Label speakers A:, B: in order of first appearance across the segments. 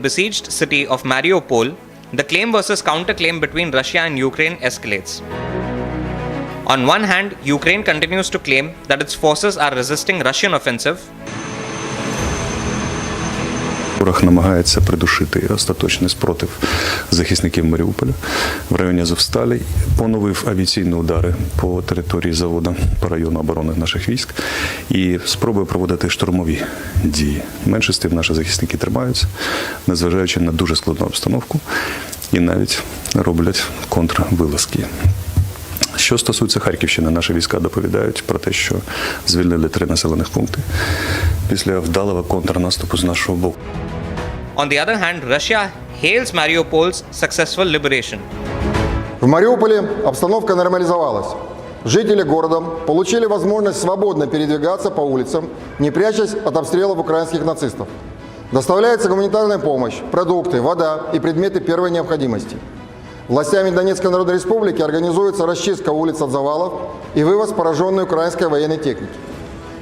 A: besieged city of Mariupol, the claim versus counter-claim between Russia and Ukraine escalates. On one hand, Ukraine continues to claim that its forces are resisting Russian offensive.
B: Ворог намагається придушити остаточний спротив захисників Маріуполя. В районі Азовсталі поновив авіаційні удари по території заводу, по району оборони наших військ і спробує проводити штурмові дії. В меншості наші захисники тримаються, незважаючи на дуже складну обстановку, і навіть роблять контрвилазки. Що стосується Харківщини, наші війська доповідають про те, що звільнили 3 населених пункти після вдалого контрнаступу з нашого боку.
A: On the other hand, Russia hails Mariupol's successful liberation.
C: В Мариуполе обстановка нормализовалась. Жители города получили возможность свободно передвигаться по улицам, не прячась от обстрелов украинских нацистов. Доставляется гуманитарная помощь, продукты, вода и предметы первой необходимости. Властями Донецкой Народной Республики организуется расчистка улиц от завалов и вывоз пораженной украинской военной техники.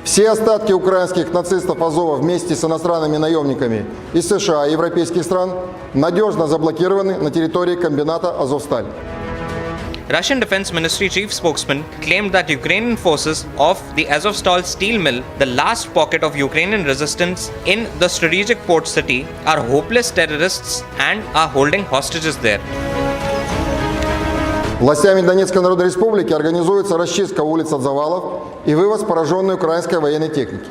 C: Все остатки украинских нацистов Азова вместе с иностранными наемниками из США и европейских стран надежно заблокированы на территории комбината «Азовсталь».
A: Russian Defense Ministry chief spokesman claimed that Ukrainian forces of the Azovstal steel mill, the last pocket of Ukrainian resistance in the strategic port city, are hopeless terrorists and are holding hostages there.
C: Властями Донецкой Народной Республики организуется расчистка улиц от завалов и вывоз пораженной украинской военной техники.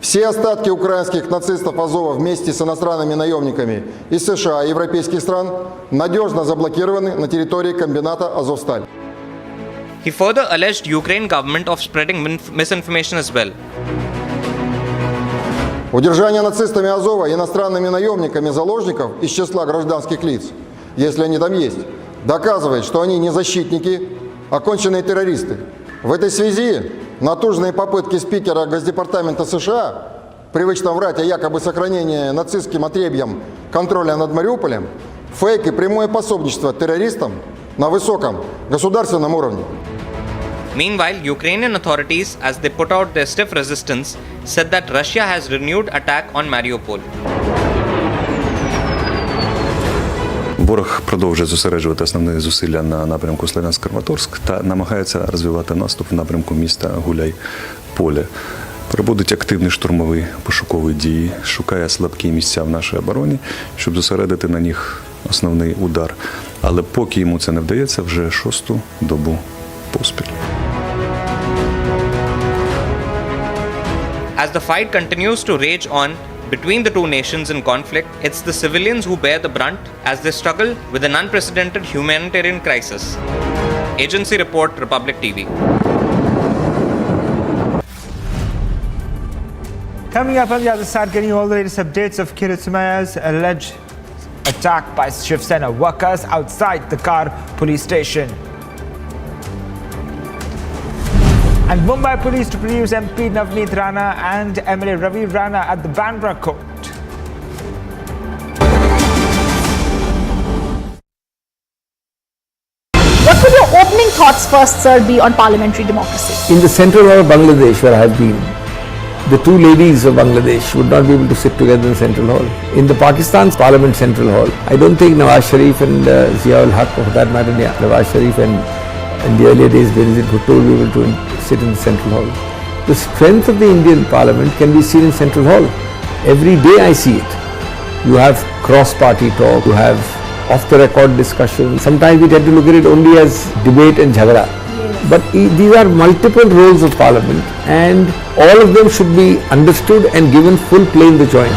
C: Все остатки украинских нацистов Азова вместе с иностранными наемниками из США и европейских стран надежно заблокированы на территории комбината «Азовсталь».
A: He further alleged Ukraine government of spreading misinformation as well.
C: Удержание нацистами Азова и иностранными наемниками заложников из числа гражданских лиц, если они там есть, доказывает, что они не защитники, а конченые террористы. В этой связи натужные попытки спикера Госдепартамента США привычно врать о якобы сохранении нацистским отребьем контроля над Мариуполем, фейк и прямое пособничество террористам на высоком государственном уровне.
A: Meanwhile, Ukrainian authorities, as they put out their stiff resistance, said that Russia has renewed attack on Mariupol.
B: Ворог продовжує зосереджувати основні зусилля на напрямку Слов'янськ-Краматорськ та намагається розвивати наступ в напрямку міста Гуляй-Поле. Проводить активні штурмові пошукові дії, шукає слабкі місця в нашій обороні, щоб зосередити на них основний удар. Але поки йому це не вдається, вже 6-ту добу поспіль.
A: As the fight continues to rage on between the two nations in conflict, it's the civilians who bear the brunt as they struggle with an unprecedented humanitarian crisis. Agency Report, Republic TV.
D: Coming up on the other side, getting you all the latest updates of Kiritsumaya's alleged attack by Shiv Sena workers outside the Kar police station. And Mumbai police to produce MP Navneet Rana and MLA Ravi Rana at the Bandra court.
E: What would your opening thoughts first, sir, be on parliamentary democracy?
F: In the central hall of Bangladesh, where I have been, the two ladies of Bangladesh would not be able to sit together in the central hall. In the Pakistan's parliament central hall, I don't think Nawaz Sharif and Ziaul Haq, or for that matter, Nawaz Sharif and in the earlier days, Benazir Bhutto will be able to sit in the central hall. The strength of the Indian parliament can be seen in central hall. Every day I see it. You have cross-party talk, you have off-the-record discussion. Sometimes we tend to look at it only as debate and jhagada. But these are multiple roles of parliament and all of them should be understood and given full play in the joint.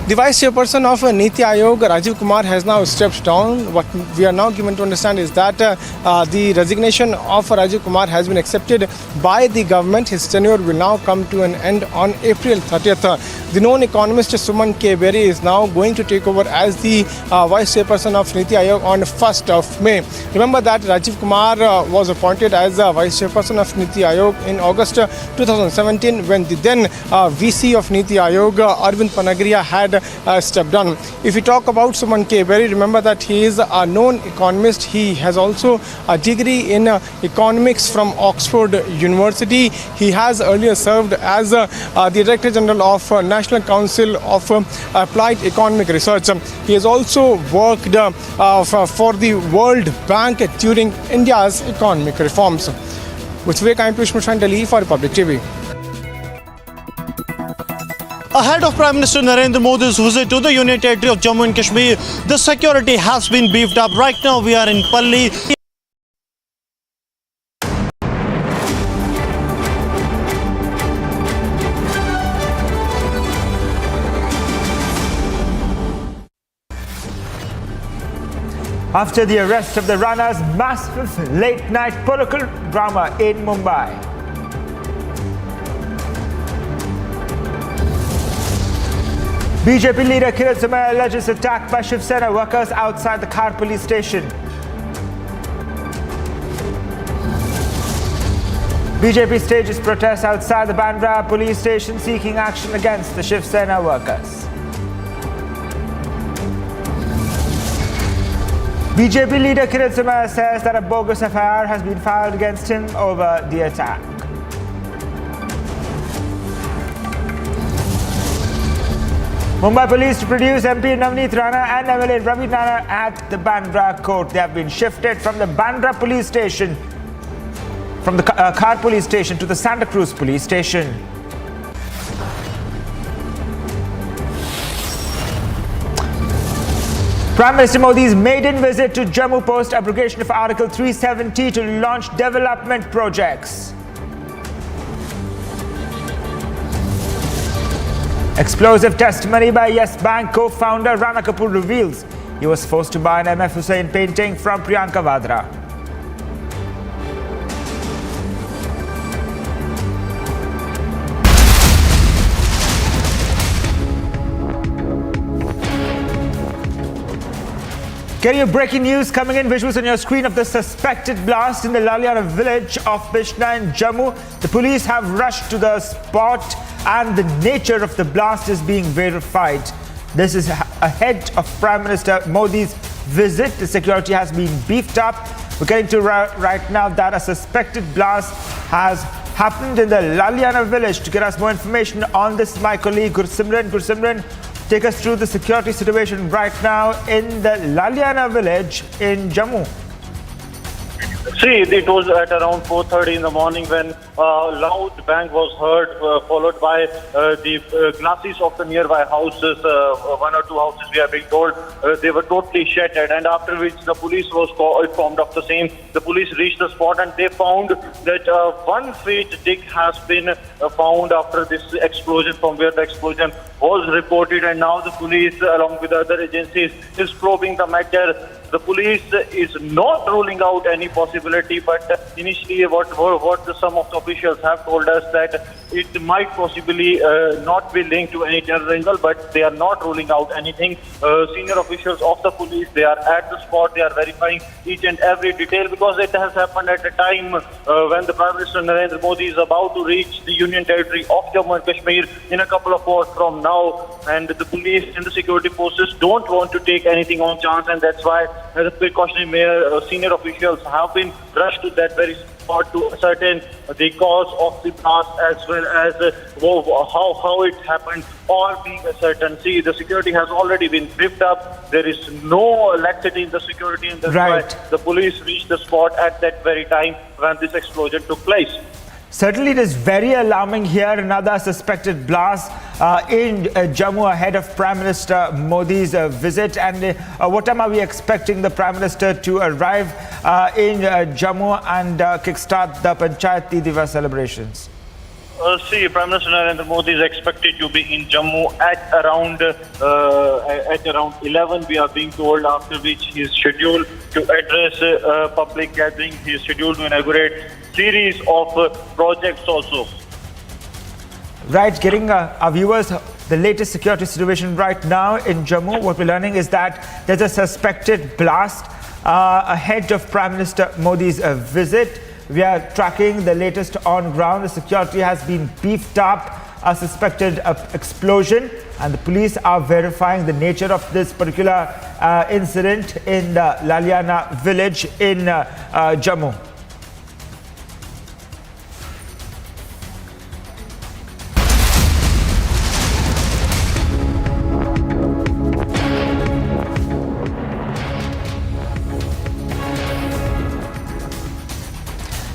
G: The Vice Chairperson of Niti Aayog, Rajiv Kumar, has now stepped down. What we are now given to understand is that the resignation of Rajiv Kumar has been accepted by the government. His tenure will now come to an end on April 30th. The known economist Suman K. Berry is now going to take over as the Vice Chairperson of Niti Aayog on 1st of May. Remember that Rajiv Kumar was appointed as the Vice Chairperson of Niti Aayog in August 2017 when the then VC of Niti Aayog, Arvind Panagriya, had stepped down. If we talk about Suman K, remember that he is a known economist. He has also a degree in economics from Oxford University. He has earlier served as the Director General of National Council of Applied Economic Research. He has also worked for the World Bank during India's economic reforms. With Vivek, I am Piyush Delhi for Republic TV.
H: Ahead of Prime Minister Narendra Modi's visit to the Union Territory of Jammu and Kashmir, the security has been beefed up. Right now we are in Palli.
D: After the arrest of the Rana's massive late-night political drama in Mumbai. BJP leader Kiritsumaya alleges attack by Shiv Sena workers outside the Khar police station. BJP stages protests outside the Bandra police station seeking action against the Shiv Sena workers. BJP leader Kiritsumaya says that a bogus FIR has been filed against him over the attack. Mumbai police to produce MP Navneet Rana and MLA Ravi Nana at the Bandra court. They have been shifted from the Bandra police station, from the Khar police station to the Santa Cruz police station. Prime Minister Modi's maiden visit to Jammu post abrogation of Article 370 to launch development projects. Explosive testimony by Yes Bank co-founder Rana Kapoor reveals he was forced to buy an M.F. Hussain painting from Priyanka Vadra. Getting your breaking news coming in, visuals on your screen of the suspected blast in the Laliana village of Bishna in Jammu. The police have rushed to the spot and the nature of the blast is being verified. This is ahead of Prime Minister Modi's visit. The security has been beefed up. We're getting to right now that a suspected blast has happened in the Laliana village. To get us more information on this, my colleague Gursimran. Gursimran, take us through the security situation right now in the Laliana village in Jammu.
I: See, it was at around 4:30 in the morning when a loud bang was heard, followed by the glasses of the nearby houses, one or two houses we are being told, they were totally shattered, and after which the police was informed of the same. The police reached the spot and they found that one feet dig has been found after this explosion, from where the explosion was reported, and now the police along with other agencies is probing the matter. The police is not ruling out any possibility, but initially what some of the officials have told us that it might possibly not be linked to any terrorism, but they are not ruling out anything. Senior officials of the police, they are at the spot, they are verifying each and every detail, because it has happened at a time when the Prime Minister Narendra Modi is about to reach the Union Territory of Jammu and Kashmir in a couple of hours from now, and the police and the security forces don't want to take anything on chance, and that's why as a precautionary measure, senior officials have been rushed to that very spot to ascertain the cause of the blast, as well as how it happened, all being certain. See, the security has already been briefed up. There is no laxity in the security, and that's why the police reached the spot at that very time when this explosion took place.
D: Certainly, it is very alarming here. Another suspected blast in Jammu ahead of Prime Minister Modi's visit. And what time are we expecting the Prime Minister to arrive in Jammu and kickstart the Panchayati Divas celebrations?
I: See, Prime Minister Narendra Modi is expected to be in Jammu at around 11. We are being told, after which he is scheduled to address a public gathering. He is scheduled to inaugurate series of projects also.
D: Right, getting our viewers the latest security situation right now in Jammu. What we're learning is that there's a suspected blast ahead of Prime Minister Modi's visit. We are tracking the latest on ground. The security has been beefed up. A suspected explosion and the police are verifying the nature of this particular incident in the Laliana village in Jammu.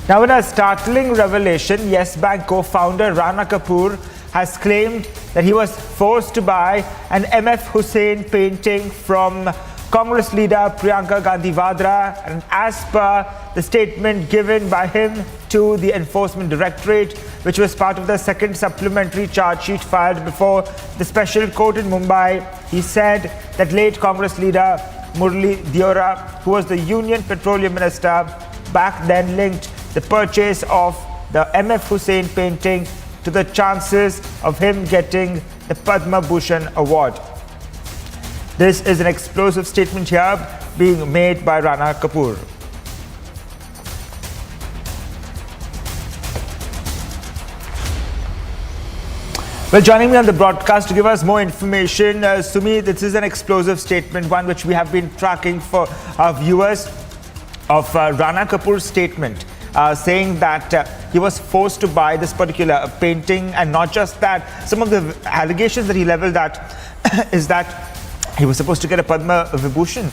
D: Now, in a startling revelation, Yes Bank co-founder Rana Kapoor has claimed that he was forced to buy an MF Hussain painting from Congress leader Priyanka Gandhi Vadra, and as per the statement given by him to the Enforcement Directorate, which was part of the second supplementary charge sheet filed before the special court in Mumbai, he said that late Congress leader Murli Deora, who was the Union Petroleum Minister, back then linked the purchase of the MF Hussain painting to the chances of him getting the Padma Bhushan award. This is an explosive statement here being made by Rana Kapoor. Well, joining me on the broadcast to give us more information, Sumi, this is an explosive statement, one which we have been tracking for our viewers, of Rana Kapoor's statement. Saying that he was forced to buy this particular painting, and not just that, some of the allegations that he leveled at is that he was supposed to get a Padma Vibhushan.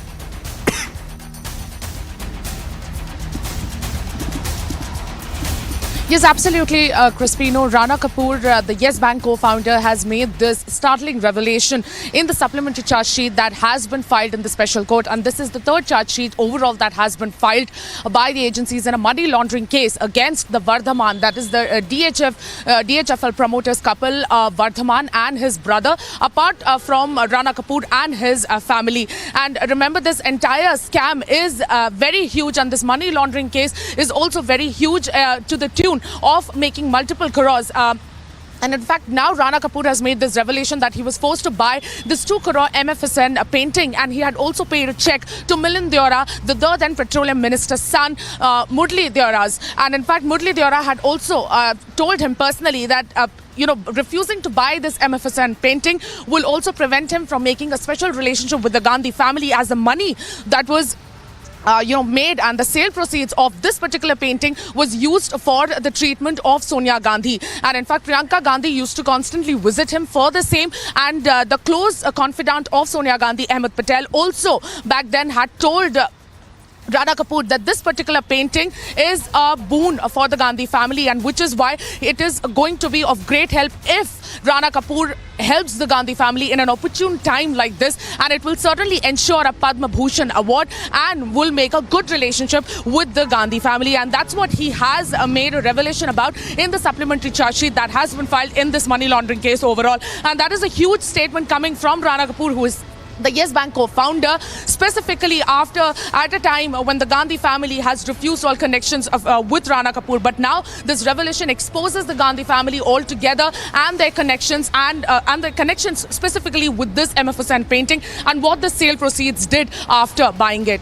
J: Yes, absolutely, Cristiano. Rana Kapoor, the Yes Bank co-founder, has made this startling revelation in the supplementary charge sheet that has been filed in the special court. And this is the third charge sheet overall that has been filed by the agencies in a money laundering case against the Vardhaman, that is the DHFL promoters couple, Vardhaman and his brother, apart from Rana Kapoor and his family. And remember, this entire scam is very huge, and this money laundering case is also very huge, to the tune of making multiple crores. And in fact, now Rana Kapoor has made this revelation that he was forced to buy this 2 crore MF Hussain painting, and he had also paid a check to Milind Deora, the then petroleum minister's son, Murli Deora's. And in fact, Murli Deora had also told him personally that refusing to buy this MF Hussain painting will also prevent him from making a special relationship with the Gandhi family, as the money that was made and the sale proceeds of this particular painting was used for the treatment of Sonia Gandhi. And in fact, Priyanka Gandhi used to constantly visit him for the same. And the close confidant of Sonia Gandhi, Ahmed Patel, also back then had told Rana Kapoor that this particular painting is a boon for the Gandhi family, and which is why it is going to be of great help if Rana Kapoor helps the Gandhi family in an opportune time like this, and it will certainly ensure a Padma Bhushan award and will make a good relationship with the Gandhi family. And that's what he has made a revelation about in the supplementary charge sheet that has been filed in this money laundering case overall. And that is a huge statement coming from Rana Kapoor, who is the Yes Bank co-founder, specifically at a time when the Gandhi family has refused all connections with Rana Kapoor. But now this revelation exposes the Gandhi family altogether and their connections and their connections specifically with this MF Hussain painting and what the sale proceeds did after buying it.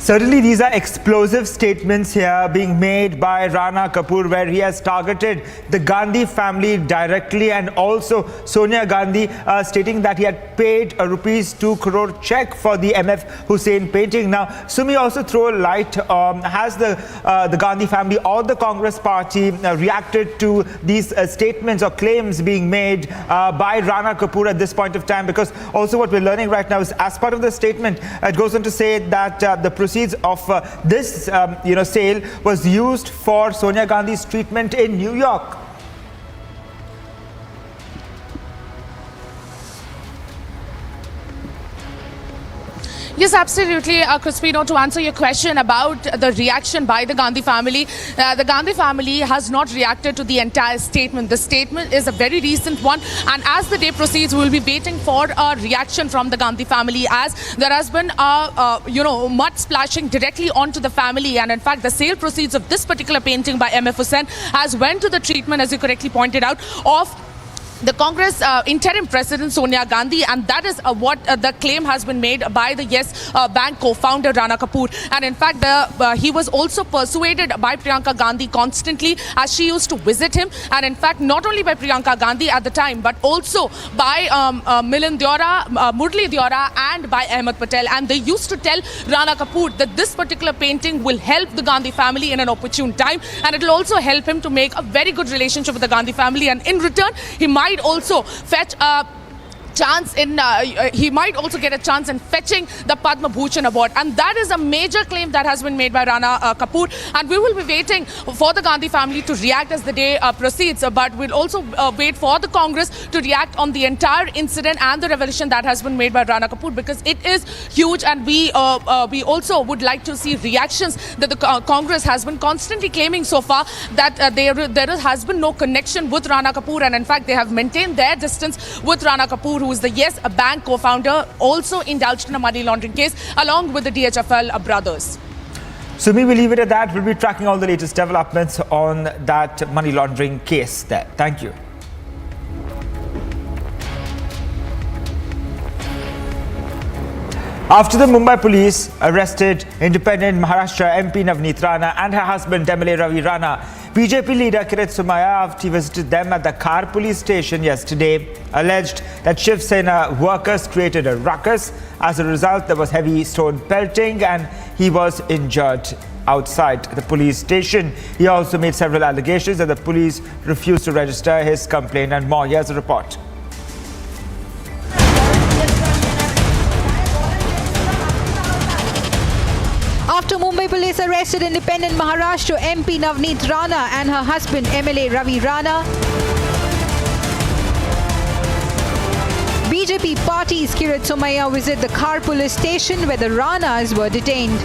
D: Certainly, these are explosive statements here being made by Rana Kapoor, where he has targeted the Gandhi family directly, and also Sonia Gandhi, stating that he had paid a rupees 2 crore check for the MF Hussain painting. Now, Sumi, also throw light, has the Gandhi family or the Congress party reacted to these statements or claims being made by Rana Kapoor at this point of time? Because also what we're learning right now is, as part of the statement, it goes on to say that the proceeds of this sale was used for Sonia Gandhi's treatment in New York.
J: Yes, absolutely, Cristiano. To answer your question about the reaction by the Gandhi family has not reacted to the entire statement. The statement is a very recent one, and as the day proceeds, we will be waiting for a reaction from the Gandhi family, as there has been mud splashing directly onto the family. And in fact, the sale proceeds of this particular painting by MF Hussain has went to the treatment, as you correctly pointed out, of the Congress interim president Sonia Gandhi, and that is what the claim has been made by the Yes Bank co-founder Rana Kapoor. And in fact, he was also persuaded by Priyanka Gandhi constantly as she used to visit him. And in fact, not only by Priyanka Gandhi at the time, but also by Milind Deora, Murli Deora, and by Ahmed Patel. And they used to tell Rana Kapoor that this particular painting will help the Gandhi family in an opportune time, and it will also help him to make a very good relationship with the Gandhi family. And in return, he might also fetch a chance in he might also get a chance in fetching the Padma Bhushan award, and that is a major claim that has been made by Rana Kapoor. And we will be waiting for the Gandhi family to react as the day proceeds, but we'll also wait for the Congress to react on the entire incident and the revelation that has been made by Rana Kapoor, because it is huge. And we also would like to see reactions that the Congress has been constantly claiming so far that there has been no connection with Rana Kapoor, and in fact they have maintained their distance with Rana Kapoor, who is the Yes Bank co-founder, also indulged in a money laundering case along with the DHFL brothers.
D: So we will leave it at that. We'll be tracking all the latest developments on that money laundering case there. Thank you. After the Mumbai police arrested independent Maharashtra MP Navneet Rana and her husband MLA Ravi Rana, BJP leader Kiritsumaya, after he visited them at the Khar police station yesterday, alleged that Shiv Sena workers created a ruckus. As a result, there was heavy stone pelting and he was injured outside the police station. He also made several allegations that the police refused to register his complaint and more. Here's a report.
K: After Mumbai police arrested independent Maharashtra MP Navneet Rana and her husband MLA Ravi Rana, BJP party's Kiritsumaya visit the Khar police station where the Ranas were detained.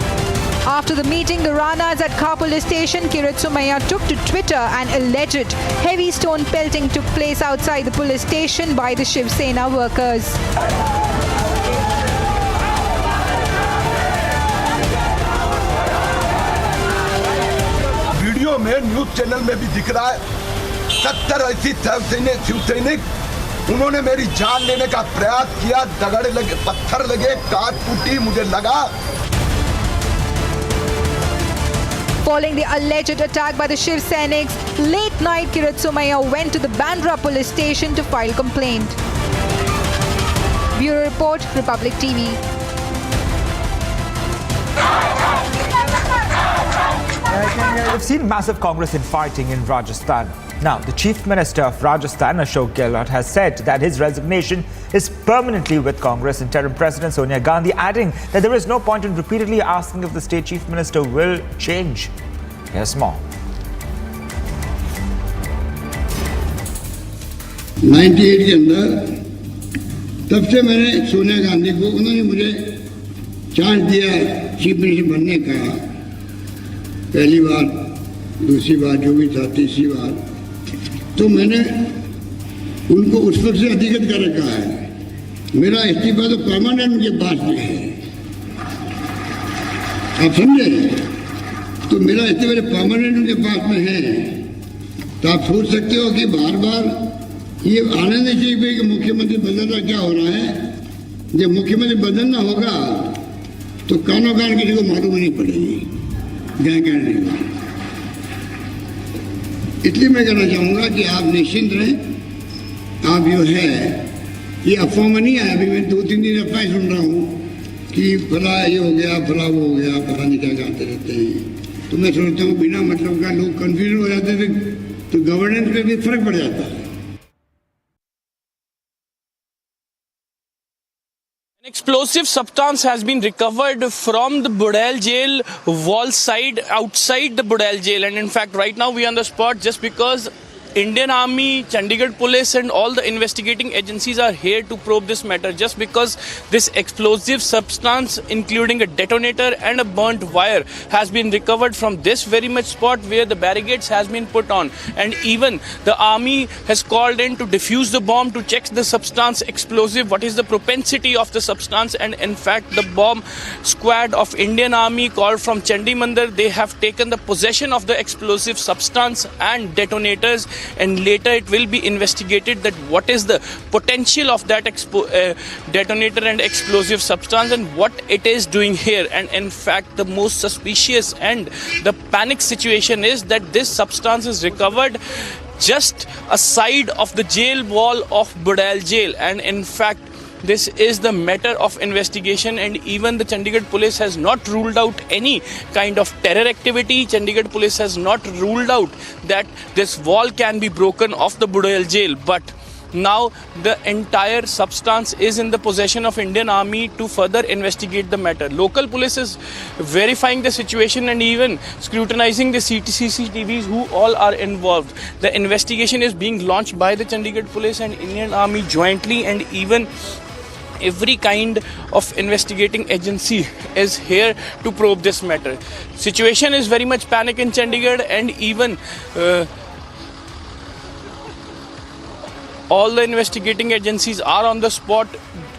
K: After the meeting, the Ranas at Khar police station, Kiritsumaya took to Twitter and alleged heavy stone pelting took place outside the police station by the Shiv Sena workers.
L: Video में news channel में भी दिख रहा है 70 ऐसी शिवसैनिक उन्होंने मेरी जान लेने का प्रयास किया, दगड़ लगे, पत्थर लगे, काट टूटी, मुझे लगा.
K: Following the alleged attack by the Shiv Sainiks, late night Kiritsumaya went to the Bandra police station to file complaint. Bureau Report, Republic TV.
D: We've seen massive Congress infighting in Rajasthan. Now, the Chief Minister of Rajasthan, Ashok Gehlot, has said that his resignation is permanently with Congress interim President Sonia Gandhi, adding that there is no point in repeatedly asking if the state Chief Minister will change. Here's more.
M: 98 के अंदर तब से मैंने सोनिया गांधी को, उन्होंने मुझे chance दिया chief minister बनने का, पहली बार, दूसरी बार, जो भी था, तीसरी बार, तो मैंने उनको उस पर से अधिगत कर रखा है. मेरा इस्तीफा तो परमानेंट उनके पास में है, आप समझे? तो मेरा इस्तीफा परमानेंट उनके पास में है. तो आप सोच सकते हो कि बार बार ये आने नहीं चाहिए कि मुख्यमंत्री बदलना क्या हो रहा है. जब मुख्यमंत्री बदलना होगा तो कानों कान किसी को मालूम नहीं पड़ेगी, क्या कहने का. इसलिए मैं कहना चाहूँगा कि आप निश्चिंत रहें. आप जो है ये अफवाह में नहीं आया. अभी मैं 2-3 दिन अफवाह सुन रहा हूँ कि फला ये हो गया, फला वो हो गया, पता नहीं क्या कहते रहते हैं. तो मैं सोचता हूँ बिना मतलब का लोग कन्फ्यूजन हो जाते थे तो गवर्नेंस में भी फर्क पड़ जाता है.
N: An explosive substance has been recovered from the Budel jail wall side outside the Budel jail, and in fact right now we are on the spot just because Indian Army, Chandigarh Police and all the investigating agencies are here to probe this matter, just because this explosive substance including a detonator and a burnt wire has been recovered from this very much spot where the barricades has been put on, and even the army has called in to defuse the bomb, to check the substance explosive, what is the propensity of the substance. And in fact the bomb squad of Indian Army called from Chandi Mandir, they have taken the possession of the explosive substance and detonators and later it will be investigated that what is the potential of that detonator and explosive substance and what it is doing here. And in fact, the most suspicious and the panic situation is that this substance is recovered just aside of the jail wall of Budel jail, and in fact this is the matter of investigation, and even the Chandigarh police has not ruled out any kind of terror activity. Chandigarh police has not ruled out that this wall can be broken of the Budel jail, but now the entire substance is in the possession of Indian Army to further investigate the matter. Local police is verifying the situation and even scrutinizing the CCTVs who all are involved. The investigation is being launched by the Chandigarh police and Indian Army jointly, and even every kind of investigating agency is here to probe this matter. Situation is very much panic in Chandigarh, and even all the investigating agencies are on the spot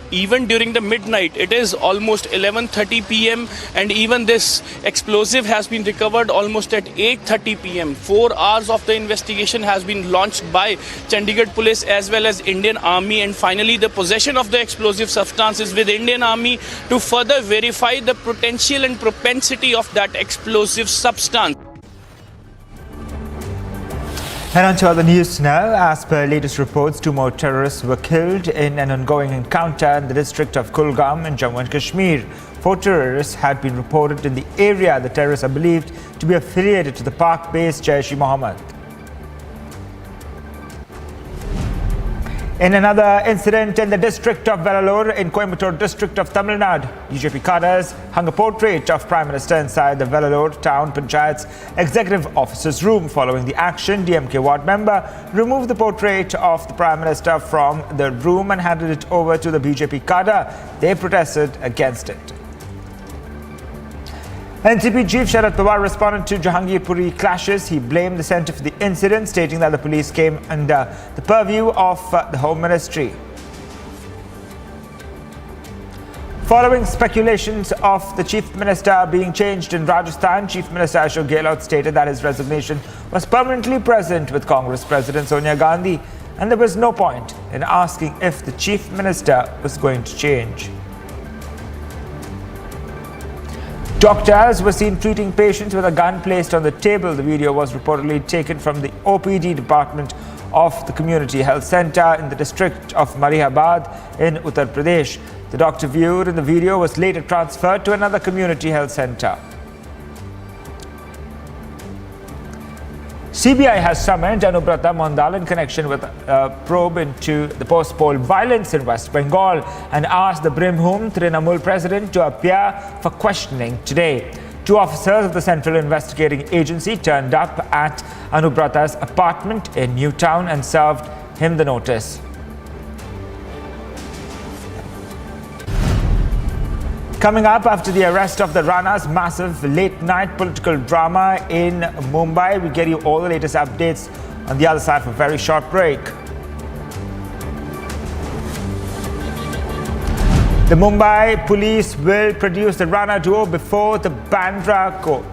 N: even during the midnight. It is almost 11:30 p.m. and even this explosive has been recovered almost at 8:30 p.m. 4 hours of the investigation has been launched by Chandigarh police as well as Indian Army, and finally the possession of the explosive substance is with Indian Army to further verify the potential and propensity of that explosive substance.
D: And on to other news now. As per latest reports, 2 more terrorists were killed in an ongoing encounter in the district of Kulgam in Jammu and Kashmir. 4 terrorists had been reported in the area. The terrorists are believed to be affiliated to the Pak-based Jaish-e-Mohammed. In another incident in the district of Vellore in Coimbatore district of Tamil Nadu, BJP cadres hung a portrait of Prime Minister inside the Vellore town panchayat's executive officer's room. Following the action, DMK ward member removed the portrait of the Prime Minister from the room and handed it over to the BJP cadre. They protested against it. NCP Chief Sharad Pawar responded to Jahangir Puri clashes. He blamed the centre for the incident, stating that the police came under the purview of the Home Ministry. Following speculations of the Chief Minister being changed in Rajasthan, Chief Minister Ashok Gehlot stated that his resignation was permanently present with Congress President Sonia Gandhi, and there was no point in asking if the Chief Minister was going to change. Doctors were seen treating patients with a gun placed on the table. The video was reportedly taken from the OPD department of the Community Health Centre in the district of Marihabad in Uttar Pradesh. The doctor viewed in the video was later transferred to another community health centre. CBI has summoned Anubrata Mondal in connection with a probe into the post-poll violence in West Bengal and asked the Brimhum Trinamool president to appear for questioning today. 2 officers of the Central Investigating Agency turned up at Anubrata's apartment in Newtown and served him the notice. Coming up, after the arrest of the Rana's massive late-night political drama in Mumbai, we get you all the latest updates on the other side for a very short break. The Mumbai police will produce the Rana duo before the Bandra court.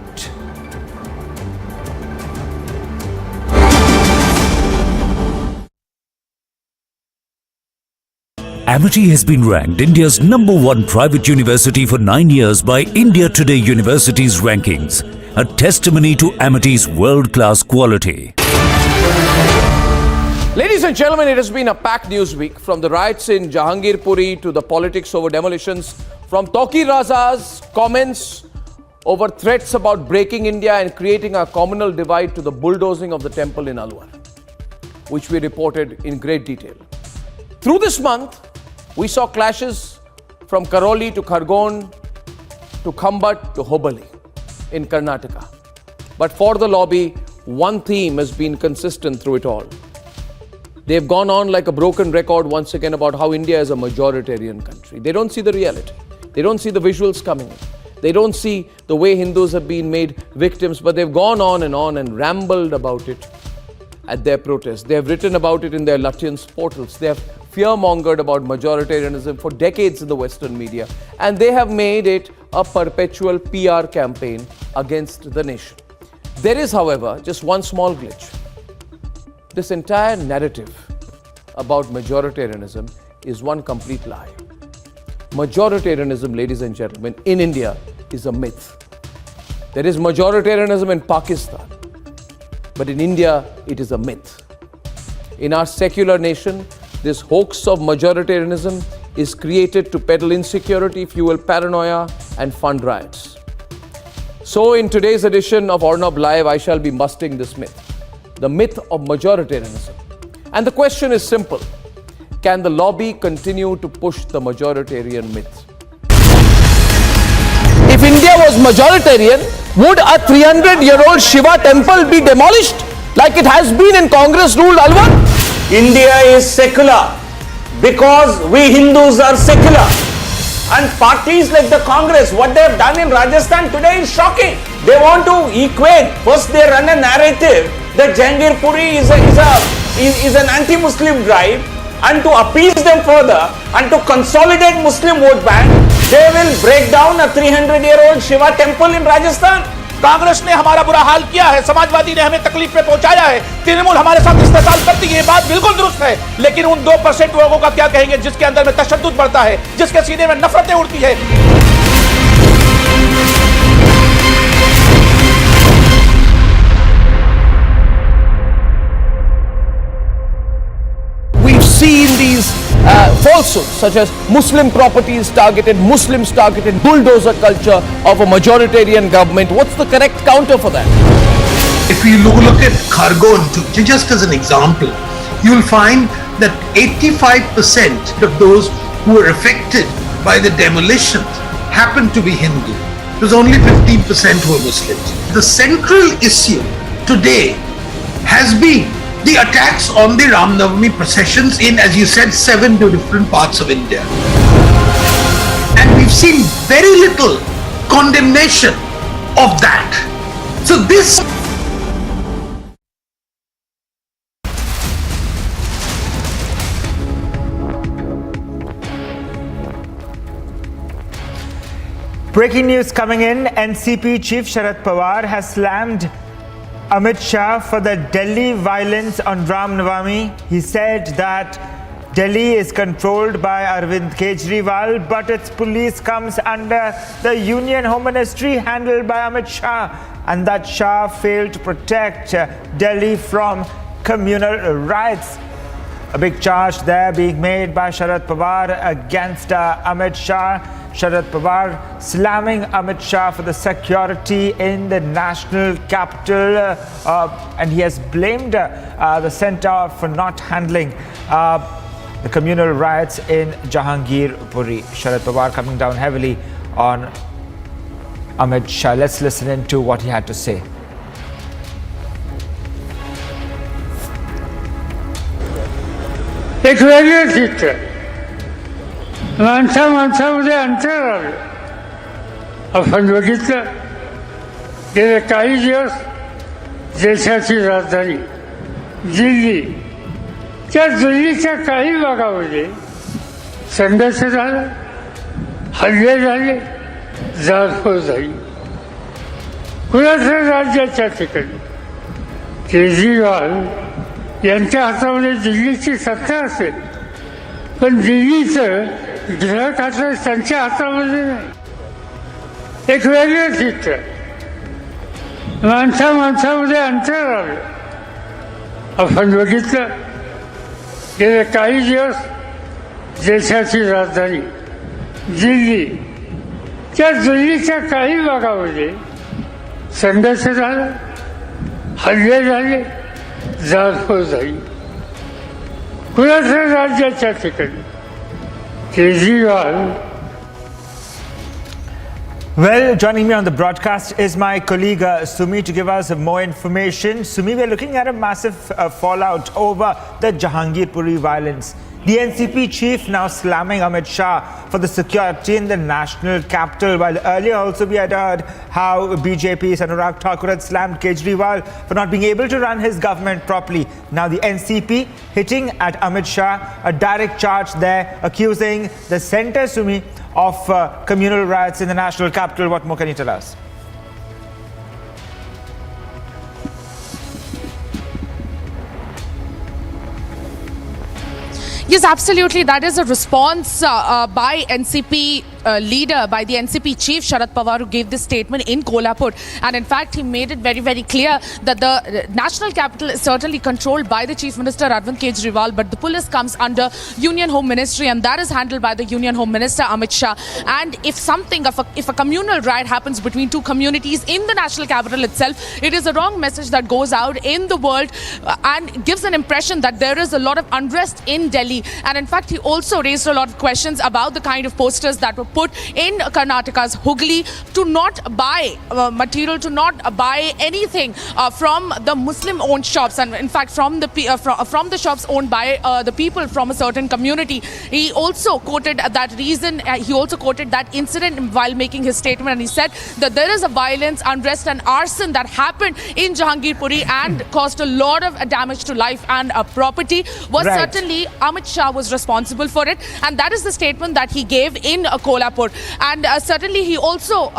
O: Amity has been ranked India's #1 private university for 9 years by India Today Universities rankings, a testimony to Amity's world-class quality.
P: Ladies and gentlemen, it has been a packed news week, from the riots in Jahangirpuri to the politics over demolitions, from Tauqir Raza's comments over threats about breaking India and creating a communal divide to the bulldozing of the temple in Alwar, which we reported in great detail. Through this month, we saw clashes from Karoli to Khargon to Khambat to Hubballi in Karnataka. But for the lobby, one theme has been consistent through it all. They've gone on like a broken record once again about how India is a majoritarian country. They don't see the reality. They don't see the visuals coming in. They don't see the way Hindus have been made victims, but they've gone on and rambled about it at their protests. They have written about it in their Lutyens portals. They have fear-mongered about majoritarianism for decades in the Western media, and they have made it a perpetual PR campaign against the nation. There is, however, just one small glitch. This entire narrative about majoritarianism is one complete lie. Majoritarianism, ladies and gentlemen, in India is a myth. There is majoritarianism in Pakistan, but in India it is a myth. In our secular nation, this hoax of majoritarianism is created to peddle insecurity, fuel paranoia, and fund riots. So in today's edition of Ornab Live, I shall be busting this myth, the myth of majoritarianism. And the question is simple: can the lobby continue to push the majoritarian myth? If India was majoritarian, would a 300-year-old Shiva temple be demolished like it has been in Congress-ruled Alwar?
Q: India is secular because we Hindus are secular. And parties like the Congress, what they have done in Rajasthan today is shocking. They want to equate. First they run a narrative that Jahangir Puri is an anti-Muslim drive, and to appease them further and to consolidate Muslim vote bank, they will break down a 300-year-old Shiva temple in Rajasthan.
R: Congress ने हमारा बुरा हाल किया है, समाजवादी ने हमें तकलीफ में पहुंचाया है, तृणमूल हमारे साथ इस्तेसाल करती है, ये बात बिल्कुल दुरुस्त है। लेकिन उन 2% लोगों का क्या कहेंगे जिसके अंदर में तशद्दुद बढ़ता है, जिसके सीने में नफरतें उड़ती है।
P: We've seen these falsehoods such as Muslim properties targeted, Muslims targeted, bulldozer culture of a majoritarian government. What's the correct counter for that?
S: If you look at Khargon, just as an example, you will find that 85% of those who were affected by the demolitions happened to be Hindu. It was only 15% who were Muslims. The central issue today has been the attacks on the Ram Navami processions in, as you said, 7 different parts of India. And we've seen very little condemnation of that. So this...
D: Breaking news coming in, NCP Chief Sharad Pawar has slammed Amit Shah for the Delhi violence on Ram Navami. He said that Delhi is controlled by Arvind Kejriwal, but its police comes under the Union Home Ministry handled by Amit Shah, and that Shah failed to protect Delhi from communal riots. A big charge there being made by Sharad Pawar against Amit Shah. Sharad Pawar slamming Amit Shah for the security in the national capital, and he has blamed the centre for not handling the communal riots in Jahangir Puri. Sharad Pawar coming down heavily on Amit Shah. Let's listen in to what he had to say.
T: एक वेगळी चित्र माणसामध्ये अंतर आलं. आपण बघितलं गेले काही दिवस देशाची राजधानी दिल्ली, त्या दिल्लीच्या काही भागामध्ये संघर्ष झाला, हल्ले झाले, जाळपोळ झाली. कुणाच्या राज्याच्या ठिकाणी केजरीवाल यांच्या हातामध्ये दिल्लीची सत्ता असेल, पण दिल्लीचं गृह खातं त्यांच्या हातामध्ये नाही. एक वेगळं चित्र माणसामध्ये अंतर आलं. आपण बघितलं गेले काही दिवस देशाची राजधानी दिल्ली, त्या दिल्लीच्या काही भागामध्ये संघर्ष झाला, हल्ले झाले, जाळपोळ झाली. कुणाच्या राज्याच्या ठिकाणी Kejriwal.
D: Well, joining me on the broadcast is my colleague Sumi to give us more information. Sumi, we're looking at a massive fallout over the Jahangir Puri violence. The NCP chief now slamming Amit Shah for the security in the national capital, while earlier also we had heard how BJP's Anurag Thakur had slammed Kejriwal for not being able to run his government properly. Now the NCP hitting at Amit Shah, a direct charge there, accusing the centre, Sumi, of communal riots in the national capital. What more can you tell us?
J: Yes, absolutely. That is a response by NCP leader, by the NCP chief Sharad Pawar, who gave this statement in Kolhapur. And in fact, he made it very, very clear that the national capital is certainly controlled by the Chief Minister Arvind Kejriwal, but the police comes under Union Home Ministry, and that is handled by the Union Home Minister Amit Shah. And if a communal riot happens between two communities in the national capital itself, it is a wrong message that goes out in the world and gives an impression that there is a lot of unrest in Delhi. And in fact, he also raised a lot of questions about the kind of posters that were put in Karnataka's Hooghly to not buy material, to not buy anything from the Muslim-owned shops, and in fact from the shops owned by the people from a certain community. He also quoted that reason. He also quoted that incident while making his statement, and he said that there is a violence, unrest, and arson that happened in Jahangirpuri and caused a lot of damage to life and property. Certainly Amit Shah was responsible for it, and that is the statement that he gave in Kolhapur. And certainly he also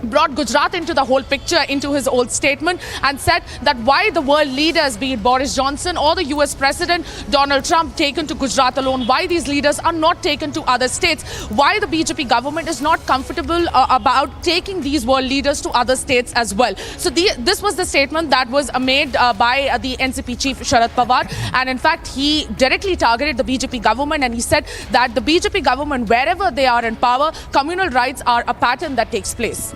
J: brought Gujarat into the whole picture, into his old statement, and said that why the world leaders, be it Boris Johnson or the US President Donald Trump, taken to Gujarat alone, why these leaders are not taken to other states, why the BJP government is not comfortable about taking these world leaders to other states as well. So this was the statement that was made by the NCP chief Sharad Pawar, and in fact he directly targeted the BJP government, and he said that the BJP government, wherever they are in power, communal rights are a pattern that takes place.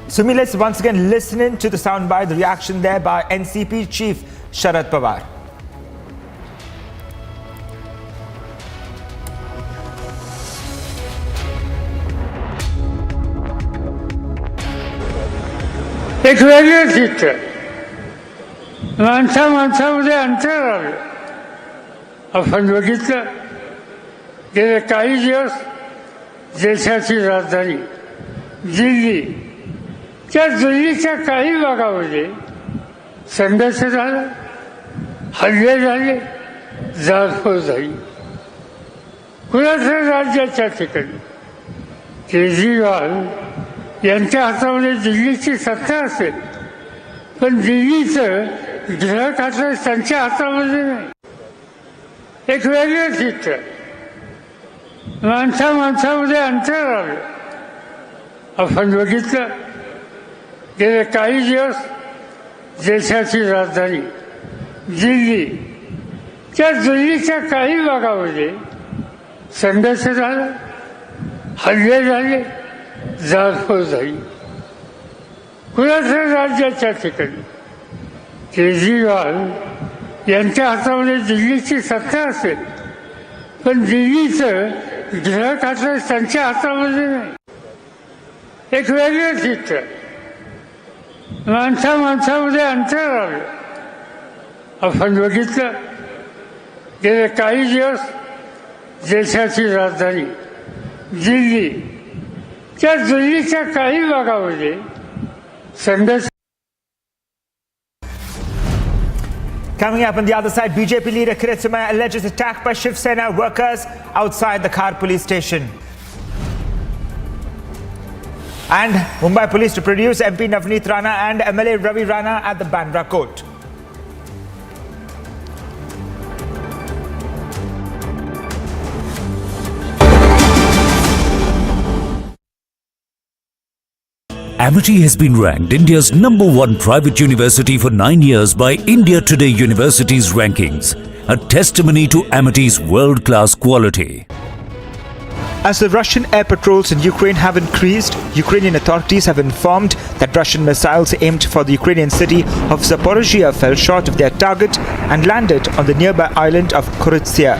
D: Sumi, let's once again listen in to the soundbite, the reaction there by NCP chief Sharad Pawar.
T: एक वेगळं चित्र माणसामध्ये अंतर आलं. आपण बघितलं गेले काही दिवस देशाची राजधानी दिल्ली, त्या दिल्लीच्या काही भागामध्ये संघर्ष झाला, हल्ले झाले, जाळपोळ झाली. कुणाच्या राज्याच्या ठिकाणी केजरीवाल यांच्या हातामध्ये दिल्लीची सत्ता असेल, पण दिल्लीचं ग्रह खातं त्यांच्या हातामध्ये नाही. एक वेगळं चित्र माणसामध्ये अंतर आलं. आपण बघितलं गेले काही दिवस देशाची राजधानी दिल्ली, त्या दिल्लीच्या काही भागामध्ये संघर्ष झाला, हल्ले झाले, जाळपोळ झाली. कुणाच्या राज्याच्या ठिकाणी केजरीवाल यांच्या हातामध्ये दिल्लीची सत्ता असेल, पण दिल्लीचं ग्रह खातं त्यांच्या हातामध्ये नाही. एक वेगळं चित्र माणसामध्ये अंतर आलं. आपण बघितलं गेले काही दिवस देशाची राजधानी दिल्ली, त्या दिल्लीच्या काही भागामध्ये संघर्ष.
D: Coming up on the other side, BJP leader Kiritsumaya alleges attack by Shiv Sena workers outside the Khar police station. And Mumbai police to produce MP Navneet Rana and MLA Ravi Rana at the Bandra court.
O: Amity has been ranked India's #1 private university for 9 years by India Today University's rankings, a testimony to Amity's world-class quality.
D: As the Russian air patrols in Ukraine have increased, Ukrainian authorities have informed that Russian missiles aimed for the Ukrainian city of Zaporizhia fell short of their target and landed on the nearby island of Kiritsumaya.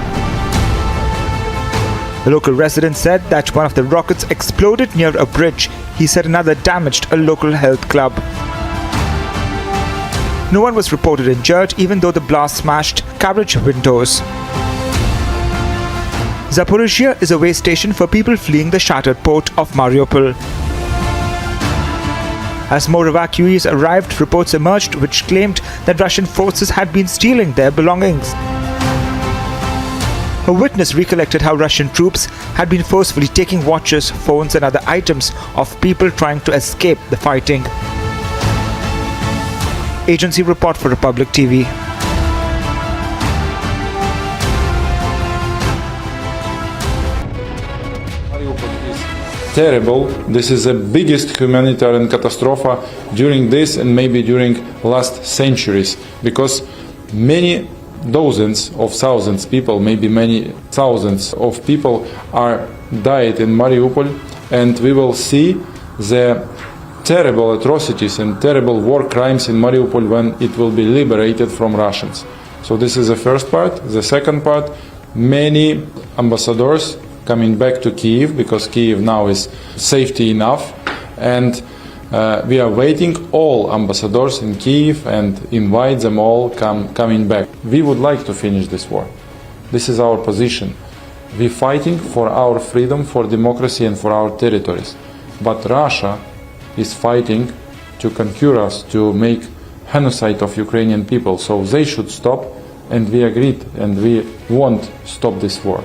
D: The local resident said that one of the rockets exploded near a bridge. He said another damaged a local health club. No one was reported injured, even though the blast smashed carriage windows. Zaporizhia is a way station for people fleeing the shattered port of Mariupol. As more evacuees arrived, reports emerged which claimed that Russian forces had been stealing their belongings. A witness recollected how Russian troops had been forcefully taking watches, phones and other items of people trying to escape the fighting. Agency report for Republic TV.
U: terrible. This is the biggest humanitarian catastrophe during this and maybe during last centuries, because many dozens of thousands people, maybe many thousands of people are died in Mariupol, and we will see the terrible atrocities and terrible war crimes in Mariupol when it will be liberated from Russians. So this is the first part. The second part, many ambassadors coming back to Kyiv, because Kyiv now is safety enough, and we are waiting all ambassadors in Kyiv and invite them all coming back. We would like to finish this war. This is our position. We're fighting for our freedom, for democracy and for our territories. But Russia is fighting to conquer us, to make genocide of Ukrainian people. So they should stop, and we agreed, and we won't stop this war.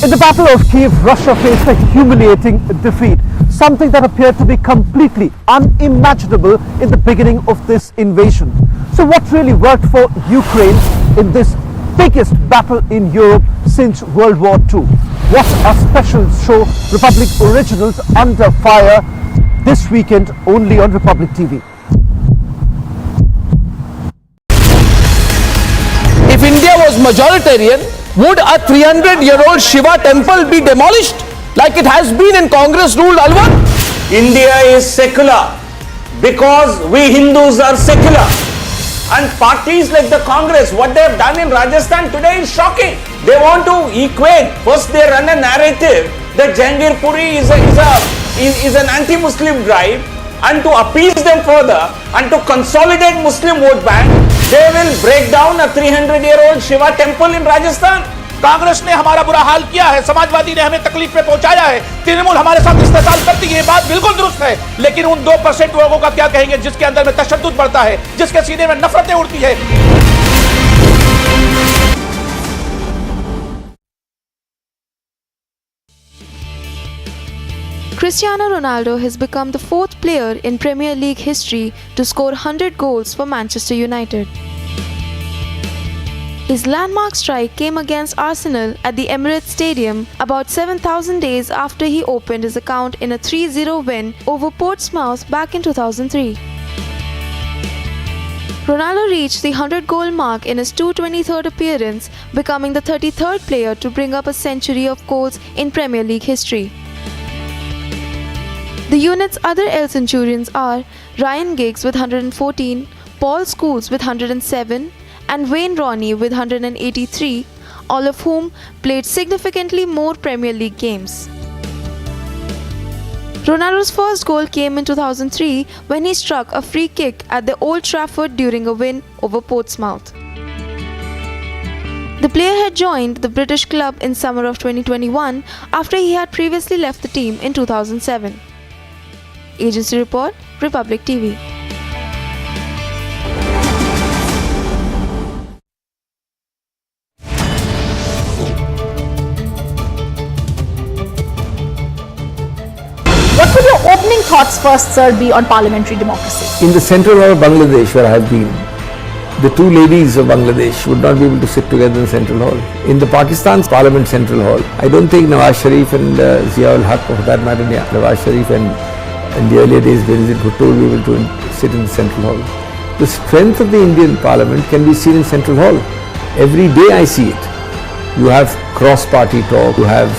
V: In the Battle of Kyiv, Russia faced a humiliating defeat, something that appeared to be completely unimaginable in the beginning of this invasion. So what really worked for Ukraine in this biggest battle in Europe since World War II? What a special show, Republic Originals Under Fire, this weekend only on Republic TV.
P: If India was majoritarian, would a 300-year-old Shiva temple be demolished like it has been in Congress-ruled Alwar?
Q: India is secular because we Hindus are secular. And parties like the Congress, what they have done in Rajasthan today is shocking. They want to equate. First they run a narrative that Jammu is an anti-Muslim drive, and to appease them further and to consolidate Muslim vote bank, they will break down a 300-year-old Shiva temple in Rajasthan.
R: Congress ने हमारा बुरा हाल किया है, समाजवादी ने हमें तकलीफ में पहुंचाया है, तृणमूल हमारे साथ इस्तेसाल करती है, ये बात बिल्कुल दुरुस्त है। लेकिन उन 2% लोगों का क्या कहेंगे जिसके अंदर में तशद्दुद बढ़ता है, जिसके सीने में नफरतें उड़ती है।
K: Cristiano Ronaldo has become the fourth player in Premier League history to score 100 goals for Manchester United. His landmark strike came against Arsenal at the Emirates Stadium about 7,000 days after he opened his account in a 3-0 win over Portsmouth back in 2003. Ronaldo reached the 100-goal mark in his 223rd appearance, becoming the 33rd player to bring up a century of goals in Premier League history. The unit's other El Centurions are Ryan Giggs with 114, Paul Scholes with 107, and Wayne Rooney with 183, all of whom played significantly more Premier League games. Ronaldo's first goal came in 2003 when he struck a free kick at the Old Trafford during a win over Portsmouth. The player had joined the British club in summer of 2021 after he had previously left the team in 2007. Agency Report, Republic TV.
E: What would your opening thoughts first, sir, be on parliamentary democracy?
F: In the central hall of Bangladesh, where I have been, the two ladies of Bangladesh would not be able to sit together in Central Hall. In the Pakistan's Parliament Central Hall, I don't think Nawaz Sharif and Zia-ul-Haq, for that matter, Nawaz Sharif and in the earlier days Benazir Bhutto will be able to sit in the Central Hall. The strength of the Indian Parliament can be seen in Central Hall. Every day I see it. You have cross-party talk, you have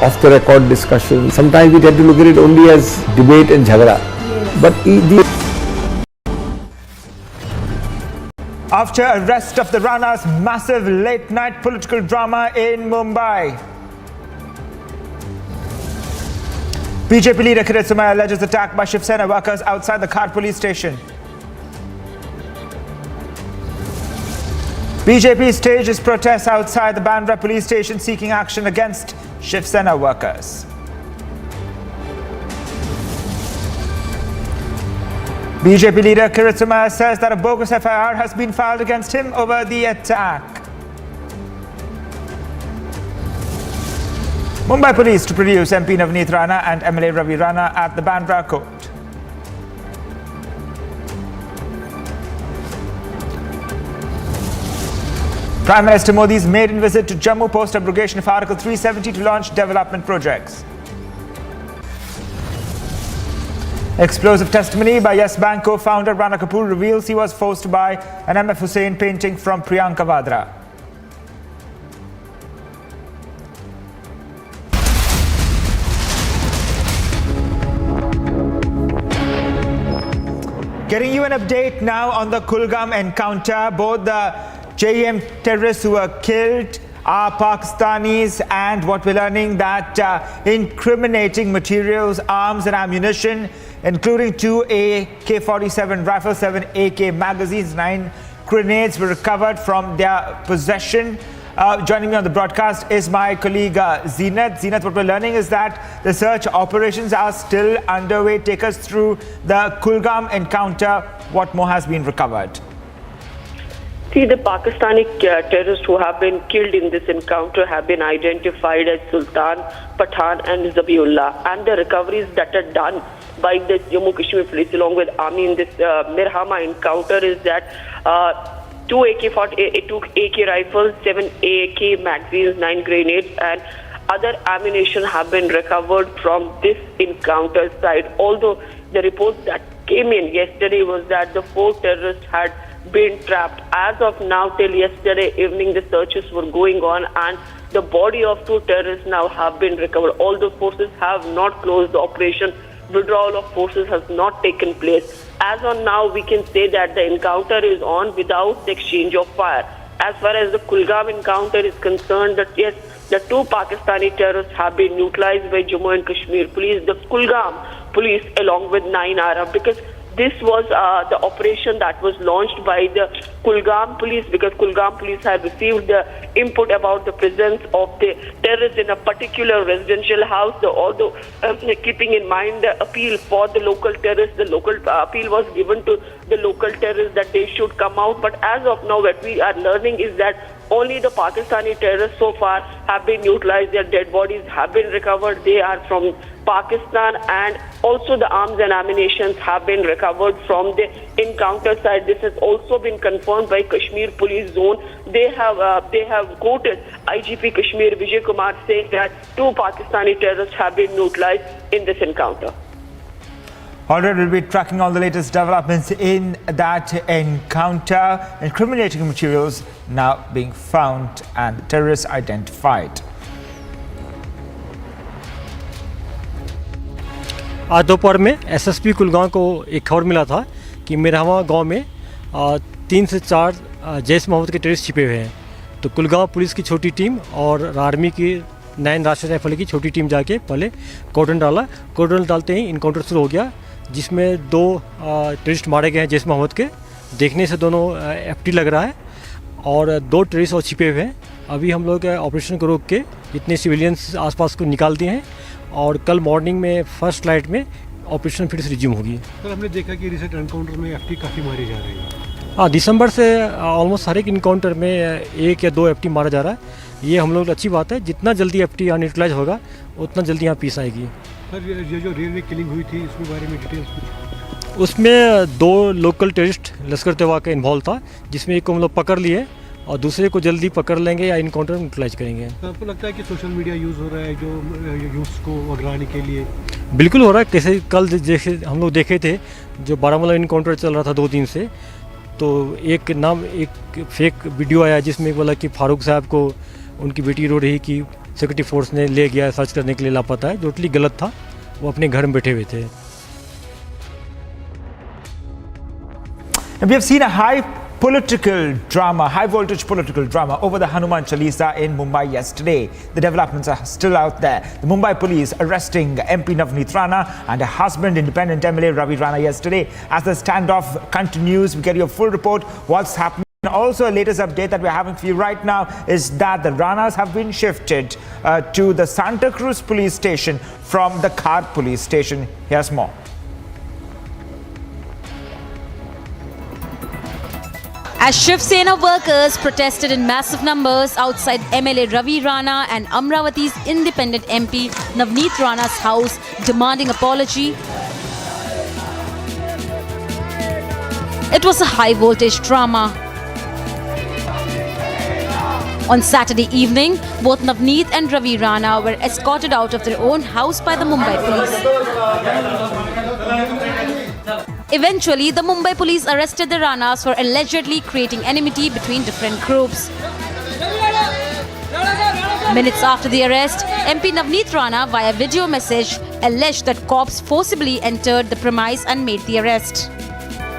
F: off-the-record discussion. Sometimes we tend to look at it only as debate and jhagda. But
D: After arrest of the Rana's massive late-night political drama in Mumbai. BJP leader Kiritsumaya alleges attack by Shiv Sena workers outside the Khar police station. BJP stages protests outside the Bandra police station seeking action against Shiv Sena workers. BJP leader Kiritsumaya says that a bogus FIR has been filed against him over the attack. Mumbai police to produce MP Navneet Rana and MLA Ravi Rana at the Bandra court. Prime Minister Modi's maiden visit to Jammu post abrogation of Article 370 to launch development projects. Explosive testimony by Yes Bank co-founder Rana Kapoor reveals he was forced to buy an MF Hussain painting from Priyanka Vadra. Getting you an update now on the Kulgam encounter. Both the JEM terrorists who were killed are Pakistanis, and what we're learning that incriminating materials, arms and ammunition, including 2 AK-47 rifles, 7 AK magazines, 9 grenades were recovered from their possession. Joining me on the broadcast is my colleague Zeenat. Zeenat, what we're learning is that the search operations are still underway. Take us through the Kulgam encounter. What more has been recovered?
B: See, the Pakistani terrorists who have been killed in this encounter have been identified as Sultan, Pathan and Zabiullah. And the recoveries that are done by the Jammu Kashmir police along with army in this Mirhama encounter is that 2 AK rifles, 7 AK magazines, 9 grenades and other ammunition have been recovered from this encounter site. Although the reports that came in yesterday was that the 4 terrorists had been trapped. As of now, till yesterday evening, the searches were going on and the body of 2 terrorists now have been recovered. Although forces have not closed the operation, withdrawal of forces has not taken place. As on now, we can say that the encounter is on without the exchange of fire. As far as the Kulgam encounter is concerned, that yes, the 2 Pakistani terrorists have been neutralized by Jammu and Kashmir police, the Kulgam police along with 9 Arab, because this was the operation that was launched by the Kulgam police, because Kulgam police had received the input about the presence of the terrorists in a particular residential house. Although keeping in mind the appeal for the local terrorists, the local appeal was given to the local terrorists that they should come out. But as of now, what we are learning is that only the Pakistani terrorists so far have been neutralized. Their dead bodies have been recovered. They are from Pakistan, and also the arms and ammunition have been recovered from the encounter site. This has also been confirmed by Kashmir Police Zone. They have quoted IGP Kashmir Vijay Kumar saying that 2 Pakistani terrorists have been neutralized in this encounter.
D: All right, we'll be tracking all the latest developments in that encounter. Incriminating materials now being found and the terrorists identified.
C: आज दोपहर में SSP Kulgam को एक खबर मिला था कि मिरहवा गांव में 3 से 4 जैश मोहम्मद के टेररिस्ट छिपे हुए हैं। तो कुलगांव पुलिस की छोटी टीम और आर्मी की 9 राष्ट्रीय राइफल की छोटी टीम जाके पहले कॉर्डन डाला। कॉर्डन डालते ही इनकाउंटर शुरू हो गया, जिसमें 2 टेररिस्ट मारे गए हैं जैश मोहम्मद के। देखने से दोनों एफटी लग रहा है और 2 टेररिस्ट और छिपे हुए हैं। अभी हम लोग ऑपरेशन को रोक के जितने सिविलियंस आसपास को निकाल दिए हैं और कल मॉर्निंग में फर्स्ट लाइट में ऑपरेशन फिर से रिज्यूम होगी।
W: सर, हमने देखा कि रिसेंट एनकाउंटर में एफटी काफ़ी मारे जा रहे हैं।
C: हाँ, दिसंबर से ऑलमोस्ट हर एक इनकाउंटर में 1 या 2 एफटी मारा जा रहा है। ये हम लोग अच्छी बात है। जितना जल्दी एफटी यहाँ न्यूट्रलाइज होगा उतना जल्दी यहाँ पीस आएगी।
W: सर, ये जो रेलवे किलिंग हुई थी इसके बारे में डिटेल्स कुछ?
C: उसमें 2 लोकल टेररिस्ट लश्कर तैयबा का इन्वॉल्व था, जिसमें एक को हम लोग पकड़ लिए और दूसरे को जल्दी पकड़ लेंगे या इनकाउंटर न्यूट्रलाइज करेंगे।
W: तो आपको लगता है कि सोशल मीडिया यूज़ हो रहा है जो यूथ को भगाने के लिए?
C: बिल्कुल हो रहा है। कैसे कल जैसे हम लोग देखे थे जो बारामूला इनकाउंटर चल रहा था 2 दिन से, तो एक फेक वीडियो आया जिसमें बोला कि फारूक साहब को उनकी बेटी रो रही कि सिक्योरिटी फोर्स ने ले गया सर्च करने के लिए, लापता है, जो टोटली गलत था। वो अपने घर में बैठे हुए थे।
D: We have seen a high voltage political drama over the Hanuman Chalisa in Mumbai yesterday. The developments are still out there. The Mumbai police arresting MP Navneet Rana and her husband, independent MLA Ravi Rana yesterday. As the standoff continues, we get your full report what's happening. Also, a latest update that we're having for you right now is that the Ranas have been shifted to the Santa Cruz police station from the Khar police station. Here's more.
X: As Shiv Sena workers protested in massive numbers outside MLA Ravi Rana and Amravati's independent MP Navneet Rana's house demanding apology, it was a high voltage drama. On Saturday evening, both Navneet and Ravi Rana were escorted out of their own house by the Mumbai police. Eventually, the Mumbai police arrested the Ranas for allegedly creating enmity between different groups. Minutes after the arrest, MP Navneet Rana, via video message, alleged that cops forcibly entered the premise and made the arrest.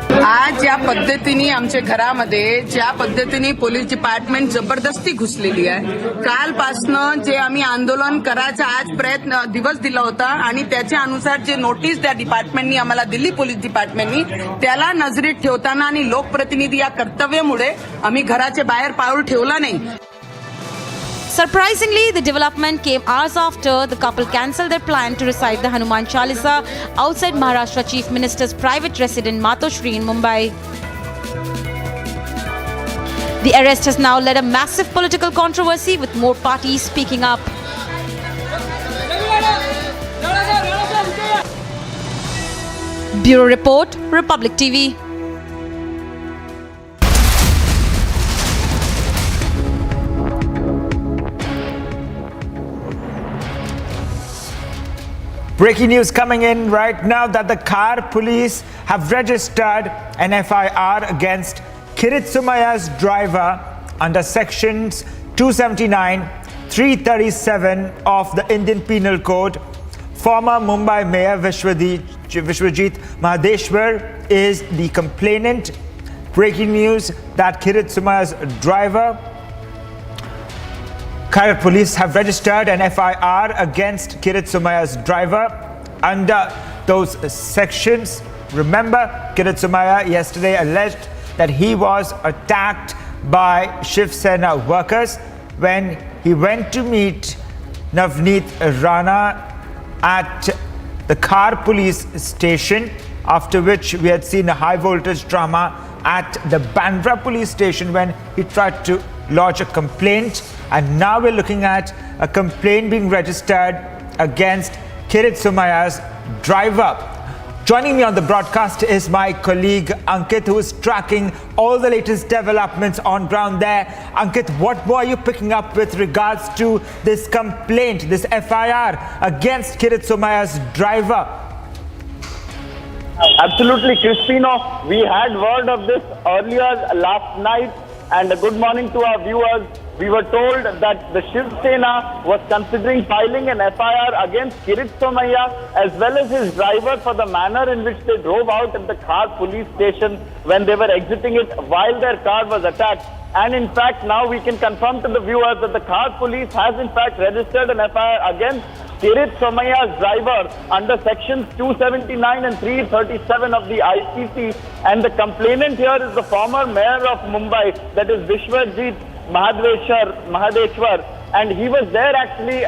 A: आज या पद्धतीने आमच्या घरामध्ये ज्या पद्धतीने police department जबरदस्ती घुसलेली आहे, कालपासनं जे आम्ही आंदोलन करायचा आज प्रयत्न दिवस दिला होता आणि त्याच्या अनुसार जे नोटीस त्या डिपार्टमेंटनी आम्हाला दिली पोलीस डिपार्टमेंटनी, त्याला नजरेत ठेवताना आणि लोकप्रतिनिधी या कर्तव्यामुळे आम्ही घराच्या बाहेर पाऊल ठेवला नाही.
X: Surprisingly, the development came hours after the couple cancelled their plan to recite the Hanuman Chalisa outside Maharashtra Chief Minister's private residence Matoshri in Mumbai. The arrest has now led a massive political controversy with more parties speaking up. Bureau Report, Republic TV.
D: Breaking news coming in right now that the Khar police have registered an FIR against Kiritsumaya's driver under sections 279, 337 of the Indian Penal Code. Former Mumbai Mayor Vishwajeet Mahadeshwar is the complainant. Breaking news that Kiritsumaya's driver, Khar police have registered an FIR against Kiritsumaya's driver under those sections. Remember, Kiritsumaya yesterday alleged that he was attacked by Shiv Sena workers when he went to meet Navneet Rana at the Khar police station, after which we had seen a high voltage drama at the Bandra police station when he tried to lodge a complaint, and now we're looking at a complaint being registered against Kiritsumaya's driver. Joining me on the broadcast is my colleague Ankit, who is tracking all the latest developments on ground there. Ankit, what more are you picking up with regards to this complaint, this FIR against Kiritsumaya's driver?
G: Absolutely, Cristiano. We had word of this earlier last night. And good morning to our viewers. We were told that the Shiv Sena was considering filing an FIR against Kiritsumaya as well as his driver for the manner in which they drove out at the Khar police station when they were exiting it while their car was attacked. And in fact, now we can confirm to the viewers that the Khar police has in fact registered an FIR against Kiritsumaya's driver under sections 279 and 337 of the IPC, and the complainant here is the former mayor of Mumbai, that is Vishwajeet Mahadeshwar, and he was there actually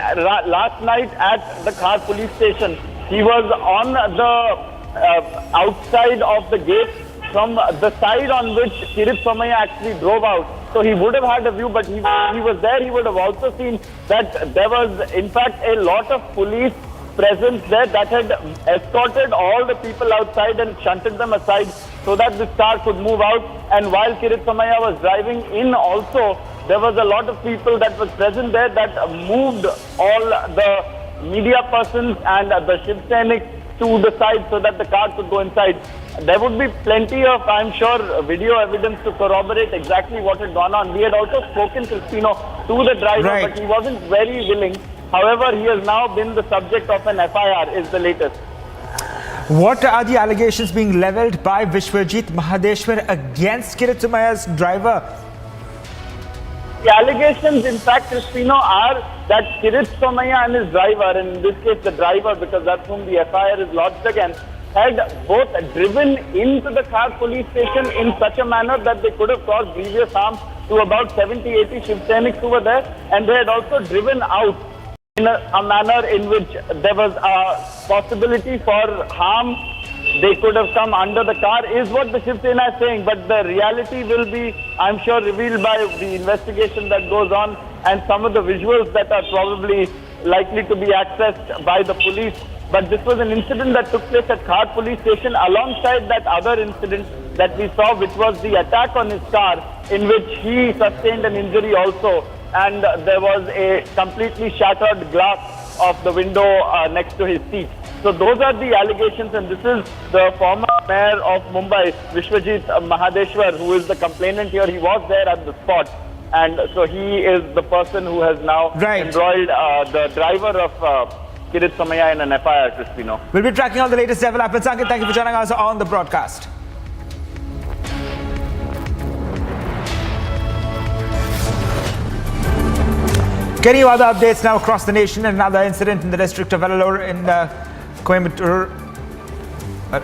G: last night at the Khar police station. He was on the outside of the gate from the side on which Kiritsumaya actually drove out. So he would have had a view, but he was there. He would have also seen that there was, in fact, a lot of police presence there that had escorted all the people outside and shunted them aside so that this car could move out. And while Kiritsumaya was driving in also, there was a lot of people that was present there that moved all the media persons and the Shiv Sainik to the side so that the car could go inside. There would be plenty of, I'm sure, video evidence to corroborate exactly what had gone on. We had also spoken, Cristiano, to the driver, but he wasn't very willing. However, he has now been the subject of an FIR, is the latest.
D: What are the allegations being levelled by Vishwajeet Mahadeshwar against Kiritsumaya's driver?
G: The allegations, in fact, Cristiano, are that Kiritsumaya and his driver, and in this case the driver, because that's whom the FIR is lodged against, had both driven into the Khar police station in such a manner that they could have caused grievous harm to about 70-80 Shiv Sainiks who were there, and they had also driven out in a manner in which there was a possibility for harm. They could have come under the car, is what the Shiv Sena is saying, but the reality will be, I'm sure, revealed by the investigation that goes on and some of the visuals that are probably likely to be accessed by the police. But this was an incident that took place at Khar police station alongside that other incident that we saw, which was the attack on his car, in which he sustained an injury also, and there was a completely shattered glass of the window next to his seat. So those are the allegations, and this is the former mayor of Mumbai, Vishwajeet Mahadeshwar, who is the complainant here. He was there at the spot, and so he is the person who has now embroiled the driver of Kiritsumaya in an FIR, Cristiano.
D: We'll be tracking all the latest developments. Ankit, thank you for joining us on the broadcast. Getting you other updates now across the nation. Another incident in the district of Vellore in Coimbatore.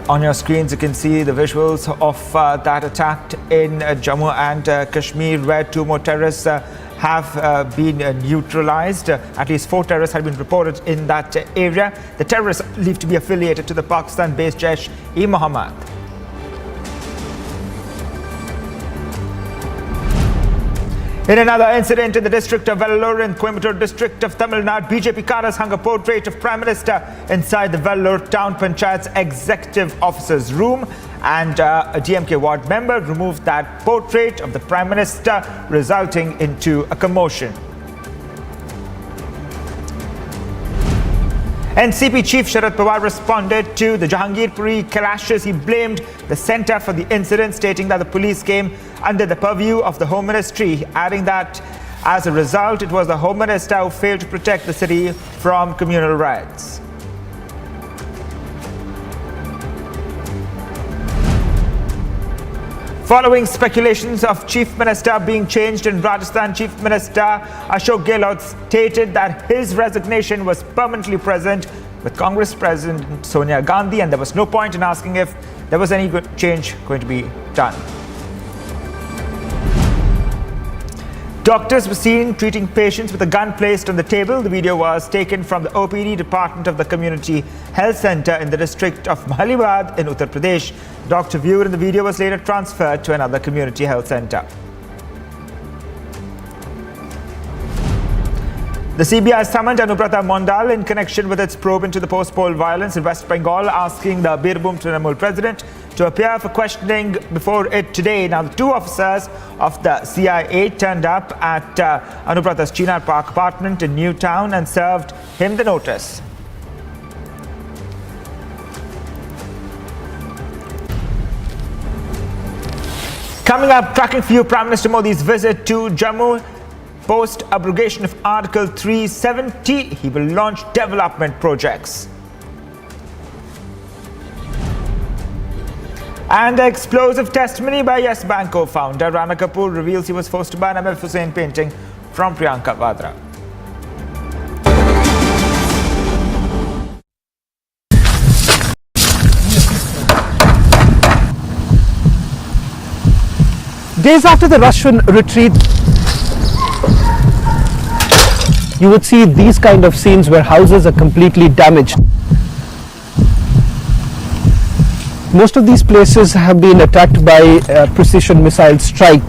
D: On your screens, you can see the visuals of that attack in Jammu and Kashmir, where 2 more terrorists have been neutralized. At least 4 terrorists have been reported in that area. The terrorists are believed to be affiliated to the Pakistan-based Jaish-e-Mohammed. In another incident in the district of Vellore in Coimbatore district of Tamil Nadu, BJP cadres hung a portrait of Prime Minister inside the Vellore Town Panchayat's executive officer's room, and a DMK ward member removed that portrait of the Prime Minister, resulting into a commotion. NCP Chief Sharad Pawar responded to the Jahangirpuri clashes. He blamed the centre for the incident, stating that the police came under the purview of the Home Ministry, adding that as a result, it was the Home Minister who failed to protect the city from communal riots. Following speculations of Chief Minister being changed in Rajasthan, Chief Minister Ashok Gehlot stated that his resignation was permanently present with Congress President Sonia Gandhi, and there was no point in asking if there was any good change going to be done. Doctors were seen treating patients with a gun placed on the table. The video was taken from the OPD department of the Community Health Center in the district of Mahalibad in Uttar Pradesh. The doctor viewed in the video was later transferred to another community health center. The CBI summoned Anubrata Mondal in connection with its probe into the post-poll violence in West Bengal, asking the Birbhum Trinamool president to appear for questioning before it today. Now, the 2 officers of the CIA turned up at Anubrata's Chinar Park apartment in Newtown and served him the notice. Coming up, tracking for you Prime Minister Modi's visit to Jammu. Post abrogation of Article 370, he will launch development projects. And explosive testimony by Yes Bank co-founder Rana Kapoor reveals he was forced to ban MF Hussain painting from Priyanka Vadra.
V: Days after the Russian retreat, you would see these kind of scenes where houses are completely damaged. Most of these places have been attacked by precision missile strike.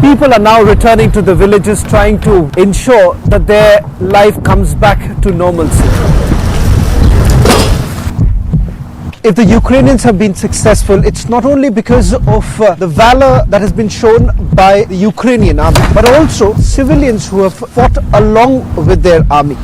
V: People are now returning to the villages, trying to ensure that their life comes back to normalcy. If the Ukrainians have been successful, it's not only because of the valor that has been shown by the Ukrainian army, but also civilians who have fought along with their army.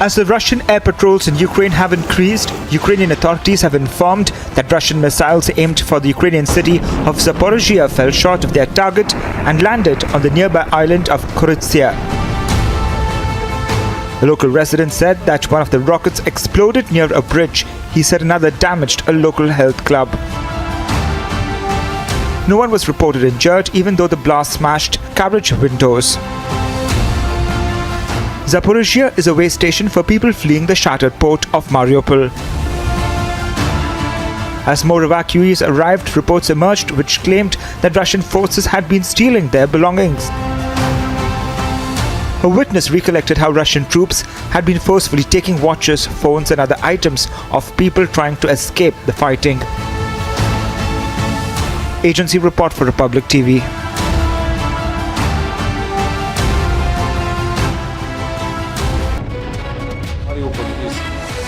D: As the Russian air patrols in Ukraine have increased, Ukrainian authorities have informed that Russian missiles aimed for the Ukrainian city of Zaporizhia fell short of their target and landed on the nearby island of Kiritsumaya. The local resident said that one of the rockets exploded near a bridge. He said another damaged a local health club. No one was reported injured, even though the blast smashed carriage windows. Zaporizhia is a way station for people fleeing the shattered port of Mariupol. As more evacuees arrived, reports emerged which claimed that Russian forces had been stealing their belongings. A witness recollected how Russian troops had been forcefully taking watches, phones and other items of people trying to escape the fighting. Agency report for Republic TV.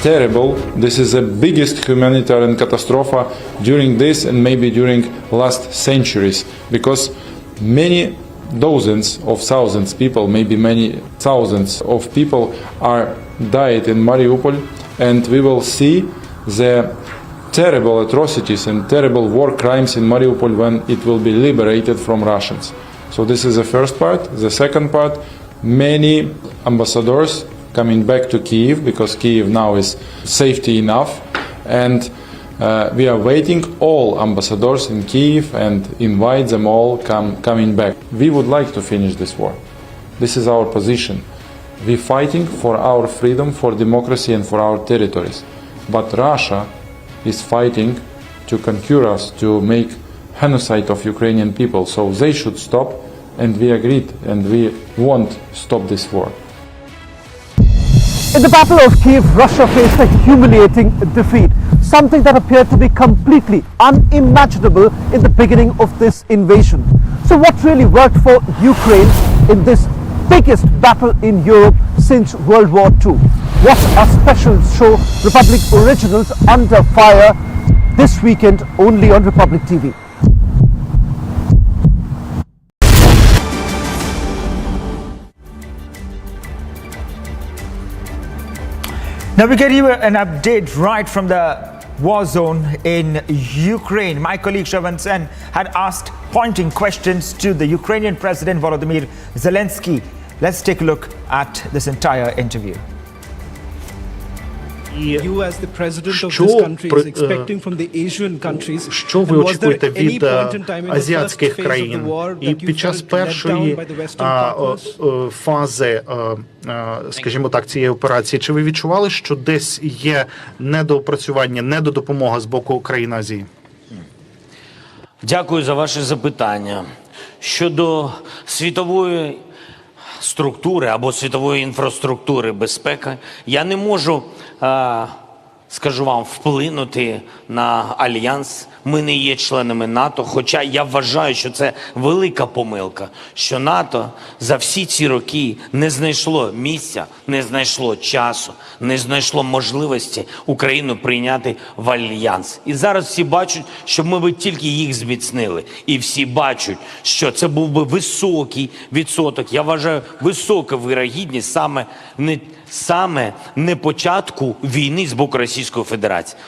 U: terrible. This is the biggest humanitarian catastrophe during this and maybe during last centuries, because many dozens of thousands people, maybe many thousands of people are died in Mariupol, and we will see the terrible atrocities and terrible war crimes in Mariupol when it will be liberated from Russians. So this is the first part. The second part, many ambassadors coming back to Kyiv, because Kyiv now is safety enough, and we are waiting all ambassadors in Kyiv and invite them all coming back. We would like to finish this war. This is our position. We're fighting for our freedom, for democracy and for our territories. But Russia is fighting to conquer us, to make genocide of Ukrainian people. So they should stop, and we agreed, and we won't stop this war.
V: In the Battle of Kyiv, Russia faced a humiliating defeat, something that appeared to be completely unimaginable in the beginning of this invasion. So what really worked for Ukraine in this biggest battle in Europe since World War II? Watch our special show, Republic Originals Under Fire, this weekend only on Republic TV.
D: Now we get you an update right from the war zone in Ukraine. My colleague Shravan Sen had asked pointing questions to the Ukrainian President Volodymyr Zelensky. Let's take a look at this entire interview.
W: You as the president of this country is expecting from the Asian countries,
H: що ви очікуєте від азіатських країн? І під час першої фази, скажімо так, цієї операції, чи ви відчували, що десь є недоопрацювання, недодопомога з боку країн Азії?
I: Дякую за ваше запитання. Щодо світової структури або світової інфраструктури безпеки, я не можу, скажу вам, вплинути на Альянс. Ми не є членами НАТО, хоча я вважаю, що це велика помилка, що НАТО за всі ці роки не знайшло місця, не знайшло часу, не знайшло можливості Україну прийняти в Альянс. І зараз всі бачать, що ми би тільки їх зміцнили. І всі бачать, що це був би високий відсоток, я вважаю, висока вирогідність саме не початку війни з боку Російської Федерації.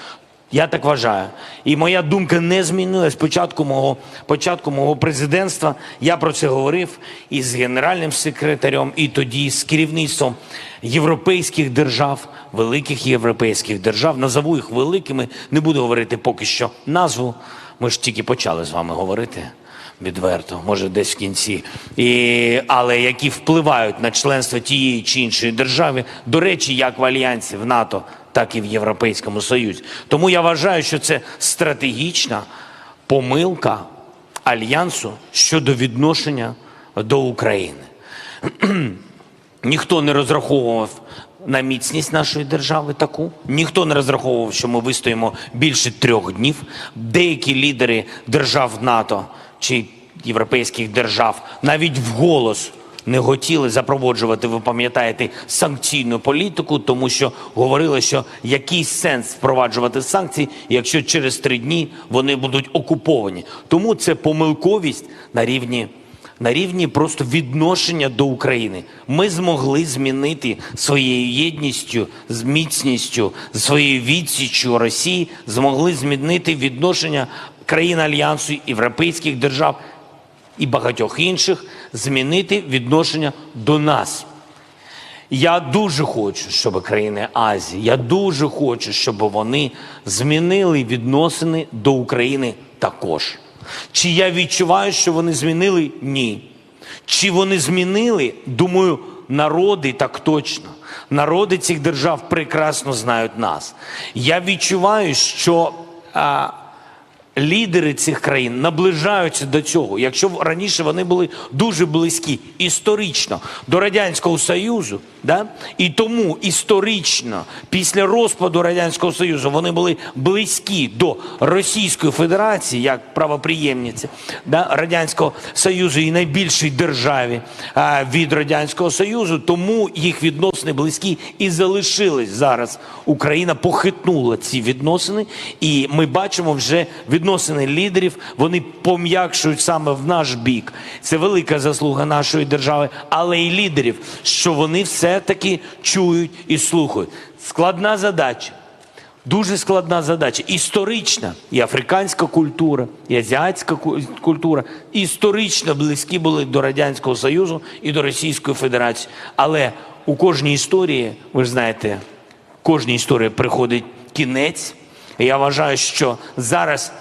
I: Я так вважаю. І моя думка не змінилась з початку мого президентства. Я про це говорив і з генеральним секретарем, і тоді з керівництвом європейських держав, великих європейських держав. Назову їх великими, не буду говорити поки що назву. Ми ж тільки почали з вами говорити. Відверто, може десь в кінці. Але які впливають на членство тієї чи іншої держави, до речі, як в Альянсі, в НАТО, так і в Європейському Союзі. Тому я вважаю, що це стратегічна помилка Альянсу щодо відношення до України. Ніхто не розраховував на міцність нашої держави таку. Ніхто не розраховував, що ми вистоїмо більше 3 днів. Деякі лідери держав НАТО чи європейських держав навіть вголос не хотіли запроваджувати, ви пам'ятаєте, санкційну політику, тому що говорили, що який сенс впроваджувати санкції, якщо через 3 дні вони будуть окуповані. Тому це помилковість на рівні просто відношення до України. Ми змогли змінити своєю єдністю, з міцністю, своєю відсіччю Росії, змогли змінити відношення країн Альянсу, європейських держав і багатьох інших, змінити відношення до нас. Я дуже хочу, щоб країни Азії, я дуже хочу, щоб вони змінили відносини до України також. Чи я відчуваю, що вони змінили? Ні. Чи вони змінили? Думаю, народи так точно. Народи цих держав прекрасно знають нас. Я відчуваю, що лідери цих країн наближаються до цього. Якщо раніше вони були дуже близькі історично до Радянського Союзу, да? І тому історично після розпаду Радянського Союзу вони були близькі до Російської Федерації, як правоприємниці, да? Радянського Союзу і найбільшій державі від Радянського Союзу, тому їх відносини близькі і залишились зараз. Україна похитнула ці відносини, і ми бачимо вже відносини лідерів, вони пом'якшують саме в наш бік. Це велика заслуга нашої держави, але і лідерів, що вони все-таки чують і слухають. Складна задача, дуже складна задача. Історична і африканська культура, і азіатська культура історично близькі були до Радянського Союзу і до Російської Федерації. Але у кожній історії, ви ж знаєте, кожній історії приходить кінець. Я вважаю, що зараз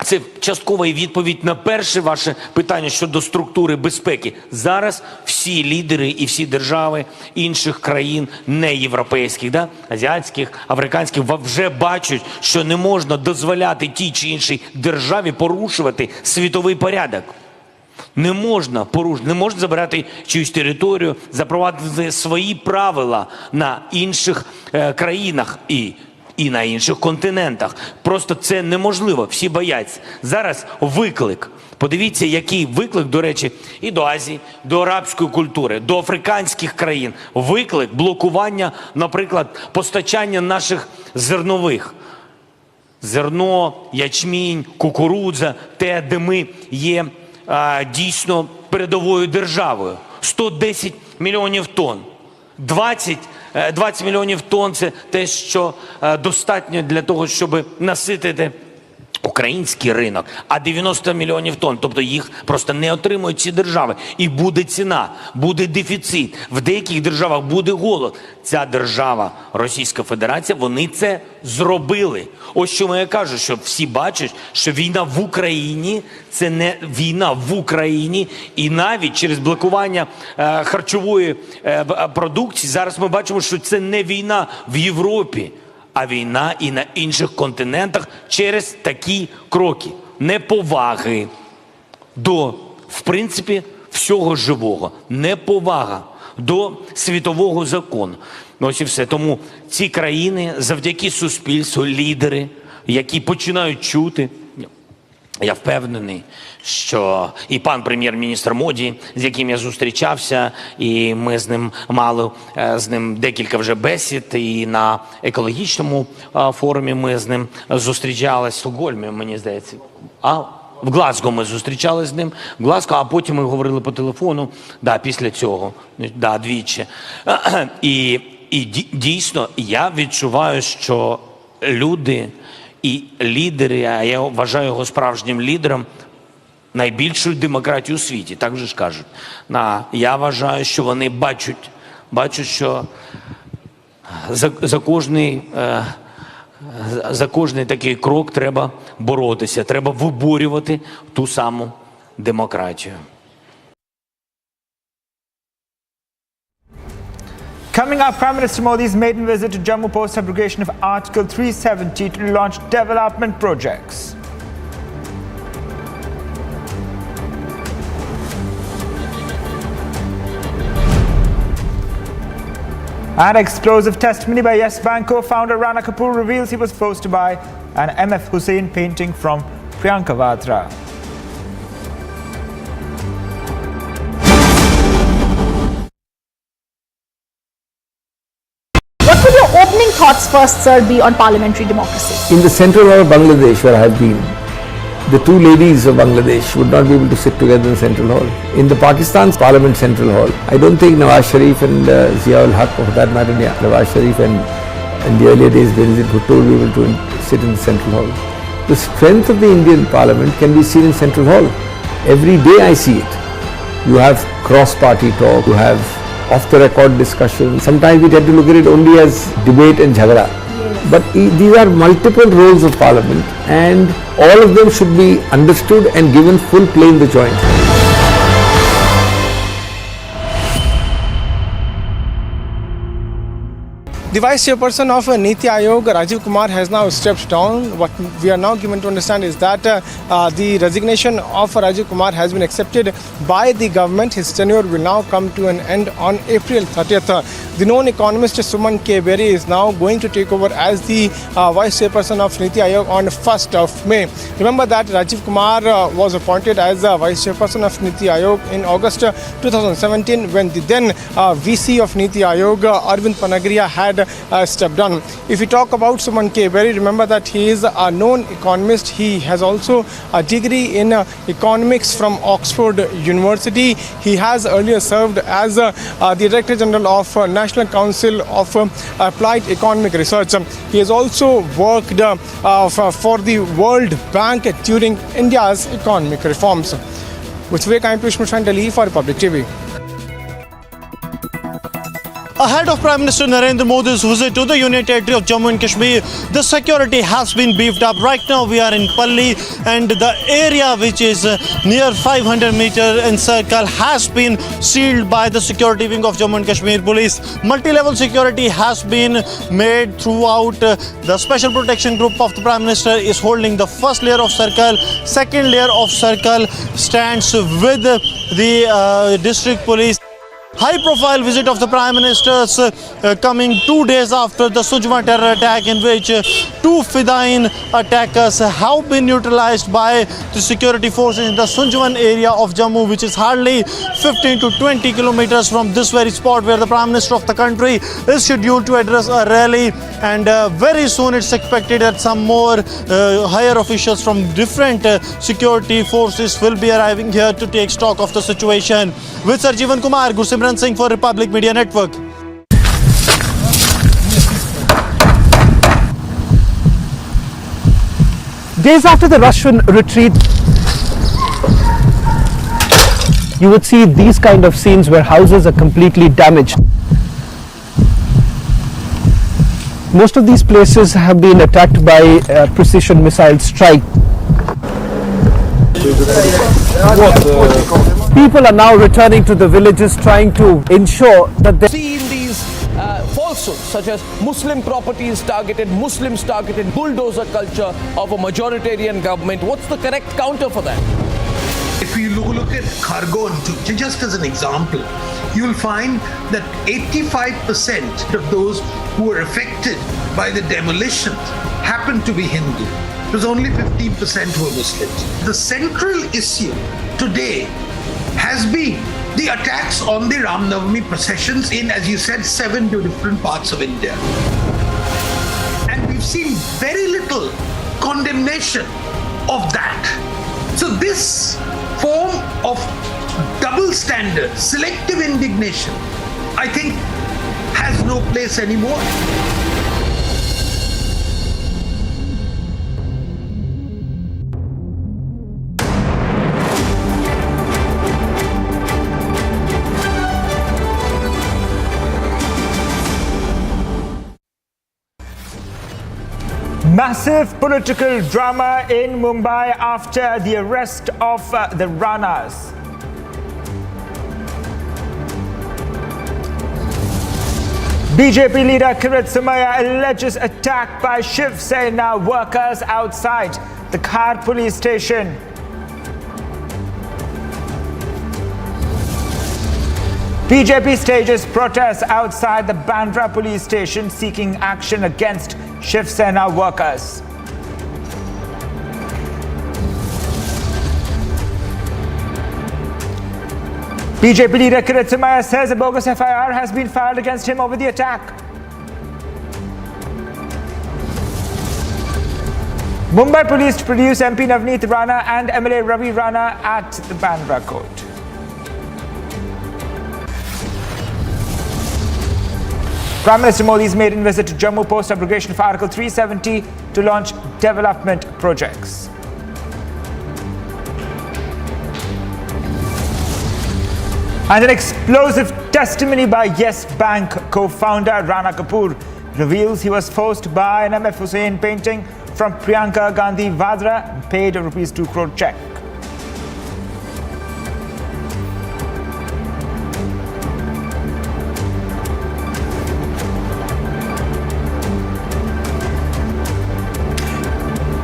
I: це часткова відповідь на перше ваше питання щодо структури безпеки. Зараз всі лідери і всі держави інших країн, не європейських, да? Азіатських, африканських, вже бачать, що не можна дозволяти тій чи іншій державі порушувати світовий порядок. Не можна порушити, не можна забирати чиюсь територію, запровадити свої правила на інших країнах і на інших континентах. Просто це неможливо, всі бояться. Зараз виклик. Подивіться, який виклик, до речі, і до Азії, до арабської культури, до африканських країн. Виклик блокування, наприклад, постачання наших зернових. Зерно, ячмінь, кукурудза, те, де ми є дійсно передовою державою. 110 мільйонів тонн. 20 мільйонів тонн – це те, що достатньо для того, щоб наситити український ринок, а 90 мільйонів тонн, тобто їх просто не отримують ці держави. І буде ціна, буде дефіцит, в деяких державах буде голод. Ця держава, Російська Федерація, вони це зробили. Ось чому я кажу, що всі бачать, що війна в Україні – це не війна в Україні, і навіть через блокування харчової продукції зараз ми бачимо, що це не війна в Європі, а війна і на інших континентах через такі кроки неповаги до, в принципі, всього живого, неповага до світового закону. Ось і все. Тому ці країни завдяки суспільству, лідери, які починають чути, я впевнений, що і пан прем'єр-міністр Моді, з яким я зустрічався, і ми з ним мали декілька вже бесід, і на екологічному форумі ми з ним зустрічалися в Стокгольмі, мені здається. В Глазго ми зустрічалися з ним, в Глазго, а потім ми говорили по телефону, після цього, двічі. І дійсно, я відчуваю, що люди і лідери, а я вважаю його справжнім лідером, найбільшої демократії у світі, так же ж кажуть. Я вважаю, що вони бачать, що за кожний такий крок треба боротися, треба виборювати ту саму демократію.
D: Coming up, Prime Minister Modi's maiden visit to Jammu post-abrogation of Article 370 to launch development projects. An explosive testimony by Yes Bank co-founder Rana Kapoor reveals he was forced to buy an M.F. Hussain painting from Priyanka Vadra.
E: What would your opening thoughts first, sir, be on parliamentary democracy?
F: In the central hall of Bangladesh, where I have been, the two ladies of Bangladesh would not be able to sit together in the central hall. In the Pakistan's parliament central hall, I don't think Nawaz Sharif and Ziaul Haq, or for that matter, Nawaz Sharif and in the earlier days Benazir Bhutto will be able to sit in the central hall. The strength of the Indian parliament can be seen in central hall. Every day I see it. You have cross-party talk, you have off-the-record discussion. Sometimes we tend to look at it only as debate and jhagada. But these are multiple roles of parliament, and all of them should be understood and given full play in the joint.
L: The Vice Chairperson of Niti Aayog, Rajiv Kumar, has now stepped down. What we are now given to understand is that the resignation of Rajiv Kumar has been accepted by the government. His tenure will now come to an end on April 30th. The known economist Suman K. Berry is now going to take over as the Vice Chairperson of Niti Aayog on 1st of May. Remember that Rajiv Kumar was appointed as Vice Chairperson of Niti Aayog in August 2017 when the then VC of Niti Aayog, Arvind Panagriya, had stepped down. If we talk about Suman K. Berry, remember that he is a known economist. He has also a degree in economics from Oxford University. He has earlier served as the Director General of National Council of Applied Economic Research. He has also worked for the World Bank during India's economic reforms. With Vivek, I am Piyush Mishra in Delhi for Republic TV.
M: Ahead of Prime Minister Narendra Modi's visit to the Union Territory of Jammu and Kashmir, the security has been beefed up. Right now we are in Palli, and the area which is near 500 meter encircle has been sealed by the security wing of Jammu and Kashmir Police. Multi-level security has been made throughout. The Special Protection Group of the Prime Minister is holding the first layer of circle. Second layer of circle stands with the district police. High-profile visit of the Prime Minister's coming 2 days after the Sujma terror attack, in which two Fidain attackers have been neutralized by the security forces in the Sunjwan area of Jammu, which is hardly 15 to 20 kilometers from this very spot where the Prime Minister of the country is scheduled to address a rally. And very soon it's expected that some more higher officials from different security forces will be arriving here to take stock of the situation. With Sir Jeevan Kumar, Gursimran Singh for Republic Media Network.
V: Days after the Russian retreat, you would see these kind of scenes where houses are completely damaged. Most of these places have been attacked by precision missile strike. People are now returning to the villages, trying to ensure that they
P: see in these falsehoods such as Muslim properties targeted, Muslims targeted, bulldozer culture of a majoritarian government. What's the correct counter for that?
N: If you look at Khargon, just as an example, you'll find that 85% of those who were affected by the demolition happened to be Hindu. It was only 15% who were Muslims. The central issue today has been the attacks on the Ram Navami processions in, as you said, 7 different parts of India. And we've seen very little condemnation of that. So this form of double standard, selective indignation, I think has no place anymore.
D: Massive political drama in Mumbai after the arrest of the Ranas. BJP leader Kiritsumaya alleges attack by Shiv Sena workers outside the Khar police station. BJP stages protests outside the Bandra police station seeking action against Shiv Sena workers. BJP leader Kiritsumaya says a bogus FIR has been filed against him over the attack. Mumbai police produce MP Navneet Rana and MLA Ravi Rana at the Bandra court. Prime Minister Modi's maiden visit to Jammu post-abrogation for Article 370 to launch development projects. And an explosive testimony by Yes Bank co-founder Rana Kapoor reveals he was forced by an MF Hussain painting from Priyanka Gandhi Vadra and paid a ₹2 crore check.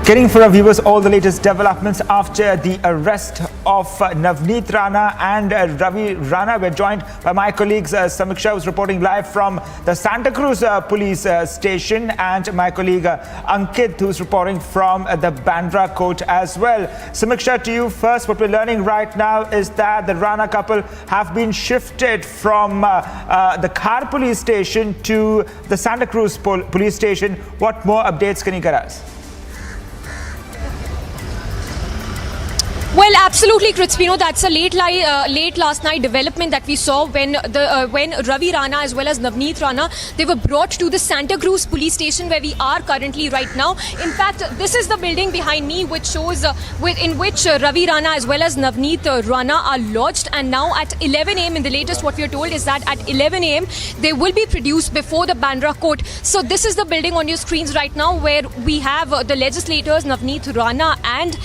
D: Getting for our viewers all the latest developments after the arrest of Navneet Rana and Ravi Rana. We're joined by my colleagues Samiksha, who's reporting live from the Santa Cruz police station, and my colleague Ankit, who's reporting from the Bandra court as well. Samiksha, to you first. What we're learning right now is that the Rana couple have been shifted from the Khar police station to the Santa Cruz police station. What more updates can you get us?
J: Well, absolutely, Cristiano. That's a late last night development that we saw when Ravi Rana as well as Navneet Rana, they were brought to the Santa Cruz police station where we are currently right now. In fact, this is the building behind me which shows in which Ravi Rana as well as Navneet Rana are lodged, and now at 11 a.m. in the latest what we are told is that at 11 a.m. they will be produced before the Bandra court. So this is the building on your screens right now where we have the legislators Navneet Rana and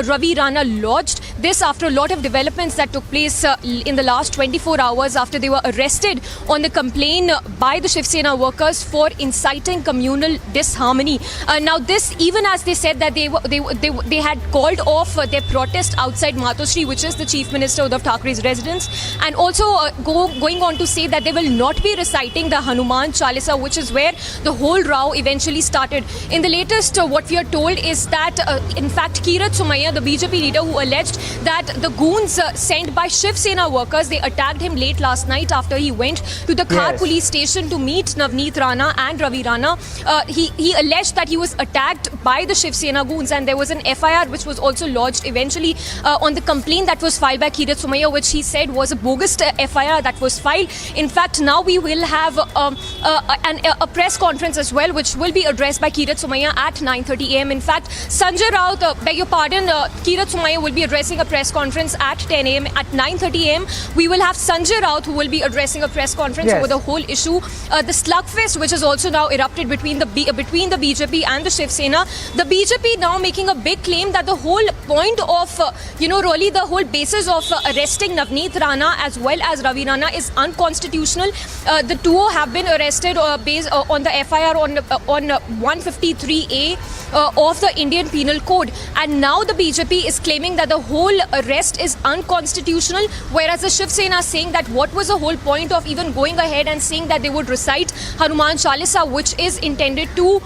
J: Ravi Rana lodged. This after a lot of developments that took place in the last 24 hours after they were arrested on the complaint by the Shiv Sena workers for inciting communal disharmony. Now this, even as they said that they had called off their protest outside Matoshri, which is the Chief Minister Uddhav Thackeray's residence, and also going on to say that they will not be reciting the Hanuman Chalisa, which is where the whole row eventually started. In the latest, what we are told is that in fact Kiritsumaya, the BJP leader who alleged that the goons sent by Shiv Sena workers, they attacked him late last night after he went to the Khar police station to meet Navneet Rana and Ravi Rana. He alleged that he was attacked by the Shiv Sena goons, and there was an FIR which was also lodged eventually on the complaint that was filed by Kiritsumaya, which he said was a bogus FIR that was filed. In fact, now we will have a press conference as well, which will be addressed by Kiritsumaya at 9:30 a.m. In fact, Sanjay Raut, beg your pardon, Kiritsumaya will be addressing a press conference at 10 a.m. At 9:30 a.m. we will have Sanjay Raut who will be addressing a press conference over the whole issue. The slugfest which has also now erupted between the BJP and the Shiv Sena. The BJP now making a big claim that the whole point of really the whole basis of arresting Navneet Rana as well as Ravi Rana is unconstitutional. The duo have been arrested based on the FIR on 153A of the Indian Penal Code, and now the BJP is claiming that the whole arrest is unconstitutional, whereas the Shiv Sena is saying that what was the whole point of even going ahead and saying that they would recite Hanuman Chalisa, which is intended to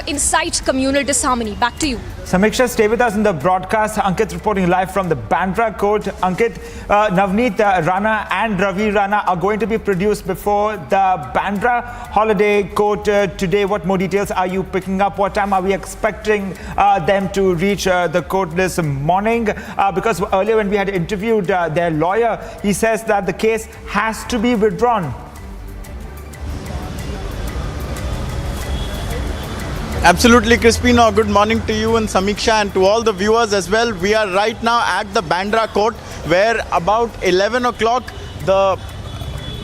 J: incite communal disharmony. Back to you.
D: Samiksha, stay with us in the broadcast. Ankit reporting live from the Bandra court. Ankit, Navneet Rana and Ravi Rana are going to be produced before the Bandra holiday court today. What more details are you picking up? What time are we expecting them to reach the court this morning? Because earlier when we had interviewed their lawyer, he says that the case has to be withdrawn.
O: Absolutely, Crispino. Good morning to you and Samiksha and to all the viewers as well. We are right now at the Bandra court where about 11 o'clock the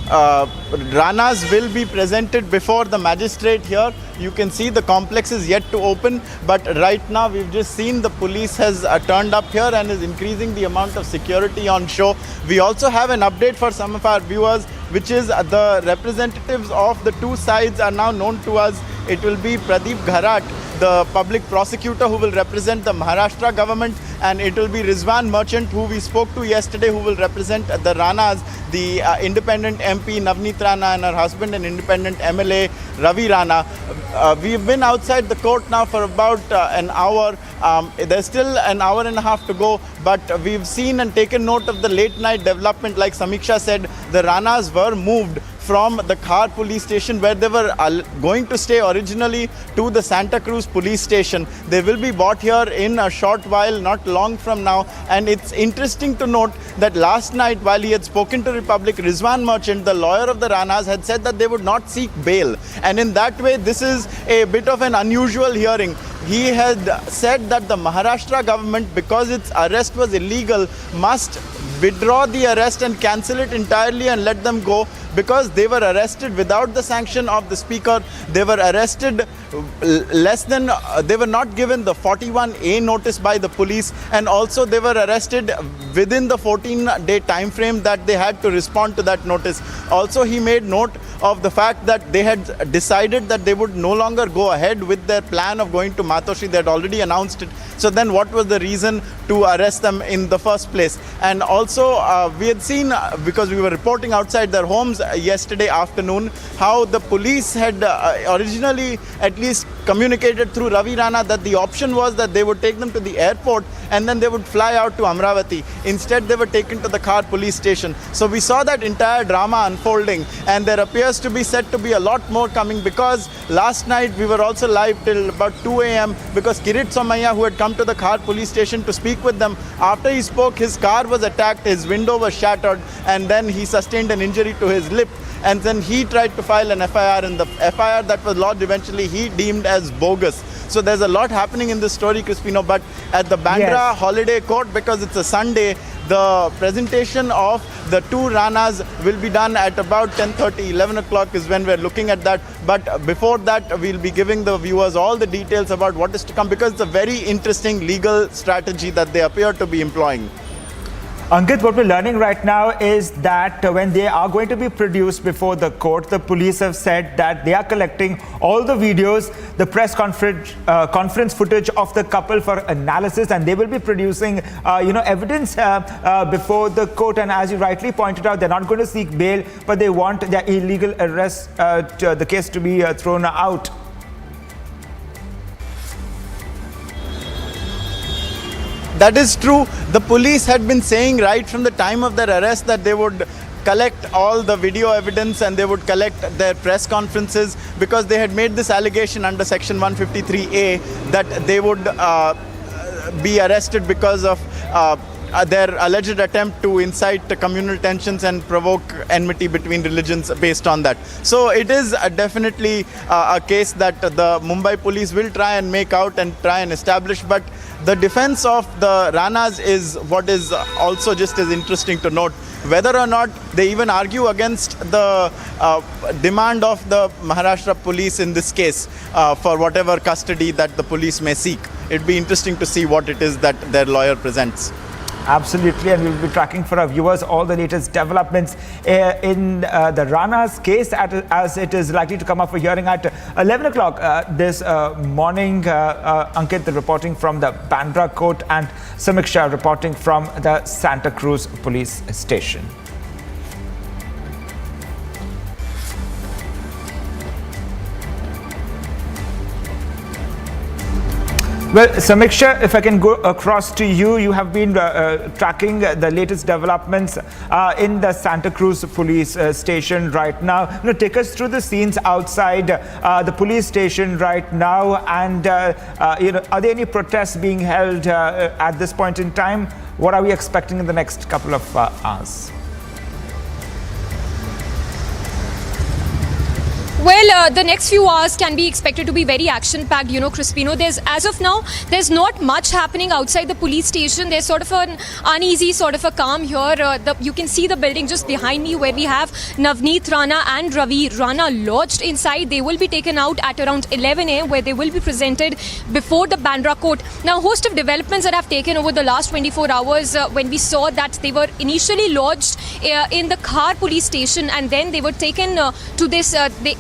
O: Ranas will be presented before the magistrate here. You can see the complex is yet to open, but right now we've just seen the police has turned up here and is increasing the amount of security on show. We also have an update for some of our viewers, which is the representatives of the two sides are now known to us. It will be Pradeep Gharat, the public prosecutor who will represent the Maharashtra government, and it will be Rizwan Merchant, who we spoke to yesterday, who will represent the Ranas, the independent MP Navneet Rana and her husband and independent MLA Ravi Rana. We've been outside the court now for about an hour. There's still an hour and a half to go, but we've seen and taken note of the late night development. Like Samiksha said, the Ranas were moved from the Khar police station where they were going to stay originally to the Santa Cruz police station. They will be brought here in a short while, not long from now. And it's interesting to note that last night while he had spoken to Republic, Rizwan Merchant, the lawyer of the Ranas, had said that they would not seek bail. And in that way, this is a bit of an unusual hearing. He had said that the Maharashtra government, because its arrest was illegal, must withdraw the arrest and cancel it entirely and let them go, because they were arrested without the sanction of the speaker. They were arrested they were not given the 41A notice by the police, and also they were arrested within the 14-day time frame that they had to respond to that notice. Also, he made note of the fact that they had decided that they would no longer go ahead with their plan of going to Matoshi. They had already announced it. So then what was the reason to arrest them in the first place? And also we had seen, because we were reporting outside their homes yesterday afternoon, how the police had originally at least communicated through Ravi Rana that the option was that they would take them to the airport and then they would fly out to Amravati. Instead, they were taken to the Khar police station. So we saw that entire drama unfolding, and there appears to be said to be a lot more coming, because last night we were also live till about 2 a.m. because Kiritsumaya, who had come to the Khar police station to speak with them, after he spoke, his car was attacked, his window was shattered, and then he sustained an injury to his lip. And then he tried to file an FIR, and the FIR that was lodged eventually he deemed as bogus. So there's a lot happening in this story, Crispino. But at the Bandra Holiday Court, because it's a Sunday, the presentation of the two Ranas will be done at about 10:30, 11 o'clock is when we're looking at that. But before that, we'll be giving the viewers all the details about what is to come, because it's a very interesting legal strategy that they appear to be employing.
D: Ankit, what we're learning right now is that when they are going to be produced before the court, the police have said that they are collecting all the videos, the press conference footage of the couple for analysis, and they will be producing, evidence before the court. And as you rightly pointed out, they're not going to seek bail, but they want their illegal arrest, the case to be thrown out.
O: That is true. The police had been saying right from the time of their arrest that they would collect all the video evidence and they would collect their press conferences, because they had made this allegation under section 153A that they would be arrested because of their alleged attempt to incite communal tensions and provoke enmity between religions based on that. So it is definitely a case that the Mumbai police will try and make out and try and establish. But the defense of the Ranas is what is also just as interesting to note. Whether or not they even argue against the demand of the Maharashtra police in this case for whatever custody that the police may seek. It'd be interesting to see what it is that their lawyer presents.
D: Absolutely, and we'll be tracking for our viewers all the latest developments in the Rana's case as it is likely to come up for hearing at 11 o'clock this morning. Ankit reporting from the Bandra court, and Samiksha reporting from the Santa Cruz police station. Well, Samiksha, if I can go across to you, you have been tracking the latest developments in the Santa Cruz police station right now. Take us through the scenes outside the police station right now, and are there any protests being held at this point in time? What are we expecting in the next couple of hours?
J: Well, the next few hours can be expected to be very action-packed, Crispino. As of now, there's not much happening outside the police station. There's sort of an uneasy, sort of a calm here. You can see the building just behind me where we have Navneet Rana and Ravi Rana lodged inside. They will be taken out at around 11 a.m. where they will be presented before the Bandra court. Now, a host of developments that have taken over the last 24 hours when we saw that they were initially lodged in the Khar police station, and then they were taken to this,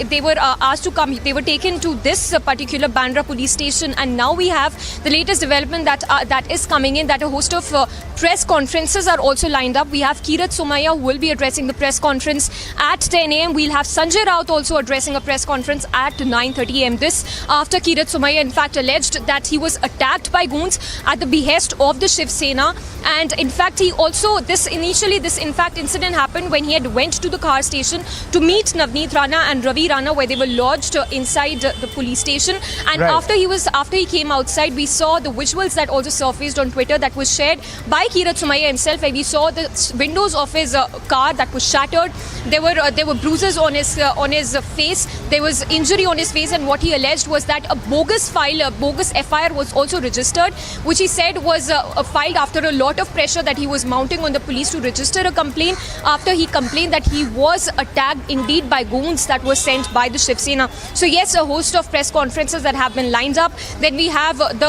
J: they were asked to come. They were taken to this particular Bandra police station, and now we have the latest development that is coming in, that a host of press conferences are also lined up. We have Kiritsumaya who will be addressing the press conference at 10 a.m. We'll have Sanjay Raut also addressing a press conference at 9:30 a.m. This after Kiritsumaya in fact alleged that he was attacked by goons at the behest of the Shiv Sena, and in fact he also this incident happened when he had went to the car station to meet Navneet Rana and Ravi Rana, where they were lodged inside the police station. And after he came outside, we saw the visuals that also surfaced on Twitter that was shared by Kiritsumaya himself, where we saw the windows of his car that was shattered. there were bruises on his face. There was injury on his face, and what he alleged was that a bogus FIR was also registered, which he said was filed after a lot of pressure that he was mounting on the police to register a complaint after he complained that he was attacked indeed by goons that were sent by the Shiv Sena. So yes, a host of press conferences that have been lined up. Then we have the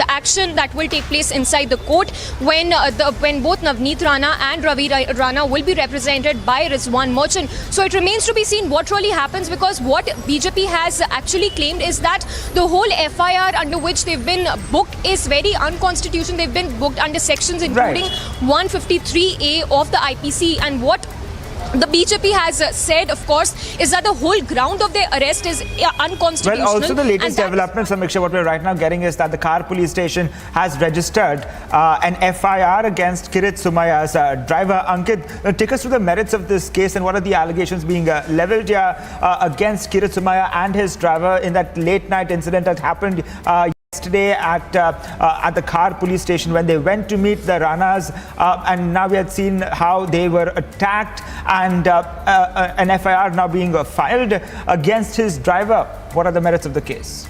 J: action that will take place inside the court when both Navneet Rana and Ravi Rana will be represented by Rizwan Merchant. So it remains to be seen what really happens, because what BJP has actually claimed is that the whole FIR under which they've been booked is very unconstitutional. They've been booked under sections including 153A of the IPC, and what the BJP has said, of course, is that the whole ground of their arrest is unconstitutional.
D: Well, also the latest developments, Samiksha, what we're right now getting is that the Khar police station has registered an FIR against Kiritsumaya's driver. Ankit, take us through the merits of this case and what are the allegations being leveled here against Kiritsumaya and his driver in that late night incident that happened yesterday at the Khar police station when they went to meet the Ranas, and now we had seen how they were attacked and an FIR now being filed against his driver. What are the merits of the case?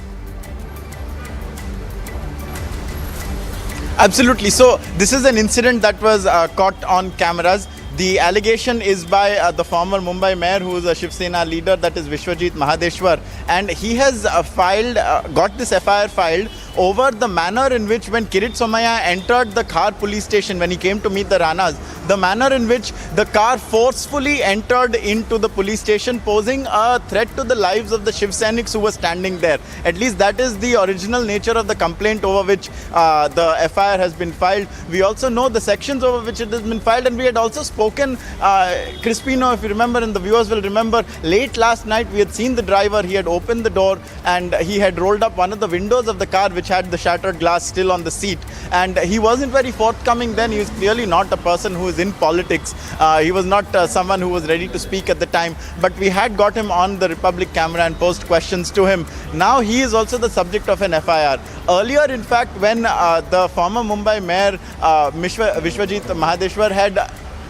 O: Absolutely. So this is an incident that was caught on cameras. The allegation is by the former Mumbai mayor, who is a Shiv Sena leader, that is Vishwajeet Mahadeshwar, and he has got this FIR filed over the manner in which when Kiritsumaya entered the Khar police station when he came to meet the Ranas, the manner in which the car forcefully entered into the police station, posing a threat to the lives of the Shiv Sainiks who were standing there. At least that is the original nature of the complaint over which the FIR has been filed. We also know the sections over which it has been filed, and we had also spoken, Cristiano, if you remember, and the viewers will remember, late last night we had seen the driver. He had opened the door and he had rolled up one of the windows of the car which had the shattered glass still on the seat, and he wasn't very forthcoming then. He was clearly not a person who is in politics. He was not someone who was ready to speak at the time, but we had got him on the Republic camera and posed questions to him. Now he is also the subject of an FIR. Earlier, in fact, when the former Mumbai mayor Vishwajeet Mahadeshwar had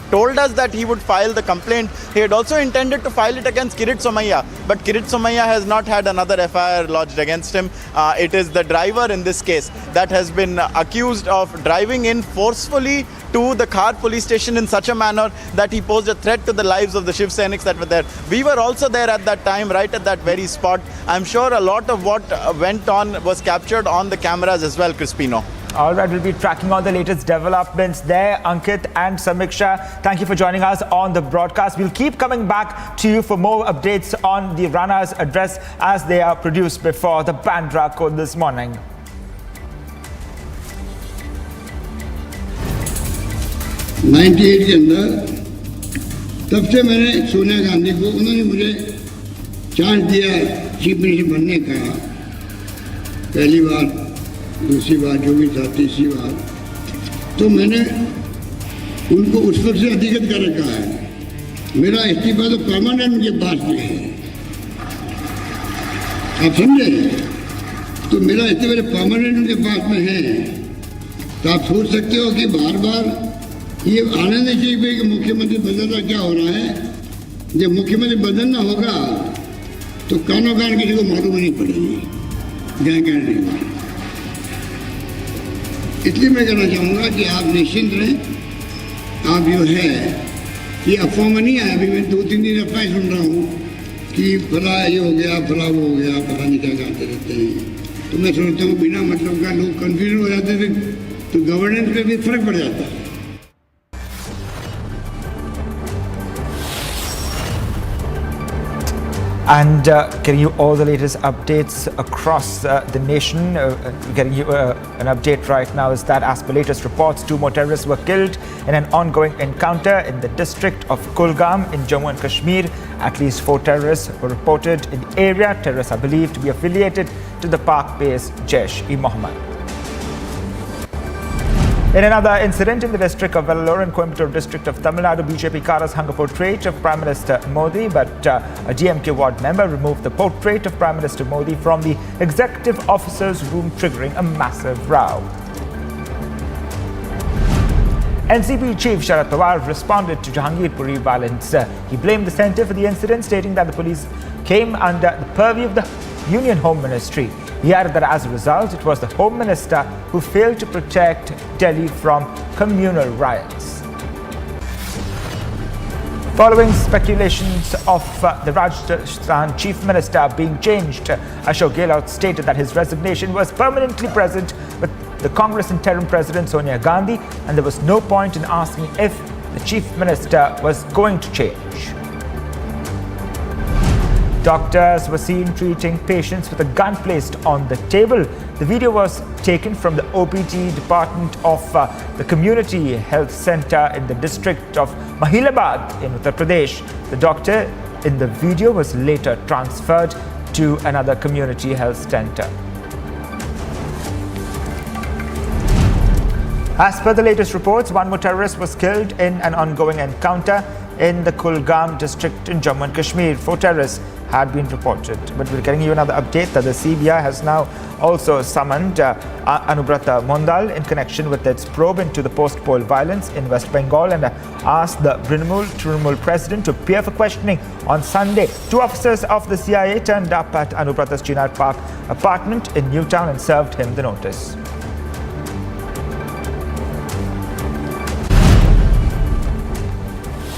O: told us that he would file the complaint, he had also intended to file it against Kiritsumaya, but Kiritsumaya has not had another FIR lodged against him. It is the driver in this case that has been accused of driving in forcefully to the Khar police station in such a manner that he posed a threat to the lives of the Shiv Sainiks that were there. We were also there at that time, right at that very spot. I'm sure a lot of what went on was captured on the cameras as well, Crispino.
D: All right, we'll be tracking all the latest developments there. Ankit and Samiksha, thank you for joining us on the broadcast. We'll keep coming back to you for more updates on the Rana's address as they are produced before the Bandra court this morning.
Q: '98 के अंदर तब से मैंने सोनिया गांधी को, उन्होंने मुझे chance दिया chief minister बनने का, पहली बार, दूसरी बार, जो भी था, तीसरी बार, तो मैंने उनको उस वक्त से अधिगत कर रखा है। मेरा इस्तीफा तो परमानेंट उनके पास में है, आप समझे? तो मेरा इस्तीफा परमानेंट उनके पास में है, तो आप सोच सकते हो कि बार बार ये आना नहीं चाहिए कि मुख्यमंत्री बदलना क्या हो रहा है। जब मुख्यमंत्री बदलना होगा तो कानों कान किसी को मालूम नहीं पड़ेगी, क्या कहने नहीं। इसलिए मैं कहना चाहूँगा कि आप निश्चिंत रहें। आप जो है ये अफवाह नहीं आया, अभी मैं 2-3 दिन अफवाह सुन रहा हूँ कि फला ये हो गया, फला वो हो गया, पता नहीं क्या कहते रहते हैं। तो मैं सोचता हूँ बिना मतलब का लोग कन्फ्यूजन हो जाते थे तो गवर्नेंस पे भी फर्क पड़ जाता है।
D: And getting you all the latest updates across the nation. Getting you an update right now is that as per latest reports, 2 more terrorists were killed in an ongoing encounter in the district of Kulgam in Jammu and Kashmir. At least 4 terrorists were reported in the area. Terrorists are believed to be affiliated to the Pak-based Jaish-e-Mohammed. In another incident in the district of Vellore and Coimbatore district of Tamil Nadu, BJP cadres hung a portrait of Prime Minister Modi, but a DMK ward member removed the portrait of Prime Minister Modi from the executive officer's room, triggering a massive row. NCP Chief Sharad Pawar responded to Jahangirpuri violence. He blamed the centre for the incident, stating that the police came under the purview of the Union Home Ministry. He added that as a result, it was the Home Minister who failed to protect Delhi from communal riots. Following speculations of the Rajasthan Chief Minister being changed, Ashok Gehlot stated that his resignation was permanently present with the Congress interim President Sonia Gandhi, and there was no point in asking if the Chief Minister was going to change. Doctors were seen treating patients with a gun placed on the table. The video was taken from the OPD department of the Community Health Center in the district of Mahilabad in Uttar Pradesh. The doctor in the video was later transferred to another community health center. As per the latest reports, one more terrorist was killed in an ongoing encounter in the Kulgam district in Jammu and Kashmir. 4 terrorists had been reported. But we're getting you another update that the CBI has now also summoned Anubrata Mondal in connection with its probe into the post-poll violence in West Bengal and asked the Trinamool president to appear for questioning on Sunday. 2 officers of the CIA turned up at Anubrata's Chinar Park apartment in Newtown and served him the notice.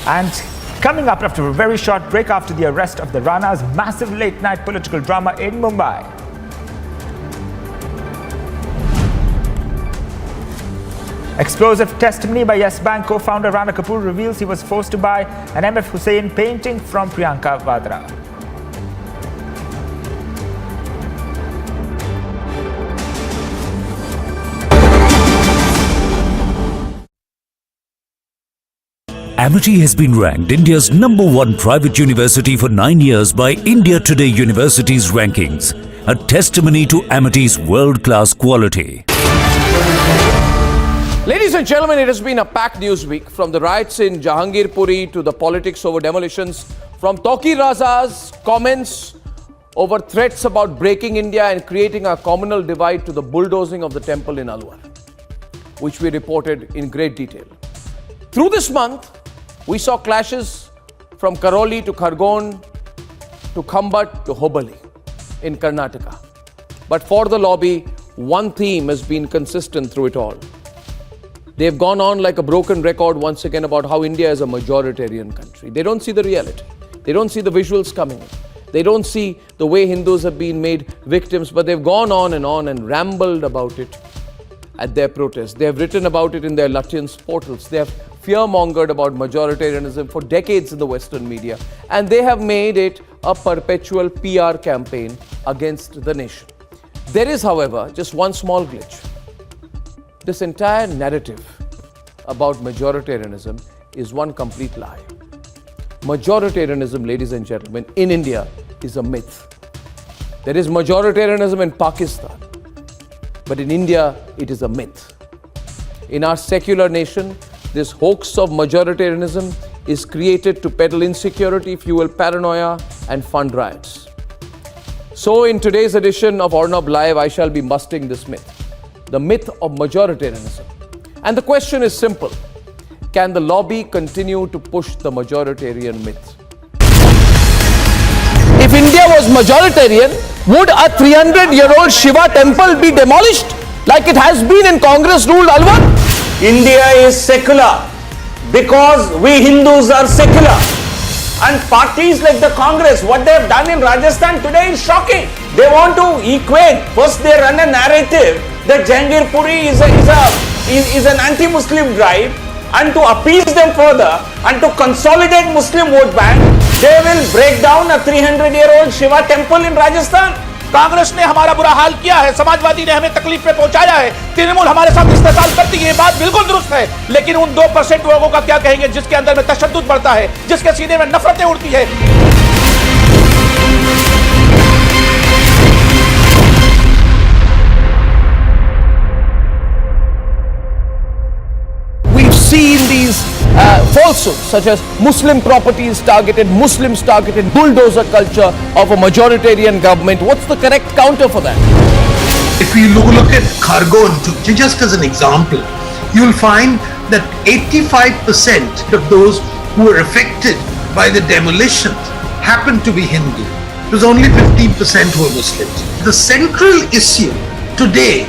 D: And coming up after a very short break after the arrest of the Ranas, massive late-night political drama in Mumbai. Explosive testimony by Yes Bank co-founder Rana Kapoor reveals he was forced to buy an M.F. Hussain painting from Priyanka Vadra.
K: Amity has been ranked India's #1 private university for 9 years by India Today University's rankings, a testimony to Amity's world-class quality.
P: Ladies and gentlemen, it has been a packed news week, from the riots in Jahangirpuri to the politics over demolitions, from Toki Raza's comments over threats about breaking India and creating a communal divide to the bulldozing of the temple in Alwar, which we reported in great detail. Through this month, we saw clashes from Karoli to Khargone to Khambat to Hubballi in Karnataka. But for the lobby, one theme has been consistent through it all. They've gone on like a broken record once again about how India is a majoritarian country. They don't see the reality. They don't see the visuals coming in. They don't see the way Hindus have been made victims, but they've gone on and rambled about it at their protests. They have written about it in their Lutyens portals. They have fear-mongered about majoritarianism for decades in the Western media. And they have made it a perpetual PR campaign against the nation. There is, however, just one small glitch. This entire narrative about majoritarianism is one complete lie. Majoritarianism, ladies and gentlemen, in India is a myth. There is majoritarianism in Pakistan, but in India, it is a myth. In our secular nation, this hoax of majoritarianism is created to peddle insecurity, fuel paranoia, and fund riots. So in today's edition of Ornab Live, I shall be busting this myth, the myth of majoritarianism. And the question is simple: can the lobby continue to push the majoritarian myth? If India was majoritarian, would a 300-year-old Shiva temple be demolished like it has been in Congress-ruled Alwar?
I: India is secular because we Hindus are secular. And parties like the Congress, what they have done in Rajasthan today is shocking. They want to equate. First they run a narrative that Jahangirpuri is an anti-Muslim drive, and to appease them further and to consolidate Muslim vote bank, they will break down a 300-year-old Shiva temple in Rajasthan.
R: Congress ने हमारा बुरा हाल किया है, समाजवादी ने हमें तकलीफ में पहुंचाया है, तृणमूल हमारे साथ इस्तेसाल करती है, ये बात बिल्कुल दुरुस्त है। लेकिन उन 2% लोगों का क्या कहेंगे जिसके अंदर में तशद्दुद बढ़ता है, जिसके सीने में नफरतें उड़ती है।
P: We've seen these falsehoods such as Muslim properties targeted, Muslims targeted, bulldozer culture of a majoritarian government. What's the correct counter for that?
N: If you look at Khargone, just as an example, you'll find that 85% of those who were affected by the demolition happened to be Hindu. It was only 15% who were Muslims. The central issue today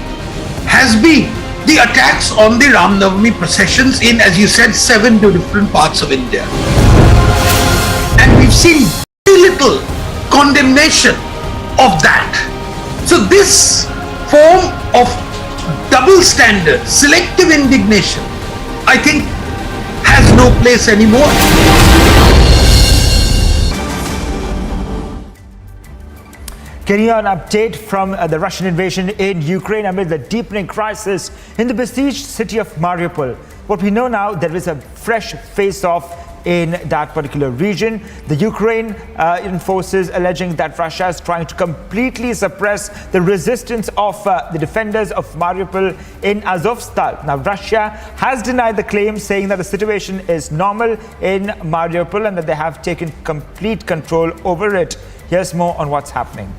N: has been the attacks on the Ram Navami processions in, as you said, 7 different parts of India. And we've seen very little condemnation of that. So this form of double standard, selective indignation, I think has no place anymore.
D: Getting an update from the Russian invasion in Ukraine amid the deepening crisis in the besieged city of Mariupol. What we know now, there is a fresh face-off in that particular region. The Ukraine forces alleging that Russia is trying to completely suppress the resistance of the defenders of Mariupol in Azovstal. Now, Russia has denied the claim, saying that the situation is normal in Mariupol and that they have taken complete control over it. Here's more on what's happening.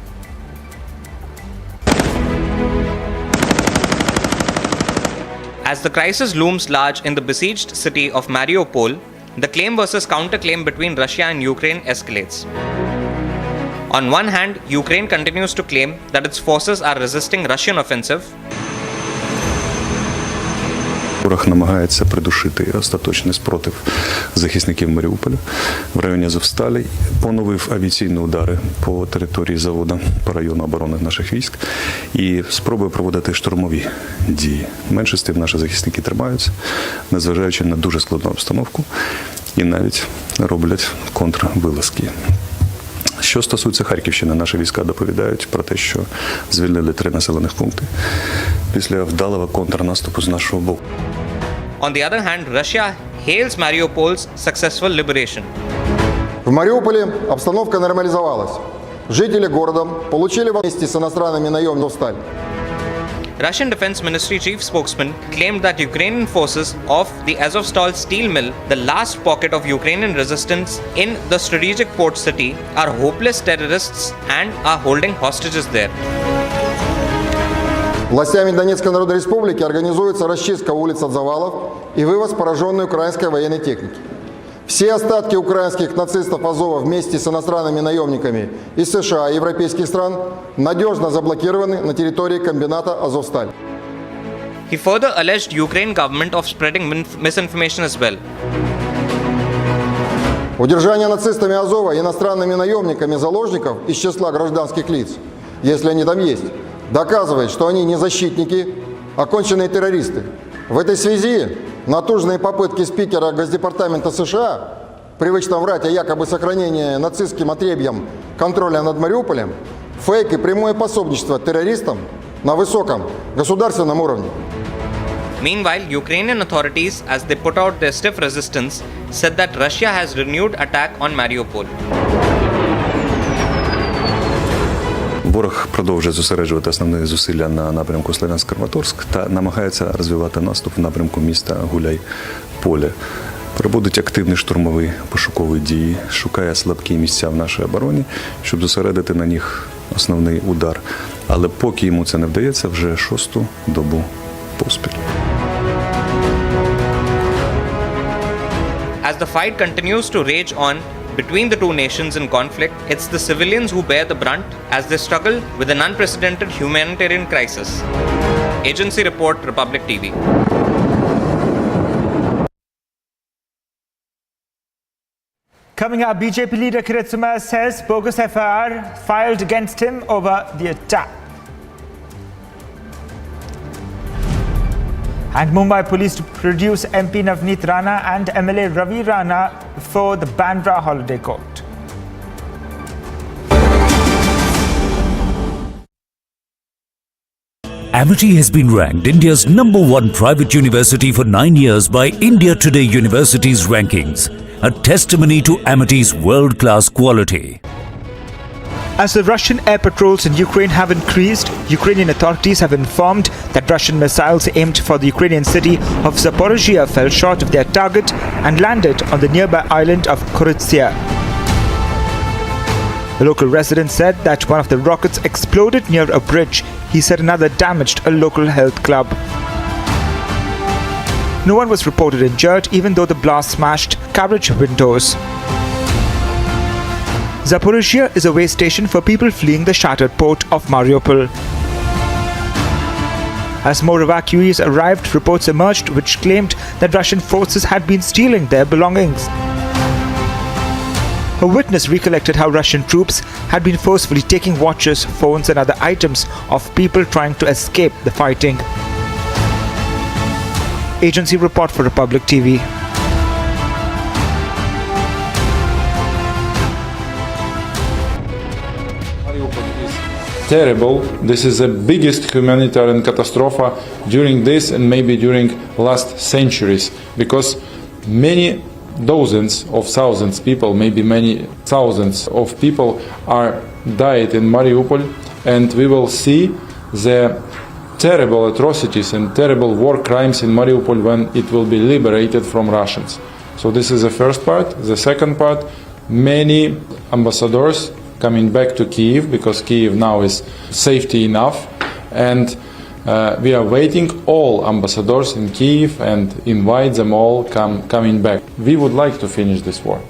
B: As the crisis looms large in the besieged city of Mariupol, the claim versus counterclaim between Russia and Ukraine escalates. On one hand, Ukraine continues to claim that its forces are resisting Russian offensive.
C: Ворог намагається придушити остаточний спротив захисників Маріуполя в районі Азовсталі, поновив авіаційні удари по території заводу, по району оборони наших військ і спробує проводити штурмові дії. В меншості наші захисники тримаються, незважаючи на дуже складну обстановку, і навіть роблять контрвилазки. Що стосується Харківщини, наші війська доповідають про те, що звільнили 3 населених пункти після вдалого контрнаступу з нашого боку.
B: On the other hand, Russia hails Mariupol's successful liberation.
S: В Мариуполе обстановка нормализовалась. Жители города получили вместе с иностранными наемниками Азовсталь.
B: Russian Defense Ministry chief spokesman claimed that Ukrainian forces off the Azovstal steel mill, the last pocket of Ukrainian resistance in the strategic port city, are hopeless terrorists and are holding hostages there.
S: Властями Донецкой Народной Республики организуется расчистка улиц от завалов и вывоз пораженной украинской военной техники. Все остатки украинских нацистов Азова вместе с иностранными наемниками из США и европейских стран надежно заблокированы на территории комбината Азовсталь.
B: He further alleged Ukraine government of spreading misinformation as well.
S: Удержание нацистами Азова и иностранными наемниками заложников из числа гражданских лиц, если они там есть, доказывает, что они не защитники, а конченые террористы. В этой связи натужные попытки спикера Госдепартамента США привычно врать о якобы сохранении нацистским отребьем контроля над Мариуполем, фейк и прямое пособничество террористам на высоком государственном уровне.
B: Meanwhile, Ukrainian authorities, as they put out their stiff resistance, said that Russia has renewed attack on Mariupol.
C: Ворог продовжує зосереджувати основні зусилля на напрямку Слов'янськ-Краматорськ та намагається розвивати наступ в напрямку міста Гуляй-Поле. Проводить активні штурмові пошукові дії, шукає слабкі місця в нашій обороні, щоб зосередити на них основний удар. Але поки йому це не вдається, вже 6-ту добу поспіль.
B: As the fight continues to rage on between the two nations in conflict, it's the civilians who bear the brunt as they struggle with an unprecedented humanitarian crisis. Agency report, Republic TV.
D: Coming up, BJP leader Kiritsumaya says bogus FIR filed against him over the attack. And Mumbai police to produce MP Navneet Rana and MLA Ravi Rana before the Bandra holiday court.
K: Amity has been ranked India's #1 private university for 9 years by India Today University's rankings, a testimony to Amity's world-class quality.
D: As the Russian air patrols in Ukraine have increased, Ukrainian authorities have informed that Russian missiles aimed for the Ukrainian city of Zaporizhia fell short of their target and landed on the nearby island of Kiritsumaya. A local resident said that one of the rockets exploded near a bridge. He said another damaged a local health club. No one was reported injured, even though the blast smashed carriage windows. Zaporizhzhia is a way station for people fleeing the shattered port of Mariupol. As more evacuees arrived, reports emerged which claimed that Russian forces had been stealing their belongings. A witness recollected how Russian troops had been forcefully taking watches, phones and other items of people trying to escape the fighting. Agency report for Republic TV.
U: Terrible. This is the biggest humanitarian catastrophe during this and maybe during last centuries, because many dozens of thousands people, maybe many thousands of people are died in Mariupol, and we will see the terrible atrocities and terrible war crimes in Mariupol when it will be liberated from Russians. So this is the first part. The second part, many ambassadors coming back to Kyiv, because Kyiv now is safety enough, and we are waiting all ambassadors in Kyiv and invite them all coming back. We would like to finish this war.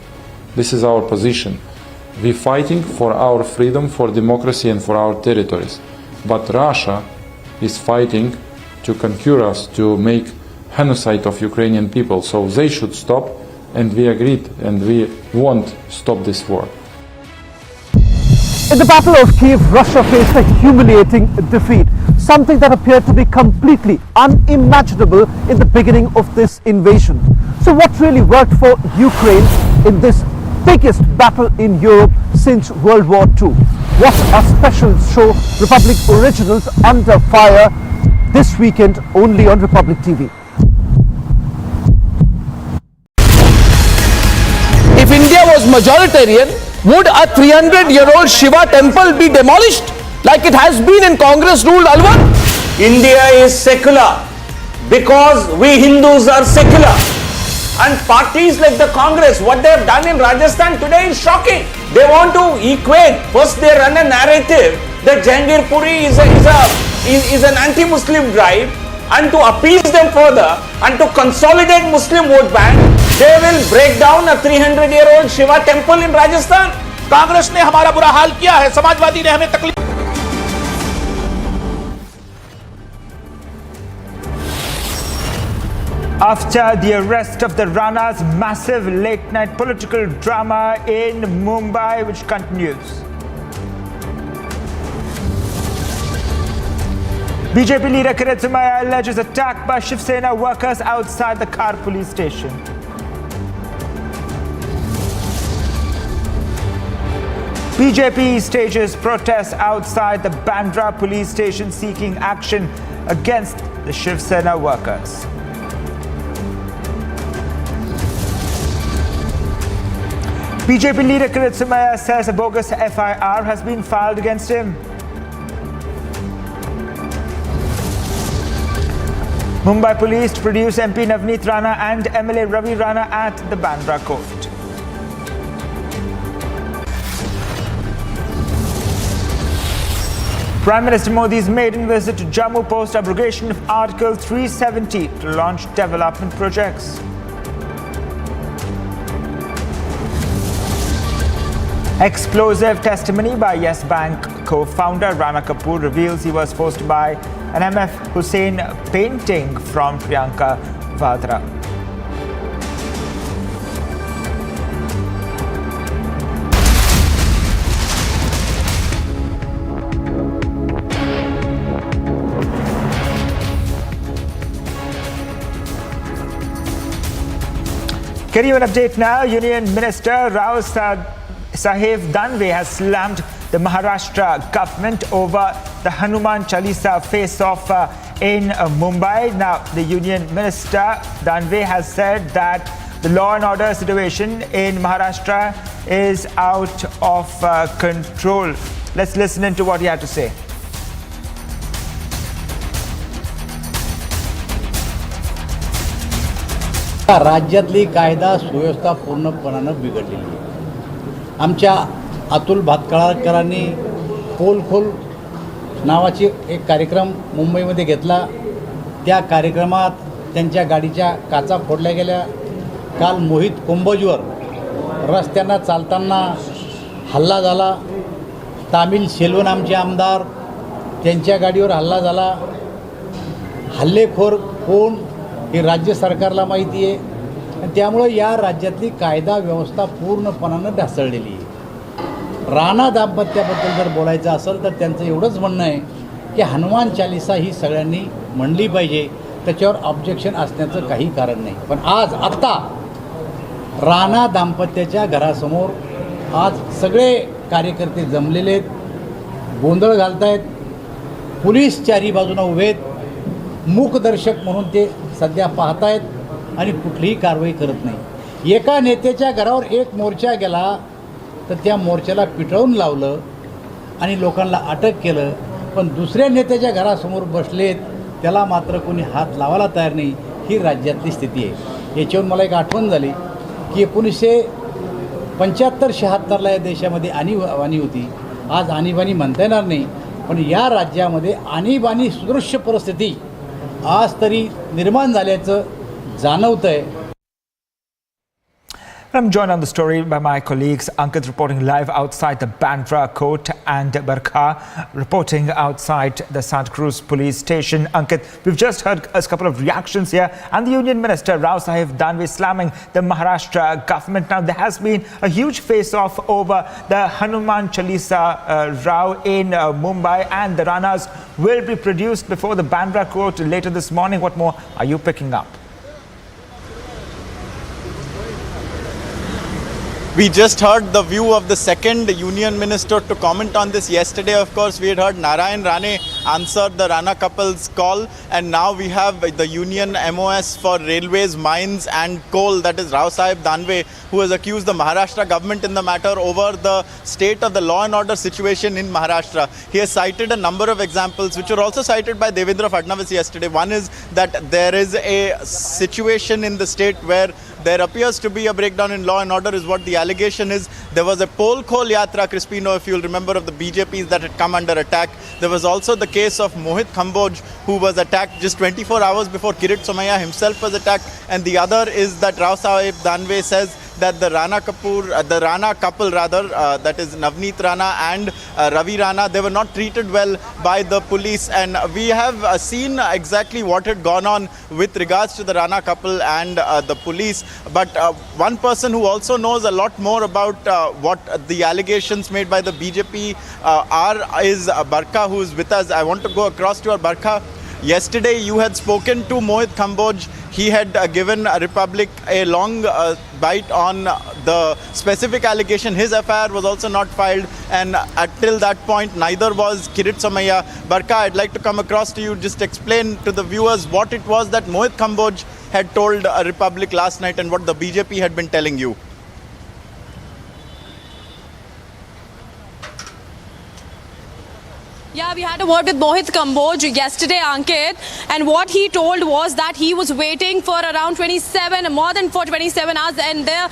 U: This is our position. We're fighting for our freedom, for democracy and for our territories. But Russia is fighting to conquer us, to make genocide of Ukrainian people. So they should stop, and we agreed, and we won't stop this war.
V: In the Battle of Kyiv, Russia faced a humiliating defeat, something that appeared to be completely unimaginable in the beginning of this invasion. So what really worked for Ukraine in this biggest battle in Europe since World War II? What a special show, Republic Originals Under Fire, this weekend only on Republic TV.
P: If India was majoritarian, would a 300-year-old Shiva temple be demolished like it has been in Congress-ruled Alwar?
I: India is secular because we Hindus are secular. And parties like the Congress, what they have done in Rajasthan today is shocking. They want to equate. First they run a narrative that Jahangir Puri is an anti-Muslim drive, and to appease them further and to consolidate Muslim vote bank, they will break down a 300-year-old Shiva temple in Rajasthan.
R: Congress ने हमारा बुरा हाल किया है, समाजवादी ने हमें तकलीफ.
D: After the arrest of the Ranas, massive late-night political drama in Mumbai, which continues. BJP leader Kiritsumaya alleges attack by Shiv Sena workers outside the Khar police station. BJP stages protests outside the Bandra police station seeking action against the Shiv Sena workers. BJP leader Kiritsumaya says a bogus FIR has been filed against him. Mumbai police to produce MP Navneet Rana and MLA Ravi Rana at the Bandra court. Prime Minister Modi's maiden visit to Jammu post abrogation of Article 370 to launch development projects. Explosive testimony by Yes Bank co-founder Rana Kapoor reveals he was forced to buy an MF Hussain painting from Priyanka Vadra. Can you an update now? Union Minister Rao Sahib Danve has slammed the Maharashtra government over the Hanuman Chalisa face-off in Mumbai. Now, the Union Minister Danve has said that the law and order situation in Maharashtra is out of control. Let's listen into what he had to say.
A: राज्यातली कायदा सुव्यवस्था पूर्णपणानं बिघडलेली आहे. आमच्या अतुल भातखळकरांनी पोलखोल नावाची एक कार्यक्रम मुंबईमध्ये घेतला. त्या कार्यक्रमात त्यांच्या गाडीच्या काचा फोडल्या गेल्या. काल मोहित कुंभोजवर रस्त्यांना चालताना हल्ला झाला. तामिल सेल्वन आमचे आमदार, त्यांच्या गाडीवर हल्ला झाला. हल्लेखोर कोण हे राज्य सरकारला माहिती आहे. आणि त्यामुळं या राज्यातली कायदा व्यवस्था पूर्णपणानं ढासळलेली आहे. राणा दाम्पत्याबद्दल जर बोलायचं असेल तर त्यांचं एवढंच म्हणणं आहे की हनुमान चालिसा ही सगळ्यांनी म्हणली पाहिजे, त्याच्यावर ऑब्जेक्शन असण्याचं काही कारण नाही. पण आत्ता राणा दाम्पत्याच्या घरासमोर आज सगळे कार्यकर्ते जमलेले आहेत, गोंधळ घालत आहेत. पोलीस चारी बाजूनं उभे आहेत, मूकदर्शक म्हणून ते सध्या पाहत आहेत आणि कुठलीही कारवाई करत नाही. एका नेत्याच्या घरावर एक मोर्चा गेला तर त्या मोर्चाला पिटळून लावलं आणि लोकांना अटक केलं. पण दुसऱ्या नेत्याच्या घरासमोर बसलेत त्याला मात्र कोणी हात लावायला तयार नाही. ही राज्यातली स्थिती आहे. याच्यावरून मला एक आठवण झाली की 1975-76ला या देशामध्ये आणीबाणी होती. आज आणीबाणी म्हणता येणार नाही, पण या राज्यामध्ये आणीबाणी सदृश्य परिस्थिती आज तरी निर्माण झाल्याचं जाणवतं आहे.
D: I'm joined on the story by my colleagues Ankit reporting live outside the Bandra court and Barkha reporting outside the Santa Cruz police station. Ankit, we've just heard a couple of reactions here and the Union Minister Rao Sahib Danve slamming the Maharashtra government. Now there has been a huge face-off over the Hanuman Chalisa row in Mumbai, and the Ranas will be produced before the Bandra court later this morning. What more are you picking up?
O: We just heard the view of the second union minister to comment on this. Yesterday, of course, we had heard Narayan Rane answer the Rana couple's call, and now we have the union MOS for railways, mines and coal, that is Rao Sahib Danve, who has accused the Maharashtra government in the matter over the state of the law and order situation in Maharashtra. He has cited a number of examples which were also cited by Devendra Fadnavis yesterday. One is that there is a situation in the state where there appears to be a breakdown in law and order is what the allegation is. There was a poll call yatra, Cristiano, if you'll remember, of the BJPs that had come under attack. There was also the case of Mohit Kamboj, who was attacked just 24 hours before Kiritsumaya himself was attacked. And the other is that Rao Sahib Danve says that the Rana couple, that is Navneet Rana and Ravi Rana, they were not treated well by the police. And we have seen exactly what had gone on with regards to the Rana couple and the police. But one person who also knows a lot more about what the allegations made by the BJP is Barkha, who is with us. I want to go across to our Barkha. Yesterday you had spoken to Mohit Kamboj. He had given Republic a long bite on the specific allegation. His FIR was also not filed, and until that point neither was Kiritsumaya. Barkha, I'd like to come across to you. Just explain to the viewers what it was that Mohit Kamboj had told Republic last night and what the BJP had been telling you.
J: Yeah, we had a word with Mohit Kamboj yesterday, Ankit, and what he told was that he was waiting for around more than 27 hours, and the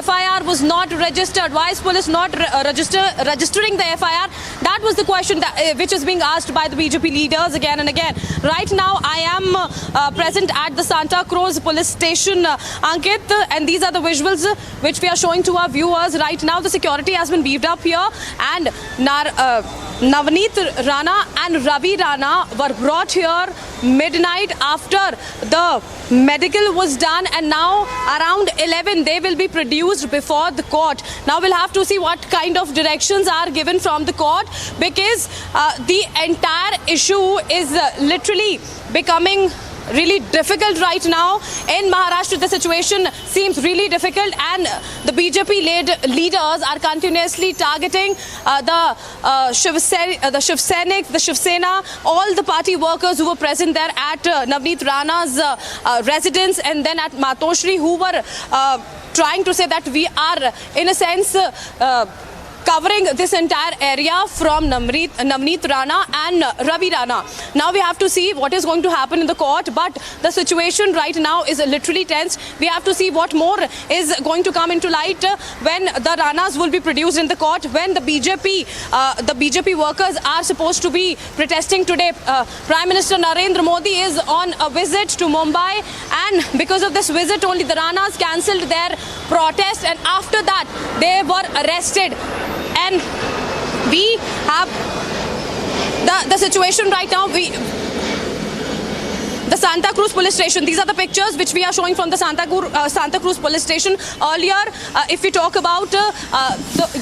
J: FIR was not registered. Why is police not registering the FIR? That was the question which is being asked by the BJP leaders again and again. Right now, I am present at the Santa Cruz police station, Ankit, and these are the visuals which we are showing to our viewers. Right now, the security has been beefed up here, and Navneet Rana and Ravi Rana were brought here midnight after the medical was done, and now around 11 they will be produced before the court. Now we'll have to see what kind of directions are given from the court, because the entire issue is literally becoming really difficult right now. In Maharashtra, the situation seems really difficult, and the BJP leaders are continuously targeting the Shiv Sena, all the party workers who were present there at Navneet Rana's residence, and then at Matoshri, who were trying to say that we are, in a sense,
G: covering this entire area from Navneet Rana and Ravi Rana. Now we have to see what is going to happen in the court, but the situation right now is literally tense. We have to see what more is going to come into light when the Ranas will be produced in the court, when the BJP workers are supposed to be protesting today. Prime Minister Narendra Modi is on a visit to Mumbai, and because of this visit only the Ranas cancelled their protest, and after that they were arrested. And we have the situation right now. The Santa Cruz police station, these are the pictures which we are showing from the Santa Cruz police station. Earlier, if we talk about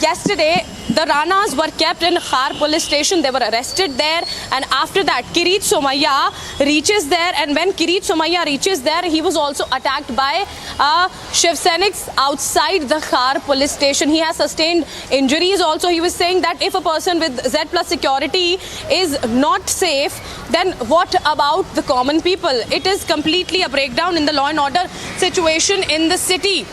G: yesterday, the Ranas were kept in Khar police station. They were arrested there, and after that Kiritsumaya reaches there, and when Kiritsumaya reaches there, he was also attacked by Shiv Sainiks outside the Khar police station. He has sustained injuries also. He was saying that if a person with Z plus security is not safe, then what about the common people? It is completely a breakdown in the law and order situation in the city.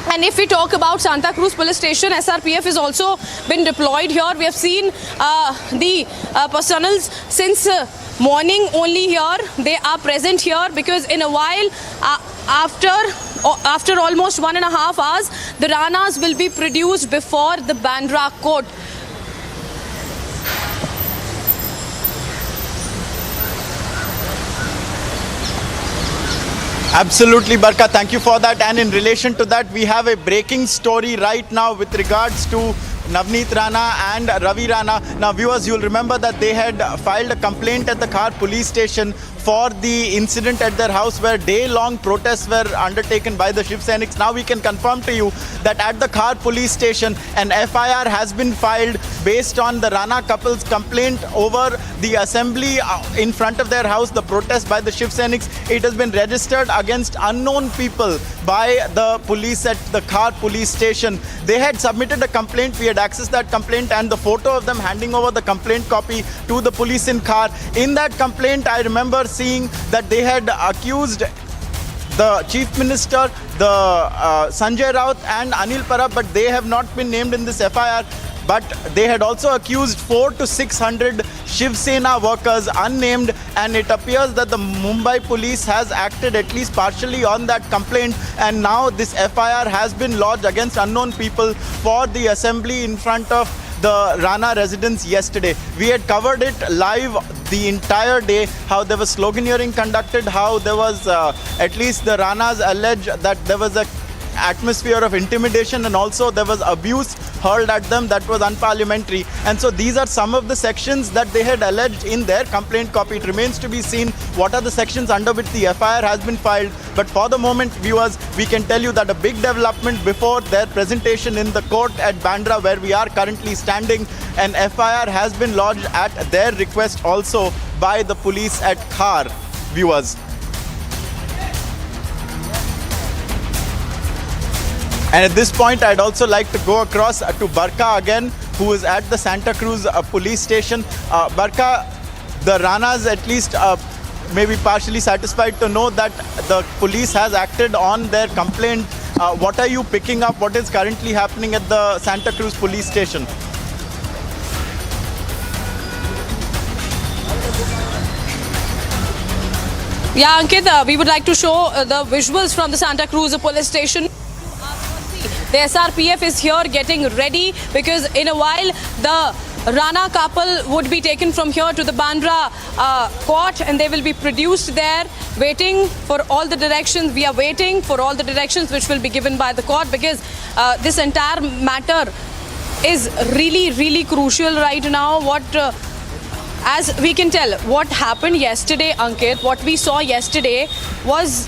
G: And if we talk about Santa Cruz police station, SRPF has also been deployed here. We have seen the personnel since morning only here. They are present here because in a while, after almost 1.5 hours, the Ranas will be produced before the Bandra court.
O: Absolutely, Barka. Thank you for that. And in relation to that, we have a breaking story right now with regards to Navneet Rana and Ravi Rana. Now, viewers, you'll remember that they had filed a complaint at the Khar police station for the incident at their house where day-long protests were undertaken by the Shiv Sainiks. Now we can confirm to you that at the Khar police station, an FIR has been filed based on the Rana couple's complaint over the assembly in front of their house, the protest by the Shiv Sainiks. It has been registered against unknown people by the police at the Khar police station. They had submitted a complaint. We had accessed that complaint and the photo of them handing over the complaint copy to the police in Khar. In that complaint, I remember seeing that they had accused the Chief Minister, the Sanjay Raut and Anil Parab, but they have not been named in this FIR. But they had also accused 400 to 600 Shiv Sena workers unnamed, and it appears that the Mumbai police has acted at least partially on that complaint, and now this FIR has been lodged against unknown people for the assembly in front of the Rana residence yesterday. We had covered it live the entire day, how there was sloganeering conducted, how there was at least the Ranas allege that there was a atmosphere of intimidation and also there was abuse hurled at them that was unparliamentary. And so these are some of the sections that they had alleged in their complaint copy. It remains to be seen what are the sections under which the FIR has been filed. But for the moment, viewers, we can tell you that a big development before their presentation in the court at Bandra, where we are currently standing, an FIR has been lodged at their request also by the police at Khar, viewers. And at this point, I'd also like to go across to Barka again, who is at the Santa Cruz police station. Barka, the Ranas at least may be partially satisfied to know that the police has acted on their complaint. What are you picking up? What is currently happening at the Santa Cruz police station?
G: Yeah, Ankit, we would like to show the visuals from the Santa Cruz police station. The SRPF is here getting ready because in a while the Rana couple would be taken from here to the Bandra court and they will be produced there, waiting for all the directions. We are waiting for all the directions which will be given by the court because this entire matter is really, really crucial right now. As we can tell, what happened yesterday, Ankit, what we saw yesterday was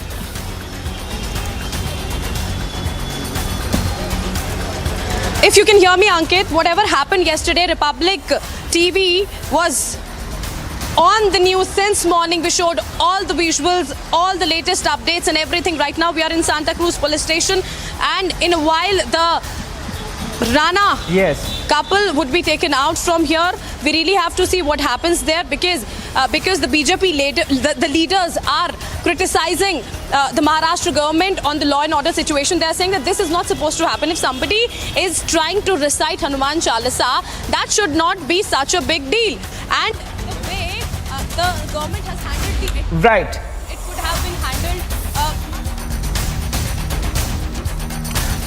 G: if you can hear me, Ankit, whatever happened yesterday, Republic TV was on the news since morning. We showed all the visuals, all the latest updates and everything. Right now we are in Santa Cruz police station and in a while the Rana couple would be taken out from here. We really have to see what happens there, because the BJP the leaders are criticizing the Maharashtra government on the law and order situation. They are saying that this is not supposed to happen. If somebody is trying to recite Hanuman Chalisa, that should not be such a big deal. And the way the government has handled it could have been handled.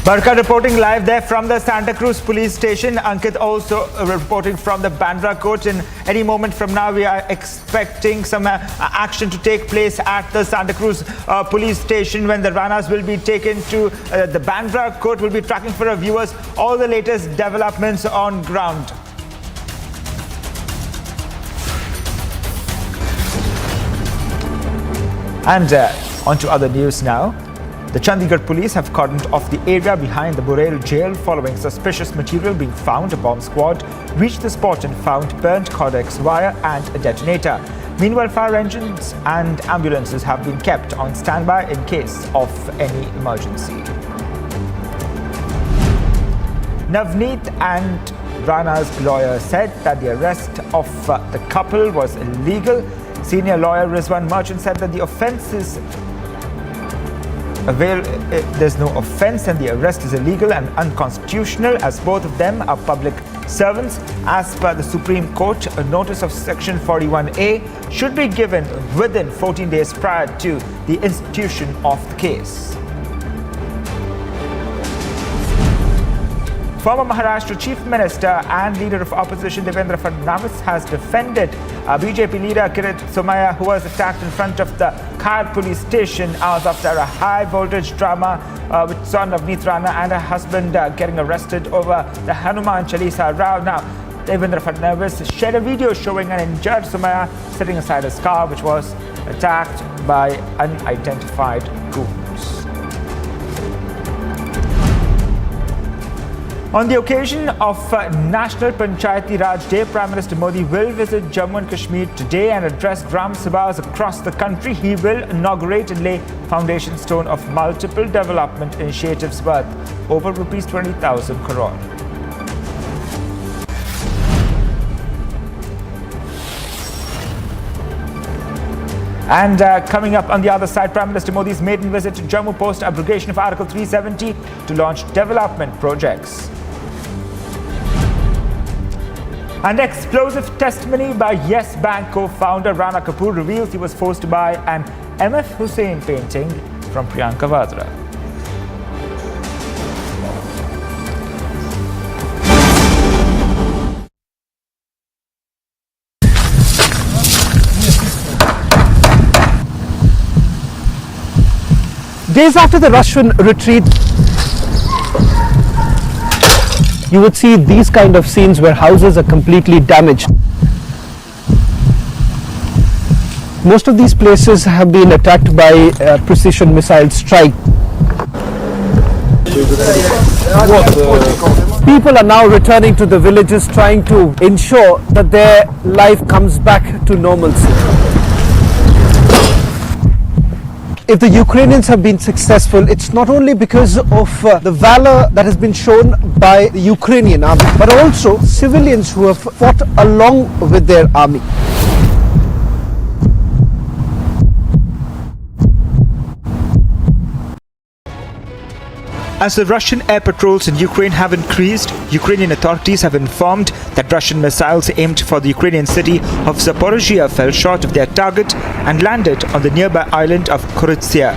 D: Barka reporting live there from the Santa Cruz police station. Ankit also reporting from the Bandra court. In any moment from now, we are expecting some action to take place at the Santa Cruz police station when the Ranas will be taken to the Bandra court. We'll be tracking for our viewers all the latest developments on ground. And on to other news now. The Chandigarh police have cordoned off the area behind the Burel jail following suspicious material being found. A bomb squad reached the spot and found burnt codex wire and a detonator. Meanwhile, fire engines and ambulances have been kept on standby in case of any emergency. Navneet and Rana's lawyer said that the arrest of the couple was illegal. Senior lawyer Rizwan Merchant said that the offence is there's no offence and the arrest is illegal and unconstitutional as both of them are public servants. As per the Supreme Court, a notice of Section 41A should be given within 14 days prior to the institution of the case. Former Maharashtra Chief Minister and leader of opposition Devendra Fadnavis has defended BJP leader Kiritsumaya, who was attacked in front of the Khar police station hours after a high-voltage drama which saw Navneet Rana and her husband getting arrested over the Hanuman Chalisa row. Now, Devendra Fadnavis shared a video showing an injured Sumaya sitting inside his car, which was attacked by unidentified goons. On the occasion of National Panchayati Raj Day, Prime Minister Modi will visit Jammu and Kashmir today and address Gram Sabhas across the country. He will inaugurate and lay foundation stone of multiple development initiatives worth over rupees 20,000 crore. And coming up on the other side, Prime Minister Modi's maiden visit to Jammu post abrogation of Article 370 to launch development projects. An explosive testimony by Yes Bank co-founder Rana Kapoor reveals he was forced to buy an M.F. Hussain painting from Priyanka Vadra.
V: Days after the Russian retreat, you would see these kind of scenes where houses are completely damaged. Most of these places have been attacked by precision missile strike. People are now returning to the villages, trying to ensure that their life comes back to normalcy. If the Ukrainians have been successful, it's not only because of the valor that has been shown by the Ukrainian army, but also civilians who have fought along with their army.
D: As the Russian air patrols in Ukraine have increased, Ukrainian authorities have informed that Russian missiles aimed for the Ukrainian city of Zaporizhia fell short of their target and landed on the nearby island of Kiritsumaya.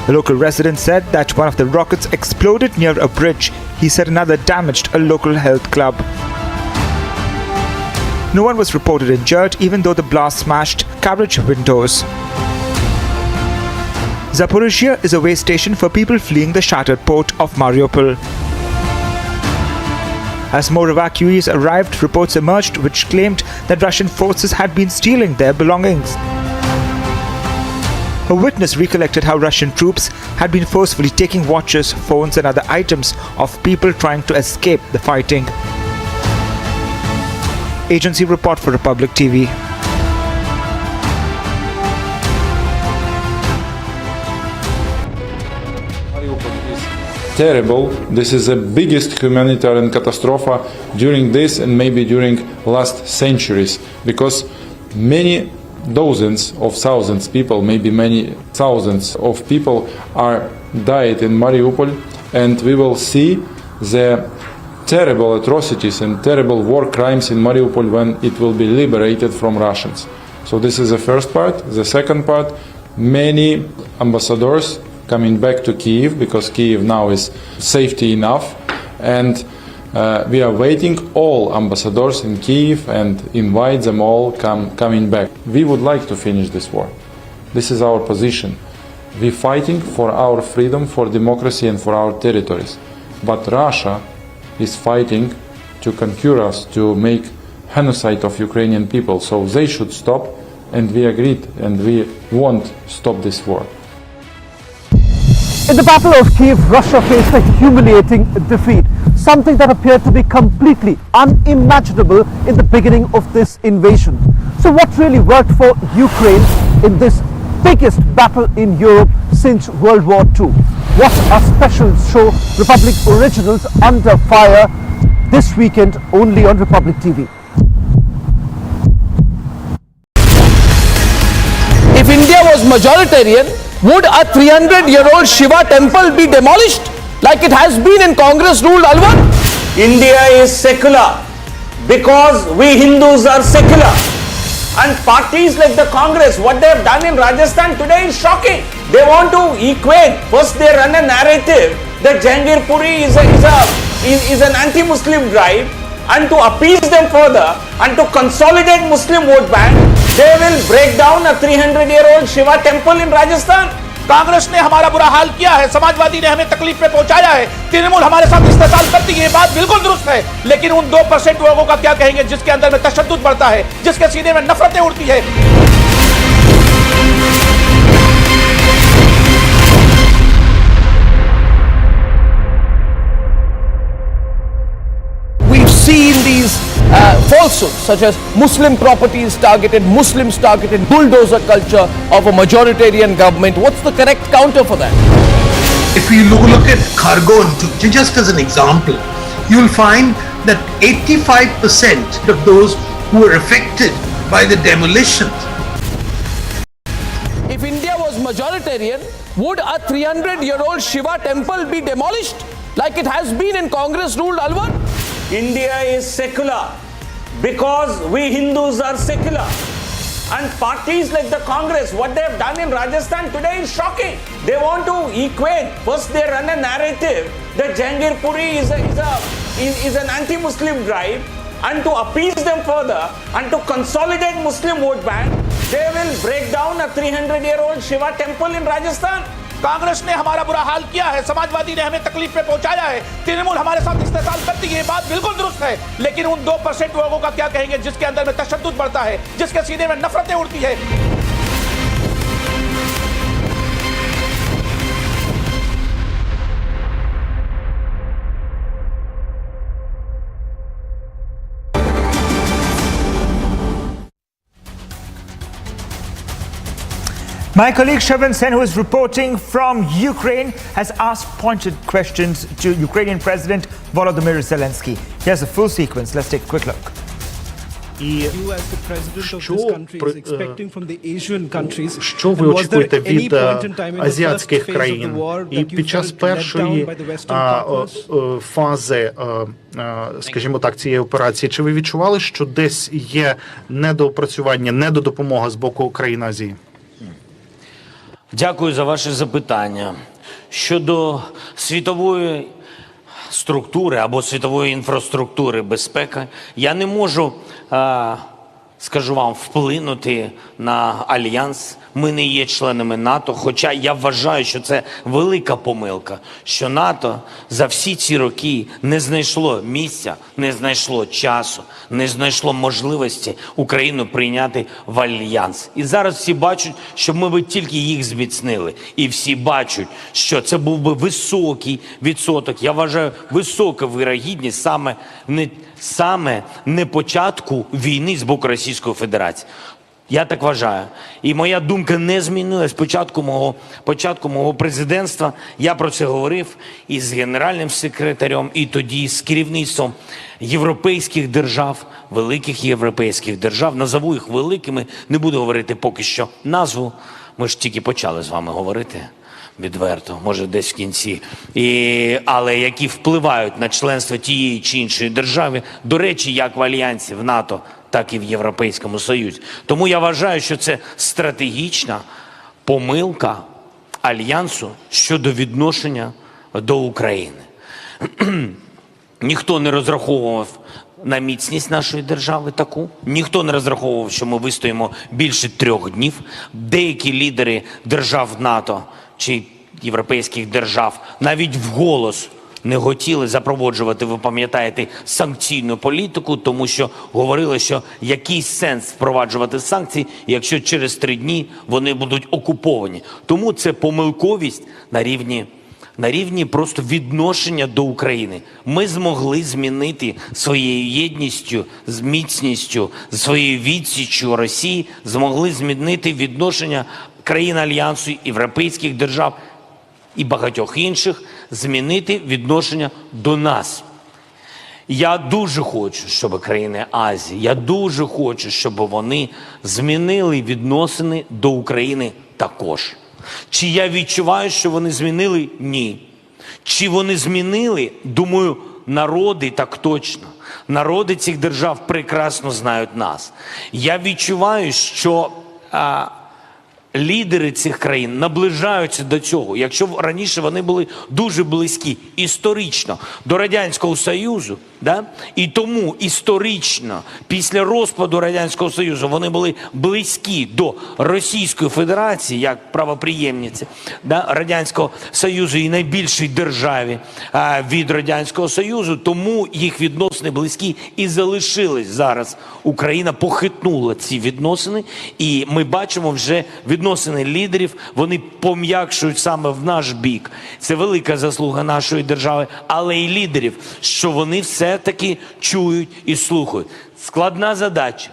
D: The local resident said that one of the rockets exploded near a bridge. He said another damaged a local health club. No one was reported injured, even though the blast smashed carriage windows. Zaporizhia is a way station for people fleeing the shattered port of Mariupol. As more evacuees arrived, reports emerged which claimed that Russian forces had been stealing their belongings. A witness recollected how Russian troops had been forcefully taking watches, phones and other items of people trying to escape the fighting. Agency report for Republic TV.
U: terrible. This is the biggest humanitarian catastrophe during this and maybe during last centuries, because many dozens of thousands people, maybe many thousands of people are died in Mariupol, and we will see the terrible atrocities and terrible war crimes in Mariupol when it will be liberated from Russians. So this is the first part. The second part, many ambassadors coming back to Kyiv, because Kyiv now is safety enough, and we are waiting all ambassadors in Kyiv and invite them all coming back. We would like to finish this war. This is our position. We're fighting for our freedom, for democracy and for our territories. But Russia is fighting to conquer us, to make genocide of Ukrainian people. So they should stop, and we agreed, and we won't stop this war.
V: In the Battle of Kyiv, Russia faced a humiliating defeat, something that appeared to be completely unimaginable in the beginning of this invasion. So what really worked for Ukraine in this biggest battle in Europe since World War II? What a special show, Republic Originals Under Fire, this weekend only on Republic TV.
P: If India was majoritarian, would a 300-year-old Shiva temple be demolished like it has been in Congress-ruled Alwar?
I: India is secular because we Hindus are secular. And parties like the Congress, what they have done in Rajasthan today is shocking. They want to equate. First they run a narrative that Jahangir Puri is an anti-Muslim drive, and to appease them further and to consolidate Muslim vote bank, they will break down a 300-year-old Shiva temple in Rajasthan.
R: Congress ने हमारा बुरा हाल किया है, समाजवादी ने हमें तकलीफ में पहुंचाया है, तृणमूल हमारे साथ इस्तेसाल करती है, ये बात बिल्कुल दुरुस्त है। लेकिन उन 2% लोगों का क्या कहेंगे जिसके अंदर में तशद्दुद बढ़ता है, जिसके सीने में नफरतें उड़ती है।
P: We've seen these falsehoods such as Muslim properties targeted, Muslims targeted, bulldozer culture of a majoritarian government. What's the correct counter for that?
N: If you look at Khargon, just as an example, you'll find that 85% of those who were affected by the demolitions.
P: If India was majoritarian, would a 300-year-old Shiva temple be demolished like it has been in Congress-ruled Alwar?
I: India is secular because we Hindus are secular. And parties like the Congress, what they have done in Rajasthan today is shocking. They want to equate. First they run a narrative that Jahangir Puri is an anti-Muslim drive, and to appease them further and to consolidate Muslim vote bank, they will break down a 300-year-old Shiva temple in Rajasthan.
R: Congress ने हमारा बुरा हाल किया है, समाजवादी ने हमें तकलीफ में पहुंचाया है, तृणमूल हमारे साथ इस्तेसाल करती है, ये बात बिल्कुल दुरुस्त है। लेकिन उन 2% लोगों का क्या कहेंगे जिसके अंदर में तशद्दुद बढ़ता है, जिसके सीने में नफरतें उड़ती है।
D: My colleague Shravan Sen, who is reporting from Ukraine, has asked pointed questions to Ukrainian President Volodymyr Zelensky. Here's the full sequence. Let's take a quick look.
H: Що ви очікуєте від азіатських країн? І під час першої фази, скажімо так, цієї операції, чи ви відчували, що десь є недоопрацювання, недодопомога з боку України Азії?
I: Дякую за ваше запитання. Щодо світової структури або світової інфраструктури безпеки, я не можу, скажу вам, вплинути на альянс. Ми не є членами НАТО, хоча я вважаю, що це велика помилка, що НАТО за всі ці роки не знайшло місця, не знайшло часу, не знайшло можливості Україну прийняти в альянс. І зараз всі бачать, що ми би тільки їх зміцнили. І всі бачать, що це був би високий відсоток, я вважаю, висока вирогідність саме не початку війни з боку Російської Федерації. Я так вважаю. І моя думка не змінилась з початку мого президентства. Я про це говорив і з генеральним секретарем, і тоді з керівництвом європейських держав, великих європейських держав. Назову їх великими, не буду говорити поки що назву. Ми ж тільки почали з вами говорити відверто, може десь в кінці. Але які впливають на членство тієї чи іншої держави, до речі, як в Альянсі, в НАТО, так і в Європейському Союзі. Тому я вважаю, що це стратегічна помилка Альянсу щодо відношення до України. Ніхто не розраховував на міцність нашої держави таку. Ніхто не розраховував, що ми вистоїмо більше 3 днів. Деякі лідери держав НАТО чи європейських держав навіть вголос не хотіли запроваджувати, ви пам'ятаєте, санкційну політику, тому що говорили, що який сенс впроваджувати санкції, якщо через 3 дні вони будуть окуповані. Тому це помилковість на рівні просто відношення до України. Ми змогли змінити своєю єдністю, з міцністю, своєю відсіччю Росії, змогли змінити відношення країн Альянсу, європейських держав і багатьох інших, змінити відношення до нас. Я дуже хочу, щоб країни Азії, я дуже хочу, щоб вони змінили відносини до України також. Чи я відчуваю, що вони змінили? Ні. Чи вони змінили? Думаю, народи так точно. Народи цих держав прекрасно знають нас. Я відчуваю, що лідери цих країн наближаються до цього. Якщо раніше вони були дуже близькі історично до Радянського Союзу, і тому історично після розпаду Радянського Союзу вони були близькі до Російської Федерації, як правоприємниці Радянського Союзу і найбільшій державі від Радянського Союзу, тому їх відносини близькі і залишились зараз. Україна похитнула ці відносини, і ми бачимо вже відносини лідерів, вони пом'якшують саме в наш бік. Це велика заслуга нашої держави, але і лідерів, що вони все-таки чують і слухають. Складна задача,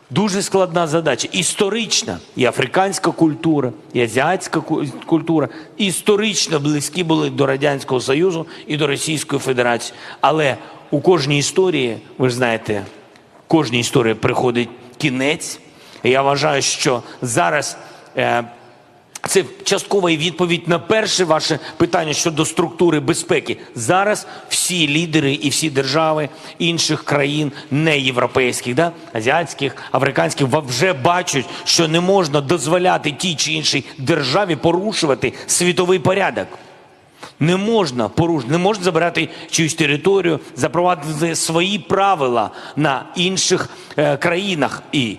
I: дуже складна задача. Історична і африканська культура, і азіатська культура історично близькі були до Радянського Союзу і до Російської Федерації. Але у кожній історії, ви ж знаєте, кожній історії приходить кінець. І я вважаю, що зараз це часткова відповідь на перше ваше питання щодо структури безпеки. Зараз всі лідери і всі держави інших країн, не європейських, азіатських, африканських, вже бачать, що не можна дозволяти тій чи іншій державі порушувати світовий порядок. Не можна порушити, не можна забирати чиюсь територію, запровадити свої правила на інших країнах і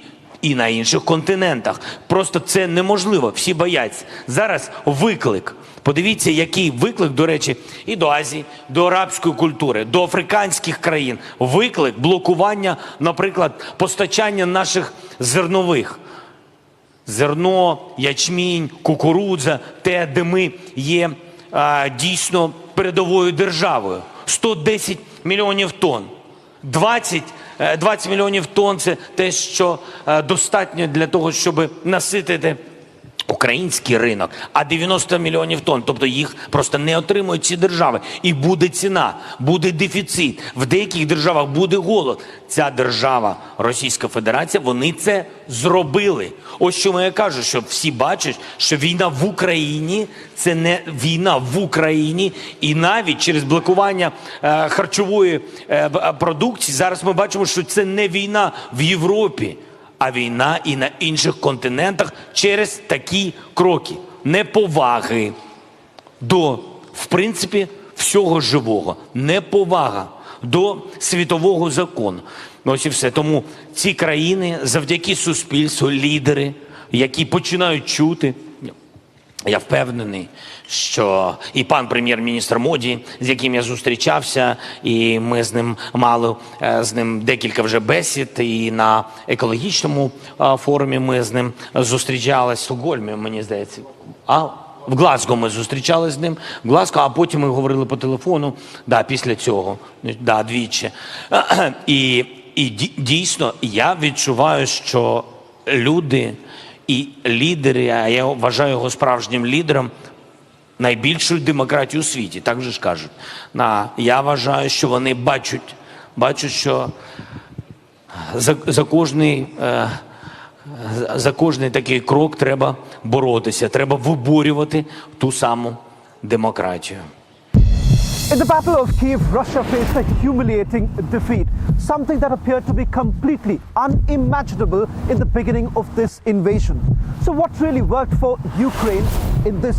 I: на інших континентах. Просто це неможливо, всі бояться. Зараз виклик. Подивіться, який виклик, до речі, і до Азії, до арабської культури, до африканських країн. Виклик блокування, наприклад, постачання наших зернових. Зерно, ячмінь, кукурудза, те, де ми є дійсно передовою державою. 110 мільйонів тонн. 20 мільйонів тонн – це те, що достатньо для того, щоб наситити український ринок, а 90 мільйонів тонн, тобто їх просто не отримують ці держави. І буде ціна, буде дефіцит, в деяких державах буде голод. Ця держава, Російська Федерація, вони це зробили. Ось чому я кажу, що всі бачать, що війна в Україні – це не війна в Україні, і навіть через блокування харчової продукції зараз ми бачимо, що це не війна в Європі, а війна і на інших континентах через такі кроки неповаги до, в принципі, всього живого, неповага до світового закону. Ось і все. Тому ці країни завдяки суспільству, лідери, які починають чути, я впевнений, що і пан прем'єр-міністр Моді, з яким я зустрічався, і ми з ним мали з ним декілька вже бесід, і на екологічному форумі ми з ним зустрічалися в Стокгольмі, мені здається. В Глазго ми зустрічалися з ним, в Глазго, а потім ми говорили по телефону, після цього, двічі. І дійсно, я відчуваю, що люди і лідери, а я вважаю його справжнім лідером, найбільшу демократію у світі, так же ж кажуть. Я вважаю, що вони бачать, що за кожний такий крок треба боротися, треба виборювати ту саму демократію.
V: In the Battle of Kiev, Russia faced a humiliating defeat, something that appeared to be completely unimaginable in the beginning of this invasion. So what really worked for Ukraine in this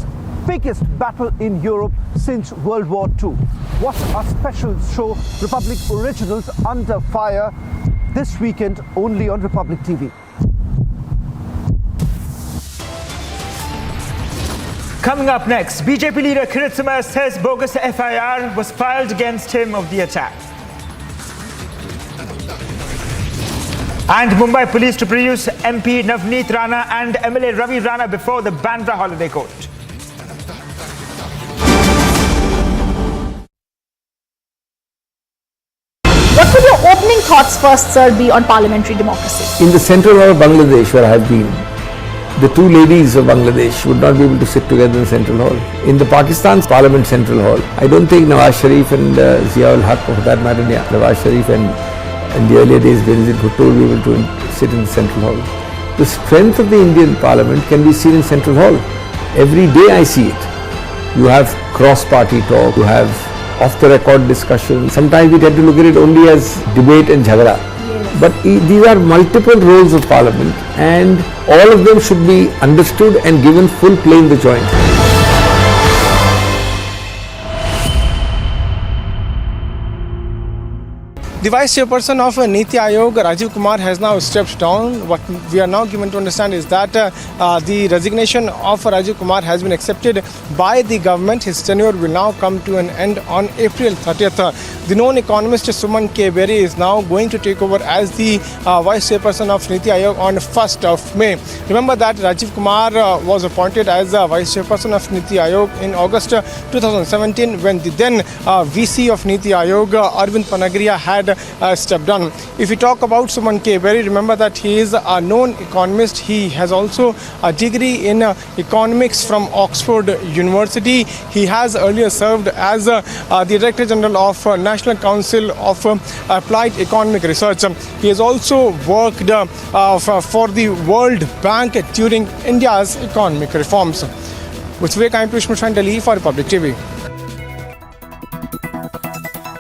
V: biggest battle in Europe since World War II? Watch our special show, Republic Originals Under Fire, this weekend only on Republic TV.
D: Coming up next, BJP leader Kiritsumaya says bogus FIR was filed against him of the attack. And Mumbai police to produce MP Navneet Rana and MLA Ravi Rana before the Bandra holiday court.
E: What would your opening thoughts first, sir, be on parliamentary democracy?
F: In the central hall of Bangladesh, where I have been, the two ladies of Bangladesh would not be able to sit together in Central Hall. In the Pakistan's Parliament Central Hall, I don't think Nawaz Sharif and Ziaul Haq, for that matter, Nawaz Sharif and in the earlier days Benazir Bhutto will be able to sit in the Central Hall. The strength of the Indian Parliament can be seen in Central Hall. Every day I see it. You have cross-party talk, you have off-the-record discussion. Sometimes we tend to look at it only as debate and jhagda. But these are multiple roles of Parliament and all of them should be understood and given full play in the joint.
L: The Vice Chairperson of Niti Aayog, Rajiv Kumar, has now stepped down. What we are now given to understand is that the resignation of Rajiv Kumar has been accepted by the government. His tenure will now come to an end on April 30th. The known economist Suman K. Berry is now going to take over as the Vice Chairperson of Niti Aayog on 1st of May. Remember that Rajiv Kumar was appointed as the Vice Chairperson of Niti Aayog in August 2017 when the then VC of Niti Aayog, Arvind Panagriya, had stepped down. If we talk about Suman K. Berry, remember that he is a known economist. He has also a degree in economics from Oxford University. He has earlier served as the Director General of National Council of Applied Economic Research. He has also worked for the World Bank during India's economic reforms. With Vivek, I am Piyush Mishra in Delhi for Republic TV.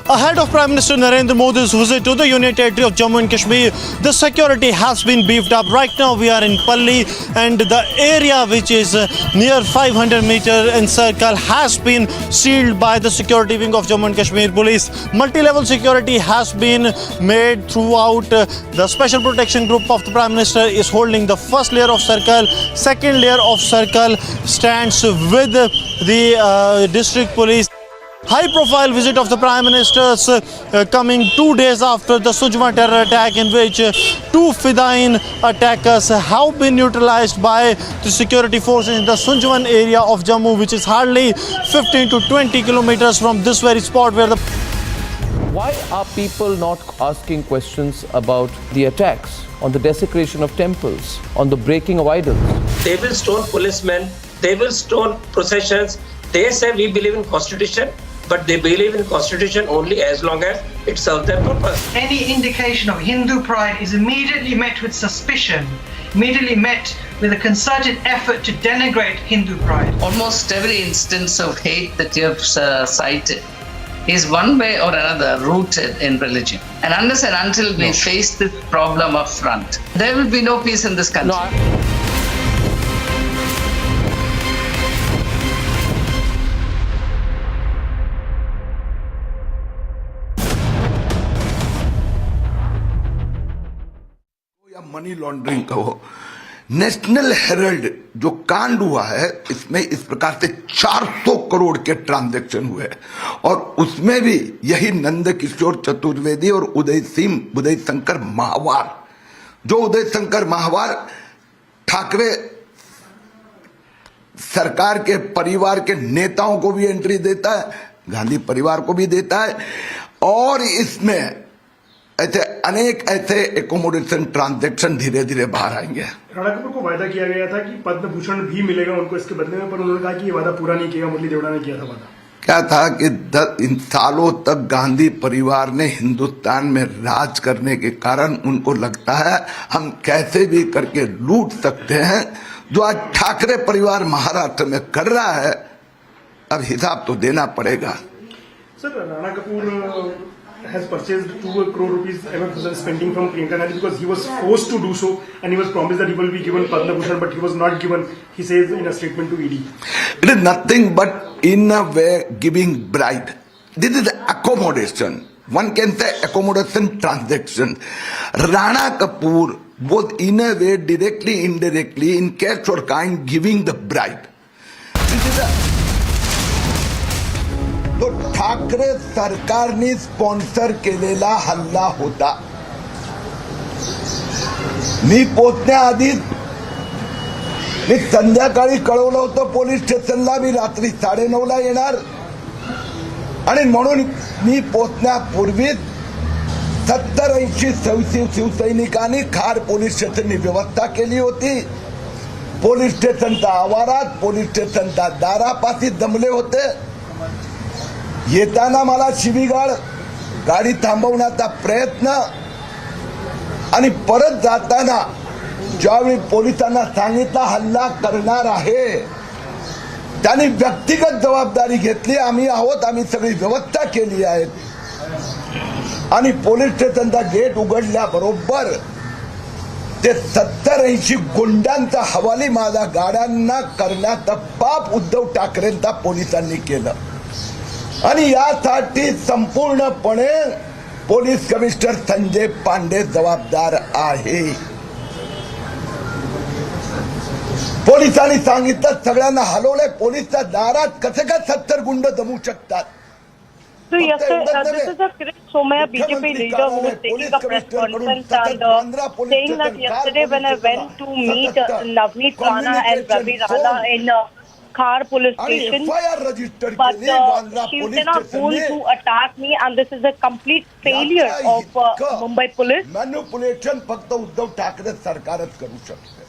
M: Ahead of Prime Minister Narendra Modi's visit to the Union Territory of Jammu and Kashmir, the security has been beefed up. Right now we are in Palli and the area which is near 500 meter in circle has been sealed by the security wing of Jammu and Kashmir Police. Multi-level security has been made throughout. The Special Protection Group of the Prime Minister is holding the first layer of circle. Second layer of circle stands with the district police. High-profile visit of the Prime Minister's coming 2 days after the Sujma terror attack in which two Fidayeen attackers have been neutralized by the security forces in the Sunjwan area of Jammu, which is hardly 15 to 20 kilometers from this very spot where the...
P: Why are people not asking questions about the attacks, on the desecration of temples, on the breaking of idols?
T: They will stone policemen, they will stone processions. They say we believe in Constitution, but they believe in Constitution only as long as it serves their purpose.
W: Any indication of Hindu pride is immediately met with suspicion, immediately met with a concerted effort to denigrate Hindu pride.
X: Almost every instance of hate that you have cited is one way or another rooted in religion. And unless and until we face this problem up front, there will be no peace in this country.
Y: Money laundering का हो, national Herald जो कांड हुआ है इसमें इस प्रकार से 400 करोड़ के ट्रांजैक्शन हुए और उसमें भी यही नंद किशोर चतुर्वेदी और उदय शंकर माहवार, जो उदय शंकर माहवार ठाकरे सरकार के परिवार के नेताओं को भी एंट्री देता है, गांधी परिवार को भी देता है और इसमें ऐसे अनेक ऐसे एकोमोडेशन ट्रांजैक्शन धीरे धीरे बाहर आएंगे।
B: राणा कपूर को वायदा किया गया था कि पद्म भूषण भी मिलेगा उनको इसके बदले में, पर उन्होंने कहा कि ये वादा पूरा नहीं किया। मुरली देवड़ा ने किया था वादा।
Y: क्या था कि इन सालों तक गांधी परिवार ने हिंदुस्तान में राज करने के कारण उनको लगता है हम कैसे भी करके लूट सकते हैं। जो आज ठाकरे परिवार महाराष्ट्र में कर रहा है, अब हिसाब तो देना पड़ेगा।
B: Sir, Rana Kapoor has purchased 2 crore rupees ever spending from Priyanka Gandhi because he was forced to do so, and he was promised that he will be given Padma Bhushan, but he was not given, he says in a statement to ED.
Y: It is nothing but in a way giving bribe. This is accommodation. One can say accommodation transaction. Rana Kapoor was in a way directly, indirectly, in cash or kind giving the bribe. This is a तो ठाकरे सरकारने sponsor केलेला हल्ला होता। मी पोहोचण्याआधीच मी संध्याकाळी कळवलं होतं police स्टेशनला मी रात्री 9:30ला येणार, आणि म्हणून मी पोहोचण्यापूर्वीच 70-80 शिवसैनिकांनी खार पोलीस स्टेशननी व्यवस्था केली होती। पोलीस स्टेशनच्या आवारात, पोलीस स्टेशनच्या दारापाशी जमले होते। येताना मला शिवीगाळ, गाडी थांबवण्याचा प्रयत्न, आणि परत जाताना ज्यावेळी पोलिसांना सांगितलं हल्ला करणार आहे, त्यांनी व्यक्तिगत जबाबदारी घेतली। आम्ही आहोत, आम्ही सगळी व्यवस्था केली आहे, आणि पोलीस स्टेशनचा गेट उघडल्याबरोबर ते 70-80 गुंडांचा हवाली माझ्या गाड्यांना करण्याचा पाप उद्धव ठाकरेंचा पोलिसांनी केलं, आणि यासाठी संपूर्णपणे पोलीस कमिशनर संजय पांडे जबाबदार आहे। पोलिसांनी सांगितलं सगळ्यांना हलवलंय। पोलीसच्या दारात कसे काय 70 गुंड जमू शकतात?
C: So yesterday, this is a Kiritsumaya BJP leader who was taking a press conference and saying that yesterday when I went to meet Navneet Rana and Ravi Rana in Khar police station, but Shivsena told to attack me, and this is a complete failure of Mumbai police.
Y: मॅन्युपुलेशन फक्त उद्धव ठाकरे सरकारच करू शकते।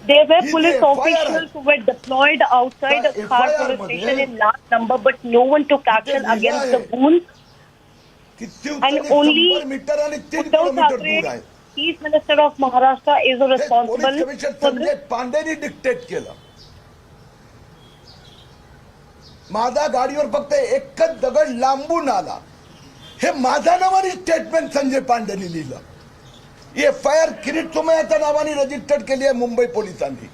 C: There were police officials who were deployed outside Khar police station in large number, but no one took action against the goons. And only Uddhav Thackeray, Chief Minister of Maharashtra, is responsible for this.
Y: पांडेनी dictate केलं। माझा गाडीवर फक्त एकच दगड लांबून आला, हे माझ्या नावाने स्टेटमेंट संजय पांडेनी लिहिलं। एफआयआर किरीटसुमयाच्या नावाने रजिस्टर्ड केली आहे मुंबई पोलिसांनी।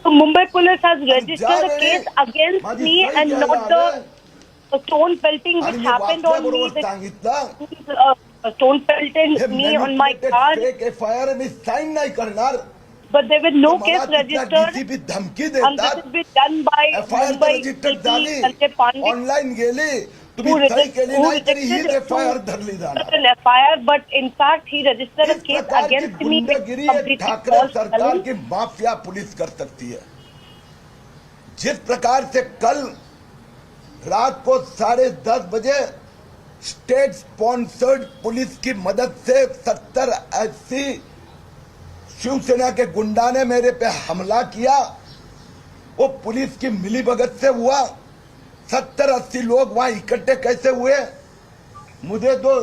C: Mumbai police has registered a case against me and not the stone pelting which happened on me. Stone pelted me on my car.
Y: FIR मी साइन नहीं करणार,
C: but there was no case registered, and this has been done by Mumbai CP
Y: online गेली, तुम्ही सही केली नाही तरी ही FIR धरली जाणार।
C: an FIR, but in fact he registered a case against me with completely
Y: Thackeray
C: false
Y: सरकार
C: evidence.
Y: की माफिया पुलिस कर सकती है। जिस प्रकार से कल रात को 10:30 बजे स्टेट स्पॉन्सर्ड पुलिस की मदद से 70-80 शिवसेना के गुंडा ने मेरे पे हमला किया, वो पुलिस की मिलीभगत से हुआ। 70-80 लोग वहां इकट्ठे कैसे हुए? मुझे तो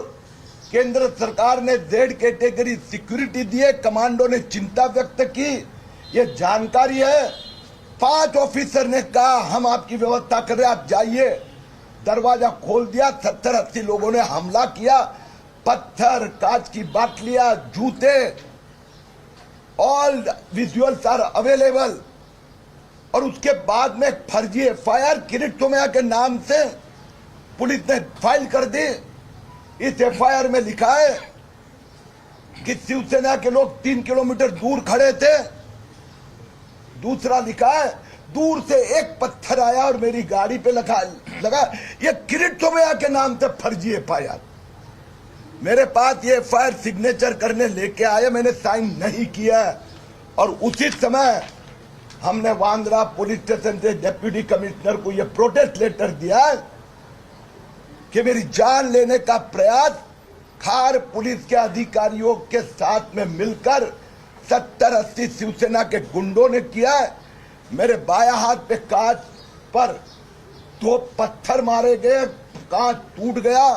Y: केंद्र सरकार ने Z कैटेगरी सिक्योरिटी दिए, कमांडो ने चिंता व्यक्त की, ये जानकारी है। 5 ऑफिसर ने कहा हम आपकी व्यवस्था कर रहे हैं, आप जाइए। दरवाजा खोल दिया, 70-80 लोगों ने हमला किया, पत्थर, कांच की बाटलियां, जूते, ऑल विजुअल्स आर अवेलेबल। और उसके बाद में फर्जी एफआईआर किरीटसुमया के नाम से पुलिस ने फाइल कर दी। इस एफआईआर में लिखा है कि शिवसेना के लोग 3 किलोमीटर दूर खड़े थे। दूसरा लिखा है दूर से एक पत्थर आया और मेरी गाड़ी पे लगा। ये किरीटसुमया के नाम से फर्जी एफआईआर। मेरे पास ये एफआईआर सिग्नेचर करने लेके आए, मैंने साइन नहीं किया। और उसी समय हमने वांद्रा पुलिस स्टेशन से डिप्टी कमिश्नर को यह प्रोटेस्ट लेटर दिया कि मेरी जान लेने का प्रयास खार पुलिस के अधिकारियों के साथ में मिलकर 70-80 शिवसेना के गुंडों ने किया है। मेरे बाया हाथ पे कांच पर 2 पत्थर मारे गए, कांच टूट गया,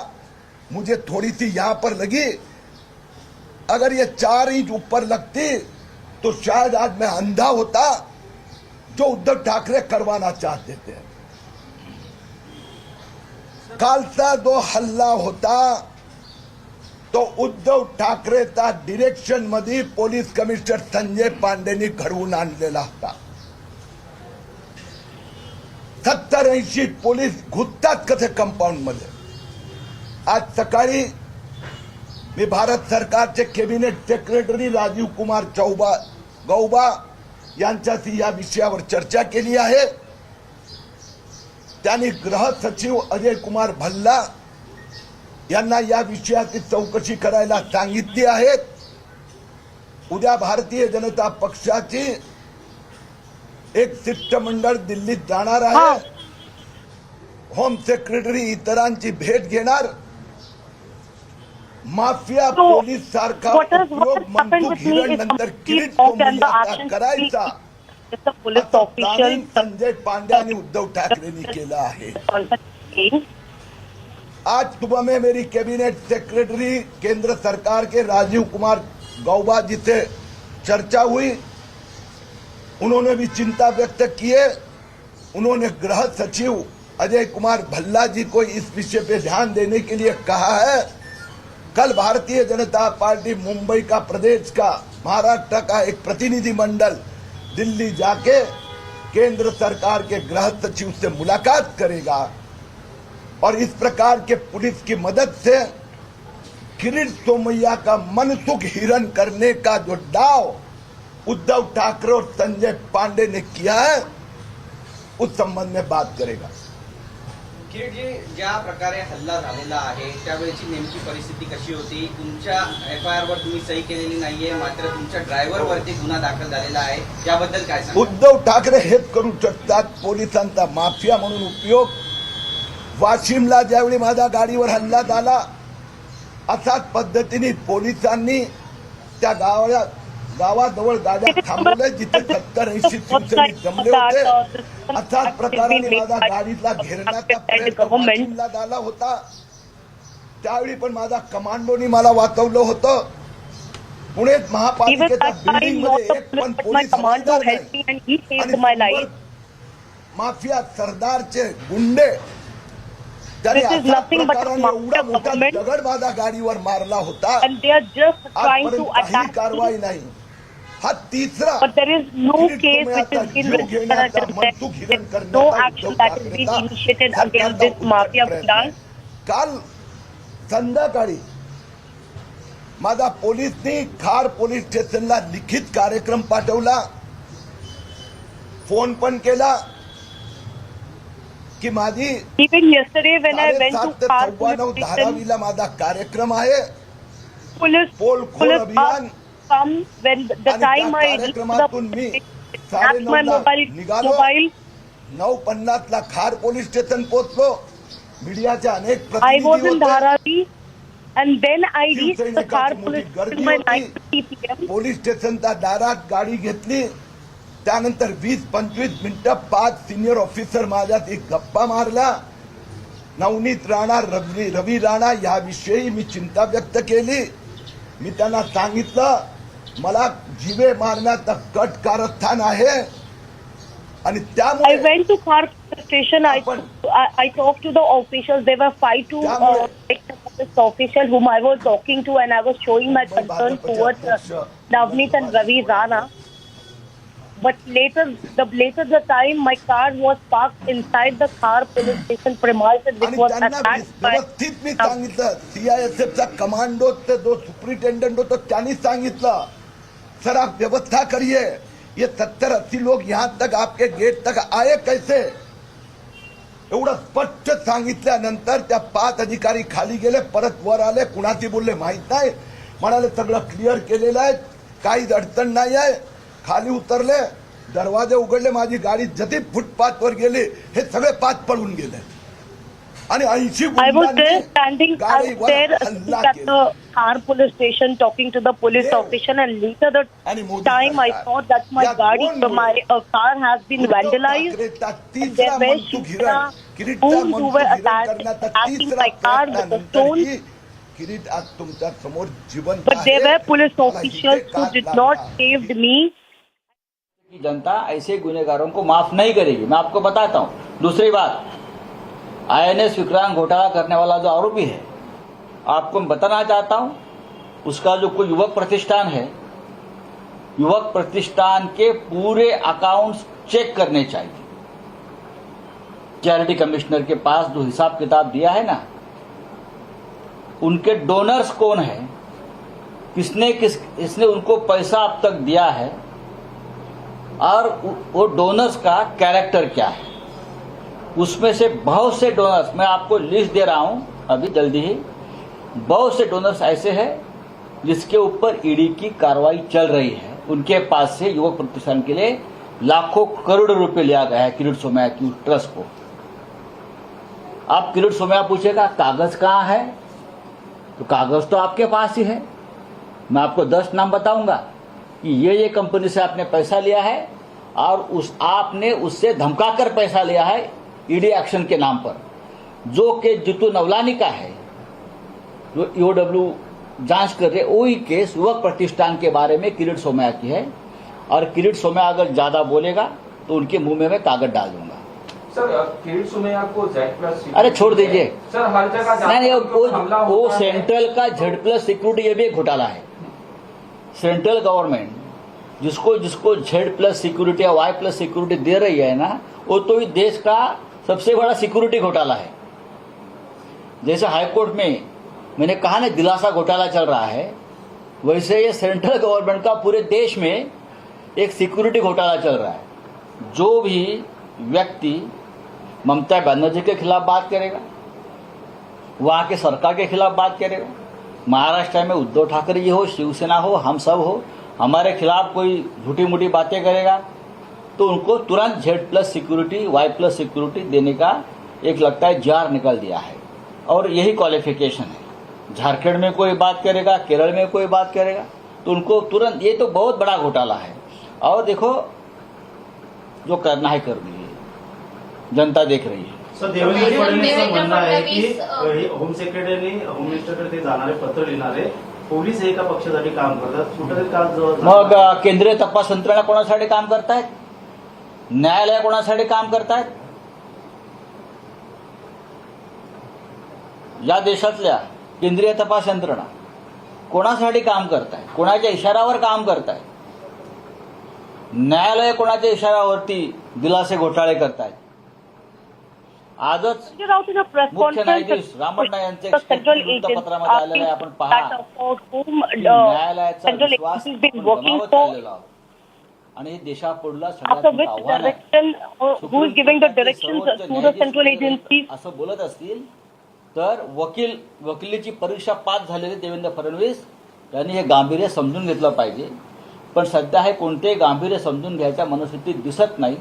Y: मुझे थोड़ी सी यहां पर लगी। अगर ये 4 इंच ऊपर लगती तो शायद आज मैं अंधा होता, जो उद्धव ठाकरे करवाना चाहते थे। खालसा दो हल्ला होता तो उद्धव ठाकरेचा डिरेक्शन मध्ये पोलीस कमिशनर संजय पांडेंनी घडवून आणलेला होता। 70-80 पोलीस घुसतात कसे कंपाऊंड मध्ये। आज सकाळी मी भारत सरकारचे कॅबिनेट सेक्रेटरी राजीव कुमार गौबा यांच्याशी या विषयावर चर्चा केली आहे। त्यांनी गृह सचिव अजय कुमार भल्ला यांना या विषयाची चौकशी करायला सांगितली आहे। उद्या भारतीय जनता पक्षाची एक शिष्टमंडळ दिल्लीत जाणार आहे। होम सेक्रेटरी इतरांची भेट घेणार। माफिया पोलीस सारखा उपयोग मनसुख हिरण नंतर किरीटसोमय्या करायचा संजय पांडे आणि उद्धव ठाकरेंनी केला आहे। आज सुबह में मेरी कैबिनेट सेक्रेटरी केंद्र सरकार के राजीव कुमार गौबा जी से चर्चा हुई। उन्होंने भी चिंता व्यक्त किए। उन्होंने गृह सचिव अजय कुमार भल्ला जी को इस विषय पे ध्यान देने के लिए कहा है। कल भारतीय जनता पार्टी मुंबई का प्रदेश का महाराष्ट्र का एक प्रतिनिधि मंडल दिल्ली जाके केंद्र सरकार के गृह सचिव से मुलाकात करेगा और इस प्रकार के पुलिस की मदद से किरीटसोमय्या का मनसुख हिरण करने का जो दाव उद्धव ठाकरे और संजय पांडे ने किया है उस संबंध में बात करेगा।
A: किरीट जी, ज्या प्रकारे हल्ला झालेला आहे त्यावेळेची नेमकी परिस्थिती कशी होती? तुमच्या FIR वर तुम्ही सही केलेली नाहीये, मात्र तुमच्या ड्रायव्हर वरती गुन्हा दाखल झालेला आहे, याबद्दल काय सांगा?
Y: उद्धव ठाकरे हेच करू शकतात, पोलिसांचा माफिया म्हणून उपयोग। वाशिमला ज्यावेळी माझ्या गाडीवर हल्ला झाला अशाच पद्धतीने पोलिसांनी त्या गावाजवळ गाड्या थांबवल्या जिथे 70-80 शिवसैनिक जमले होते। अशाच प्रकाराने माझ्या गाडीला घेरण्याचा प्रयत्न वाशिमला झाला होता। त्यावेळी पण माझा कमांडोनी मला वाचवलं होतं। पुणे महापालिकेच्या बिल्डिंग मध्ये एक पण पोलीस आणि माफिया सरदारचे गुंडे
C: This is nothing but a mafia government,
Y: दगड माझा गाडीवर मारला होता
C: and they are just trying to attack
Y: कारवाई नाही। हा तीसरा
C: but there is no case which has been registered. No action that has been initiated against this mafia branch.
Y: काल संध्याकाळी माझा पोलिसनी खार पोलीस स्टेशनला लिखित कार्यक्रम पाठवला, फोन पण केला की माझी
C: even yesterday when I went to Khar police
Y: धारावीला माझा कार्यक्रम आहे।
C: police
Y: अभियान
C: come when the time I reached my mobile
Y: 9:50 ला खार पोलीस स्टेशन पोहोचलो। मीडियाच्या अनेक
C: I
Y: प्रतिनिधी
C: was in
Y: होते।
C: Dharavi and then I reached the Khar police station by 9:30 PM.
Y: Police स्टेशनच्या दारात गाडी घेतली। त्यानंतर 20-25 मिनिटं 5 सिनियर ऑफिसर माझ्याशी गप्पा मारला। नवनीत राणा, रवी राणा याविषयी मी चिंता व्यक्त केली। मी त्यांना सांगितलं मला जीवे मारण्याचा कट कारस्थान आहे आणि त्यामुळे
C: I went to Khar station. I talked to the officials. There were 5 to 6 officials whom I was talking to, and I was showing my concern towards Navneet and Ravi Rana. But later the time my car was parked inside the Khar police station premises, which was attacked by.
Y: व्यवस्थित मी सांगितलं, CISFचा commando ते जो superintendent होता त्यांनी सांगितलं sir आप व्यवस्था करिए, ये 70-80 लोग यहाँ तक आपके गेट तक आए कैसे? एवढं स्पष्ट सांगितल्यानंतर त्या 5 अधिकारी खाली गेले, परत वर आले, कुणाशी बोलले माहित नाही, म्हणाले सगळं क्लिअर केलेलं आहे, काहीच अडचण नाही आहे। खाली उतरले, दरवाजे उघडले, माझी गाडी जती फुटपाथवर गेली, हे सगळे 5 पळून गेले। आणि 80
C: I was there
Y: गुंडांनी
C: standing
Y: गाडीवर
C: there
Y: हल्ला
C: at the Khar police station talking to the police officer, and later the time I saw that my car has been vandalized and there were Shivsena who were attacking my car with the stones.
Y: किरीट आज तुमच्या समोर जिवंत
C: But there
Y: आहे.
C: were police officials who did not save me.
J: जनता ऐसे गुनहगारों को माफ नहीं करेगी, मैं आपको बताता हूँ। दूसरी बात, INS विक्रांत घोटाला करने वाला जो आरोपी है, आपको मैं बताना चाहता हूँ, उसका जो कोई युवक प्रतिष्ठान है, युवक प्रतिष्ठान के पूरे अकाउंट्स चेक करने चाहिए। चैरिटी कमिश्नर के पास जो हिसाब किताब दिया है ना, उनके डोनर्स कौन है, किसने उनको पैसा अब तक दिया है, और वो डोनर्स का कैरेक्टर क्या है। उसमें से बहुत से डोनर्स, मैं आपको लिस्ट दे रहा हूं अभी जल्दी ही, बहुत से डोनर्स ऐसे हैं जिसके ऊपर ईडी की कार्रवाई चल रही है। उनके पास से युवक प्रतिष्ठान के लिए लाखों करोड़ों रुपए लिया गया है किरीटसोमया की ट्रस्ट को। आप किरीटसोमया पूछेगा कागज कहाँ है, तो कागज तो आपके पास ही है। मैं आपको 10 नाम बताऊंगा कि ये कंपनी से आपने पैसा लिया है और आपने उससे धमकाकर पैसा लिया है ईडी एक्शन के नाम पर, जो कि जितू नवलानी का है, जो ईओडब्ल्यू जांच कर रहे। वही केस युवक प्रतिष्ठान के बारे में किरीटसोमया की है, और किरीटसोमया अगर ज्यादा बोलेगा तो उनके मुंह में मैं कागज डाल दूंगा।
K: सर, किरीटसोमया को Z+,
J: अरे छोड़ दीजिए
K: सर, हर जगह
J: नहीं, वो सेंट्रल का Z+ सिक्योरिटी, ये भी एक घोटाला है। सेंट्रल गवर्नमेंट जिसको Z+ सिक्योरिटी या Y+ सिक्योरिटी दे रही है ना, वो तो इस देश का सबसे बड़ा सिक्योरिटी घोटाला है। जैसे हाईकोर्ट में मैंने कहा ना दिलासा घोटाला चल रहा है, वैसे ये सेंट्रल गवर्नमेंट का पूरे देश में एक सिक्योरिटी घोटाला चल रहा है। जो भी व्यक्ति ममता बनर्जी के खिलाफ बात करेगा, वहां के सरकार के खिलाफ बात करेगा, महाराष्ट्र में उद्धव ठाकरे जी हो, शिवसेना हो, हम सब हो, हमारे खिलाफ कोई झूठी मूठी बातें करेगा, तो उनको तुरंत Z+ सिक्योरिटी, Y+ सिक्योरिटी देने का एक लगता है जार निकल दिया है, और यही क्वालिफिकेशन है। झारखंड में कोई बात करेगा, केरल में कोई बात करेगा, तो उनको तुरंत, ये तो बहुत बड़ा घोटाला है। और देखो जो करना है कर दीजिए, जनता देख रही है।
O: सर, देवेंद्र फडणवीसचं म्हणणं आहे की होम सेक्रेटरी होम मिनिस्टरकडे ते जाणारे, पत्र लिहिणारे पोलीस एका पक्षासाठी काम करतात, कुठेतरी काल
J: मग केंद्रीय तपास यंत्रणा कोणासाठी काम करतायत, न्यायालय कोणासाठी काम करतायत, या देशातल्या केंद्रीय तपास यंत्रणा कोणासाठी काम करतायत, कोणाच्या इशाऱ्यावर काम करतायत, न्यायालय कोणाच्या इशाऱ्यावरती दिलासे घोटाळे करतायत। आजच मुख्य न्यायाधीश रामण्णा यांचे वृत्तपत्रामध्ये आलेलं आहे, आपण पहा, न्यायालयाचा विश्वास गमावत चाललेला आहोत, आणि देशापुढला सगळ्यात मोठं आव्हान आहे। असं बोलत असतील तर वकिलीची परीक्षा पास झालेले देवेंद्र फडणवीस यांनी हे गांभीर्य समजून घेतलं पाहिजे, पण सध्या हे कोणतेही गांभीर्य समजून घ्यायच्या मनस्थितीत दिसत नाही,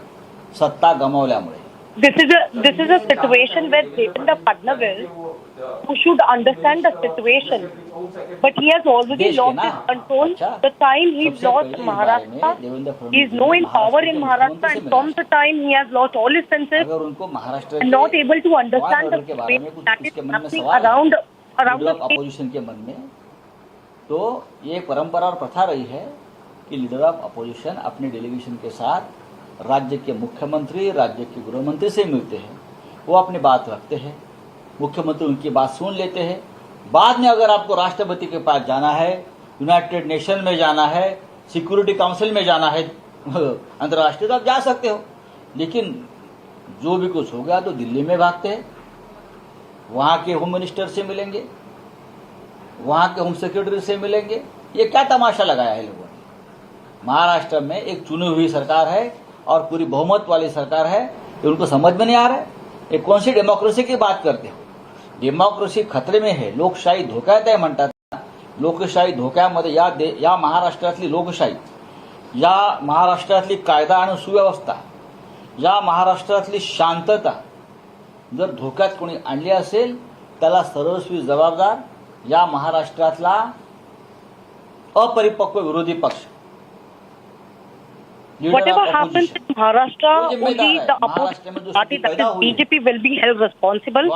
J: सत्ता गमावल्यामुळे।
C: This is a situation where Devendra Fadnavis, who should understand the situation, but he has already lost his control. The time he lost Maharashtra, he is no in power in Maharashtra, and from the time he has lost all his senses and not able to understand the situation that is happening around the
J: opposition के मन में, तो ये परंपरा और प्रथा रही है कि लीडर ऑफ अपोजिशन अपने डेलीगेशन के साथ राज्य के मुख्यमंत्री, राज्य के गृहमंत्री से मिलते हैं, वो अपनी बात रखते हैं, मुख्यमंत्री उनकी बात सुन लेते हैं। बाद में अगर आपको राष्ट्रपति के पास जाना है, यूनाइटेड नेशन में जाना है, सिक्योरिटी काउंसिल में जाना है अंतर्राष्ट्रीय, तो आप जा सकते हो, लेकिन जो भी कुछ हो गया तो दिल्ली में भागते हैं, वहाँ के होम मिनिस्टर से मिलेंगे, वहाँ के होम सेक्रेटरी से मिलेंगे। ये क्या तमाशा लगाया है लोगों ने। महाराष्ट्र में एक चुनी हुई सरकार है और पूरी बहुमत वाली सरकार है, ये उनको समझ में नहीं आ रहा है। ये कौन सी डेमोक्रेसी की बात करते हो? डेमोक्रेसी खतरे में है, लोकशाही धोक्यात आहे म्हणतात। लोकशाही धोक्यामध्ये या महाराष्ट्रातली लोकशाही, या महाराष्ट्रातली कायदा आणि सुव्यवस्था, या महाराष्ट्रातली शांतता, जर धोक्यात कोणी आणली असेल त्याला सर्वस्वी जबाबदार या महाराष्ट्रातला अपरिपक्व विरोधी पक्ष.
C: Whatever happens in Maharashtra, only the opposition party, that is BJP, will be held responsible,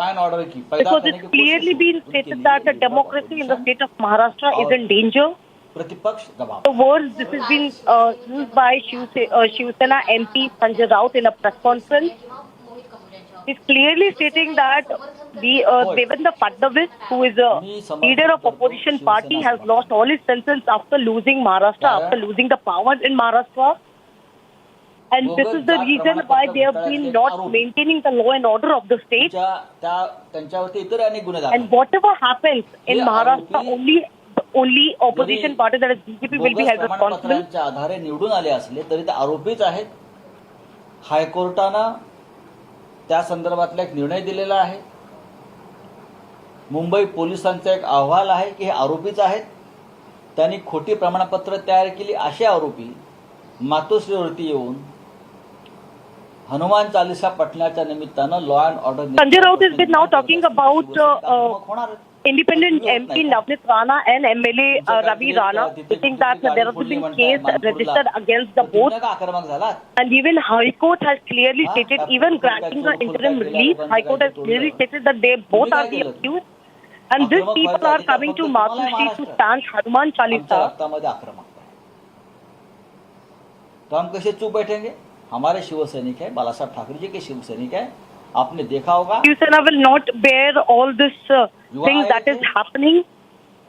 C: because it's clearly been stated that the democracy in the state of Maharashtra is in danger. The words this has been used by Shiv Sena MP Sanjay Raut in a press conference. He's clearly stating that Devendra Fadnavis, who is a leader of opposition party, has lost all his senses after losing Maharashtra, after losing the power in Maharashtra. And this is the reason why they have been not maintaining the law and order of the state. And whatever happens in Maharashtra, only opposition party, that is BJP, will be held responsible.
J: आधारे निवडून आले असले तरी ते आरोपीच आहेत. हायकोर्टानं त्या संदर्भातला एक निर्णय दिलेला आहे. मुंबई पोलिसांचा एक अहवाल आहे की हे आरोपीच आहेत. त्यांनी खोटी प्रमाणपत्र तयार केली असे आरोपी मातोश्रीवरती येऊन हनुमान चालीसा पठण्याच्या निमित्तानं law and order.
C: Sanjay Raut has been now talking about independent MP Navneet Rana and MLA Ravi Rana, saying that there has been case registered against the both. And even High Court has clearly stated, even granting the interim relief, High Court has clearly stated that they both are the accused. And these people are coming to Matushri to chant Hanuman Chalisa.
J: तो हम कैसे चुप बैठेंगे? हमारे शिवसैनिक है, बाला साहब ठाकरे जी के शिवसैनिक है. आपने देखा होगा
C: Shiv Sena will not bear all this things that is happening.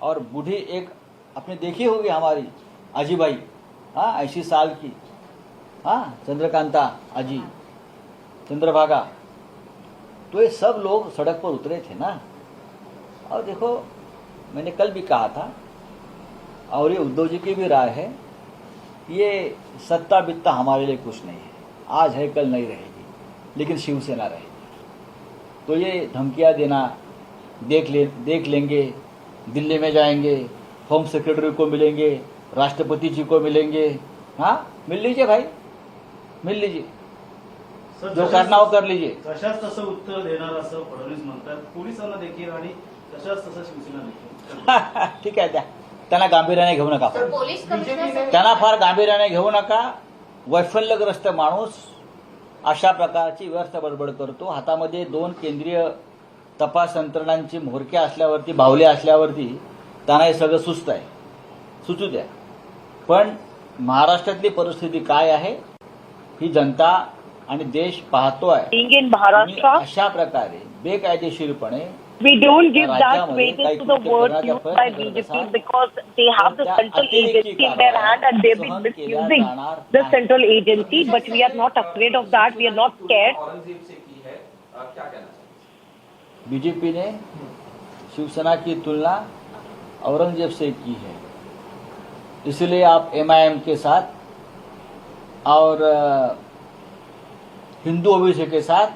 J: और बूढ़ी एक आपने देखी होगी हमारी आजी भाई, हाँ 80 साल की, हाँ चंद्रकांता आजी, चंद्रभागा. तो ये सब लोग सड़क पर उतरे थे ना. और देखो मैंने कल भी कहा था और ये उद्धव जी की भी राय है, ये सत्ता बित्ता हमारे लिए कुछ नहीं है. आज है कल नहीं रहेगी, लेकिन शिवसेना रहेगी. तो ये धमकियां देना, देख लेंगे, दिल्ली में जाएंगे, होम सेक्रेटरी को मिलेंगे, राष्ट्रपति जी को मिलेंगे. हाँ मिल लीजिए भाई, मिल लीजिए, जो करना हो कर लीजिए.
O: तशाच तसं उत्तर देणार असं फडणवीस म्हणतात. पोलिसांना देखील आणि तशाच तसं शिवसेना देखील.
J: ठीक आहे, त्यांना गांभीर्याने घेऊ नका. त्यांना फार गांभीर्याने घेऊ नका. वैफल्यग्रस्त माणूस अशा प्रकारची व्यर्थ बडबड करतो. हातामध्ये 2 केंद्रीय तपास यंत्रणांची म्होरक्या असल्यावरती, बाहुल्या असल्यावरती त्यांना हे सगळं सुचत आहे. सुचू द्या. पण महाराष्ट्रातली परिस्थिती काय आहे ही जनता आणि देश पाहतोय. अशा प्रकारे बेकायदेशीरपणे
C: We don't give that weightage to the words used by BJP because they have the central agency in their hand and they've been misusing the central agency. But we are not afraid of that. We are not scared.
J: BJP ने शिवसेना की तुलना औरंगजेब से की है. इसलिए आप MIM के साथ और हिंदू ओबीसी के साथ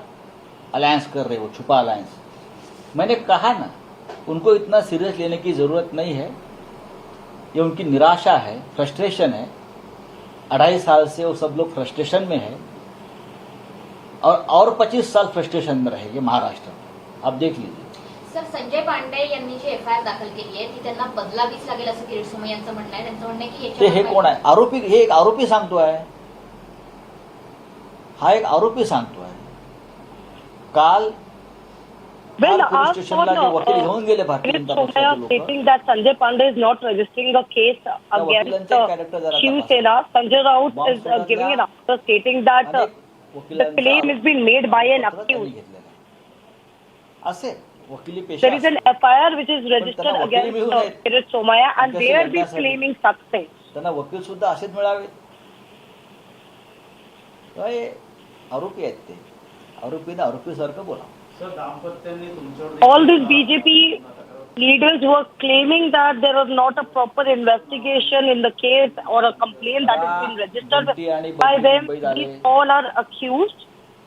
J: अलायंस कर रहे हो, छुपा अलायंस. मैंने कहा ना, उनको इतना सीरियस लेने की ज़रूरत नहीं है. ये उनकी निराशा है, फ्रस्ट्रेशन है. 2.5 साल से वो सब लोग फ्रस्ट्रेशन में है और 25 साल फ्रस्ट्रेशन में रहेंगे महाराष्ट्र में. आप देख लीजिए.
G: सर, संजय पांडे यांनी जी FIR दाखल केली आहे ती त्यांना बदलावीच लागेल असं किरीटसोमय्या यांचं म्हणणं आहे. त्यांचं म्हणणं आहे की
J: हे कोण आहे आरोपी? हे एक आरोपी सांगतोय. हा एक आरोपी सांगतोय. काल
C: Well, stating that Sanjay Pandey is not registering a case against Shiv Sena. Sanjay Raut is giving an answer stating that the claim has been made by an accused. There is an FIR which is registered against Kiritsumaya and they are claiming such things.
J: त्यांना वकील सुद्धा असेच मिळावे. आरोपी आहेत ते. आरोपीने आरोपीसारखं बोला.
C: All these BJP leaders who are claiming that there was not a proper investigation in the case or a complaint that has been registered by them, these all are accused.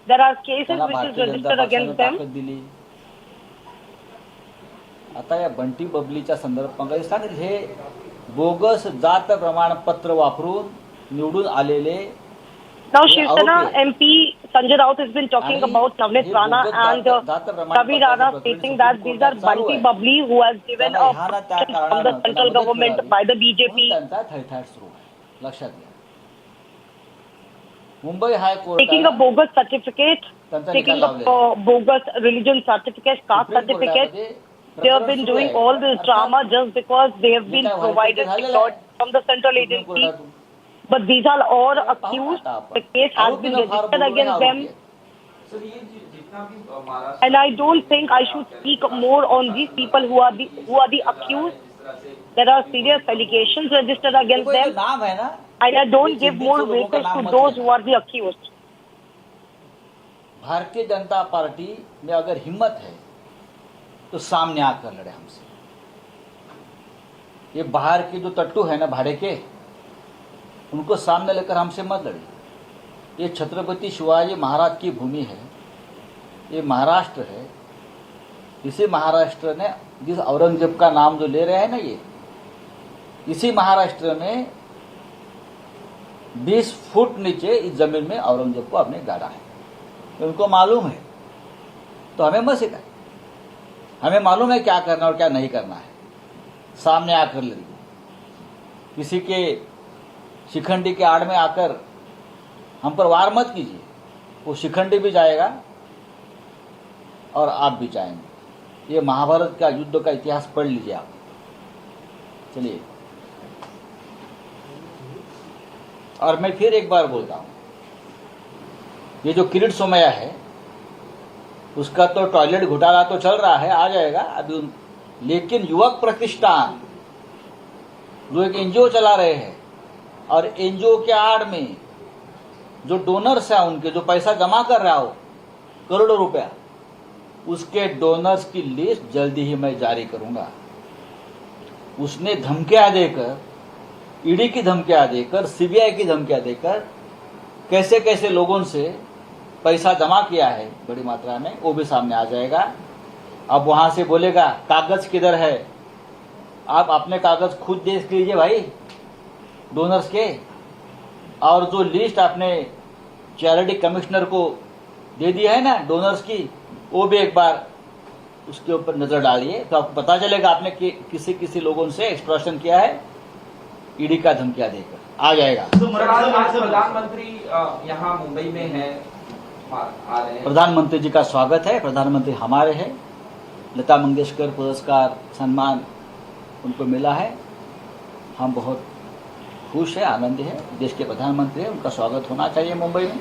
C: There are cases which is registered against them.
J: आता या बंटी बबलीच्या संदर्भात सांगितलं, हे bogus जात प्रमाणपत्र वापरून निवडून आलेले.
C: Now Shiv Sena MP Sanjay Raut has been talking about Navneet Rana and Ravi Rana, stating that these are Bunty Bubbly who has given a from the central government by the BJP.
J: लक्षात घ्या. Mumbai high court
C: Taking a bogus certificate, taking a bogus religion certificate, caste certificate. They have been doing all this drama just because they have been provided security from the central agency. But these are all accused. The case has been registered against them. And I don't think I should speak more on these people who are the accused. There are serious allegations registered against them. And I don't give more weightage to those who are the accused.
J: Bharatiya Janata party में अगर हिम्मत है तो सामने आकर लड़े हमसे. ये बाहर के जो टट्टू है ना भाड़े के, उनको सामने लेकर हमसे मत लड़िए. ये छत्रपति शिवाजी महाराज की भूमि है, ये महाराष्ट्र है. इसी महाराष्ट्र ने जिस औरंगजेब का नाम जो ले रहे हैं ना, ये इसी महाराष्ट्र में 20 फुट नीचे इस जमीन में औरंगजेब को आपने गाड़ा है. उनको मालूम है, तो हमें मत सिखाए. हमें मालूम है क्या करना और क्या नहीं करना है. सामने आकर लड़िए. किसी के शिखंडी के आड़ में आकर हम पर वार मत कीजिए. वो शिखंडी भी जाएगा और आप भी जाएंगे. ये महाभारत का युद्ध का इतिहास पढ़ लीजिए आप. चलिए, और मैं फिर एक बार बोलता हूं, ये जो किरीटसोमया है उसका तो टॉयलेट घोटाला तो चल रहा है, आ जाएगा अभी. लेकिन युवक प्रतिष्ठान जो एक एनजीओ चला रहे हैं और एनजीओ के आड़ में जो डोनर्स हैं उनके, जो पैसा जमा कर रहा हो करोड़ों रुपया, उसके डोनर्स की लिस्ट जल्दी ही मैं जारी करूंगा. उसने धमकियां देकर, ईडी की धमकियां देकर, सीबीआई की धमकियां देकर कैसे कैसे लोगों से पैसा जमा किया है बड़ी मात्रा में, वो भी सामने आ जाएगा. अब वहां से बोलेगा कागज किधर है. आप अपने कागज खुद देख लीजिए भाई डोनर्स के, और जो लिस्ट आपने चैरिटी कमिश्नर को दे दी है ना डोनर्स की, वो भी एक बार उसके ऊपर नजर डालिए, तो आपको पता चलेगा आपने किसी लोगों से एक्सटॉर्शन किया है. ईडी का धमकियां देकर आ जाएगा.
K: प्रधानमंत्री यहाँ मुंबई में है, आ रहे हैं.
J: प्रधानमंत्री जी का स्वागत है. प्रधानमंत्री हमारे हैं. लता मंगेशकर पुरस्कार सम्मान उनको मिला है. हम बहुत खुश है, आनंद है. देश के प्रधानमंत्री है, उनका स्वागत होना चाहिए मुंबई में.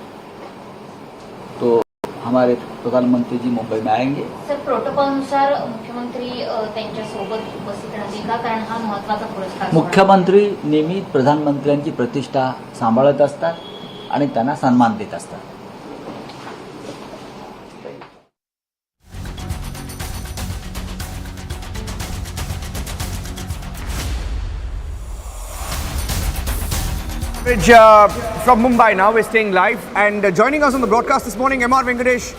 J: तो हमारे प्रधानमंत्री जी मुंबई में आएंगे.
G: सर, प्रोटोकॉलनुसार मुख्यमंत्री त्यांच्यासोबत उपस्थित राहतील का, कारण हा महत्त्वाचा पुरस्कार.
J: मुख्यमंत्री नेहमी प्रधानमंत्र्यांची प्रतिष्ठा सांभाळत असतात आणि त्यांना सन्मान देत असतात.
P: From Mumbai now, we're staying live, and joining us on the broadcast this morning, MR Venkatesh,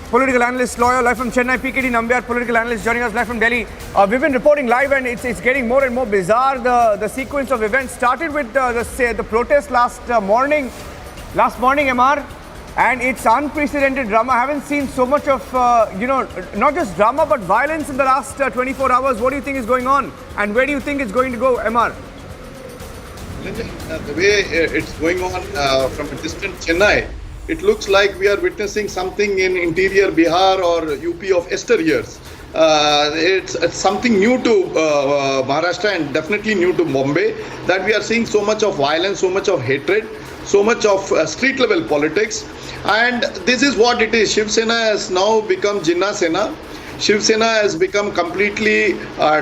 P: political analyst, lawyer, live from Chennai, PKD Nambiar, political analyst, joining us live from Delhi. We've been reporting live, and it's getting more and more bizarre. The sequence of events started with the protest last morning, MR, and it's unprecedented drama. I haven't seen so much of not just drama but violence in the last 24 hours. What do you think is going on, and where do you think it's going to go, MR?
N: The way it's going on from a distant Chennai, it looks like we are witnessing something in interior Bihar or UP of yesteryears. It's something new to Maharashtra and definitely new to Bombay, that we are seeing so much of violence, so much of hatred, so much of street level politics. And this is what it is. Shiv Sena has now become Jinnah Sena. Shiv Sena has become completely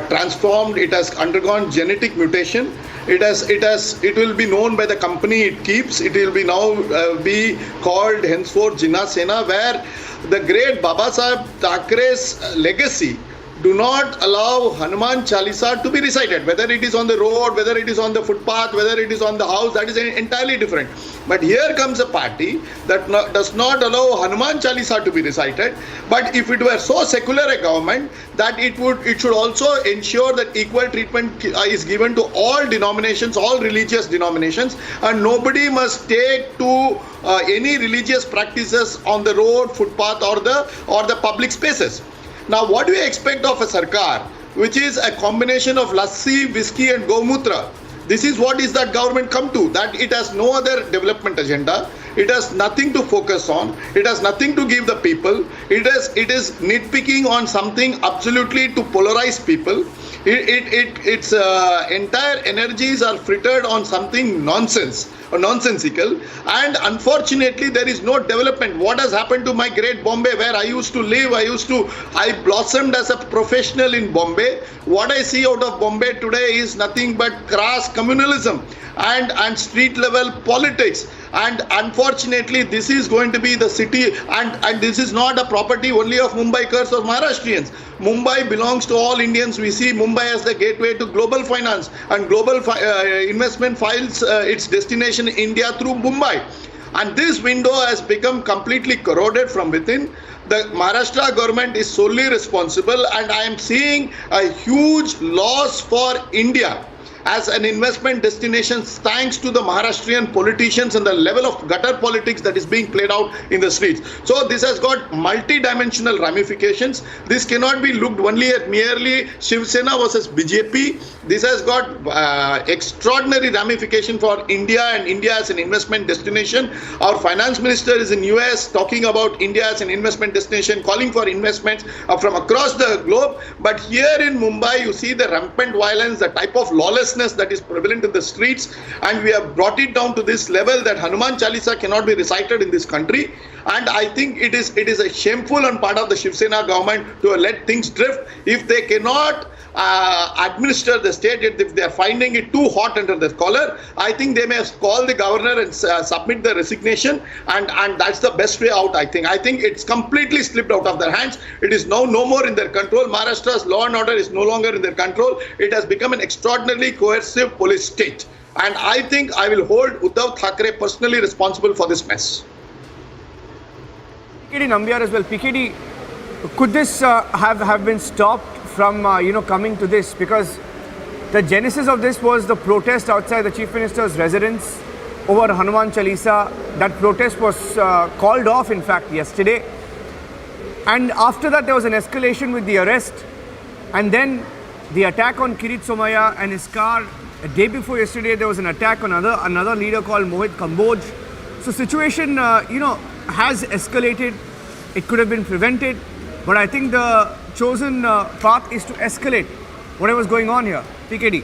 N: transformed. It has undergone genetic mutation. It will be known by the company it keeps. It will be now be called henceforth Jinnah Sena, where the great Baba Saheb Thackeray's legacy do not allow Hanuman Chalisa to be recited. Whether it is on the road, whether it is on the footpath, whether it is on the house, that is entirely different. But here comes a party that does not allow Hanuman Chalisa to be recited. But if it were so secular a government, that it should also ensure that equal treatment is given to all denominations, all religious denominations, and nobody must take to any religious practices on the road, footpath, or the public spaces. Now, what do you expect of a sarkar which is a combination of lassi, whiskey, and gomutra? This is what is that government come to, that it has no other development agenda. It has nothing to focus on. It has nothing to give the people. It is nitpicking on something absolutely to polarize people. Its entire energies are frittered on something nonsense or nonsensical, and unfortunately there is no development. What has happened to my great Bombay, where I used to live? I blossomed as a professional in Bombay. What I see out of Bombay today is nothing but crass communalism and street level politics. And unfortunately, this is going to be the city, and this is not a property only of Mumbaikars or Maharashtrians. Mumbai belongs to all Indians. We see Mumbai as the gateway to global finance, and global investment files its destination India through Mumbai. And this window has become completely corroded from within. The Maharashtra government is solely responsible, and I am seeing a huge loss for India as an investment destination, thanks to the Maharashtrian politicians and the level of gutter politics that is being played out in the streets. So this has got multi-dimensional ramifications. This cannot be looked only at merely Shiv Sena versus BJP. This has got extraordinary ramification for India and India as an investment destination. Our finance minister is in US talking about India as an investment destination, calling for investments from across the globe. But here in Mumbai, you see the rampant violence, the type of lawlessness that is prevalent in the streets, and we have brought it down to this level that Hanuman Chalisa cannot be recited in this country. And I think it is a shameful on part of the Shiv Sena government to let things drift. If they cannot administer the state, if they are finding it too hot under the collar, I think they may call the governor and submit the resignation, and that's the best way out. I think it's completely slipped out of their hands. It is now no more in their control. Maharashtra's law and order is no longer in their control. It has become an extraordinarily coercive police state, and I think I will hold Uddhav Thackeray personally responsible for this mess.
P: PKD Nambiar as well. PKD, could this have been stopped from coming to this? Because the genesis of this was the protest outside the Chief Minister's residence over Hanuman Chalisa. That protest was called off, in fact, yesterday. And after that, there was an escalation with the arrest. And then the attack on Kiritsumaya and his car. A day before yesterday, there was an attack on another leader called Mohit Kamboj. So situation, has escalated. It could have been prevented. But I think the chosen path is to escalate whatever's going on here. PKD.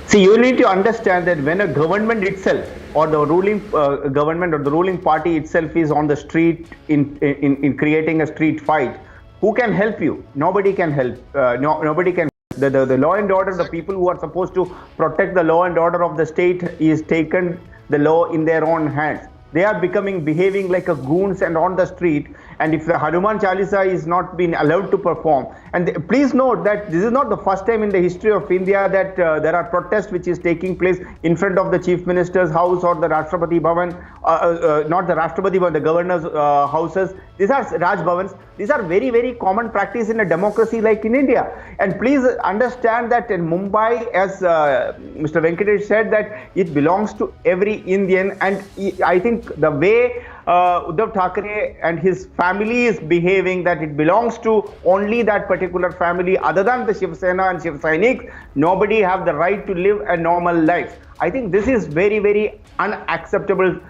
H: See, you need to understand that when a government itself or the ruling government or the ruling party itself is on the street in creating a street fight, who can help you? Nobody can help. Nobody can. The law and order, the people who are supposed to protect the law and order of the state is taken the law in their own hands. They are behaving like a goons and on the street. And if the Hanuman Chalisa is not being allowed to perform, and please note that this is not the first time in the history of India that there are protests which is taking place in front of the Chief Minister's house or the Rashtrapati Bhavan, not the Rashtrapati Bhavan, the governor's houses. These are Raj Bhavans. These are very, very common practice in a democracy like in India. And please understand that in Mumbai, as Mr. Venkatesh said, that it belongs to every Indian. And I think the way Uddhav Thackeray and his family is behaving, that it belongs to only that particular family, other than the Shiv Sena and Shiv Sainik, nobody have the right to live a normal life. I think this is very, very unacceptable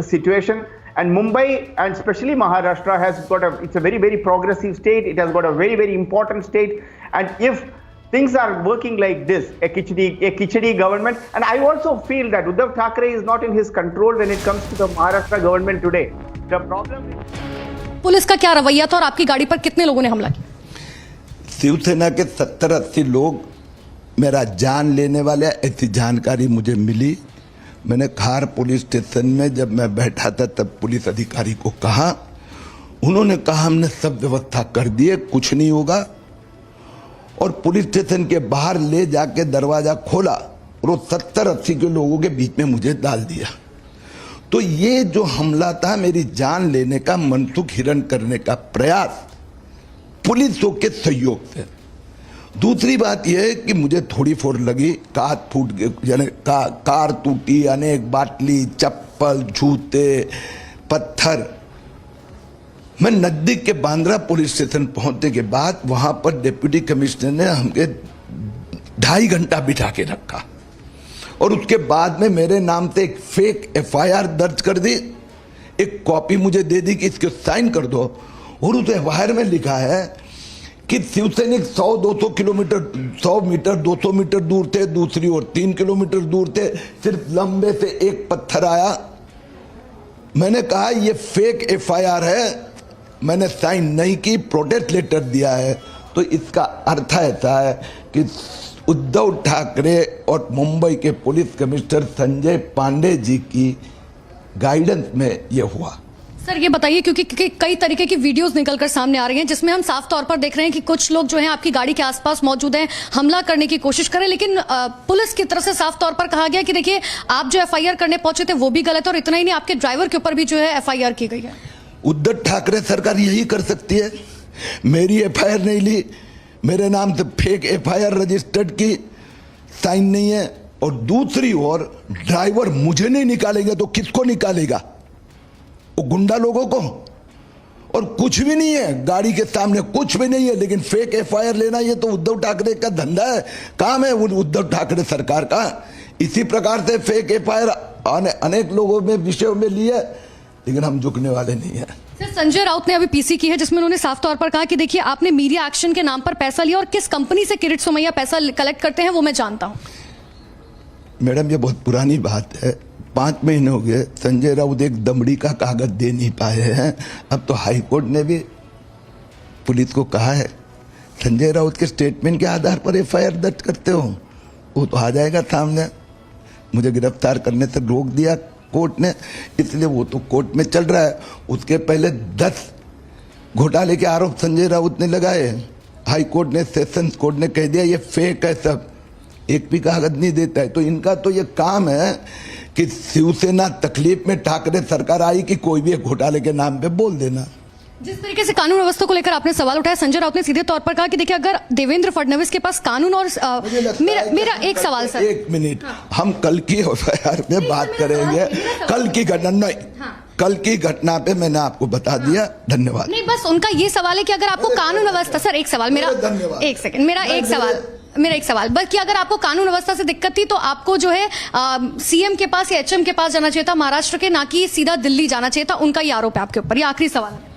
H: situation. And Mumbai, and especially Maharashtra, has got it's a very, very progressive state. It has got a very, very important state. And if things are working like this, a Khichdi government, and I also feel that Uddhav Thackeray is not in his control when it comes to the Maharashtra government today. The problem is...
E: police का क्या रवैया था और आपकी गाड़ी पर कितने लोगों ने हमला किया?
Y: शिवसेना के 70-80 लोग मेरा जान लेने वाले, ऐसी जानकारी मुझे मिली। मैंने खार पुलिस स्टेशन में जब मैं बैठा था तब पुलिस अधिकारी को कहा, उन्होंने कहा हमने सब व्यवस्था कर दी है, कुछ नहीं होगा, और पुलिस स्टेशन के बाहर ले जाके दरवाजा खोला और वो 70-80 के लोगों के बीच में मुझे डाल दिया। तो ये जो हमला था मेरी जान लेने का, मनसुख हिरण करने का प्रयास पुलिसों के सहयोग से। दूसरी बात यह है कि मुझे थोड़ी फोड़ लगी, कांच फूट गए, यानी कार टूटी, अनेक बाटली, चप्पल, जूते, पत्थर। मैं नजदीक के बांद्रा पुलिस स्टेशन पहुंचने के बाद वहां पर डिप्टी कमिश्नर ने हमके 2.5 घंटा बिठा के रखा और उसके बाद में मेरे नाम से एक फेक FIR दर्ज कर दी, एक कॉपी मुझे दे दी कि इसके साइन कर दो, और उस FIR में लिखा है कि शिवसैनिक 100-200 किलोमीटर, 100 मीटर 200 मीटर दूर थे, दूसरी ओर 3 किलोमीटर दूर थे, सिर्फ लंबे से एक पत्थर आया। मैंने कहा ये फेक FIR है, मैंने साइन नहीं की, प्रोटेस्ट लेटर दिया है। तो इसका अर्थ ऐसा है कि उद्धव ठाकरे और मुंबई के पुलिस कमिश्नर संजय पांडे जी की गाइडेंस में ये हुआ।
I: सर ये बताइए, क्योंकि कई तरीके की वीडियोस निकलकर सामने आ रही हैं जिसमें हम साफ तौर पर देख रहे हैं कि कुछ लोग जो हैं आपकी गाड़ी के आसपास मौजूद हैं, हमला करने की कोशिश करें, लेकिन पुलिस की तरफ से साफ तौर पर कहा गया कि देखिए आप जो FIR करने पहुंचे थे वो भी गलत है, और इतना ही नहीं आपके ड्राइवर के ऊपर भी जो है FIR की गई है।
Y: उद्धव ठाकरे सरकार यही कर सकती है, मेरी FIR नहीं ली, मेरे नाम से फेक FIR रजिस्टर्ड की, साइन नहीं है, और दूसरी ओर ड्राइवर मुझे नहीं निकालेंगे तो किसको निकालेगा? वो गुंडा लोगों को। और कुछ भी नहीं है गाड़ी के सामने, कुछ भी नहीं है, लेकिन फेक FIR लेना ये तो उद्धव ठाकरे का धंधा है, काम है उद्धव ठाकरे सरकार का। इसी प्रकार से फेक FIR अनेक लोगों में विषयों में लिए, लेकिन हम झुकने वाले नहीं है।
I: सर संजय राउत ने अभी PC की है जिसमें उन्होंने साफ तौर पर कहा कि देखिए आपने मीडिया एक्शन के नाम पर पैसा लिया, और किस कंपनी से किरिटसुमैया पैसा कलेक्ट करते हैं वो मैं जानता हूं।
Y: मैडम ये बहुत पुरानी बात है, 5 महीने हो गए, संजय राउत एक दमड़ी का कागज दे नहीं पाए हैं। अब तो हाई कोर्ट ने भी पुलिस को कहा है संजय राउत के स्टेटमेंट के आधार पर FIR दर्ज करते हो, वो तो आ जाएगा सामने। मुझे गिरफ्तार करने से रोक दिया कोर्ट ने, इसलिए वो तो कोर्ट में चल रहा है। उसके पहले 10 घोटाले के आरोप संजय राउत ने लगाए, हाई कोर्ट ने, सेशंस कोर्ट ने कह दिया ये फेक है, सब एक भी कागज नहीं देता है। तो इनका तो ये काम है कि शिवसेना तकलीफ में, ठाकरे सरकार आई कि कोई भी एक घोटाले के नाम पे बोल देना।
I: जिस तरीके से कानून व्यवस्था को लेकर आपने सवाल उठाया, संजय राउत ने सीधे तौर पर कहा कि देखिए अगर देवेंद्र फडणवीस के पास कानून और मेरा एक सवाल सर,
Y: 1 मिनट, हम कल की FIR में बात करेंगे, कल की घटना नहीं, कल की घटना पे मैंने आपको बता दिया। धन्यवाद।
I: नहीं बस उनका ये सवाल है कि अगर आपको कानून व्यवस्था, सर एक सवाल मेरा, एक सेकंड, मेरा एक सवाल बल्कि अगर आपको कानून व्यवस्था से दिक्कत थी तो आपको जो है CM के पास या HM के पास जाना चाहिए था, महाराष्ट्र के, ना कि सीधा दिल्ली जाना चाहिए था। उनका ये आरोप है आपके ऊपर। ये आखिरी सवाल है।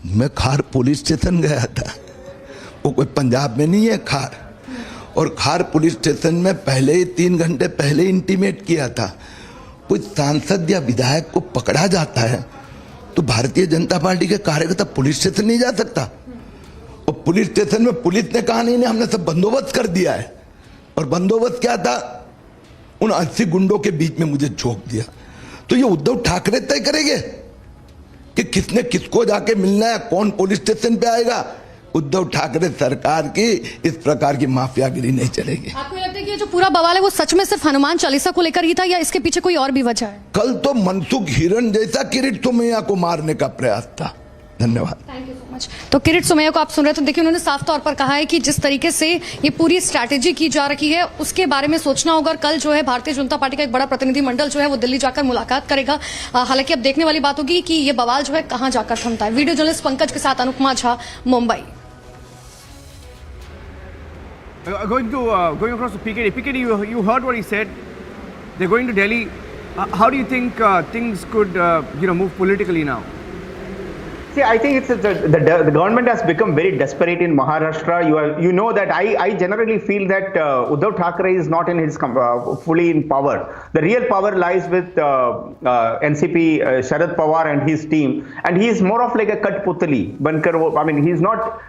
Y: मैं खार पुलिस स्टेशन गया था, वो कोई पंजाब में नहीं है खार, और खार पुलिस स्टेशन में पहले ही 3 घंटे पहले इंटीमेट किया था। कोई सांसद या विधायक को पकड़ा जाता है तो भारतीय जनता पार्टी के कार्यकर्ता पुलिस स्टेशन नहीं जा सकता, और पुलिस स्टेशन में पुलिस ने कहा नहीं, हमने सब बंदोबस्त कर दिया है। और बंदोबस्त क्या था? उन 80 गुंडों के बीच में मुझे झोंक दिया। तो ये उद्धव ठाकरे तय करेंगे कि किसने किसको जाके मिलना है, कौन पुलिस स्टेशन पे आएगा। उद्धव ठाकरे सरकार की इस प्रकार की माफियागिरी नहीं चलेगी।
I: आपको लगता है कि ये जो पूरा बवाल है वो सच में सिर्फ हनुमान चालीसा को लेकर ही था, या इसके पीछे कोई और भी वजह है?
Y: कल तो मनसुख हिरण जैसा किरीटसुमैया को मारने का प्रयास था। धन्यवाद।
I: Thank you so much. तो किरीटसुमैया को आप सुन रहे, तो देखिए उन्होंने साफ तौर पर कहा है कि जिस तरीके से ये पूरी स्ट्रैटेजी की जा रही है उसके बारे में सोचना होगा। कल जो है भारतीय जनता पार्टी का एक बड़ा प्रतिनिधिमंडल जो है वो दिल्ली जाकर मुलाकात करेगा। हालांकि अब देखने वाली बात होगी कि ये बवाल जो है कहां जाकर थमता है। वीडियो जर्नलिस्ट पंकज के साथ Anupama Jha, Mumbai.
Q: Going across to PKD, you heard what he said. They're going to Delhi. How do you think things could move politically now?
H: See, I think the government has become very desperate in Maharashtra. You know that I generally feel that Uddhav Thackeray is not in his fully in power. The real power lies with NCP Sharad Pawar and his team, and he is more of like a Katputali. I mean, he's not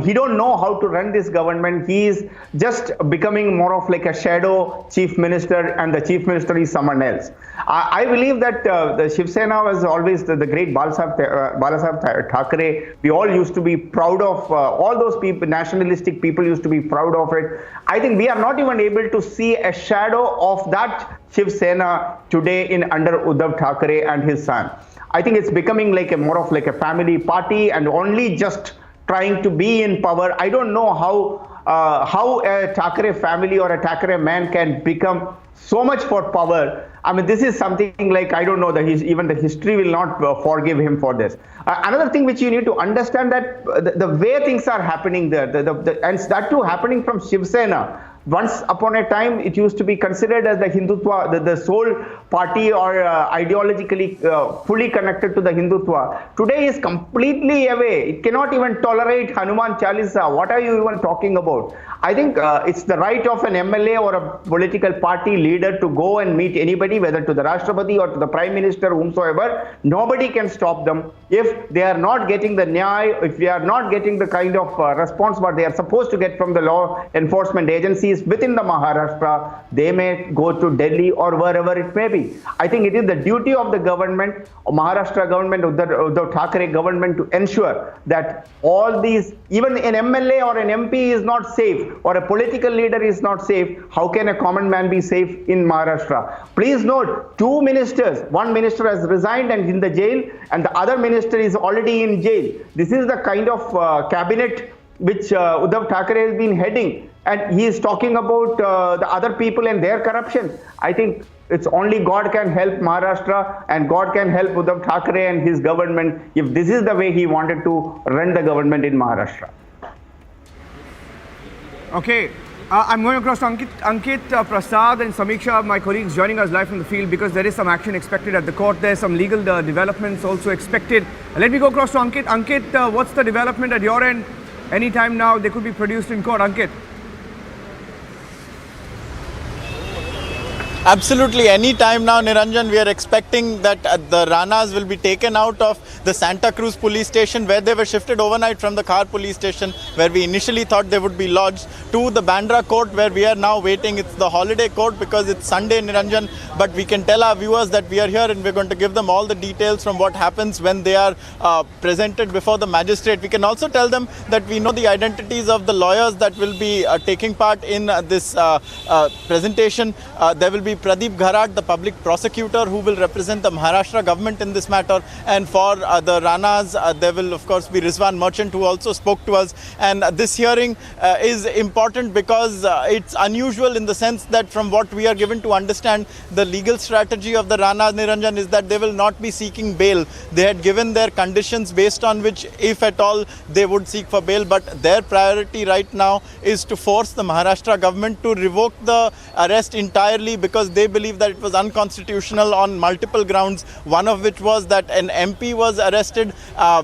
H: he don't know how to run this government. He is just becoming more of like a shadow chief minister, and the chief minister is someone else. I believe that the Shiv Sena was always the great Balasaheb Thackeray. We all used to be proud of all those people, nationalistic people used to be proud of it. I think we are not even able to see a shadow of that Shiv Sena today in under Uddhav Thackeray and his son. I think it's becoming like a more of like a family party and only just trying to be in power. I don't know how a Thackeray family or a Thackeray man can become so much for power. I mean, this is something like, I don't know, even the history will not forgive him for this. Another thing which you need to understand, that the way things are happening there, and that too happening from Shiv Sena. Once upon a time, it used to be considered as the Hindutva, the sole party or ideologically fully connected to the Hindutva. Today is completely away. It cannot even tolerate Hanuman Chalisa. What are you even talking about? I think it's the right of an MLA or a political party leader to go and meet anybody, whether to the Rashtrapati or to the Prime Minister, whomsoever. Nobody can stop them. If they are not getting the nyay, if they are not getting the kind of response what they are supposed to get from the law enforcement agencies within the Maharashtra, they may go to Delhi or wherever it may be. I think it is the duty of the government, Maharashtra government, Uddhav Thackeray government, to ensure that all these, even an MLA or an MP is not safe, or a political leader is not safe. How can a common man be safe in Maharashtra? Please note, two ministers, one minister has resigned and in the jail, and the other minister is already in jail. This is the kind of cabinet which Uddhav Thackeray has been heading, and he is talking about the other people and their corruption. I think it's only God can help Maharashtra, and God can help Uddhav Thackeray and his government if this is the way he wanted to run the government in Maharashtra.
Q: Okay, I'm going across to Ankit, Prasad and Samiksha, my colleagues, joining us live from the field because there is some action expected at the court. There's some legal developments also expected. Let me go across to Ankit. Ankit, what's the development at your end? Anytime now they could be produced in court. Ankit.
D: Absolutely, any time now, Niranjan, we are expecting that the Ranas will be taken out of the Santa Cruz police station, where they were shifted overnight from the Khar police station, where we initially thought they would be lodged, to the Bandra court, where we are now waiting. It's the holiday court because it's Sunday, Niranjan, but we can tell our viewers that we are here and we're going to give them all the details from what happens when they are presented before the magistrate. We can also tell them that we know the identities of the lawyers that will be taking part in this presentation. There will be Pradeep Gharat, the public prosecutor, who will represent the Maharashtra government in this matter, and for the Ranas, there will of course be Rizwan Merchant, who also spoke to us. And this hearing is important because it's unusual in the sense that, from what we are given to understand, the legal strategy of the Ranas, Niranjan, is that they will not be seeking bail. They had given their conditions based on which, if at all, they would seek for bail, but their priority right now is to force the Maharashtra government to revoke the arrest entirely, because they believe that it was unconstitutional on multiple grounds, one of which was that an MP was arrested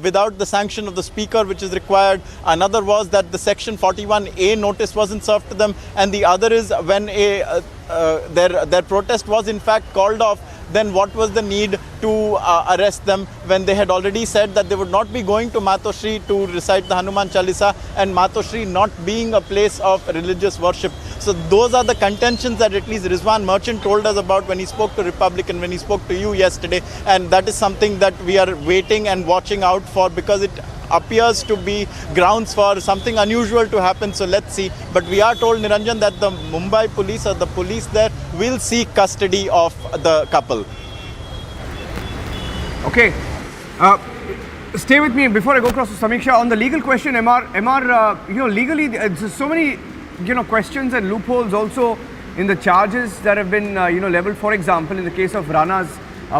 D: without the sanction of the speaker, which is required. Another was that the section 41A notice wasn't served to them, and the other is when their protest was in fact called off, then what was the need to arrest them when they had already said that they would not be going to Matoshri to recite the Hanuman Chalisa, and Matoshri not being a place of religious worship. So those are the contentions that at least Rizwan Merchant told us about when he spoke to Republic and when he spoke to you yesterday, and that is something that we are waiting and watching out for, because it appears to be grounds for something unusual to happen. So let's see. But we are told, Niranjan, that the Mumbai police or the police there will seek custody of the couple.
Q: Okay. Stay with me before I go across to Samiksha on the legal question. MR, legally, there's so many, questions and loopholes also in the charges that have been, leveled. For example, in the case of Ranas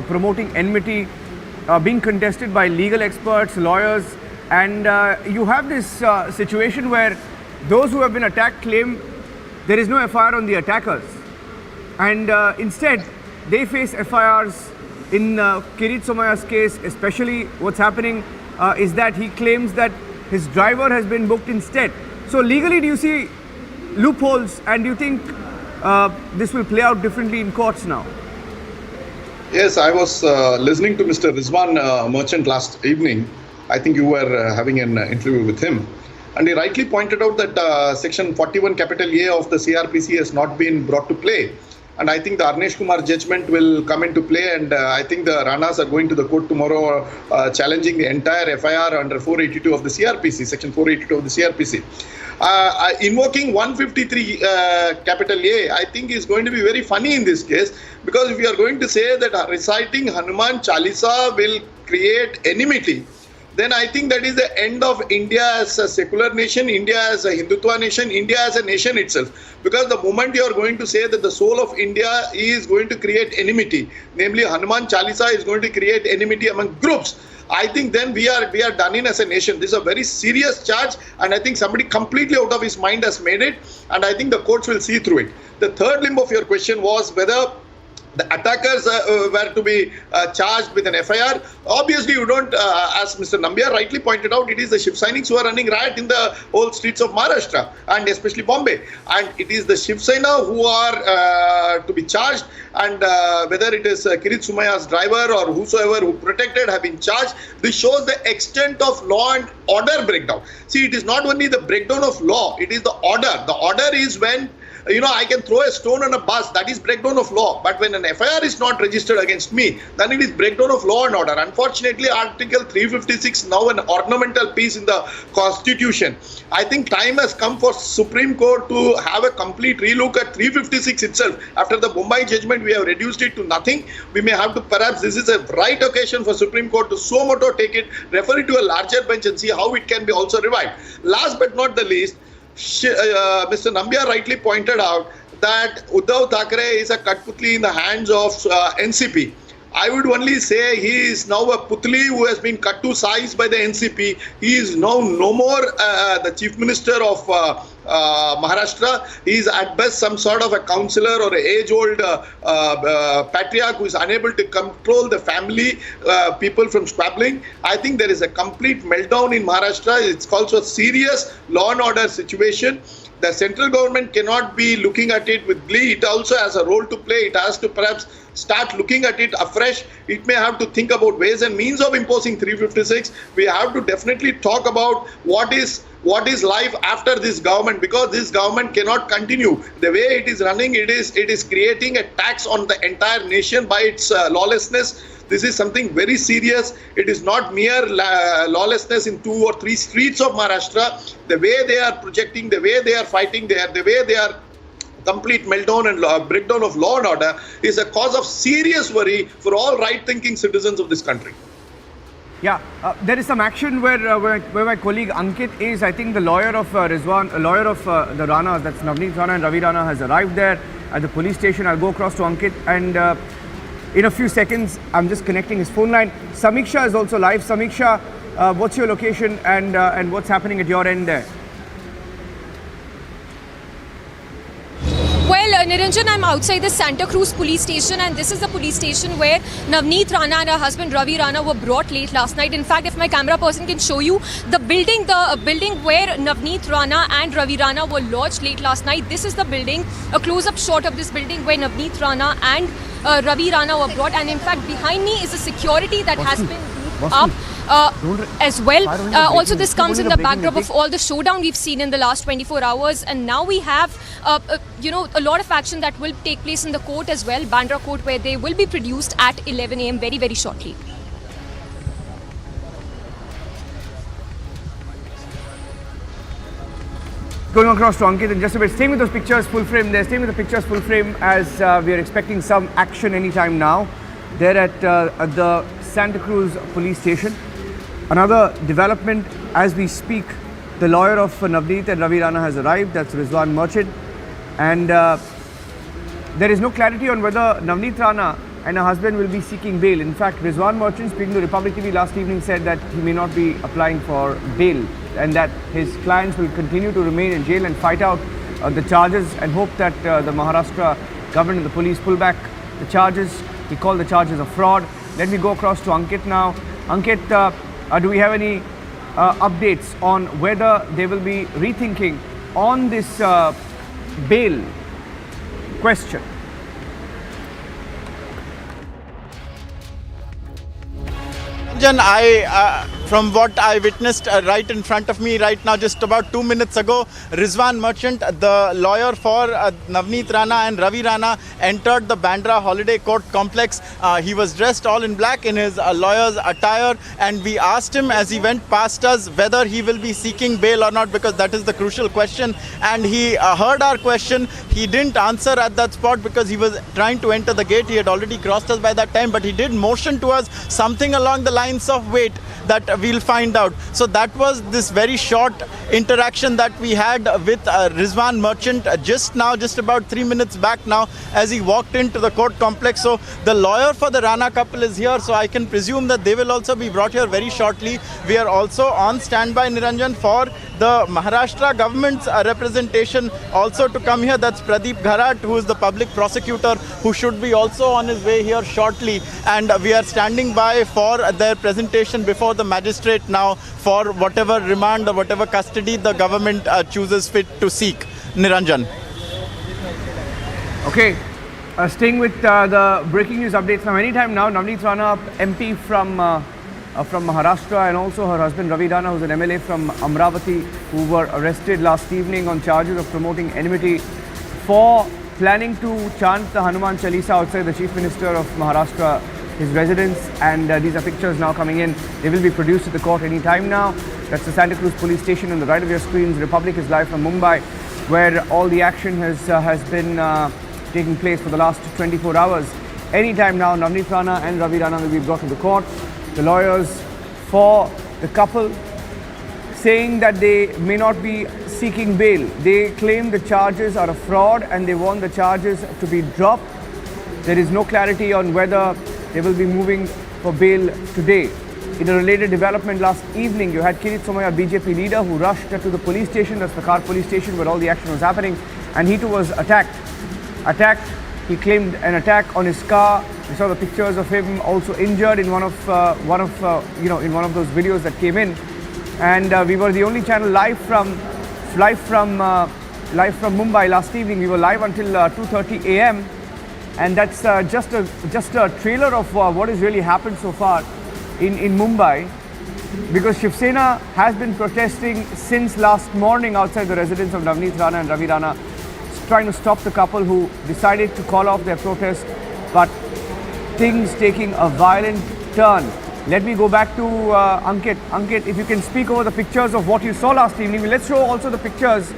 Q: promoting enmity, being contested by legal experts, lawyers, and you have this situation where those who have been attacked claim there is no FIR on the attackers, and instead they face FIRs. In Kiritsumaya's case, especially, what's happening is that he claims that his driver has been booked instead. So legally, do you see loopholes, and do you think this will play out differently in courts now?
N: Yes, I was listening to Mr. Rizwan Merchant last evening. I think you were having an interview with him. And he rightly pointed out that Section 41 capital A of the CRPC has not been brought to play. And I think the Arnesh Kumar judgment will come into play, and I think the Ranas are going to the court tomorrow challenging the entire FIR under 482 of the CRPC, Section 482 of the CRPC. Invoking 153 capital A, I think is going to be very funny in this case, because if you are going to say that reciting Hanuman Chalisa will create enmity, then I think that is the end of India as a secular nation, India as a Hindutva nation, India as a nation itself. Because the moment you are going to say that the soul of India is going to create enmity, namely Hanuman Chalisa is going to create enmity among groups, I think then we are done in as a nation. This is a very serious charge, and I think somebody completely out of his mind has made it, and I think the courts will see through it. The third limb of your question was whether the attackers were to be charged with an FIR. Obviously, you don't, as Mr. Nambiar rightly pointed out, it is the Shiv Sainiks who are running riot in the whole streets of Maharashtra and especially Bombay. And it is the Shiv Sena who are to be charged, and whether it is Kiritsumaya's driver or whosoever who protected have been charged. This shows the extent of law and order breakdown. See, it is not only the breakdown of law, it is the order. The order is when I can throw a stone on a bus, that is breakdown of law. But when an FIR is not registered against me, then it is breakdown of law and order. Unfortunately, Article 356, now an ornamental piece in the Constitution. I think time has come for Supreme Court to have a complete relook at 356 itself. After the Mumbai judgment, we have reduced it to nothing. We may have to, perhaps this is a right occasion for Supreme Court to suo moto take it, refer it to a larger bench and see how it can be also revived. Last but not the least, Mr. Nambiar rightly pointed out that Uddhav Thackeray is a Katputli in the hands of NCP. I would only say he is now a Putli who has been cut to size by the NCP. He is now no more the Chief Minister of Maharashtra. He is at best some sort of a councillor or an age-old patriarch who is unable to control the family, people from squabbling. I think there is a complete meltdown in Maharashtra. It's also a serious law and order situation. The central government cannot be looking at it with glee. It also has a role to play. It has to perhaps start looking at it afresh. It may have to think about ways and means of imposing 356. We have to definitely talk about what is life after this government, because this government cannot continue the way it is running. It is creating a tax on the entire nation by its lawlessness. This is something very serious. It is not mere lawlessness in 2 or 3 streets of Maharashtra. The way they are projecting, the way they are fighting, the way they are complete meltdown and breakdown of law and order is a cause of serious worry for all right-thinking citizens of this country.
Q: Yeah, there is some action where my colleague Ankit is, I think the lawyer of Rizwan, a lawyer of the Ranas, that's Navneet Rana and Ravi Rana, has arrived there at the police station. I'll go across to Ankit, and in a few seconds, I'm just connecting his phone line. Samiksha is also live. Samiksha, what's your location and what's happening at your end there?
F: Well, Niranjan, I'm outside the Santa Cruz police station, and this is the police station where Navneet Rana and her husband Ravi Rana were brought late last night. In fact, if my camera person can show you the building where Navneet Rana and Ravi Rana were lodged late last night, this is the building, a close-up shot of this building where Navneet Rana and Ravi Rana were brought. And in fact, behind me is a security that has been beefed up as well. Also, this comes in the backdrop of all the showdown we've seen in the last 24 hours. And now we have, a lot of action that will take place in the court as well, Bandra court, where they will be produced at 11 a.m. very, very shortly.
Q: Going across to Ankit in just a bit. Staying with those pictures full frame. They're staying with the pictures full frame as we are expecting some action anytime now. They're at the Santa Cruz police station. Another development as we speak, the lawyer of Navneet and Ravi Rana has arrived. That's Rizwan Merchant. And there is no clarity on whether Navneet Rana and her husband will be seeking bail. In fact, Rizwan Merchant, speaking to Republic TV last evening, said that he may not be applying for bail and that his clients will continue to remain in jail and fight out the charges and hope that the Maharashtra government and the police pull back the charges. He called the charges a fraud. Let me go across to Ankit now. Ankit, do we have any updates on whether they will be rethinking on this bail question?
D: Jan, from what I witnessed right in front of me right now, just about 2 minutes ago, Rizwan Merchant, the lawyer for Navneet Rana and Ravi Rana, entered the Bandra Holiday Court complex. He was dressed all in black in his lawyer's attire, and we asked him as he went past us whether he will be seeking bail or not, because that is the crucial question. And he heard our question. He didn't answer at that spot because he was trying to enter the gate. He had already crossed us by that time, but he did motion to us something along the lines of wait, that we'll find out. So that was this very short interaction that we had with Rizwan Merchant just now, just about 3 minutes back now, as he walked into the court complex. So the lawyer for the Rana couple is here, so I can presume that they will also be brought here very shortly. We are also on standby, Niranjan, for the Maharashtra government's representation also to come here. That's Pradeep Gharat, who is the public prosecutor, who should be also on his way here shortly. And we are standing by for their presentation before the magistrate now for whatever remand or whatever custody the government chooses fit to seek. Niranjan.
Q: Okay, staying with the breaking news updates now. Anytime now, Navneet Rana, MP from Maharashtra, and also her husband Ravi Rana, who's an MLA from Amravati, who were arrested last evening on charges of promoting enmity for planning to chant the Hanuman Chalisa outside the Chief Minister of Maharashtra, his residence. And these are pictures now coming in. They will be produced to the court any time now. That's the Santa Cruz police station on the right of your screens. Republic is live from Mumbai, where all the action has been taking place for the last 24 hours. Anytime now, Navneet Rana and Ravi Rana will be brought to the court. The lawyers for the couple saying that they may not be seeking bail. They claim the charges are a fraud and they want the charges to be dropped. There is no clarity on whether they will be moving for bail today. In a related development last evening, you had Kiritsumaya, BJP leader, who rushed to the police station. That's the Khar police station where all the action was happening, and he too was attacked. He claimed an attack on his car. We saw the pictures of him also injured in one of those videos that came in. And we were the only channel live from Mumbai last evening. We were live until 2:30 a.m. and that's just a trailer of what has really happened so far in Mumbai, because Shiv Sena has been protesting since last morning outside the residence of Navneet Rana and Ravi Rana, trying to stop the couple who decided to call off their protest, but things taking a violent turn. Let me go back to Ankit. Ankit, if you can speak over the pictures of what you saw last evening. Let's show also the pictures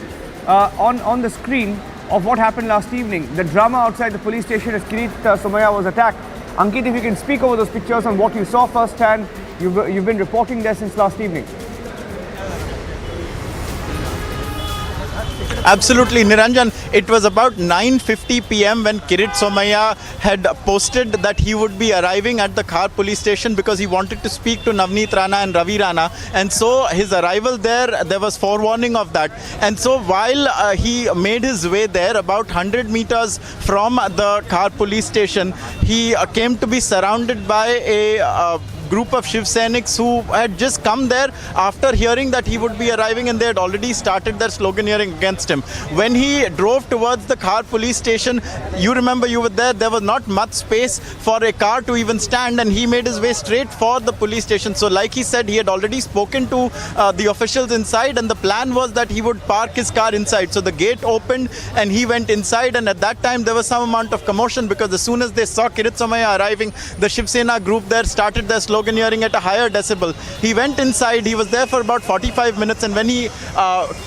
Q: on the screen of what happened last evening. The drama outside the police station as Kiritsumaya was attacked. Ankit, if you can speak over those pictures on what you saw firsthand. You've been reporting there since last evening.
D: Absolutely, Niranjan. It was about 9:50 p.m. when Kiritsumaya had posted that he would be arriving at the Khar police station because he wanted to speak to Navneet Rana and Ravi Rana. And so his arrival there was forewarning of that. And so while he made his way there, about 100 meters from the Khar police station, he came to be surrounded by a group of Shiv Sainiks who had just come there after hearing that he would be arriving, and they had already started their sloganeering against him. When he drove towards the Khar police station, you remember, you were there was not much space for a car to even stand, and he made his way straight for the police station. So like he said, he had already spoken to the officials inside, and the plan was that he would park his car inside. So the gate opened and he went inside, and at that time there was some amount of commotion because as soon as they saw Kiritsumaya arriving, the Shiv Sena group there started their sloganeering at a higher decibel. He went inside, he was there for about 45 minutes, and when he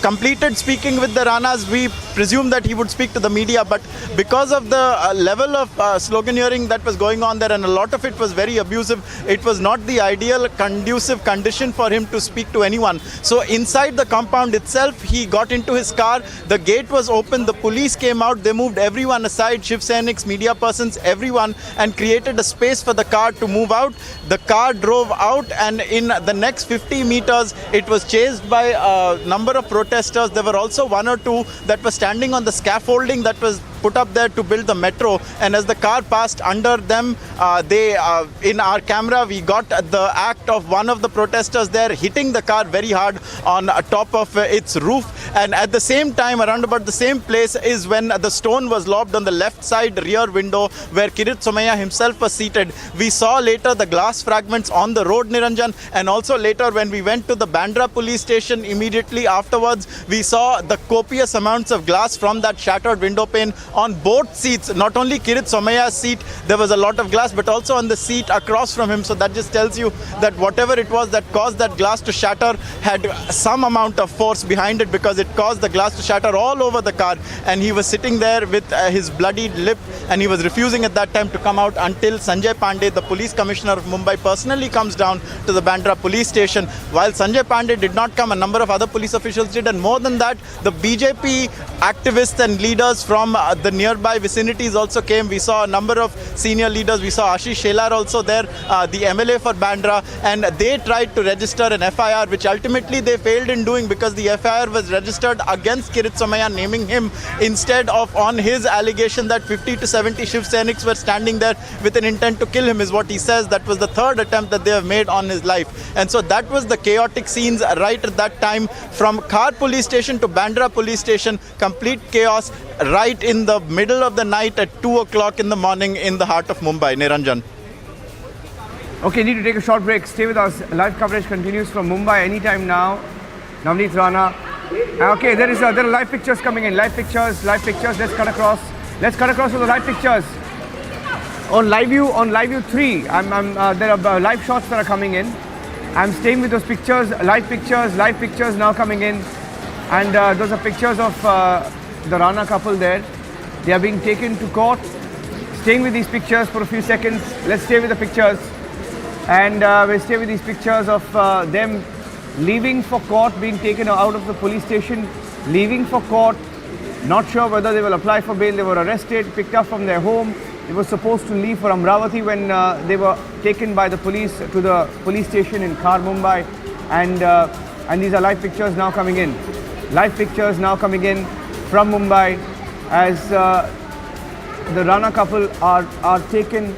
D: completed speaking with the Ranas, we presumed that he would speak to the media, but because of the level of sloganeering that was going on there, and a lot of it was very abusive, it was not the ideal conducive condition for him to speak to anyone. So inside the compound itself, he got into his car, the gate was open, the police came out, they moved everyone aside, Shiv Sainiks, media persons, everyone, and created a space for the car to move out. The car drove out, and in the next 50 meters, it was chased by a number of protesters. There were also one or two that were standing on the scaffolding that was put up there to build the metro, and as the car passed under them, in our camera we got the act of one of the protesters there hitting the car very hard on top of its roof. And at the same time, around about the same place is when the stone was lobbed on the left side rear window where Kiritsumaya himself was seated. We saw later the glass fragments on the road, Niranjan, and also later when we went to the Bandra police station immediately afterwards, we saw the copious amounts of glass from that shattered window pane on both seats. Not only Kiritsumaya's seat, there was a lot of glass, but also on the seat across from him. So that just tells you that whatever it was that caused that glass to shatter had some amount of force behind it, because it caused the glass to shatter all over the car. And he was sitting there with his bloodied lip, and he was refusing at that time to come out until Sanjay Pandey, the police commissioner of Mumbai, personally comes down to the Bandra police station. While Sanjay Pandey did not come, a number of other police officials did, and more than that, the BJP activists and leaders from the nearby vicinities also came. We saw a number of senior leaders. We saw Ashish Shelar also there, the MLA for Bandra, and they tried to register an FIR, which ultimately they failed in doing, because the FIR was registered against Kiritsumaya, naming him instead of on his allegation that 50 to 70 Shiv Sainiks were standing there with an intent to kill him, is what he says. That was the third attempt that they have made on his life. And so that was the chaotic scenes right at that time, from Khar police station to Bandra police station. Complete chaos right in the middle of the night at 2 o'clock in the morning in the heart of Mumbai. Niranjan.
Q: Okay, need to take a short break. Stay with us. Live coverage continues from Mumbai anytime now. Navneet Rana. Okay, there are live pictures coming in. Live pictures. Let's cut across. Let's cut across to the live pictures. On live view 3, there are live shots that are coming in. I'm staying with those pictures, live pictures now coming in. And those are pictures of the Rana couple there. They are being taken to court. Staying with these pictures for a few seconds. Let's stay with the pictures. And we'll stay with these pictures of them leaving for court, being taken out of the police station, leaving for court. Not sure whether they will apply for bail. They were arrested, picked up from their home. They were supposed to leave for Amravati when they were taken by the police to the police station in Khar, Mumbai. And these are live pictures now coming in. Live pictures now coming in from Mumbai as the Rana couple are taken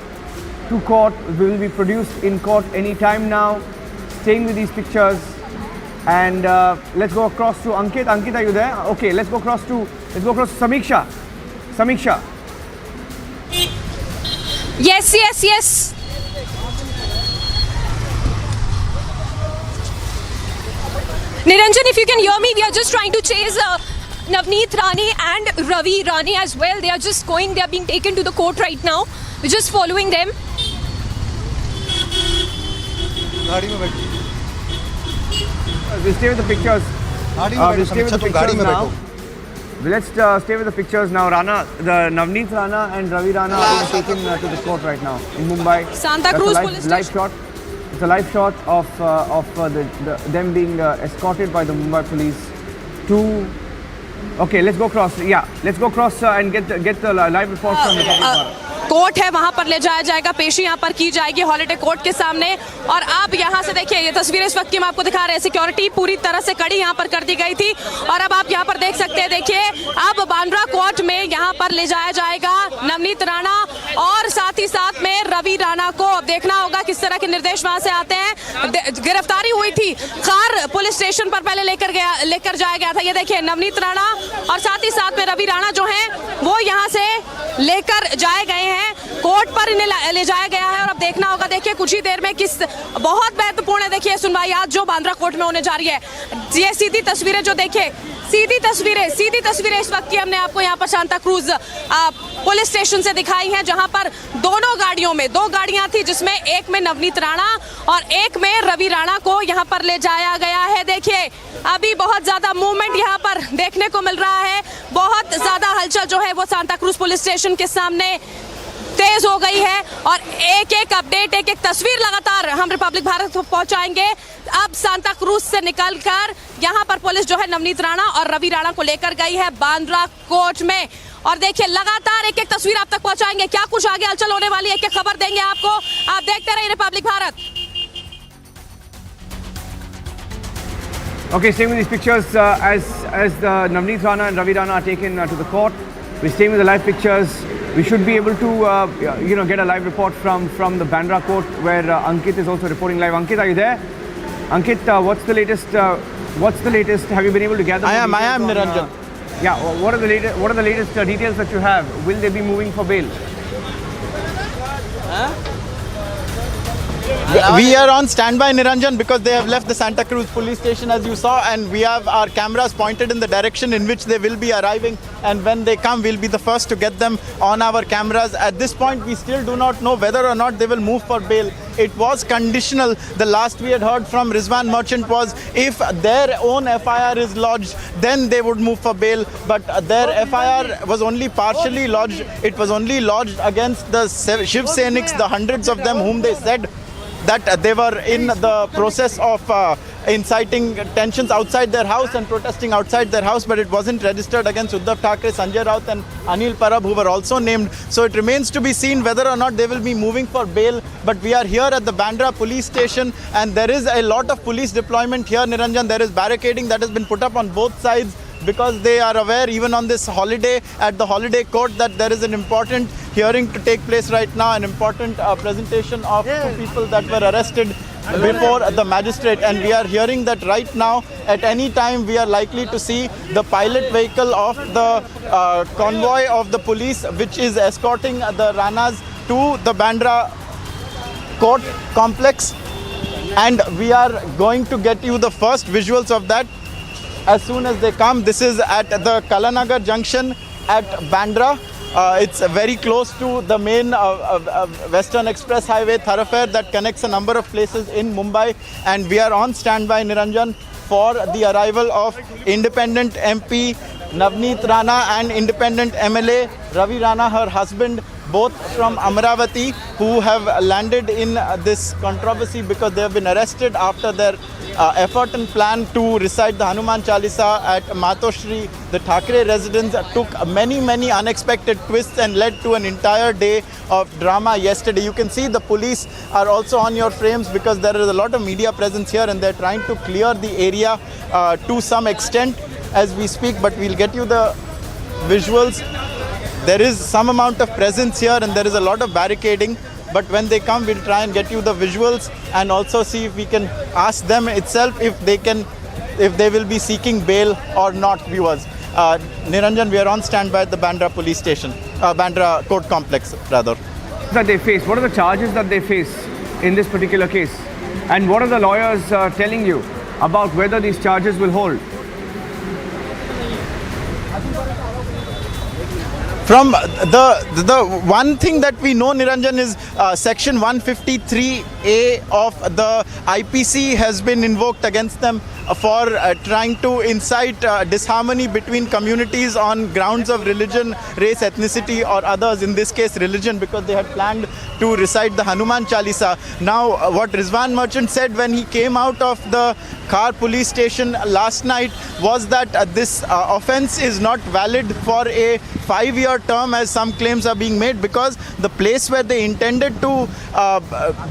Q: to court, will be produced in court any time now. Staying with these pictures. And let's go across to Ankit. Ankit, are you there? Okay, let's go across to Samiksha. Samiksha.
F: Yes. Niranjan, if you can hear me, we are just trying to chase Navneet Rani and Ravi Rani as well. They are being taken to the court right now. We're just following them.
Q: We'll stay with the pictures. We'll stay with the pictures now. Let's stay with the pictures now. The Navneet Rana and Ravi Rana are being taken to the court right now in Mumbai.
F: Santa Cruz police
Q: live shot. It's a live shot of them being escorted by the Mumbai police to. Okay, let's go across. Yeah, let's go across and get the live report from the public.
L: Court है, वहां पर ले जाया जाएगा, पेशी यहां पर की जाएगी हॉलिडे कोर्ट के सामने। और अब यहां से देखिए, ये तस्वीरें इस वक्त की हम आपको दिखा रहे हैं। सिक्योरिटी पूरी तरह से कड़ी यहां पर कर दी गई थी और अब आप यहां पर देख सकते हैं। देखिए, अब बांद्रा कोर्ट में यहां पर ले जाया जाएगा नवनीत राणा और साथ ही साथ में रवि राणा को। अब देखना होगा किस तरह के निर्देश वहां से आते हैं। गिरफ्तारी हुई थी खार पुलिस स्टेशन पर, पहले लेकर जाया गया था। ये देखिए, नवनीत राणा और साथ ही साथ में रवि राणा जो है वो यहाँ से लेकर जाए गए हैं, कोर्ट पर इन्हें ले जाया गया है। और अब देखना होगा, देखिए कुछ ही देर में किस बहुत महत्वपूर्ण है, देखिए सुनवाई आज जो बांद्रा कोर्ट में होने जा रही है। ये सीधी तस्वीरें जो देखिए, सीधी तस्वीरें इस वक्त की हमने आपको यहाँ पर सांता क्रूज पुलिस स्टेशन से दिखाई हैं, जहां पर दोनों गाड़ियों में 2 गाड़ियां थी, जिसमें एक में नवनीत राणा और एक में रवि राणा को यहाँ पर ले जाया गया है। देखिए, अभी बहुत ज्यादा मूवमेंट यहाँ पर देखने को मिल रहा है, बहुत ज्यादा हलचल जो है वो सांता क्रूज पुलिस स्टेशन के सामने तेज हो गई है और एक अपडेट, एक तस्वीर लगातार हम रिपब्लिक भारत को पहुंचाएंगे। अब सांता क्रूज से निकलकर यहां पर पुलिस जो है नवनीत राणा और रवि राणा को लेकर गई है बांद्रा कोर्ट में। और देखिए, लगातार एक तस्वीर आप तक पहुंचाएंगे, क्या कुछ आगे हलचल होने वाली है, एक खबर देंगे आपको। आप देखते रहिए Republic Bharat.
Q: Okay, staying with these pictures as the Navneet Rana and Ravi Rana are taken to the court. We're staying with the live pictures. We should be able to, get a live report from the Bandra court where Ankit is also reporting live. Ankit, are you there? Ankit, what's the latest? Have you been able to gather?
D: I am Niranjan.
Q: What are the latest details that you have? Will they be moving for bail?
D: We are on standby, Niranjan, because they have left the Santa Cruz police station, as you saw, and we have our cameras pointed in the direction in which they will be arriving, and when they come, we'll be the first to get them on our cameras. At this point, we still do not know whether or not they will move for bail. It was conditional. The last we had heard from Rizwan Merchant was if their own FIR is lodged, then they would move for bail. But their FIR was only partially lodged. It was only lodged against the Shiv Sainiks, the hundreds of them whom they said that they were in the process of inciting tensions outside their house and protesting outside their house, but it wasn't registered against Uddhav Thackeray, Sanjay Raut and Anil Parab, who were also named. So it remains to be seen whether or not they will be moving for bail. But we are here at the Bandra police station, and there is a lot of police deployment here, Niranjan. There is barricading that has been put up on both sides, because they are aware, even on this holiday, at the holiday court, that there is an important hearing to take place right now, an important presentation of two people that were arrested before the magistrate. And we are hearing that right now, at any time, we are likely to see the pilot vehicle of the convoy of the police, which is escorting the Ranas to the Bandra court complex. And we are going to get you the first visuals of that as soon as they come. This is at the Kalanagar junction at Bandra. It's very close to the main Western Express Highway thoroughfare that connects a number of places in Mumbai. And we are on standby, Niranjan, for the arrival of independent MP Navneet Rana and independent MLA Ravi Rana, her husband, both from Amravati, who have landed in this controversy because they have been arrested after their effort and plan to recite the Hanuman Chalisa at Matoshri. The Thackeray residence took many unexpected twists and led to an entire day of drama yesterday. You can see the police are also on your frames because there is a lot of media presence here, and they're trying to clear the area to some extent as we speak, but we'll get you the visuals. There is some amount of presence here and there is a lot of barricading, but when they come, we'll try and get you the visuals and also see if we can ask them itself if they will be seeking bail or not, viewers. Niranjan, we are on standby at the Bandra police station, Bandra court complex rather.
Q: That they face, what are the charges that they face in this particular case? And what are the lawyers telling you about whether these charges will hold?
D: From the one thing that we know, Niranjan, is section 153A of the IPC has been invoked against them for trying to incite disharmony between communities on grounds of religion, race, ethnicity or others, in this case religion, because they had planned to recite the Hanuman Chalisa. Now what Rizwan Merchant said when he came out of the Khar police station last night was that this offence is not valid for a 5-year term as some claims are being made, because the place where they intended to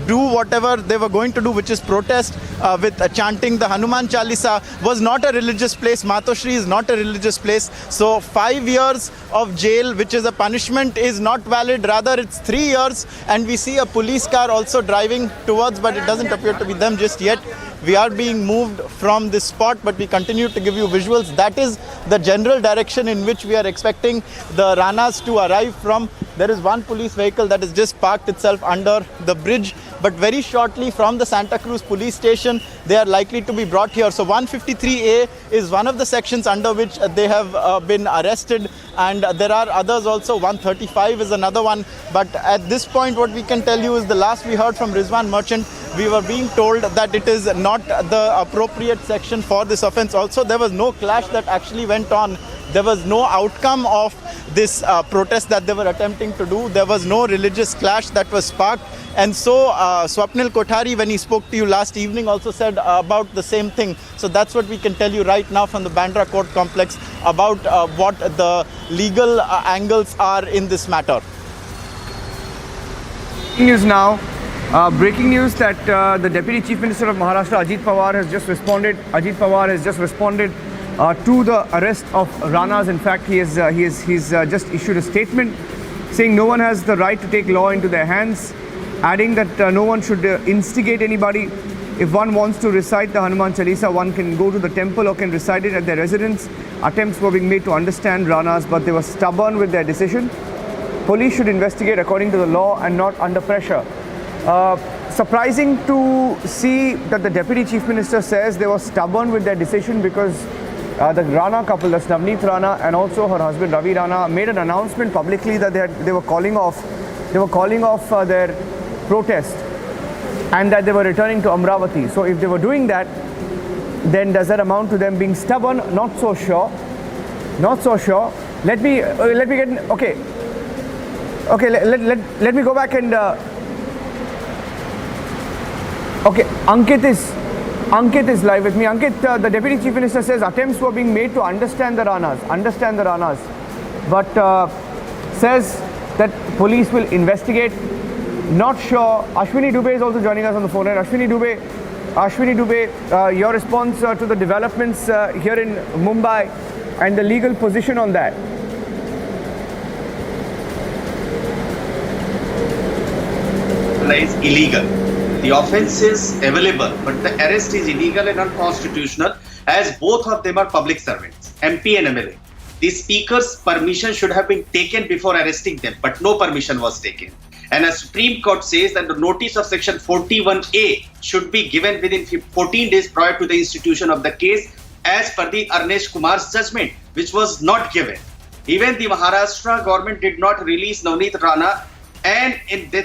D: do whatever they were going to do, which is protest with chanting the Hanuman Chalisa, was not a religious place. Matoshri is not a religious place. So 5 years of jail, which is a punishment, is not valid. Rather, it's 3 years. And we see a police car also driving towards, but it doesn't appear to be them just yet. We are being moved from this spot, but we continue to give you visuals. That is the general direction in which we are expecting the Ranas to arrive from. There is one police vehicle that has just parked itself under the bridge, but very shortly from the Santa Cruz police station, they are likely to be brought here. So 153A is one of the sections under which they have been arrested, and there are others also. 135 is another one. But at this point, what we can tell you is the last we heard from Rizwan Merchant, we were being told that it is not the appropriate section for this offence. Also, there was no clash that actually went on. There was no outcome of this protest that they were attempting to do. There was no religious clash that was sparked. And so Swapnil Kothari, when he spoke to you last evening, also said about the same thing. So that's what we can tell you right now from the Bandra court complex about what the legal angles are in this matter.
Q: News now. Breaking news that the Deputy Chief Minister of Maharashtra, Ajit Pawar, has just responded. Ajit Pawar has just responded to the arrest of Ranas. In fact, he's just issued a statement saying no one has the right to take law into their hands, adding that no one should instigate anybody. If one wants to recite the Hanuman Chalisa, one can go to the temple or can recite it at their residence. Attempts were being made to understand Ranas, but they were stubborn with their decision. Police should investigate according to the law and not under pressure. Surprising to see that the Deputy Chief Minister says they were stubborn with their decision because the Rana couple, that's Navneet Rana and also her husband Ravi Rana, made an announcement publicly that they were calling off their protest and that they were returning to Amravati. So if they were doing that, then does that amount to them being stubborn? Not so sure. Not so sure. Let me get okay. Okay, let me go back and okay, Ankit is live with me. Ankit, the Deputy Chief Minister says attempts were being made to understand the Ranas, but says that police will investigate. Not sure. Ashwini Dubey is also joining us on the phone. And Ashwini Dubey, your response to the developments here in Mumbai and the legal position on that.
M: Is illegal. The offence is available, but the arrest is illegal and unconstitutional as both of them are public servants, MP and MLA. The speaker's permission should have been taken before arresting them, but no permission was taken. And a Supreme Court says that the notice of section 41A should be given within 14 days prior to the institution of the case as per the Arnesh Kumar's judgment, which was not given. Even the Maharashtra government did not release Navneet Rana and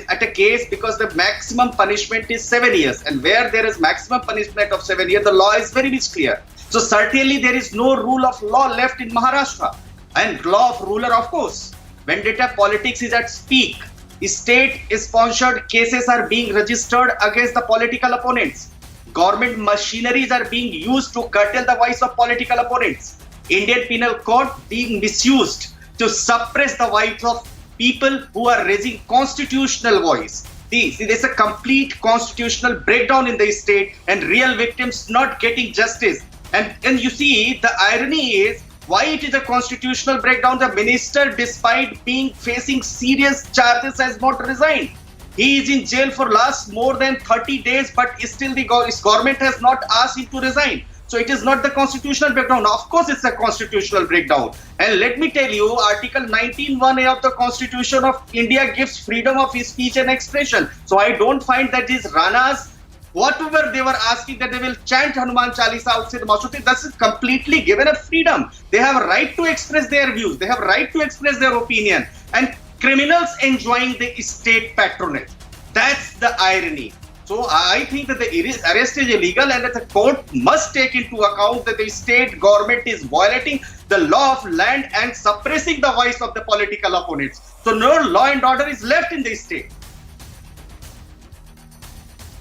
M: at a case because the maximum punishment is 7 years, and where there is maximum punishment of 7 years, the law is very much clear. So certainly there is no rule of law left in Maharashtra, and law of ruler, of course. Vendetta politics is at peak. State-sponsored cases are being registered against the political opponents. Government machineries are being used to curtail the voice of political opponents. Indian Penal Code being misused to suppress the voice of people who are raising constitutional voice. See, there's a complete constitutional breakdown in the state and real victims not getting justice. And you see, the irony is, why it is a constitutional breakdown? The minister, despite facing serious charges, has not resigned. He is in jail for last more than 30 days, but still the government has not asked him to resign. So it is not the constitutional breakdown. Of course, it's a constitutional breakdown. And let me tell you, Article 19(1)(a) of the Constitution of India gives freedom of speech and expression. So I don't find that these Ranas, whatever they were asking, that they will chant Hanuman Chalisa outside the mosque, this is completely given a freedom. They have a right to express their views. They have a right to express their opinion. And criminals enjoying the state patronage. That's the irony. So I think that the arrest is illegal and that the court must take into account that the state government is violating the law of land and suppressing the voice of the political opponents. So no law and order is left in the state.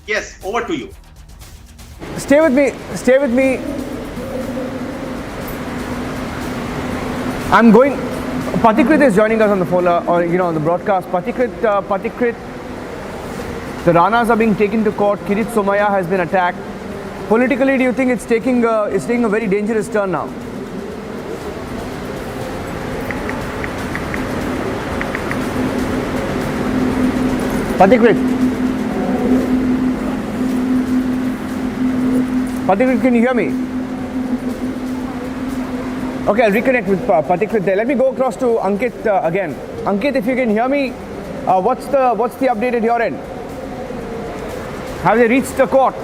M: Yes, over to you.
Q: Stay with me. I'm going. Patikrit is joining us on the phone, on the broadcast. Patikrit. The Ranas are being taken to court. Kiritsumaya has been attacked. Politically, do you think it's taking a very dangerous turn now? Patikrit, can you hear me? Okay, I'll reconnect with Patikrit there. Let me go across to Ankit again. Ankit, if you can hear me, what's the update at your end? Have they reached the court?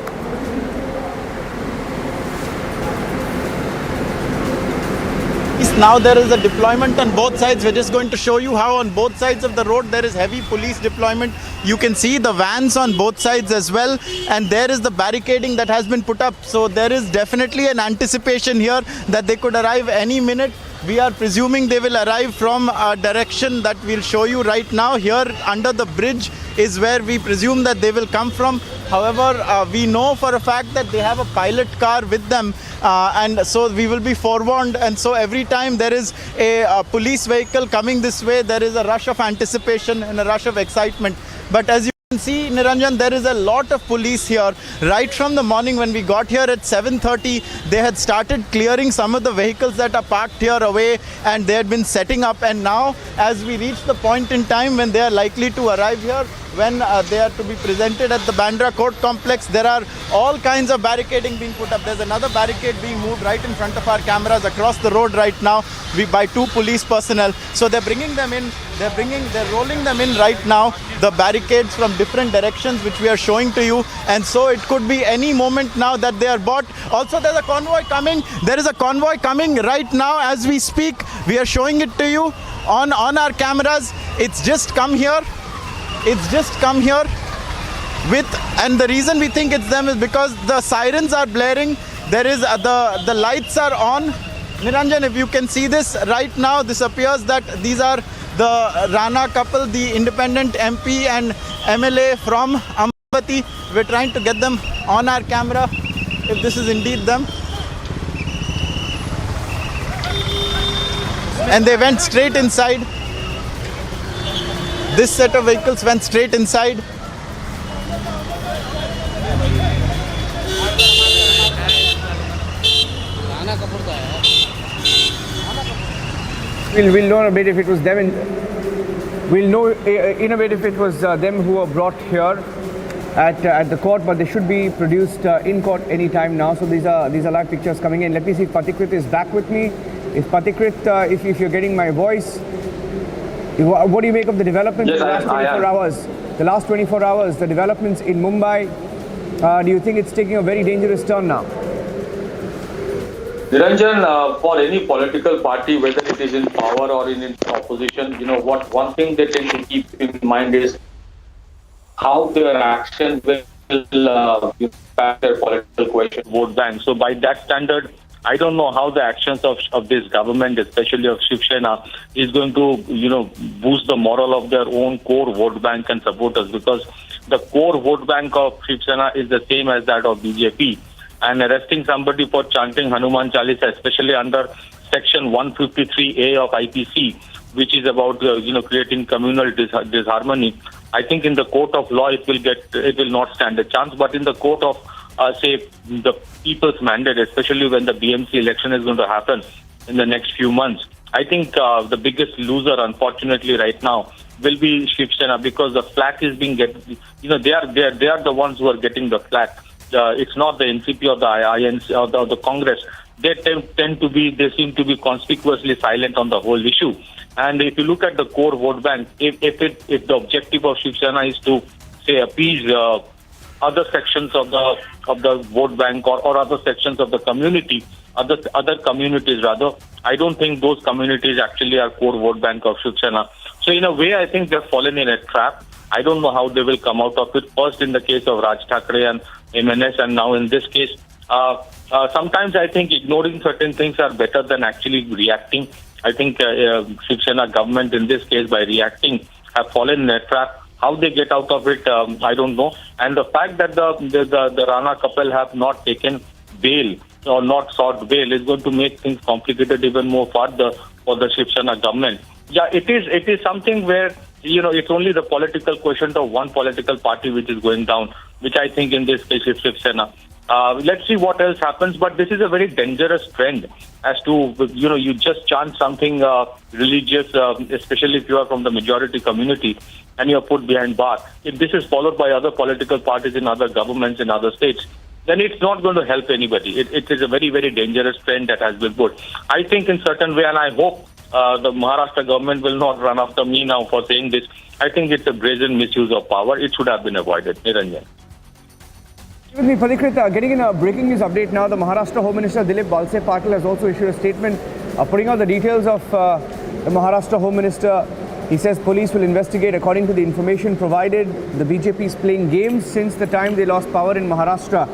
D: Now there is a deployment on both sides. We're just going to show you how on both sides of the road there is heavy police deployment. You can see the vans on both sides as well, and there is the barricading that has been put up. So there is definitely an anticipation here that they could arrive any minute. We are presuming they will arrive from a direction that we'll show you right now. Here under the bridge is where we presume that they will come from. However, we know for a fact that they have a pilot car with them, and so we will be forewarned. And so every time there is a police vehicle coming this way, there is a rush of anticipation and a rush of excitement. But as you See, Niranjan, there is a lot of police here. Right from the morning when we got here at 7:30, they had started clearing some of the vehicles that are parked here away, and they had been setting up. And now, as we reach the point in time when they are likely to arrive here, when they are to be presented at the Bandra Court complex, there are all kinds of barricading being put up. There's another barricade being moved right in front of our cameras across the road right now by 2 police personnel. So they're bringing them in. They're rolling them in right now, the barricades from different directions, which we are showing to you. And so it could be any moment now that they are bought. Also, there's a convoy coming. There is a convoy coming right now as we speak. We are showing it to you on our cameras. It's just come here. It's just come here and the reason we think it's them is because the sirens are blaring. There is the lights are on. Niranjan, if you can see this right now, this appears that these are the Rana couple, the independent MP and MLA from Ambati. We're trying to get them on our camera if this is indeed them. And they went straight inside. This set of vehicles went straight inside.
Q: We'll know a bit if it was them. We'll know in a bit if it was them who were brought here at the court, but they should be produced in court any time now. So these are live pictures coming in. Let me see if Patikrit is back with me. If Patikrit, if you're getting my voice, what do you make of the developments in the last 24 hours? The last 24 hours, the developments in Mumbai. Do you think it's taking a very dangerous turn now?
R: Niranjan, for any political party, whether it is in power or in opposition, one thing they tend to keep in mind is how their action will impact their political coalition vote bank. So by that standard, I don't know how the actions of this government, especially of Shiv Sena, is going to, boost the morale of their own core vote bank and supporters, because the core vote bank of Shiv Sena is the same as that of BJP. And arresting somebody for chanting Hanuman Chalisa, especially under Section 153A of IPC, which is about, creating communal disharmony, I think in the court of law it will not stand a chance. But in the court of say the people's mandate, especially when the BMC election is going to happen in the next few months, I think the biggest loser, unfortunately, right now will be Shiv Sena, because the flack is being they are the ones who are getting the flack. It's not the NCP or the INC or the Congress. They seem to be conspicuously silent on the whole issue. And if you look at the core vote bank, if the objective of Shiv Sena is to say appease other sections of the vote bank or other sections of the community, other communities rather, I don't think those communities actually are core vote bank of Shiv Sena. So in a way, I think they've fallen in a trap. I don't know how they will come out of it. First in the case of Raj Thackeray and MNS, and now in this case, sometimes I think ignoring certain things are better than actually reacting. I think Shiv Sena government in this case, by reacting, have fallen in a trap. How they get out of it, I don't know. And the fact that the Rana couple have not taken bail or not sought bail is going to make things complicated even more further for the Shiv Sena government. Yeah, it is something where, it's only the political quotient of one political party which is going down, which I think in this case is Shiv Sena. Let's see what else happens, but this is a very dangerous trend as to, you just chant something religious, especially if you are from the majority community, and you are put behind bars. If this is followed by other political parties in other governments in other states, then it's not going to help anybody. It is a very, very dangerous trend that has been put. I think in certain way, and I hope the Maharashtra government will not run after me now for saying this, I think it's a brazen misuse of power. It should have been avoided. Niranjan.
Q: With me, Patikrit, getting in a breaking news update now. The Maharashtra Home Minister Dilip Valse Patil has also issued a statement putting out the details of the Maharashtra Home Minister. He says police will investigate according to the information provided. The BJP is playing games since the time they lost power in Maharashtra.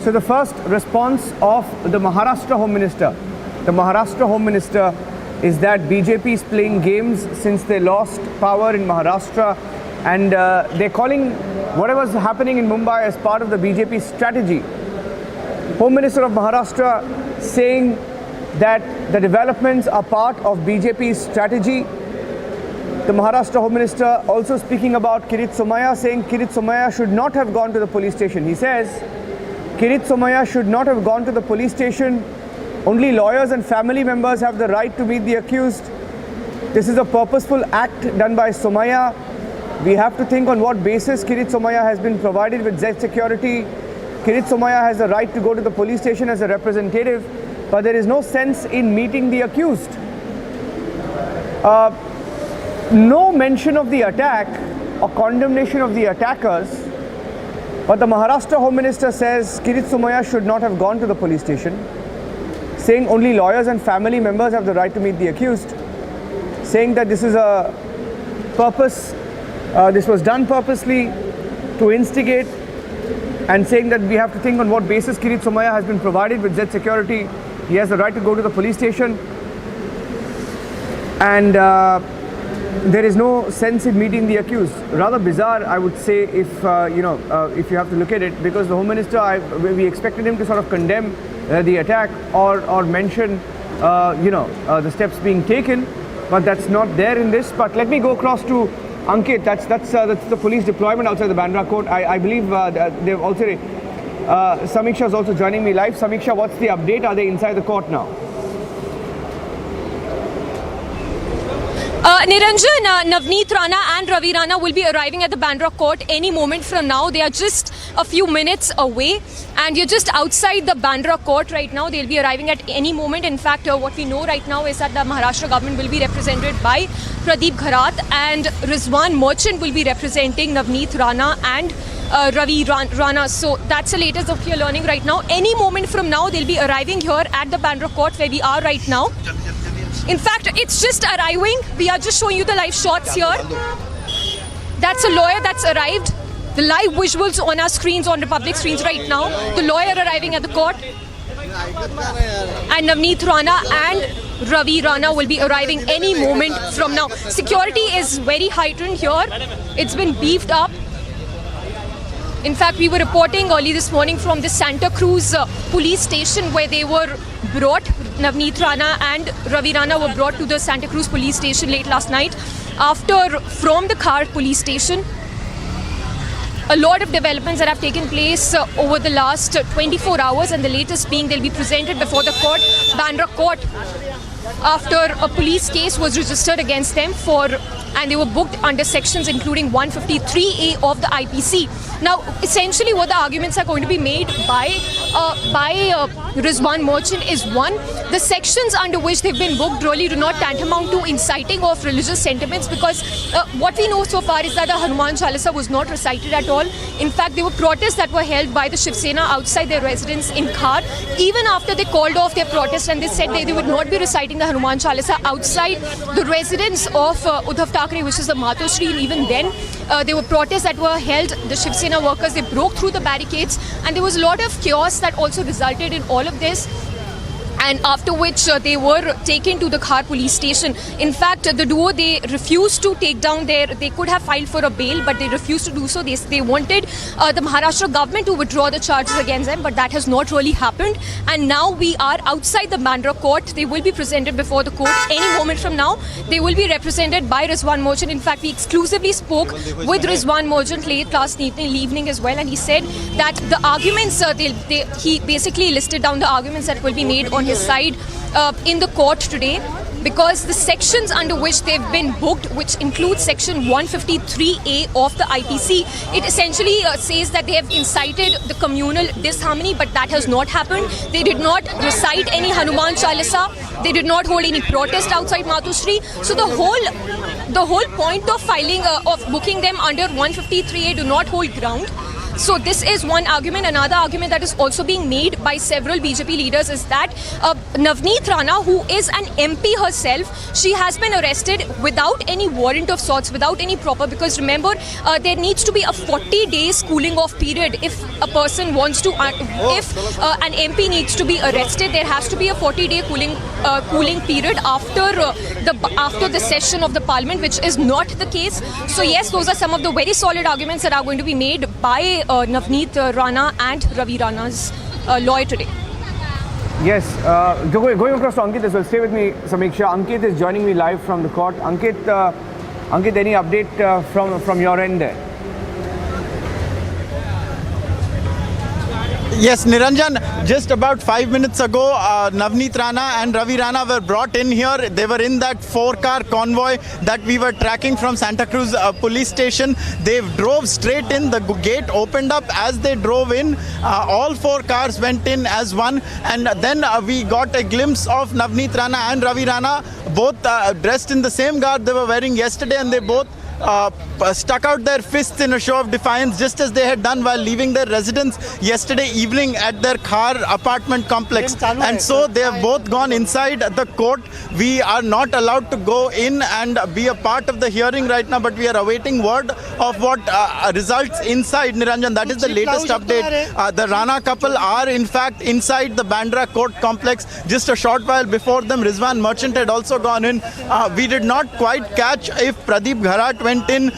Q: So the first response of the Maharashtra Home Minister, is that BJP is playing games since they lost power in Maharashtra, and they're calling whatever's happening in Mumbai as part of the BJP strategy. Home Minister of Maharashtra saying that the developments are part of BJP's strategy. The Maharashtra Home Minister also speaking about Kiritsumaya, saying Kiritsumaya should not have gone to the police station. He says Kiritsumaya should not have gone to the police station. Only lawyers and family members have the right to meet the accused. This is a purposeful act done by Somaya. We have to think on what basis Kiritsumaya has been provided with Z security. Kiritsumaya has the right to go to the police station as a representative, but there is no sense in meeting the accused. No mention of the attack or condemnation of the attackers, but the Maharashtra Home Minister says Kiritsumaya should not have gone to the police station, saying only lawyers and family members have the right to meet the accused, saying that this is a purpose, this was done purposely to instigate, and saying that we have to think on what basis Kiritsumaya has been provided with Z security. He has the right to go to the police station, and there is no sense in meeting the accused. Rather bizarre, I would say, if if you have to look at it, because the Home Minister, we expected him to sort of condemn the attack or mention the steps being taken, but that's not there in this. But let me go across to Ankit. That's the police deployment outside the Bandra court. I believe they've also Samiksha is also joining me live. Samiksha, what's the update? Are they inside the court now?
F: Niranjan, Navneet Rana and Ravi Rana will be arriving at the Bandra court any moment from now. They are just a few minutes away, and you're just outside the Bandra court right now. They'll be arriving at any moment. In fact, what we know right now is that the Maharashtra government will be represented by Pradeep Gharat, and Rizwan Merchant will be representing Navneet Rana and Ravi Rana. So that's the latest that we are learning right now. Any moment from now, they'll be arriving here at the Bandra court where we are right now. In fact, it's just arriving. We are just showing you the live shots here. That's a lawyer that's arrived. The live visuals on our screens, on Republic screens right now. The lawyer arriving at the court. And Navneet Rana and Ravi Rana will be arriving any moment from now. Security is very heightened here. It's been beefed up. In fact, we were reporting early this morning from the Santa Cruz police station where they were brought. Navneet Rana and Ravi Rana were brought to the Santa Cruz police station late last night. From the Khar police station, a lot of developments that have taken place over the last 24 hours, and the latest being they'll be presented before the court, Bandra court, after a police case was registered against them and they were booked under sections including 153A of the IPC. Now, essentially what the arguments are going to be made by Rizwan Merchant is, one, the sections under which they've been booked really do not tantamount to inciting of religious sentiments, because what we know so far is that the Hanuman Chalisa was not recited at all. In fact, there were protests that were held by the Shiv Sena outside their residence in Khar. Even after they called off their protest and they said they would not be reciting the Hanuman Chalisa outside the residence of Uddhav Thackeray, which is the Matoshri, and even then there were protests that were held. The Shiv Sena workers, they broke through the barricades, and there was a lot of chaos that also resulted in all of this. And after which they were taken to the Khar police station. In fact, the duo, they refused to take down they could have filed for a bail, but they refused to do so. They wanted the Maharashtra government to withdraw the charges against them, but that has not really happened. And now we are outside the Bandra court. They will be presented before the court any moment from now. They will be represented by Rizwan Merchant. In fact, we exclusively spoke with Rizwan Merchant late last evening as well, and he said that the arguments, he basically listed down the arguments that will be made on his side in the court today, because the sections under which they've been booked, which includes section 153A of the IPC, it essentially says that they have incited the communal disharmony, but that has not happened. They did not recite any Hanuman Chalisa. They did not hold any protest outside Matoshri. So the whole point of filing of booking them under 153A do not hold ground. So this is one argument. Another argument that is also being made by several BJP leaders is that Navneet Rana, who is an MP herself, she has been arrested without any warrant of sorts, without any proper, because remember, there needs to be a 40-day cooling off period if a person wants to, if an MP needs to be arrested, there has to be a 40-day cooling period after the session of the parliament, which is not the case. So yes, those are some of the very solid arguments that are going to be made by Navneet Rana and Ravi Rana's lawyer today.
Q: Yes, going across to Ankit as well. Stay with me, Samiksha. Ankit is joining me live from the court. Ankit, Ankit, any update from your end there?
D: Yes, Niranjan, just about 5 minutes ago, Navneet Rana and Ravi Rana were brought in here. They were in that 4-car convoy that we were tracking from Santa Cruz police station. They drove straight in. The gate opened up as they drove in. All 4 cars went in as one. And then we got a glimpse of Navneet Rana and Ravi Rana, both dressed in the same garb they were wearing yesterday, and they both stuck out their fists in a show of defiance, just as they had done while leaving their residence yesterday evening at their Khar apartment complex. And so they have both gone inside the court. We are not allowed to go in and be a part of the hearing right now, but we are awaiting word of what results inside, Niranjan. That is the latest update. The Rana couple are in fact inside the Bandra court complex. Just a short while before them, Rizwan Merchant had also gone in. We did not quite catch if Pradeep Gharat went in.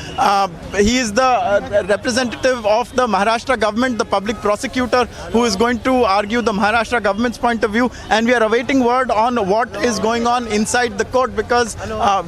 D: He is the representative of the Maharashtra government, the public prosecutor who is going to argue the Maharashtra government's point of view, and we are awaiting word on what is going on inside the court, because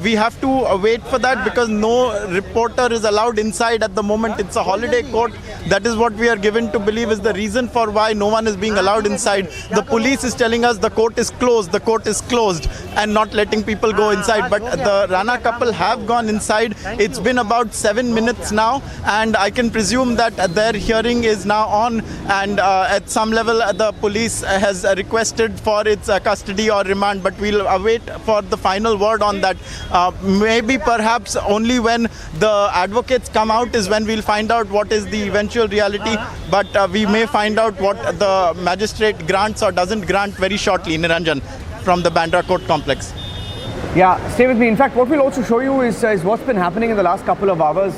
D: we have to wait for that, because no reporter is allowed inside at the moment. It's a holiday court. That is what we are given to believe is the reason for why no one is being allowed inside. The police is telling us the court is closed, and not letting people go inside. But the Rana couple have gone inside. It's been about 7 minutes now, and I can presume that their hearing is now on, and at some level the police has requested for its custody or remand, but we'll await for the final word on that. Maybe perhaps only when the advocates come out is when we'll find out what is the eventual reality, but we may find out what the magistrate grants or doesn't grant very shortly. Niranjan, from the Bandra court complex.
Q: Yeah, stay with me. In fact, what we'll also show you is what's been happening in the last couple of hours.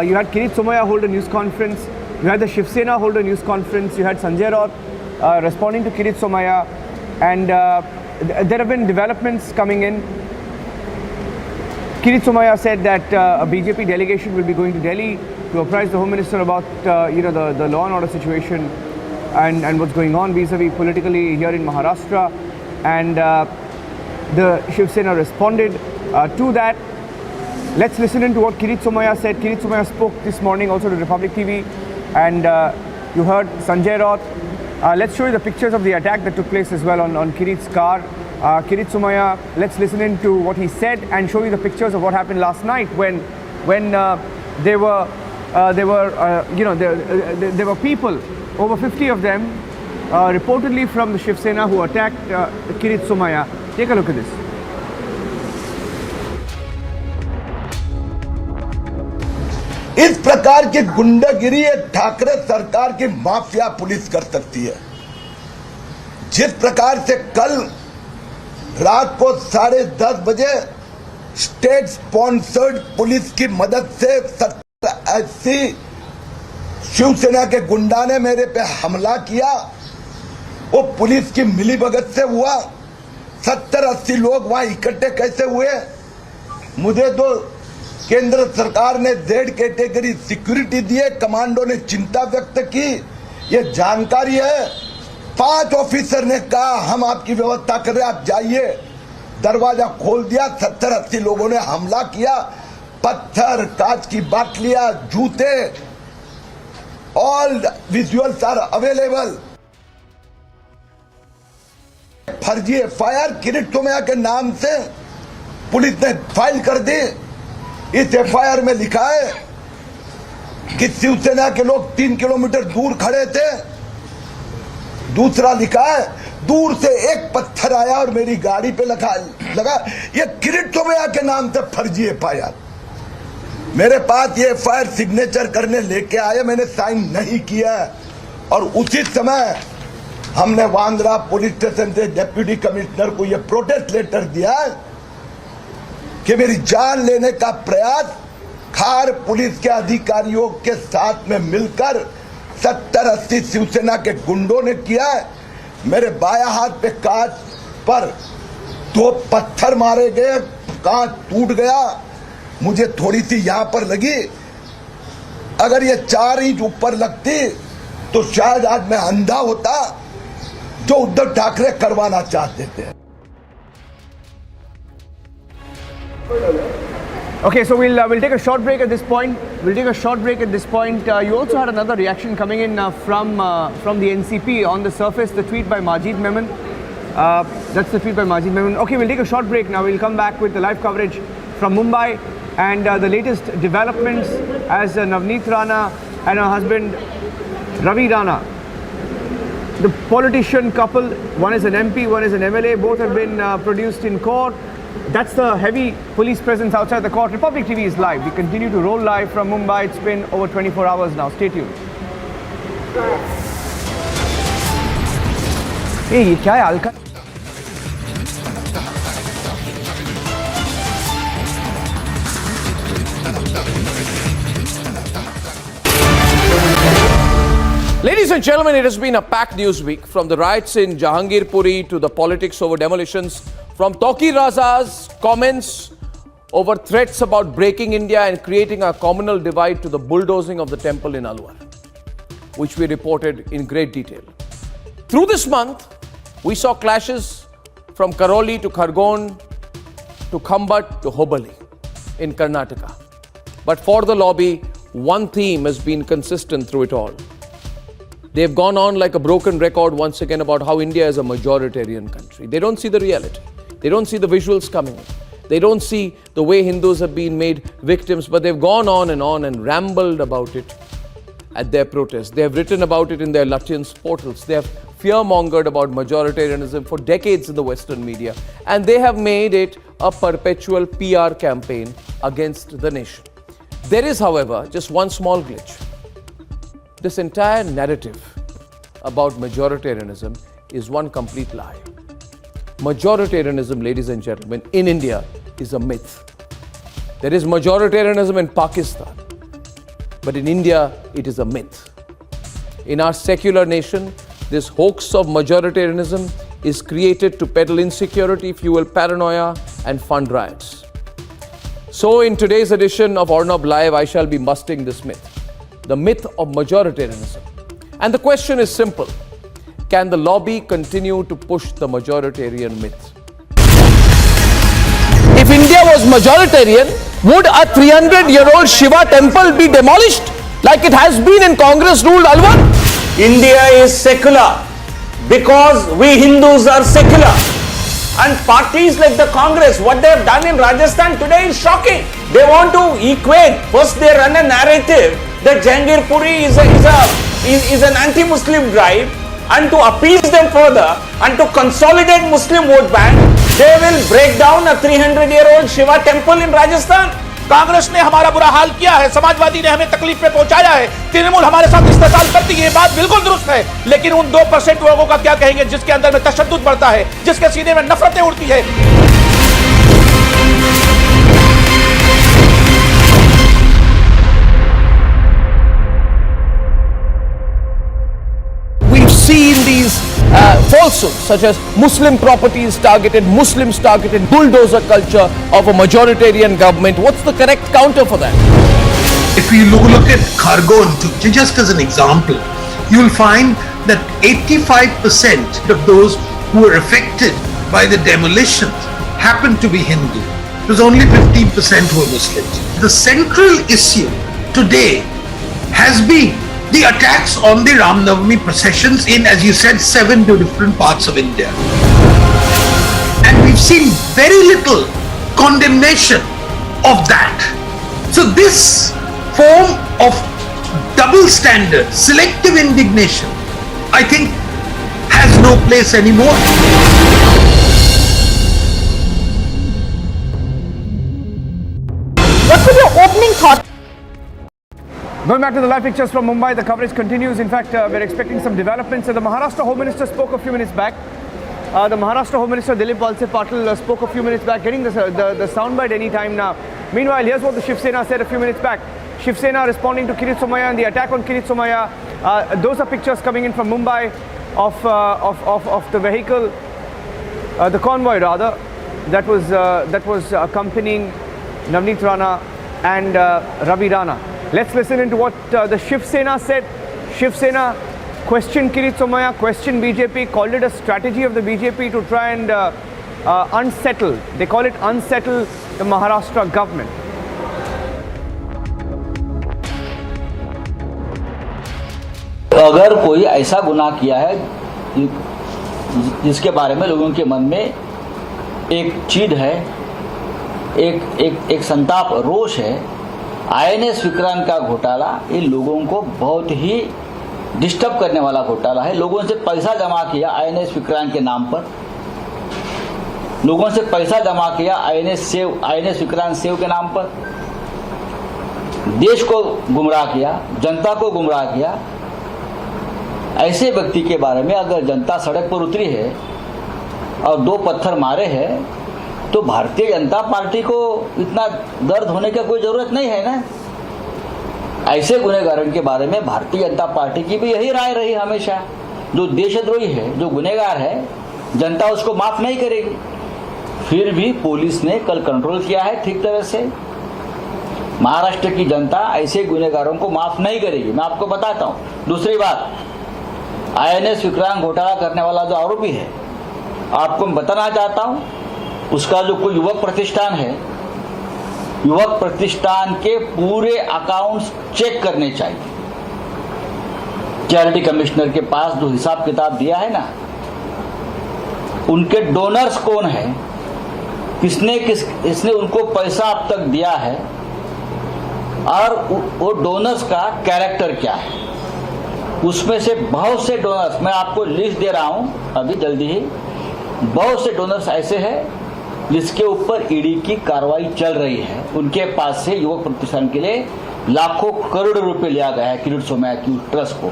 Q: You had Kiritsumaya hold a news conference. You had the Shiv Sena hold a news conference. You had Sanjay Raut responding to Kiritsumaya. And there have been developments coming in. Kiritsumaya said that a BJP delegation will be going to Delhi to apprise the Home Minister about the law and order situation and what's going on vis-a-vis politically here in Maharashtra. And the Shiv Sena responded to that. Let's listen in to what Kiritsumaya said. Kiritsumaya spoke this morning also to Republic TV, and you heard Sanjay Raut. Let's show you the pictures of the attack that took place as well on Kirit's car. Kiritsumaya, let's listen in to what he said and show you the pictures of what happened last night when there were people, over 50 of them, reportedly from the Shiv Sena, who attacked Kiritsumaya. Take a look at this.
Y: इस प्रकार की गुंडागिरी एक ठाकरे सरकार की mafia police कर सकती है। जिस प्रकार से कल रात को 10:30 बजे स्टेट स्पॉन्सर्ड पुलिस की मदद से 70-80 शिवसेना के गुंडा ने मेरे पे हमला किया, वो पुलिस की मिलीभगत से हुआ। 70-80 लोग वहां इकट्ठे कैसे हुए? मुझे तो केंद्र सरकार ने Z कैटेगरी सिक्योरिटी दिए, कमांडो ने चिंता व्यक्त की, ये जानकारी है। 5 ऑफिसर ने कहा हम आपकी व्यवस्था कर रहे हैं, आप जाइए। दरवाजा खोल दिया, 70-80 लोगों ने हमला किया। पत्थर, कांच की बाटलियां, जूते, ऑल विजुअल्स आर अवेलेबल। फर्जी FIR किरीटसोमया के नाम से पुलिस ने फाइल कर दी। इस FIR में लिखा है कि शिवसेना के लोग 3 किलोमीटर दूर खड़े थे। दूसरा लिखा है दूर से एक पत्थर आया और मेरी गाड़ी पे लगा। ये किरीटसोमया के नाम से फर्जी FIR। मेरे पास ये FIR सिग्नेचर करने लेके आए, मैंने साइन नहीं किया। और उसी समय हमने वांद्रा पुलिस स्टेशन से डिप्टी कमिश्नर को यह प्रोटेस्ट लेटर दिया कि मेरी जान लेने का प्रयास खार पुलिस के अधिकारियों के साथ में मिलकर 70-80 शिवसेना के गुंडों ने किया है। मेरे बाया हाथ पे कांच पर 2 पत्थर मारे गए, कांच टूट गया। मुझे थोड़ी सी यहां पर लगी, अगर ये 4 इंच ऊपर लगती तो शायद आज मैं अंधा होता, जो उद्धव ठाकरे करवाना चाहते थे।
Q: Okay, so we'll take a short break at this point. You also had another reaction coming in from the NCP on the surface. The tweet by Majid Memon. That's the tweet by Majid Memon. Okay, we'll take a short break now. We'll come back with the live coverage from Mumbai and the latest developments as Navneet Rana and her husband Ravi Rana, the politician couple, one is an MP, one is an MLA, both have been produced in court. That's the heavy police presence outside the court. Republic TV is live. We continue to roll live from Mumbai. It's been over 24 hours now. Stay tuned. Hey, ये क्या है Alka?
P: Ladies and gentlemen, it has been a packed news week, from the riots in Jahangirpuri to the politics over demolitions, from Toki Raza's comments over threats about breaking India and creating a communal divide to the bulldozing of the temple in Alwar, which we reported in great detail. Through this month, we saw clashes from Karoli to Khargon to Khambat to Hubballi in Karnataka. But for the lobby, one theme has been consistent through it all. They've gone on like a broken record once again about how India is a majoritarian country. They don't see the reality. They don't see the visuals coming in. They don't see the way Hindus have been made victims, but they've gone on and rambled about it at their protests. They have written about it in their Lutyens portals. They have fear-mongered about majoritarianism for decades in the Western media. And they have made it a perpetual PR campaign against the nation. There is, however, just one small glitch. This entire narrative about majoritarianism is one complete lie. Majoritarianism, ladies and gentlemen, in India is a myth. There is majoritarianism in Pakistan, but in India, it is a myth. In our secular nation, this hoax of majoritarianism is created to peddle insecurity, fuel paranoia, and fund riots. So in today's edition of Arnab Live, I shall be busting this myth. The myth of majoritarianism. And the question is simple. Can the lobby continue to push the majoritarian myth? If India was majoritarian, would a 300-year-old Shiva temple be demolished like it has been in Congress-ruled Alwar?
S: India is secular because we Hindus are secular. And parties like the Congress, what they have done in Rajasthan today is shocking. They want to equate. First they run a narrative that Jahangirpuri is an anti-Muslim drive, and to appease them further and to consolidate Muslim vote bank, they will break down a 300-year-old Shiva temple in Rajasthan.
T: Congress ने हमारा बुरा हाल किया है, समाजवादी ने हमें तकलीफ में पहुंचाया है, तृणमूल हमारे साथ इस्तेसाल करती है, ये बात बिल्कुल दुरुस्त है। लेकिन उन 2% लोगों का क्या कहेंगे जिसके अंदर में तशद्दुद बढ़ता है, जिसके सीने में नफरतें उड़ती है।
P: We've seen these falsehoods such as Muslim properties targeted, Muslims targeted, bulldozer culture of a majoritarian government. What's the correct counter for that?
U: If you look at Khargon, just as an example, you'll find that 85% of those who were affected by the demolitions happened to be Hindu. It was only 15% who were Muslims. The central issue today has been the attacks on the Ram Navami processions in, as you said, 7 different parts of India. And we've seen very little condemnation of that. So this form of double standard, selective indignation, I think has no place anymore.
E: What was your opening thought?
Q: Going back to the live pictures from Mumbai, the coverage continues. In fact, we're expecting some developments. The Maharashtra Home Minister spoke a few minutes back. The Maharashtra Home Minister Dilip Walse Patil spoke a few minutes back, getting the soundbite any time now. Meanwhile, here's what the Shiv Sena said a few minutes back. Shiv Sena responding to Kiritsumaya and the attack on Kiritsumaya. Those are pictures coming in from Mumbai of the vehicle, the convoy rather, that was accompanying Navneet Rana and Ravi Rana. Let's listen into what the Shiv Sena said. Shiv Sena questioned Kiritsumaya, questioned BJP, called it a strategy of the BJP to try and unsettle, they call it unsettle the Maharashtra government.
J: अगर कोई ऐसा गुनाह किया है जिसके बारे में लोगों के मन में एक चीड़ है, एक संताप, रोष है, INS विक्रांत का घोटाला इन लोगों को बहुत ही डिस्टर्ब करने वाला घोटाला है। लोगों से पैसा जमा किया INS विक्रांत के नाम पर, लोगों से पैसा जमा किया INS विक्रांत सेव के नाम पर, देश को गुमराह किया, जनता को गुमराह किया। ऐसे व्यक्ति के बारे में अगर जनता सड़क पर उतरी है और 2 पत्थर मारे हैं तो भारतीय जनता पार्टी को इतना दर्द होने की कोई जरूरत नहीं है ना। ऐसे गुनहगारों के बारे में भारतीय जनता पार्टी की भी यही राय रही हमेशा। जो देशद्रोही है, जो गुनहगार है, जनता उसको माफ नहीं करेगी। फिर भी पुलिस ने कल कंट्रोल किया है ठीक तरह से। महाराष्ट्र की जनता ऐसे गुनहगारों को माफ नहीं करेगी, मैं आपको बताता हूं। दूसरी बात, INS विक्रांत घोटाला करने वाला जो आरोपी है, आपको मैं बताना चाहता हूं, उसका जो कोई युवक प्रतिष्ठान है, युवक प्रतिष्ठान के पूरे अकाउंट्स चेक करने चाहिए। चैरिटी कमिश्नर के पास जो हिसाब किताब दिया है ना, उनके डोनर्स कौन है, इसने उनको पैसा अब तक दिया है, और वो डोनर्स का कैरेक्टर क्या है। उसमें से बहुत से डोनर्स, मैं आपको लिस्ट दे रहा हूं अभी जल्दी ही, बहुत से डोनर्स ऐसे हैं जिसके ऊपर ईडी की कार्रवाई चल रही है। उनके पास से युवक प्रतिष्ठान के लिए लाखों करोड़ रुपए लिया गया है किरीटसोमया की ट्रस्ट को।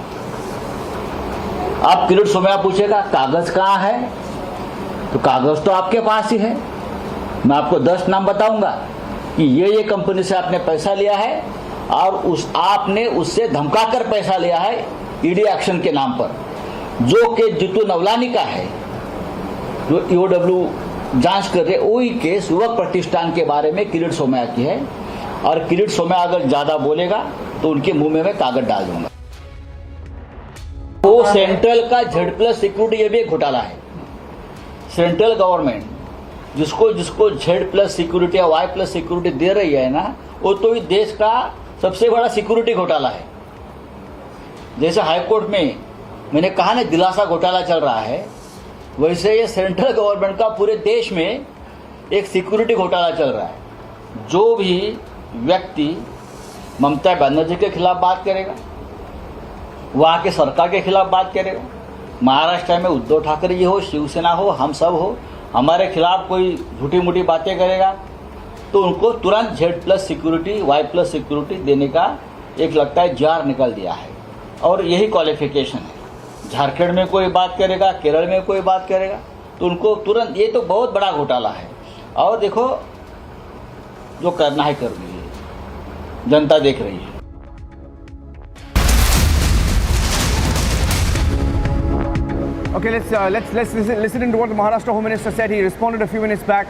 J: आप किरीटसोमया पूछेगा कागज कहाँ है, तो कागज तो आपके पास ही है। मैं आपको 10 नाम बताऊंगा कि ये कंपनी से आपने पैसा लिया है और आपने उससे धमकाकर पैसा लिया है ईडी एक्शन के नाम पर, जो कि जितू नवलानी का है, जो EOW जांच कर रहे। वही केस युवक प्रतिष्ठान के बारे में किरीटसोमया की है, और किरीटसोमया अगर ज्यादा बोलेगा तो उनके मुंह में मैं कागज डाल दूंगा। वो सेंट्रल का Z+ सिक्योरिटी, ये भी एक घोटाला है। सेंट्रल गवर्नमेंट जिसको Z+ सिक्योरिटी या Y+ सिक्योरिटी दे रही है ना, वो तो इस देश का सबसे बड़ा सिक्योरिटी घोटाला है। जैसे हाईकोर्ट में मैंने कहा ना दिलासा घोटाला चल रहा है, वैसे ये सेंट्रल गवर्नमेंट का पूरे देश में एक सिक्योरिटी घोटाला चल रहा है। जो भी व्यक्ति ममता बनर्जी के खिलाफ बात करेगा, वहाँ के सरकार के खिलाफ बात करेगा, महाराष्ट्र में उद्धव ठाकरे जी हो, शिवसेना हो, हम सब हो, हमारे खिलाफ कोई झूठी मूठी बातें करेगा, तो उनको तुरंत Z+ सिक्योरिटी, Y+ सिक्योरिटी देने का एक लगता है जार निकल दिया है। और यही क्वालिफिकेशन है। झारखंड में कोई बात करेगा, केरल में कोई बात करेगा, तो उनको तुरंत, ये तो बहुत बड़ा घोटाला है। और देखो जो करना है कर दीजिए, जनता देख रही है।
Q: Okay, let's listen to what the Maharashtra Home Minister said. He responded a few minutes back.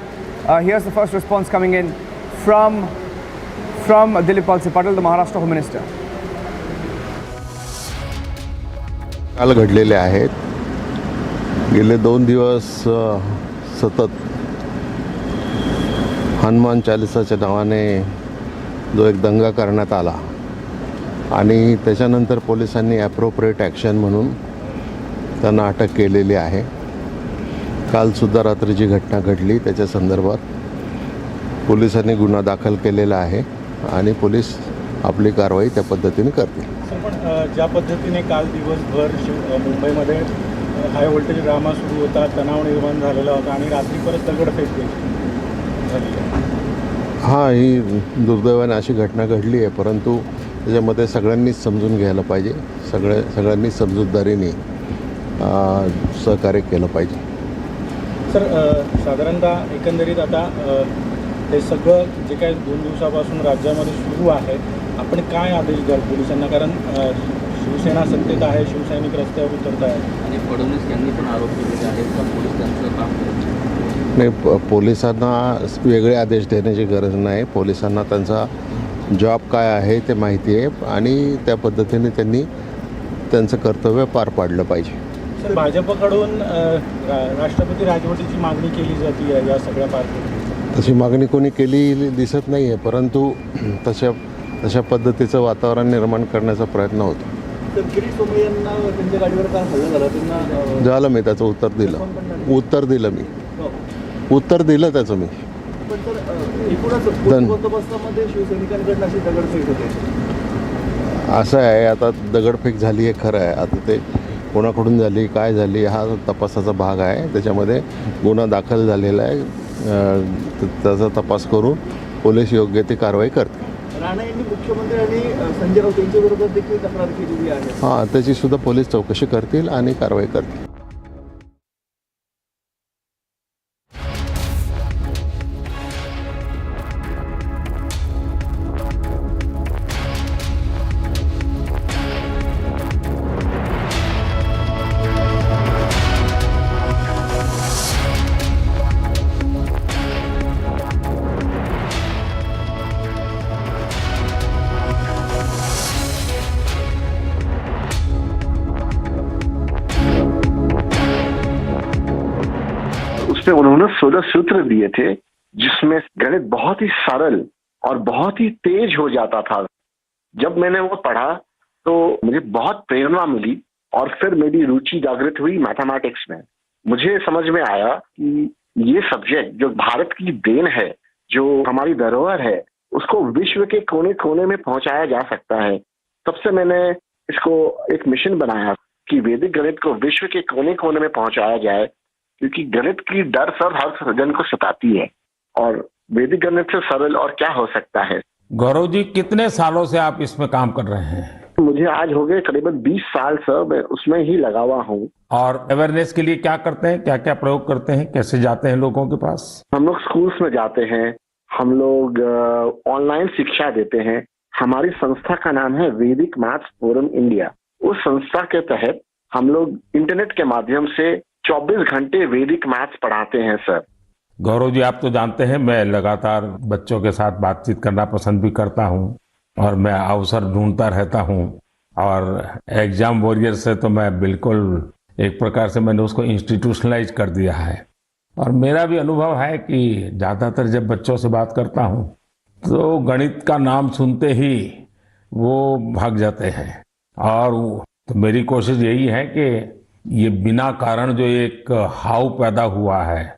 Q: Here's the first response coming in from Dilip Walse Patel, the Maharashtra Home Minister.
A: काल घडलेले आहेत। गेले 2 दिवस सतत हनुमान चालीसाच्या नावाने जो एक दंगा करण्यात आला आणि त्याच्यानंतर पोलिसांनी ॲप्रोप्रिएट ॲक्शन म्हणून त्यांना अटक केलेली आहे। कालसुद्धा रात्री जी घटना घडली त्याच्या संदर्भात पोलिसांनी गुन्हा दाखल केलेला आहे आणि पोलीस आपली कारवाई त्या पद्धतीने करतील।
B: पण ज्या पद्धतीने काल दिवसभर मुंबईमध्ये हाय व्होल्टेज ड्रामा सुरू होता, तणाव निर्माण झालेला होता आणि रात्री परत दगडफेक झाली।
A: हां, ही दुर्दैवाने अशी घटना घडली आहे, परंतु त्याच्यामध्ये सगळ्यांनीच समजून घ्यायला पाहिजे, सगळ्यांनी समजूतदारीने सहकार्य केलं पाहिजे।
B: सर, साधारणतः एकंदरीत आता हे सगळं जे काही 2 दिवसापासून राज्यामध्ये सुरू आहे, आपण काय आदेश द्याल पोलिसांना? कारण शिवसेना सत्तेत आहे, शिवसैनिक रस्त्यावर उतरत आहे आणि फडणवीस यांनी पण आरोप केलेले आहेत का पोलीस त्यांचं काम करत
A: नाही। पोलिसांना वेगळे आदेश देण्याची गरज नाही। पोलिसांना त्यांचा जॉब काय आहे ते माहिती आहे आणि त्या पद्धतीने त्यांनी त्यांचं कर्तव्य पार पाडलं पाहिजे।
B: सर, भाजपकडून राष्ट्रपती राजवटीची मागणी केली जाते या सगळ्या पार्श्वभूमीवर।
A: तशी मागणी कोणी केली दिसत नाही आहे, परंतु तशा पद्धतीचं वातावरण निर्माण करण्याचा प्रयत्न होतो।
B: तर किरीटसोमय्यांना त्यांच्या गाडीवर काय हल्ला झाला त्यांना
A: झालं, मी त्याचं उत्तर दिलं त्याचं मी.
B: पण तर एकूणच बंदोबस्तामध्ये शिवसैनिकांकडून अशी दगडफेक होते.
A: असं आहे, आता दगडफेक झाली आहे खरं आहे. आता ते कोणाकडून झाली, काय झाली, हा तपासाचा भाग आहे. त्याच्यामध्ये गुन्हा दाखल झालेला आहे. त्याचा तपास करून पोलीस योग्य ती कारवाई करते.
B: राणा यांनी मुख्यमंत्री आणि संजय राऊत यांच्या विरोधात देखील तक्रार केलेली आहे.
A: हां, त्याची सुद्धा पोलीस चौकशी करतील आणि कारवाई करतील.
C: उसमें उन्होंने 16 सूत्र दिए थे जिसमें गणित बहुत ही सरल और बहुत ही तेज हो जाता था. जब मैंने वो पढ़ा तो मुझे बहुत प्रेरणा मिली और फिर मेरी रुचि जागृत हुई मैथमेटिक्स में. मुझे समझ में आया कि ये सब्जेक्ट जो भारत की देन है, जो हमारी धरोहर है, उसको विश्व के कोने कोने में पहुंचाया जा सकता है. तब से मैंने इसको एक मिशन बनाया कि वैदिक गणित को विश्व के कोने कोने में पहुंचाया जाए, क्योंकि गणित की डर सर हर सृजन को सताती है और वैदिक गणित से सरल और क्या हो सकता है.
O: गौरव जी, कितने सालों से आप इसमें काम कर रहे हैं?
C: मुझे आज हो गए करीबन 20 साल सर, मैं उसमें ही लगा हुआ हूँ.
O: और अवेयरनेस के लिए क्या करते हैं, क्या क्या प्रयोग करते हैं, कैसे जाते हैं लोगों के पास?
C: हम लोग स्कूल्स में जाते हैं, हम लोग ऑनलाइन शिक्षा देते हैं. हमारी संस्था का नाम है वैदिक मैथ्स फोरम इंडिया. उस संस्था के तहत हम लोग इंटरनेट के माध्यम से 24 घंटे वैदिक मैथ्स पढ़ाते हैं सर.
O: गौरव जी, आप तो जानते हैं मैं लगातार बच्चों के साथ बातचीत करना पसंद भी करता हूं और मैं अवसर ढूंढता रहता हूं. और एग्जाम वॉरियर से तो मैं बिल्कुल एक प्रकार से मैंने उसको इंस्टीट्यूशनलाइज कर दिया है. और मेरा भी अनुभव है कि ज़्यादातर जब बच्चों से बात करता हूं तो गणित का नाम सुनते ही वो भाग जाते हैं. और तो मेरी कोशिश यही है कि ये बिना कारण जो एक हाव पैदा हुआ है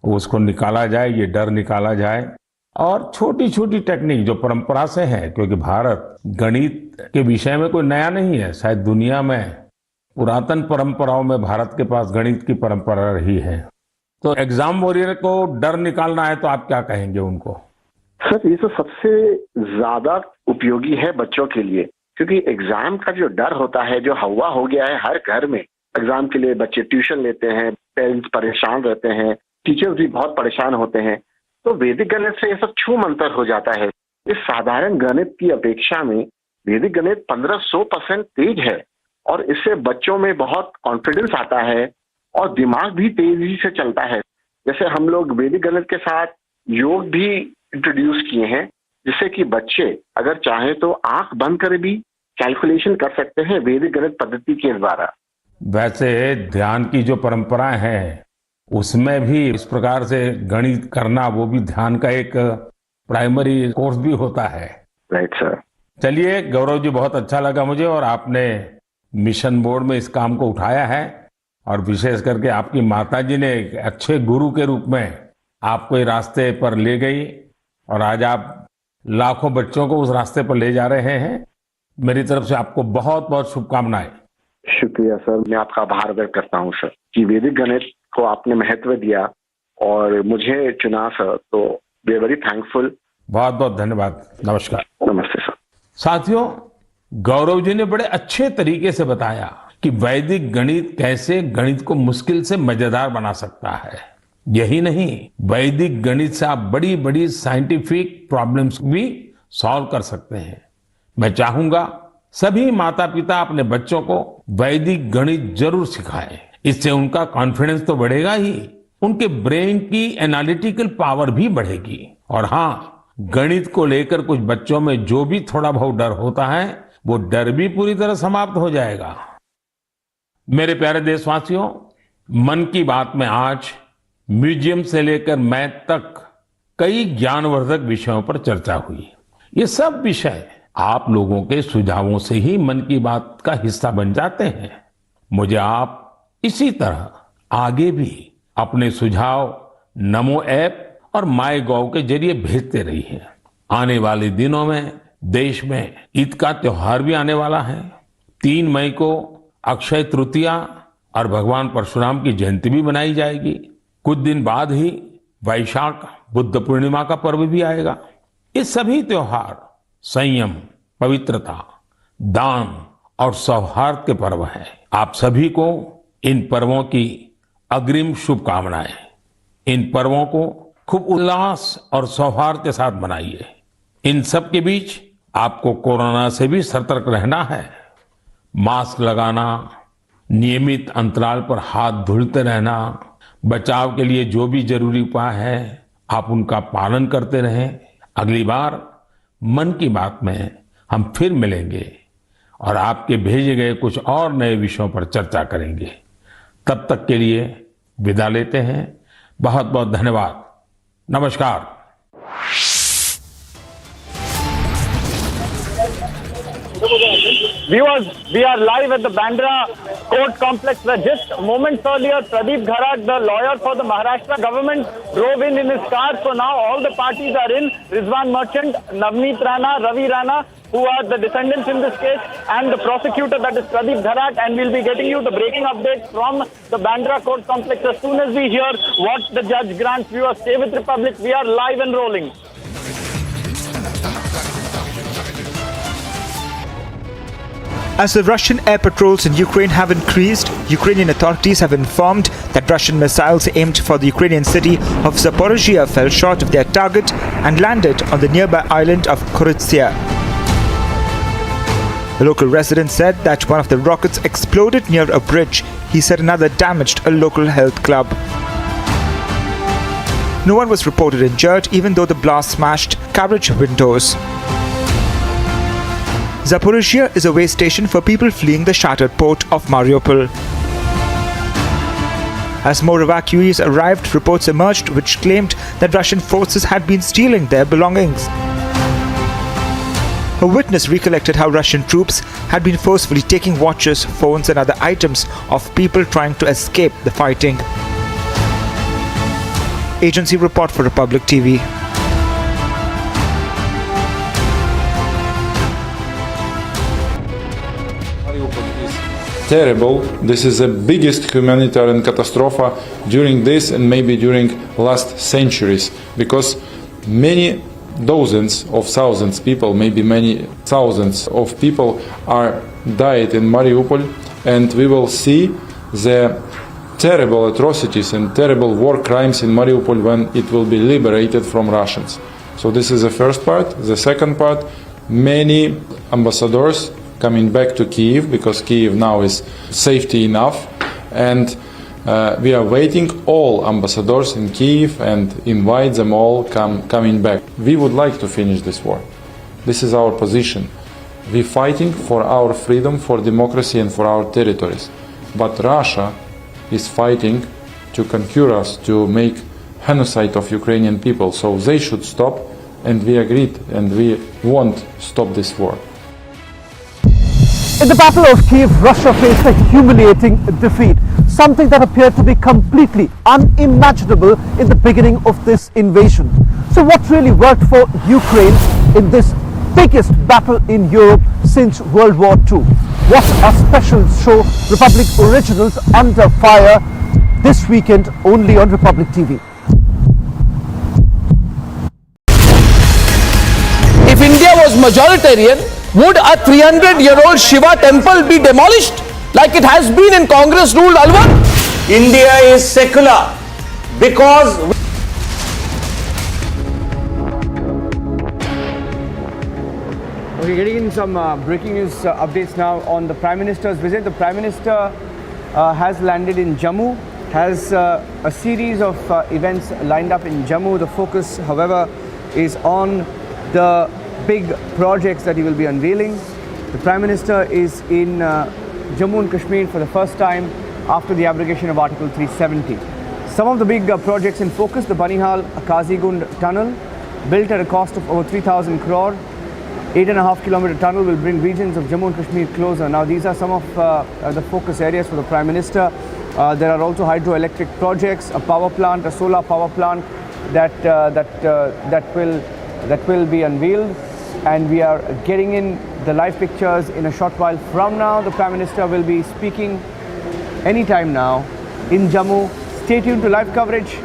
O: उसको निकाला जाए, ये डर निकाला जाए. और छोटी छोटी टेक्निक जो परंपरा से है, क्योंकि भारत गणित के विषय में कोई नया नहीं है, शायद दुनिया में पुरातन परंपराओं में भारत के पास गणित की परंपरा रही है. तो एग्जाम वॉरियर को डर निकालना है तो आप क्या कहेंगे उनको?
C: सर, ये तो सबसे ज्यादा उपयोगी है बच्चों के लिए, क्योंकि एग्जाम का जो डर होता है, जो हवा हो गया है हर घर में. एग्जाम के लिए बच्चे ट्यूशन लेते हैं, पेरेंट्स परेशान रहते हैं, टीचर्स भी बहुत परेशान होते हैं. तो वैदिक गणित से ये सब छू मंतर हो जाता है. इस साधारण गणित की अपेक्षा में वैदिक गणित 1500% तेज है और इससे बच्चों में बहुत कॉन्फिडेंस आता है और दिमाग भी तेजी से चलता है. जैसे हम लोग वैदिक गणित के साथ योग भी इंट्रोड्यूस किए हैं, जिससे कि बच्चे अगर चाहे तो आंख बंद कर भी कैलकुलेशन कर सकते हैं वैदिक गणित पद्धति के द्वारा.
O: वैसे ध्यान की जो परंपराएं हैं उसमें भी इस प्रकार से गणित करना, वो भी ध्यान का एक प्राइमरी कोर्स भी होता है.
C: Right sir.
O: चलिए गौरव जी, बहुत अच्छा लगा मुझे और आपने मिशन बोर्ड में इस काम को उठाया है और विशेष करके आपकी माताजी ने एक अच्छे गुरु के रूप में आपको ये रास्ते पर ले गई और आज आप लाखों बच्चों को उस रास्ते पर ले जा रहे हैं. मेरी तरफ से आपको बहुत बहुत शुभकामनाएं.
C: शुक्रिया सर, मैं आपका आभार व्यक्त करता हूँ सर कि वैदिक गणित को आपने महत्व दिया और मुझे चुना सर, तो वी आर वेरी थैंकफुल.
O: बहुत बहुत धन्यवाद. नमस्कार.
C: नमस्ते सर.
O: साथियों, गौरव जी ने बड़े अच्छे तरीके से बताया कि वैदिक गणित कैसे गणित को मुश्किल से मजेदार बना सकता है. यही नहीं, वैदिक गणित से आप बड़ी बड़ी साइंटिफिक प्रॉब्लम्स भी सॉल्व कर सकते हैं. मैं चाहूंगा सभी माता पिता अपने बच्चों को वैदिक गणित जरूर सिखाएं. इससे उनका कॉन्फिडेंस तो बढ़ेगा ही, उनके ब्रेन की एनालिटिकल पावर भी बढ़ेगी. और हाँ, गणित को लेकर कुछ बच्चों में जो भी थोड़ा बहुत डर होता है, वो डर भी पूरी तरह समाप्त हो जाएगा. मेरे प्यारे देशवासियों, मन की बात में आज म्यूजियम से लेकर मैथ तक कई ज्ञानवर्धक विषयों पर चर्चा हुई. ये सब विषय आप लोगों के सुझावों से ही मन की बात का हिस्सा बन जाते हैं। मुझे आप इसी तरह आगे भी अपने सुझाव नमो ऐप और माई गॉव के जरिए भेजते रहिए। आने वाले दिनों में देश में ईद का त्योहार भी आने वाला है। 3 मई को अक्षय तृतीया और भगवान परशुराम की जयंती भी मनाई जाएगी। कुछ दिन बाद ही वैशाख बुद्ध पूर्णिमा का पर्व भी आएगा। ये सभी त्योहार संयम, पवित्रता, दान और सौहार्द के पर्व हैं। आप सभी को इन पर्वों की अग्रिम शुभकामनाएं। इन पर्वों को खूब उल्लास और सौहार्द के साथ मनाइए। इन सब के बीच आपको कोरोना से भी सतर्क रहना है। मास्क लगाना, नियमित अंतराल पर हाथ धुलते रहना, बचाव के लिए जो भी जरूरी उपाय है आप उनका पालन करते रहें। अगली बार मन की बात में हम फिर मिलेंगे और आपके भेजे गए कुछ और नए विषयों पर चर्चा करेंगे। तब तक के लिए विदा लेते हैं। बहुत बहुत धन्यवाद। नमस्कार।
G: Viewers, we are live at the Bandra court complex where just moments earlier Pradeep Gharak, the lawyer for the Maharashtra government, drove in his car. So now all the parties are in. Rizwan Merchant, Navneet Rana, Ravi Rana, who are the defendants in this case, and the prosecutor, that is Pradeep Gharak, and we'll be getting you the breaking updates from the Bandra court complex as soon as we hear what the judge grants. Viewers, stay with Republic. We are live and rolling.
K: As the Russian air patrols in Ukraine have increased, Ukrainian authorities have informed that Russian missiles aimed for the Ukrainian city of Zaporizhia fell short of their target and landed on the nearby island of Kiritsumaya. A local resident said that one of the rockets exploded near a bridge. He said another damaged a local health club. No one was reported injured, even though the blast smashed carriage windows. Zaporizhia is a way station for people fleeing the shattered port of Mariupol. As more evacuees arrived, reports emerged which claimed that Russian forces had been stealing their belongings. A witness recollected how Russian troops had been forcefully taking watches, phones and other items of people trying to escape the fighting. Agency report for Republic TV.
V: Terrible. This is the biggest humanitarian catastrophe during this and maybe during last centuries, because many dozens of thousands people, maybe many thousands of people are died in Mariupol, and we will see the terrible atrocities and terrible war crimes in Mariupol when it will be liberated from Russians. So this is the first part. The second part, many ambassadors coming back to Kyiv, because Kyiv now is safety enough, and we are waiting all ambassadors in Kyiv and invite them all coming back. We would like to finish this war. This is our position. We're fighting for our freedom, for democracy and for our territories. But Russia is fighting to conquer us, to make genocide of Ukrainian people. So they should stop, and we agreed and we won't stop this war.
G: In the Battle of Kyiv, Russia faced a humiliating defeat, something that appeared to be completely unimaginable in the beginning of this invasion. So what really worked for Ukraine in this biggest battle in Europe since World War II? What a special show, Republic Originals Under Fire, this weekend only on Republic TV.
P: If India was majoritarian, would a 300-year-old Shiva temple be demolished like it has been in Congress-ruled Alwar?
S: India is secular because
Q: Okay, getting in some breaking news updates now on the Prime Minister's visit. The Prime Minister has landed in Jammu, has a series of events lined up in Jammu. The focus, however, is on the big projects that he will be unveiling. The Prime Minister is in Jammu and Kashmir for the first time after the abrogation of Article 370. Some of the big projects in focus: the Banihal Kazigund tunnel, built at a cost of over 3,000 crore. 8.5 kilometer tunnel will bring regions of Jammu and Kashmir closer. Now, these are some of the focus areas for the Prime Minister. There are also hydroelectric projects, a power plant, a solar power plant that will be unveiled. And we are getting in the live pictures in a short while from now. The Prime Minister will be speaking anytime now in Jammu. Stay tuned to live coverage.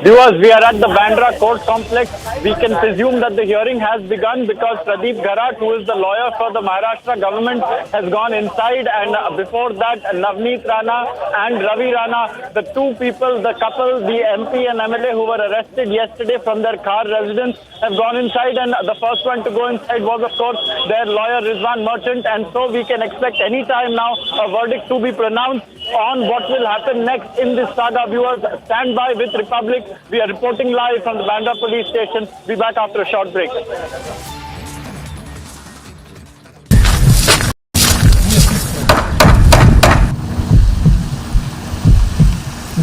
G: Viewers, we are at the Bandra court complex. We can presume that the hearing has begun because Pradeep Gharat, who is the lawyer for the Maharashtra government, has gone inside, and before that, Navneet Rana and Ravi Rana, the two people, the couple, the MP and MLA who were arrested yesterday from their car residence, have gone inside, and the first one to go inside was, of course, their lawyer Rizwan Merchant, and so we can expect any time now a verdict to be pronounced on what will happen next in this saga. Viewers, stand by with Republic. We are reporting live from the Bandra police station. Be back after a short break.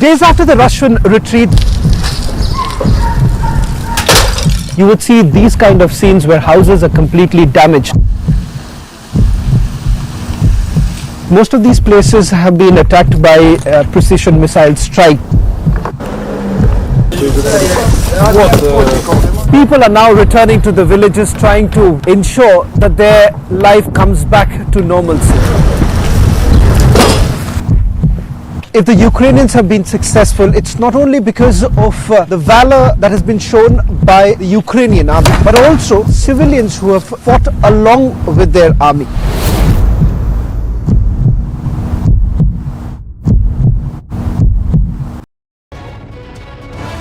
H: Days after the Russian retreat, you would see these kind of scenes where houses are completely damaged. Most of these places have been attacked by precision missile strike. People are now returning to the villages, trying to ensure that their life comes back to normalcy. If the Ukrainians have been successful, it's not only because of the valor that has been shown by the Ukrainian army, but also civilians who have fought along with their army.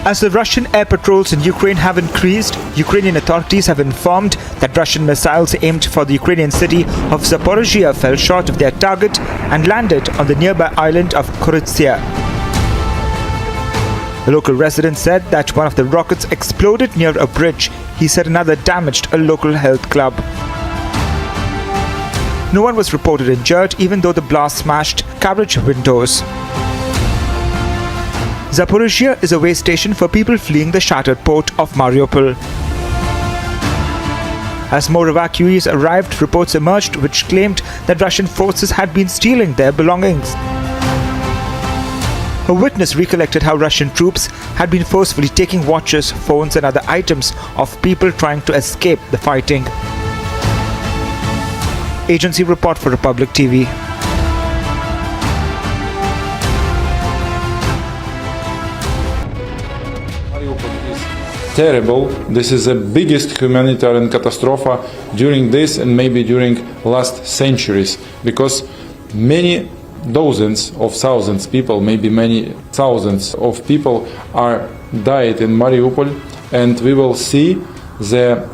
K: As the Russian air patrols in Ukraine have increased, Ukrainian authorities have informed that Russian missiles aimed for the Ukrainian city of Zaporizhia fell short of their target and landed on the nearby island of Kiritsumaya. A local resident said that one of the rockets exploded near a bridge. He said another damaged a local health club. No one was reported injured, even though the blast smashed carriage windows. Zaporizhia is a way station for people fleeing the shattered port of Mariupol. As more evacuees arrived, reports emerged which claimed that Russian forces had been stealing their belongings. A witness recollected how Russian troops had been forcefully taking watches, phones and other items of people trying to escape the fighting. Agency report for Republic TV.
V: Terrible. This is the biggest humanitarian catastrophe during this and maybe during last centuries, because many dozens of thousands people, maybe many thousands of people are died in Mariupol, and we will see the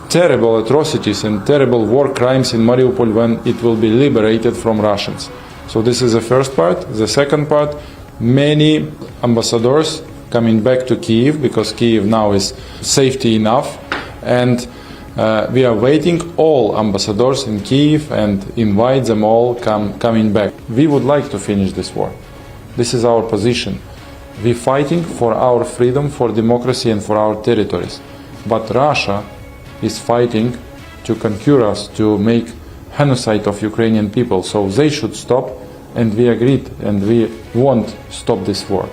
V: terrible atrocities and terrible war crimes in Mariupol when it will be liberated from Russians. So this is the first part. The second part, many ambassadors coming back to Kyiv, because Kyiv now is safety enough, and we are waiting all ambassadors in Kyiv and invite them all coming back. We would like to finish this war. This is our position. We're fighting for our freedom, for democracy and for our territories. But Russia is fighting to conquer us, to make genocide of Ukrainian people. So they should stop, and we agreed, and we won't stop this war.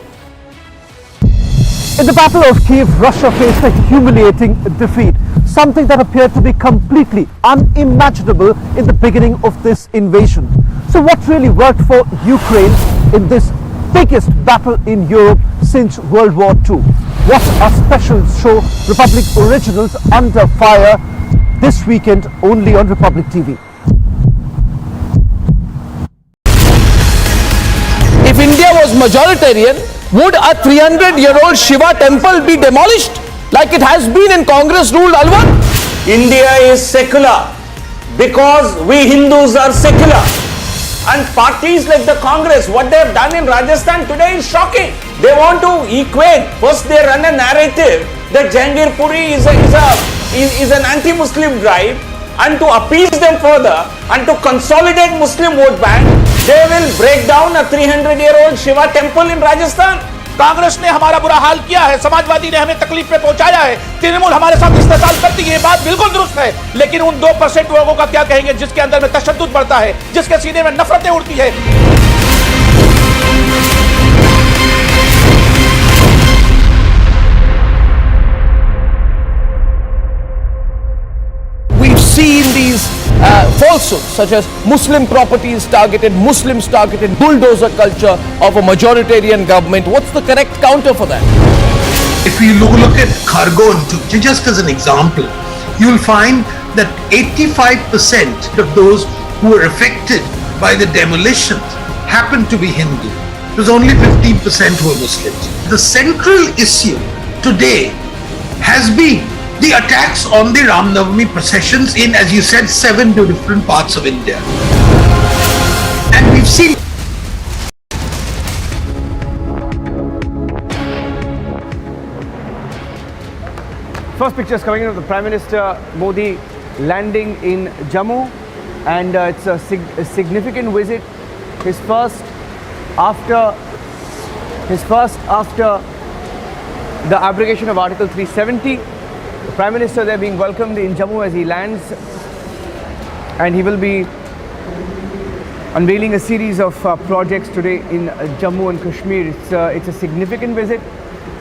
H: In the Battle of Kyiv, Russia faced a humiliating defeat, something that appeared to be completely unimaginable in the beginning of this invasion. So what really worked for Ukraine in this biggest battle in Europe since World War II? What a special show, Republic Originals Under Fire, this weekend only on Republic TV.
P: If India was majoritarian, would a 300-year-old Shiva temple be demolished like it has been in Congress-ruled Alwar?
S: India is secular because we Hindus are secular. And parties like the Congress, what they have done in Rajasthan today is shocking. They want to equate. First they run a narrative that Jahangir Puri is an anti-Muslim drive. and to appease them further and to consolidate Muslim vote bank, they will break down a 300-year-old Shiva temple in Rajasthan.
T: Congress ने हमारा बुरा हाल किया है, समाजवादी ने हमें तकलीफ में पहुंचाया है, तृणमूल हमारे साथ इस्तेसाल करती है, ये बात बिल्कुल दुरुस्त है। लेकिन उन 2% लोगों का क्या कहेंगे जिसके अंदर में तशद्दुद बढ़ता है, जिसके सीने में नफरतें उड़ती है।
P: We've seen these falsehoods such as Muslim properties targeted, Muslims targeted, bulldozer culture of a majoritarian government. What's the correct counter for that?
U: If you look at Khargon, just as an example, you will find that 85% of those who were affected by the demolitions happened to be Hindu. It was only 15% who were Muslims. The central issue today has been the attacks on the Ram Navami processions in, as you said, 7 different parts of India. And we've seen
Q: First pictures coming in of the Prime Minister Modi landing in Jammu, and it's a significant visit. His first after the abrogation of Article 370. The Prime Minister there being welcomed in Jammu as he lands, and he will be unveiling a series of projects today in Jammu and Kashmir. It's a significant visit.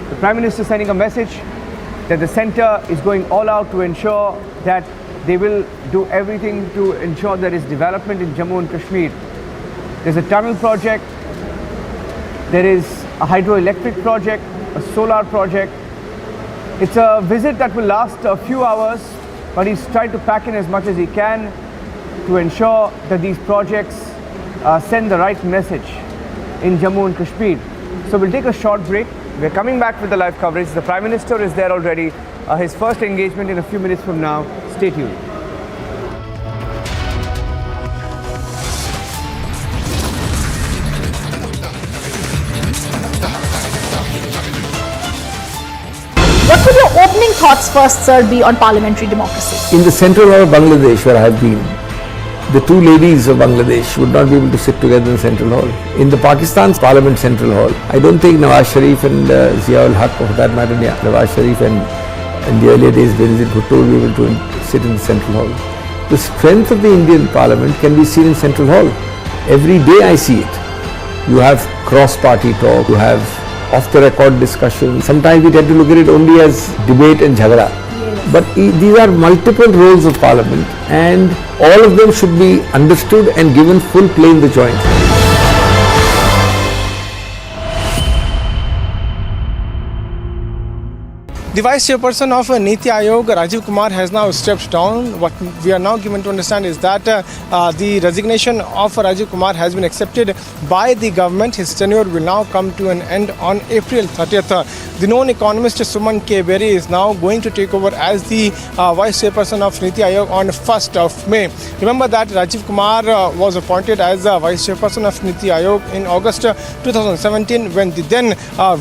Q: The Prime Minister sending a message that the centre is going all out to ensure that they will do everything to ensure there is development in Jammu and Kashmir. There's a tunnel project, there is a hydroelectric project, a solar project. It's a visit that will last a few hours, but he's tried to pack in as much as he can to ensure that these projects send the right message in Jammu and Kashmir. So we'll take a short break. We're coming back with the live coverage. The Prime Minister is there already. His first engagement in a few minutes from now. Stay tuned.
E: What would your opening thoughts first, sir, be on parliamentary democracy?
I: In the central hall of Bangladesh, where I have been, the two ladies of Bangladesh would not be able to sit together in the central hall. In the Pakistan's parliament central hall, I don't think Nawaz Sharif and Ziaul Haq, or for that matter, Nawaz Sharif and in the earlier days Benazir Bhutto will be able to sit in the central hall. The strength of the Indian parliament can be seen in central hall. Every day I see it. You have cross-party talk, you have off-the-record discussion. Sometimes we tend to look at it only as debate and jhagada. But these are multiple roles of parliament, and all of them should be understood and given full play in the joint.
L: The Vice Chairperson of Niti Aayog, Rajiv Kumar, has now stepped down. What we are now given to understand is that the resignation of Rajiv Kumar has been accepted by the government. His tenure will now come to an end on April 30th. The known economist Suman K. Berry is now going to take over as the Vice Chairperson of Niti Aayog on 1st of May. Remember that Rajiv Kumar was appointed as the Vice Chairperson of Niti Aayog in August 2017 when the then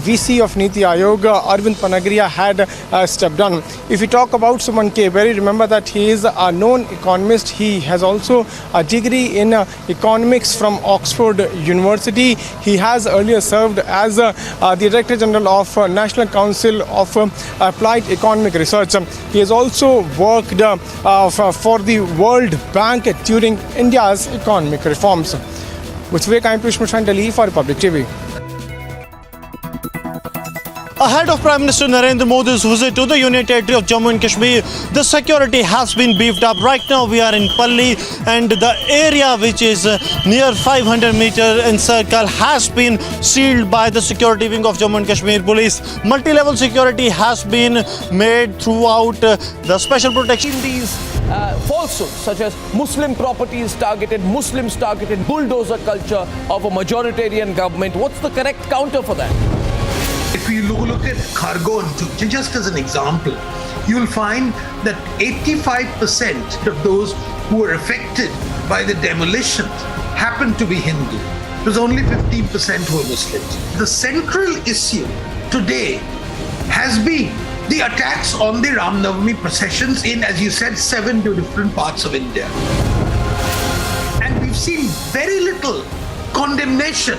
L: VC of Niti Aayog, Arvind Panagriya, had stepped down. If we talk about Suman K. Berry, remember that he is a known economist. He has also a degree in economics from Oxford University. He has earlier served as the Director General of National Council of Applied Economic Research. He has also worked for the World Bank during India's economic reforms. With Vivek, I am Piyush Delhi for Republic TV.
N: Ahead of Prime Minister Narendra Modi's visit to the Union Territory of Jammu and Kashmir, the security has been beefed up. Right now we are in Palli, and the area which is near 500 meter in circle has been sealed by the security wing of Jammu and Kashmir Police. Multi-level security has been made throughout the special protection.
P: These falsehoods such as Muslim properties targeted, Muslims targeted, bulldozer culture of a majoritarian government. What's the correct counter for that?
U: If you look at Khargon, just as an example, you will find that 85% of those who were affected by the demolitions happened to be Hindu. It was only 15% who were Muslims. The central issue today has been the attacks on the Ram Navami processions in, as you said, 7 different parts of India. And we've seen very little condemnation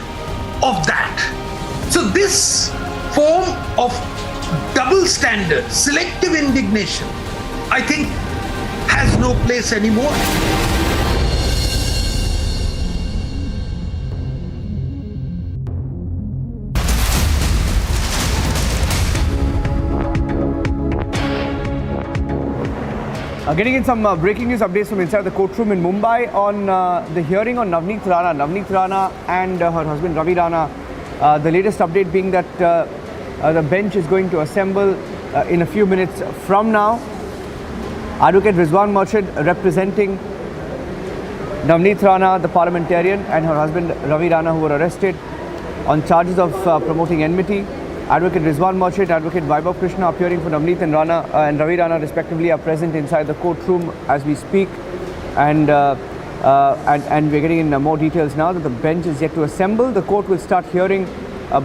U: of that. So this form of double standard, selective indignation, I think has no place anymore.
Q: Getting in some breaking news updates from inside the courtroom in Mumbai on the hearing on Navneet Rana and her husband Ravi Rana. The latest update being that the bench is going to assemble in a few minutes from now. Advocate Rizwan Merchant representing Navneet Rana, the parliamentarian, and her husband Ravi Rana, who were arrested on charges of promoting enmity. Advocate Rizwan Merchant, Advocate Vaibhav Krishna, appearing for Navneet and Ravi Rana respectively, are present inside the courtroom as we speak, and we're getting in more details now that the bench is yet to assemble. The court will start hearing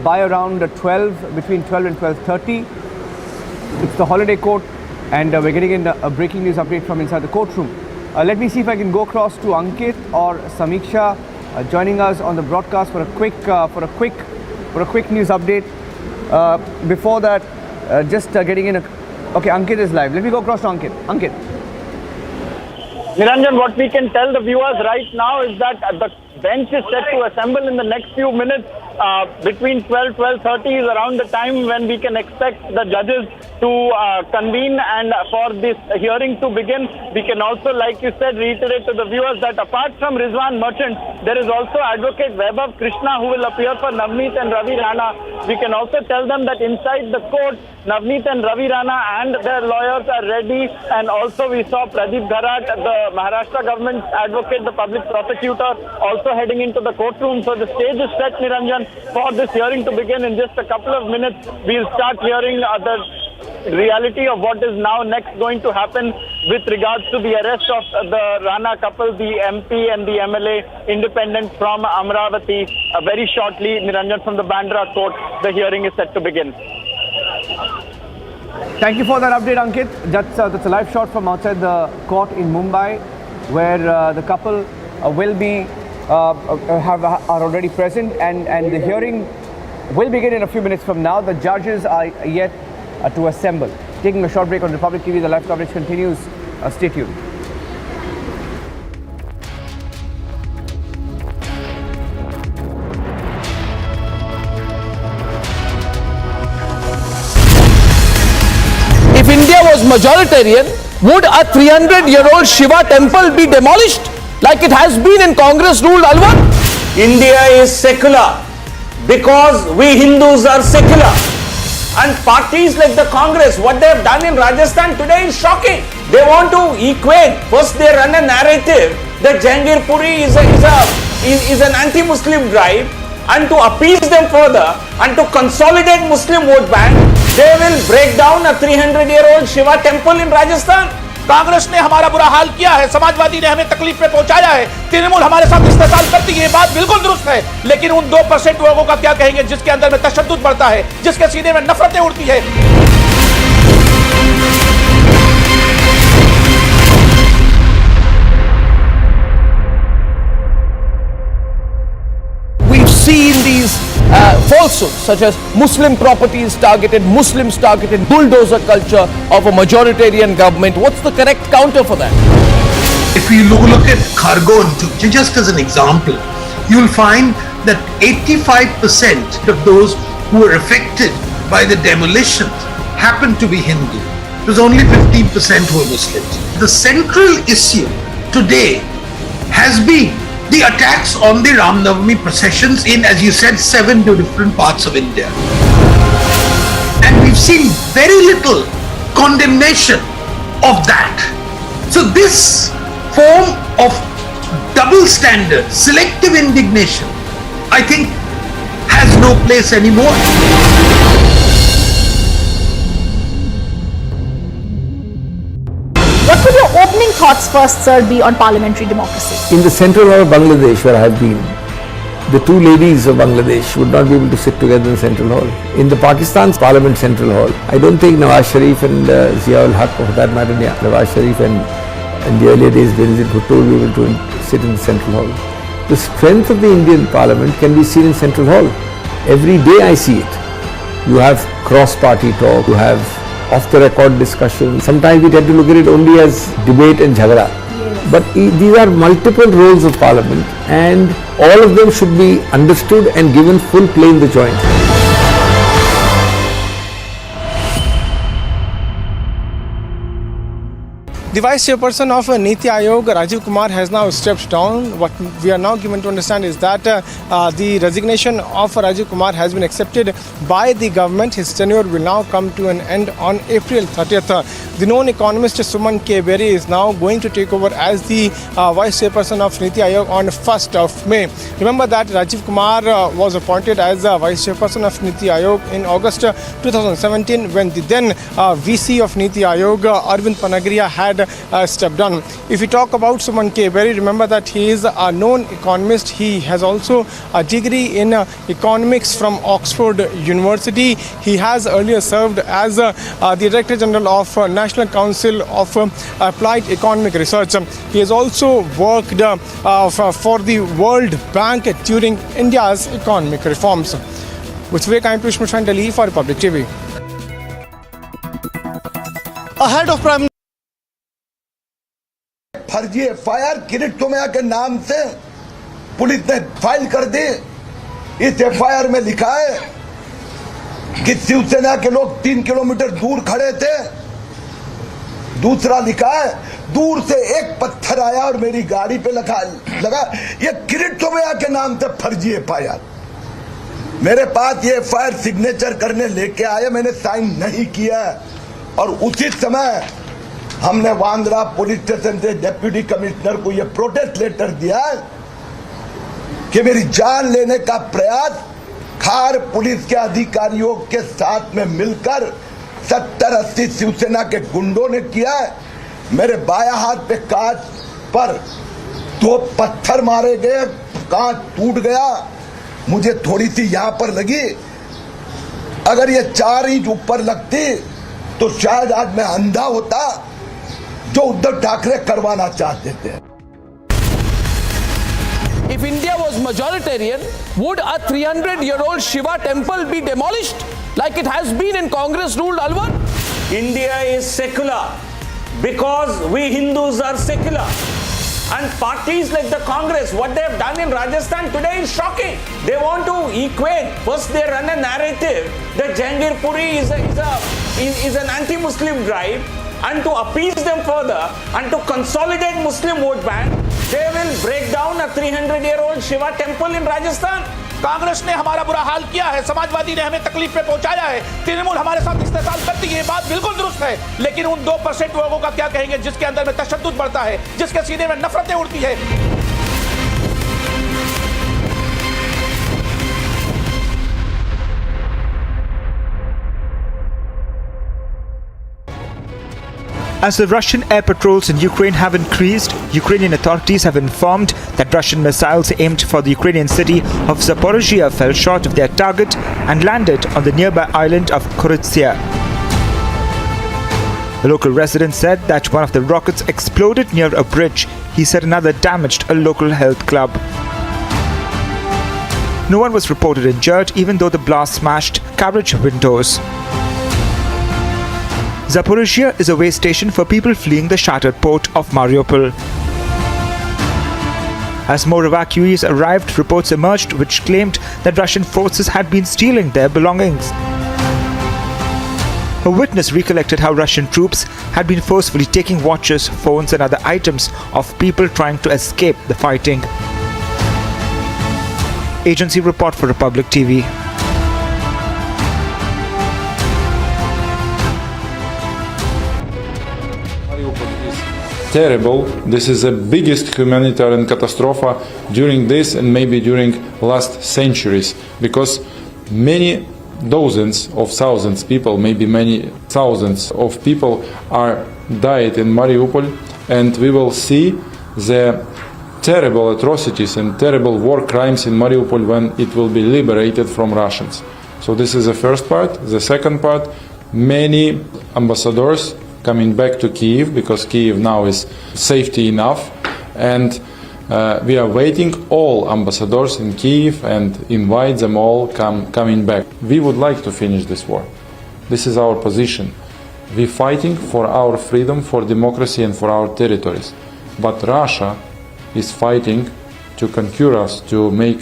Q: by around 12, between 12 and 12:30. It's the holiday court, and we're getting in a breaking news update from inside the courtroom. Let me see if I can go across to Ankit or Samiksha joining us on the broadcast for a quick news update. Before that, just getting in okay, Ankit is live. Let me go across to Ankit. Ankit.
G: Niranjan, what we can tell the viewers right now is that the bench is set to assemble in the next few minutes. Between 12:30 is around the time when we can expect the judges to convene and for this hearing to begin. We can also, like you said, reiterate to the viewers that apart from Rizwan Merchant, there is also Advocate Vaibhav Krishna who will appear for Navneet and Ravi Rana. We can also tell them that inside the court, Navneet and Ravi Rana and their lawyers are ready, and also we saw Pradeep Gharat, the Maharashtra government advocate, the public prosecutor, also heading into the courtroom. So the stage is set, Niranjan, for this hearing to begin. In just a couple of minutes, we'll start hearing the reality of what is now next going to happen with regards to the arrest of the Rana couple, the MP and the MLA independent from Amravati. Very shortly, Niranjan, from the Bandra court, the hearing is set to begin.
Q: Thank you for that update, Ankit. That's a live shot from outside the court in Mumbai, where the couple will be are already present, and the hearing will begin in a few minutes from now. The judges are yet to assemble. Taking a short break on Republic TV, the live coverage continues. Stay tuned.
P: If India was majoritarian, would a 300-year-old Shiva temple be demolished like it has been in Congress-ruled Alwar?
S: India is secular because we Hindus are secular. And parties like the Congress, what they have done in Rajasthan today is shocking. They want to equate. First, they run a narrative that Jahangir Puri is an anti-Muslim drive, and to appease them further and to consolidate Muslim vote bank, they will break down a 300-year-old Shiva temple in Rajasthan.
T: Congress ने हमारा बुरा हाल किया है, समाजवादी ने हमें तकलीफ में पहुंचाया है, तृणमूल हमारे साथ इस्तेसाल करती है, ये बात बिल्कुल दुरुस्त है, लेकिन उन 2% लोगों का क्या कहेंगे जिसके अंदर में तशद्दुद बढ़ता है, जिसके सीने में नफरतें उड़ती है।
P: We've seen these falsehoods such as Muslim properties targeted, Muslims targeted, bulldozer culture of a majoritarian government. What's the correct counter for that?
U: If you look at Khargone, just as an example, you'll find that 85% of those who were affected by the demolitions happened to be Hindu. It was only 15% who were Muslims. The central issue today has been the attacks on the Ram Navami processions in, as you said, 7 different parts of India. And we've seen very little condemnation of that. So this form of double standard, selective indignation, I think has no place anymore.
E: What would your opening thoughts first, sir, be on parliamentary democracy?
I: In the central hall of Bangladesh, where I have been, the two ladies of Bangladesh would not be able to sit together in Central Hall. In the Pakistan's Parliament Central Hall, I don't think Nawaz Sharif and Ziaul Haq, or for that matter, Nawaz Sharif and in the earlier days Benazir Bhutto will be able to sit in the Central Hall. The strength of the Indian Parliament can be seen in Central Hall. Every day I see it. You have cross-party talk, you have off-the-record discussion. Sometimes we tend to look at it only as debate and jhagara. But these are multiple roles of Parliament and all of them should be understood and given full play in the joint.
L: The Vice Chairperson of Niti Aayog, Rajiv Kumar, has now stepped down. What we are now given to understand is that the resignation of Rajiv Kumar has been accepted by the government. His tenure will now come to an end on April 30th. The known economist Suman K. Berry is now going to take over as the Vice Chairperson of Niti Aayog on 1st of May. Remember that Rajiv Kumar was appointed as Vice Chairperson of Niti Aayog in August 2017 when the then VC of Niti Aayog, Arvind Panagriya, had stepped down. If we talk about Suman K. Berry, remember that he is a known economist. He has also a degree in economics from Oxford University. He has earlier served as the Director General of National Council of Applied Economic Research. He has also worked for the World Bank during India's economic reforms. With Vivek, I am Piyush Mishra in Delhi for Republic TV.
N: Ahead of Prime
Y: फर्जी FIR किरिटसुमया के नाम से police ने file कर दी। इस FIR में लिखा है कि शिवसेना के लोग 3 किलोमीटर दूर खड़े थे। दूसरा लिखा है दूर से एक पत्थर आया और मेरी गाड़ी पे लगा। ये किरिटसुमया के नाम से फर्जी एफआईआर। मेरे पास ये एफआईआर सिग्नेचर करने लेके आए, मैंने साइन नहीं किया और उसी समय हमने वांद्रा पुलिस स्टेशन से डिप्टी कमिश्नर को यह प्रोटेस्ट लेटर दिया कि मेरी जान लेने का प्रयास खार पुलिस के अधिकारियों के साथ में मिलकर 70-80 शिवसेना के गुंडों ने किया है। मेरे बाया हाथ पे कांच पर 2 पत्थर मारे गए, कांच टूट गया, मुझे थोड़ी सी यहां पर लगी। अगर ये 4 इंच ऊपर लगती तो शायद आज मैं अंधा होता, जो उद्धव ठाकरे करवाना चाहते थे।
P: If India was majoritarian, would a 300-year-old Shiva temple be demolished like it has been in Congress-ruled Alwar?
S: India is secular because we Hindus are secular. And parties like the Congress, what they have done in Rajasthan today is shocking. They want to equate. First they run a narrative that Jahangir Puri is an anti-Muslim drive, and to appease them further and to consolidate Muslim vote bank, they will break down a 300-year-old Shiva temple in Rajasthan.
T: Congress ने हमारा बुरा हाल किया है, समाजवादी ने हमें तकलीफ पे पहुंचाया है, तृणमूल हमारे साथ इस्तेसाल करती है, ये बात बिल्कुल दुरुस्त है। लेकिन उन 2% लोगों का क्या कहेंगे जिसके अंदर में तशद्दुद बढ़ता है, जिसके सीने में नफरतें उड़ती है।
K: As the Russian air patrols in Ukraine have increased, Ukrainian authorities have informed that Russian missiles aimed for the Ukrainian city of Zaporizhia fell short of their target and landed on the nearby island of Kiritsumaya. The local resident said that one of the rockets exploded near a bridge. He said another damaged a local health club. No one was reported injured, even though the blast smashed carriage windows. Zaporizhia is a way station for people fleeing the shattered port of Mariupol. As more evacuees arrived, reports emerged which claimed that Russian forces had been stealing their belongings. A witness recollected how Russian troops had been forcefully taking watches, phones and other items of people trying to escape the fighting. Agency report for Republic TV.
V: Terrible. This is the biggest humanitarian catastrophe during this and maybe during last centuries, because many dozens of thousands people, maybe many thousands of people are died in Mariupol, and we will see the terrible atrocities and terrible war crimes in Mariupol when it will be liberated from Russians. So this is the first part. The second part, many ambassadors coming back to Kyiv because Kyiv now is safety enough, and we are waiting all ambassadors in Kyiv and invite them all coming back. We would like to finish this war. This is our position. We're fighting for our freedom, for democracy and for our territories. But Russia is fighting to conquer us, to make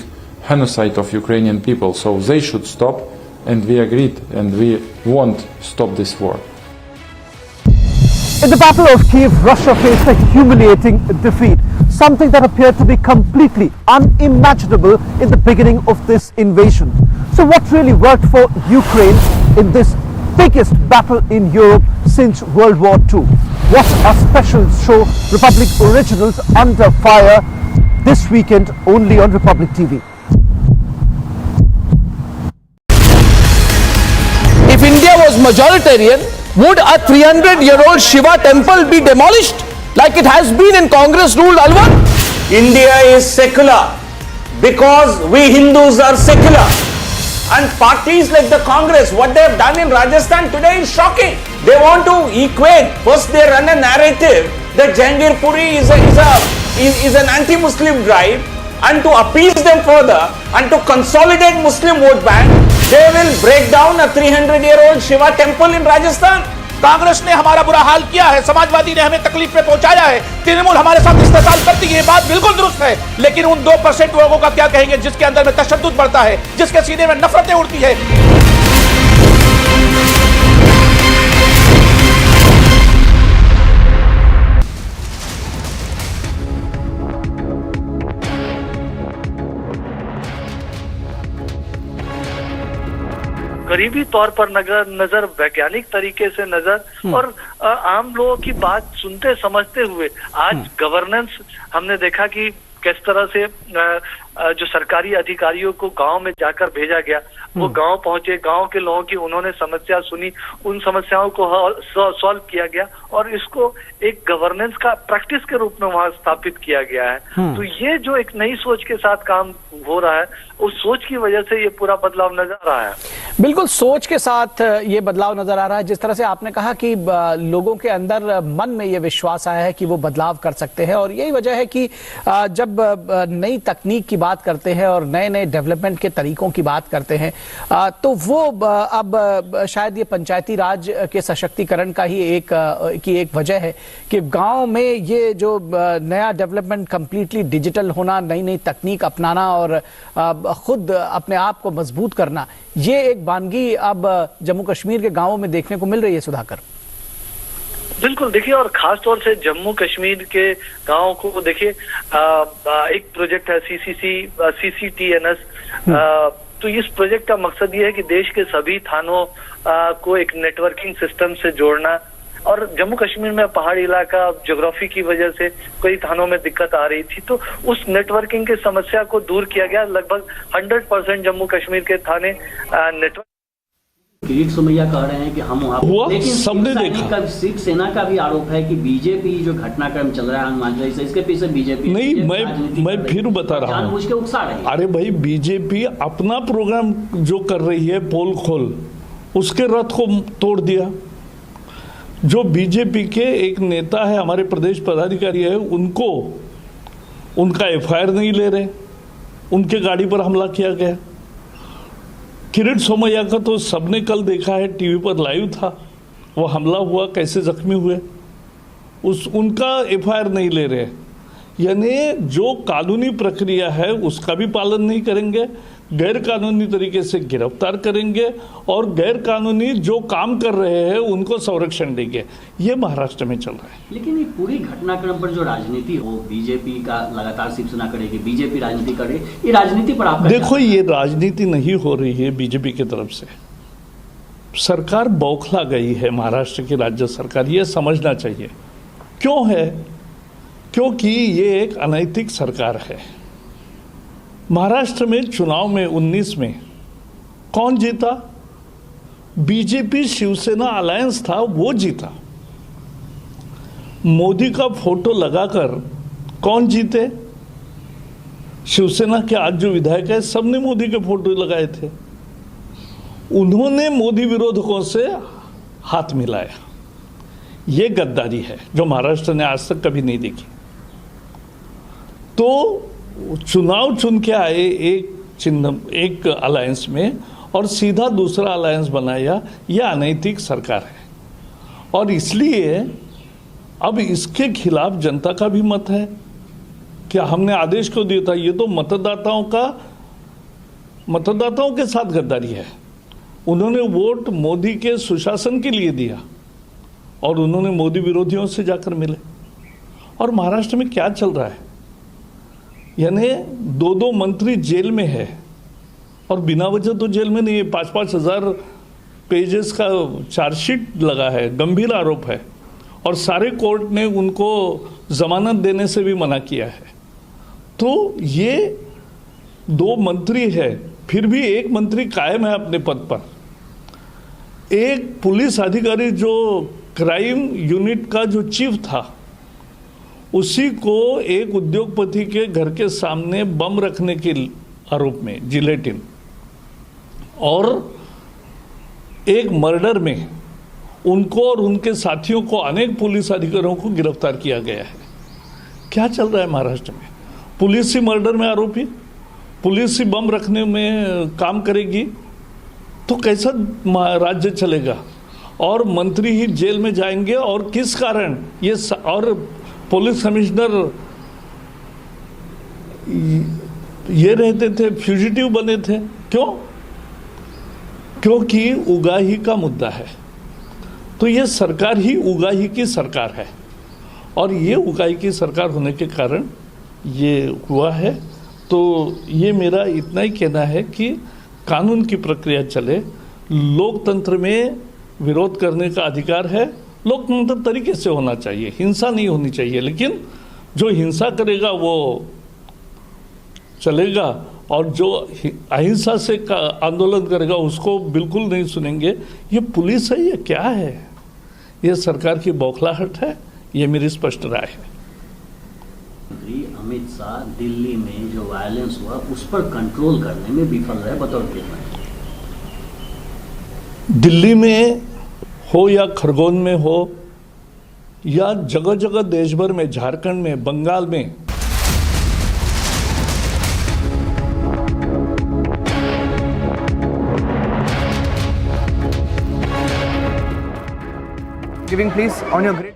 V: genocide of Ukrainian people. So they should stop, and we agreed, and we won't stop this war.
H: In the Battle of Kyiv, Russia faced a humiliating defeat, something that appeared to be completely unimaginable in the beginning of this invasion. So what really worked for Ukraine in this biggest battle in Europe since World War II? Watch our special show, Republic Originals Under Fire, this weekend only on Republic TV.
P: If India was majoritarian, would a 300-year-old Shiva temple be demolished like it has been in Congress-ruled Alwar?
S: India is secular because we Hindus are secular. And parties like the Congress, what they have done in Rajasthan today is shocking. They want to equate. First they run a narrative that Jammu is an anti-Muslim drive, and to appease them further and to consolidate Muslim vote bank, they will break down a 300-year-old Shiva temple in Rajasthan.
T: Congress ने हमारा बुरा हाल किया है, समाजवादी ने हमें तकलीफ में पहुंचाया है, तृणमूल हमारे साथ इस्तेसाल करती है, ये बात बिल्कुल दुरुस्त है। लेकिन उन 2% लोगों का क्या कहेंगे जिसके अंदर में तशद्दुद बढ़ता है, जिसके सीने में नफरतें उड़ती है।
F: करीबी तौर पर नजर वैज्ञानिक तरीके से नजर और आम लोगों की बात सुनते समझते हुए आज गवर्नेंस हमने देखा कि किस तरह से जो सरकारी अधिकारियों को गांव में जाकर भेजा गया, वो गांव पहुंचे, गांव के लोगों की उन्होंने समस्या सुनी, उन समस्याओं को सॉल्व किया गया और इसको एक गवर्नेंस का प्रैक्टिस के रूप में वहां स्थापित किया गया है। तो ये जो एक नई सोच के साथ काम हो रहा है, उस सोच की वजह से ये पूरा बदलाव नजर आ रहा है।
M: बिल्कुल सोच के साथ ये बदलाव नजर आ रहा है। जिस तरह से आपने कहा कि लोगों के अंदर मन में ये विश्वास आया है कि वो बदलाव कर सकते हैं, और यही वजह है कि जब नई तकनीक की बात करते हैं और नए नए डेवलपमेंट के तरीकों की बात करते हैं तो वो अब शायद ये पंचायती राज के सशक्तिकरण का ही एक वजह है कि गांव में ये जो नया डेवलपमेंट कंप्लीटली डिजिटल होना, नई नई तकनीक अपनाना और खुद अपने आप को मजबूत करना, ये एक वानगी अब जम्मू कश्मीर के गांवों में देखने को मिल रही है। सुधाकर
F: बिल्कुल, देखिए, और खास तौर से जम्मू कश्मीर के गांवों को देखिए, एक प्रोजेक्ट है CCTNS। तो इस प्रोजेक्ट का मकसद ये है कि देश के सभी थानों को एक नेटवर्किंग सिस्टम से जोड़ना, और जम्मू कश्मीर में पहाड़ी इलाका ज्योग्राफी की वजह से कई थानों में दिक्कत आ रही थी, तो उस नेटवर्किंग की समस्या को दूर किया गया। लगभग 100% जम्मू कश्मीर के थाने नेटवर्क।
R: किरीटसुमैया कह रहे हैं कि हम लेकिन शिवसेना का भी आरोप है कि बीजेपी जो घटनाक्रम चल रहा है हनुमान से, इसके पीछे बीजेपी
W: नहीं। मैं फिर बता रहा हूँ,
R: के उकसा रही है।
W: अरे भाई, बीजेपी अपना प्रोग्राम जो कर रही है पोल खोल, उसके रथ को तोड़ दिया। जो बीजेपी के एक नेता है, हमारे प्रदेश पदाधिकारी है, उनको उनका FIR नहीं ले रहे, उनके गाड़ी पर हमला किया गया। किरीटसुमैया का तो सबने कल देखा है, टीवी पर लाइव था, वो हमला हुआ, कैसे जख्मी हुए, उनका FIR नहीं ले रहे। यानी जो कानूनी प्रक्रिया है उसका भी पालन नहीं करेंगे, गैर कानूनी तरीके से गिरफ्तार करेंगे और गैर कानूनी जो काम कर रहे हैं उनको संरक्षण देंगे। ये महाराष्ट्र में चल रहा है।
R: लेकिन ये पूरी घटनाक्रम पर जो राजनीति हो, बीजेपी का लगातार शिवसेना करेगी, बीजेपी राजनीति करे, ये राजनीति पर आपका
W: देखो, ये राजनीति नहीं हो रही है बीजेपी की तरफ से। सरकार बौखला गई है, महाराष्ट्र की राज्य सरकार, ये समझना चाहिए। क्यों है? क्योंकि ये एक अनैतिक सरकार है। महाराष्ट्र में चुनाव में 19 में कौन जीता? बीजेपी शिवसेना अलायंस था, वो जीता। मोदी का फोटो लगाकर कौन जीते? शिवसेना के आज जो विधायक है सबने मोदी के फोटो लगाए थे। उन्होंने मोदी विरोधकों से हाथ मिलाया। ये गद्दारी है जो महाराष्ट्र ने आज तक कभी नहीं देखी। तो चुनाव चुन के आए एक अलायंस में और सीधा दूसरा अलायंस बनाया, यह अनैतिक सरकार है। और इसलिए अब इसके खिलाफ जनता का भी मत है। क्या हमने आदेश क्यों दिया था? ये तो मतदाताओं के साथ गद्दारी है। उन्होंने वोट मोदी के सुशासन के लिए दिया और उन्होंने मोदी विरोधियों से जाकर मिले। और महाराष्ट्र में क्या चल रहा है, यानी 2-2 मंत्री जेल में है और बिना वजह तो जेल में नहीं है। 5-5 हजार पेजेस का चार्जशीट लगा है, गंभीर आरोप है और सारे कोर्ट ने उनको जमानत देने से भी मना किया है। तो ये 2 मंत्री है, फिर भी एक मंत्री कायम है अपने पद पर। एक पुलिस अधिकारी जो क्राइम यूनिट का जो चीफ था, उसी को एक उद्योगपति के घर के सामने बम रखने के आरोप में जिलेटिन, और एक मर्डर में उनको और उनके साथियों को, अनेक पुलिस अधिकारियों को गिरफ्तार किया गया है। क्या चल रहा है महाराष्ट्र में? पुलिस ही मर्डर में आरोपी, पुलिस ही बम रखने में काम करेगी तो कैसा राज्य चलेगा? और मंत्री ही जेल में जाएंगे और किस कारण? ये और पुलिस कमिश्नर ये रहते थे, फ्यूजिटिव बने थे। क्यों? क्योंकि उगाही का मुद्दा है। तो ये सरकार ही उगाही की सरकार है और ये उगाही की सरकार होने के कारण ये हुआ है। तो ये मेरा इतना ही कहना है कि कानून की प्रक्रिया चले। लोकतंत्र में विरोध करने का अधिकार है, लोकतंत्र तरीके से होना चाहिए, हिंसा नहीं होनी चाहिए। लेकिन जो हिंसा करेगा वो चलेगा और जो अहिंसा से आंदोलन करेगा उसको बिल्कुल नहीं सुनेंगे। ये पुलिस है, ये क्या है? ये सरकार की बौखलाहट है, ये मेरी स्पष्ट राय है।
R: अमित शाह दिल्ली में जो वायलेंस हुआ उस पर कंट्रोल करने में विफल रहे बतौर गृहमंत्री।
W: दिल्ली में हो या खरगोन में हो या जगह जगह देश भर में, झारखंड में, बंगाल में,
Q: Giving please on your grid.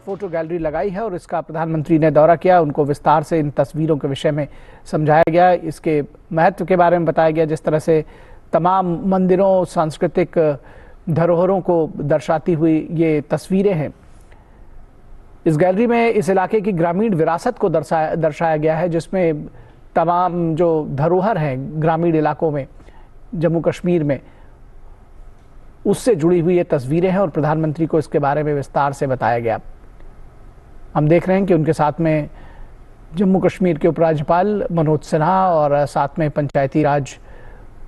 M: Photo gallery लगाई है और इसका प्रधानमंत्री ने दौरा किया। उनको विस्तार से इन तस्वीरों के विषय में समझाया गया, इसके महत्व के बारे में बताया गया। जिस तरह से तमाम मंदिरों, सांस्कृतिक धरोहरों को दर्शाती हुई ये तस्वीरें हैं। इस गैलरी में इस इलाके की ग्रामीण विरासत को दर्शाया गया है, जिसमें तमाम जो धरोहर हैं ग्रामीण इलाकों में, जम्मू कश्मीर में, उससे जुड़ी हुई ये तस्वीरें हैं और प्रधानमंत्री को इसके बारे में विस्तार से बताया गया। हम देख रहे हैं कि उनके साथ में जम्मू कश्मीर के उपराज्यपाल मनोज सिन्हा और साथ में पंचायती राज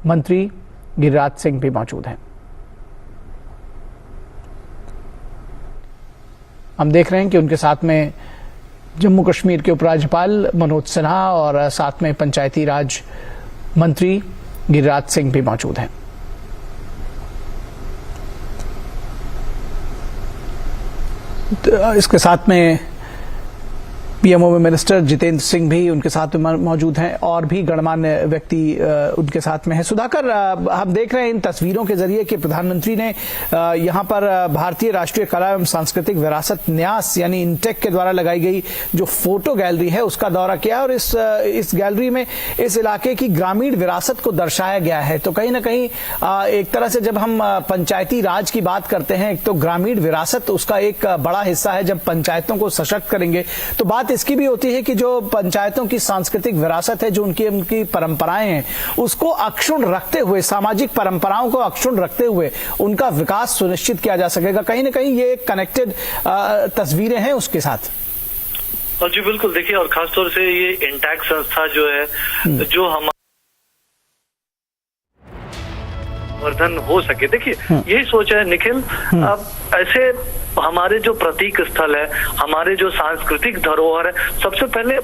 M: मंत्री गिरिराज सिंह भी मौजूद हैं। हम देख रहे हैं कि उनके साथ में जम्मू कश्मीर के उपराज्यपाल मनोज सिन्हा और साथ में पंचायती राज मंत्री गिरिराज सिंह भी मौजूद हैं। इसके साथ में पीएमओ में मिनिस्टर जितेंद्र सिंह भी उनके साथ में मौजूद हैं और भी गणमान्य व्यक्ति उनके साथ में हैं। सुधाकर, हम देख रहे हैं इन तस्वीरों के जरिए कि प्रधानमंत्री ने यहां पर भारतीय राष्ट्रीय कला एवं सांस्कृतिक विरासत न्यास यानी इंटेक के द्वारा लगाई गई जो फोटो गैलरी है उसका दौरा किया और इस गैलरी में इस इलाके की ग्रामीण विरासत को दर्शाया गया है। तो कहीं ना कहीं एक तरह से जब हम पंचायती राज की बात करते हैं, एक तो ग्रामीण विरासत उसका एक बड़ा हिस्सा है। जब पंचायतों को सशक्त करेंगे तो बात इसकी भी होती है कि जो पंचायतों की सांस्कृतिक विरासत है, जो उनकी परंपराएं हैं, उसको अक्षुण्ण रखते हुए, सामाजिक परंपराओं को अक्षुण्ण रखते हुए उनका विकास सुनिश्चित किया जा सकेगा। कहीं ना कहीं ये कनेक्टेड तस्वीरें हैं उसके साथ।
F: और जी बिल्कुल, देखिए, और खासतौर से ये इंटैक्ट संस्था जो है, जो हमारा वर्धन हो सके, देखिए यही सोच है निखिल। अब ऐसे हमारे जो प्रतीक स्थल है, हमारे जो सांस्कृतिक धरोहर है, सबसे पहले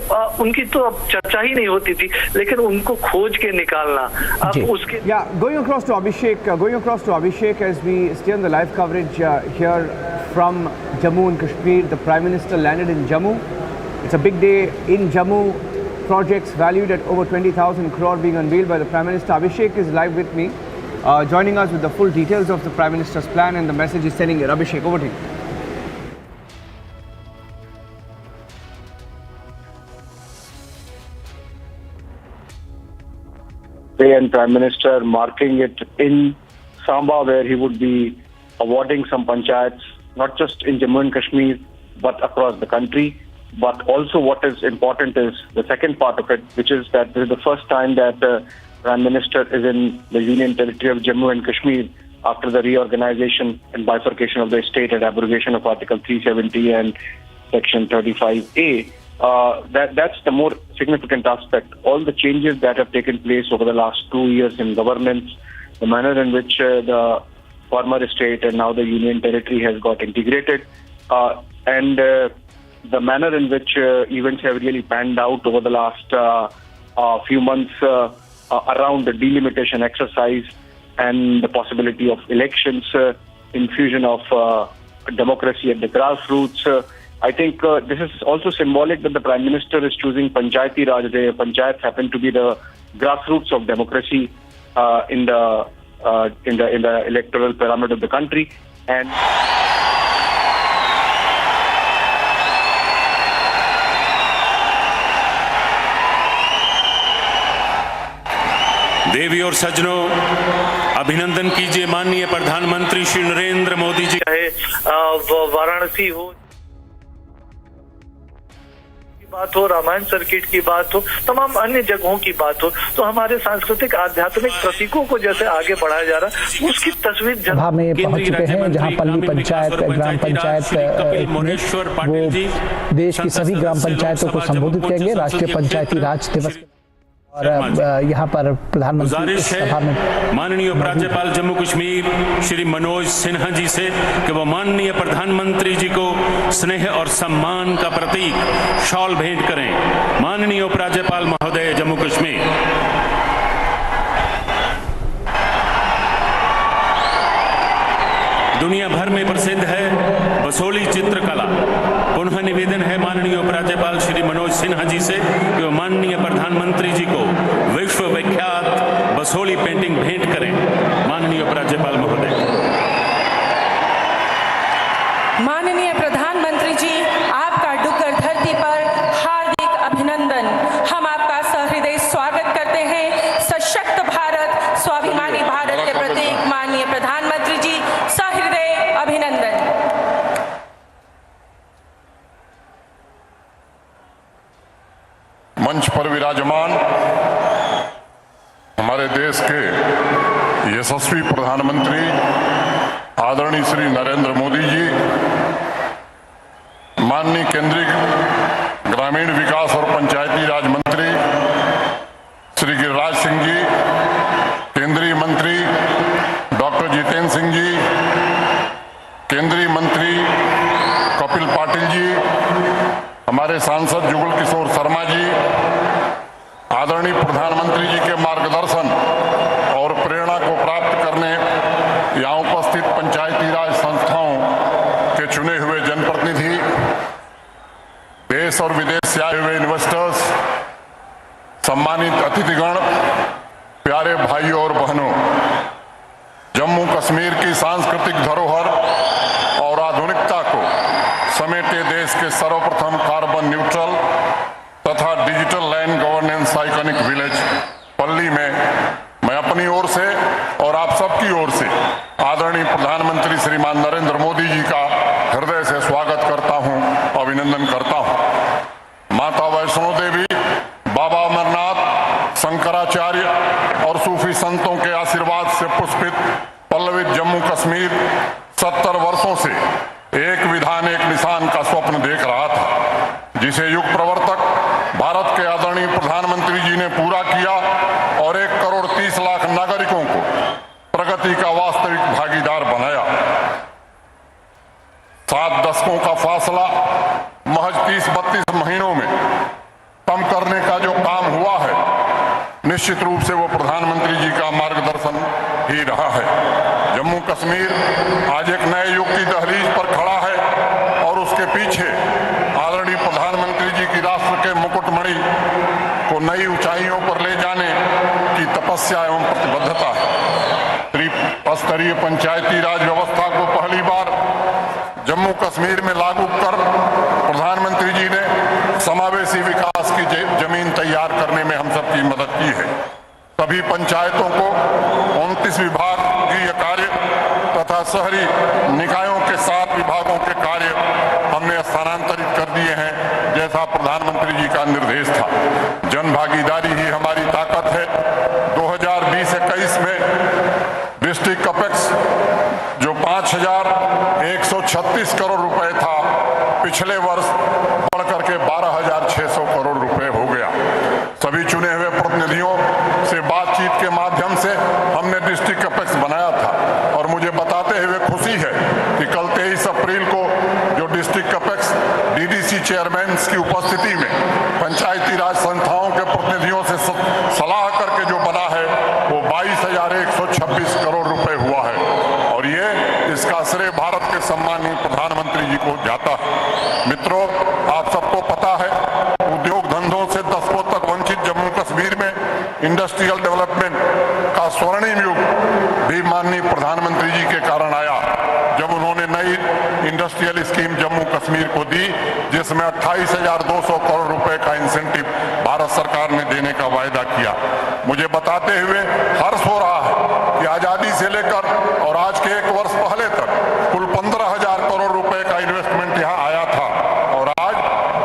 F: उनकी तो अब चर्चा ही नहीं होती थी, लेकिन उनको खोज के निकालना अब उसके
Q: going across to Abhishek as we stay on the live coverage here from Jammu and Kashmir. The Prime Minister landed in Jammu. It's a big day in Jammu. Projects valued at over 20,000 crore being unveiled by the Prime Minister. Abhishek is live with me, joining us with the full details of the Prime Minister's plan and the message he's sending here. Abhishek, over to you.
C: And Prime Minister marking it in Samba, where he would be awarding some panchayats, not just in Jammu and Kashmir, but across the country. But also what is important is the second part of it, which is that this is the first time that the Prime Minister is in the Union Territory of Jammu and Kashmir after the reorganization and bifurcation of the state and abrogation of Article 370 and Section 35A. That's the more significant aspect. All the changes that have taken place over the last 2 years in governance, the manner in which the former state and now the Union Territory has got integrated, and the manner in which events have really panned out over the last few months around the delimitation exercise and the possibility of elections, infusion of democracy at the grassroots. I think this is also symbolic that the Prime Minister is choosing Panchayati Raj Day. Panchayats happen to be the grassroots of democracy in the electoral pyramid of the country. And
A: देवी और सज्जनों, अभिनंदन कीजिए माननीय प्रधानमंत्री श्री नरेंद्र मोदी जी।
F: चाहे वाराणसी हो बात हो, रामायण सर्किट की बात हो, तमाम अन्य जगहों की बात हो, तो हमारे सांस्कृतिक आध्यात्मिक प्रतीकों को जैसे आगे बढ़ाया जा रहा है, उसकी तस्वीर
M: सभा में पहुंच चुके हैं, जहां पल्ली पंचायत ग्राम पंचायत वो देश की सभी ग्राम पंचायतों को संबोधित करेंगे राष्ट्रीय पंचायती राज दिवस। और यहाँ पर प्रधानमंत्री सभा में
A: माननीय उपराज्यपाल जम्मू कश्मीर श्री मनोज सिन्हा जी से कि वो माननीय प्रधानमंत्री जी को स्नेह और सम्मान का प्रतीक शॉल भेंट करें। माननीय उपराज्यपाल महोदय जम्मू कश्मीर। दुनिया भर में प्रसिद्ध है बसोली चित्रकला। पुनः निवेदन है माननीय उपराज्यपाल श्री मनोज सिन्हा जी से कि वो माननीय प्रधानमंत्री जी को विश्व विख्यात बसोली पेंटिंग भेंट करें। माननीय उपराज्यपाल महोदय।
B: माननीय प्रधानमंत्री जी, आपका डुग्गर धरती पर हार्दिक अभिनंदन। हम आपका सहृदय स्वागत करते हैं। सशक्त भारत, स्वाभिमानी भारत के प्रतीक माननीय प्रधानमंत्री जी, सहृदय अभिनंदन।
D: मंच पर विराजमान हमारे देश के यशस्वी प्रधानमंत्री आदरणीय श्री नरेंद्र मोदी जी, माननीय केंद्रीय ग्रामीण विकास और पंचायती राज मंत्री श्री गिरिराज सिंह जी, केंद्रीय मंत्री डॉक्टर जितेंद्र सिंह जी, केंद्रीय मंत्री कपिल पाटिल जी, हमारे सांसद जुगल किशोर शर्मा जी, आदरणीय प्रधानमंत्री जी के मार्गदर्शन और प्रेरणा को प्राप्त करने यहाँ उपस्थित पंचायती राज संस्थाओं के चुने हुए जनप्रतिनिधि, देश और विदेश से आए हुए इन्वेस्टर्स, सम्मानित अतिथिगण, प्यारे भाइयों और बहनों, जम्मू कश्मीर की सांस्कृतिक धरोहर और आधुनिकता को समेटे देश के सर्वप्रथम कार्बन न्यूट्रल तथा digital land governance iconic village पल्ली में मैं अपनी ओर से और आप सबकी ओर से आदरणीय प्रधानमंत्री श्रीमान नरेंद्र मोदी जी का हृदय से स्वागत करता हूं, अभिनंदन करता हूं। माता वैष्णो देवी, बाबा अमरनाथ, शंकराचार्य और सूफी संतों के आशीर्वाद से पुष्पित पल्लवित जम्मू कश्मीर 70 वर्षों से एक विधान एक निशान का स्वप्न देख रहा था, जिसे युग प्रवर्तक भारत के आदरणीय प्रधानमंत्री जी ने पूरा किया और 1 करोड़ 30 लाख नागरिकों को प्रगति का वास्तविक भागीदार बनाया। 7 दशकों का फासला महज 30-32 महीनों में कम करने का जो काम हुआ है, निश्चित रूप से वो प्रधानमंत्री जी का मार्गदर्शन ही रहा है। जम्मू कश्मीर आज एक नए युग की दहलीज पर खड़ा है और उसके पीछे आदरणीय प्रधानमंत्री जी की राष्ट्र के मुकुटमणि को नई ऊंचाइयों पर ले जाने की तपस्या एवं प्रतिबद्धता है। त्रिस्तरीय पंचायती राज व्यवस्था को पहली बार जम्मू कश्मीर में लागू कर प्रधानमंत्री जी ने समावेशी विकास की जमीन तैयार करने में हम सबकी मदद की है। सभी पंचायतों को 29 विभागीय कार्य तथा शहरी निकायों के 7 विभागों के कार्य हमने स्थानांतरित कर दिए हैं, जैसा प्रधानमंत्री जी का निर्देश था। जन भागीदारी ही हमारी ताकत है। 2020-21 में डिस्ट्रिक्ट कैपेक्स जो 5,136 करोड़ रुपए था, पिछले वर्ष बढ़कर के 12,600 करोड़ रुपए हो गया। सभी चुने हुए प्रतिनिधियों से बातचीत के माध्यम से हमने डिस्ट्रिक्ट कैपेक्स बनाया था और मुझे बताते हुए खुशी है कि कल 23 अप्रैल को जो डिस्ट्रिक्ट कैपेक्स डीडीसी चेयरमैन की उपस्थिति में पंचायती राज संस्थाओं के प्रतिनिधियों से सलाह करके जो बना है वो 22,126 करोड़ रुपए हुआ है और ये इसका श्रेय भारत के सम्मानीय प्रधानमंत्री जी को जाता है। मित्रों, आप सबको पता है उद्योग धंधों से दशकों तक वंचित जम्मू कश्मीर में इंडस्ट्रियल डेवलपमेंट का स्वर्णिम युग भी माननीय प्रधानमंत्री जी के कारण आया, जब उन्होंने नई इंडस्ट्रियल स्कीम जम्मू कश्मीर को दी, जिसमें 28,200 करोड़ रुपए का इंसेंटिव भारत सरकार ने देने का वायदा किया। मुझे बताते हुए हर्ष हो रहा है कि आजादी से लेकर और आज के 1 वर्ष पहले तक कुल 15,000 करोड़ रुपए का इन्वेस्टमेंट यहाँ आया था और आज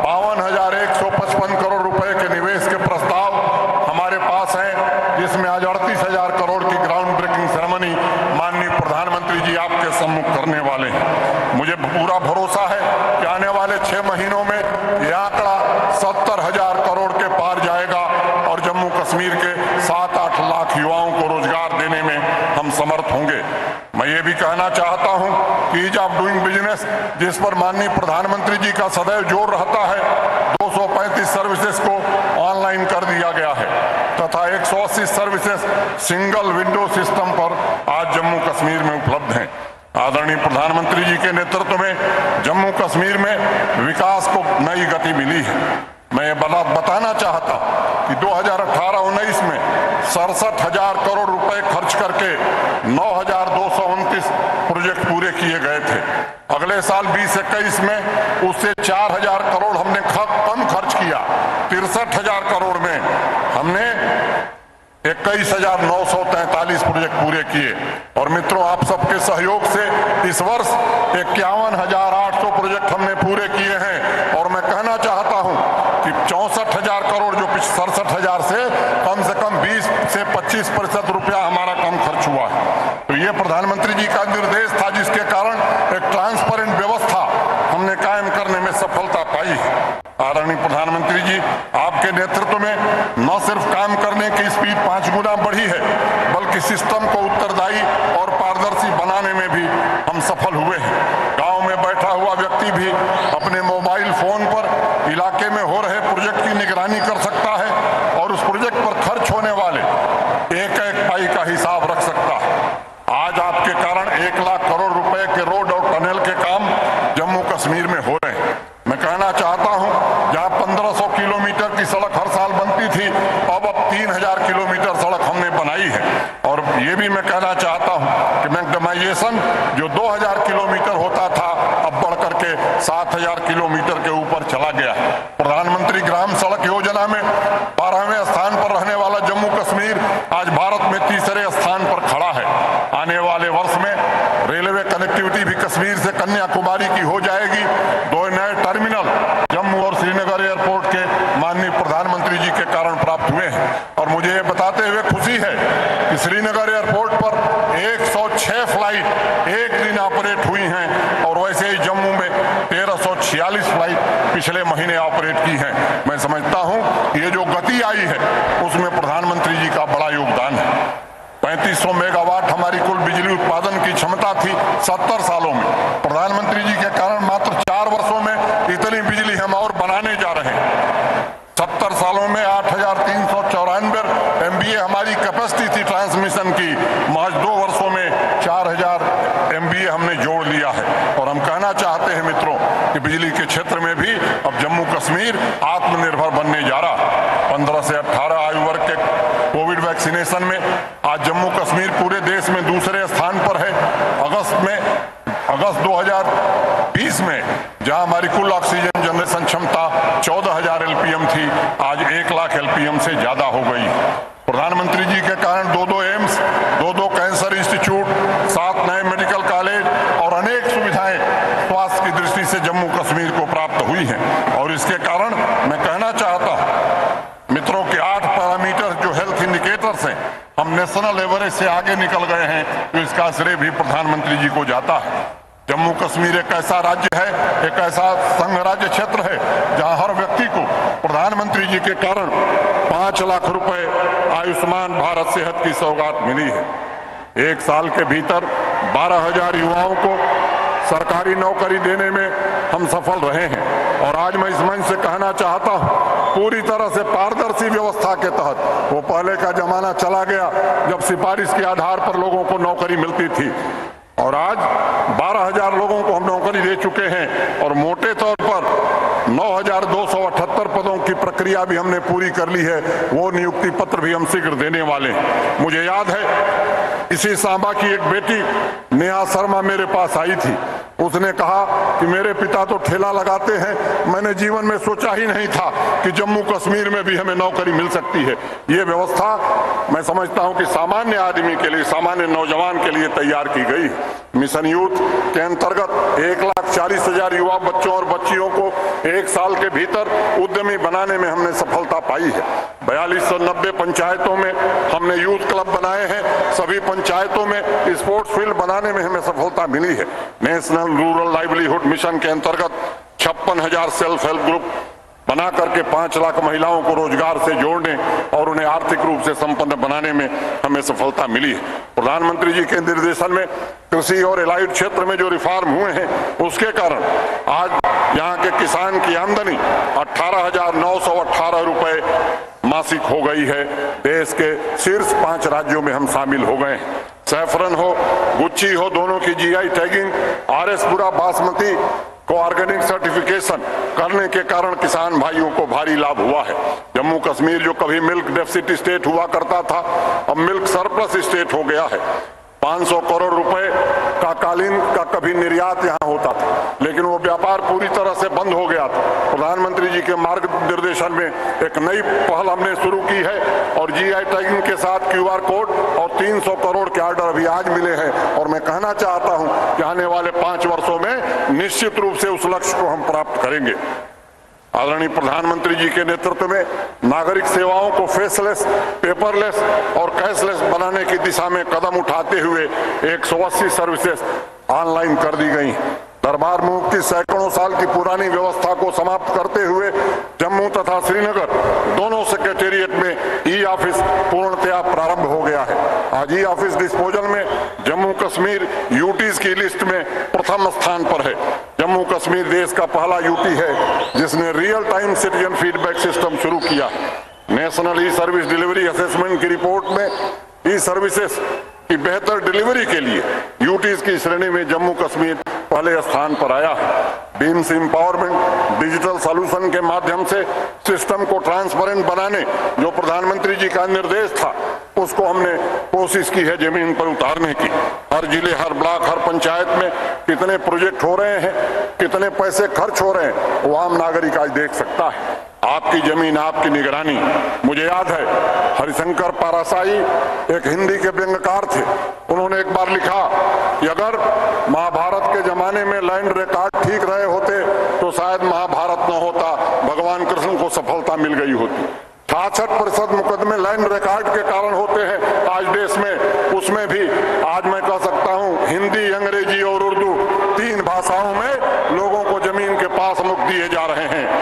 D: 52,155 करोड़ रुपए के निवेश के प्रस्ताव हमारे पास हैं, जिसमें आज 38,000 करोड़ की ग्राउंड ब्रेकिंग सेरेमनी माननीय प्रधानमंत्री जी आपके सम्मुख करने वाले हैं। मुझे पूरा भरोसा है कि आने वाले 6 महीनों में यह आंकड़ा 70,000 करोड़ के पार जाएगा और जम्मू कश्मीर के 7-8 लाख युवाओं को रोजगार देने में हम समर्थ होंगे। मैं ये भी कहना चाहता हूं कि ईज ऑफ डूइंग बिजनेस, जिस पर माननीय प्रधानमंत्री जी का सदैव जोर रहता है, 235 सर्विसेज को ऑनलाइन कर दिया गया है तथा 180 सर्विसेज सिंगल विंडो सिस्टम पर आज जम्मू कश्मीर में उपलब्ध हैं। आदरणीय प्रधानमंत्री जी के नेतृत्व में जम्मू कश्मीर में विकास को नई गति मिली है। मैं ये बताना चाहता कि 2018-19 में 67,000 करोड़ रुपए खर्च करके 9,229 प्रोजेक्ट पूरे किए गए थे। अगले साल 2021 में उससे 4,000 करोड़ हमने कम खर्च किया। 63,000 करोड़ में हमने 21,943 प्रोजेक्ट पूरे किए और मित्रों, आप सबके सहयोग से इस वर्ष 51,800 प्रोजेक्ट हमने पूरे किए हैं और मैं कहना चाहता हूं कि 64,000 करोड़ जो 67,000 से कम 20 से 25% रुपया हमारा कम खर्च हुआ है। तो ये प्रधानमंत्री जी का निर्देश था, जिसके कारण एक ट्रांसपेरेंट व्यवस्था हमने कायम करने में सफलता पाई है। आदरणीय प्रधानमंत्री जी, आपके नेतृत्व में न सिर्फ काम करने की स्पीड 5 गुना बढ़ी है, बल्कि सिस्टम को उत्तरदायी और पारदर्शी बनाने में भी हम सफल हुए हैं। गांव में बैठा हुआ व्यक्ति भी अपने मोबाइल फोन पर इलाके में हो रहे प्रोजेक्ट की निगरानी कर सकता है और उस प्रोजेक्ट पर खर्च होने वाले एक-एक पाई का हिसाब रख सकता है। आज आपके कारण 1 लाख करोड़ रुपए के रोड और टनल के काम जम्मू कश्मीर में हो रहे हैं। मैं कहना चाहता हूं, जहां 1500 किलोमीटर की सड़क हर साल बनती थी, अब 3,000 किलोमीटर सड़क हमने बनाई है। और ये भी मैं कहना चाहता हूं कि मैग्नेटाइजेशन जो 2,000 किलोमीटर होता था, अब बढ़कर के 7,000 किलोमीटर के ऊपर चला गया। प्रधानमंत्री ग्राम सड़क योजना में 12वें स्थान पर रहने वाला जम्मू कश्मीर आज भारत में 3रे स्थान पर खड़ा है। आने वाले वर्ष में रेलवे कनेक्टिविटी भी कश्मीर से कन्याकुमारी की हो जाएगी। 2 नए टर्मिनल जम्मू और श्रीनगर एयरपोर्ट के माननीय प्रधानमंत्री जी के कारण प्राप्त हुए हैं और मुझे ये बताते हुए खुशी है कि श्रीनगर एयरपोर्ट पर 106 फ्लाइट एक दिन ऑपरेट हुई हैं और वैसे ही जम्मू में 1346 फ्लाइट पिछले महीने ऑपरेट की हैं। मैं समझता हूं ये जो गति आई है उसमें प्रधानमंत्री जी का बड़ा योगदान है। 3500 मेगावाट हमारी कुल बिजली उत्पादन की क्षमता थी 70 सालों में। प्रधानमंत्री जी के कारण मात्र 4 वर्षों में इतनी बिजली हम और बनाने जा रहे हैं। 70 सालों में 8,394 MVA हमारी कैपेसिटी थी ट्रांसमिशन की, महज 2 वर्षों में 4,000 MVA हमने जोड़ लिया है। और हम कहना चाहते हैं मित्रों कि बिजली के क्षेत्र में भी अब जम्मू कश्मीर आत्मनिर्भर बनने जा रहा है। 15 से 18 आयु वर्ग के कोविड वैक्सीनेशन में आज जम्मू कश्मीर पूरे देश में दूसरे स्थान पर है। अगस्त 2020 में जहां हमारी कुल ऑक्सीजन जनरेशन क्षमता 14,000 LPM थी, आज 1 लाख LPM से ज्यादा हो गई। प्रधानमंत्री जी के कारण 2 एम्स, 2 कैंसर इंस्टीट्यूट, 7 नए मेडिकल कॉलेज और अनेक सुविधाएं स्वास्थ्य की दृष्टि से जम्मू कश्मीर को प्राप्त हुई हैं। और इसके कारण मैं कहना चाहता हूं मित्रों के 8 पैरामीटर जो हेल्थ इंडिकेटर्स हैं, हम नेशनल एवरेज से आगे निकल गए हैं, तो इसका श्रेय भी प्रधानमंत्री जी को जाता है। जम्मू कश्मीर एक ऐसा राज्य है, एक ऐसा संघ राज्य क्षेत्र है जहां हर व्यक्ति को प्रधानमंत्री जी के कारण 5 लाख रुपए आयुष्मान भारत सेहत की सौगात मिली है। 1 साल के भीतर 12,000 युवाओं को सरकारी नौकरी देने में हम सफल रहे हैं। और आज मैं इस मंच से कहना चाहता हूं, पूरी तरह से पारदर्शी व्यवस्था के तहत, वो पहले का जमाना चला गया जब सिफारिश के आधार पर लोगों को नौकरी मिलती थी। और आज 12,000 लोगों को हम नौकरी दे चुके हैं और मोटे तौर पर 9,278 पदों की प्रक्रिया भी हमने पूरी कर ली है। वो नियुक्ति पत्र भी हम शीघ्र देने वाले हैं। मुझे याद है इसी सांबा की एक बेटी नेहा शर्मा मेरे पास आई थी। उसने कहा कि मेरे पिता तो ठेला लगाते हैं, मैंने जीवन में सोचा ही नहीं था कि जम्मू कश्मीर में भी हमें नौकरी मिल सकती है। ये व्यवस्था मैं समझता हूं कि सामान्य आदमी के लिए, सामान्य नौजवान के लिए तैयार की गई है। मिशन यूथ के अंतर्गत 1,40,000 युवा बच्चों और बच्चियों को 1 साल के भीतर उद्यमी बनाने में हमने सफलता पाई है। 4290 पंचायतों में हमने यूथ क्लब बनाए हैं। सभी पंचायतों में स्पोर्ट्स फील्ड बनाने में हमें सफलता मिली है। नेशनल रूरल लाइवलीहुड मिशन के अंतर्गत 56,000 सेल्फ हेल्प ग्रुप बना करके 5 लाख महिलाओं को रोजगार से जोड़ने और उन्हें आर्थिक रूप से संपन्न बनाने में हमें सफलता मिली है। प्रधानमंत्री जी के निर्देशन में कृषि और एलाइड क्षेत्र में जो रिफॉर्म हुए हैं, उसके कारण आज यहाँ के किसान की आमदनी 18,918 रुपए मासिक हो गई है। देश के शीर्ष 5 राज्यों में हम शामिल हो गए हैं। सैफरन हो, गुच्ची हो, दोनों की GI टैगिंग, RS पूरा बासमती को ऑर्गेनिक सर्टिफिकेशन करने के कारण किसान भाइयों को भारी लाभ हुआ है। जम्मू कश्मीर जो कभी मिल्क डेफिसिट स्टेट हुआ करता था, अब मिल्क सरप्लस स्टेट हो गया है। 500 करोड़ रुपए का कालीन का कभी निर्यात यहाँ होता था, लेकिन वो व्यापार पूरी तरह से बंद हो गया था। प्रधानमंत्री जी के मार्गदर्शन में एक नई पहल हमने शुरू की है और GI टैगिंग के साथ QR कोड और 300 करोड़ के ऑर्डर अभी आज मिले हैं। और मैं कहना चाहता हूं कि आने वाले 5 वर्षों में निश्चित रूप से उस लक्ष्य को हम प्राप्त करेंगे। आदरणीय प्रधानमंत्री जी के नेतृत्व में नागरिक सेवाओं को फेसलेस, पेपरलेस और कैशलेस बनाने की दिशा में कदम उठाते हुए 180 सर्विसेज ऑनलाइन कर दी गई। दरबार मूव की सैकड़ों साल की पुरानी व्यवस्था को समाप्त करते हुए जम्मू तथा श्रीनगर दोनों सेक्रेटेरिएट में ई-ऑफिस पूर्णतया प्रारंभ हो गया है। आज ई-ऑफिस डिस्पोजल में जम्मू कश्मीर यूटीज की लिस्ट में प्रथम स्थान पर है। जम्मू कश्मीर देश का पहला यूटी है जिसने real time citizen feedback system शुरू किया। National e service delivery assessment की रिपोर्ट में ई सर्विसेज की बेहतर डिलीवरी के लिए यूटीज की श्रेणी में जम्मू कश्मीर पहले स्थान पर आया है। बीम्स एम्पावरमेंट डिजिटल सॉल्यूशन के माध्यम से सिस्टम को ट्रांसपेरेंट बनाने जो प्रधानमंत्री जी का निर्देश था, उसको हमने कोशिश की है जमीन पर उतारने की। हर जिले, हर ब्लॉक, हर पंचायत में कितने प्रोजेक्ट हो रहे हैं, कितने पैसे खर्च हो रहे हैं, वो आम नागरिक आज देख सकता है। आपकी जमीन, आपकी निगरानी। मुझे याद है हरिशंकर पारासाई एक हिंदी के व्यंग्यकार थे। उन्होंने एक बार लिखा कि अगर महाभारत के जमाने में लैंड रिकॉर्ड ठीक रहे होते तो शायद महाभारत न होता, भगवान कृष्ण को सफलता मिल गई होती। 66% मुकदमे लैंड रिकॉर्ड के कारण होते हैं आज देश में। उसमें भी आज मैं कह सकता हूं हिंदी, अंग्रेजी और उर्दू 3 भाषाओं में लोगों को जमीन के पास मुक्त दिए जा रहे हैं।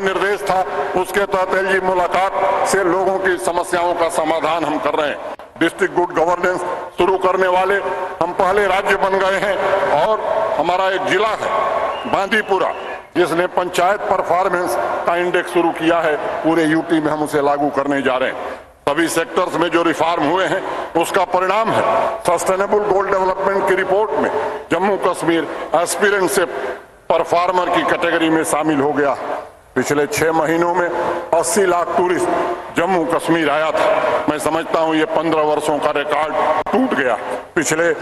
D: निर्देश था उसके तहत एलजी मुलाकात से लोगों की समस्याओं का समाधान हम कर रहे हैं। डिस्ट्रिक्ट गुड गवर्नेंस शुरू करने वाले हम पहले राज्य बन गए हैं और हमारा एक जिला है बांदीपुरा जिसने पंचायत परफॉर्मेंस का इंडेक्स शुरू किया है। पूरे यूटी में हम उसे लागू करने जा रहे हैं। सभी सेक्टर्स में जो रिफॉर्म हुए हैं उसका परिणाम है सस्टेनेबल गोल डेवलपमेंट की रिपोर्ट में जम्मू कश्मीर एस्पिरेंट से परफॉर्मर की कैटेगरी में शामिल हो गया। पिछले 6 महीनों में 80 लाख टूरिस्ट जम्मू कश्मीर आया था। मैं समझता हूं ये 15 वर्षों का रिकॉर्ड टूट गया। पिछले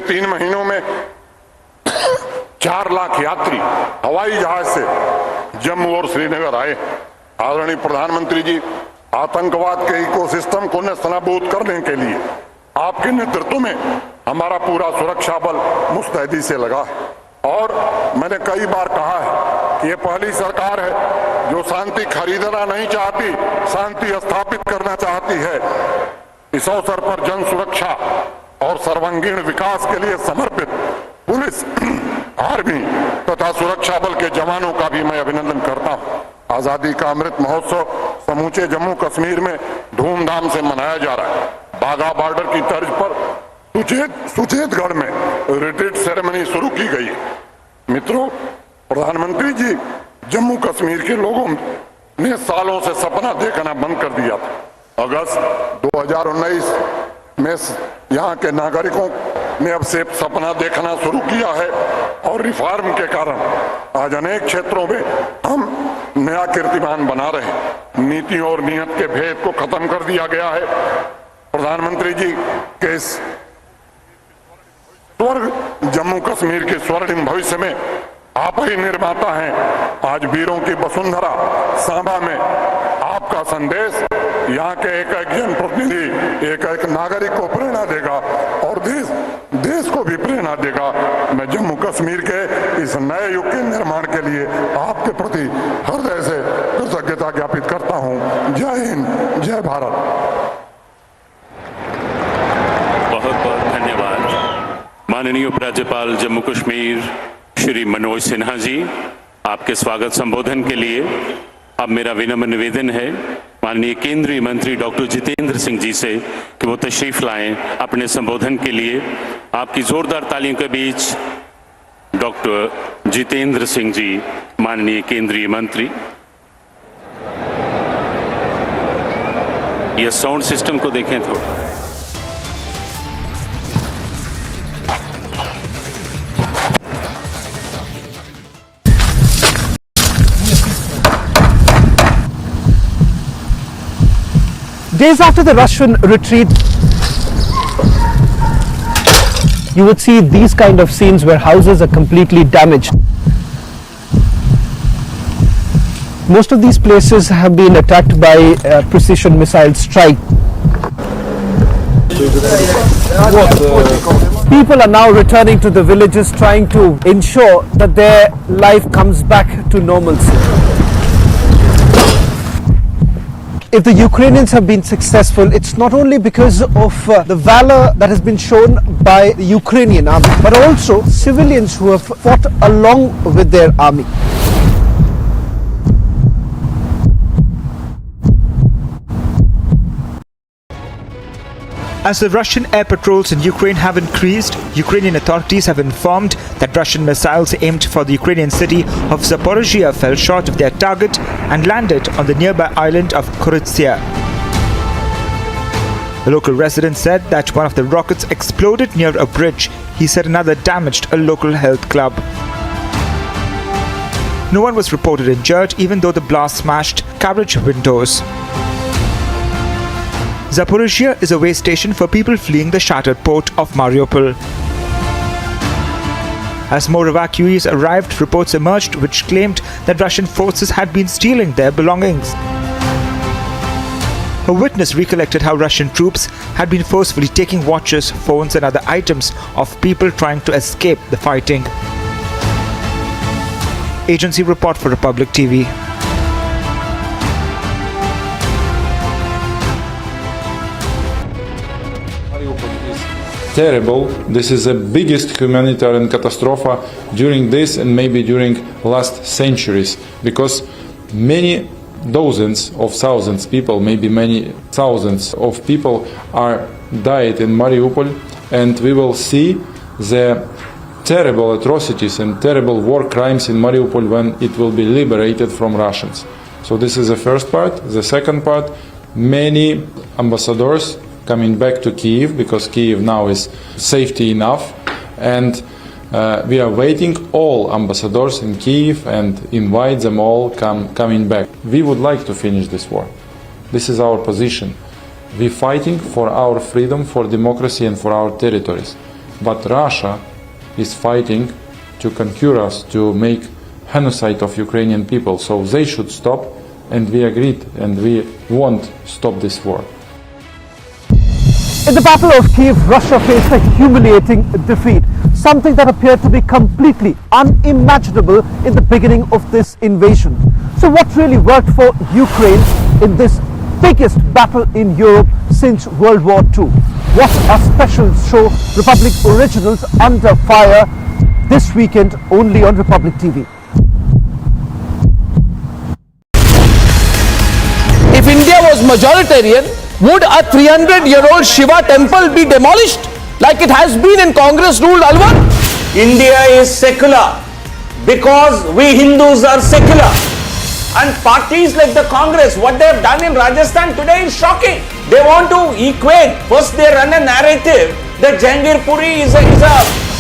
D: 3 महीनों में 4 लाख यात्री हवाई जहाज से जम्मू और श्रीनगर आए। आदरणीय प्रधानमंत्री जी, आतंकवाद के इकोसिस्टम को नेस्तनाबूद करने के लिए आपके नेतृत्व में हमारा पूरा सुरक्षा बल मुस्तैदी से लगा और मैंने कई बार कहा है कि ये पहली सरकार है जो शांति खरीदना नहीं चाहती, शांति स्थापित करना चाहती है। इस अवसर पर जन सुरक्षा और सर्वांगीण विकास के लिए समर्पित पुलिस, आर्मी तथा सुरक्षा बल के जवानों का भी मैं अभिनंदन करता हूं। आजादी का अमृत महोत्सव समूचे जम्मू कश्मीर में धूमधाम से मनाया जा रहा है। बाघा बॉर्डर की तर्ज पर सुचेतगढ़ में रिट्रीट सेरेमनी शुरू की गई है। मित्रों, प्रधानमंत्री जी, जम्मू कश्मीर के लोगों ने सालों से सपना देखना बंद कर दिया था। अगस्त 2019 में यहाँ के नागरिकों ने अब से सपना देखना शुरू किया है और रिफॉर्म के कारण आज अनेक क्षेत्रों में हम नया कीर्तिमान बना रहे हैं। नीतियों और नियत के भेद को खत्म कर दिया गया है। प्रधानमंत्री जी के स्वर्ग जम्मू कश्मीर के स्वर्णिम भविष्य में आप ही निर्माता हैं। आज वीरों की वसुंधरा सांबा में आपका संदेश यहाँ के एक जनप्रतिनिधि, एक नागरिक को प्रेरणा देगा और देश को भी प्रेरणा देगा। मैं जम्मू कश्मीर के इस नए युग के निर्माण के लिए आपके प्रति हृदय से कृतज्ञता ज्ञापित करता हूँ। जय हिंद, जय भारत।
A: बहुत बहुत धन्यवाद। माननीय उपराज्यपाल जम्मू कश्मीर श्री मनोज सिन्हा जी, आपके स्वागत संबोधन के लिए अब मेरा विनम्र निवेदन है माननीय केंद्रीय मंत्री डॉक्टर जितेंद्र सिंह जी से कि वो तशरीफ लाएं अपने संबोधन के लिए। आपकी जोरदार तालियों के बीच डॉक्टर जितेंद्र सिंह जी, माननीय केंद्रीय मंत्री। ये साउंड सिस्टम को देखें थोड़ा।
H: Days after the Russian retreat, you would see these kind of scenes where houses are completely damaged. Most of these places have been attacked by precision missile strike. People are now returning to the villages trying to ensure that their life comes back to normalcy. If the Ukrainians have been successful, it's not only because of the valor that has been shown by the Ukrainian army, but also civilians who have fought along with their army.
K: As the Russian air patrols in Ukraine have increased, Ukrainian authorities have informed that Russian missiles aimed for the Ukrainian city of Zaporizhia fell short of their target and landed on the nearby island of Kiritsumaya. The local resident said that one of the rockets exploded near a bridge. He said another damaged a local health club. No one was reported injured, even though the blast smashed carriage windows. Zaporizhia is a way station for people fleeing the shattered port of Mariupol. As more evacuees arrived, reports emerged which claimed that Russian forces had been stealing their belongings. A witness recollected how Russian troops had been forcefully taking watches, phones and other items of people trying to escape the fighting. Agency report for Republic TV.
V: terrible. This is the biggest humanitarian catastrophe during this and maybe during last centuries, because many dozens of thousands people, maybe many thousands of people are died in Mariupol, and we will see the terrible atrocities and terrible war crimes in Mariupol when it will be liberated from Russians. So this is the first part. The second part, many ambassadors coming back to Kyiv, because Kyiv now is safety enough, and we are waiting all ambassadors in Kyiv and invite them all coming back. We would like to finish this war. This is our position. We're fighting for our freedom, for democracy and for our territories. But Russia is fighting to conquer us, to make genocide of Ukrainian people. So they should stop, and we agreed, and we won't stop this war.
H: In the Battle of Kyiv, Russia faced a humiliating defeat, something that appeared to be completely unimaginable in the beginning of this invasion. So what really worked for Ukraine in this biggest battle in Europe since World War II? What a special show, Republic Originals Under Fire, this weekend only on Republic TV.
P: If India was majoritarian, would a 300-year-old Shiva temple be demolished like it has been in Congress-ruled Alwar?
S: India is secular because we Hindus are secular. And parties like the Congress, what they have done in Rajasthan today is shocking. They want to equate. First they run a narrative that Jammu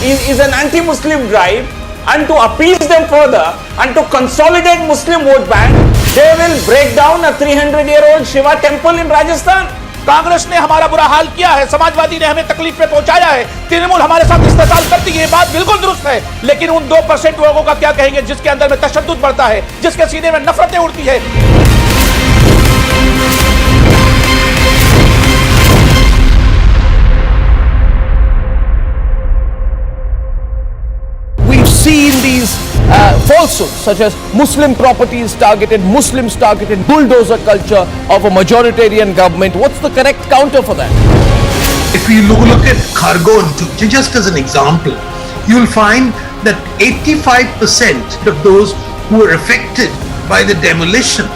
S: is an anti-Muslim drive, and to appease them further and to consolidate Muslim vote bank, they will break down a 300-year-old Shiva temple in Rajasthan.
T: Congress ने हमारा बुरा हाल किया है, समाजवादी ने हमें तकलीफ में पहुंचाया है, तृणमूल हमारे साथ इस्तेसाल करती है, ये बात बिल्कुल दुरुस्त है। लेकिन उन 2% लोगों का क्या कहेंगे जिसके अंदर में तशद्दुद बढ़ता है, जिसके सीने में नफरतें उड़ती है। We've seen these falsehoods such as Muslim properties targeted, Muslims targeted, bulldozer culture of a majoritarian government. What's the correct counter for that?
G: If you look at Khargon, just as an example, you'll find that 85% of those who were affected by the demolition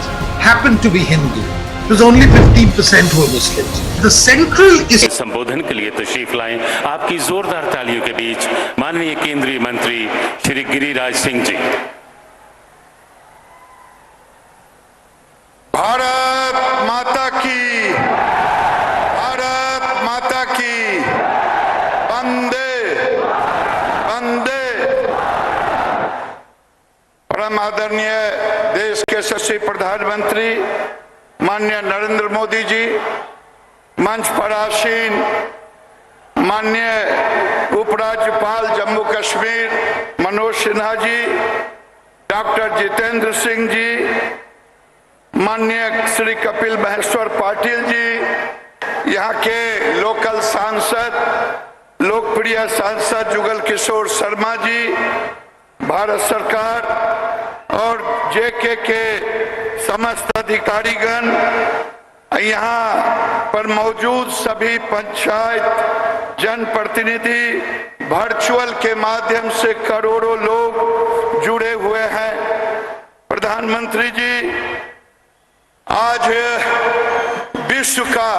G: happened to be Hindu. It was only 15% who were Muslims. The central is
A: संबोधन के लिए तशरीफ लाएं आपकी जोरदार तालियों के बीच माननीय केंद्रीय मंत्री श्री गिरिराज सिंह जी।
D: भारत माता की, भारत माता की, वंदे वंदे। परम आदरणीय देश के यशस्वी प्रधानमंत्री माननीय नरेंद्र मोदी जी, मंच पर आसीन माननीय उपराज्यपाल जम्मू कश्मीर मनोज सिन्हा जी, डॉक्टर जितेंद्र सिंह जी, माननीय श्री कपिल महेश्वर पाटिल जी, यहाँ के लोकल सांसद, लोकप्रिय सांसद जुगल किशोर शर्मा जी, भारत सरकार और जेके के समस्त अधिकारीगण, यहाँ पर मौजूद सभी पंचायत जनप्रतिनिधि, वर्चुअल के माध्यम से करोड़ों लोग जुड़े हुए हैं। प्रधानमंत्री जी, आज विश्व का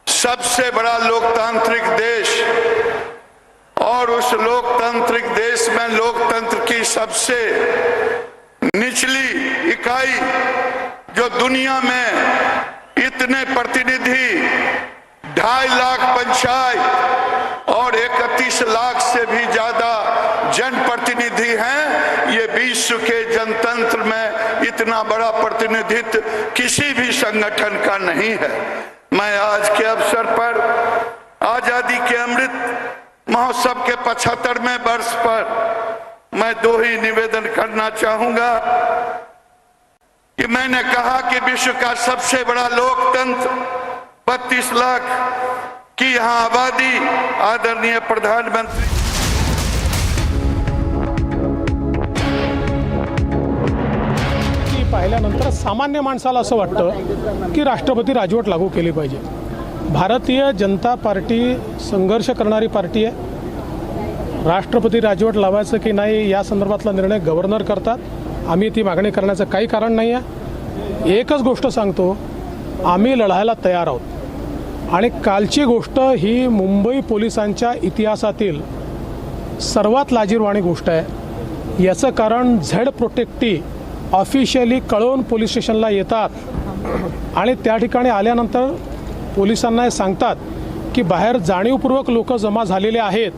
D: सबसे बड़ा लोकतांत्रिक देश और उस लोकतांत्रिक देश में लोकतंत्र की सबसे निचली इकाई जो दुनिया में इतने प्रतिनिधि, 2.5 लाख पंचायत और 31 लाख से भी ज्यादा जनप्रतिनिधि हैं, ये विश्व के जनतंत्र में इतना बड़ा प्रतिनिधित्व किसी भी संगठन का नहीं है। मैं आज के अवसर पर आजादी के अमृत महोत्सव के 75वें वर्ष पर मैं 2 ही निवेदन करना चाहूंगा कि मैंने कहा कि विश्व का सबसे बड़ा लोकतंत्र, 32 लाख की यहाँ आबादी, आदरणीय प्रधानमंत्री
J: पाहिल्यानंतर सामान्य माणसाला असं वाटतं की राष्ट्रपती राजवट लागू केली पाहिजे,
E: भारतीय जनता पार्टी संघर्ष करणारी पार्टी आहे. राष्ट्रपती राजवट लावायचं की नाही या संदर्भातला निर्णय गव्हर्नर करतात. आम्ही ती मागणी करण्याचं काही कारण नाही आहे. एकच गोष्ट सांगतो, आम्ही लढायला तयार आहोत. आणि कालची गोष्ट ही मुंबई पोलिसांच्या इतिहासातील सर्वात लाजिरवाणी गोष्ट आहे. याचं कारण झेड प्रोटेक्टी ऑफिशियली कळवून पोलीस स्टेशनला येतात आणि त्या ठिकाणी आल्यानंतर पोलिसांना हे सांगतात की बाहेर जाणीवपूर्वक लोक जमा झालेले आहेत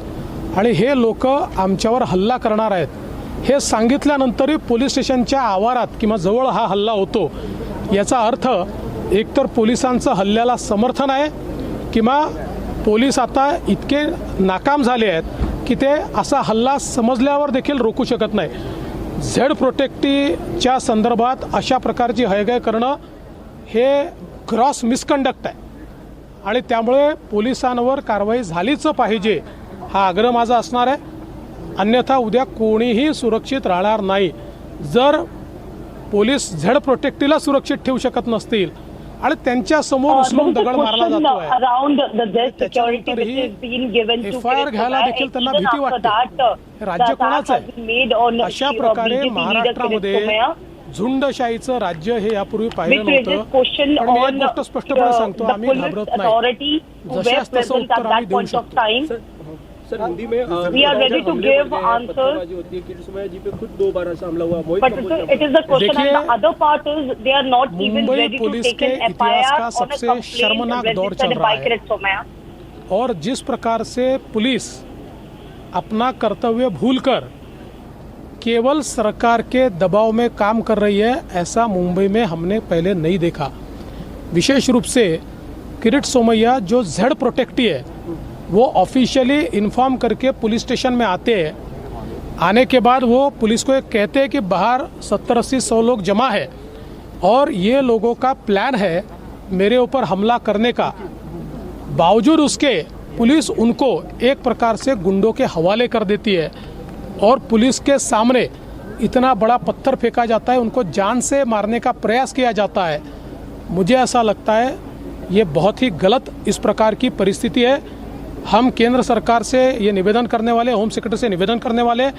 E: आणि हे लोक आमच्यावर हल्ला करणार आहेत. हे सांगितल्यानंतरही पोलीस स्टेशनच्या आवारात किंवा जवळ हा हल्ला होतो. याचा अर्थ एकतर पोलिसांचं हल्ल्याला समर्थन आहे किंवा पोलीस आता इतके नाकाम झाले आहेत की ते असा हल्ला समजल्यावर देखील रोखू शकत नाही. झेड प्रोटेक्टीच्या संदर्भात अशा प्रकारची हयगय करणं हे ग्रॉस मिसकंडक्ट आहे आणि त्यामुळे पोलिसांवर कारवाई झालीच पाहिजे हा आग्रह माझा असणार आहे. अन्यथा उद्या कोणीही सुरक्षित राहणार नाही. जर पोलीस झेड प्रोटेक्टीला सुरक्षित ठेवू शकत नसतील आणि त्यांच्या समोर उचलून दगड मारला जातो आहे, FIR घ्यायला देखील त्यांना भीती वाटते. राज्य कोणाचं आहे? अशा प्रकारे महाराष्ट्रामध्ये झुंडशाहीचं राज्य हे यापूर्वी पाहिलं नव्हतं. पण मी एक गोष्ट स्पष्टपणे सांगतो, आम्ही घाबरत नाही. जशास तसं उत्तर आम्ही देऊ शकतो.
J: We are ready to give answers. But it is the question, and the other part is they are not even ready to take an FIR on a complaint registered by Kiritsumaya.
E: और जिस प्रकार से police अपना कर्तव्य भूलकर केवल सरकार के दबाव में काम कर रही है, ऐसा मुंबई में हमने पहले नहीं देखा. विशेष रूप से किरिटसोमैया जो झेड प्रोटेक्टी है वो ऑफिशियली इन्फॉर्म करके पुलिस स्टेशन में आते हैं. आने के बाद वो पुलिस को कहते हैं कि बाहर 70-80-100 लोग जमा है और ये लोगों का प्लान है मेरे ऊपर हमला करने का. बावजूद उसके पुलिस उनको एक प्रकार से गुंडों के हवाले कर देती है और पुलिस के सामने इतना बड़ा पत्थर फेंका जाता है, उनको जान से मारने का प्रयास किया जाता है. मुझे ऐसा लगता है ये बहुत ही गलत इस प्रकार की परिस्थिति है. हम केंद्र सरकार से ये निवेदन करने वाले, होम सेक्रेटरी से निवेदन करने वाले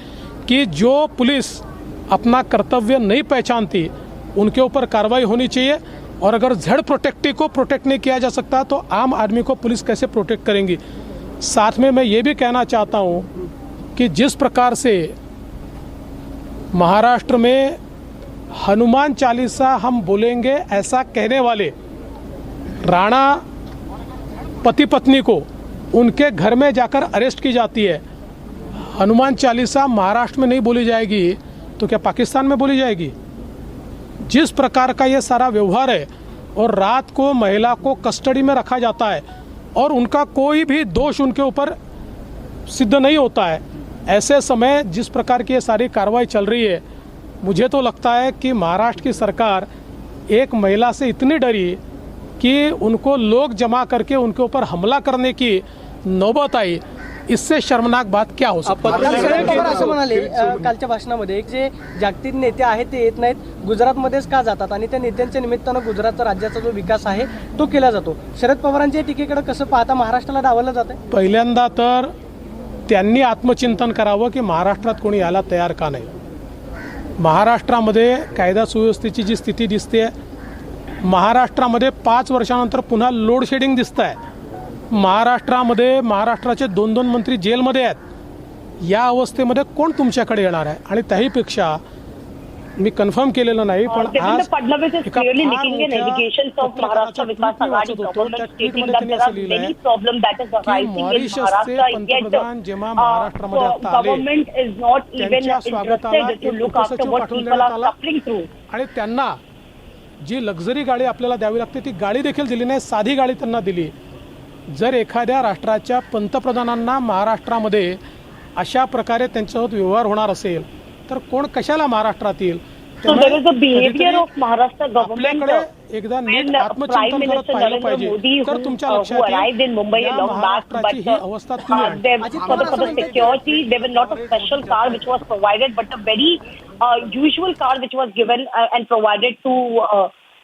E: कि जो पुलिस अपना कर्तव्य नहीं पहचानती उनके ऊपर कार्रवाई होनी चाहिए. और अगर झेड प्रोटेक्टी को प्रोटेक्ट नहीं किया जा सकता तो आम आदमी को पुलिस कैसे प्रोटेक्ट करेंगी. साथ में मैं ये भी कहना चाहता हूँ कि जिस प्रकार से महाराष्ट्र में हनुमान चालीसा हम बोलेंगे ऐसा कहने वाले राणा पति पत्नी को उनके घर में जाकर अरेस्ट की जाती है. हनुमान चालीसा महाराष्ट्र में नहीं बोली जाएगी तो क्या पाकिस्तान में बोली जाएगी? जिस प्रकार का ये सारा व्यवहार है और रात को महिला को कस्टडी में रखा जाता है और उनका कोई भी दोष उनके ऊपर सिद्ध नहीं होता है, ऐसे समय जिस प्रकार की ये सारी कार्रवाई चल रही है, मुझे तो लगता है कि महाराष्ट्र की सरकार एक महिला से इतनी डरी कि उनको लोग जमा करके उनके ऊपर हमला करने की नौबत आई. इससे शर्मनाक बात क्या हो सकती है?
O: असं म्हणाले कालच्या भाषणामध्ये एक जे जागतिक नेते आहेत ते येत नाहीत, गुजरातमध्येच का जातात आणि त्या नेत्यांच्या निमित्तानं गुजरातचा राज्याचा जो विकास आहे तो केला जातो. शरद पवारांच्या टीकेकडे कसं पाहता महाराष्ट्राला डावललं जातं?
E: पहिल्यांदा तर त्यांनी आत्मचिंतन करावं की महाराष्ट्रात कोणी यायला तयार का नाही. महाराष्ट्रामध्ये कायदा सुव्यवस्थेची जी स्थिती दिसते, महाराष्ट्रामध्ये 5 वर्षानंतर पुन्हा लोड शेडिंग दिसत आहे. महाराष्ट्रामध्ये महाराष्ट्राचे 2-2 मंत्री जेलमध्ये आहेत. या अवस्थेमध्ये कोण तुमच्याकडे येणार आहे? आणि त्याहीपेक्षा मी कन्फर्म केलेलं नाही पण आज मॉरिशसचे पंतप्रधान जेव्हा महाराष्ट्रामध्ये आता आले त्यांच्या स्वागताला एक उपसचिव पाठवून देण्यात आला आणि त्यांना जी लक्झरी गाडी आपल्याला द्यावी लागते ती गाडी देखील दिली नाही, साधी गाडी त्यांना दिली. जर एखाद्या राष्ट्राच्या पंतप्रधानांना महाराष्ट्रामध्ये अशा प्रकारे त्यांच्यासोबत व्यवहार होणार असेल तर कोण कशाला महाराष्ट्रात येईल? आपल्याकडे एकदा नीट आत्मचिंतन करत पाहिलं पाहिजे तर तुमच्या लक्षात येईल महाराष्ट्राची ही अवस्था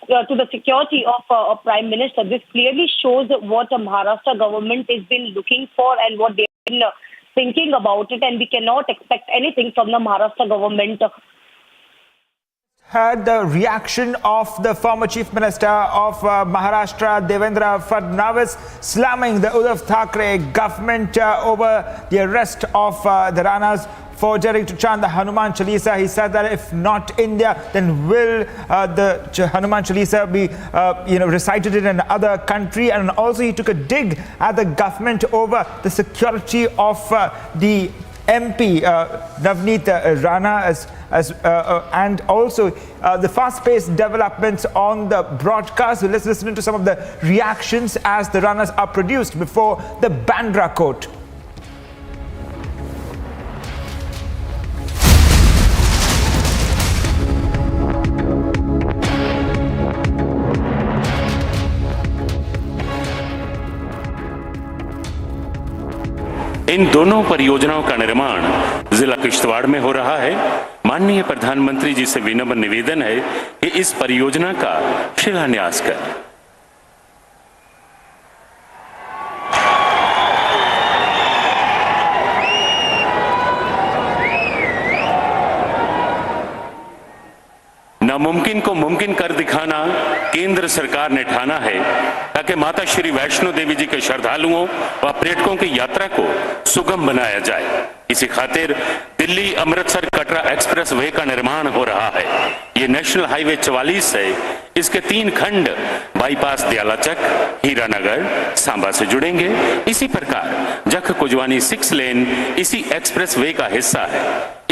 J: to the security of Prime Minister. This clearly shows what the Maharashtra government has been looking for and what they've been thinking about it, and we cannot expect anything from the Maharashtra government.
K: Heard the reaction of the former Chief Minister of Maharashtra, Devendra Fadnavis, slamming the Uddhav Thackeray government over the arrest of the Ranas for daring to chant the Hanuman Chalisa. He said that if not India, then will the Hanuman Chalisa be recited in another country? And also he took a dig at the government over the security of the MP Navneet Rana and also the fast-paced developments on the broadcast. So let's listen to some of the reactions as the Ranas are produced before the Bandra court.
A: इन दोनों परियोजनाओं का निर्माण जिला किश्तवाड़ में हो रहा है। माननीय प्रधानमंत्री जी से विनम्र निवेदन है कि इस परियोजना का शिलान्यास करें। नामुमकिन को मुमकिन कर दिखाना केंद्र सरकार ने ठाना है ताकि माता श्री वैष्णो देवी जी के श्रद्धालुओं व पर्यटकों की यात्रा को सुगम बनाया जाए। इसी खातिर दिल्ली अमृतसर कटरा एक्सप्रेस वे का निर्माण हो रहा है। ये नेशनल हाईवे 44 है। इसके 3 खंड बाईपास दयालाचक, हीरानगर, सांबा से जुड़ेंगे। इसी प्रकार जख कुजवानी 6 लेन इसी एक्सप्रेस वे का हिस्सा है।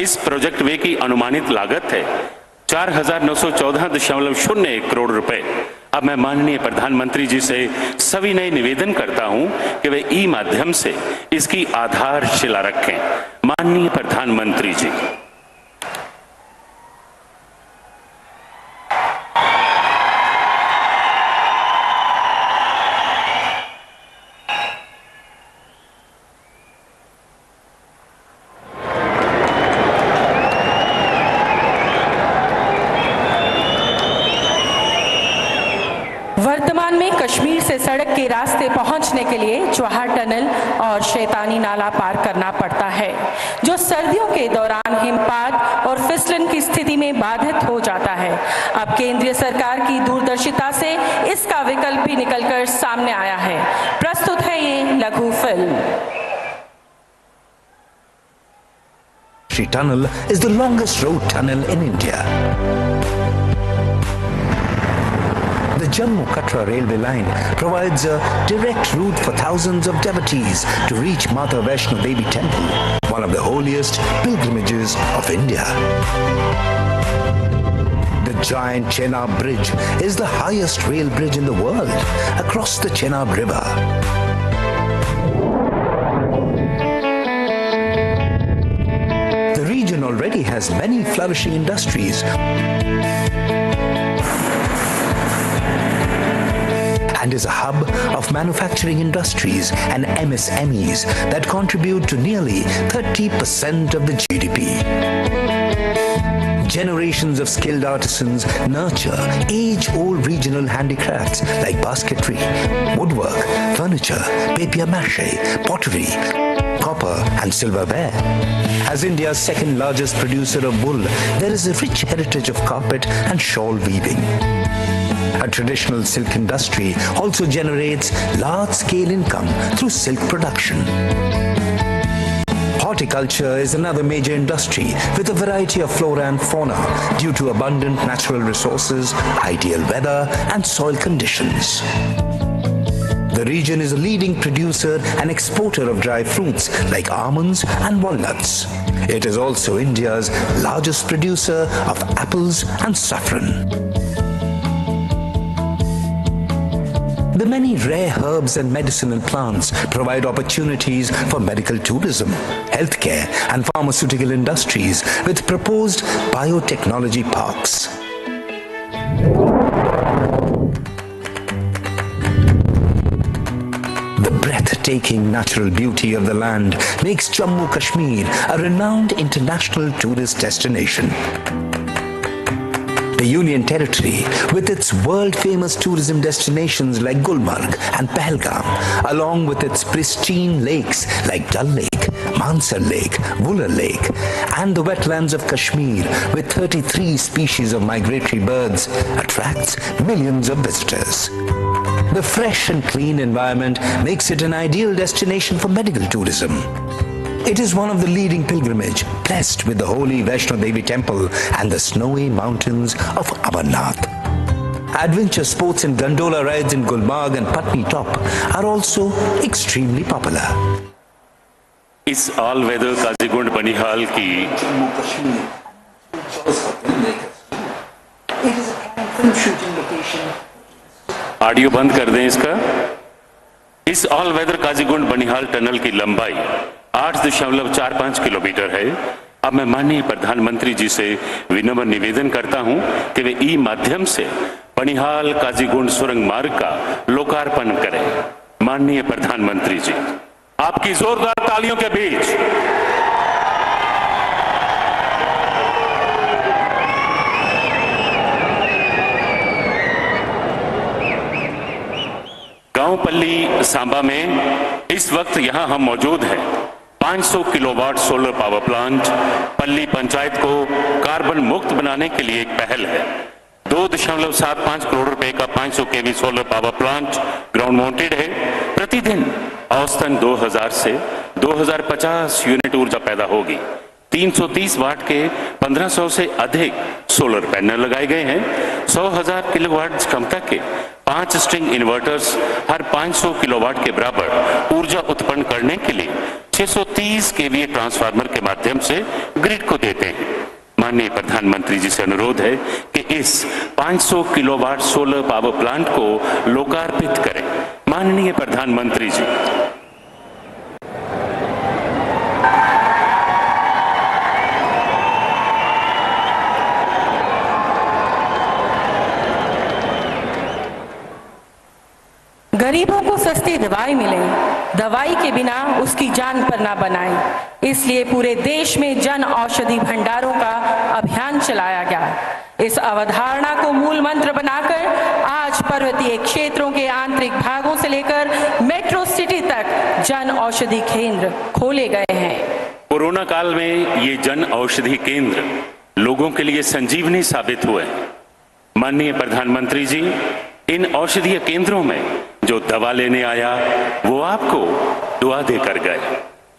A: इस प्रोजेक्ट वे की अनुमानित लागत है 4,914.01 करोड़ रुपए। अब मैं माननीय प्रधानमंत्री जी से सविनय निवेदन करता हूं कि वे ई माध्यम से इसकी आधारशिला रखें। माननीय प्रधानमंत्री जी।
B: वर्तमान में कश्मीर से सड़क के रास्ते पहुंचने के लिए चौहार टनल और शैतानी नाला पार करना पड़ता है, जो सर्दियों के दौरान हिमपात और फिसलन की स्थिति में बाधित हो जाता है। अब केंद्रीय सरकार की दूरदर्शिता से इसका विकल्प भी निकलकर सामने आया है। प्रस्तुत है ये लघु film.
I: She Tunnel is the longest road tunnel in India. The Jammu-Katra railway line provides a direct route for thousands of devotees to reach Mata Vaishno Devi Temple, one of the holiest pilgrimages of India. The giant Chenab Bridge is the highest rail bridge in the world across the Chenab River. The region already has many flourishing industries and is a hub of manufacturing industries and MSMEs that contribute to nearly 30% of the GDP. Generations of skilled artisans nurture age-old regional handicrafts like basketry, woodwork, furniture, papier-mâché, pottery, copper and silverware. As India's second largest producer of wool, there is a rich heritage of carpet and shawl weaving. A traditional silk industry also generates large-scale income through silk production. Horticulture is another major industry with a variety of flora and fauna due to abundant natural resources, ideal weather and soil conditions. The region is a leading producer and exporter of dry fruits like almonds and walnuts. It is also India's largest producer of apples and saffron. The many rare herbs and medicinal plants provide opportunities for medical tourism, healthcare and pharmaceutical industries with proposed biotechnology parks. The breathtaking natural beauty of the land makes Jammu Kashmir a renowned international tourist destination. The Union Territory, with its world-famous tourism destinations like Gulmarg and Pahalgam, along with its pristine lakes like Dal Lake, Mansar Lake, Vular Lake, and the wetlands of Kashmir with 33 species of migratory birds, attracts millions of visitors. The fresh and clean environment makes it an ideal destination for medical tourism. It is one of the leading pilgrimage, blessed with the holy Vaishno Devi temple and the snowy mountains of Amarnath. Adventure sports and gondola rides in Gulmarg and Patni Top are also extremely popular.
A: इस all weather Qazigund Banihal की audio बंद कर दें इसका। इस all weather Qazigund Banihal tunnel की लंबाई 8.45 kilometre है। अब मैं माननीय प्रधानमंत्री जी से विनम्र निवेदन करता हूं कि वे ई माध्यम से बनिहाल काजीगुंड सुरंग मार्ग का लोकार्पण करें। माननीय प्रधानमंत्री जी, आपकी जोरदार तालियों के बीच गांव पल्ली सांबा में इस वक्त यहां हम मौजूद हैं। 500 किलोवाट सोलर पावर प्लांट पल्ली पंचायत को कार्बन मुक्त बनाने के लिए एक पहल है। 2.75 करोड़ रुपए का 500 KV solar power plant ground mounted है। प्रतिदिन औसतन 2000 से 2050 यूनिट ऊर्जा पैदा होगी। 330 वाट के 1500 से अधिक सोलर पैनल लगाए गए हैं। 100,000 किलोवाट क्षमता के 5 स्ट्रिंग इन्वर्टर्स हर 500 किलोवाट के बराबर ऊर्जा उत्पन्न करने के लिए 630 केवीए ट्रांसफार्मर के माध्यम से ग्रिड को देते हैं। माननीय प्रधानमंत्री जी से अनुरोध है कि इस 500 किलोवाट सोलर पावर प्लांट को लोकार्पित करें। माननीय प्रधानमंत्री जी,
B: गरीबों को सस्ती दवाई मिले, दवाई के बिना उसकी जान पर ना बनाए, इसलिए पूरे देश में जन औषधि भंडारों का अभियान चलाया गया। इस अवधारणा को मूल मंत्र बनाकर आज पर्वतीय क्षेत्रों के आंतरिक भागों से लेकर मेट्रो सिटी तक जन औषधि केंद्र खोले गए हैं।
A: कोरोना काल में ये जन औषधि केंद्र लोगों के लिए संजीवनी साबित हुए। माननीय प्रधानमंत्री जी, इन औषधीय केंद्रों में जो दवा लेने आया वो आपको दुआ देकर गए।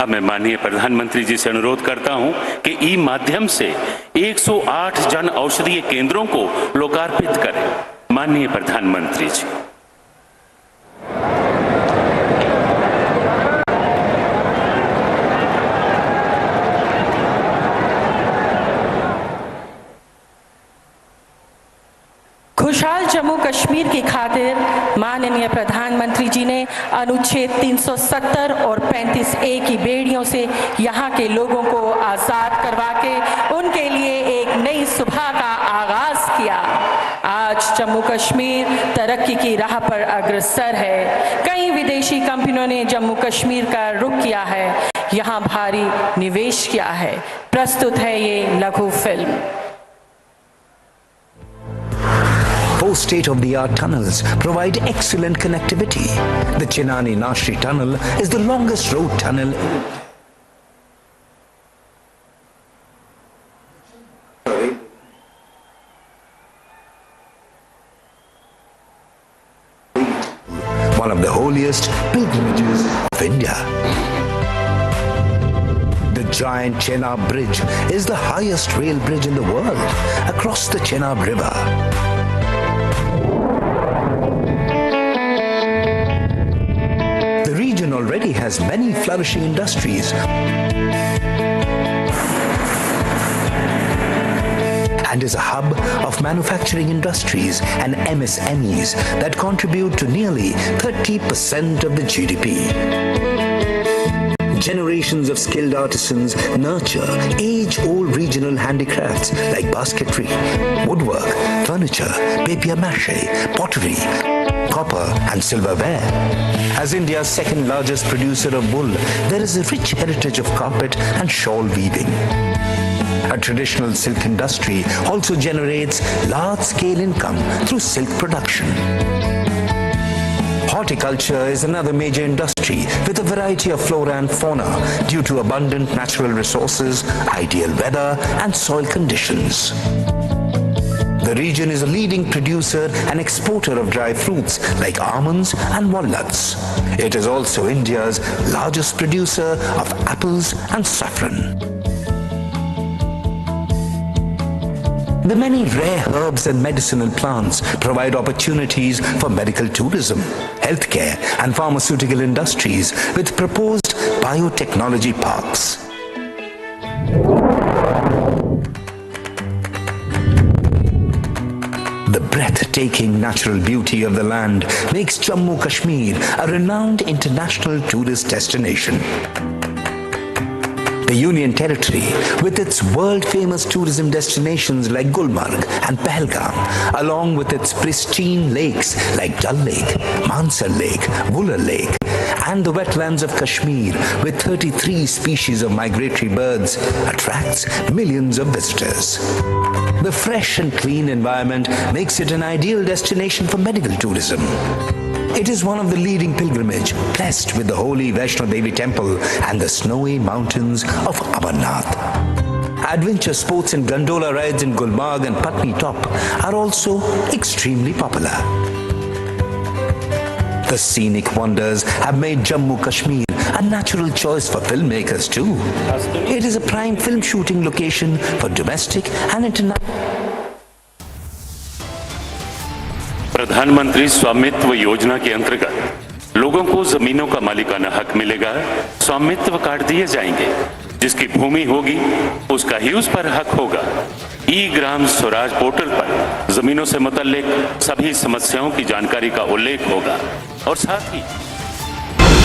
A: अब मैं माननीय प्रधानमंत्री जी से अनुरोध करता हूं कि ई माध्यम से 108 जन औषधीय केंद्रों को लोकार्पित करें। माननीय प्रधानमंत्री जी,
B: खुशहाल जम्मू कश्मीर की खातिर माननीय प्रधानमंत्री जी ने अनुच्छेद 370 और 35A की बेड़ियों से यहाँ के लोगों को आजाद करवा के उनके लिए एक नई सुबह का आगाज किया। आज जम्मू कश्मीर तरक्की की राह पर अग्रसर है। कई विदेशी कंपनियों ने जम्मू कश्मीर का रुख किया है, यहाँ भारी निवेश किया है। प्रस्तुत है ये लघु film.
I: Four state-of-the-art tunnels provide excellent connectivity. The Chenani-Nashri tunnel is the longest road tunnel one of the holiest pilgrimages of India. The giant Chenab Bridge is the highest rail bridge in the world across the Chenab River. The region already has many flourishing industries and is a hub of manufacturing industries and MSMEs that contribute to nearly 30% of the GDP. Generations of skilled artisans nurture age-old regional handicrafts like basketry, woodwork, furniture, papier-mâché, pottery, copper and silverware. As India's second largest producer of wool, there is a rich heritage of carpet and shawl weaving. A traditional silk industry also generates large-scale income through silk production. Horticulture is another major industry with a variety of flora and fauna due to abundant natural resources, ideal weather, and soil conditions. The region is a leading producer and exporter of dry fruits like almonds and walnuts. It is also India's largest producer of apples and saffron. The many rare herbs and medicinal plants provide opportunities for medical tourism, healthcare, and pharmaceutical industries with proposed biotechnology parks. The breathtaking natural beauty of the land makes Jammu Kashmir a renowned international tourist destination. The Union Territory, with its world-famous tourism destinations like Gulmarg and Pahalgam, along with its pristine lakes like Dal Lake, Mansar Lake, Vular Lake, and the wetlands of Kashmir with 33 species of migratory birds, attracts millions of visitors. The fresh and clean environment makes it an ideal destination for medical tourism. It is one of the leading pilgrimage, blessed with the holy Vaishno Devi temple and the snowy mountains of Amarnath. Adventure sports and gondola rides in Gulmarg and Patni Top are also extremely popular. The scenic wonders have made Jammu Kashmir a natural choice for filmmakers too. It is a prime film shooting location for domestic and international.
A: प्रधानमंत्री स्वामित्व योजना के अंतर्गत लोगों को जमीनों का मालिकाना हक मिलेगा। स्वामित्व कार्ड दिए जाएंगे। जिसकी भूमि होगी उसका ही उस पर हक होगा। ई ग्राम स्वराज पोर्टल पर जमीनों से मुतल्लिक सभी समस्याओं की जानकारी का उल्लेख होगा और साथ ही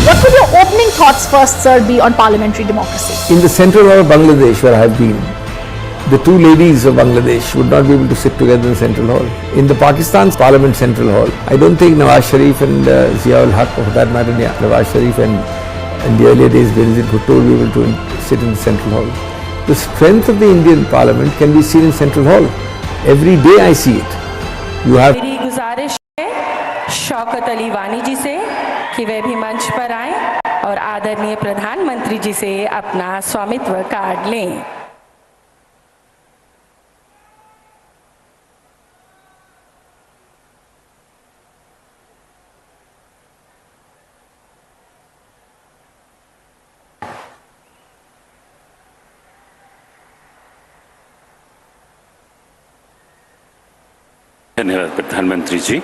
L: What would your opening thoughts first, sir, be on parliamentary democracy?
N: In the central hall of Bangladesh, where I have been, the two ladies of Bangladesh would not be able to sit together in the central hall. In the Pakistan's parliament central hall, I don't think Nawaz Sharif and Ziaul Haq, or for that matter, Nawaz Sharif and in the earlier days Benazir Bhutto will be able to sit in the central hall. The strength of the Indian parliament can be seen in central hall. Every day I see it. You have.
B: मेरी गुजारिश है शौकत अली वानी जी से कि वे भी मंच पर आएं और आदरणीय प्रधानमंत्री जी से अपना स्वामित्व कार्ड लें।
A: धन्यवाद प्रधानमंत्री जी।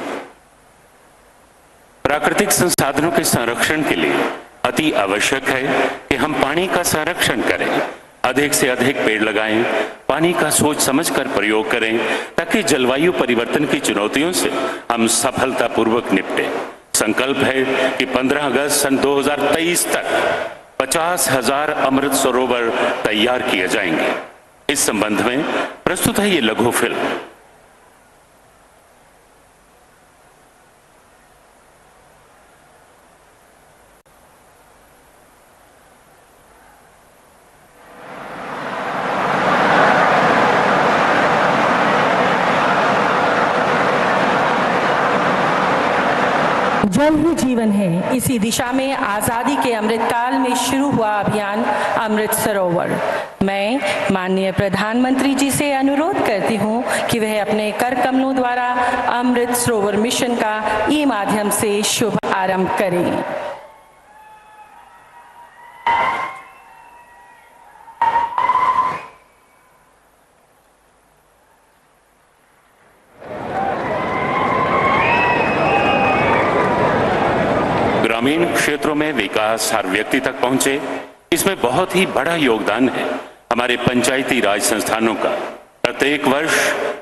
A: प्राकृतिक संसाधनों के संरक्षण के लिए अति आवश्यक है कि हम पानी का संरक्षण करें, अधिक से अधिक पेड़ लगाएं, पानी का सोच समझकर प्रयोग करें ताकि जलवायु परिवर्तन की चुनौतियों से हम सफलतापूर्वक निपटें। संकल्प है कि 15 अगस्त सन 2023 तक 50,000 अमृत सरोवर तैयार किए जाएंगे। इस संबंध में प्रस्तुत है ये लघु फिल्म।
B: जल ही जीवन है। इसी दिशा में आज़ादी के अमृतकाल में शुरू हुआ अभियान अमृत सरोवर। मैं माननीय प्रधानमंत्री जी से अनुरोध करती हूं कि वह अपने कर कमलों द्वारा अमृत सरोवर मिशन का ई माध्यम से शुभ आरंभ करें।
A: ग्रामीण क्षेत्रों में विकास हर व्यक्ति तक पहुंचे, इसमें बहुत ही बड़ा योगदान है हमारे पंचायती राज संस्थानों का। प्रत्येक वर्ष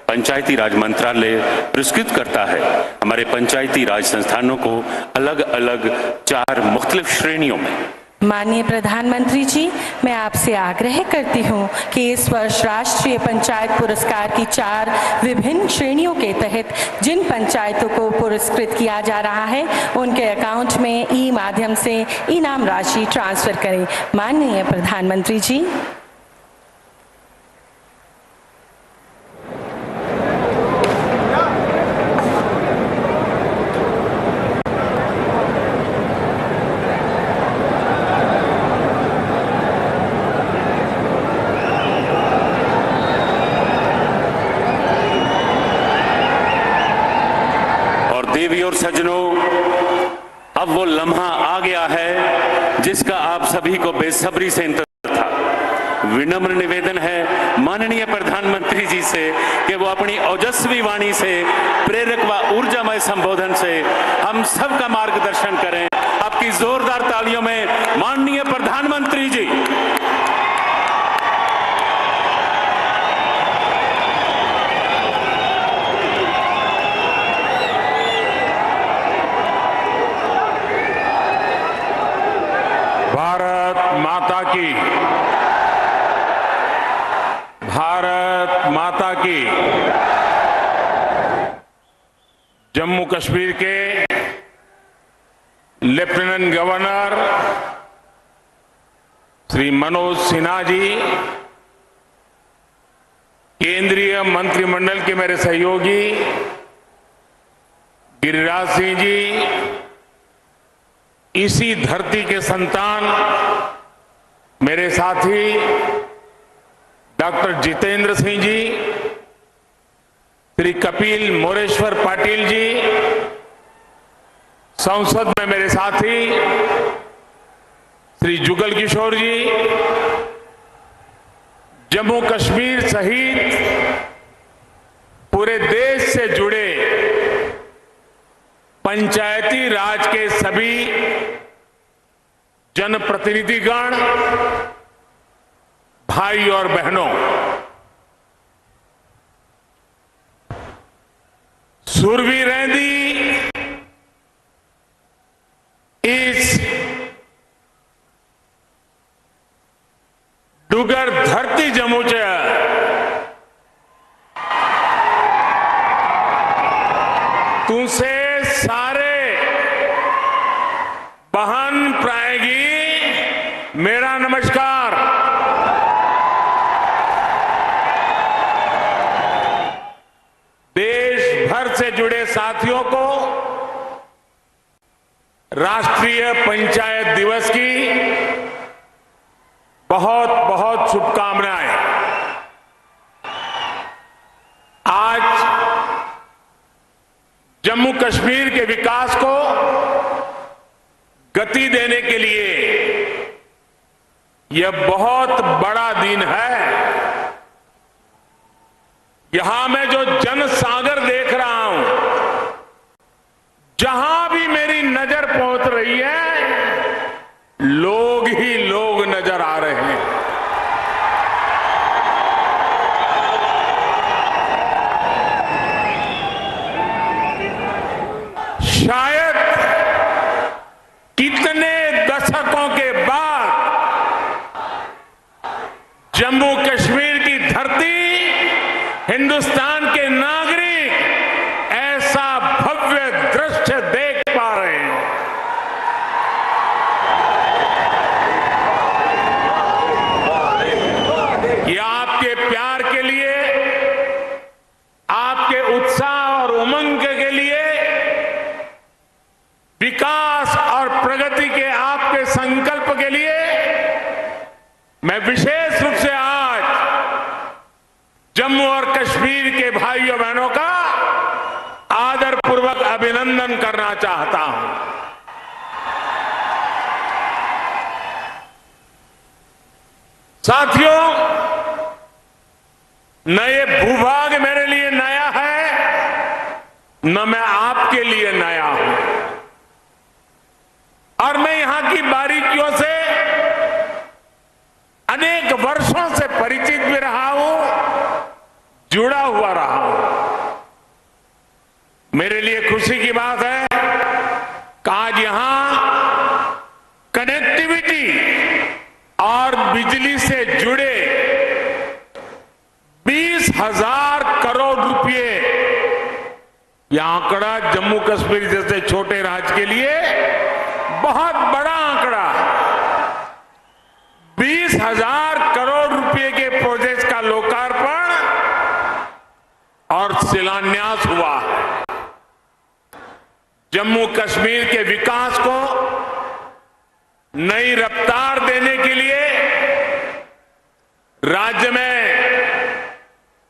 A: पंचायती राज मंत्रालय पुरस्कृत करता है हमारे पंचायती राज संस्थानों को अलग अलग 4 मुख्तलिफ श्रेणियों में।
B: माननीय प्रधानमंत्री जी, मैं आपसे आग्रह करती हूं कि इस वर्ष राष्ट्रीय पंचायत पुरस्कार की 4 विभिन्न श्रेणियों के तहत जिन पंचायतों को पुरस्कृत किया जा रहा है उनके अकाउंट में ई माध्यम से इनाम राशि ट्रांसफर करें। माननीय प्रधानमंत्री जी।
A: सज्जनों, अब वो लम्हा आ गया है जिसका आप सभी को बेसब्री से इंतजार था। विनम्र निवेदन है माननीय प्रधानमंत्री जी से कि वो अपनी ओजस्वी वाणी से, प्रेरक व ऊर्जामय संबोधन से हम सबका मार्गदर्शन करें। आपकी जोरदार तालियों में माननीय प्रधानमंत्री जी।
V: भारत माता की, भारत माता की। जम्मू कश्मीर के लेफ्टिनेंट गवर्नर श्री मनोज सिन्हा जी, केंद्रीय मंत्रिमंडल के मेरे सहयोगी गिरिराज सिंह जी, इसी धरती के संतान मेरे साथी डॉक्टर जितेंद्र सिंह जी, श्री कपिल मोरेश्वर पाटिल जी, संसद में मेरे साथी श्री जुगल किशोर जी, जम्मू कश्मीर सहित पूरे देश से जुड़े पंचायती राज के सभी जनप्रतिनिधिगण, भाई और बहनों, सुरवी रहंदी इस डुगर धरती जम्मू च तुसे सारे बहन प्राएगी मेरा नमस्कार। देश भर से जुड़े साथियों को राष्ट्रीय पंचायत दिवस की बहुत बहुत शुभकामनाएं। आज जम्मू कश्मीर के विकास को गति देने के लिए यह बहुत बड़ा दिन है। यहां मैं जो जन सागर देख रहा हूं, जहां भी मेरी नजर पहुंच रही है, लोग ही लोग नजर आ रहे हैं। शायद कितने दशकों के बाद जम्मू कश्मीर की धरती, हिंदुस्तान के नागरिक ऐसा भव्य दृश्य देख पा रहे हैं। ये आपके प्यार के लिए, आपके उत्साह और उमंग के लिए, विकास और प्रगति के आपके संकल्प के लिए मैं विशेष रूप से आज जम्मू और कश्मीर के भाइयों बहनों का आदरपूर्वक अभिनंदन करना चाहता हूं। साथियों, न ये भूभाग मेरे लिए नया है, न मैं आपके लिए नया हूं, और मैं यहां की बारीकियों से अनेक वर्षों से परिचित भी रहा हूं, जुड़ा हुआ रहा हूं। मेरे लिए खुशी की बात है कि आज यहां कनेक्टिविटी और बिजली से जुड़े 20,000 करोड़ रुपए, यह आंकड़ा जम्मू कश्मीर जैसे छोटे राज्य के लिए बहुत बड़ा आंकड़ा है। 20,000 करोड़ रुपए के प्रोजेक्ट का लोकार्पण और शिलान्यास हुआ है। जम्मू कश्मीर के विकास को नई रफ्तार देने के लिए राज्य में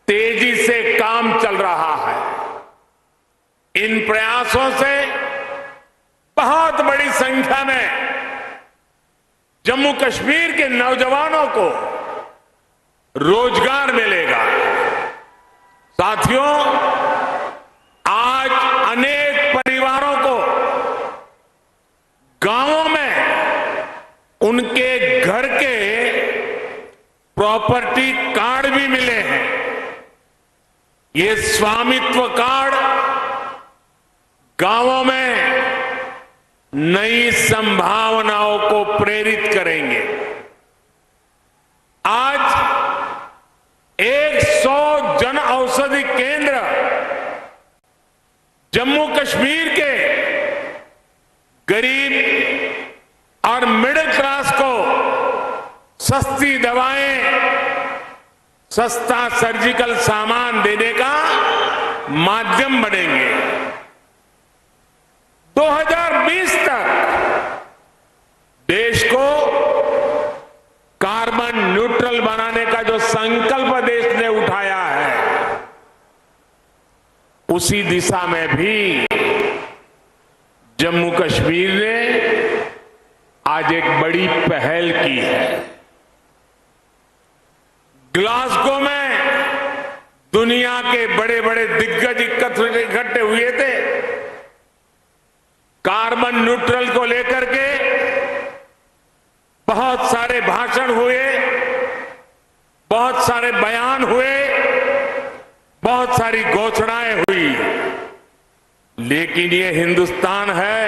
V: तेजी से काम चल रहा है। इन प्रयासों से
A: बहुत बड़ी संख्या में जम्मू कश्मीर के नौजवानों को रोजगार मिलेगा। साथियों, आज अनेक परिवारों को गांवों में उनके घर के प्रॉपर्टी कार्ड भी मिले हैं। ये स्वामित्व कार्ड गांवों में नई संभावनाओं को प्रेरित करेंगे। आज 100 जन औषधि केंद्र जम्मू कश्मीर के गरीब और मिडिल क्लास को सस्ती दवाएं, सस्ता सर्जिकल सामान देने का माध्यम बनेंगे। 2020 तक देश को कार्बन न्यूट्रल बनाने का जो संकल्प देश ने उठाया है, उसी दिशा में भी जम्मू कश्मीर ने आज एक बड़ी पहल की है। ग्लासगो में दुनिया के बड़े बड़े दिग्गज इकट्ठे हुए थे। कार्बन न्यूट्रल को लेकर के बहुत सारे भाषण हुए, बहुत सारे बयान हुए, बहुत सारी घोषणाएं हुई, लेकिन ये हिंदुस्तान है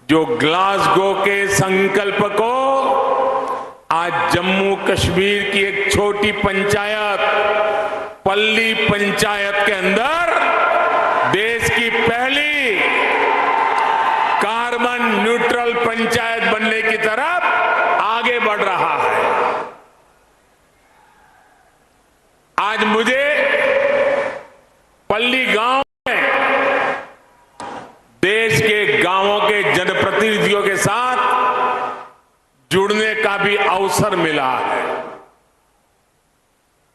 A: जो ग्लासगो के संकल्प को आज जम्मू कश्मीर की एक छोटी पंचायत, पल्ली पंचायत के अंदर देश की पहली कार्बन न्यूट्रल पंचायत बनने की तरफ आगे बढ़ रहा है। आज मुझे पल्ली गांव में देश के गांवों के जनप्रतिनिधियों के साथ जुड़ने का भी अवसर मिला है।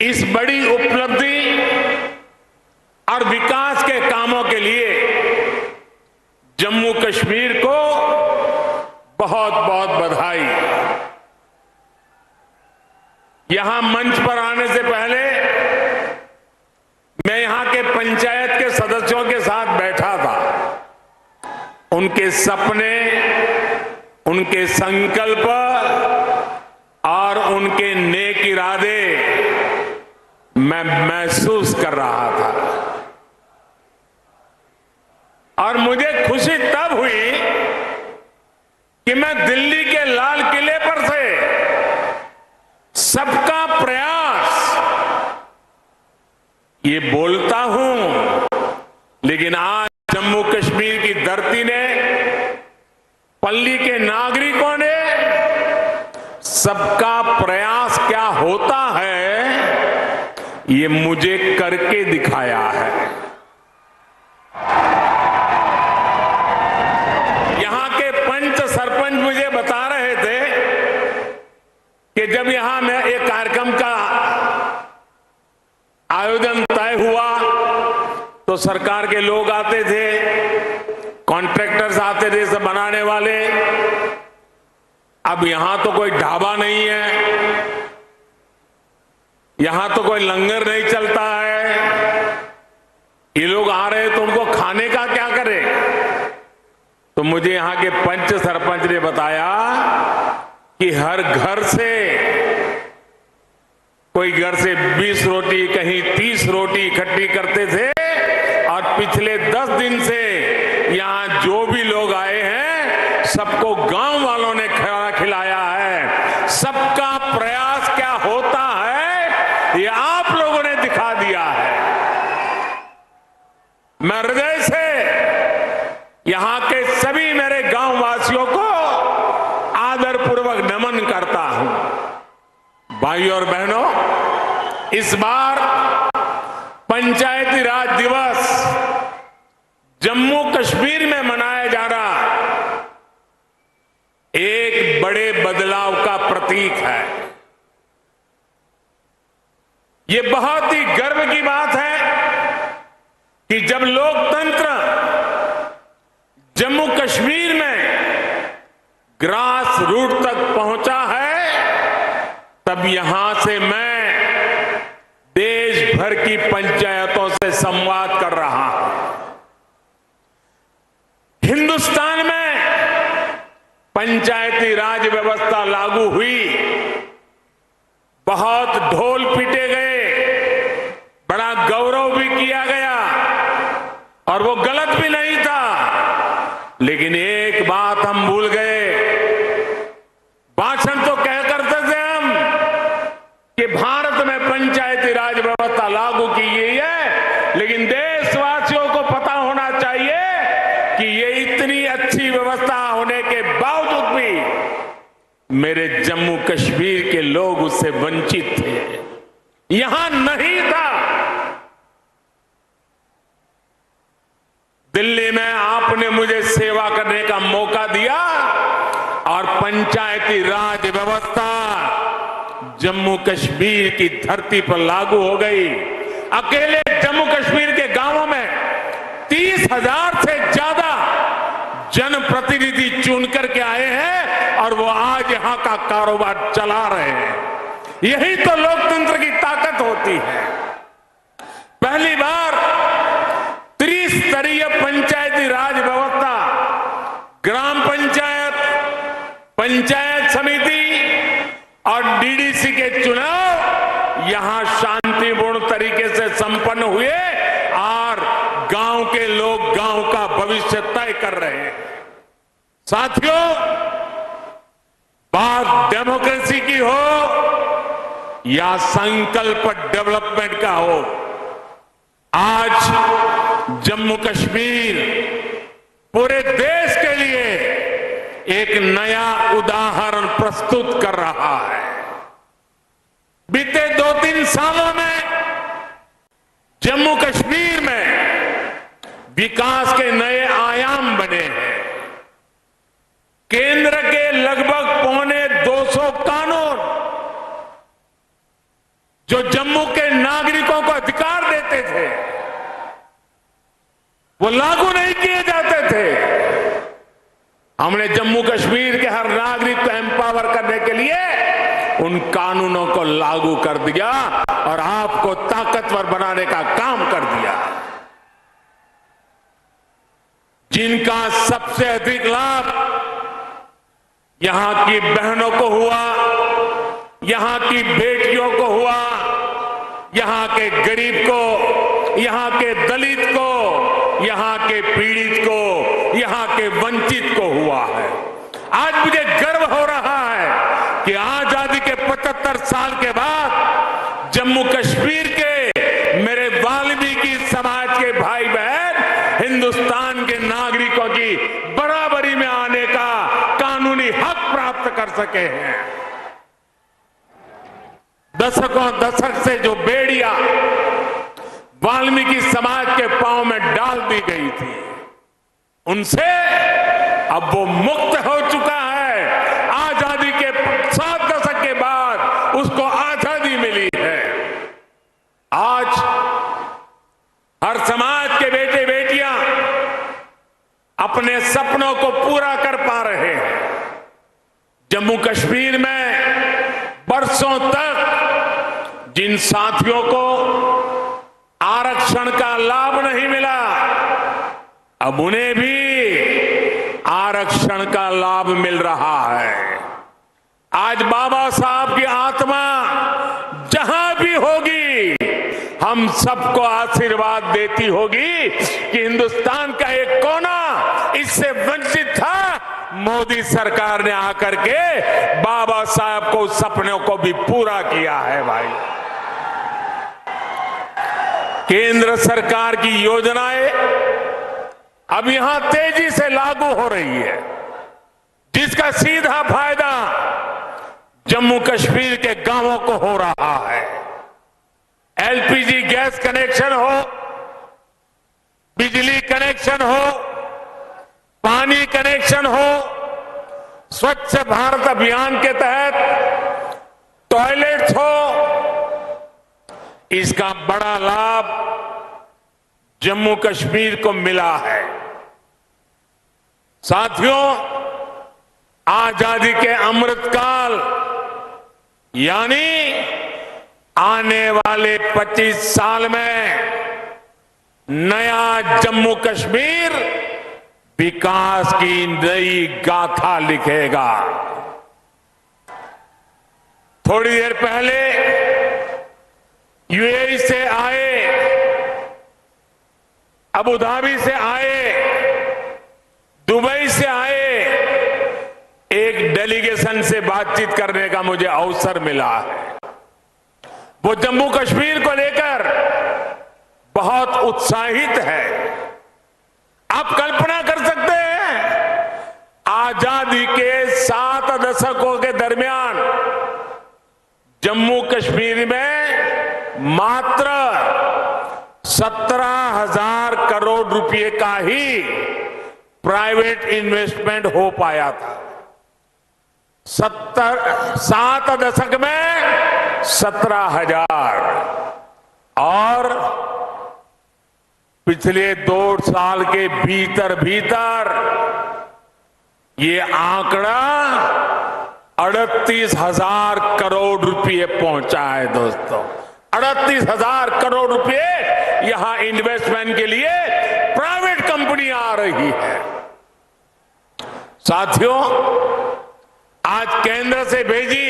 A: इस बड़ी उपलब्धि और विकास के कामों के लिए जम्मू कश्मीर को बहुत बहुत बधाई। यहां मंच पर आने से पहले मैं यहां के पंचायत के सदस्यों के साथ बैठा था। उनके सपने, उनके संकल्प और उनके नेक इरादे मैं महसूस कर रहा था और मुझे खुशी तब हुई कि मैं दिल्ली के लाल किले पर से सबका प्रयास ये बोलता हूं, लेकिन आज जम्मू कश्मीर की धरती ने, पल्ली के नागरिकों ने सबका प्रयास क्या होता है ये मुझे करके दिखाया है। यहां के पंच सरपंच मुझे बता रहे थे कि जब यहां में एक कार्यक्रम का आयोजन तय हुआ तो सरकार के लोग आते थे, कॉन्ट्रैक्टर्स आते थे, सब बनाने वाले। अब यहां तो कोई ढाबा नहीं है, यहां तो कोई लंगर नहीं चलता है। ये लोग आ रहे तो उनको खाने का क्या करें? तो मुझे यहां के पंच सरपंच ने बताया कि हर घर से, कोई घर से 20 रोटी, कहीं 30 रोटी इकट्ठी करते थे और पिछले 10 दिन से यहां जो भी लोग आए हैं सबको गांव वालों ने खाना खिलाया है। सबका प्रयास क्या होता है ये आप लोगों ने दिखा दिया है। मैं हृदय से यहां के सभी मेरे गांव वासियों को आदरपूर्वक नमन करता हूं। भाइयों और बहनों, इस बार पंचायती राज दिवस जम्मू कश्मीर में मनाया जा रहा एक बड़े बदलाव का प्रतीक है। ये बहुत ही गर्व की बात है कि जब लोकतंत्र जम्मू कश्मीर में ग्रास रूट तक पहुंचा है, तब यहां से मैं देश भर की पंचायतों से संवाद कर रहा हूं। हिंदुस्तान में पंचायती राज व्यवस्था लागू हुई, बहुत ढोल पीटे गए, बड़ा गौरव भी किया गया और वो गलत भी नहीं था। लेकिन एक बात हम भूल गए, भाषण तो कह करते थे हम कि भारत में पंचायती राज व्यवस्था लागू की गई है, लेकिन देशवासियों को पता होना चाहिए कि ये इतनी अच्छी व्यवस्था होने के बावजूद भी मेरे जम्मू कश्मीर के लोग उससे वंचित थे, यहां नहीं था। दिल्ली में आपने मुझे सेवा करने का मौका दिया और पंचायती राज व्यवस्था जम्मू कश्मीर की धरती पर लागू हो गई। अकेले जम्मू कश्मीर के गांवों में 30,000 से ज्यादा जनप्रतिनिधि चुन करके आए हैं और वो आज यहां का कारोबार चला रहे हैं। यही तो लोकतंत्र की ताकत होती है। पहली बार त्रिस्तरीय पंचायती राज व्यवस्था, ग्राम पंचायत, पंचायत समिति और डीडीसी के चुनाव यहां शांतिपूर्ण तरीके से संपन्न हुए और गांव के लोग गांव का भविष्य तय कर रहे हैं। साथियों, बात डेमोक्रेसी की हो या संकल्प डेवलपमेंट का हो, आज जम्मू कश्मीर पूरे देश के लिए एक नया उदाहरण प्रस्तुत कर रहा है। बीते 2-3 सालों में जम्मू कश्मीर में विकास के नए आयाम बने हैं। केंद्र के लगभग 250 कानून जो जम्मू के नागरिकों को अधिकार देते थे, वो लागू नहीं किए जाते थे। हमने जम्मू कश्मीर के हर नागरिक को एम्पावर करने के लिए उन कानूनों को लागू कर दिया और आपको ताकतवर बनाने का काम कर दिया। जिनका सबसे अधिक लाभ यहां की बहनों को हुआ, यहां की बेटियों को हुआ, यहां के गरीब को, यहां के दलित को, यहां के पीड़ित को, यहां के वंचित को हुआ है। आज मुझे गर्व हो रहा है कि आजादी के 75 साल के बाद जम्मू कश्मीर के मेरे वाल्मीकि समाज के भाई बहन हिंदुस्तान के नागरिकों की बराबरी में आने का कानूनी हक प्राप्त कर सके हैं। दशक से जो बेड़ियां वाल्मीकि समाज के पांव में डाल दी गई थी, उनसे अब वो मुक्त हो चुका है। आजादी के 7 दशक के बाद उसको आजादी मिली है। आज हर समाज के बेटे बेटियां अपने सपनों को पूरा कर पा रहे हैं। जम्मू कश्मीर में बरसों तक जिन साथियों को आरक्षण का लाभ नहीं मिला, अब उन्हें भी आरक्षण का लाभ मिल रहा है। आज बाबा साहब की आत्मा जहां भी होगी, हम सबको आशीर्वाद देती होगी कि हिंदुस्तान का एक कोना इससे वंचित था। मोदी सरकार ने आकर के बाबा साहब को सपनों को भी पूरा किया है। भाई, केंद्र सरकार की योजनाएं अब यहां तेजी से लागू हो रही है, जिसका सीधा फायदा जम्मू कश्मीर के गांवों को हो रहा है। एलपीजी गैस कनेक्शन हो, बिजली कनेक्शन हो, पानी कनेक्शन हो, स्वच्छ भारत अभियान के तहत टॉयलेट्स हो, इसका बड़ा लाभ जम्मू कश्मीर को मिला है।
R: साथियों, आजादी के अमृतकाल यानी आने वाले 25 साल में नया जम्मू कश्मीर विकास की नई गाथा लिखेगा। थोड़ी देर पहले यूएई से आए, अबू धाबी से आए, दुबई से आए, एक डेलीगेशन से बातचीत करने का मुझे अवसर मिला है। वो जम्मू कश्मीर को लेकर बहुत उत्साहित है। आप कल्पना कर सकते हैं, आजादी के 7 दशकों के दरमियान जम्मू कश्मीर में मात्र 17,000 करोड़ रुपए का ही प्राइवेट इन्वेस्टमेंट हो पाया था। 7 दशक में 17,000 और पिछले 2 साल के भीतर भीतर ये आंकड़ा 38,000 करोड़ रुपए पहुंचा है। दोस्तों, 38,000 करोड़ रुपए यहां इन्वेस्टमेंट के लिए प्राइवेट कंपनी आ रही है। साथियों, आज केंद्र से भेजी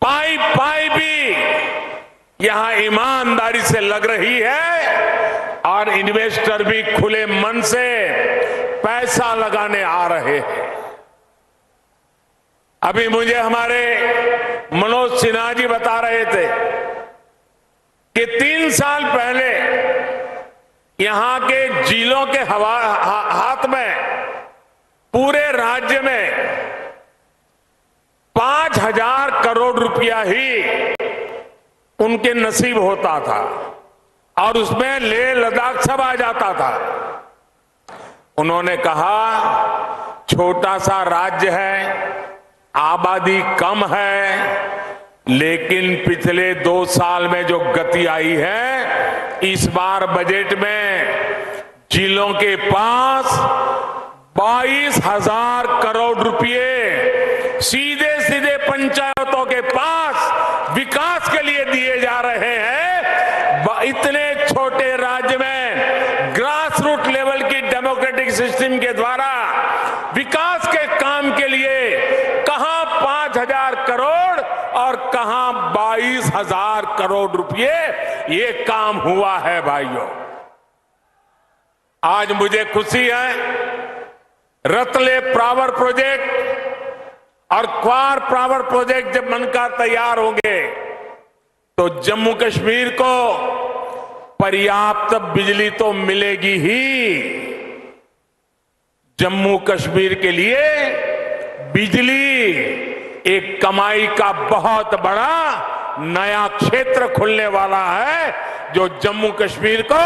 R: पाई भी यहां ईमानदारी से लग रही है और इन्वेस्टर भी खुले मन से पैसा लगाने आ रहे हैं। अभी मुझे हमारे मनोज सिन्हा जी बता रहे थे कि 3 साल पहले यहां के जिलों के हाथ में पूरे राज्य में 5,000 करोड़ रुपया ही उनके नसीब होता था और उसमें लेह लद्दाख सब आ जाता था। उन्होंने कहा, छोटा सा राज्य है, आबादी कम है, लेकिन पिछले 2 साल में जो गति आई है, इस बार बजट में जिलों के पास 22,000 करोड़ रुपए सीधे सीधे पंचायतों के पास विकास के लिए दिए जा रहे हैं। इतने छोटे राज्य में ग्रास रूट लेवल की डेमोक्रेटिक सिस्टम के द्वारा विकास के काम के लिए कहां 5,000 करोड़ और कहां 22,000 करोड़ रुपए ये काम हुआ है। भाइयों, आज मुझे खुशी है, रतले पावर प्रोजेक्ट और क्वार पावर प्रोजेक्ट जब बनकर तैयार होंगे तो जम्मू कश्मीर को पर्याप्त बिजली तो मिलेगी ही। जम्मू कश्मीर के लिए बिजली एक कमाई का बहुत बड़ा नया क्षेत्र खुलने वाला है, जो जम्मू कश्मीर को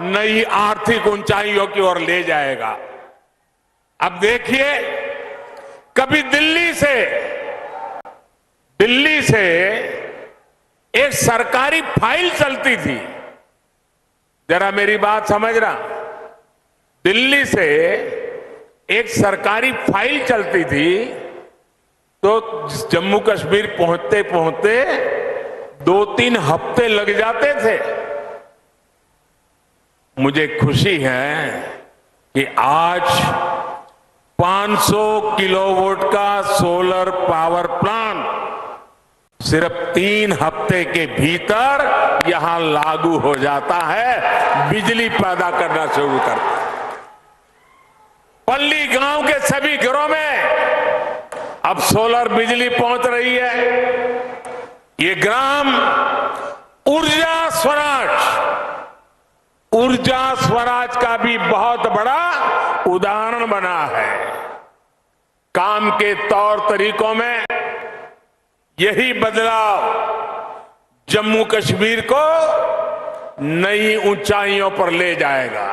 R: नई आर्थिक ऊंचाइयों की ओर ले जाएगा। अब देखिए, कभी दिल्ली से एक सरकारी फाइल चलती थी, जरा मेरी बात समझना, दिल्ली से एक सरकारी फाइल चलती थी तो जम्मू कश्मीर पहुंचते पहुंचते 2-3 हफ्ते लग जाते थे। मुझे खुशी है कि आज 500 किलोवाट का सोलर पावर प्लांट सिर्फ 3 हफ्ते के भीतर यहां लागू हो जाता है, बिजली पैदा करना शुरू करता है। पल्ली गांव के सभी घरों में अब सोलर बिजली पहुंच रही है। ये ग्राम ऊर्जा स्वराज का भी बहुत बड़ा उदाहरण बना है। काम के तौर तरीकों में यही बदलाव जम्मू कश्मीर को नई ऊंचाइयों पर ले जाएगा।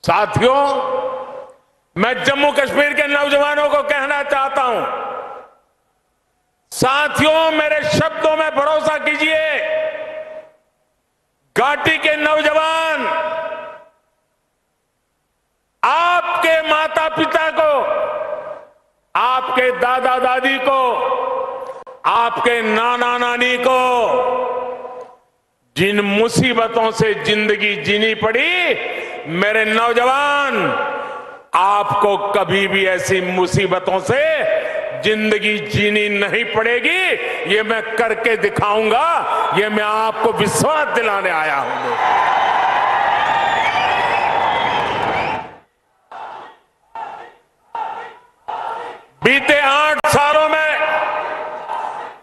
R: साथियों, मैं जम्मू कश्मीर के नौजवानों को कहना चाहता हूं, साथियों, मेरे शब्दों में भरोसा कीजिए। घाटी के नौजवान आपके माता पिता को, आपके दादा दादी को, आपके नाना नानी को जिन मुसीबतों से जिंदगी जीनी पड़ी, मेरे नौजवान, आपको कभी भी ऐसी मुसीबतों से जिंदगी जीनी नहीं पड़ेगी। ये मैं करके दिखाऊंगा, ये मैं आपको विश्वास दिलाने आया हूं। बीते 8 सालों में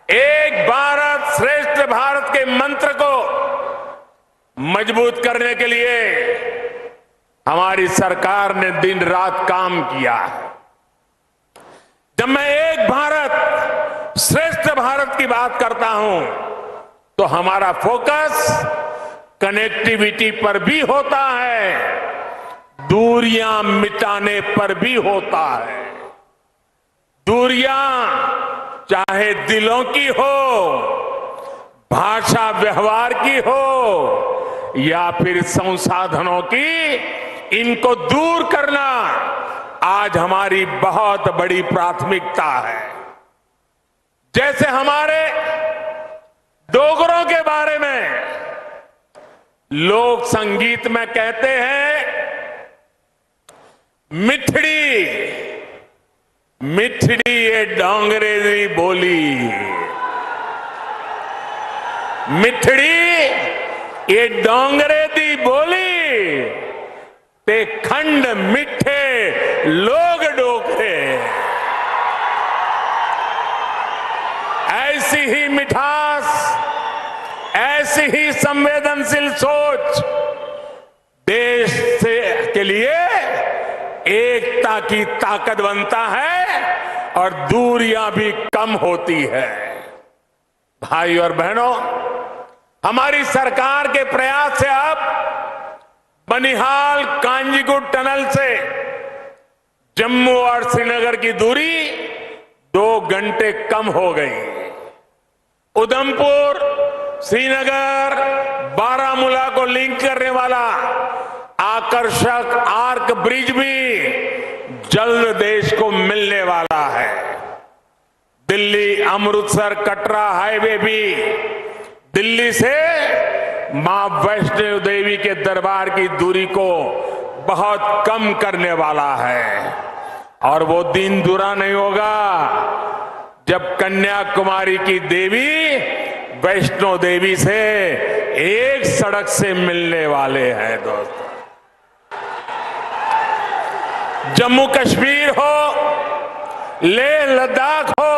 R: एक भारत श्रेष्ठ भारत के मंत्र को मजबूत करने के लिए हमारी सरकार ने दिन रात काम किया है। जब मैं एक भारत श्रेष्ठ भारत की बात करता हूं तो हमारा फोकस कनेक्टिविटी पर भी होता है, दूरियां मिटाने पर भी होता है। दूरियां चाहे दिलों की हो, भाषा व्यवहार की हो या फिर संसाधनों की, इनको दूर करना आज हमारी बहुत बड़ी प्राथमिकता है। जैसे हमारे डोगरों के बारे में लोक संगीत में कहते हैं, मिठड़ी मिठड़ी ये डोंगरे दी बोली, मिठड़ी ये डोंगरे दी बोली, ते खंड मिठे लोग डोगरे। ऐसी ही मिठास, ऐसी ही संवेदनशील सोच देश से के लिए एकता की ताकत बनता है और दूरियां भी कम होती है। भाई और बहनों, हमारी सरकार के प्रयास से अब बनिहाल कांजीगुट टनल से जम्मू और श्रीनगर की दूरी 2 घंटे कम हो गई। उधमपुर, श्रीनगर, बारामूला को लिंक करने वाला आकर्षक आर्क ब्रिज भी जल्द देश को मिलने वाला है। दिल्ली अमृतसर कटरा हाईवे भी दिल्ली से मां वैष्णो देवी के दरबार की दूरी को बहुत कम करने वाला है। और वो दिन दूरा नहीं होगा जब कन्याकुमारी की देवी वैष्णो देवी से एक सड़क से मिलने वाले हैं। दोस्तों, जम्मू कश्मीर हो, लेह लद्दाख हो,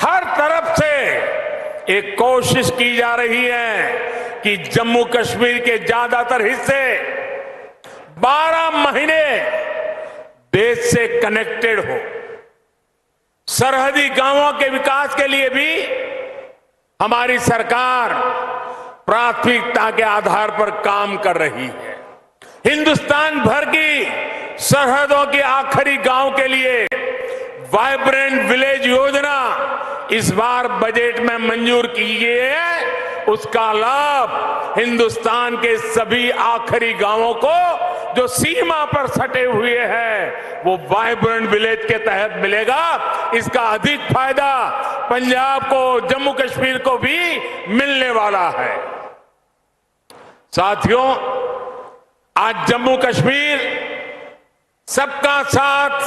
R: हर तरफ से एक कोशिश की जा रही है कि जम्मू कश्मीर के ज्यादातर हिस्से 12 महीने देश से कनेक्टेड हो। सरहदी गांवों के विकास के लिए भी हमारी सरकार प्राथमिकता के आधार पर काम कर रही है। हिंदुस्तान भर की सरहदों के आखिरी गांव के लिए वाइब्रेंट विलेज योजना इस बार बजट में मंजूर की गई है। उसका लाभ हिंदुस्तान के सभी आखिरी गांवों को जो सीमा पर सटे हुए हैं वो वाइब्रेंट विलेज के तहत मिलेगा। इसका अधिक फायदा पंजाब को, जम्मू कश्मीर को भी मिलने वाला है। साथियों, आज जम्मू कश्मीर सबका साथ,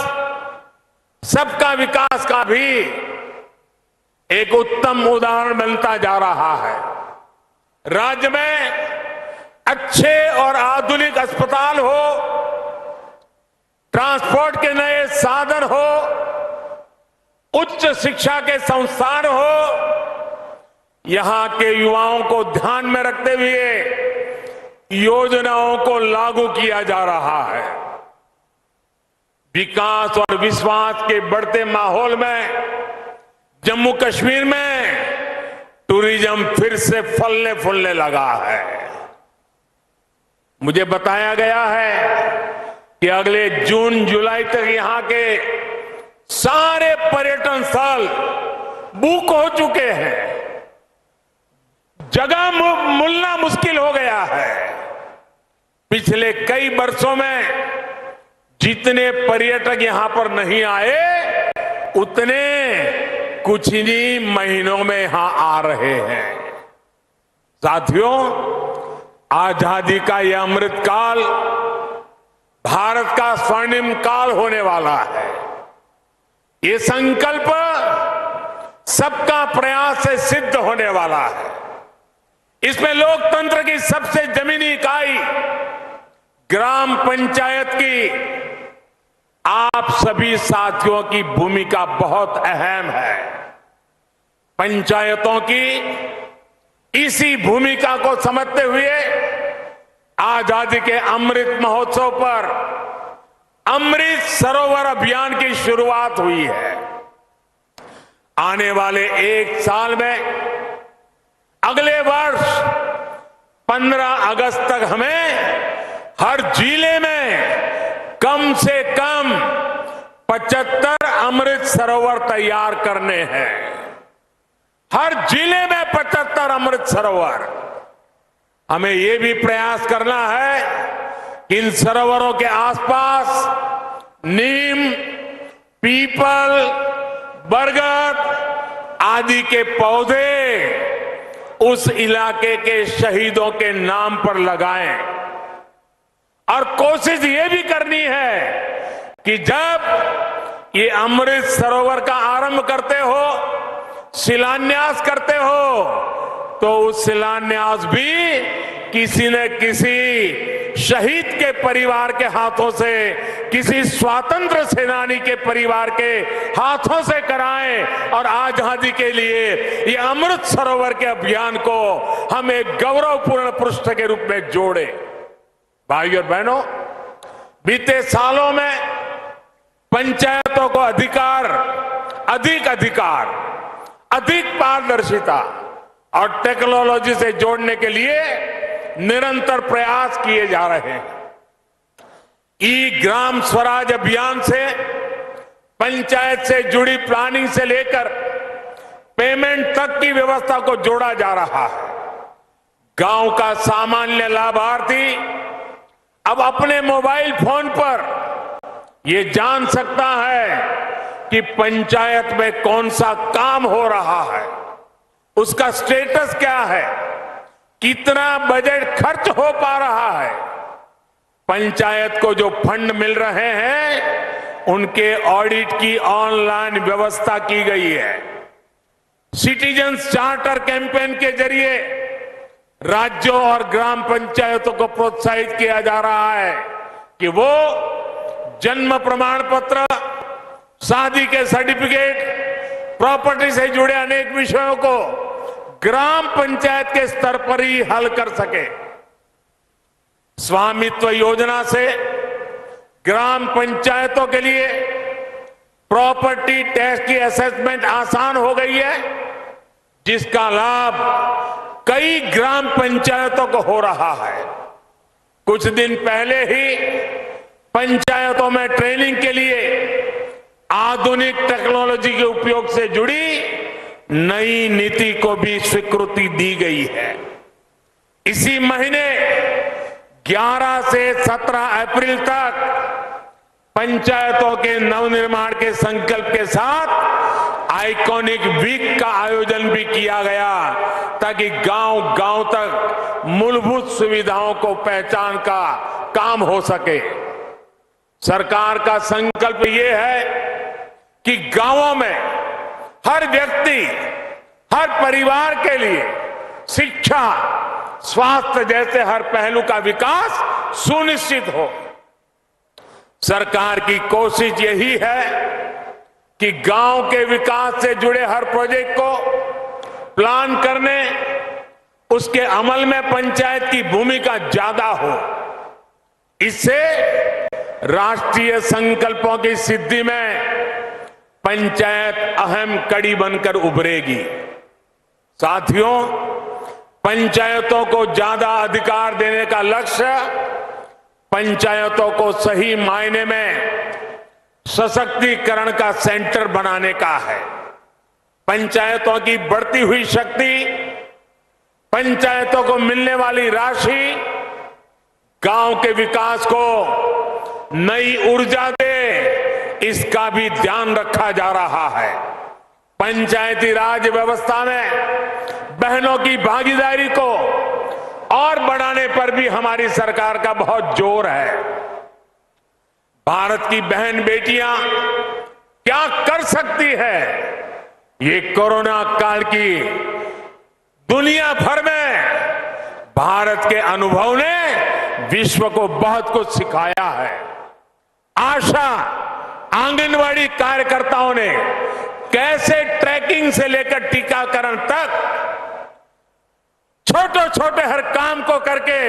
R: सबका विकास का भी एक उत्तम उदाहरण बनता जा रहा है। राज्य में अच्छे और आधुनिक अस्पताल हो, ट्रांसपोर्ट के नए साधन हो, उच्च शिक्षा के संस्थान हो, यहां के युवाओं को ध्यान में रखते हुए योजनाओं को लागू किया जा रहा है। विकास और विश्वास के बढ़ते माहौल में जम्मू कश्मीर में टूरिज्म फिर से फलने फूलने लगा है। मुझे बताया गया है कि अगले जून जुलाई तक यहां के सारे पर्यटन स्थल बुक हो चुके हैं। जगह मिलना मुश्किल हो गया है। पिछले कई वर्षों में जितने पर्यटक यहां पर नहीं आए उतने कुछ ही महीनों में यहां आ रहे हैं। साथियों, आजादी का यह अमृत काल भारत का स्वर्णिम काल होने वाला है। ये संकल्प सबका प्रयास से सिद्ध होने वाला है। इसमें लोकतंत्र की सबसे जमीनी इकाई ग्राम पंचायत की आप सभी साथियों की भूमिका बहुत अहम है। पंचायतों की इसी भूमिका को समझते हुए आजादी के अमृत महोत्सव पर अमृत सरोवर अभियान की शुरुआत हुई है। आने वाले एक साल में अगले वर्ष 15 अगस्त तक हमें हर जिले में कम से कम 75 अमृत सरोवर तैयार करने हैं। हर जिले में 75 अमृत सरोवर। हमें यह भी प्रयास करना है कि इन सरोवरों के आसपास नीम, पीपल, बरगद आदि के पौधे उस इलाके के शहीदों के नाम पर लगाएं। और कोशिश ये भी करनी है कि जब ये अमृत सरोवर का आरंभ करते हो, शिलान्यास करते हो, तो उस शिलान्यास भी किसी न किसी शहीद के परिवार के हाथों से, किसी स्वातंत्र सेनानी के परिवार के हाथों से कराएं और आजादी के लिए ये अमृत सरोवर के अभियान को हम एक गौरवपूर्ण पृष्ठ के रूप में जोड़ें। भाइयों और बहनों, बीते सालों में पंचायतों को अधिक पारदर्शिता और टेक्नोलॉजी से जोड़ने के लिए निरंतर प्रयास किए जा रहे हैं। ई ग्राम स्वराज अभियान से पंचायत से जुड़ी प्लानिंग से लेकर पेमेंट तक की व्यवस्था को जोड़ा जा रहा है। गांव का सामान्य लाभार्थी अब अपने मोबाइल फोन पर ये जान सकता है कि पंचायत में कौन सा काम हो रहा है, उसका स्टेटस क्या है, कितना बजट खर्च हो पा रहा है। पंचायत को जो फंड मिल रहे हैं उनके ऑडिट की ऑनलाइन व्यवस्था की गई है। सिटीजन्स चार्टर कैंपेन के जरिए राज्यों और ग्राम पंचायतों को प्रोत्साहित किया जा रहा है कि वो जन्म प्रमाण पत्र, शादी के सर्टिफिकेट, प्रॉपर्टी से जुड़े अनेक विषयों को ग्राम पंचायत के स्तर पर ही हल कर सके। स्वामित्व योजना से ग्राम पंचायतों के लिए प्रॉपर्टी टैक्स की असेसमेंट आसान हो गई है, जिसका लाभ कई ग्राम पंचायतों को हो रहा है। कुछ दिन पहले ही पंचायतों में ट्रेनिंग के लिए आधुनिक टेक्नोलॉजी के उपयोग से जुड़ी नई नीति को भी स्वीकृति दी गई है। इसी महीने 11 से 17 अप्रैल तक पंचायतों के नवनिर्माण के संकल्प के साथ आइकॉनिक वीक का आयोजन भी किया गया, ताकि गांव-गांव तक मूलभूत सुविधाओं को पहचान का काम हो सके। सरकार का संकल्प ये है कि गांवों में हर व्यक्ति, हर परिवार के लिए शिक्षा, स्वास्थ्य जैसे हर पहलू का विकास सुनिश्चित हो। सरकार की कोशिश यही है कि गांव के विकास से जुड़े हर प्रोजेक्ट को प्लान करने, उसके अमल में पंचायत की भूमिका ज्यादा हो। इससे राष्ट्रीय संकल्पों की सिद्धि में पंचायत अहम कड़ी बनकर उभरेगी। साथियों, पंचायतों को ज्यादा अधिकार देने का लक्ष्य पंचायतों को सही मायने में सशक्तिकरण का सेंटर बनाने का है। पंचायतों की बढ़ती हुई शक्ति, पंचायतों को मिलने वाली राशि गांव के विकास को नई ऊर्जा दे, इसका भी ध्यान रखा जा रहा है। पंचायती राज व्यवस्था में बहनों की भागीदारी को और बढ़ाने पर भी हमारी सरकार का बहुत जोर है। भारत की बहन बेटियां क्या कर सकती है, ये कोरोना काल की दुनिया भर में भारत के अनुभव ने विश्व को बहुत कुछ सिखाया है। आशा आंगनवाड़ी कार्यकर्ताओं ने कैसे ट्रैकिंग से लेकर टीकाकरण तक छोटे छोटे हर काम को करके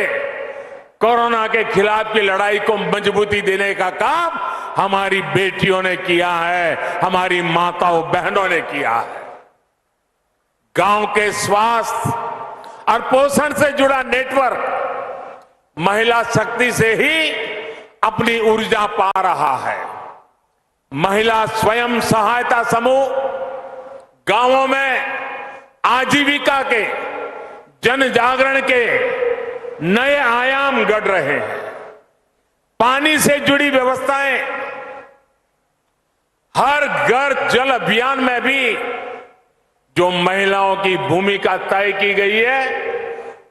R: कोरोना के खिलाफ की लड़ाई को मजबूती देने का काम हमारी बेटियों ने किया है, हमारी माताओं बहनों ने किया है। गांव के स्वास्थ्य और पोषण से जुड़ा नेटवर्क महिला शक्ति से ही अपनी ऊर्जा पा रहा है। महिला स्वयं सहायता समूह गांवों में आजीविका के जन जागरण के नए आयाम गढ़ रहे हैं। पानी से जुड़ी व्यवस्थाएं, हर घर जल अभियान में भी जो महिलाओं की भूमिका तय की गई है,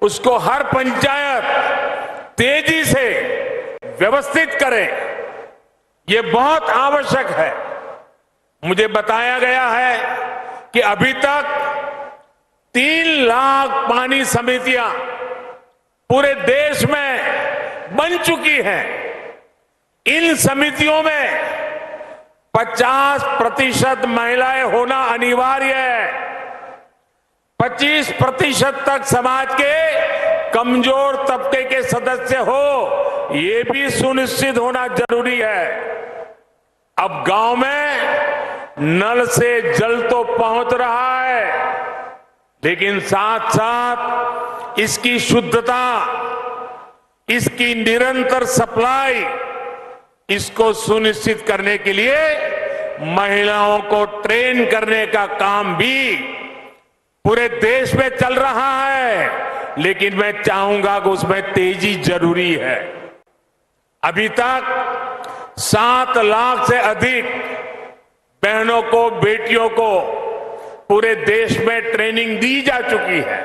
R: उसको हर पंचायत तेजी से व्यवस्थित करे, ये बहुत आवश्यक है। मुझे बताया गया है कि अभी तक 3 लाख पानी समितियां पूरे देश में बन चुकी हैं। इन समितियों में 50% महिलाएं होना अनिवार्य है। 25% तक समाज के कमजोर तबके के सदस्य हो, ये भी सुनिश्चित होना जरूरी है। अब गांव में नल से जल तो पहुंच रहा है, लेकिन साथ साथ इसकी शुद्धता, इसकी निरंतर सप्लाई, इसको सुनिश्चित करने के लिए महिलाओं को ट्रेन करने का काम भी पूरे देश में चल रहा है, लेकिन मैं चाहूंगा कि उसमें तेजी जरूरी है। अभी तक 7 लाख से अधिक बहनों को, बेटियों को पूरे देश में ट्रेनिंग दी जा चुकी है,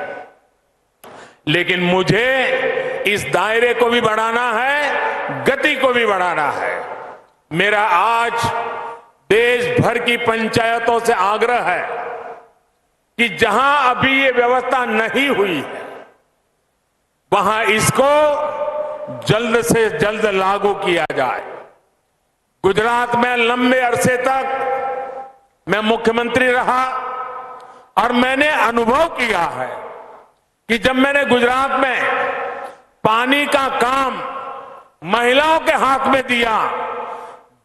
R: लेकिन मुझे इस दायरे को भी बढ़ाना है, गति को भी बढ़ाना है। मेरा आज देश भर की पंचायतों से आग्रह है कि जहां अभी ये व्यवस्था नहीं हुई है, वहां इसको जल्द से जल्द लागू किया जाए। गुजरात में लंबे अरसे तक मैं मुख्यमंत्री रहा और मैंने अनुभव किया है कि जब मैंने गुजरात में पानी का काम महिलाओं के हाथ में दिया,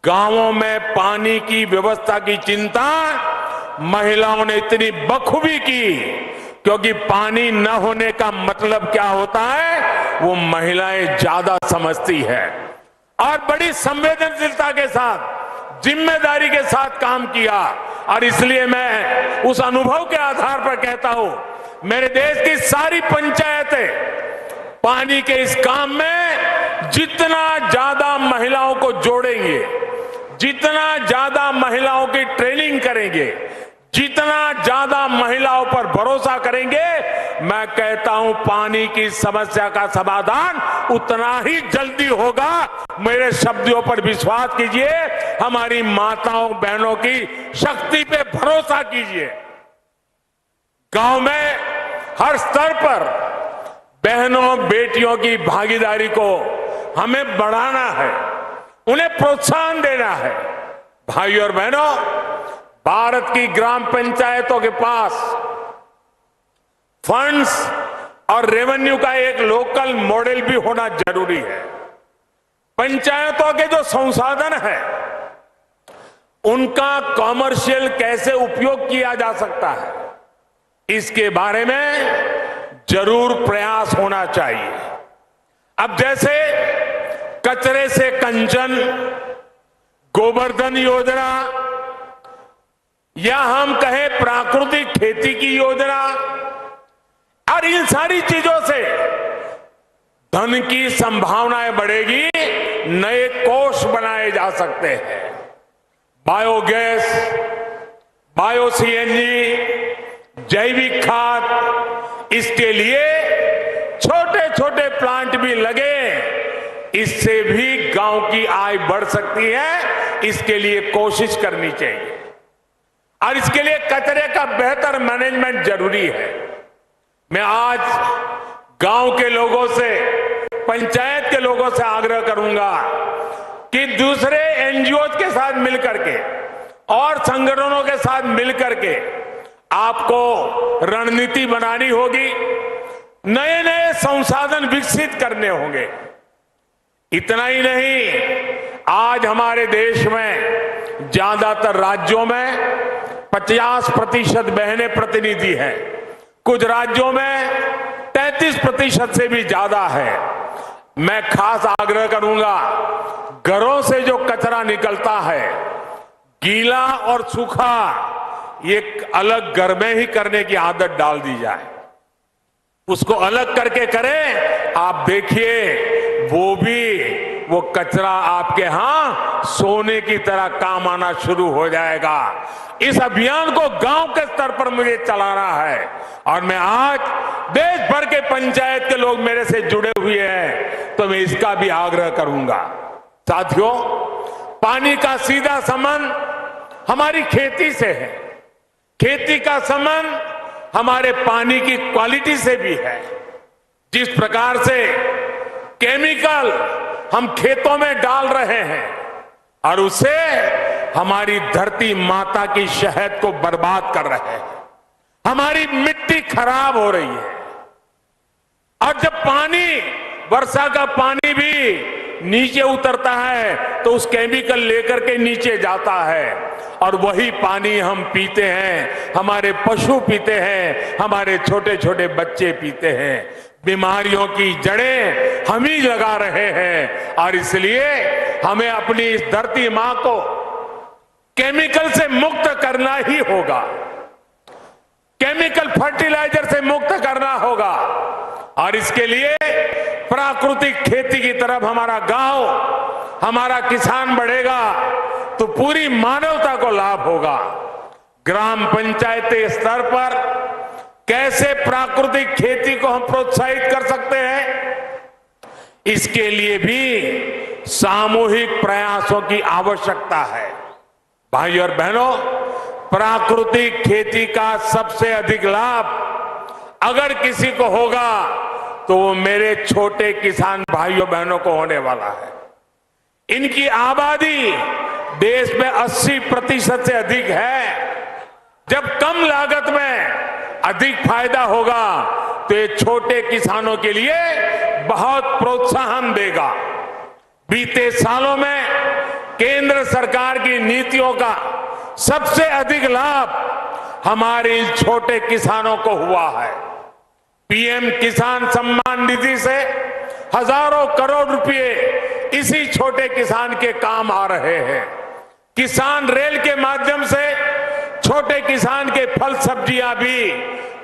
R: गांवों में पानी की व्यवस्था की चिंता महिलाओं ने इतनी बखूबी की, क्योंकि पानी न होने का मतलब क्या होता है वो महिलाएं ज्यादा समझती है। और बड़ी संवेदनशीलता के साथ, जिम्मेदारी के साथ काम किया। और इसलिए मैं उस अनुभव के आधार पर कहता हूं, मेरे देश की सारी पंचायतें पानी के इस काम में जितना ज्यादा महिलाओं को जोड़ेंगे, जितना ज्यादा महिलाओं की ट्रेनिंग करेंगे, जितना ज्यादा महिलाओं पर भरोसा करेंगे, मैं कहता हूं पानी की समस्या का समाधान उतना ही जल्दी होगा। मेरे शब्दों पर विश्वास कीजिए, हमारी माताओं बहनों की शक्ति पे भरोसा कीजिए। गांव में हर स्तर पर बहनों बेटियों की भागीदारी को हमें बढ़ाना है, उन्हें प्रोत्साहन देना है। भाइयों और बहनों, भारत की ग्राम पंचायतों के पास फंड्स और रेवेन्यू का एक लोकल मॉडल भी होना जरूरी है। पंचायतों के जो संसाधन है, उनका कॉमर्शियल कैसे उपयोग किया जा सकता है, इसके बारे में जरूर प्रयास होना चाहिए। अब जैसे कचरे से कंचन, गोवर्धन योजना, या हम कहें प्राकृतिक खेती की योजना, और इन सारी चीजों से धन की संभावनाएं बढ़ेगी, नए कोष बनाए जा सकते हैं। बायोगैस, बायो सीएनजी, जैविक खाद, इसके लिए छोटे छोटे प्लांट भी लगे, इससे भी गांव की आय बढ़ सकती है। इसके लिए कोशिश करनी चाहिए और इसके लिए कचरे का बेहतर मैनेजमेंट जरूरी है। मैं आज गांव के लोगों से, पंचायत के लोगों से आग्रह करूंगा कि दूसरे एनजीओ के साथ मिलकर के और संगठनों के साथ मिलकर के आपको रणनीति बनानी होगी, नए नए संसाधन विकसित करने होंगे। इतना ही नहीं, आज हमारे देश में ज्यादातर राज्यों में 50% बहनें प्रतिनिधि हैं, कुछ राज्यों में 33% से भी ज्यादा है। मैं खास आग्रह करूंगा, घरों से जो कचरा निकलता है, गीला और सूखा, ये अलग घर में ही करने की आदत डाल दी जाए। उसको अलग करके करें, आप देखिए वो कचरा आपके यहां सोने की तरह काम आना शुरू हो जाएगा। इस अभियान को गांव के स्तर पर मुझे चलाना है और मैं आज देश भर के पंचायत के लोग मेरे से जुड़े हुए हैं, तो मैं इसका भी आग्रह करूंगा। साथियों, पानी का सीधा संबंध हमारी खेती से है, खेती का संबंध हमारे पानी की क्वालिटी से भी है। जिस प्रकार से केमिकल हम खेतों में डाल रहे हैं और उससे हमारी धरती माता की शहद को बर्बाद कर रहे हैं, हमारी मिट्टी खराब हो रही है। और जब पानी, वर्षा का पानी भी नीचे उतरता है तो उस केमिकल लेकर के नीचे जाता है और वही पानी हम पीते हैं, हमारे पशु पीते हैं, हमारे छोटे छोटे बच्चे पीते हैं। बीमारियों की जड़ें हम ही लगा रहे हैं और इसलिए हमें अपनी इस धरती मां को केमिकल से मुक्त करना ही होगा, केमिकल फर्टिलाइजर से मुक्त करना होगा और इसके लिए प्राकृतिक खेती की तरफ हमारा गांव, हमारा किसान बढ़ेगा तो पूरी मानवता को लाभ होगा। ग्राम पंचायती स्तर पर कैसे प्राकृतिक खेती को हम प्रोत्साहित कर सकते हैं, इसके लिए भी सामूहिक प्रयासों की आवश्यकता है। भाई और बहनों, प्राकृतिक खेती का सबसे अधिक लाभ अगर किसी को होगा तो वो मेरे छोटे किसान भाइयों बहनों को होने वाला है। इनकी आबादी देश में 80% से अधिक है। जब कम लागत में अधिक फायदा होगा तो ये छोटे किसानों के लिए बहुत प्रोत्साहन देगा। बीते सालों में केंद्र सरकार की नीतियों का सबसे अधिक लाभ हमारे इन छोटे किसानों को हुआ है। पीएम किसान सम्मान निधि से हजारों करोड़ रुपए इसी छोटे किसान के काम आ रहे हैं। किसान रेल के माध्यम से छोटे किसान के फल सब्जियां भी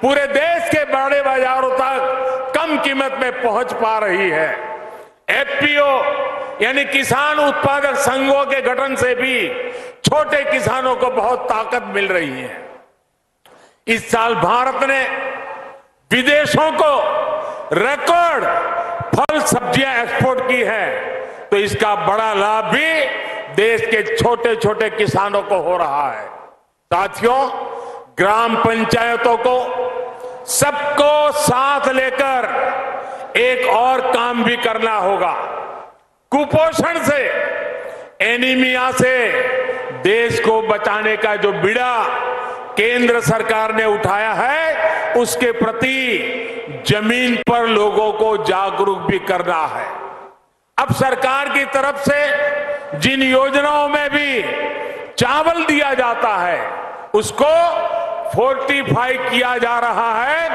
R: पूरे देश के बड़े बाजारों तक कम कीमत में पहुंच पा रही है। एफपीओ यानी किसान उत्पादक संघों के गठन से भी छोटे किसानों को बहुत ताकत मिल रही है। इस साल भारत ने विदेशों को रिकॉर्ड फल सब्जियां एक्सपोर्ट की है, तो इसका बड़ा लाभ भी देश के छोटे छोटे किसानों को हो रहा है। साथियों, ग्राम पंचायतों को सबको साथ लेकर एक और काम भी करना होगा। कुपोषण से, एनीमिया से देश को बचाने का जो बीड़ा केंद्र सरकार ने उठाया है, उसके प्रति जमीन पर लोगों को जागरूक भी करना है। अब सरकार की तरफ से जिन योजनाओं में भी चावल दिया जाता है उसको फोर्टिफाई किया जा रहा है,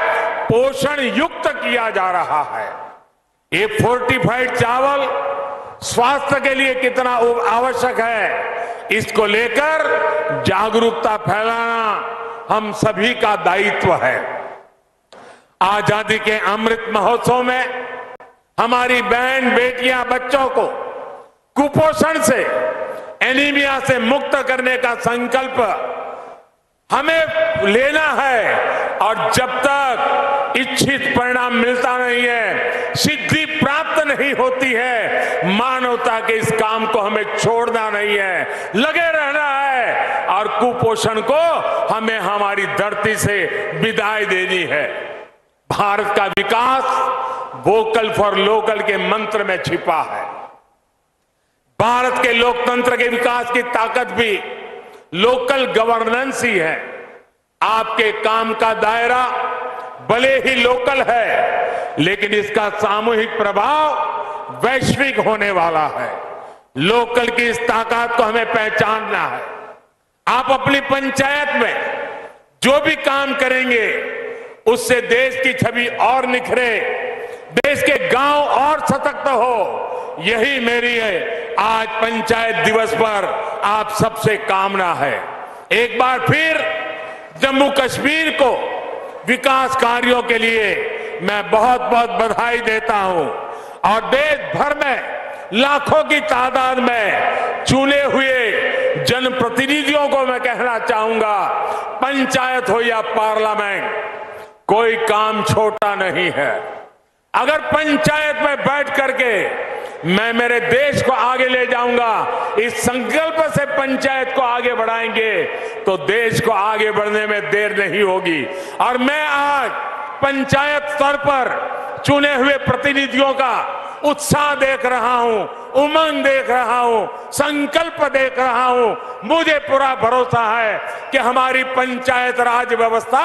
R: पोषण युक्त किया जा रहा है। ये फोर्टिफाइड चावल स्वास्थ्य के लिए कितना आवश्यक है, इसको लेकर जागरूकता फैलाना हम सभी का दायित्व है। आजादी के अमृत महोत्सव में हमारी बहन बेटियां बच्चों को कुपोषण से, एनीमिया से मुक्त करने का संकल्प हमें लेना है। और जब तक इच्छित परिणाम मिलता नहीं है, सिद्धि प्राप्त नहीं होती है, मानवता के इस काम को हमें छोड़ना नहीं है, लगे रहना है और कुपोषण को हमें हमारी धरती से विदाई देनी है। भारत का विकास वोकल फॉर लोकल के मंत्र में छिपा है। भारत के लोकतंत्र के विकास की ताकत भी लोकल गवर्नेंस ही है। आपके काम का दायरा भले ही लोकल है, लेकिन इसका सामूहिक प्रभाव वैश्विक होने वाला है। लोकल की इस ताकत को हमें पहचानना है। आप अपनी पंचायत में जो भी काम करेंगे, उससे देश की छवि और निखरे, देश के गांव और सशक्त हो, यही मेरी है आज पंचायत दिवस पर आप सबसे कामना है। एक बार फिर जम्मू कश्मीर को विकास कार्यों के लिए मैं बहुत बहुत बधाई देता हूं और देश भर में लाखों की तादाद में चुने हुए जनप्रतिनिधियों को मैं कहना चाहूंगा, पंचायत हो या पार्लियामेंट, कोई काम छोटा नहीं है। अगर पंचायत में बैठ करके मैं मेरे देश को आगे ले जाऊंगा, इस संकल्प से पंचायत को आगे बढ़ाएंगे तो देश को आगे बढ़ने में देर नहीं होगी। और मैं आज पंचायत स्तर पर चुने हुए प्रतिनिधियों का उत्साह देख रहा हूं, उमंग देख रहा हूं, संकल्प देख रहा हूं। मुझे पूरा भरोसा है कि हमारी पंचायत राज व्यवस्था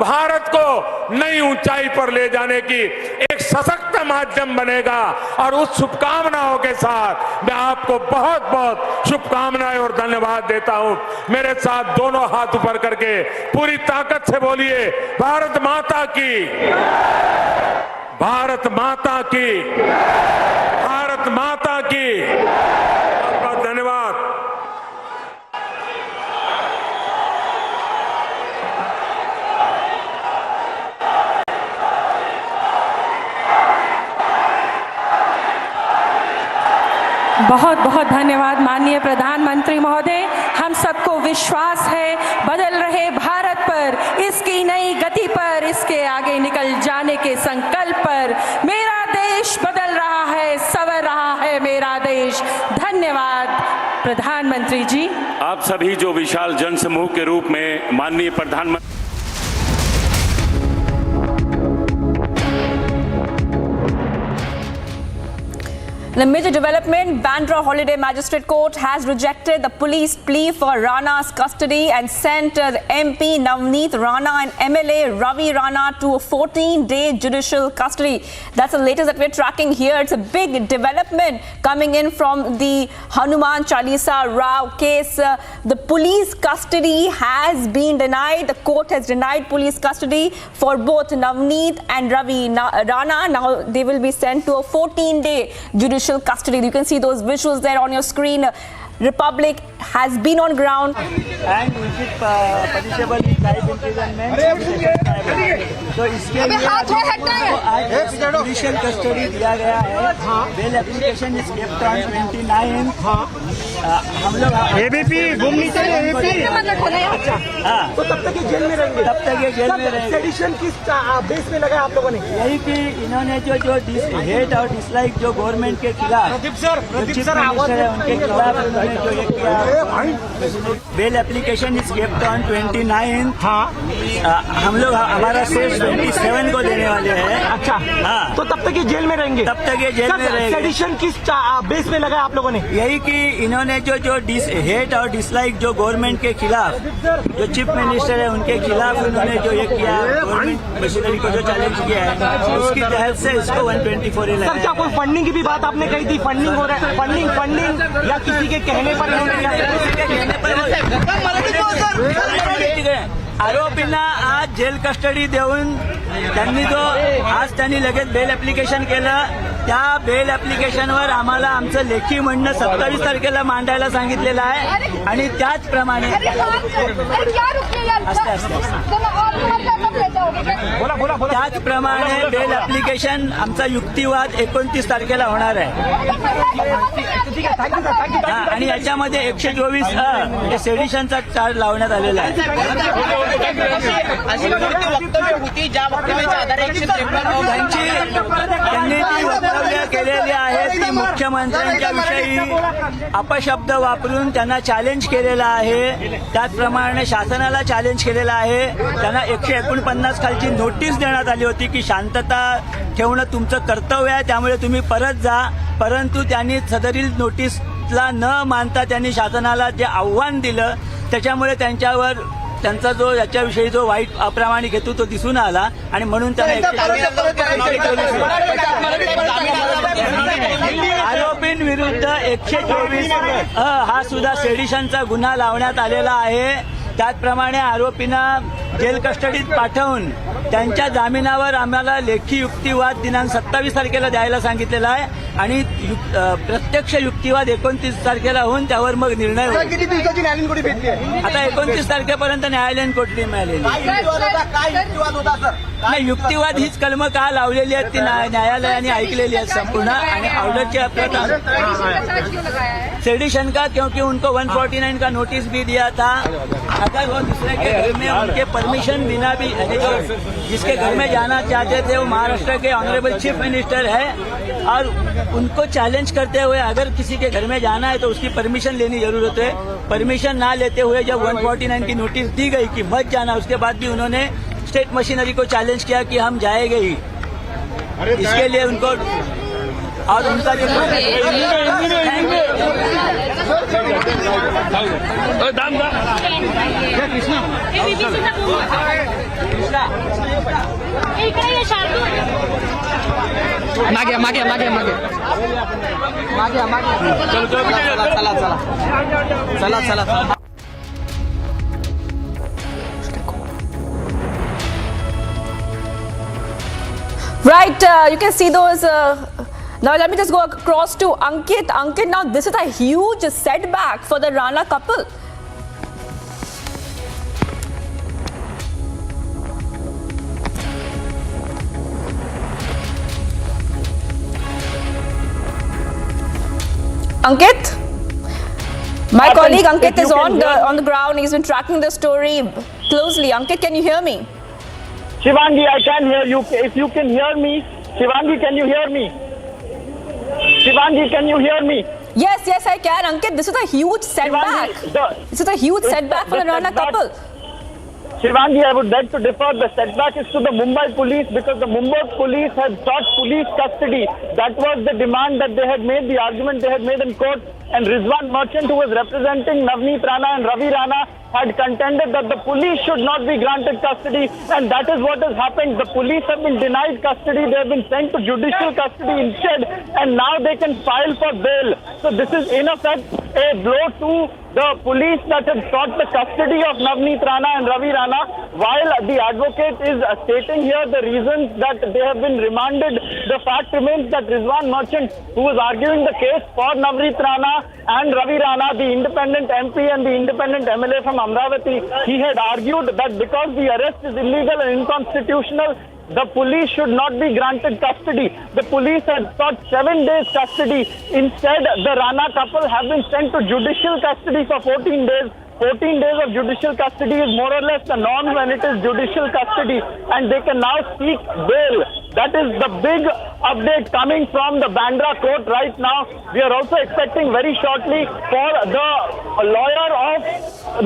R: भारत को नई ऊंचाई पर ले जाने की एक सशक्त माध्यम बनेगा। और उस शुभकामनाओं के साथ मैं आपको बहुत बहुत शुभकामनाएं और धन्यवाद देता हूं। मेरे साथ दोनों हाथ ऊपर करके पूरी ताकत से बोलिए, भारत माता की, भारत माता की, भारत माता की। बहुत बहुत धन्यवाद।
B: बहुत बहुत धन्यवाद माननीय प्रधानमंत्री महोदय। हम सबको विश्वास है बदल रहे भारत पर, इसकी नई गति पर, इसके आगे निकल जाने के संकल्प पर। मेरा देश बदल रहा है, संवर रहा है मेरा देश। धन्यवाद प्रधानमंत्री जी।
A: आप सभी जो विशाल जनसमूह के रूप में माननीय प्रधानमंत्री
Q: In a major development, Bandra Holiday Magistrate Court has rejected the police plea for Rana's custody and sent the MP Navneet Rana and MLA Ravi Rana to a 14-day judicial custody. That's the latest that we're tracking here. It's a big development coming in from the Hanuman Chalisa Rao case. The police custody has been denied. The court has denied police custody for both Navneet and Ravi Rana. Now they will be sent to a 14-day judicial custody. You can see those visuals there on your screen. Republic has been on ground.
U: And which is punishable with life imprisonment. तो इसके लिए आज judicial custody दिया गया है। Bail application is kept on 29। हम लोग ABP घूमनी चाहिए। अच्छा, हाँ, तो तब तक ये जेल में रहेंगे। तब तक ये जेल में रहेंगे। सेडिशन किस बेस पे लगा आप लोगों ने? यही कि इन्होंने जो हेट और डिसलाइक जो गवर्नमेंट के खिलाफ, चीफ मिनिस्टर है उनके खिलाफ उन्होंने जो ये किया। Bail application is kept on 29। हम लोग हमारा सेस 27 को देने वाले हैं। अच्छा, हाँ, तो तब तक ये जेल में रहेंगे। तब तक ये जेल में रहेंगे। सेडिशन किस बेस पे लगा आप लोगों ने? यही कि इन्होंने जो हेट और डिसलाइक जो गवर्नमेंट के खिलाफ, जो चीफ मिनिस्टर है उनके खिलाफ उन्होंने जो ये किया, गवर्नमेंट मशीनरी को जो चैलेंज किया है, उसकी तहत से इसको 124 लगाया। सर, क्या कोई फंडिंग की भी बात आपने कही थी? फंडिंग हो रहा है, फंडिंग या किसी के कहने पर? आरोपींना आज जेल कस्टडी देऊन त्यांनी जो आज त्यांनी लगेच बेल एप्लिकेशन केलं, त्या बेल एप्लिकेशनवर आम्हाला आमचं लेखी म्हणणं 27 तारखेला मांडायला सांगितलेलं आहे आणि त्याचप्रमाणे त्याचप्रमाणे बेल ऍप्लिकेशन आमचा युक्तिवाद 29 तारखेला होणार आहे आणि याच्यामध्ये 124 हे सेडिशनचा चार्ज लावण्यात आलेला आहे. त्यांनी ती वक्तव्य केलेली आहेत ती मुख्यमंत्र्यांच्या विषयी अपशब्द वापरून त्यांना चॅलेंज केलेला आहे. त्याचप्रमाणे शासनाला चॅलेंज केलेला आहे. त्यांना 149 खालची नोटीस देण्यात आली होती की शांतता ठेवणं तुमचं कर्तव्य आहे, त्यामुळे तुम्ही परत जा. परंतु त्यांनी सदरील नोटीसला न मानता त्यांनी शासनाला जे आव्हान दिलं त्याच्यामुळे त्यांचा जो याच्याविषयी जो वाईट अप्रामाणिक हेतू तो दिसून आला आणि म्हणून त्यांना आरोपींविरुद्ध 124 हा सुद्धा सेडिशनचा गुन्हा लावण्यात आलेला आहे. त्याचप्रमाणे आरोपींना जेल कस्टडीत पाठवून त्यांच्या जामिनावर आम्हाला लेखी युक्तिवाद दिनांक 27 तारखेला द्यायला सांगितलेला आहे आणि प्रत्यक्ष युक्तिवाद 29 तारखेला होऊन त्यावर मग निर्णय होईल.
C: किती दिवसाची न्यायालयीन कोठडी भेटली?
U: आता 29 तारखेपर्यंत न्यायालयीन कोठडी मिळालेली. नाही, युक्तिवाद हीच कलमं का लावलेली आहेत ती न्यायालयाने ऐकलेली आहेत संपूर्ण आणि ऑर्डरची प्रथा. सेडिशन का क्योंकि उनको 149 का नोटिस भी दिया था. अगर वो दूसरे के घर में उनके परमिशन बिना भी जिसके घर में जाना चाहते थे वो महाराष्ट्र के ऑनरेबल चीफ मिनिस्टर है और उनको चैलेंज करते हुए अगर किसी के घर में जाना है तो उसकी परमिशन लेनी जरूरत है. परमिशन ना लेते हुए जब 149 की नोटिस दी गई कि मत जाना, उसके बाद भी उन्होंने स्टेट मशीनरी को चैलेंज किया कि हम जाएंगे ही. इसके लिए उनको और उनका जो
C: चला.
Q: Right, you can see those. Now let me just go across to Ankit. Ankit, now this is a huge setback for the Rana couple. Ankit? My colleague Ankit is on the ground. He's been tracking the story closely. Ankit, can you hear me?
F: Shivangi, I can hear you. If you can hear me, Shivangi, can you hear me? Shivangi, can you hear me?
Q: Yes, I can. Ankit, this is a huge setback. This is a huge setback for the Rana couple.
F: Shivangi, I would beg to differ. The setback is to the Mumbai police because the Mumbai police had sought police custody. That was the demand that they had made, the argument they had made in court. And Rizwan Merchant, who was representing Navneet Rana and Ravi Rana, had contended that the police should not be granted custody, and that is what has happened. The police have been denied custody. They have been sent to judicial custody instead, and now they can file for bail. So this is in effect a blow to the police that had sought the custody of Navneet Rana and Ravi Rana, while the advocate is stating here the reasons that they have been remanded. The fact remains that Rizwan Merchant, who was arguing the case for Navneet Rana and Ravi Rana, the independent MP and the independent MLA from Amravati, he had argued that because the arrest is illegal and unconstitutional, the police should not be granted custody. The police had sought 7 days custody. Instead, the Rana couple have been sent to judicial custody for 14 days. 14 days of judicial custody is more or less the norm when it is judicial custody, and they can now seek bail. That is the big update coming from the Bandra court right now. We are also expecting very shortly for the lawyer of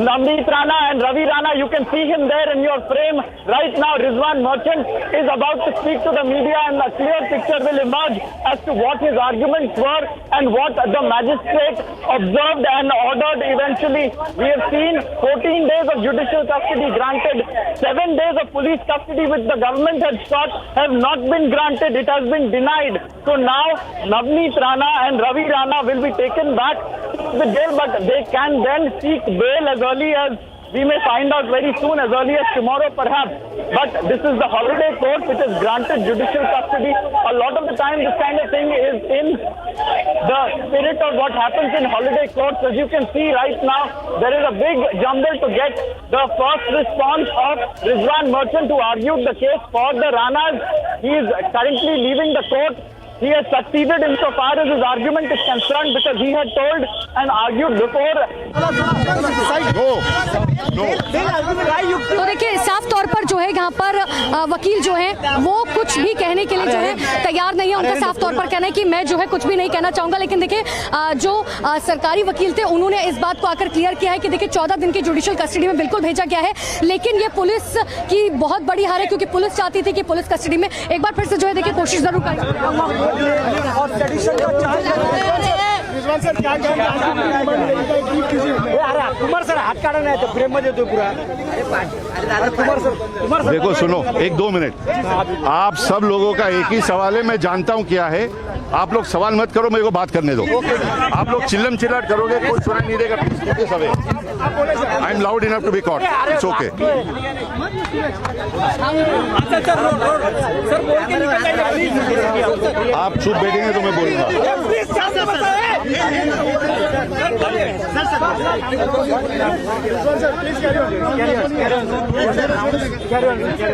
F: Navneet Rana and Ravi Rana. You can see him there in your frame right now. Rizwan Merchant is about to speak to the media, and a clear picture will emerge as to what his arguments were and what the magistrate observed and ordered eventually. We have seen 14 days of judicial custody granted. 7 days of police custody which the government had sought have not been granted. It has been denied. So now Navneet Rana and Ravi Rana will be taken back to the jail, but they can then seek bail as early as We may find out very soon, as early as tomorrow perhaps. But this is the holiday court which has granted judicial custody. A lot of the time this kind of thing is in the spirit of what happens in holiday courts. As you can see right now, there is a big jumble to get the first response of Rizwan Merchant, who argued the case for the Ranas. He is currently leaving the court. He has succeeded insofar as his argument is concerned, because he had told and argued before.
H: तो देखिए, साफ तौर पर जो है यहाँ पर वकील जो है वो कुछ भी कहने के लिए जो है तैयार नहीं है। उनका साफ तौर पर कहना है कि मैं जो है कुछ भी नहीं कहना चाहूंगा। लेकिन देखिए, जो सरकारी वकील थे उन्होंने इस बात को आकर क्लियर किया है कि देखिए 14 दिन की जुडिशियल कस्टडी में बिल्कुल भेजा गया है, लेकिन ये पुलिस की बहुत बड़ी हार है, क्योंकि पुलिस चाहती थी कि पुलिस कस्टडी में एक बार फिर से जो है देखिए कोशिश जरूर करें।
C: कुमार सर हाथ काढा नाही तर फ्रेम मध्ये येतो पुरा।
M: देखो सुनो, 1-2 मिनट। आप सब लोगों का एक ही सवाल है, मैं जानता हूं क्या है। आप लोग सवाल मत करो, मेरे को बात करने दो। आप लोग चिल्लम चिल्लाट करोगे, कोई सुनाई नहीं देगा। Please away. I am loud enough to be caught. It's okay. आप चुप बैठेंगे तो मैं बोलूंगा।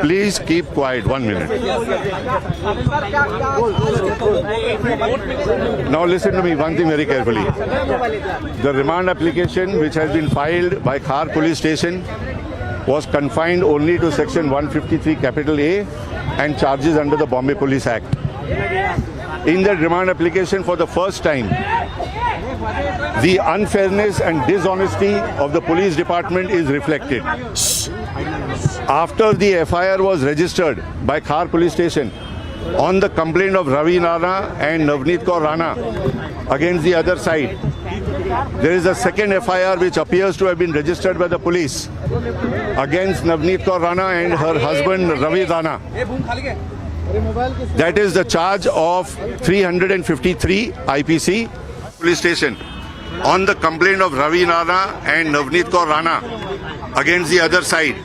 M: Please keep quiet. 1 minute. Now listen to me one thing very carefully. The remand application which has been filed by Khar police station was confined only to section 153 capital A and charges under the Bombay Police Act. In that remand application, for the first time, the unfairness and dishonesty of the police department is reflected. After the FIR was registered by Khar police station on the complaint of Ravi Rana and Navneet Kaur Rana against the other side, there is a second FIR which appears to have been registered by the police against Navneet Kaur Rana and her husband Ravi Rana. That is the charge of 353 IPC police station on the complaint of Ravi Rana and Navneet Kaur Rana against the other side.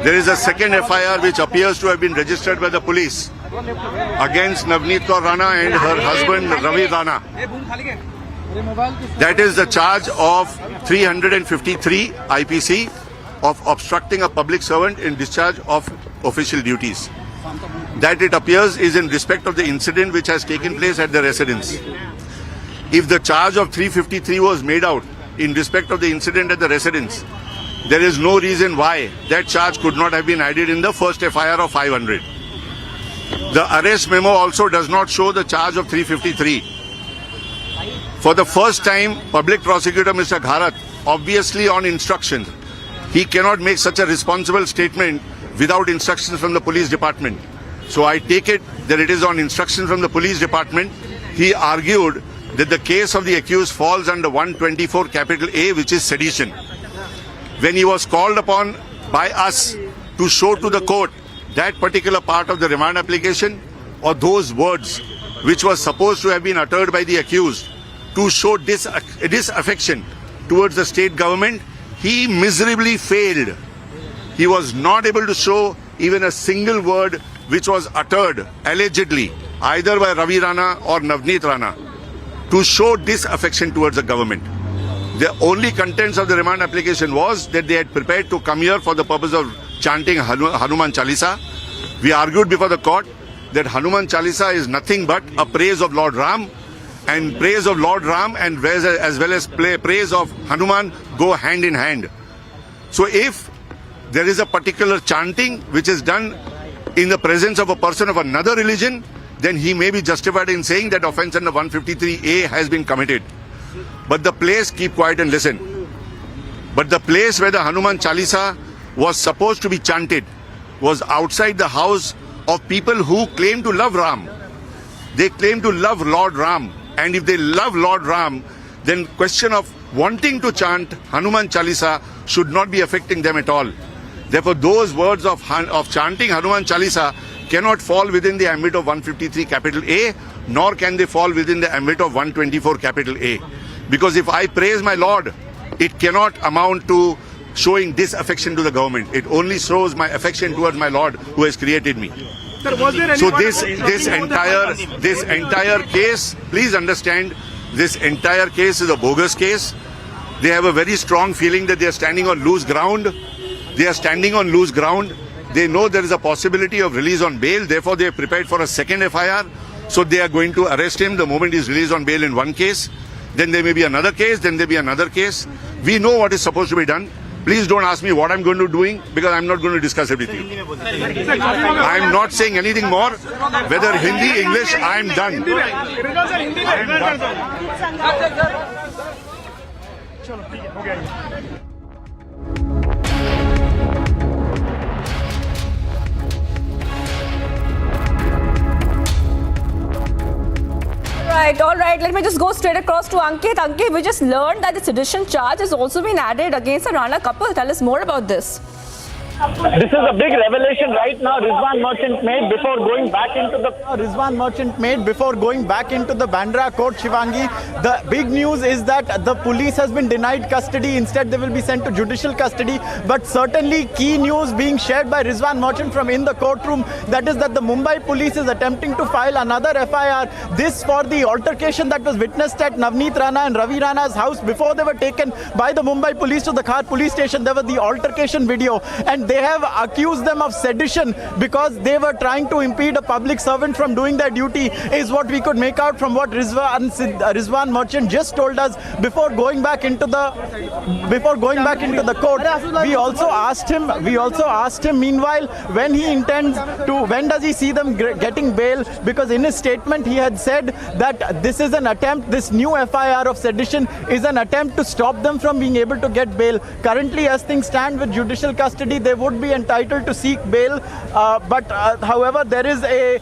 M: There is a second FIR which appears to have been registered by the police against Navneet Kaur Rana and her husband Ravi Rana. That is the charge of 353 IPC of obstructing a public servant in discharge of official duties. That, it appears, is in respect of the incident which has taken place at the residence. If the charge of 353 was made out in respect of the incident at the residence, there is no reason why that charge could not have been added in the first FIR of 500. The arrest memo also does not show the charge of 353. For the first time, Public Prosecutor Mr. Gharat, obviously on instruction, he cannot make such a responsible statement without instructions from the police department. So I take it that it is on instruction from the police department. He argued that the case of the accused falls under 124 capital A, which is sedition. When he was called upon by us to show to the court that particular part of the remand application or those words which was supposed to have been uttered by the accused to show disaffection towards the state government, he miserably failed. He was not able to show even a single word which was uttered allegedly either by Ravi Rana or Navneet Rana to show disaffection towards the government. The only contents of the remand application was that they had prepared to come here for the purpose of chanting Hanuman Chalisa. We argued before the court that Hanuman Chalisa is nothing but a praise of Lord Ram, and praise of Lord Ram and as well as praise of Hanuman go hand in hand. So if there is a particular chanting which is done in the presence of a person of another religion, then he may be justified in saying that offence under 153A has been committed. But the place, keep quiet and listen. But the place where the Hanuman Chalisa was supposed to be chanted was outside the house of people who claim to love Ram. They claim to love Lord Ram. And if they love Lord Ram, then question of wanting to chant Hanuman Chalisa should not be affecting them at all. Therefore, those words of chanting Hanuman Chalisa cannot fall within the ambit of 153 capital A, nor can they fall within the ambit of 124 capital A. Because if I praise my Lord, it cannot amount to showing disaffection to the government. It only shows my affection towards my Lord who has created me.
C: Sir, was there any
M: So this entire case, please understand, this entire case is a bogus case. They have a very strong feeling that they are standing on loose ground. They are standing on loose ground. They know there is a possibility of release on bail. Therefore, they are prepared for a second FIR. So they are going to arrest him the moment he is released on bail in one case. Then there may be another case. Then there may be another case. We know what is supposed to be done. Please don't ask me what I'm going to be doing, because I'm not going to discuss it with you. I'm not saying anything more. Whether Hindi, English, I'm done.
Q: All right. Let me just go straight across to Ankit. Ankit, we just learned that the sedition charge has also been added against the Rana couple. Tell us more about this.
F: This is a big revelation right now. Rizwan Merchant made before going back into the Bandra court, Shivangi. The big news is that the police has been denied custody. Instead, they will be sent to judicial custody. But certainly key news being shared by Rizwan Merchant from in the courtroom, that is that the Mumbai police is attempting to file another FIR. This for the altercation that was witnessed at Navneet Rana and Ravi Rana's house before they were taken by the Mumbai police to the Khar police station. There was the altercation video, and they have accused them of sedition because they were trying to impede a public servant from doing their duty, is what we could make out from what Rizwan Merchant just told us before going back into the court. We also asked him meanwhile when does he see them getting bail, because in his statement he had said that this new FIR of sedition is an attempt to stop them from being able to get bail. Currently, as things stand with judicial custody, they would be entitled to seek bail, but however, there is a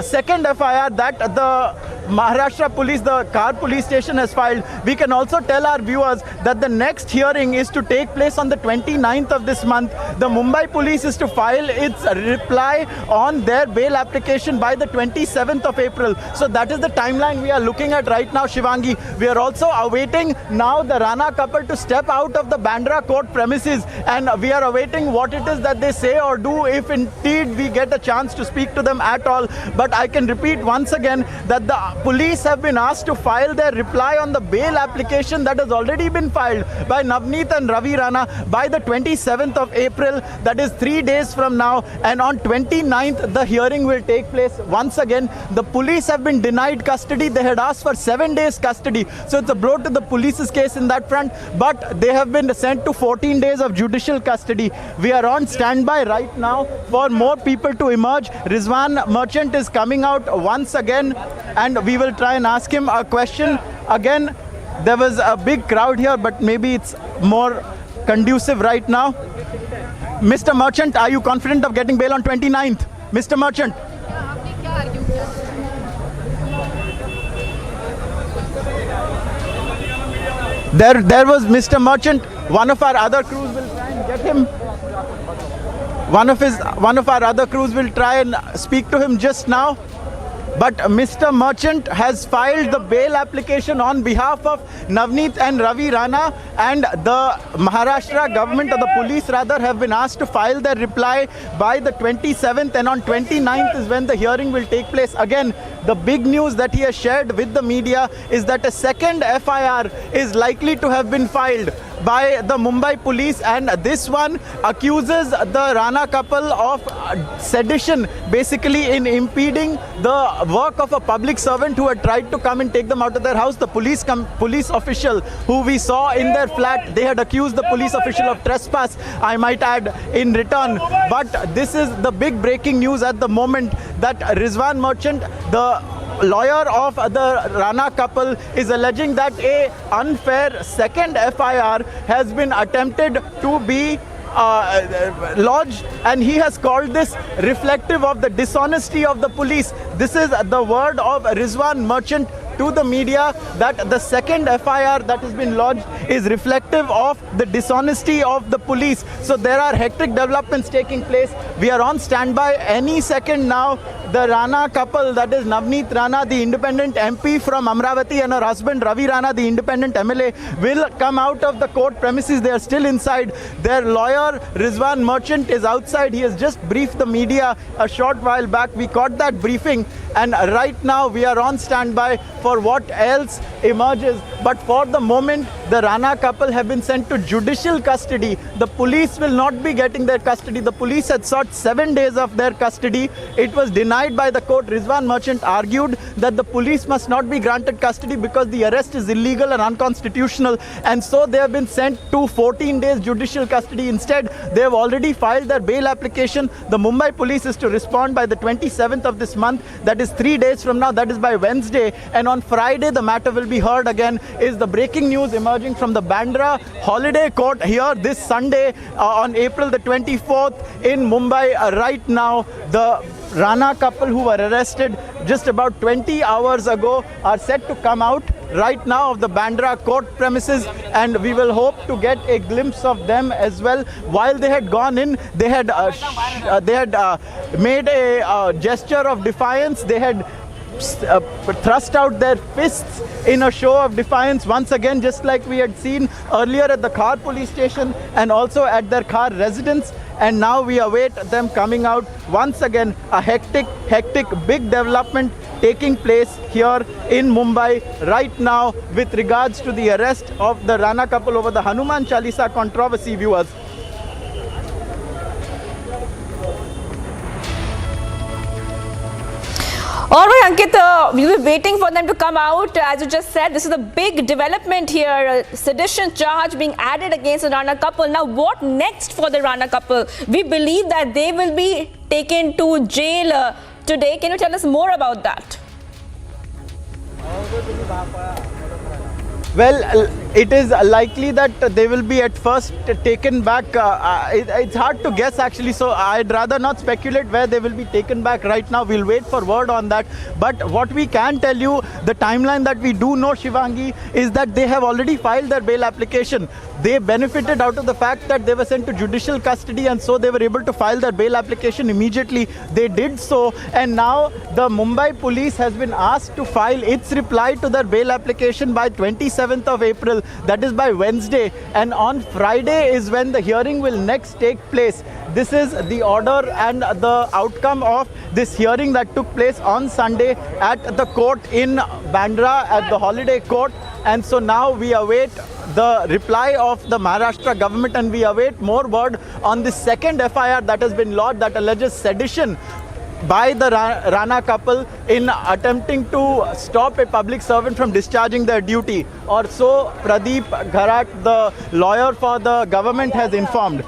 F: second FIR that the Maharashtra police, the Khar police station has filed. We can also tell our viewers that the next hearing is to take place on the 29th of this month. The Mumbai police is to file its reply on their bail application by the 27th of April. So that is the timeline we are looking at right now, Shivangi. We are also awaiting now the Rana couple to step out of the Bandra court premises, and we are awaiting what it is that they say or do, if indeed we get a chance to speak to them at all. But I can repeat once again that the police have been asked to file their reply on the bail application that has already been filed by Navneet and Ravi Rana by the 27th of April, that is 3 days from now, and on 29th the hearing will take place. Once again, the police have been denied custody. They had asked for 7 days custody, so it's a blow to the police's case in that front, but they have been sent to 14 days of judicial custody. We are on standby right now for more people to emerge. Rizwan Merchant is coming out once again, and we will try and ask him a question. Again, there was a big crowd here, but maybe it's more conducive right now. Mr. Merchant, are you confident of getting bail on 29th? Mr. Merchant. There was Mr. Merchant. One of our other crews will try and get him. One of our other crews will try and speak to him just now. But Mr. Merchant has filed the bail application on behalf of Navneet and Ravi Rana, and the Maharashtra government, or the police rather, have been asked to file their reply by the 27th, and on 29th is when the hearing will take place. Again, the big news that he has shared with the media is that a second FIR is likely to have been filed by the Mumbai police, and this one accuses the Rana couple of sedition, basically in impeding the work of a public servant who had tried to come and take them out of their house. The police official who we saw in their flat, they had accused the police official of trespass, I might add, in return. But this is the big breaking news at the moment, that Rizwan Merchant, the lawyer of the Rana couple, is alleging that a unfair second FIR has been attempted to be lodged, and he has called this reflective of the dishonesty of the police. This is the word of Rizwan Merchant to the media, that the second FIR that has been lodged is reflective of the dishonesty of the police. So there are hectic developments taking place. We are on standby any second now.
C: the Rana couple, that is Navneet Rana, the independent MP from Amravati, and her husband Ravi Rana, the independent MLA, will come out of the court premises. They are still inside. Their lawyer Rizwan Merchant is outside. He has just briefed the media a short while back. We caught that briefing, and right now we are on standby for what else emerges. But for the moment, the Rana couple have been sent to judicial custody. The police will not be getting their custody. The police had sought 7 days of their custody. It was denied by the court. Rizwan Merchant argued that the police must not be granted custody because the arrest is illegal and unconstitutional, and so they have been sent to 14 days judicial custody. Instead, they have already filed their bail application. The Mumbai police is to respond by the 27th of this month. That is 3 days from now. That is by Wednesday, and on Friday the matter will be heard again, is the breaking news emerging from the Bandra holiday court here this Sunday on April the 24th in Mumbai. Right now, the Rana couple who were arrested just about 20 hours ago are set to come out right now of the Bandra court premises, and we will hope to get a glimpse of them as well. While they had gone in, they had made a gesture of defiance. They had thrust out their fists in a show of defiance once again, just like we had seen earlier at the Khar police station and also at their Khar residence. And now we await them coming out once again. A hectic big development taking place here in Mumbai right now with regards to the arrest of the Rana couple over the Hanuman Chalisa controversy, viewers.
Q: All right, Ankit, we were waiting for them to come out. As you just said, this is a big development here. Sedition charge being added against the Rana couple. Now, what next for the Rana couple? We believe that they will be taken to jail today. Can you tell us more about that?
C: Well, it is likely that they will be at first taken back. It's hard to guess actually, so I'd rather not speculate where they will be taken back right now. We'll wait for word on that. But what we can tell you, the timeline that we do know, Shivangi, is that they have already filed their bail application. They benefited out of the fact that they were sent to judicial custody, and so they were able to file their bail application immediately. They did so, and now the Mumbai police has been asked to file its reply to their bail application by 27th of April. That is by Wednesday, and on Friday is when the hearing will next take place. This is the order and the outcome of this hearing that took place on Sunday at the court in Bandra, at the holiday court. And so now we await the reply of the Maharashtra government, and we await more word on the second FIR that has been lodged that alleges sedition by the Rana couple in attempting to stop a public servant from discharging their duty, or so Pradeep Gharat, the lawyer for the government, has informed.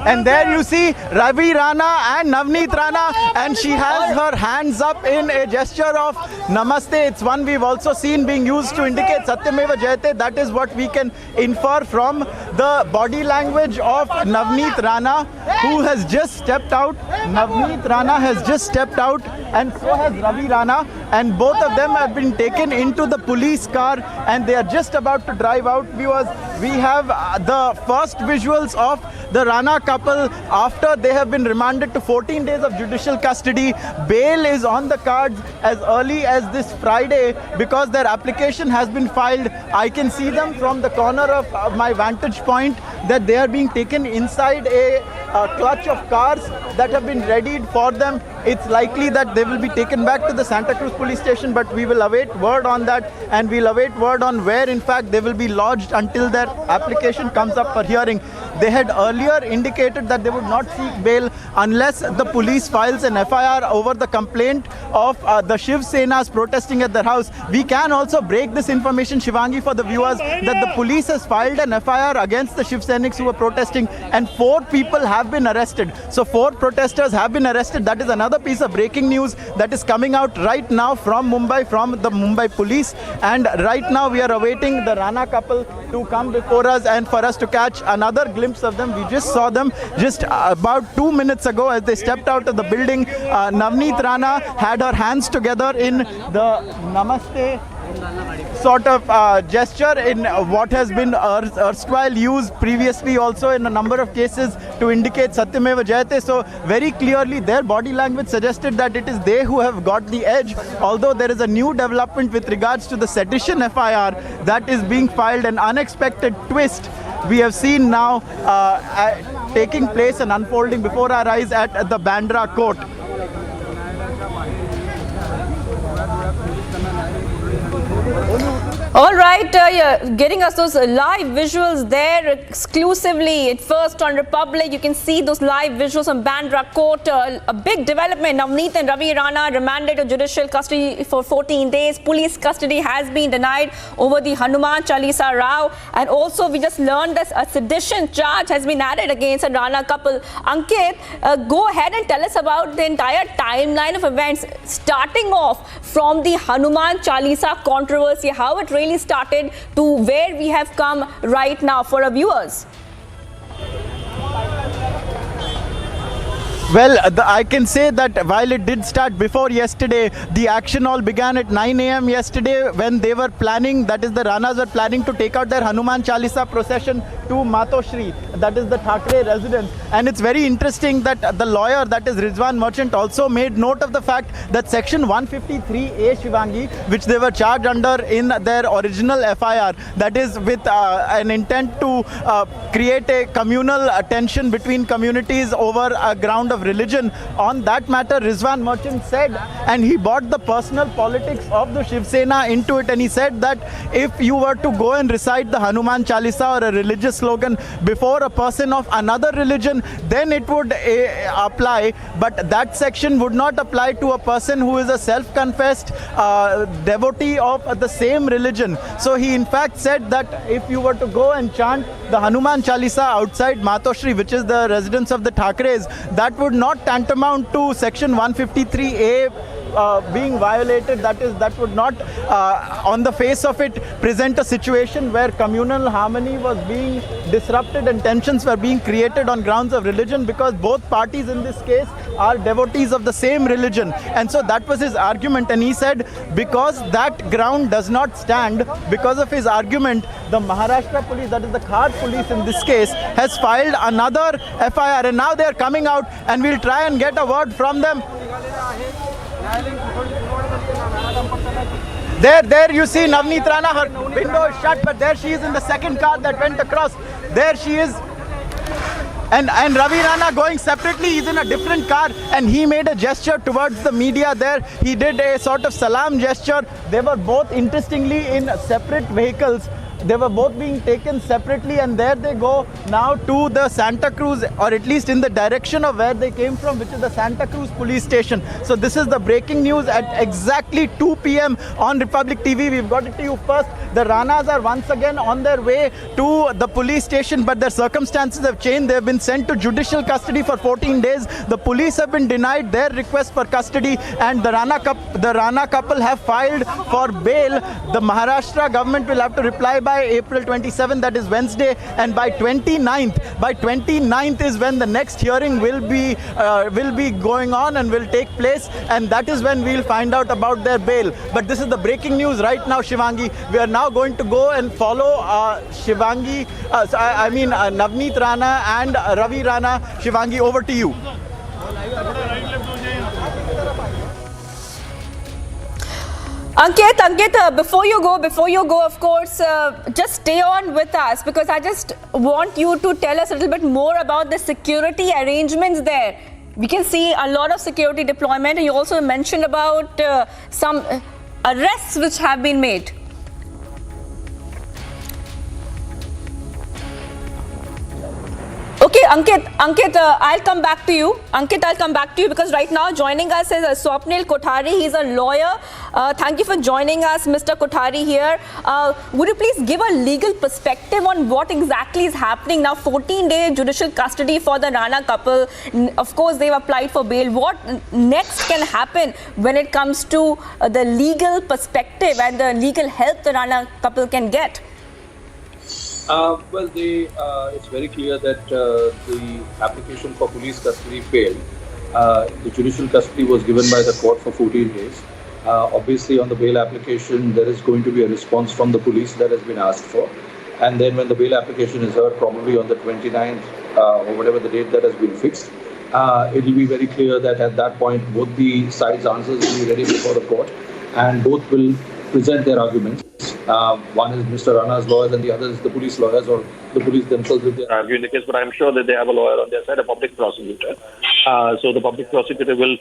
C: And there you see Ravi Rana and Navneet Rana, and she has her hands up in a gesture of namaste. It's one we've also seen being used to indicate Satyameva Jayate. That is what we can infer from the body language of Navneet Rana, who has just stepped out. Navneet Rana has just stepped out, and so has Ravi Rana, and both of them have been taken into the police car, and they are just about to drive out. Viewers, we have the first visuals of the Rana couple after they have been remanded to 14 days of judicial custody. Bail is on the cards as early as this Friday because their application has been filed. I can see them from the corner of my vantage point that they are being taken inside a clutch of cars that have been readied for them. It's likely that they will be taken back to the Santa Cruz police station, but we will await word on that, and we'll await word on where in fact they will be lodged until their application comes up for hearing. They had earlier indicated that they would not seek bail unless the police files an FIR over the complaint of the Shiv Senas protesting at their house. We can also break this information, Shivangi, for the viewers, that the police has filed an FIR against the Shiv Senics who were protesting, and 4 people have been arrested. So 4 protesters have been arrested. That is another piece of breaking news that is coming out right now from Mumbai, from the Mumbai police. And right now we are awaiting the Rana couple to come before us and for us to catch another glimpse of them. We just saw them just about 2 minutes ago as they stepped out of the building. Navneet Rana had her hands together in the Namaste sort of gesture in what has been erstwhile used previously also in a number of cases to indicate Satyameva Jayate. So very clearly their body language suggested that it is they who have got the edge, although there is a new development with regards to the sedition FIR that is being filed, an unexpected twist we have seen now taking place and unfolding before our eyes at the Bandra court.
Q: All right, getting us those live visuals there exclusively. At first on Republic, you can see those live visuals on Bandra Court. A big development. Navneet and Ravi Rana remanded to judicial custody for 14 days. Police custody has been denied over the Hanuman Chalisa row. And also, we just learned that a sedition charge has been added against a Rana couple. Ankit, go ahead and tell us about the entire timeline of events, starting off from the Hanuman Chalisa controversy, how it really started to where we have come right now for our viewers.
C: Well, I can say that while it did start before yesterday, the action all began at 9 a.m. yesterday when they were planning, that is the Ranas were planning to take out their Hanuman Chalisa procession to Matoshri, that is the Thackeray residence. And it's very interesting that the lawyer, that is Rizwan Merchant, also made note of the fact that section 153A, Shivangi, which they were charged under in their original FIR, that is with an intent to create a communal tension between communities over a ground of religion. On that matter, Rizwan Merchant said, and he brought the personal politics of the Shiv Sena into it, and he said that if you were to go and recite the Hanuman Chalisa or a religious slogan before a person of another religion, then it would apply, but that section would not apply to a person who is a self-confessed devotee of the same religion. So he in fact said that if you were to go and chant the Hanuman Chalisa outside Matoshri, which is the residence of the Thackeray's, that would not tantamount to section 153A being violated. That would not on the face of it present a situation where communal harmony was being disrupted and tensions were being created on grounds of religion, because both parties in this case are devotees of the same religion. And so that was his argument, and he said because that ground does not stand, because of his argument, the Maharashtra police, that is the Khar police in this case, has filed another FIR, and now they are coming out and we'll try and get a word from them. There you see Navneet Rana, her window is shut, but there she is in the second car that went across. There she is. And Ravi Rana going separately, he's in a different car, and he made a gesture towards the media there. He did a sort of salam gesture. They were both, interestingly, in separate vehicles. They were both being taken separately, and there they go now to the Santa Cruz, or at least in the direction of where they came from, which is the Santa Cruz police station. So this is the breaking news at exactly 2 p.m. on Republic TV. We've got it to you first. The Ranas are once again on their way to the police station, but their circumstances have changed. They have been sent to judicial custody for 14 days. The police have been denied their request for custody, and the Rana couple have filed for bail. The Maharashtra government will have to reply by April 27, that is Wednesday, and by 29th is when the next hearing will be going on and will take place, and that is when we'll find out about their bail. But this is the breaking news right now, Shivangi. We are now going to go and follow Navneet Rana and Ravi Rana. Shivangi, over to you.
Q: Ankit, before you go, of course, just stay on with us, because I just want you to tell us a little bit more about the security arrangements there. We can see a lot of security deployment, and you also mentioned about some arrests which have been made. Okay, Ankit, I'll come back to you. Because right now joining us is Swapnil Kothari. He's a lawyer. Thank you for joining us, Mr. Kothari here. Would you please give a legal perspective on what exactly is happening now? 14-day judicial custody for the Rana couple. Of course, they've applied for bail. What next can happen when it comes to the legal perspective and the legal help the Rana couple can get?
P: It's very clear that the application for police custody failed. The judicial custody was given by the court for 14 days. Obviously, on the bail application, there is going to be a response from the police that has been asked for. And then when the bail application is heard, probably on the 29th or whatever the date that has been fixed, it will be very clear that at that point, both the sides' answers will be ready before the court and both will present their arguments. One is Mr. Rana's lawyers and the other is the police lawyers or the police themselves with their arguing the case. But I'm sure that they have a lawyer on their side, a public prosecutor. So the public prosecutor will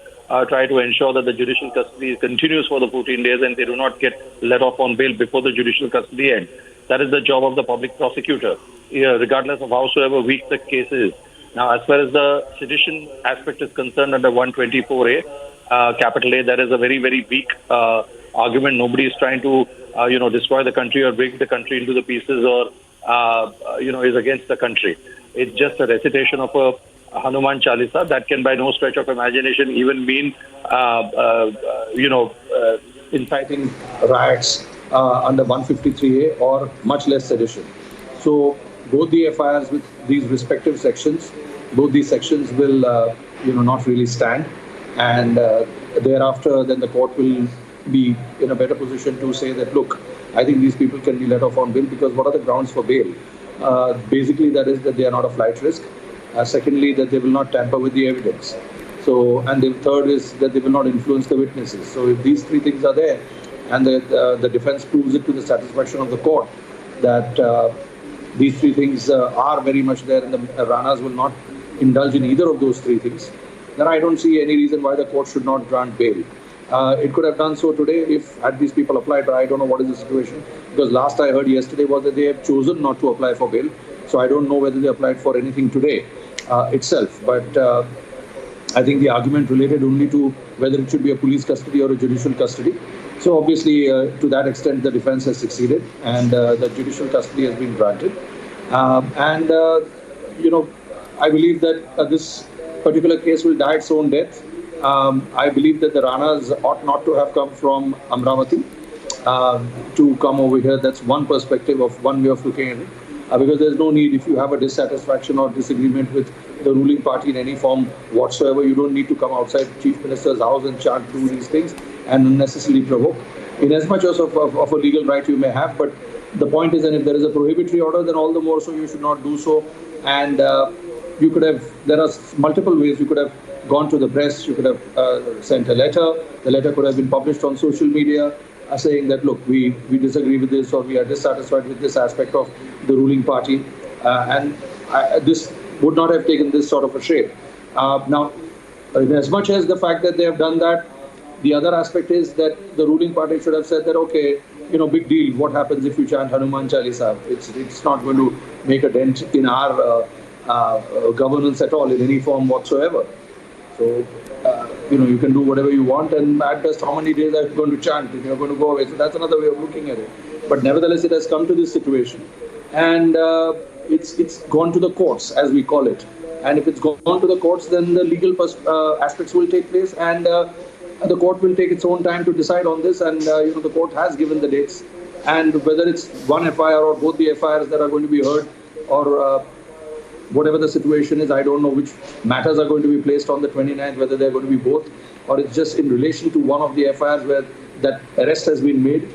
P: try to ensure that the judicial custody continues for the 14 days and they do not get let off on bail before the judicial custody ends. That is the job of the public prosecutor, regardless of howsoever weak the case is. Now, as far as the sedition aspect is concerned under 124A, capital A, that is a very, very weak argument. Nobody is trying to, destroy the country or break the country into the pieces or, is against the country. It's just a recitation of a Hanuman Chalisa that can by no stretch of imagination even mean, inciting riots under 153A or much less sedition. So both the FIRs with these respective sections, both these sections will, not really stand. And thereafter, then the court will be in a better position to say that, look, I think these people can be let off on bail because what are the grounds for bail? Basically, that is that they are not a flight risk. Secondly, that they will not tamper with the evidence. So, and the third is that they will not influence the witnesses. So if these three things are there and the defense proves it to the satisfaction of the court that these three things are very much there and the Ranas will not indulge in either of those three things, then I don't see any reason why the court should not grant bail. It could have done so today if had these people applied, but I don't know what is the situation. Because last I heard yesterday was that they have chosen not to apply for bail. So I don't know whether they applied for anything today itself. But I think the argument related only to whether it should be a police custody or a judicial custody. So obviously, to that extent, the defense has succeeded and the judicial custody has been granted. I believe that this particular case will die its own death. I believe that the Ranas ought not to have come from Amravati to come over here. That's one perspective of one way of looking at it. Because there's no need, if you have a dissatisfaction or disagreement with the ruling party in any form whatsoever, you don't need to come outside the Chief Minister's house and chant, do these things and unnecessarily provoke. In as much as of a legal right you may have, but the point is that if there is a prohibitory order, then all the more so you should not do so. And you could have, there are multiple ways you could have gone to the press, you could have sent a letter. The letter could have been published on social media saying that, look, we disagree with this or we are dissatisfied with this aspect of the ruling party. This would not have taken this sort of a shape. Now, as much as the fact that they have done that, the other aspect is that the ruling party should have said that, okay, big deal, what happens if you chant Hanuman Chalisa? It's not going to make a dent in our governance at all in any form whatsoever. So, you can do whatever you want, and at best, how many days are you going to chant? You're going to go away. So that's another way of looking at it. But nevertheless, it has come to this situation, and it's gone to the courts, as we call it. And if it's gone to the courts, then the legal aspects will take place, and the court will take its own time to decide on this. And the court has given the dates, and whether it's one FIR or both the FIRs that are going to be heard, or whatever the situation is, I don't know which matters are going to be placed on the 29th, whether they're going to be both, or it's just in relation to one of the FIRs where that arrest has been made,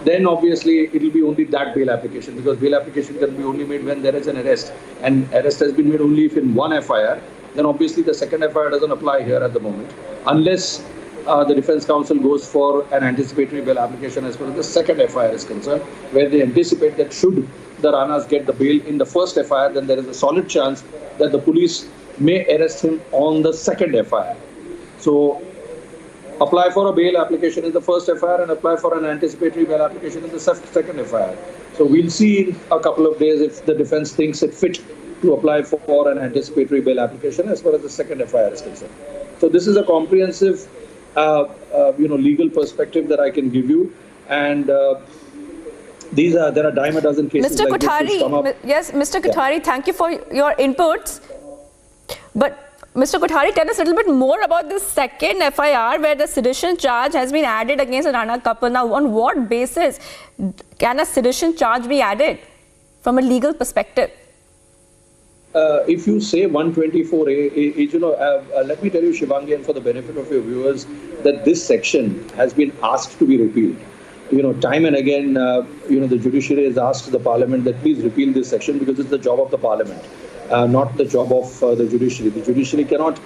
P: then obviously it will be only that bail application, because bail application can be only made when there is an arrest, and arrest has been made only if in one FIR, then obviously the second FIR doesn't apply here at the moment, unless the defense counsel goes for an anticipatory bail application as far as the second FIR is concerned, where they anticipate that should the Ranas get the bail in the first FIR, then there is a solid chance that the police may arrest him on the second FIR. So apply for a bail application in the first FIR and apply for an anticipatory bail application in the second FIR. So we'll see in a couple of days if the defense thinks it fit to apply for an anticipatory bail application as far as the second FIR is concerned. So this is a comprehensive legal perspective that I can give you, and there are dime a dozen cases.
Q: Mr.
P: Like
Q: Kothari, yes, Mr. Kothari, thank you for your inputs. But Mr. Kothari, tell us a little bit more about this second FIR where the sedition charge has been added against the Rana couple. Now, on what basis can a sedition charge be added from a legal perspective?
P: if you say 124A, let me tell you, Shivangi, and for the benefit of your viewers, that this section has been asked to be repealed. Time and again, the judiciary has asked the parliament that please repeal this section because it's the job of the parliament, not the job of the judiciary. The judiciary cannot,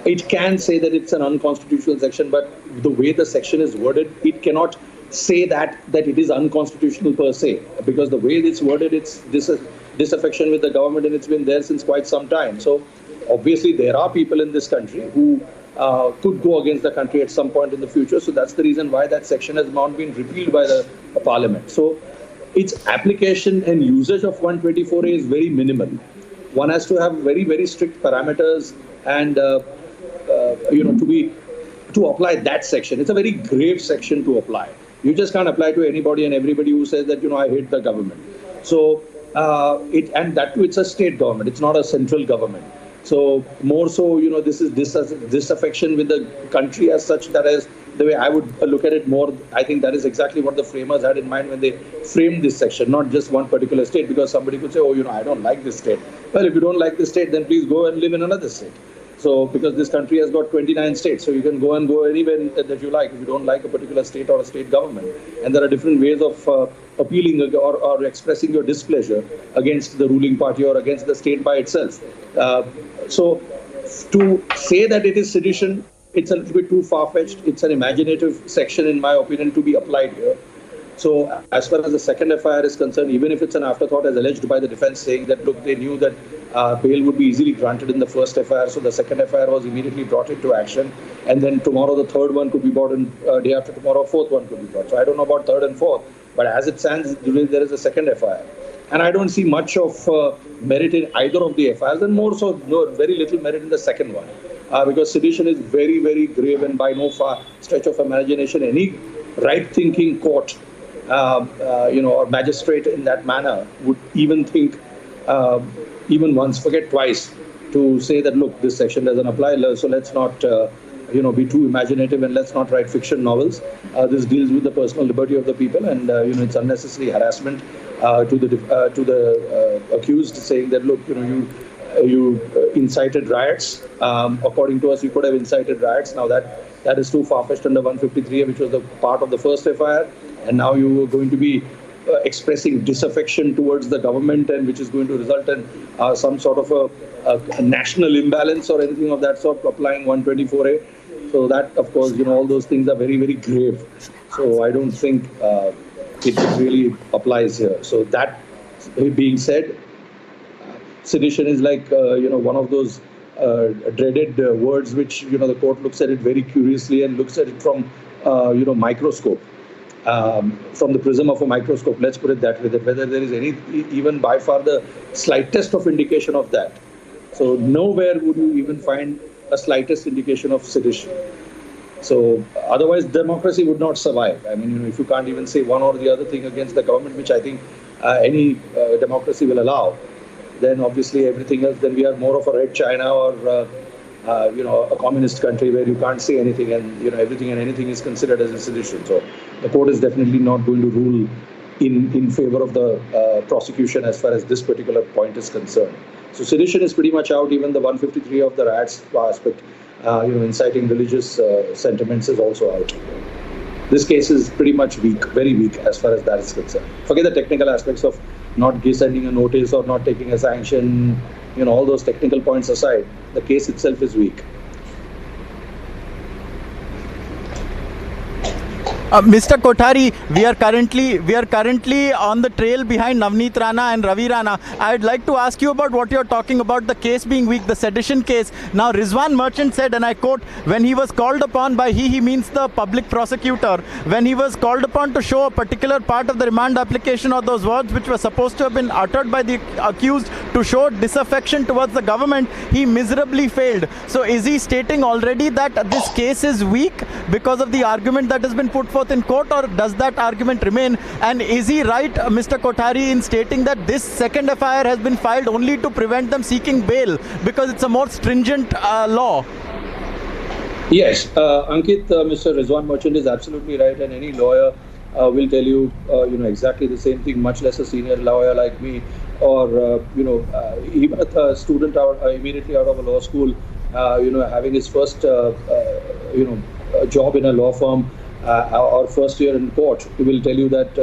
P: it can say that it's an unconstitutional section, but the way the section is worded, it cannot say that it is unconstitutional per se, because the way it's worded, it's disaffection with the government, and it's been there since quite some time. So obviously there are people in this country who could go against the country at some point in the future. So that's the reason why that section has not been repealed by the parliament. So its application and usage of 124A is very minimal. One has to have very, very strict parameters and to apply that section. It's a very grave section to apply. You just can't apply to anybody and everybody who says that, I hate the government. So and that too, it's a state government. It's not a central government. So more so, this is disaffection with the country as such. That is the way I would look at it more. I think that is exactly what the framers had in mind when they framed this section, not just one particular state, because somebody could say, oh, I don't like this state. Well, if you don't like this state, then please go and live in another state. So, because this country has got 29 states, so you can go anywhere that you like if you don't like a particular state or a state government. And there are different ways of appealing or expressing your displeasure against the ruling party or against the state by itself. So, to say that it is sedition, it's a little bit too far-fetched. It's an imaginative section, in my opinion, to be applied here. So, as far as the second FIR is concerned, even if it's an afterthought, as alleged by the defense, saying that, look, they knew that bail would be easily granted in the first FIR, so the second FIR was immediately brought into action, and then tomorrow the third one could be brought, and day after tomorrow, fourth one could be brought. So, I don't know about third and fourth, but as it stands, there is a second FIR. And I don't see much of merit in either of the FIRs, and more so, very little merit in the second one, because sedition is very, very grave, and by no far stretch of imagination, any right-thinking court or magistrate in that manner would even think, even once, forget twice, to say that, look, this section doesn't apply, so let's not, be too imaginative and let's not write fiction novels. This deals with the personal liberty of the people, and, it's unnecessary harassment to the accused, saying that, look, you incited riots. According to us, you could have incited riots. Now that is too far-fetched under 153A, which was the part of the first FIR. And now you are going to be expressing disaffection towards the government, and which is going to result in some sort of a national imbalance or anything of that sort, applying 124A. So that, of course, all those things are very, very grave. So I don't think it really applies here. So that being said, sedition is like, one of those dreaded words which, the court looks at it very curiously and looks at it from, microscope. From the prism of a microscope, let's put it that way, that whether there is any, even by far the slightest of indication of that. So nowhere would you even find a slightest indication of sedition. So otherwise democracy would not survive. I mean, if you can't even say one or the other thing against the government, which I think any democracy will allow, then obviously everything else, then we are more of a red China or a communist country where you can't say anything, and everything and anything is considered as a sedition. So the court is definitely not going to rule in favor of the prosecution as far as this particular point is concerned. So sedition is pretty much out. Even the 153 of the riots aspect, inciting religious sentiments, is also out. This case is pretty much weak, very weak as far as that is concerned. Forget the technical aspects of not sending a notice or not taking a sanction, all those technical points aside, the case itself is weak.
C: Mr. Kothari, we are currently on the trail behind Navneet Rana and Ravi Rana. I'd like to ask you about what you're talking about, the case being weak, the sedition case. Now, Rizwan Merchant said, and I quote, when he was called upon by he means the public prosecutor, when he was called upon to show a particular part of the remand application or those words which were supposed to have been uttered by the accused to show disaffection towards the government, he miserably failed. So is he stating already that this case is weak because of the argument that has been put forth in court, or does that argument remain? And is he right, Mr. Kothari, in stating that this second FIR has been filed only to prevent them seeking bail because it's a more stringent law?
P: Yes, Ankit, Mr. Rizwan Merchant is absolutely right, and any lawyer will tell you, exactly the same thing, much less a senior lawyer like me, or even a student immediately out of a law school, having his first job in a law firm or first year in court, will tell you that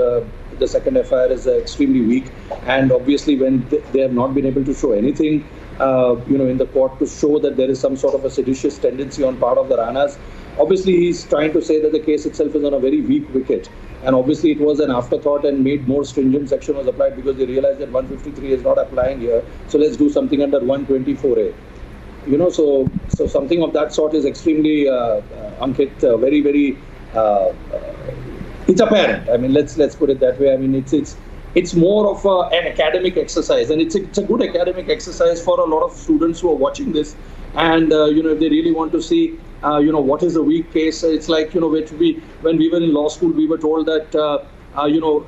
P: the second FIR is extremely weak, and obviously when they have not been able to show anything in the court to show that there is some sort of a seditious tendency on part of the Ranas, obviously he's trying to say that the case itself is on a very weak wicket, and obviously it was an afterthought and made more stringent section was applied because they realized that 153 is not applying here, so let's do something under 124A. So something of that sort is extremely, Ankit, very, very, it's apparent. I mean, let's put it that way. I mean, it's more of an academic exercise, and it's a good academic exercise for a lot of students who are watching this. And if they really want to see, what is a weak case, it's like when we were in law school, we were told that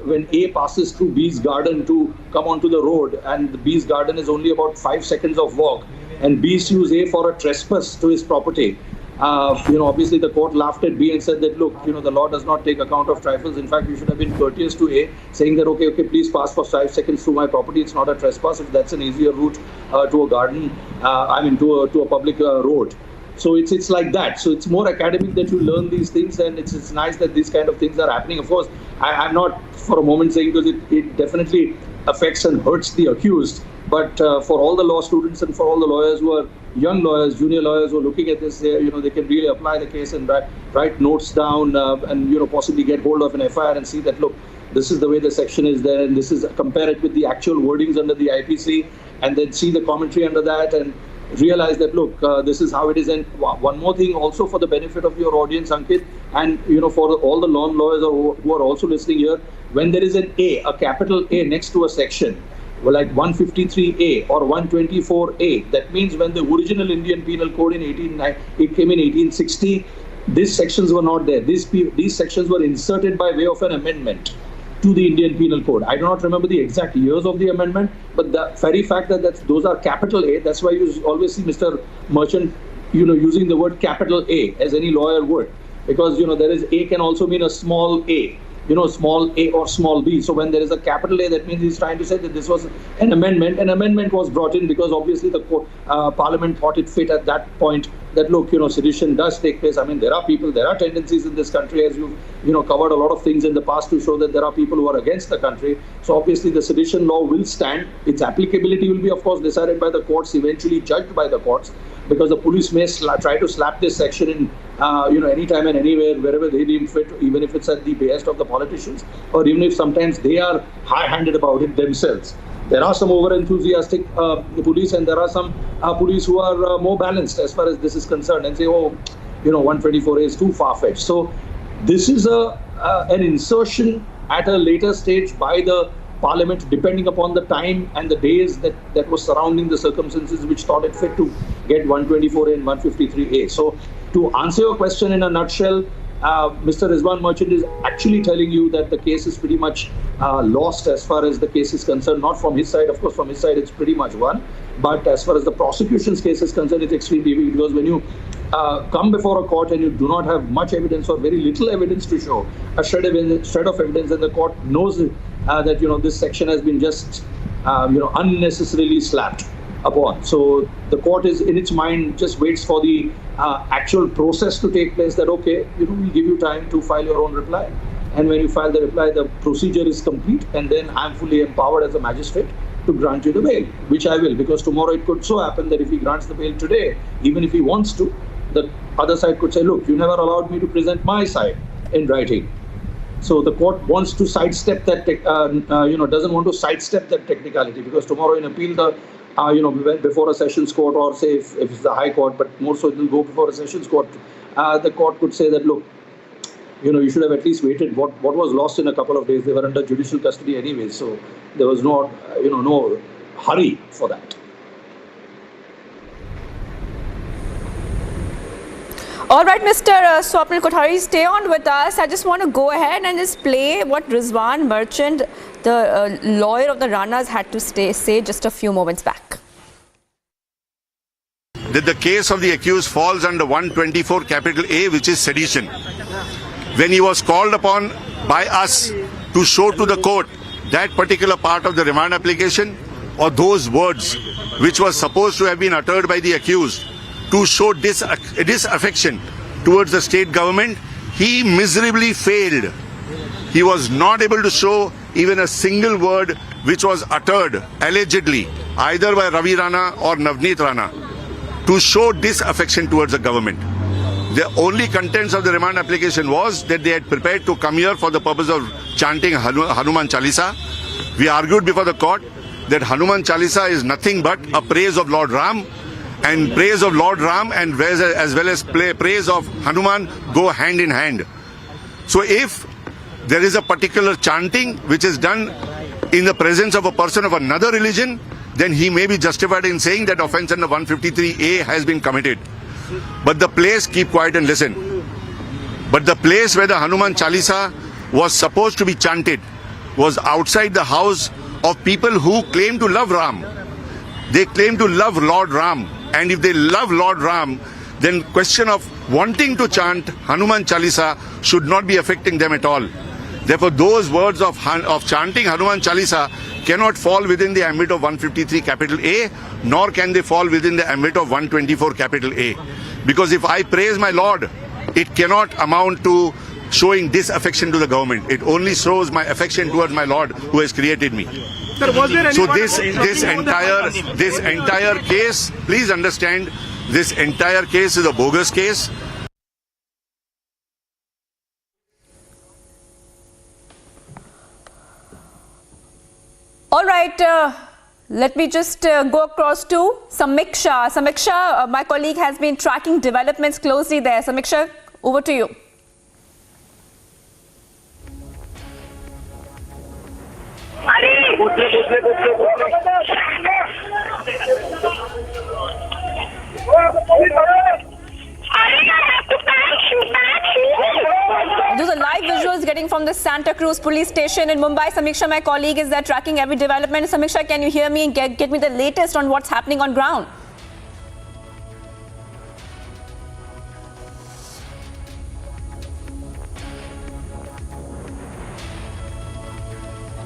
P: when A passes through B's garden to come onto the road, and the B's garden is only about 5 seconds of walk, and B sues A for a trespass to his property. Obviously the court laughed at B and said that, look, the law does not take account of trifles. In fact, you should have been courteous to A, saying that, okay, please pass for 5 seconds through my property. It's not a trespass if that's an easier route to a garden, to a public road. So it's like that. So it's more academic that you learn these things, and it's nice that these kind of things are happening. Of course, I'm not for a moment saying, because it definitely affects and hurts the accused. But for all the law students and for all the lawyers who are young lawyers, junior lawyers who are looking at this, they can really apply the case and write notes down and possibly get hold of an FIR and see that, look, this is the way the section is there, and this is, compare it with the actual wordings under the IPC, and then see the commentary under that and realize that, look, this is how it is. And one more thing also for the benefit of your audience, Ankit, and for all the non-lawyers who are also listening here, when there is a capital A next to a section, like 153A or 124A, that means when the original Indian Penal Code it came in 1860, these sections were not there. These sections were inserted by way of an amendment to the Indian Penal Code. I do not remember the exact years of the amendment, but the very fact that those are capital A, that's why you always see Mr. Merchant, using the word capital A as any lawyer would, because there is A can also mean a small a. Small a or small b. So when there is a capital A, that means he's trying to say that this was an amendment. An amendment was brought in because obviously the Parliament thought it fit at that point that, look, sedition does take place. I mean, there are tendencies in this country, as you've, covered a lot of things in the past to show that there are people who are against the country. So obviously the sedition law will stand. Its applicability will be, of course, decided by the courts, eventually judged by the courts, because the police may try to slap this section in, anytime and anywhere, wherever they deem fit, even if it's at the behest of the politicians, or even if sometimes they are high-handed about it themselves. There are some over-enthusiastic police, and there are some police who are more balanced as far as this is concerned, and say, 124A is too far-fetched. So this is an insertion at a later stage by the Parliament, depending upon the time and the days that was surrounding the circumstances which thought it fit to get 124A and 153A. So to answer your question in a nutshell, Mr. Rizwan Merchant is actually telling you that the case is pretty much lost as far as the case is concerned. Not from his side, of course, from his side it's pretty much won. But as far as the prosecution's case is concerned, it's extremely weak, because when you come before a court and you do not have much evidence or very little evidence to show, a shred of evidence, and the court knows that this section has been just unnecessarily slapped upon. So the court is in its mind just waits for the actual process to take place, that okay, we'll give you time to file your own reply, and when you file the reply, the procedure is complete, and then I'm fully empowered as a magistrate to grant you the bail, which I will, because tomorrow it could so happen that if he grants the bail today, even if he wants to, the other side could say, look, you never allowed me to present my side in writing. So the court wants to sidestep that, doesn't want to sidestep that technicality, because tomorrow in appeal, before a sessions court, or say if it's the high court, but more so it will go before a sessions court, the court could say that, look, you should have at least waited. What was lost in a couple of days? They were under judicial custody anyway, so there was no hurry for that.
Q: All right, Mr. Swapnil Kothari, stay on with us. I just want to go ahead and just play what Rizwan Merchant, the lawyer of the Ranas, had to say just a few moments back.
M: That the case of the accused falls under 124 capital A, which is sedition. When he was called upon by us to show to the court that particular part of the remand application, or those words which was supposed to have been uttered by the accused to show disaffection towards the state government, he miserably failed. He was not able to show even a single word which was uttered allegedly either by Ravi Rana or Navneet Rana to show disaffection towards the government. The only contents of the remand application was that they had prepared to come here for the purpose of chanting Hanuman Chalisa. We argued before the court that Hanuman Chalisa is nothing but a praise of Lord Ram, and praise of Lord Ram and as well as praise of Hanuman go hand in hand. So if there is a particular chanting which is done in the presence of a person of another religion, then he may be justified in saying that offence under 153A has been committed. But the place, keep quiet and listen, but the place where the Hanuman Chalisa was supposed to be chanted was outside the house of people who claim to love Ram. They claim to love Lord Ram, and if they love Lord Ram, then question of wanting to chant Hanuman Chalisa should not be affecting them at all. Therefore, those words of chanting Hanuman Chalisa cannot fall within the ambit of 153 capital A, nor can they fall within the ambit of 124 capital A. Because if I praise my Lord, it cannot amount to showing disaffection to the government. It only shows my affection towards my Lord who has created me.
S: Sir, was there
M: so this entire case, please understand, this entire case is a bogus case.
Q: All right, let me just go across to Samiksha. Samiksha, my colleague has been tracking developments closely there. Samiksha, over to you. Those are live visuals getting from the Santa Cruz police station in Mumbai. Samiksha, my colleague, is there tracking every development. Samiksha, can you hear me and get me the latest on what's happening on ground?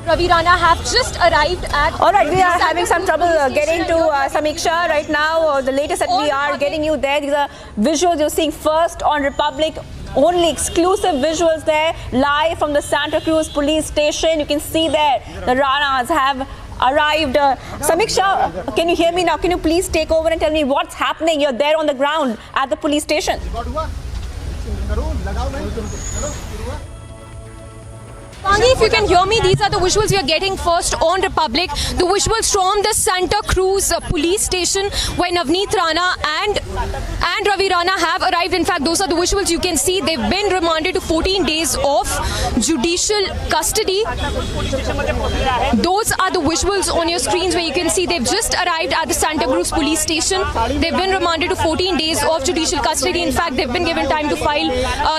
H: Ravi Rana have just arrived at...
Q: All right, we are having some trouble getting to Samiksha right now. The latest that we are getting you there, these are visuals you're seeing first on Republic. Only exclusive visuals there, live from the Santa Cruz police station. You can see there, the Ranas have arrived. Samiksha, can you hear me now? Can you please take over and tell me what's happening? You're there on the ground at the police station.
H: If you can hear me, these are the visuals we are getting first on Republic. The visuals from the Santa Cruz police station where Navneet Rana and Ravi Rana have arrived. In fact, those are the visuals you can see. They've been remanded to 14 days of judicial custody. Those are the visuals on your screens where you can see they've just arrived at the Santa Cruz police station. They've been remanded to 14 days of judicial custody. In fact, they've been given time to file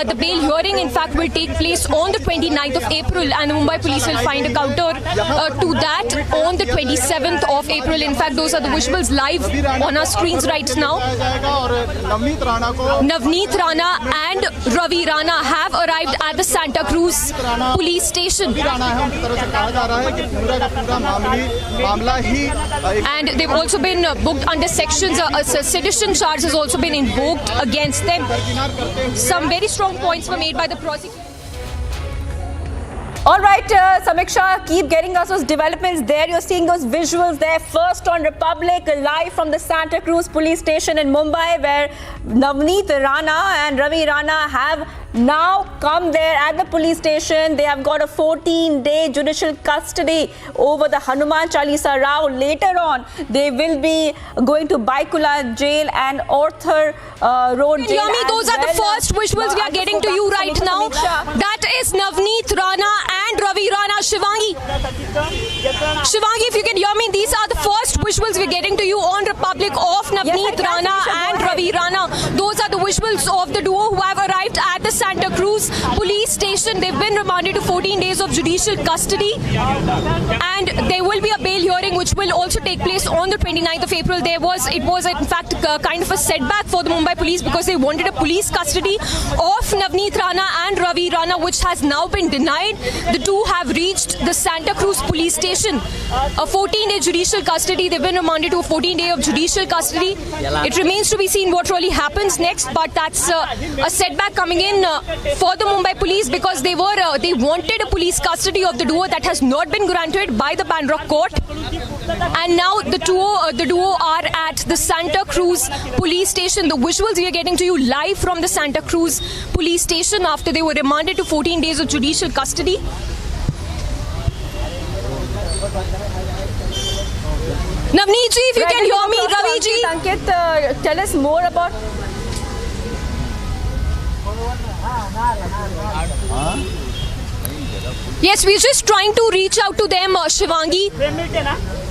H: the bail hearing. In fact, will take place on the 29th of April. And the Mumbai police will find a counter to that on the 27th of April. In fact, those are the visuals live on our screens right now. Navneet Rana and Ravi Rana have arrived at the Santa Cruz police station. And they've also been booked under sections. A sedition charge has also been invoked against them. Some very strong points were made by the prosecutor.
Q: All right, Samiksha, keep getting us those developments there. You're seeing those visuals there first on Republic, live from the Santa Cruz police station in Mumbai, where Navneet Rana and Ravi Rana have now come there at the police station. They have got a 14-day judicial custody over the Hanuman Chalisa Rao. Later on, they will be going to Baikula jail and Arthur Road jail.
H: Yami, those are the first visuals we are getting to you right now. That is Navneet Rana and Ravi Rana. Shivangi, if you can hear me, these are the first visuals we're getting to you on Republic of Navneet Rana and Ravi Rana. Those are the visuals of the duo who have arrived at the
S: the Santa Cruz police station. They've been remanded to 14 days of judicial custody, and there will be a bail hearing which will also take place on the 29th of April. It was in fact kind of a setback for the Mumbai police because they wanted a police custody of Navneet Rana and Ravi Rana, which has now been denied. The two have reached the Santa Cruz police station. A 14-day judicial custody. They've been remanded to a 14-day of judicial custody. It remains to be seen what really happens next, but that's a setback coming in for the Mumbai police because they wanted a police custody of the duo that has not been granted by the Bandra court. And now the duo are at the Santa Cruz police station. The visuals we are getting to you live from the Santa Cruz police station after they were remanded to 14 days of judicial custody. Navneet ji, if you can hear me, Ravi ji.
Q: Ankit, tell us more about.
S: Yes, we're just trying to reach out to them, Shivangi.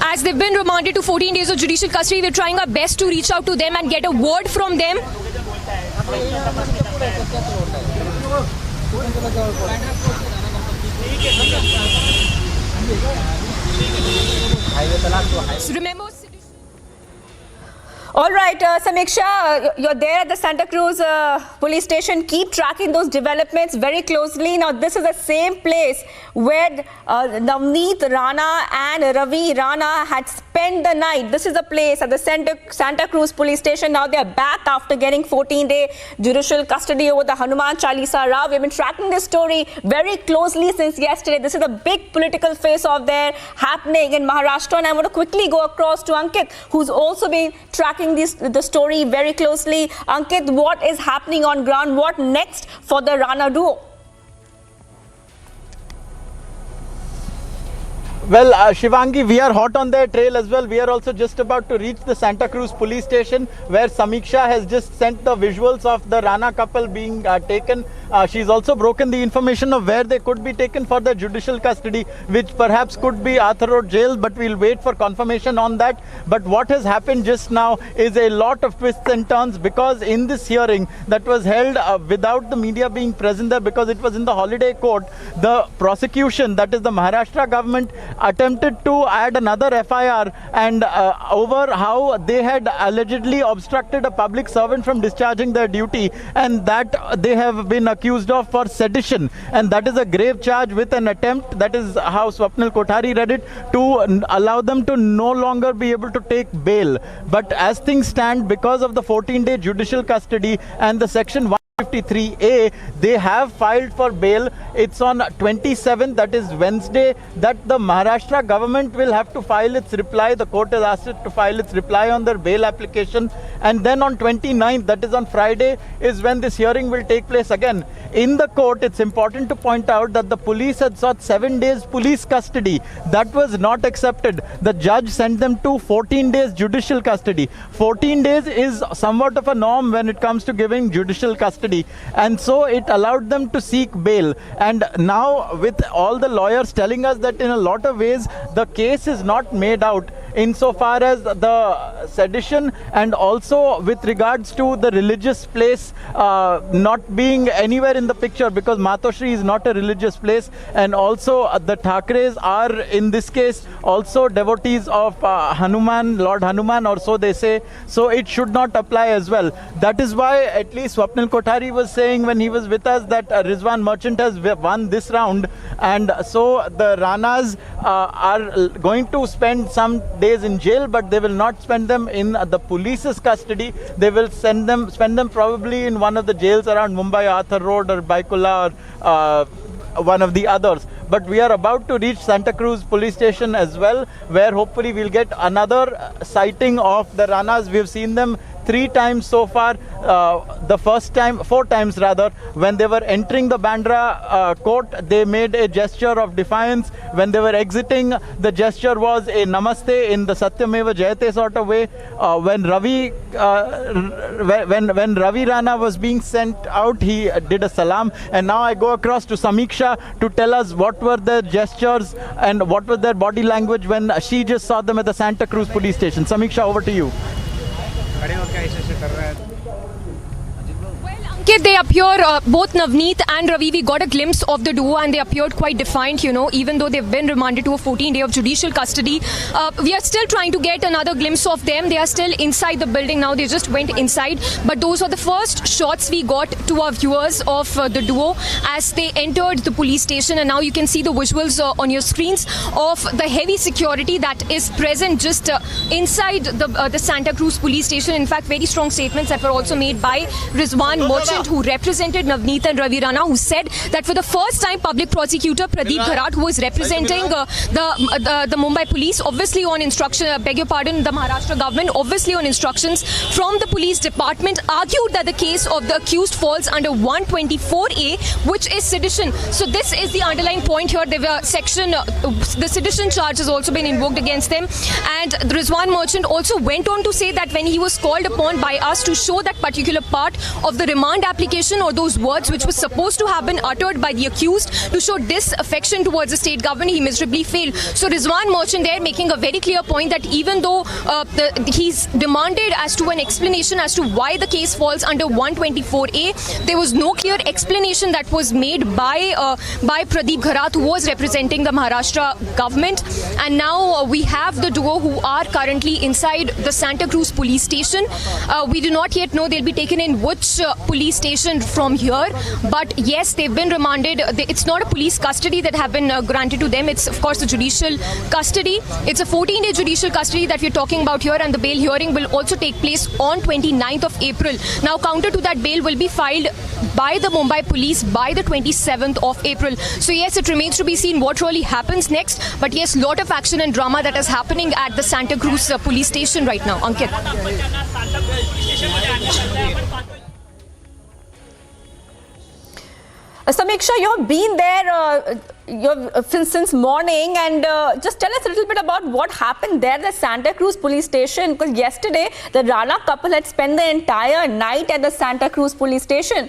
S: As they've been remanded to 14 days of judicial custody, we're trying our best to reach out to them and get a word from them. Remember.
Q: All right, Samiksha, you're there at the Santa Cruz police station. Keep tracking those developments very closely. Now, this is the same place where Navneet Rana and Ravi Rana had spent the night. This is the place at the Santa Cruz police station. Now, they're back after getting 14-day judicial custody over the Hanuman Chalisa Rao. We've been tracking this story very closely since yesterday. This is a big political face-off there happening in Maharashtra. And I want to quickly go across to Ankit, who's also been tracking the story very closely. Ankit, what is happening on ground? What next for the Rana duo?
C: Well, Shivangi, we are hot on their trail as well. We are also just about to reach the Santa Cruz police station where Samiksha has just sent the visuals of the Rana couple being taken. She's also broken the information of where they could be taken for the judicial custody, which perhaps could be Arthur Road jail, but we'll wait for confirmation on that. But what has happened just now is a lot of twists and turns, because in this hearing that was held without the media being present there because it was in the holiday court, the prosecution, that is the Maharashtra government, attempted to add another FIR and over how they had allegedly obstructed a public servant from discharging their duty, and that they have been accused of for sedition, and that is a grave charge with an attempt, that is how Swapnil Kothari read it, to allow them to no longer be able to take bail. But as things stand, because of the 14-day judicial custody and the section 153A, they have filed for bail. It's on 27th, that is Wednesday, that the Maharashtra government will have to file its reply. The court has asked it to file its reply on their bail application, and then on 29th, that is on Friday, is when this hearing will take place again. In the court, it's important to point out that the police had sought 7 days police custody. That was not accepted. The judge sent them to 14 days judicial custody. 14 days is somewhat of a norm when it comes to giving judicial custody. And so it allowed them to seek bail. And now with all the lawyers telling us that in a lot of ways the case is not made out insofar as the sedition and also with regards to the religious place not being anywhere in the picture, because Matoshri is not a religious place, and also the Thakres are in this case also devotees of Hanuman, Lord Hanuman, or so they say, so it should not apply as well. That is why at least Swapnil Kothari was saying when he was with us that Rizwan Merchant has won this round, and so the Ranas are going to spend some days in jail, but they will not spend them in the police's custody. They will spend them probably in one of the jails around Mumbai, Arthur Road or Baikula or one of the others. But we are about to reach Santa Cruz police station as well, where hopefully we'll get another sighting of the Ranas. We've seen them 3 times so far. The first time, 4 times rather, when they were entering the Bandra court, they made a gesture of defiance. When they were exiting, the gesture was a namaste in the Satyameva Jayate sort of way. When Ravi Rana was being sent out, he did a salam. And now I go across to Samiksha to tell us what were their gestures and what was their body language when she just saw them at the Santa Cruz police station. Samiksha, over to you.
S: Ankit, they appear, both Navneet and Ravi, we got a glimpse of the duo and they appeared quite defiant, even though they've been remanded to a 14-day of judicial custody. We are still trying to get another glimpse of them. They are still inside the building now. They just went inside. But those are the first shots we got to our viewers of the duo as they entered the police station. And now you can see the visuals on your screens of the heavy security that is present just inside the Santa Cruz police station. In fact, very strong statements that were also made by Rizwan Merchant, who represented Navneet and Ravi Rana, who said that for the first time, public prosecutor Pradeep Gharat, who was representing the Mumbai police, obviously on instruction, beg your pardon, the Maharashtra government, obviously on instructions from the police department, argued that the case of the accused falls under 124A, which is sedition. So this is the underlying point here. There were the sedition charge has also been invoked against them. And Rizwan Merchant also went on to say that when he was called upon by us to show that particular part of the remand application or those words which was supposed to have been uttered by the accused to show disaffection towards the state government, he miserably failed. So Rizwan Merchant there making a very clear point that even though he's demanded as to an explanation as to why the case falls under 124A, there was no clear explanation that was made by Pradeep Gharat, who was representing the Maharashtra government. And now we have the duo who are currently inside the Santa Cruz police station. We do not yet know they'll be taken in which police station from here, but yes, they've been remanded. It's not a police custody that have been granted to them. It's of course a judicial custody. It's a 14-day judicial custody that we're talking about here, and the bail hearing will also take place on 29th of April. Now, counter to that, bail will be filed by the Mumbai police by the 27th of April. So yes, it remains to be seen what really happens next. But yes, lot of action and drama that is happening at the Santa Cruz police station right now. Ankit.
Q: Samiksha, you have been there since morning, and just tell us a little bit about what happened there at the Santa Cruz police station, because yesterday the Rana couple had spent the entire night at the Santa Cruz police station.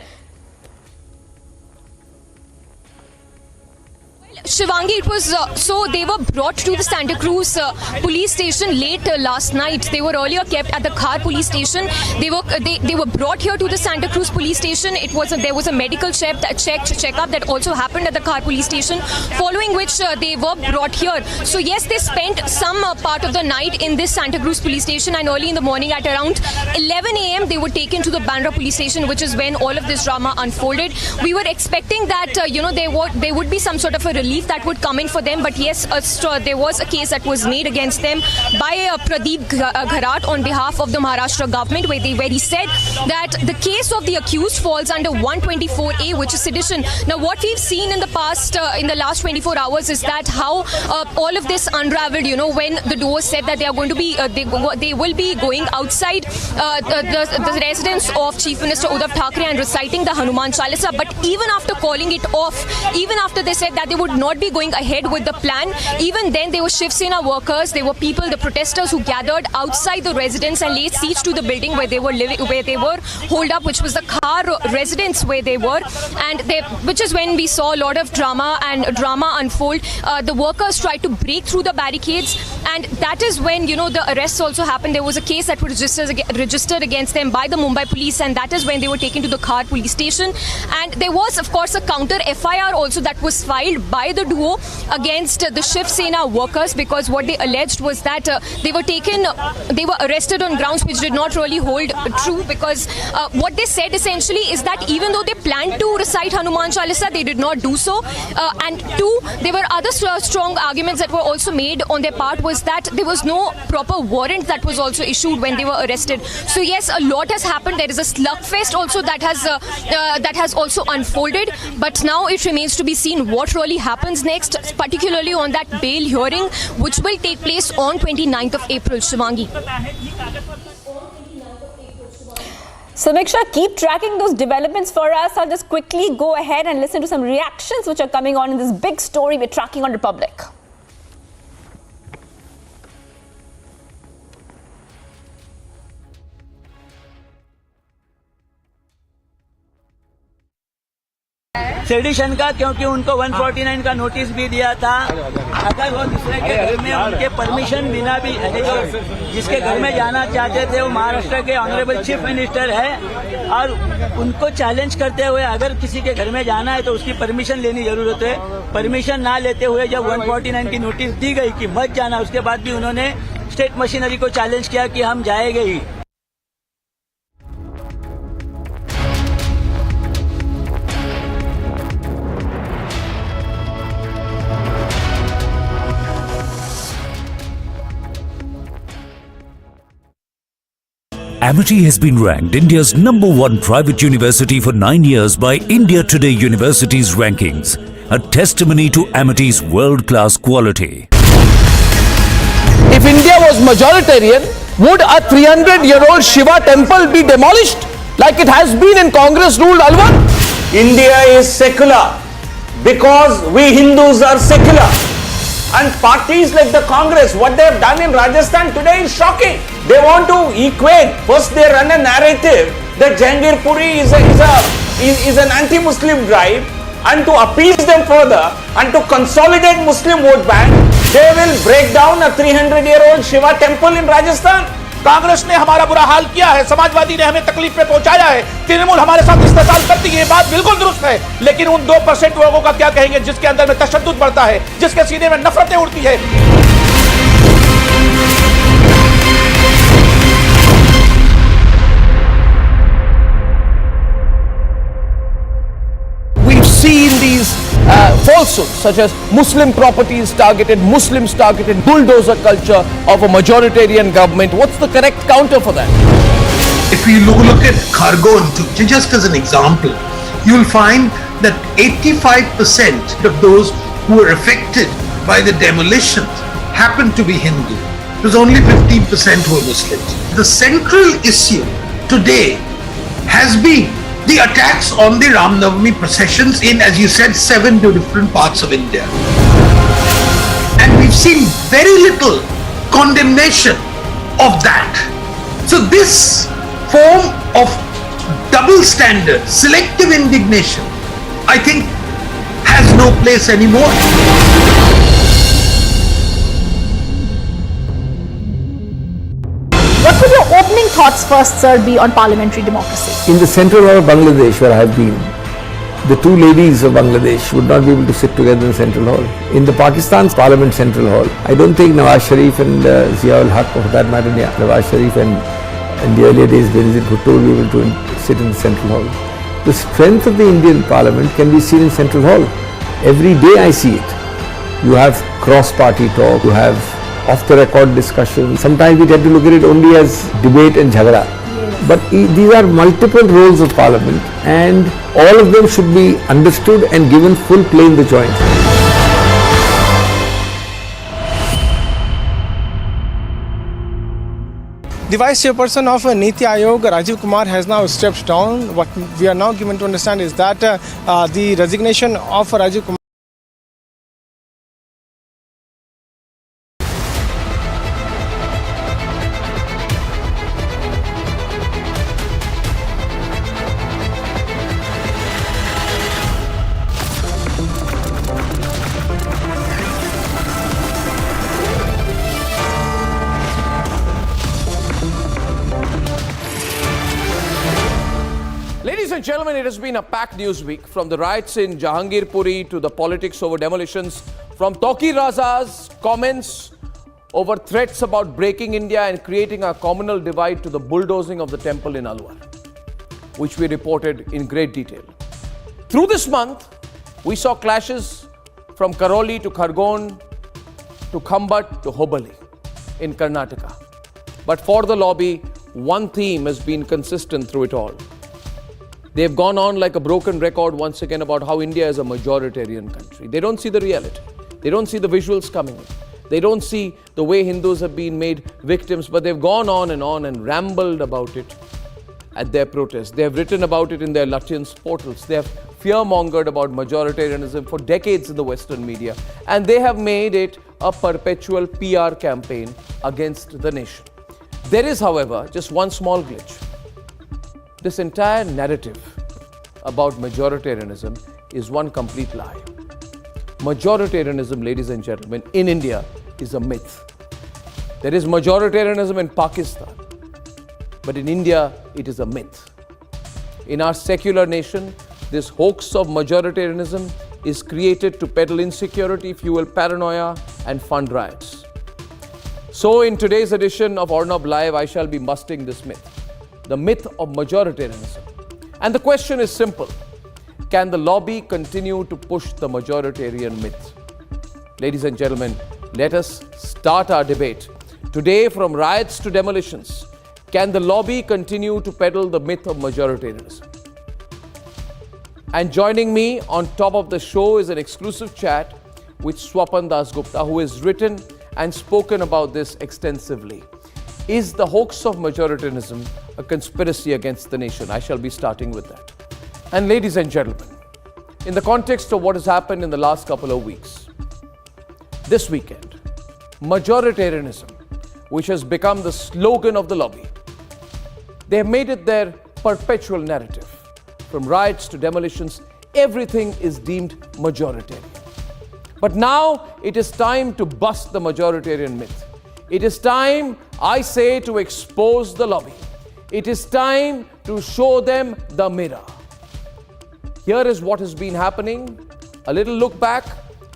S: Shivangi, it was so they were brought to the Santa Cruz police station late last night. They were earlier kept at the Khar police station. They were brought here to the Santa Cruz police station. There was a medical checkup that also happened at the Khar police station, following which they were brought here. So yes, they spent some part of the night in this Santa Cruz police station, and early in the morning at around 11 a.m. they were taken to the Bandra police station, which is when all of this drama unfolded. We were expecting that there would be some sort of a relief that would come in for them, but yes, there was a case that was made against them by Pradeep Gharat on behalf of the Maharashtra government, where he said that the case of the accused falls under 124A, which is sedition. Now, what we've seen in the past, in the last 24 hours, is that how all of this unraveled. When the duo said that they are going to be, they will be going outside the residence of Chief Minister Uddhav Thackeray and reciting the Hanuman Chalisa. But even after calling it off, even after they said that they would not be going ahead with the plan, even then there were Shiv Sena workers, there were people, the protesters who gathered outside the residence and laid siege to the building where they were living, where they were holed up, which was the Khar residence where they were, and which is when we saw a lot of drama unfold. The workers tried to break through the barricades, and that is when the arrests also happened. There was a case that was registered against them by the Mumbai police, and that is when they were taken to the Khar police station. And there was of course a counter FIR also that was filed by the duo against the Shiv Sena workers, because what they alleged was that they were arrested on grounds which did not really hold true, because what they said essentially is that even though they planned to recite Hanuman Chalisa, they did not do so. And two, there were other strong arguments that were also made on their part, was that there was no proper warrant that was also issued when they were arrested. So yes, a lot has happened. There is a slugfest also that has also unfolded, but now it remains to be seen what really happens next, particularly on that bail hearing, which will take place on 29th of April. Shivangi.
Q: Samiksha, keep tracking those developments for us. I'll just quickly go ahead and listen to some reactions which are coming on in this big story we're tracking on Republic.
U: Sedition का, क्योंकि उनको 149 का notice भी दिया था। अगर वो दूसरे के घर में उनके परमिशन बिना भी, जिसके घर में जाना चाहते थे वो महाराष्ट्र के ऑनरेबल चीफ मिनिस्टर है, और उनको चैलेंज करते हुए अगर किसी के घर में जाना है तो उसकी परमिशन लेनी जरूरत है। परमिशन ना लेते हुए जब 149 की नोटिस दी गई कि मत जाना, उसके बाद भी उन्होंने स्टेट मशीनरी को चैलेंज किया कि हम जाएंगे ही।
G: Amity has been ranked India's #1 private university for 9 years by India Today University's rankings, a testimony to Amity's world-class quality.
T: If India was majoritarian, would a 300-year-old Shiva temple be demolished like it has been in Congress-ruled Alwar?
W: India is secular because we Hindus are secular. And parties like the Congress, what they have done in Rajasthan today is shocking. They want to equate. First, they run a narrative that Jahangir Puri is an anti-Muslim drive, and to appease them further and to consolidate Muslim vote bank, they will break down a 300-year-old Shiva temple in Rajasthan.
T: Congress ने हमारा बुरा हाल किया है, समाजवादी ने हमें तकलीफ में पहुंचाया है, तृणमूल हमारे साथ इस्तेसाल करती है, ये बात बिल्कुल दुरुस्त है। लेकिन उन 2% लोगों का क्या कहेंगे जिसके अंदर में तशद्दुद बढ़ता है, जिसके सीने में नफरतें उड़ती है। We've seen these falsehoods such as Muslim properties targeted, Muslims targeted, bulldozer culture of a majoritarian government. What's the correct counter for that?
X: If we look at Khargon, just as an example, you'll find that 85% of those who were affected by the demolition happened to be Hindu. It was only 15% who were Muslims. The central issue today has been the attacks on the Ram Navami processions in, as you said, 7 different parts of India. And we've seen very little condemnation of that. So this form of double standard, selective indignation, I think has no place anymore.
L: What would your opening thoughts first, sir, be on parliamentary democracy?
N: In the central hall of Bangladesh, where I have been, the two ladies of Bangladesh would not be able to sit together in the central hall. In the Pakistan's parliament central hall, I don't think Nawaz Sharif and Ziaul Haq, or for that matter, Nawaz Sharif and in the earlier days Benazir Bhutto will be able to sit in the central hall. The strength of the Indian parliament can be seen in central hall. Every day I see it. You have cross-party talk, you have off-the-record discussion. Sometimes we tend to look at it only as debate and jhagada. But these are multiple roles of parliament, and all of them should be understood and given full play in the joint.
Y: The Vice Chairperson of Niti Aayog, Rajiv Kumar, has now stepped down. What we are now given to understand is that the resignation of Rajiv Kumar
T: Ladies and gentlemen, it has been a packed news week, from the riots in Jahangirpuri to the politics over demolitions, from Toki Raza's comments over threats about breaking India and creating a communal divide to the bulldozing of the temple in Alwar, which we reported in great detail. Through this month, we saw clashes from Karoli to Khargon to Khambat to Hubballi in Karnataka. But for the lobby, one theme has been consistent through it all. They've gone on like a broken record once again about how India is a majoritarian country. They don't see the reality. They don't see the visuals coming in. They don't see the way Hindus have been made victims, but they've gone on and rambled about it at their protests. They have written about it in their Lutyens portals. They have fear-mongered about majoritarianism for decades in the Western media. And they have made it a perpetual PR campaign against the nation. There is, however, just one small glitch. This entire narrative about majoritarianism is one complete lie. Majoritarianism, ladies and gentlemen, in India is a myth. There is majoritarianism in Pakistan, but in India, it is a myth. In our secular nation, this hoax of majoritarianism is created to peddle insecurity, fuel paranoia, and fund riots. So, in today's edition of Ornab Live, I shall be busting this myth, the myth of majoritarianism. And the question is simple. Can the lobby continue to push the majoritarian myth? Ladies and gentlemen, let us start our debate. Today, from riots to demolitions, can the lobby continue to peddle the myth of majoritarianism? And joining me on top of the show is an exclusive chat with Swapan Dasgupta, who has written and spoken about this extensively. Is the hoax of majoritarianism a conspiracy against the nation? I shall be starting with that. And ladies and gentlemen, in the context of what has happened in the last couple of weeks, this weekend, majoritarianism, which has become the slogan of the lobby, they have made it their perpetual narrative. From riots to demolitions, everything is deemed majoritarian. But now it is time to bust the majoritarian myth. It is time, I say, to expose the lobby. It is time to show them the mirror. Here is what has been happening, a little look back,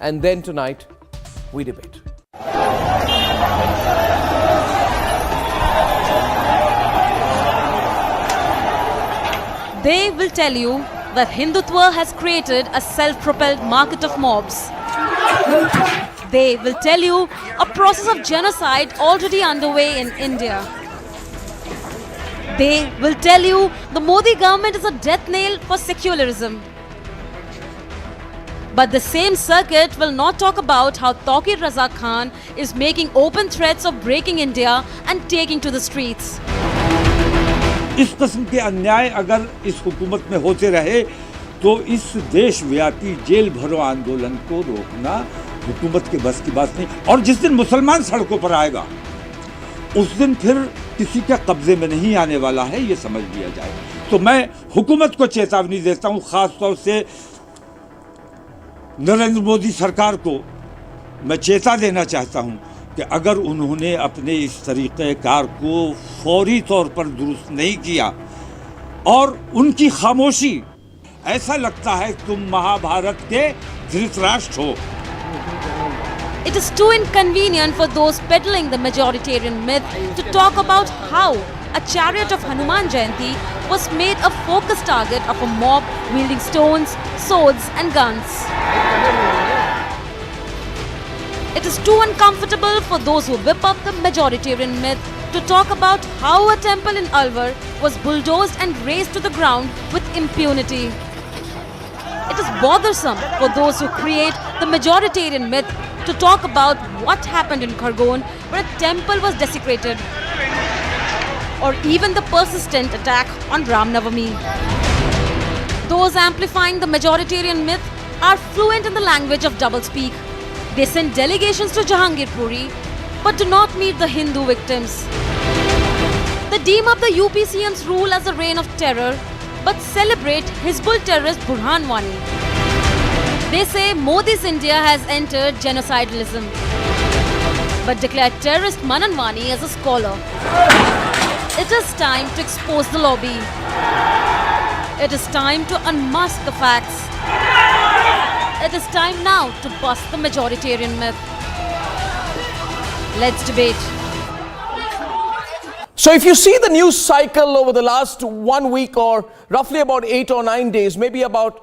T: and then tonight we debate.
D: They will tell you that Hindutva has created a self-propelled market of mobs. They will tell you a process of genocide already underway in India. They will tell you the Modi government is a death nail for secularism. But the same circuit will not talk about how Tawqir Raza Khan is making open threats of breaking India and taking to the streets.
E: इस किस्म के अन्याय अगर इस हुकूमत में होते रहे तो इस देशव्यापी जेल भरो आंदोलन को रोकना हुकूमत के बस की बात नहीं। और जिस दिन मुसलमान सड़कों पर आएगा उस दिन फिर किसी के कब्जे में नहीं आने वाला है, ये समझ लिया जाए। तो मैं हुकूमत को चेतावनी देता हूँ, खास तौर से नरेंद्र मोदी सरकार को मैं चेता देना चाहता हूँ कि अगर उन्होंने अपने इस तरीक़ेकार को फौरी तौर पर दुरुस्त नहीं किया और उनकी खामोशी, ऐसा लगता है तुम महाभारत के धृतराष्ट्र हो।
D: It is too inconvenient for those peddling the majoritarian myth to talk about how a chariot of Hanuman Jayanti was made a focus target of a mob wielding stones, swords and guns. It is too uncomfortable for those who whip up the majoritarian myth to talk about how a temple in Alwar was bulldozed and razed to the ground with impunity. It is bothersome for those who create the majoritarian myth to talk about what happened in Khargone, where a temple was desecrated, or even the persistent attack on Ram Navami. Those amplifying the majoritarian myth are fluent in the language of doublespeak. They send delegations to Jahangir Puri, but do not meet the Hindu victims. They deem up the UPCM's rule as a reign of terror, but celebrate Hizbul terrorist Burhan Wani. They say Modi's India has entered genocidalism, but declare terrorist Manan Wani as a scholar. It is time to expose the lobby. It is time to unmask the facts. It is time now to bust the majoritarian myth. Let's debate.
T: So if you see the news cycle over the last 1 week or roughly about 8 or 9 days, maybe about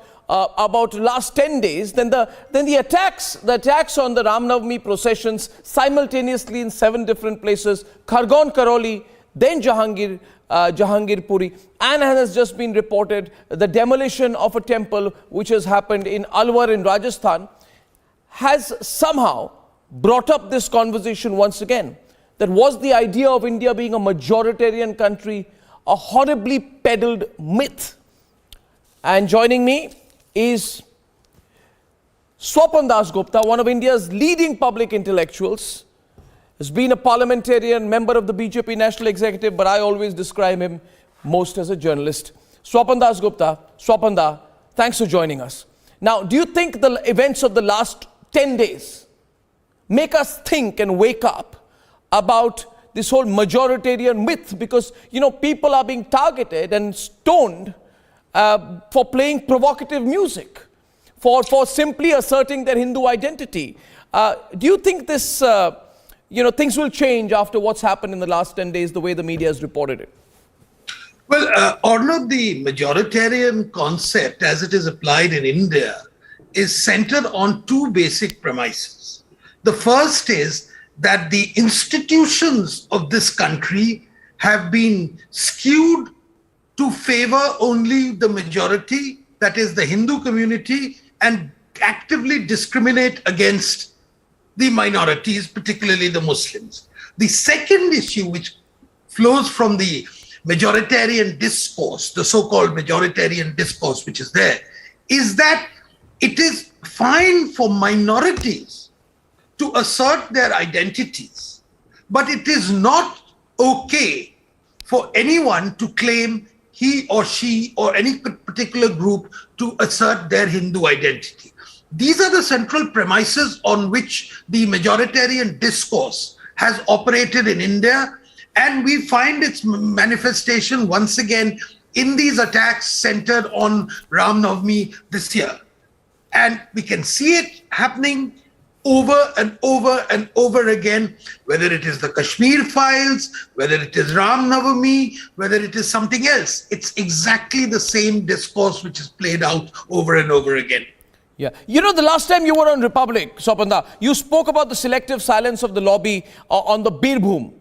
T: last 10 days, then the attacks on the Ram Navami processions simultaneously in 7 different places, Khargone, Karoli, then Jahangir Puri, and has just been reported the demolition of a temple which has happened in Alwar in Rajasthan, has somehow brought up this conversation once again. That was the idea of India being a majoritarian country, a horribly peddled myth. And joining me is Swapan Dasgupta, one of India's leading public intellectuals, has been a parliamentarian, member of the BJP National Executive, but I always describe him most as a journalist. Swapan Dasgupta, Swapanda, thanks for joining us. Now, do you think the events of the last 10 days make us think and wake up about this whole majoritarian myth? Because, people are being targeted and stoned for playing provocative music, for simply asserting their Hindu identity. Do you think this, things will change after what's happened in the last 10 days, the way the media has reported it?
X: Well, Arnav, the majoritarian concept as it is applied in India is centered on two basic premises. The first is that the institutions of this country have been skewed to favor only the majority, that is the Hindu community, and actively discriminate against the minorities, particularly the Muslims. The second issue, which flows from the majoritarian discourse, the so-called majoritarian discourse which is there, is that it is fine for minorities to assert their identities, but it is not okay for anyone to claim he or she or any particular group to assert their Hindu identity. These are the central premises on which the majoritarian discourse has operated in India, and we find its manifestation once again in these attacks centered on Ram Navami this year. And we can see it happening over and over and over again, whether it is the Kashmir files, whether it is Ram Navami, whether it is something else. It's exactly the same discourse which is played out over and over again.
T: Yeah. The last time you were on Republic, Swapanda, you spoke about the selective silence of the lobby on the Birbhum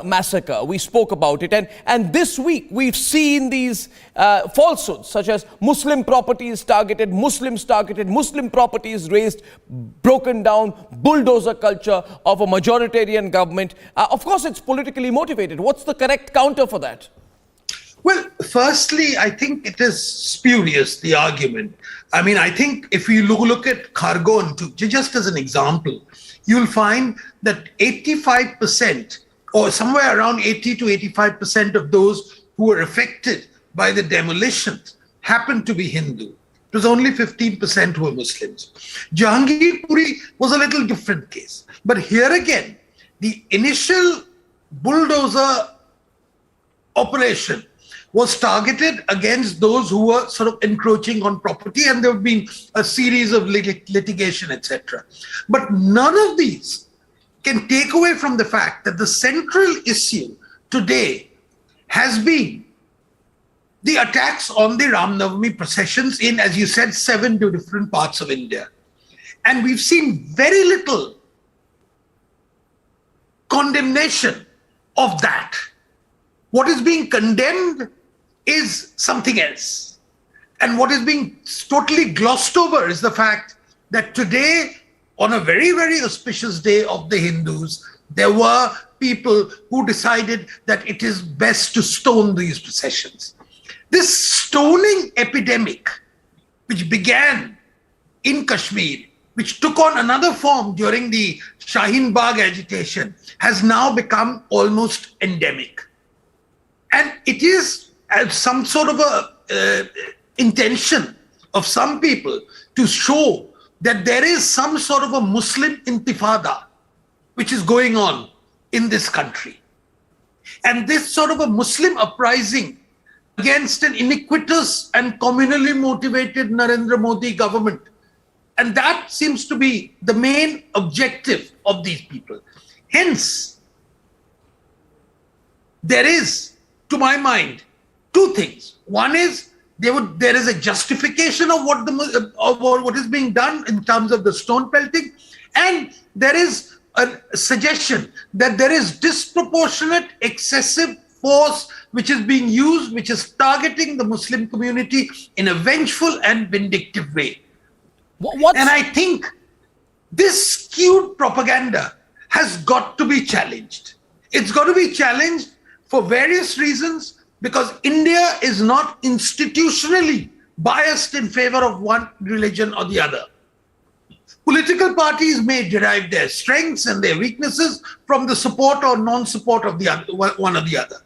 T: massacre. We spoke about it. And this week, we've seen these falsehoods, such as Muslim properties targeted, Muslims targeted, Muslim properties raised, broken down, bulldozer culture of a majoritarian government. Of course, it's politically motivated. What's the correct counter for that?
X: Well, firstly, I think it is spurious, the argument. I mean, I think if you look at Khargon, just as an example, you'll find that 85% or somewhere around 80 to 85% of those who were affected by the demolitions happened to be Hindu. It was only 15% who were Muslims. Jahangirpuri was a little different case. But here again, the initial bulldozer operation was targeted against those who were sort of encroaching on property, and there have been a series of litigation, etc. But none of these can take away from the fact that the central issue today has been the attacks on the Ram Navami processions in, as you said, 7 different parts of India. And we've seen very little condemnation of that. What is being condemned is something else. And what is being totally glossed over is the fact that today, on a very, very auspicious day of the Hindus, there were people who decided that it is best to stone these processions. This stoning epidemic, which began in Kashmir, which took on another form during the Shaheen Bagh agitation, has now become almost endemic. And it is some sort of a intention of some people to show that there is some sort of a Muslim intifada which is going on in this country. And this sort of a Muslim uprising against an iniquitous and communally motivated Narendra Modi government. And that seems to be the main objective of these people. Hence, there is, to my mind, two things. One is there is a justification of what is being done in terms of the stone pelting, and there is a suggestion that there is disproportionate, excessive force which is being used, which is targeting the Muslim community in a vengeful and vindictive way. And I think this skewed propaganda has got to be challenged. It's got to be challenged for various reasons, because India is not institutionally biased in favor of one religion or the other. Political parties may derive their strengths and their weaknesses from the support or non-support of the other, one or the other.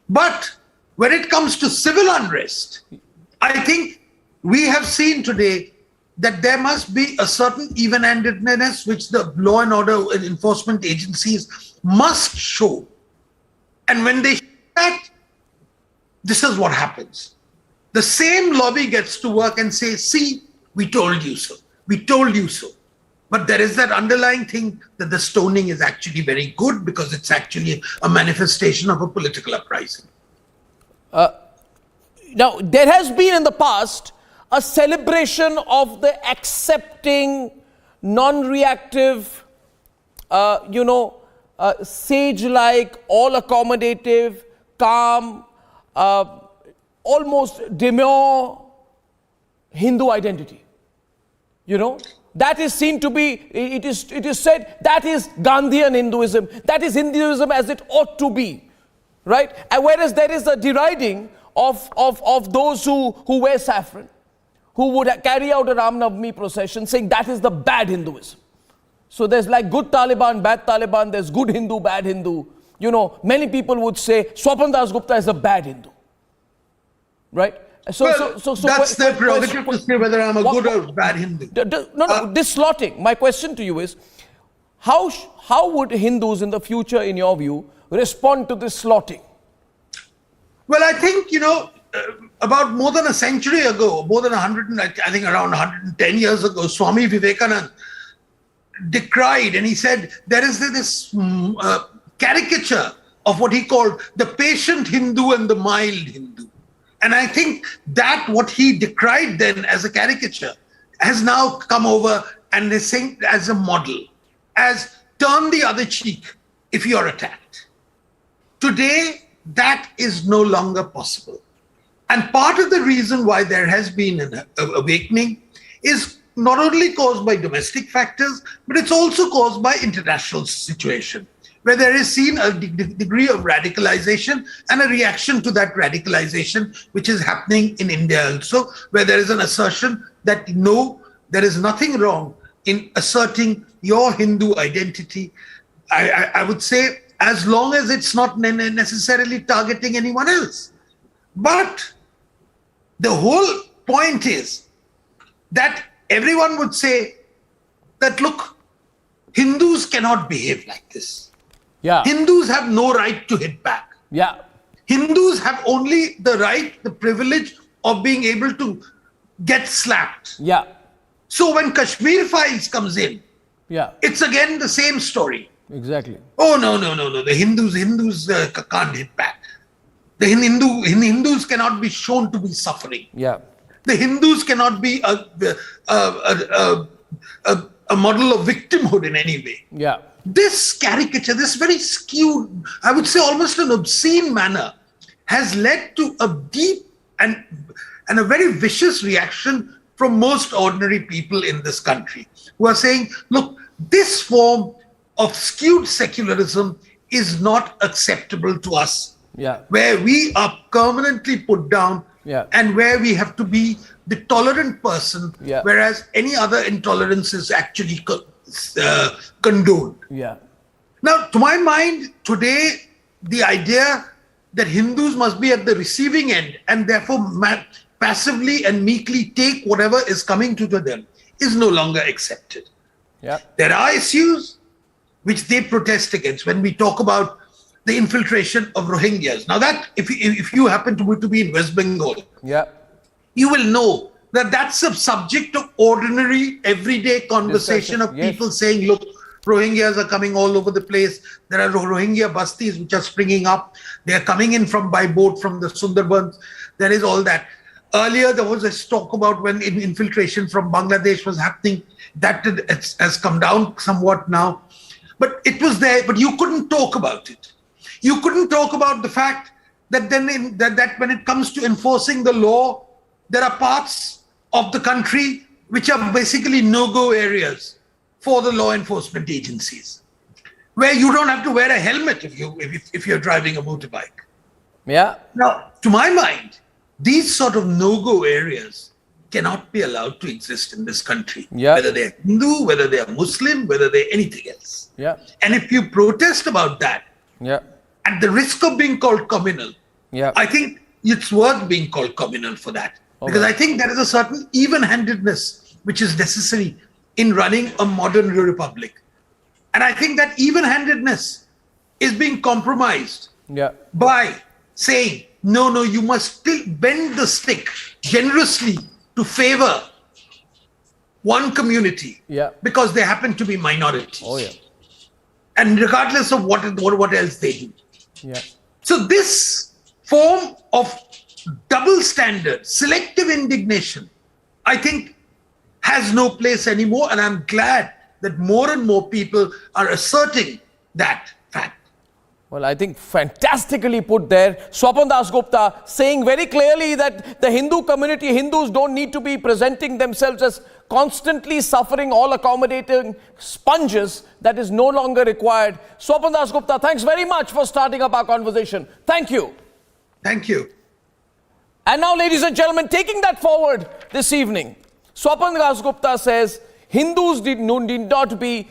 X: But when it comes to civil unrest, I think we have seen today that there must be a certain even-handedness which the law and order enforcement agencies must show. And when they show that, this is what happens. The same lobby gets to work and say, see, we told you so. We told you so. But there is that underlying thing that the stoning is actually very good because it's actually a manifestation of a political uprising.
T: Now, there has been in the past a celebration of the accepting, non-reactive, sage-like, all-accommodative, calm, almost demure Hindu identity. That is seen to be, it is said, that is Gandhian Hinduism. That is Hinduism as it ought to be, right? And whereas there is a deriding of those who wear saffron, who would carry out a Ram Navami procession, saying that is the bad Hinduism. So there's like good Taliban, bad Taliban, there's good Hindu, bad Hindu. Many people would say Swapan Das Gupta is a bad Hindu, right? So
X: that's their prerogative to say whether I'm a good or bad Hindu.
T: This slotting, my question to you is, how would Hindus in the future, in your view, respond to this slotting?
X: Well, I think, about more than a century ago, more than 100, I think around 110 years ago, Swami Vivekananda decried, and he said there is this caricature of what he called the patient Hindu and the mild Hindu. And I think that what he decried then as a caricature has now come over and is saying as a model, as turn the other cheek if you're attacked. Today, that is no longer possible. And part of the reason why there has been an awakening is not only caused by domestic factors, but it's also caused by international situation, where there is seen a degree of radicalization and a reaction to that radicalization, which is happening in India also, where there is an assertion that no, there is nothing wrong in asserting your Hindu identity. I would say, as long as it's not necessarily targeting anyone else. But the whole point is that everyone would say that, look, Hindus cannot behave like this.
T: Yeah.
X: Hindus have no right to hit back.
T: Yeah.
X: Hindus have only the right, the privilege of being able to get slapped.
T: Yeah.
X: So when Kashmir Files comes in,
T: yeah,
X: it's again the same story.
T: Exactly.
X: Oh, no. The Hindus can't hit back. The Hindus cannot be shown to be suffering.
T: Yeah.
X: The Hindus cannot be a model of victimhood in any way.
T: Yeah.
X: This caricature, this very skewed, I would say almost an obscene manner, has led to a deep and a very vicious reaction from most ordinary people in this country, who are saying, look, this form of skewed secularism is not acceptable to us.
T: Yeah.
X: Where we are permanently put down,
T: yeah,
X: and where we have to be the tolerant person,
T: yeah,
X: whereas any other intolerance is actually condoned.
T: Yeah.
X: Now, to my mind, today, the idea that Hindus must be at the receiving end and therefore passively and meekly take whatever is coming to them is no longer accepted.
T: Yeah.
X: There are issues which they protest against when we talk about the infiltration of Rohingyas. Now that, if you happen to be in West Bengal,
T: yeah,
X: you will know that that's a subject of ordinary, everyday conversation of people saying, look, Rohingyas are coming all over the place. There are Rohingya bastis which are springing up. They are coming in by boat from the Sundarbans. There is all that. Earlier, there was a talk about when infiltration from Bangladesh was happening. That has come down somewhat now. But it was there, but you couldn't talk about it. You couldn't talk about the fact that that when it comes to enforcing the law, there are parts of the country which are basically no-go areas for the law enforcement agencies, where you don't have to wear a helmet if you're driving a motorbike.
T: Yeah.
X: Now, to my mind, these sort of no-go areas cannot be allowed to exist in this country.
T: Yeah.
X: Whether they're Hindu, whether they're Muslim, whether they're anything else.
T: Yeah.
X: And if you protest about that,
T: yeah,
X: at the risk of being called communal,
T: yeah,
X: I think it's worth being called communal for that. Because I think there is a certain even-handedness which is necessary in running a modern republic. And I think that even-handedness is being compromised by saying, no, you must still bend the stick generously to favor one community because they happen to be minorities. And regardless of what else they do. So this form of double standard, selective indignation, I think has no place anymore. And I'm glad that more and more people are asserting that fact.
T: Well, I think fantastically put there. Swapan Dasgupta saying very clearly that the Hindu community, Hindus don't need to be presenting themselves as constantly suffering, all accommodating sponges. That is no longer required. Swapan Dasgupta, thanks very much for starting up our conversation. Thank you.
X: Thank you.
T: And now, ladies and gentlemen, taking that forward this evening, Swapan Dasgupta says Hindus need not be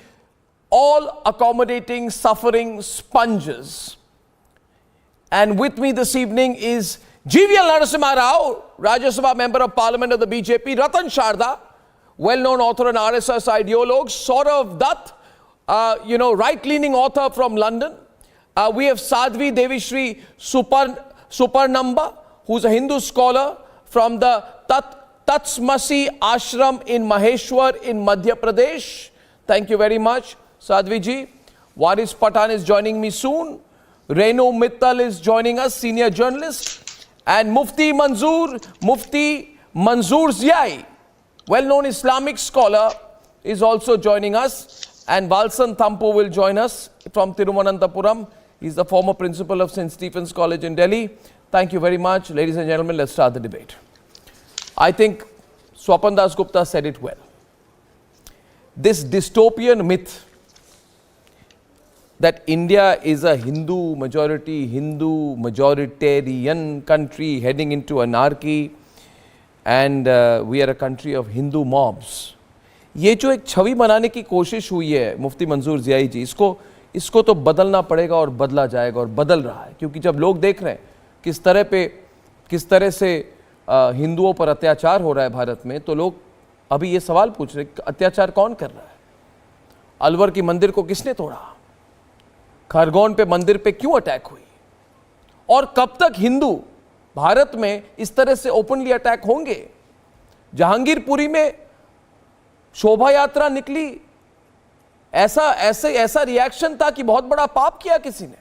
T: all accommodating, suffering sponges. And with me this evening is GVL Narasimha Rao, Rajya Sabha Member of Parliament of the BJP, Ratan Sharda, well-known author and RSS ideologue, Saurav Dutt, right-leaning author from London. We have Sadhvi Devishri Suparnamba, who's a Hindu scholar from the Tatsmasi Ashram in Mahadeshwar in Madhya Pradesh. Thank you very much, Sadhvi ji. Waris Pathan is joining me soon. Renu Mittal is joining us, senior journalist. And Mufti Manzoor Ziai, well-known Islamic scholar, is also joining us. And Valsan Thampu will join us from Thiruvananthapuram. He's the former principal of St. Stephen's College in Delhi. Thank you very much. Ladies and gentlemen, let's start the debate. I think Swapan Dasgupta said it well. This dystopian myth that India is a Hindu majoritarian country heading into anarchy and we are a country of Hindu mobs. ये जो एक छवि बनाने की कोशिश हुई है मुफ्ती मंजूर ज़ियाई जी, इसको तो बदलना पड़ेगा और बदला जाएगा और बदल रहा है, क्योंकि जब लोग देख रहे हैं किस तरह से हिंदुओं पर अत्याचार हो रहा है भारत में, तो लोग अभी ये सवाल पूछ रहे हैं अत्याचार कौन कर रहा है? अलवर की मंदिर को किसने तोड़ा? खरगोन पे मंदिर पे क्यों अटैक हुई? और कब तक हिंदू भारत में इस तरह से ओपनली अटैक होंगे? जहांगीरपुरी में शोभा यात्रा निकली, ऐसा रिएक्शन था कि बहुत बड़ा पाप किया किसी ने।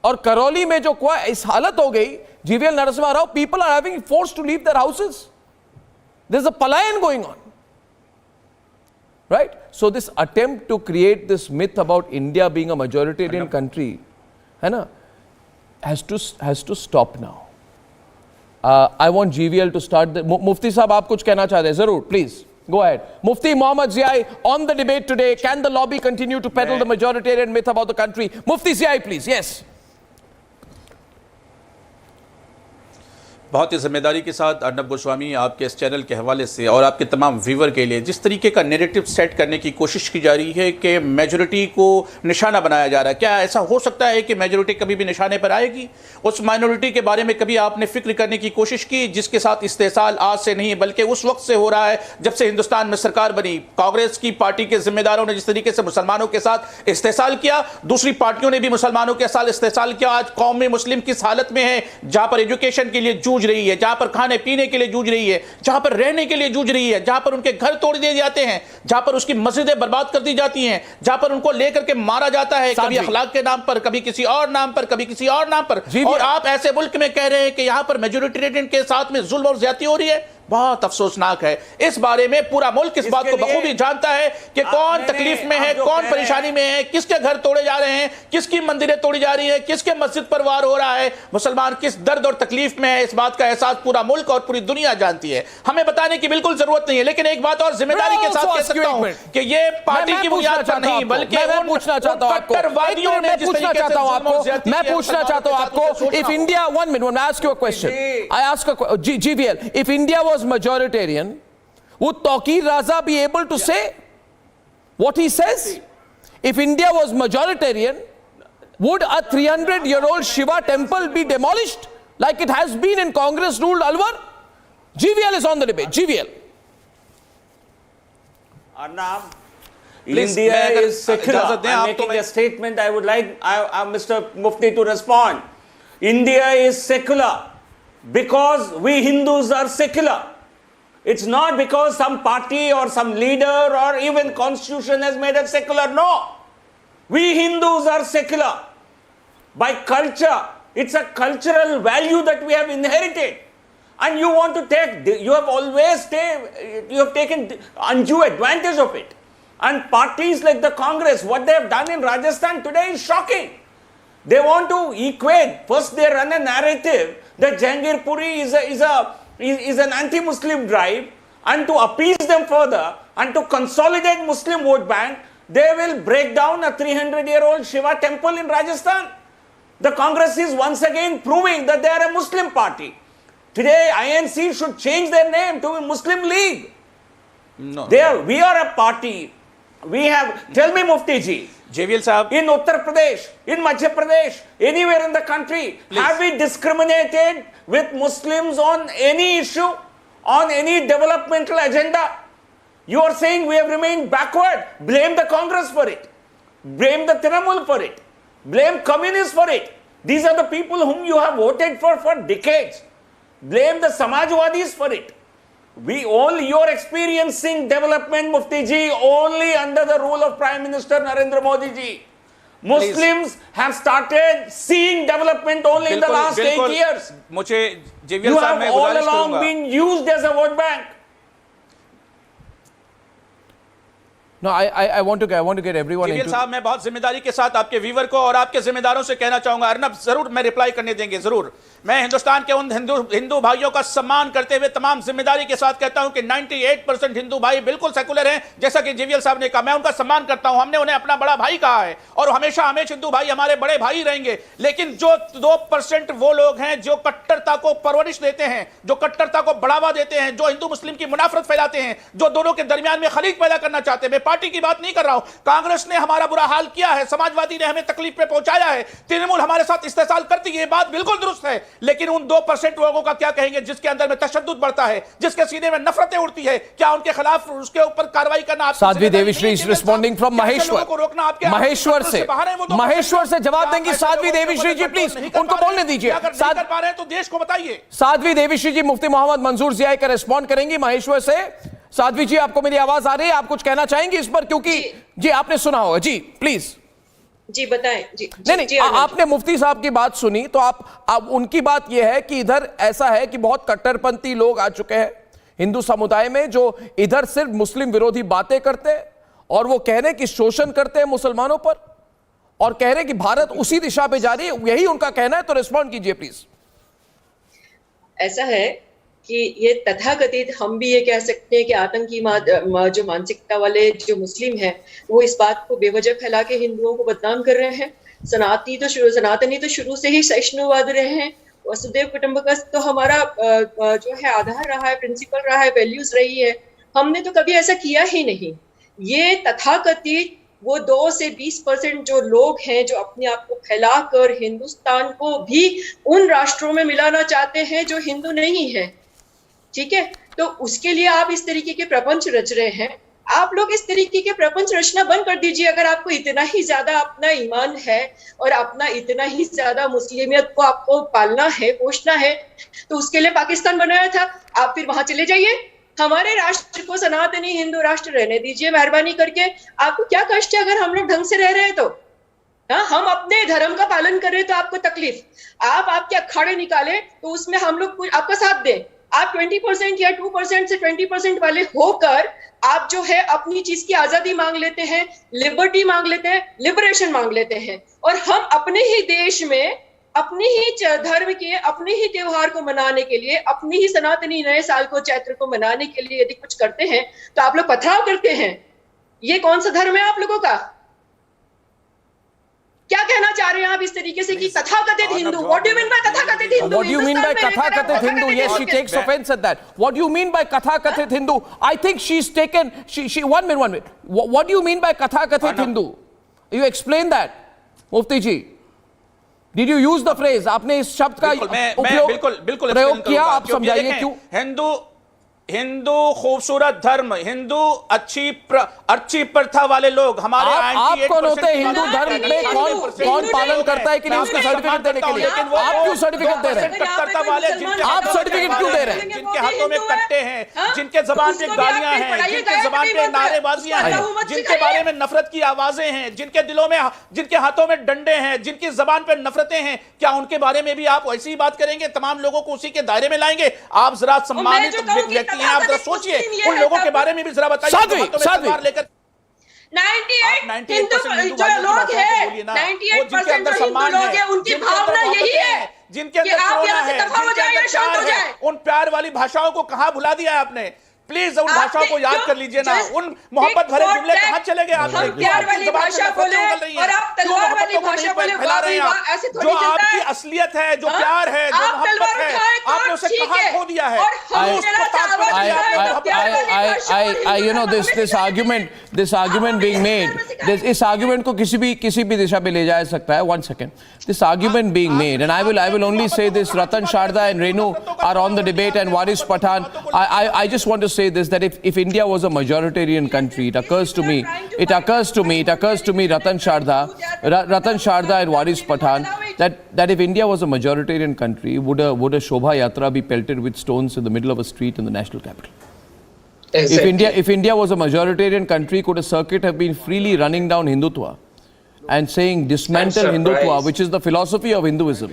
T: और करौली में जो इस हालत हो गई, GVL Narasimha Rao, people are having forced to leave their houses. There's a palayan going on. Right? So this attempt to create this myth about India being a majoritarian country, has to stop now. I want GVL to start. Mufti Sahab, aap kuch kehna chaah rahe hain? Zarur, please. Go ahead. Mufti Mohammad Ziai on the debate today. Can the lobby continue to peddle the majoritarian myth about the country? Mufti Ziai, please. Yes.
I: बहुत ही जिम्मेदारी के साथ अर्नब गोस्वामी, आपके इस channel के हवाले से और आपके तमाम व्यूवर के लिए जिस तरीके का नैरेटिव सेट करने की कोशिश की जा रही है कि मेजॉरिटी को निशाना बनाया जा रहा है, क्या ऐसा हो सकता है कि मेजॉरिटी कभी भी निशाने पर आएगी? उस माइनॉरिटी के बारे में कभी आपने फिक्र करने की कोशिश की जिसके साथ इस्तेसाल आज से नहीं बल्कि उस वक्त से हो रहा है जब से हिंदुस्तान में सरकार बनी? कांग्रेस की पार्टी के जिम्मेदारों ने जिस तरीके से मुसलमानों के साथ इस्तेसाल किया, दूसरी पार्टियों ने भी मुसलमानों के साथ इस्तेसाल किया। आज कौम में मुस्लिम किस हालत में है? जहां पर एजुकेशन के लिए जूझ रही है, जहां पर खाने पीने के लिए जूझ रही है, जहां पर रहने के लिए जूझ रही है, जहां पर उनके घर तोड़ दिए जाते हैं, जहां पर उसकी मस्जिदें बर्बाद कर दी जाती हैं, जहां पर उनको लेकर के मारा जाता है, कभी अखलाक के नाम पर, कभी किसी और नाम पर, कभी किसी और नाम पर, और आप ऐसे मुल्क में कह रहे हैं कि यहां पर मेजॉरिटेरियन के साथ में जुल्म और ज्यादती हो रही है। बहुत अफसोसनाक है। इस बारे में पूरा मुल्क इस बात को बखूबी जानता है कि कौन तकलीफ में है, कौन परेशानी में है, किसके घर तोड़े जा रहे हैं, किसकी मंदिरें तोड़ी जा रही है, किसके मस्जिद पर वार हो रहा है, मुसलमान किस दर्द और तकलीफ में है। इस बात का एहसास पूरा मुल्क और पूरी दुनिया जानती है। हमें बताने की बिल्कुल जरूरत नहीं है। लेकिन एक बात और जिम्मेदारी के साथ कह सकता हूं कि ये पार्टी की बुनियाद पर नहीं बल्कि
T: मैं पूछना चाहता हूं आपको, मैं पूछना चाहता हूं आपको, if India, 1 minute, when I ask you a question, I ask a GVL, if India was majoritarian, would Tawqir Raza be able to say what he says? If India was majoritarian, would a 300-year-old Shiva temple be demolished? like it has been in Congress ruled Alwar? GVL is on the debate. GVL.
W: Arnab,
T: Please,
W: India is secular.
T: I'm
W: I'm making a statement. I would like Mr. Mufti to respond. India is secular because we Hindus are secular. It's not because some party or some leader or even constitution has made us secular. No. We Hindus are secular. By culture, it's a cultural value that we have inherited. And you want to take, you have taken undue advantage of it. And parties like the Congress, what they have done in Rajasthan today is shocking. They want to equate. First, they run a narrative that Jahangir Puri is an anti-Muslim drive, and to appease them further and to consolidate Muslim vote bank, they will break down a 300-year-old Shiva temple in Rajasthan. The Congress is once again proving that they are a Muslim party. Today, INC should change their name to a Muslim League.
I: No.
W: We are a party. We have, tell me Mufti ji,
I: JVL Sahab,
W: in Uttar Pradesh, in Madhya Pradesh, anywhere in the country, have we discriminated with Muslims on any issue, on any developmental agenda? You are saying we have remained backward. Blame the Congress for it. Blame the Trinamool for it. Blame communists for it. These are the people whom you have voted for decades. Blame the Samajwadis for it. You're experiencing development, Mufti ji, only under the rule of Prime Minister Narendra Modi ji. Muslims have started seeing development only in the last 8 years. You have all along been used as a vote bank.
T: No, I want to get everyone
I: JVL
T: into...
I: साहब, मैं बहुत जिम्मेदारी के साथ आपके viewer को और आपके जिम्मेदारों से कहना चाहूंगा, अर्नब जरूर मैं रिप्लाई करने देंगे, जरूर। मैं हिंदुस्तान के उन हिंदू भाइयों का सम्मान करते हुए तमाम जिम्मेदारी के साथ कहता हूं कि 98% हिंदू भाई बिल्कुल सेकुलर हैं, जैसा कि JVL साहब ने कहा। मैं उनका सम्मान करता हूं, हमने उन्हें अपना बड़ा भाई कहा है और हमेशा हिंदू भाई हमारे बड़े भाई रहेंगे। लेकिन जो 2% वो लोग हैं जो कट्टरता को परवरिश देते हैं, जो कट्टरता को बढ़ावा देते हैं, जो हिंदू मुस्लिम की मुनाफरत फैलाते हैं, जो दोनों के दरमियान में खलीज पैदा करना चाहते हैं। मैं पार्टी की बात नहीं कर रहा हूं। कांग्रेस ने हमारा बुरा हाल किया है, समाजवादी ने हमें तकलीफ पे पहुंचाया है, तृणमूल हमारे साथ इस्तेसाल करती है, ये बात बिल्कुल दुरुस्त है। लेकिन उन 2% लोगों का क्या कहेंगे जिसके अंदर में तशद्दुद बढ़ता है, जिसके सीने में नफरतें उड़ती है? क्या उनके खिलाफ उसके ऊपर कार्रवाई करना?
T: Sadhvi Devishri is responding from Maheshwar. Maheshwar से जवाब देंगी साध्वी देवीश्री जी, प्लीज उनको बोलने दीजिए।
W: कर पा रहे हैं तो देश को बताइए।
T: साध्वी देवीश्री जी मुफ्ती मोहम्मद मंजूर जिया का रिस्पॉन्ड करेंगी महेश्वर से। साध्वी जी, आपको मेरी आवाज आ रही है? आप कुछ कहना चाहेंगे इस पर? क्योंकि जी आपने सुना होगा। जी प्लीज
J: जी बताएं। जी
T: नहीं, आपने मुफ्ती साहब की बात सुनी तो आप उनकी बात यह है कि इधर ऐसा है कि बहुत कट्टरपंथी लोग आ चुके हैं हिंदू समुदाय में, जो इधर सिर्फ मुस्लिम विरोधी बातें करते हैं और वो कह रहे हैं कि शोषण करते हैं मुसलमानों पर और कह रहे हैं कि भारत उसी दिशा पे जा रही है, यही उनका कहना है। तो रिस्पॉन्ड कीजिए प्लीज।
J: ऐसा है कि ये तथाकथित, हम भी ये कह सकते हैं कि आतंकी जो मानसिकता वाले जो मुस्लिम हैं, वो इस बात को बेवजह फैला के हिंदुओं को बदनाम कर रहे हैं। सनातनी तो शुरू से ही सहिष्णुवाद रहे हैं। वसुदेव कुटुंबकम तो हमारा जो है आधार रहा है, प्रिंसिपल रहा है, वैल्यूज रही है। हमने तो कभी ऐसा किया ही नहीं। ये तथाकथित वो 2 से 20% जो लोग हैं जो अपने आप को फैलाकर हिंदुस्तान को भी उन राष्ट्रों में मिलाना चाहते हैं जो हिंदू नहीं है, ठीक है? तो उसके लिए आप इस तरीके के प्रपंच रच रहे हैं। आप लोग इस तरीके के प्रपंच रचना बंद कर दीजिए। अगर आपको इतना ही ज्यादा अपना ईमान है और अपना इतना ही ज्यादा मुस्लिमियत को आपको पालना है, पोषना है, तो उसके लिए पाकिस्तान बनाया था। आप फिर वहां चले जाइए। हमारे राष्ट्र को सनातनी हिंदू राष्ट्र रहने दीजिए मेहरबानी करके। आपको क्या कष्ट है अगर हम लोग ढंग से रह रहे हैं तो? हाँ, हम अपने धर्म का पालन कर रहे हैं तो आपको तकलीफ। आप आपके अखाड़े निकाले तो उसमें हम लोग आपका साथ दें। आप 20% या 2% से 20% वाले होकर आप जो है अपनी चीज की आजादी मांग लेते हैं, लिबर्टी मांग लेते हैं, लिबरेशन मांग लेते हैं। और हम अपने ही देश में अपने ही धर्म के, अपने ही त्योहार को मनाने के लिए, अपनी ही सनातनी नए साल को, चैत्र को मनाने के लिए यदि कुछ करते हैं तो आप लोग पथराव करते हैं। ये कौन सा धर्म है आप लोगों का? क्या कहना चाह रहे हैं आप इस तरीके से कि तथाकथित Hindu? What do you mean by तथाकथित Hindu?
T: What do you mean by तथाकथित Hindu? Yes, she takes offense at that. What do you mean by तथाकथित Hindu? I think she's taken. She 1 minute. What do you mean by तथाकथित Hindu? You explain that, Mufti ji. Did you use the phrase? आपने इस शब्द का
I: बिल्कुल
T: प्रयोग किया? आप समझाइए क्यों?
I: हिंदू खूबसूरत धर्म, हिंदू अच्छी प्रथा वाले लोग हमारे
T: आप कौन होते हैं? हिंदू धर्म में कौन पालन करता है कि नहीं उसको सर्टिफिकेट देने के लिए? आप क्यों सर्टिफिकेट दे रहे हैं? आप सर्टिफिकेट क्यों दे रहे हैं?
I: जिनके हाथों में कट्टे हैं, जिनके जबान पे गालियां हैं, जिनके जबान पे नारेबाजियां हैं, जिनके बारे में नफरत की आवाजें हैं, जिनके हाथों में डंडे हैं, जिनकी जबान पे नफरतें हैं, क्या उनके बारे में भी आप ऐसी ही बात करेंगे? तमाम लोगों को उसी के दायरे में लाएंगे? आप जरा सम्मानित व्यक्ति हैं, आप जरा सोचिए उन लोगों के बारे में भी जरा बताइए। लेकर
J: 98% जो लोग हैं, 98% जो हिंदू लोग हैं, उनकी भावना यही है
I: जिनके अंदर करुणा है, जिनके अंदर प्यार है। उन प्यार वाली भाषाओं को कहां भुला दिया है आपने? प्लीज उन भाषाओं को याद कर लीजिए ना। उन मोहब्बत भरे जुमले कहां चले गए आपने?
J: प्यार वाली भाषा बोले और आप तलवार वाली भाषा बोले,
I: फैला रहे हैं। जो आपकी असलियत है, जो प्यार है, जो मोहब्बत है, आपने उसे कहां खो दिया है?
T: You know this argument being made, इस argument को किसी भी दिशा पे ले जा सकता है. 1 second. This argument being made, and I will only say this: Ratan Sharda and Renu are on the debate, and Waris Pathan. I just want to say this, that if India was a majoritarian country, it occurs to me, Ratan Sharda and Waris Pathan, that if India was a majoritarian country, would a Shobha Yatra be pelted with stones in the middle of a street in the national capital? Exactly. If India was a majoritarian country, could a circuit have been freely running down Hindutva and saying dismantle Hindutva, which is the philosophy of Hinduism,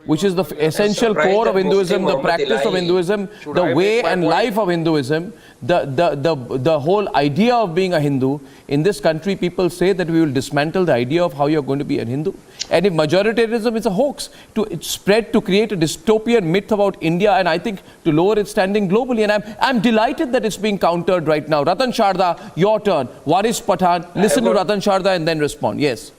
T: which is the essential core of Hinduism, the practice of Hinduism, the way and life of Hinduism, the whole idea of being a Hindu. In this country, people say that we will dismantle the idea of how you're going to be a Hindu. And if majoritarianism is a hoax to spread to create a dystopian myth about India, and I think to lower its standing globally, and I'm delighted that it's being countered right now. Ratan Sharda, your turn. Waris Pathan, listen to Ratan Sharda and then respond. Yes.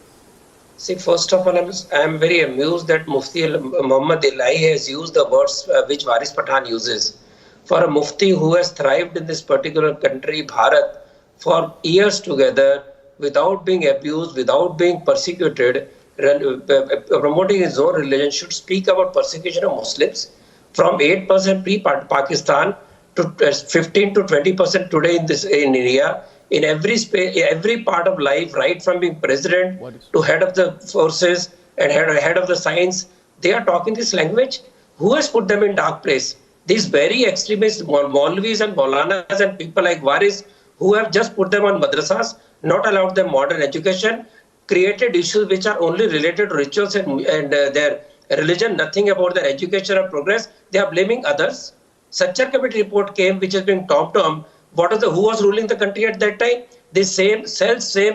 B: See, first of all, I am very amused that Mufti Muhammad Ilahi has used the words which Waris Pathan uses. For a Mufti who has thrived in this particular country, Bharat, for years together, without being abused, without being persecuted, promoting his own religion, should speak about persecution of Muslims from 8% pre-Pakistan to 15 to 20% today in India. In every part of life, right from being president to head of the forces and head of the science, they are talking this language. Who has put them in dark place? These very extremist Maulvis and Maulanas and people like Waris, who have just put them on madrasas, not allowed them modern education, created issues which are only related to rituals and their religion, nothing about their education or progress. They are blaming others. Satchar Committee report came, which is being talked on. Who was ruling the country at that time? The same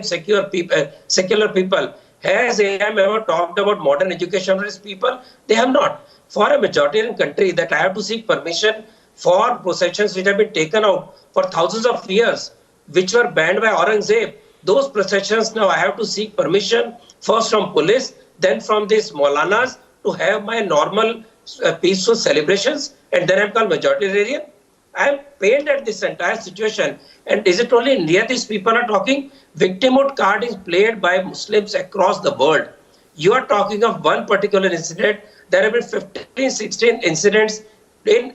B: secular people. Has AM ever talked about modern education for these people? They have not. For a majoritarian country that I have to seek permission for processions which have been taken out for thousands of years, which were banned by Aurangzeb, those processions now I have to seek permission first from police, then from these Maulanas to have my normal peaceful celebrations, and then I'm called majoritarian. I am pained at this entire situation. And is it only India these people are talking? Victimhood card is played by Muslims across the world. You are talking of one particular incident. There have been 15, 16 incidents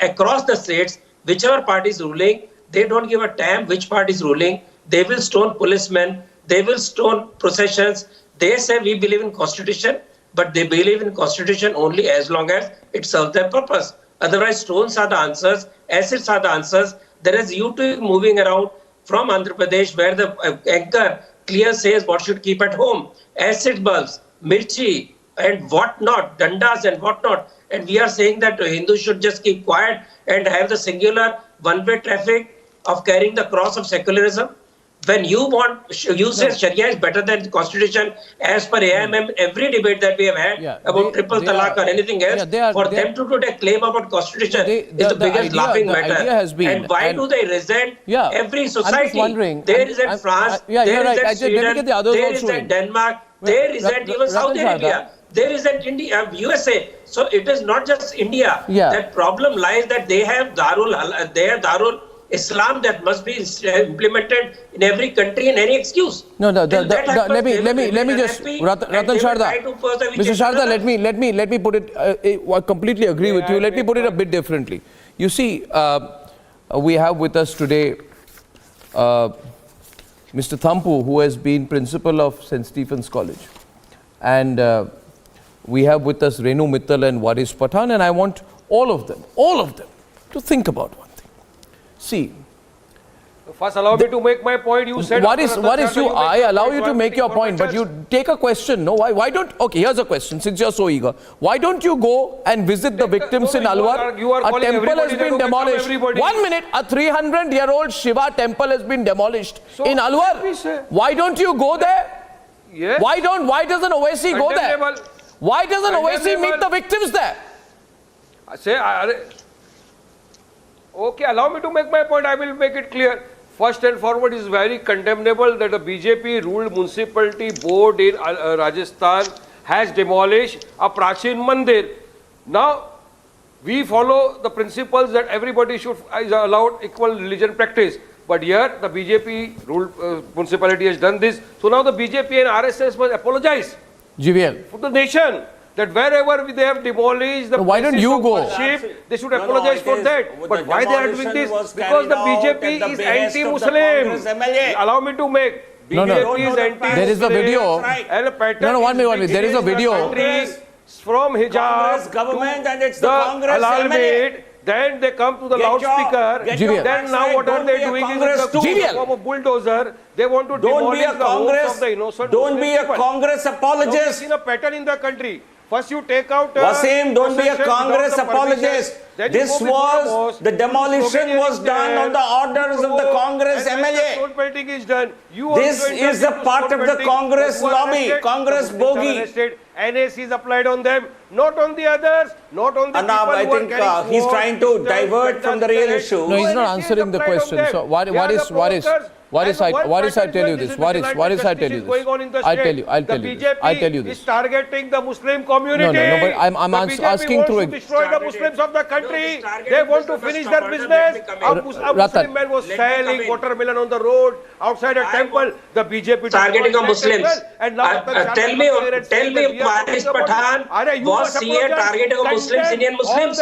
B: across the states. Whichever party is ruling, they don't give a damn which party is ruling. They will stone policemen. They will stone processions. They say we believe in Constitution, but they believe in Constitution only as long as it serves their purpose. Otherwise, stones are the answers, acids are the answers. There is U-turn moving around from Andhra Pradesh where the anchor clear says what should keep at home. Acid bulbs, mirchi and whatnot, dandas and whatnot. And we are saying that Hindus should just keep quiet and have the singular one-way traffic of carrying the cross of secularism. When you say Sharia is better than the Constitution, as per AIMM, every debate that we have had about triple talaq or anything else, for them to do a claim about Constitution is the biggest laughing matter. And why do they resent every society? They resent France, they resent Sweden, they resent Denmark, they resent even South Arabia. There is that India, USA. So it is not just India. That problem lies that they have Darul Islam that must be implemented in every country in any excuse.
T: No, let me just Ratan Sharda, Mr. Sharda, let me put it. I completely agree with you. Let me put it a bit differently. You see, we have with us today Mr. Thampu, who has been principal of St. Stephen's College, and we have with us Renu Mittal and Waris Pathan, and I want all of them to think about one thing. See,
A: first allow me to make my point. You said
T: what is you? I allow you to make your point, but you take a question. No, why don't? Okay, here's a question. Since you're so eager, why don't you go and visit the victims in Alwar? A temple has been demolished. 1 minute, a 300-year-old Shiva temple has been demolished in Alwar. Why don't you go there?
A: Yes.
T: Why doesn't Owaisi go there? Why doesn't Owaisi meet the victims there?
A: Okay, allow me to make my point. I will make it clear. First and foremost, it is very condemnable that the BJP ruled municipality board in Rajasthan has demolished a Prachin Mandir. Now, we follow the principles that everybody is allowed equal religion practice. But here, the BJP ruled municipality has done this. So now the BJP and RSS must apologize
T: GVL
A: for the nation. That wherever they have demolished the
T: why don't you go?
A: Worship, they should apologize for that. But why they are doing this? Because the BJP is anti-Muslim. Allow me to make. BJP is anti-Muslim.
T: There is a video.
A: And a pattern.
T: No, 1 minute. There is a video.
A: From hijab
W: government
A: to
W: and it's the Congress
A: halal made. Then they come to the loudspeaker. Then now what are they doing in the form of bulldozer? They want to demolish the homes of the innocent.
W: Don't be a Congress apologist.
A: Now we have seen a pattern in the country. First you take out
W: Wasim, don't be a Congress apologist. This was, the demolition was done on the orders of the Congress MLA. This is a part of the Congress lobby, Congress bogey.
A: NAC is applied on them, not on the others, not on the
W: Anab, I think he's trying to divert from the real issue.
T: No, he's not answering the question. So what is I tell you this? What is I tell you this? I'll tell you this.
A: Is targeting the Muslim community.
T: No, but I'm asking through
A: it. Destroy the Muslims of the country. They want to finish their business. A Muslim man was selling watermelon on the road outside a temple. The BJP
B: targeting of Muslims. Tell me, Waris Pathan, was CA targeting of Muslims, Indian Muslims?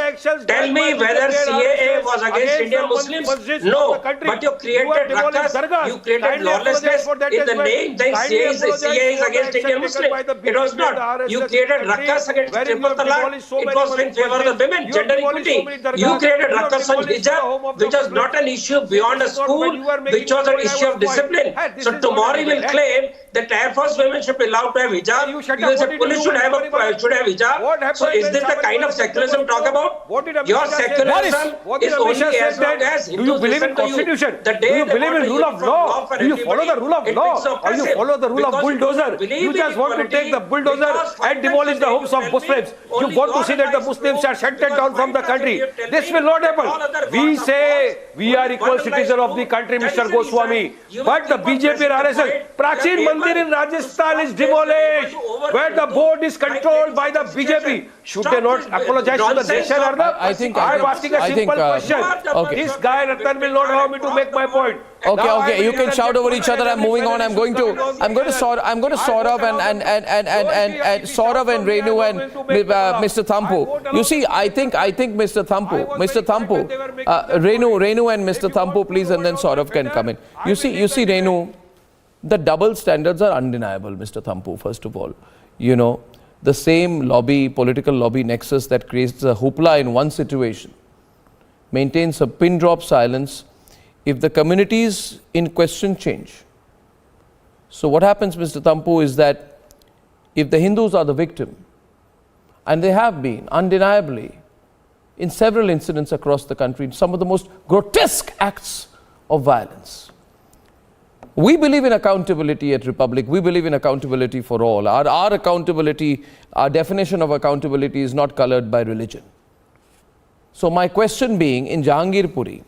B: Tell me whether CAA was against Indian Muslims? No, but you created ruckus, you created lawlessness in the name that CA is against Indian Muslims. It was not. You created ruckus against triple talaq. It was in favor of the women, gender equality. You created ruckus on hijab, which was not an issue beyond a school, which was an issue of discipline. So tomorrow you will claim that Air Force women should be allowed to have hijab. You will say police should have hijab. So is this the kind of secularism talk about? Your secularism is only as long as
A: do you believe in constitution? Do you believe in rule of law? Do you follow the rule of law? Or you follow the rule of bulldozer? You just want to take the bulldozer and demolish the homes of Muslims. You want to see that the Muslims are shunted down from the country. This will not happen. We say we are equal citizens of the country, Mr. Goswami. But the BJP and RSS, Prachin Mandir in Rajasthan is demolished, where the board is controlled by the BJP. Should they not apologize to the nation, Arnab? I'm asking a simple question. This guy Ratan will not allow me to make my point.
T: Okay. You can shout over each other. I'm moving on. I'm going to Saurav and Saurav and Renu and Mr. Thampu. You see, I think Mr. Thampu, Renu and Mr. Thampu, please, and then Saurav can come in. You see, Renu, the double standards are undeniable, Mr. Thampu. First of all, the same political lobby nexus that creates a hoopla in one situation maintains a pin drop silence if the communities in question change. So what happens, Mr. Thampu, is that if the Hindus are the victim, and they have been undeniably in several incidents across the country, some of the most grotesque acts of violence. We believe in accountability at Republic. We believe in accountability for all. Our accountability, our definition of accountability is not colored by religion. So my question being, in Jahangirpuri,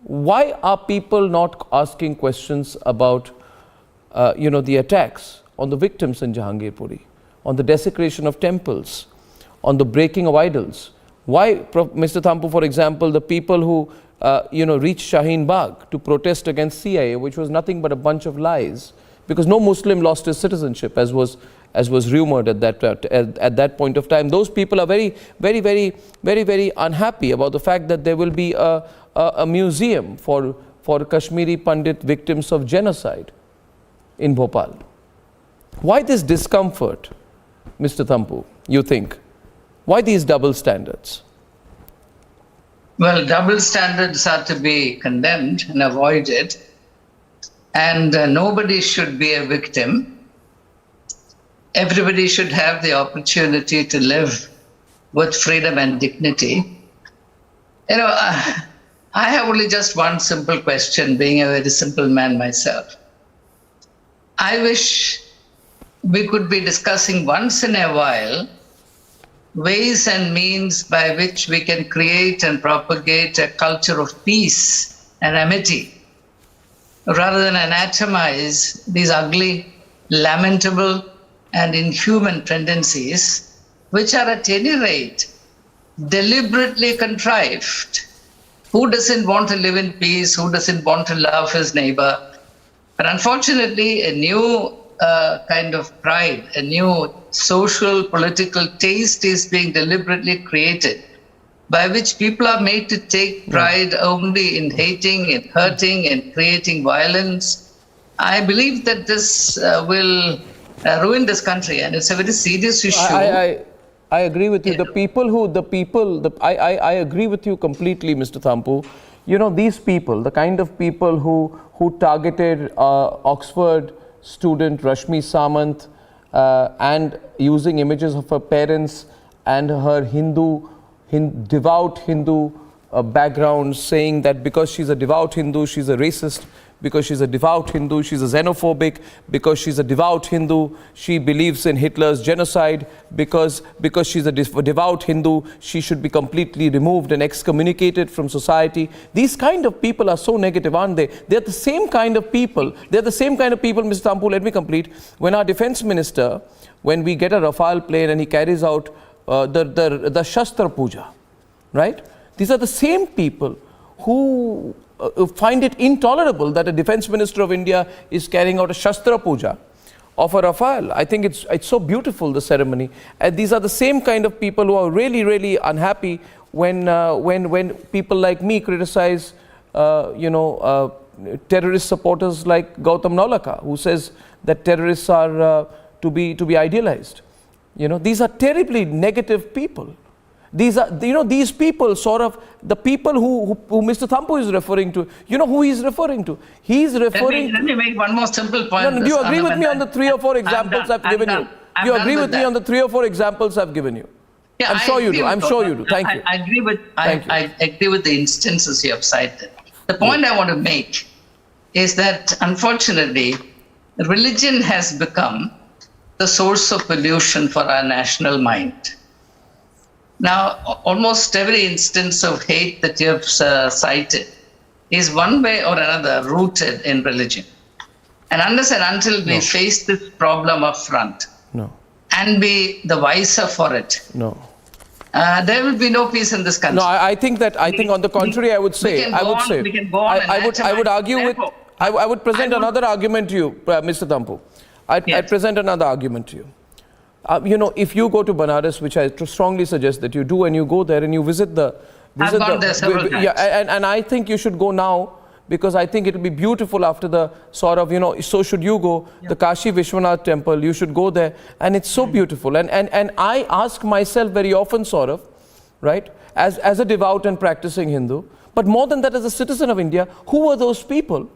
T: why are people not asking questions about, the attacks on the victims in Jahangirpuri, on the desecration of temples, on the breaking of idols? Why, Mr. Thampu, for example, the people who reached Shaheen Bagh to protest against CIA, which was nothing but a bunch of lies, because no Muslim lost his citizenship, as was rumored at that point of time. Those people are very, very, very, very, very unhappy about the fact that there will be a museum for Kashmiri Pandit victims of genocide in Bhopal. Why this discomfort, Mr. Thampu, you think? Why these double standards?
F: Well, double standards are to be condemned and avoided. And nobody should be a victim. Everybody should have the opportunity to live with freedom and dignity. I have only just one simple question, being a very simple man myself. I wish we could be discussing once in a while ways and means by which we can create and propagate a culture of peace and amity, rather than anatomize these ugly, lamentable, and inhuman tendencies, which are at any rate deliberately contrived. Who doesn't want to live in peace? Who doesn't want to love his neighbor? But unfortunately, a new kind of pride, a new social, political taste is being deliberately created, by which people are made to take pride only in hating, in hurting, in creating violence. I believe that this will ruin this country, and it's a very serious issue.
T: I agree with you. I agree with you completely, Mr. Thampu. These people, the kind of people who targeted Oxford student Rashmi Samant and using images of her parents and her devout Hindu background, saying that because she's a devout Hindu, she's a racist. Because she's a devout Hindu, she's a xenophobic. Because she's a devout Hindu, she believes in Hitler's genocide. Because she's a devout Hindu, she should be completely removed and excommunicated from society. These kind of people are so negative, aren't they? They're the same kind of people. Mr. Thampu, let me complete. When our defense minister, when we get a Rafale plane and he carries out the Shastra Puja, right? These are the same people who find it intolerable that a defense minister of India is carrying out a Shastra Puja of a Rafale. I think it's so beautiful, the ceremony. And these are the same kind of people who are really, really unhappy when people like me criticize, terrorist supporters like Gautam Naulaka, who says that terrorists are to be idealized. These are terribly negative people. These are, these people sort of, the people who Mr. Thampu is referring to, who he's referring to? He's referring
F: Let me make one more simple point.
T: Do you agree with me on the 3 or 4 examples I've given you? Do you agree with me on the 3 or 4 examples I've given you?
F: Yeah,
T: I'm sure you do. I'm sure you do. Thank you.
F: I agree with the instances you have cited. The point I want to make is that, unfortunately, religion has become the source of pollution for our national mind. Now, almost every instance of hate that you have cited is one way or another rooted in religion. And unless and until we face this problem up front and be the wiser for it, there will be no peace in this country.
T: No, I think on the contrary, I would present another argument to you, Mr. Thampu. I'd present another argument to you. If you go to Banaras, which I strongly suggest that you do, and you go there and you visit
F: I've gone there several times.
T: And I think you should go now, because I think it will be beautiful after the sort of, so should you go, the Kashi Vishwanath temple, you should go there, and it's so beautiful. And I ask myself very often, sort of, right, as a devout and practicing Hindu, but more than that, as a citizen of India, who were those people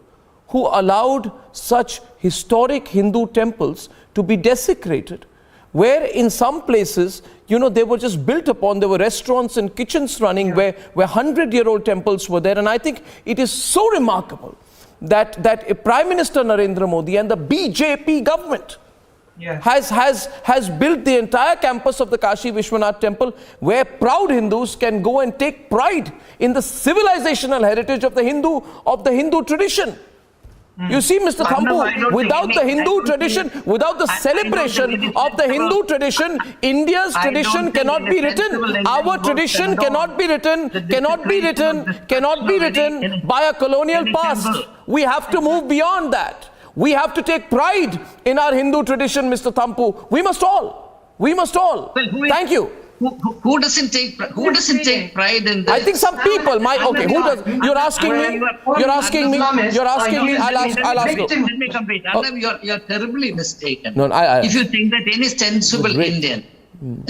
T: who allowed such historic Hindu temples to be desecrated? Where in some places, they were just built upon, there were restaurants and kitchens running where 100-year-old temples were there. And I think it is so remarkable that Prime Minister Narendra Modi and the BJP government has built the entire campus of the Kashi Vishwanath temple, where proud Hindus can go and take pride in the civilizational heritage of the Hindu tradition. You see, Mr. Thampu, without the Hindu tradition, without the celebration of the Hindu tradition, India's tradition cannot be written. Our tradition cannot be written by a colonial past. We have to move beyond that. We have to take pride in our Hindu tradition, Mr. Thampu. We must all. Thank you.
F: Who doesn't take pride in this?
T: I think some people might. Okay, who does? You're asking me. I'll ask you.
F: Let me complete. You're terribly mistaken.
T: No,
F: if you think that any sensible Indian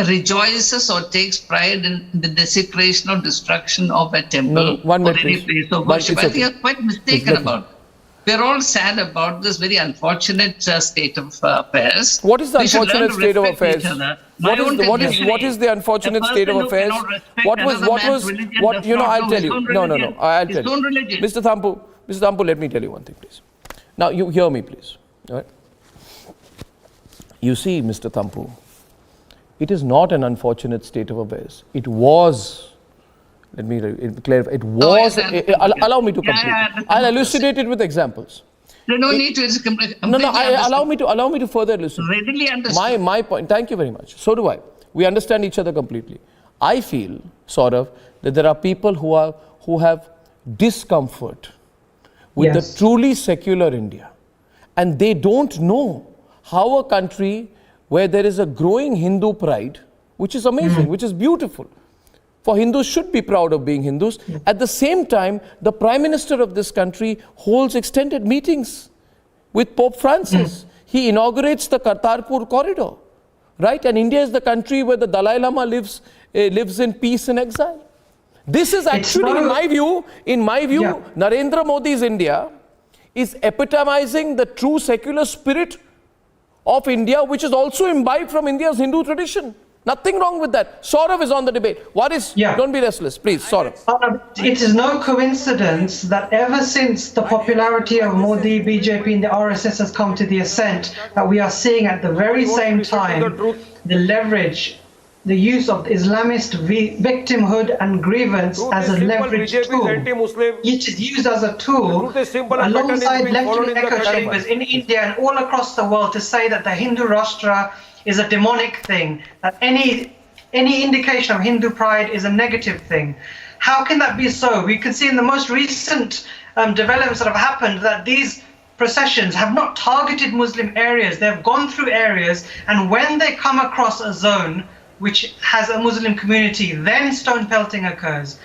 F: rejoices or takes pride in the desecration or destruction of a temple or any place of worship, I think you're quite mistaken about it. We're all sad about this very unfortunate state of affairs.
T: What is the unfortunate state of affairs? What is the unfortunate state of affairs? I'll tell you. No, I'll tell you. Mr. Thampu, let me tell you one thing, please. Now, you hear me, please. All right? You see, Mr. Thampu, it is not an unfortunate state of affairs. It was. Let me clarify. It was. Allow me to complete. I'll elucidate it with examples.
F: No need to.
T: Allow me to further elucidate.
F: Readily understand.
T: My point. Thank you very much. So do I. We understand each other completely. I feel, sort of, that there are people who have discomfort with the truly secular India, and they don't know how a country where there is a growing Hindu pride, which is amazing, which is beautiful. For Hindus should be proud of being Hindus. At the same time, the Prime Minister of this country holds extended meetings with Pope Francis. He inaugurates the Kartarpur corridor, right? And India is the country where the Dalai Lama lives in peace and exile. This is actually, in my view, Narendra Modi's India is epitomizing the true secular spirit of India, which is also imbibed from India's Hindu tradition. Nothing wrong with that. Saurav is on the debate. Don't be restless, please, Saurav.
K: It is no coincidence that ever since the popularity of Modi, BJP and the RSS has come to the ascent, that we are seeing at the very same time the leverage, the use of Islamist victimhood and grievance as a leverage tool. It is used as a tool alongside left-wing echo chambers in India and all across the world to say that the Hindu Rashtra is a demonic thing, that any indication of Hindu pride is a negative thing. How can that be so? We can see in the most recent developments that have happened that these processions have not targeted Muslim areas. They have gone through areas, and when they come across a zone which has a Muslim community, then stone pelting occurs.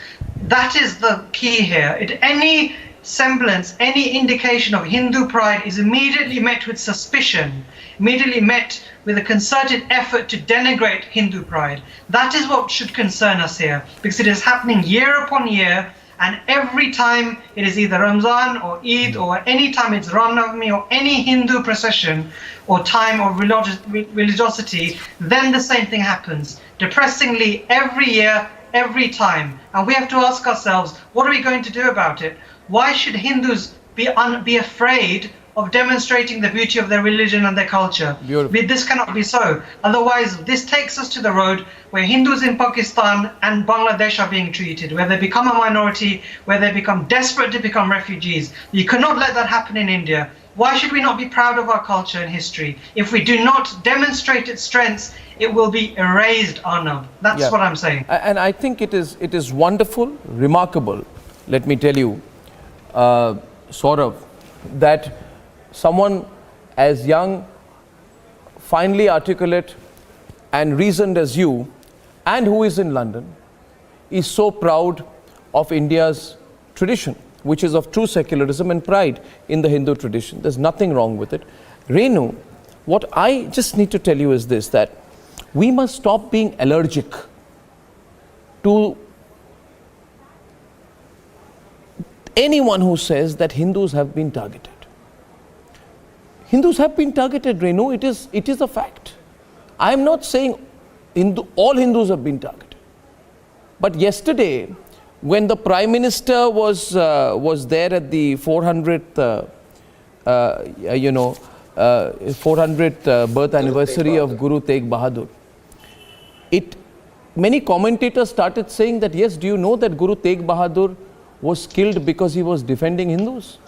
K: That is the key here. Any semblance, any indication of Hindu pride is immediately met with suspicion, immediately met with a concerted effort to denigrate Hindu pride. That is what should concern us here, because it is happening year upon year, and every time it is either Ramzan or Eid, or any time it's Ram Navami or any Hindu procession or time of religiosity, then the same thing happens. Depressingly, every year, every time. And we have to ask ourselves, what are we going to do about it? Why should Hindus be afraid of demonstrating the beauty of their religion and their culture? This cannot be so. Otherwise, this takes us to the road where Hindus in Pakistan and Bangladesh are being treated, where they become a minority, where they become desperate to become refugees. You cannot let that happen in India. Why should we not be proud of our culture and history? If we do not demonstrate its strengths, it will be erased, Arnav. That's what I'm saying.
T: And I think it is wonderful, remarkable, let me tell you, Saurav, that someone as young, finely articulate and reasoned as you, and who is in London, is so proud of India's tradition, which is of true secularism and pride in the Hindu tradition. There's nothing wrong with it. Renu, what I just need to tell you is this, that we must stop being allergic to anyone who says that Hindus have been targeted. Hindus have been targeted, Renu. It is a fact. I am not saying all Hindus have been targeted. But yesterday, when the Prime Minister was there at the 400th 400th birth anniversary of Guru Tegh Bahadur, many commentators started saying that, yes, do you know that Guru Tegh Bahadur was killed because he was defending Hindus?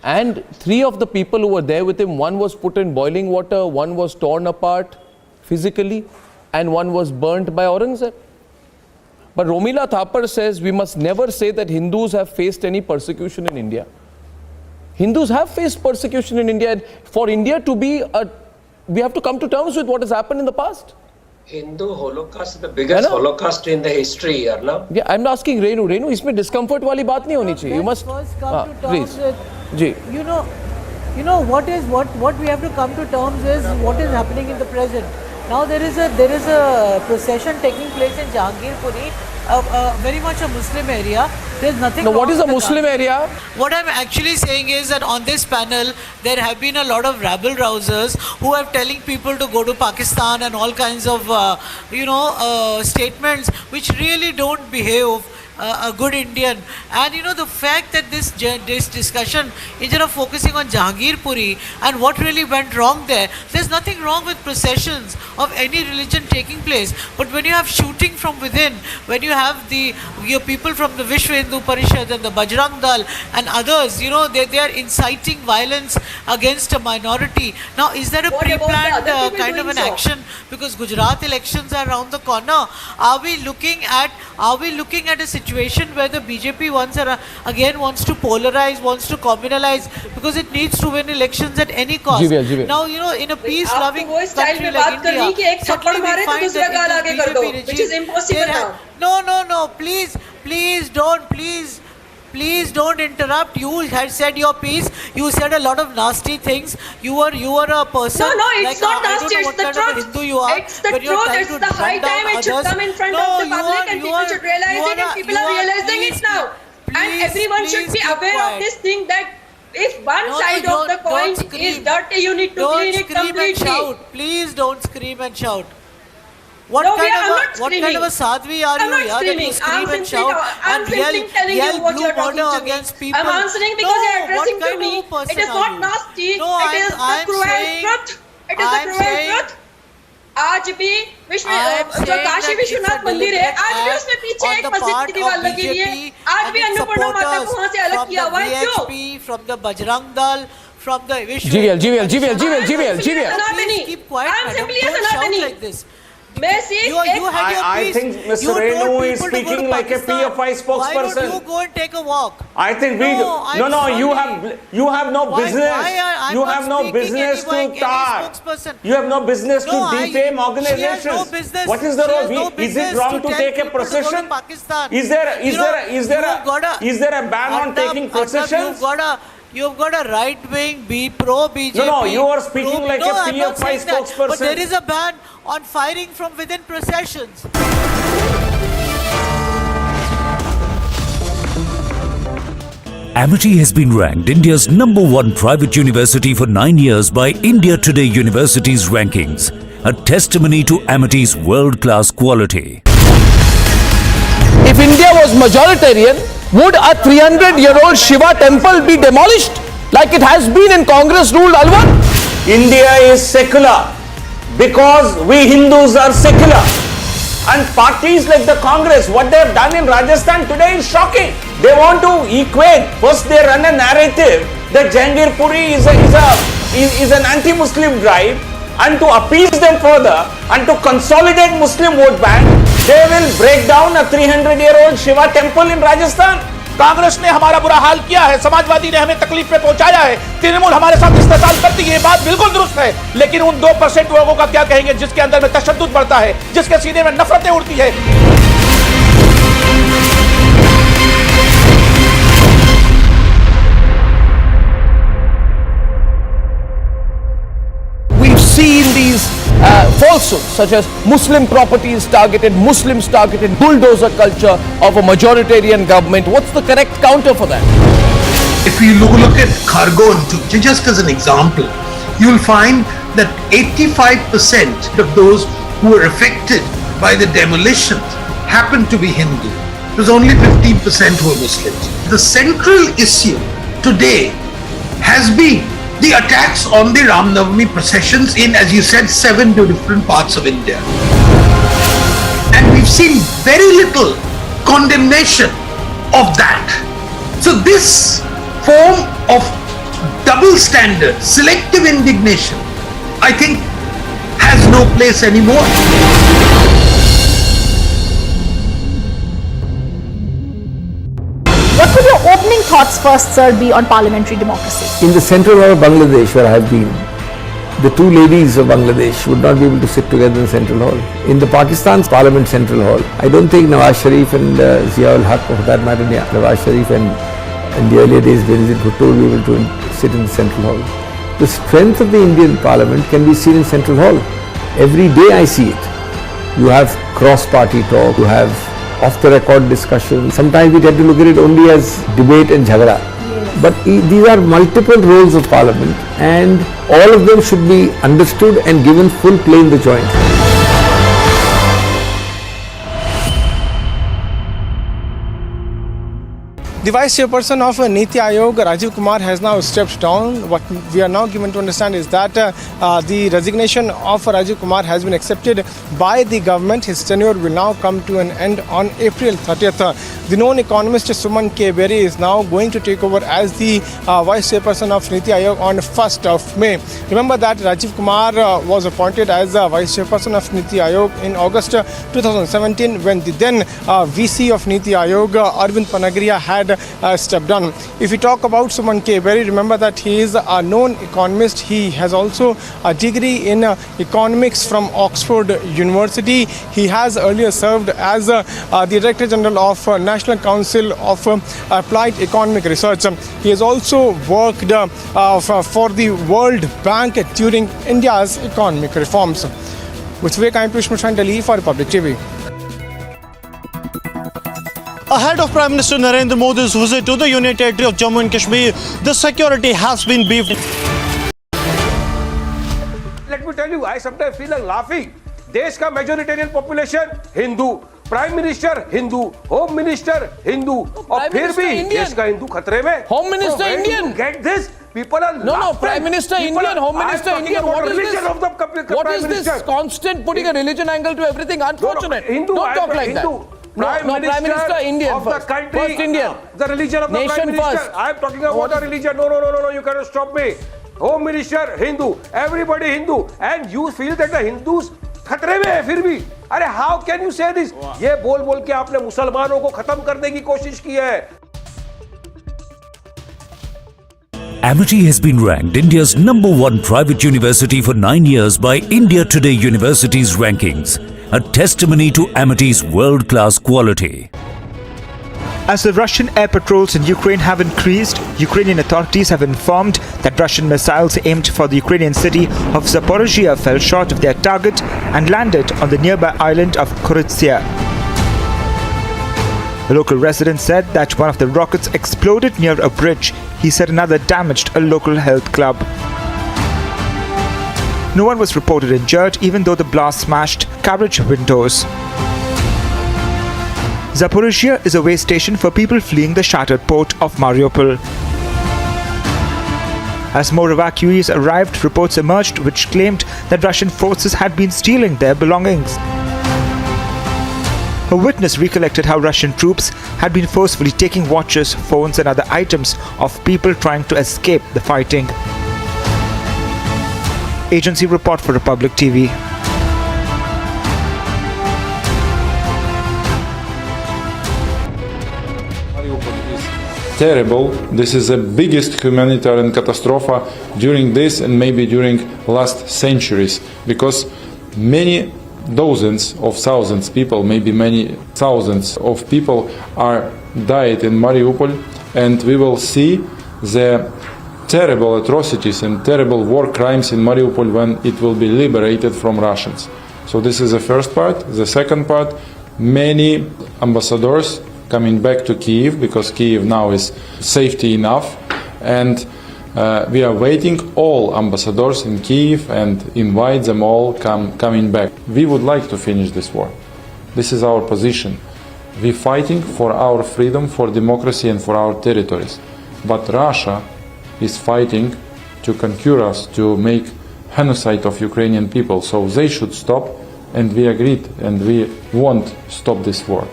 T: And 3 of the people who were there with him, one was put in boiling water, one was torn apart physically, and one was burnt by Aurangzeb. But Romila Thapar says we must never say that Hindus have faced any persecution in India. Hindus have faced persecution in India, and for India to be we have to come to terms with what has happened in the past.
B: Hindu Holocaust is the biggest Holocaust in the history, Arnab.
T: Yeah, I'm asking Renu. Renu, इसमें discomfort वाली बात नहीं होनी चाहिए. You must
M: first come to terms
T: please.
M: with.
T: Ji.
M: You know what we have to come to terms is what is happening in the present. Now there is a procession taking place in Jahangirpuri, very much a Muslim area. There's nothing.
T: No,
M: wrong
T: what is
M: with
T: a Muslim area?
M: What I'm actually saying is that on this panel there have been a lot of rabble rousers who are telling people to go to Pakistan and all kinds of statements which really don't behave a good Indian. And the fact that this discussion, instead of focusing on Jahangirpuri and what really went wrong there's nothing wrong with processions of any religion taking place. But when you have shooting from within, when you have your people from the Vishwa Hindu Parishad and the Bajrang Dal and others, they are inciting violence against a minority. Now, is that a pre-planned kind of an action? Because Gujarat elections are around the corner. Are we looking at a situation where the BJP once again wants to polarize, wants to communalize, because it needs to win elections at any cost? Now, in a peace-loving country like India, suddenly we find that in the BJP regime, which is impossible. No, please don't interrupt. You had said your piece. You said a lot of nasty things. You were a person.
J: No, it's not nasty.
M: It's the truth.
J: It's the truth. It's the high time it should come in front of the public and people should realize it, and people are realizing it now. And everyone should be aware of this thing that if one side of the coin is dirty, you need to clean it completely.
M: Please don't scream and shout. What kind of a sadhvi are you? That you scream and shout and yell blue murder against people?
J: I'm answering because you're addressing to me. It is not nasty. It is the cruel truth. It is the cruel truth. आज भी जो काशी विश्वनाथ मंदिर है, आज भी उसमें पीछे एक मस्जिद की दीवार लगी हुई है. आज भी अन्नपूर्णा माता को वहाँ से अलग किया हुआ है. क्यों?
M: From the Bajrang Dal, from the Vishwa.
T: GVL.
M: Keep quiet,
J: I'm simply a
M: Don't shout
J: Sanatani.
M: like this.
W: I think Mr. Renu is speaking like a PFI spokesperson.
M: Why don't you go and take a walk?
W: I think we you have no business. You have no business to start. You have no business to defame organizations. What is the role? Is it wrong to take a procession? Is there a ban on taking processions?
M: You've got a right-wing, pro-BJP.
W: No, you are speaking like a PFI spokesperson.
M: But there is a ban on firing from within processions.
G: Amity has been ranked India's #1 private university for 9 years by India Today University's rankings, a testimony to Amity's world-class quality.
T: If India was majoritarian, would a 300-year-old Shiva temple be demolished like it has been in Congress-ruled Alwar?
W: India is secular because we Hindus are secular. And parties like the Congress, what they have done in Rajasthan today is shocking. They want to equate. First they run a narrative that Jahangirpuri is an anti-Muslim drive, and to appease them further and to consolidate Muslim vote bank, they will break down a 300-year-old Shiva temple in Rajasthan.
I: Congress ने हमारा बुरा हाल किया है, समाजवादी ने हमें तकलीफ पे पहुंचाया है, तृणमूल हमारे साथ इस्तेसाल करती है, ये बात बिल्कुल दुरुस्त है. लेकिन उन 2% लोगों का क्या कहेंगे जिसके अंदर में तशद्दुद बढ़ता है, जिसके सीने में नफरतें उड़ती है.
T: We've seen these falsehoods such as Muslim properties targeted, Muslims targeted, bulldozer culture of a majoritarian government. What's the correct counter for that?
X: If you look at Khargone, just as an example, you'll find that 85% of those who were affected by the demolition happened to be Hindu. It was only 15% who were Muslims. The central issue today has been the attacks on the Ram Navami processions in, as you said, 7 different parts of India. And we've seen very little condemnation of that. So this form of double standard, selective indignation, I think has no place anymore.
L: What would your opening thoughts first, sir, be on parliamentary democracy?
N: In the central hall of Bangladesh, where I have been, the two ladies of Bangladesh would not be able to sit together in the central hall. In the Pakistan's parliament central hall, I don't think Nawaz Sharif and Zia ul Haq, or for that matter, Nawaz Sharif and in the earlier days, Benazir Bhutto will be able to sit in the central hall. The strength of the Indian parliament can be seen in central hall. Every day I see it. You have cross-party talk, you have off-the-record discussion. Sometimes we tend to look at it only as debate and jhagada. But these are multiple roles of parliament, and all of them should be understood and given full play in the joint.
Y: The Vice Chairperson of Niti Aayog, Rajiv Kumar, has now stepped down. What we are now given to understand is that the resignation of Rajiv Kumar has been accepted by the government. His tenure will now come to an end on April 30th. The known economist Suman K. Berry is now going to take over as the Vice Chairperson of Niti Aayog on 1st of May. Remember that Rajiv Kumar was appointed as Vice Chairperson of Niti Aayog in August 2017 when the then VC of Niti Aayog, Arvind Panagriya, had stepped down. If we talk about Suman K. Berry, remember that he is a known economist. He has also a degree in economics from Oxford University. He has earlier served as the Director General of National Council of Applied Economic Research. He has also worked for the World Bank during India's economic reforms. With Vivek, I am Piyush Delhi for Republic TV.
H: Ahead of Prime Minister Narendra Modi's visit to the Union Territory of Jammu and Kashmir, the security has been beefed.
A: Let me tell you, I sometimes feel like laughing. देश का majoritarian population Hindu, prime minister Hindu, home minister Hindu, और फिर भी देश का हिंदू खतरे में.
T: Home minister Indian.
A: Get this? People are
T: no, Prime Minister Indian, Home Minister Indian. What is this?
A: What is
T: this constant putting a religion angle to everything? Unfortunate. Don't talk like that.
A: Prime Minister
T: Indian
A: of the country,
T: first Indian.
A: The religion of the
T: Nation
A: Prime Minister.
T: first.
A: I am talking about the religion. No, you cannot stop me. Home Minister Hindu, everybody Hindu, and you feel that the Hindus खतरे में है फिर भी. अरे how can you say this? ये बोल के आपने मुसलमानों को खत्म करने की कोशिश की है.
G: Amity has been ranked India's #1 private university for 9 years by India Today University's rankings, a testimony to Amity's world-class quality.
O: As the Russian air patrols in Ukraine have increased, Ukrainian authorities have informed that Russian missiles aimed for the Ukrainian city of Zaporizhia fell short of their target and landed on the nearby island of Kiritsumaya. A local resident said that one of the rockets exploded near a bridge. He said another damaged a local health club. No one was reported injured, even though the blast smashed carriage windows. Zaporizhia is a way station for people fleeing the shattered port of Mariupol. As more evacuees arrived, reports emerged which claimed that Russian forces had been stealing their belongings. A witness recollected how Russian troops had been forcefully taking watches, phones and other items of people trying to escape the fighting. Agency report for Republic TV.
P: Terrible. This is the biggest humanitarian catastrophe during this and maybe during last centuries, because many dozens of thousands people, maybe many thousands of people are died in Mariupol, and we will see the terrible atrocities and terrible war crimes in Mariupol when it will be liberated from Russians. So this is the first part. The second part, many ambassadors coming back to Kyiv, because Kyiv now is safety enough, and we are waiting all ambassadors in Kyiv and invite them all coming back. We would like to finish this war. This is our position. We're fighting for our freedom, for democracy and for our territories. But Russia is fighting to conquer us, to make genocide of Ukrainian people. So they should stop, and we agreed and we won't stop this war.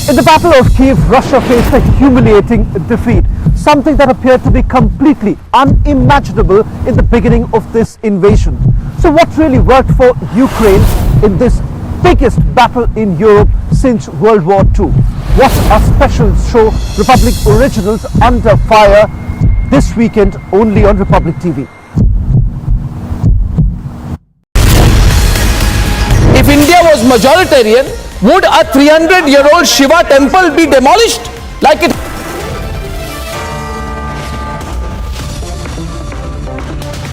C: In the Battle of Kiev, Russia faced a humiliating defeat, something that appeared to be completely unimaginable in the beginning of this invasion. So what really worked for Ukraine in this biggest battle in Europe since World War II? Watch our special show, Republic Originals Under Fire, this weekend only on Republic TV.
T: If India was majoritarian, would a 300-year-old Shiva temple be demolished like it?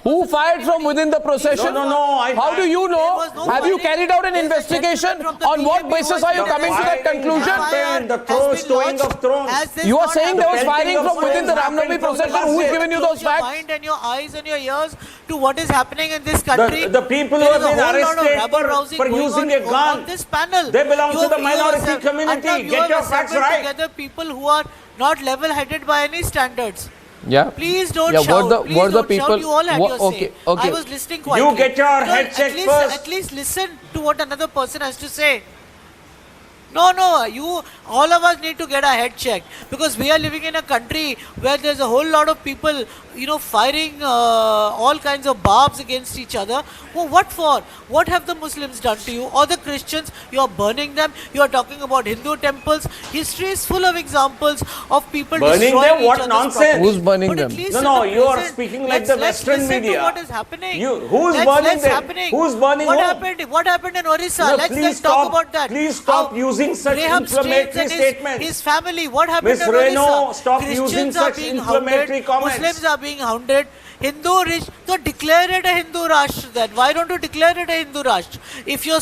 T: Who fired from within the procession?
W: No.
T: How do you know? Have you carried out an investigation? On what basis are you coming to that conclusion?
W: The throwing of thrones.
T: You are saying there was firing from within the Ramnavami procession. Who is giving you those facts?
M: Your mind and your eyes and your ears to what is happening in this country.
W: The people who have been arrested for using a gun,
M: this panel,
W: they belong to the minority community. Get your facts right.
M: Together people who are not level-headed by any standards.
T: Yeah.
M: Please don't
T: yeah,
M: shout.
T: Please don't
M: people, shout. You all had your say.
T: Okay.
M: I was listening quietly.
W: You get your head checked first.
M: At least listen to what another person has to say. No, you, all of us need to get our head checked because we are living in a country where there's a whole lot of people, firing all kinds of barbs against each other. Well, what for? What have the Muslims done to you or the Christians? You are burning them. You are talking about Hindu temples. History is full of examples of people
W: burning
M: destroying
W: them.
M: each
W: What
M: other's
W: nonsense?
M: property.
T: Who's burning them?
W: No, you are speaking like the Western media.
M: To what is happening?
W: Who's burning them?
M: Happening.
W: Who's burning
M: what
W: home?
M: happened? What happened in Orissa?
W: No,
M: let's talk about that.
W: Please stop using such inflammatory statements.
M: His family. What happened
W: Ms.
M: in Orissa?
W: Reno, stop
M: Christians
W: using such inflammatory comments.
M: Muslims are being hounded. Hindu rich, so declare it a Hindu Rashtra then. Why don't you declare it a Hindu Rashtra? If you're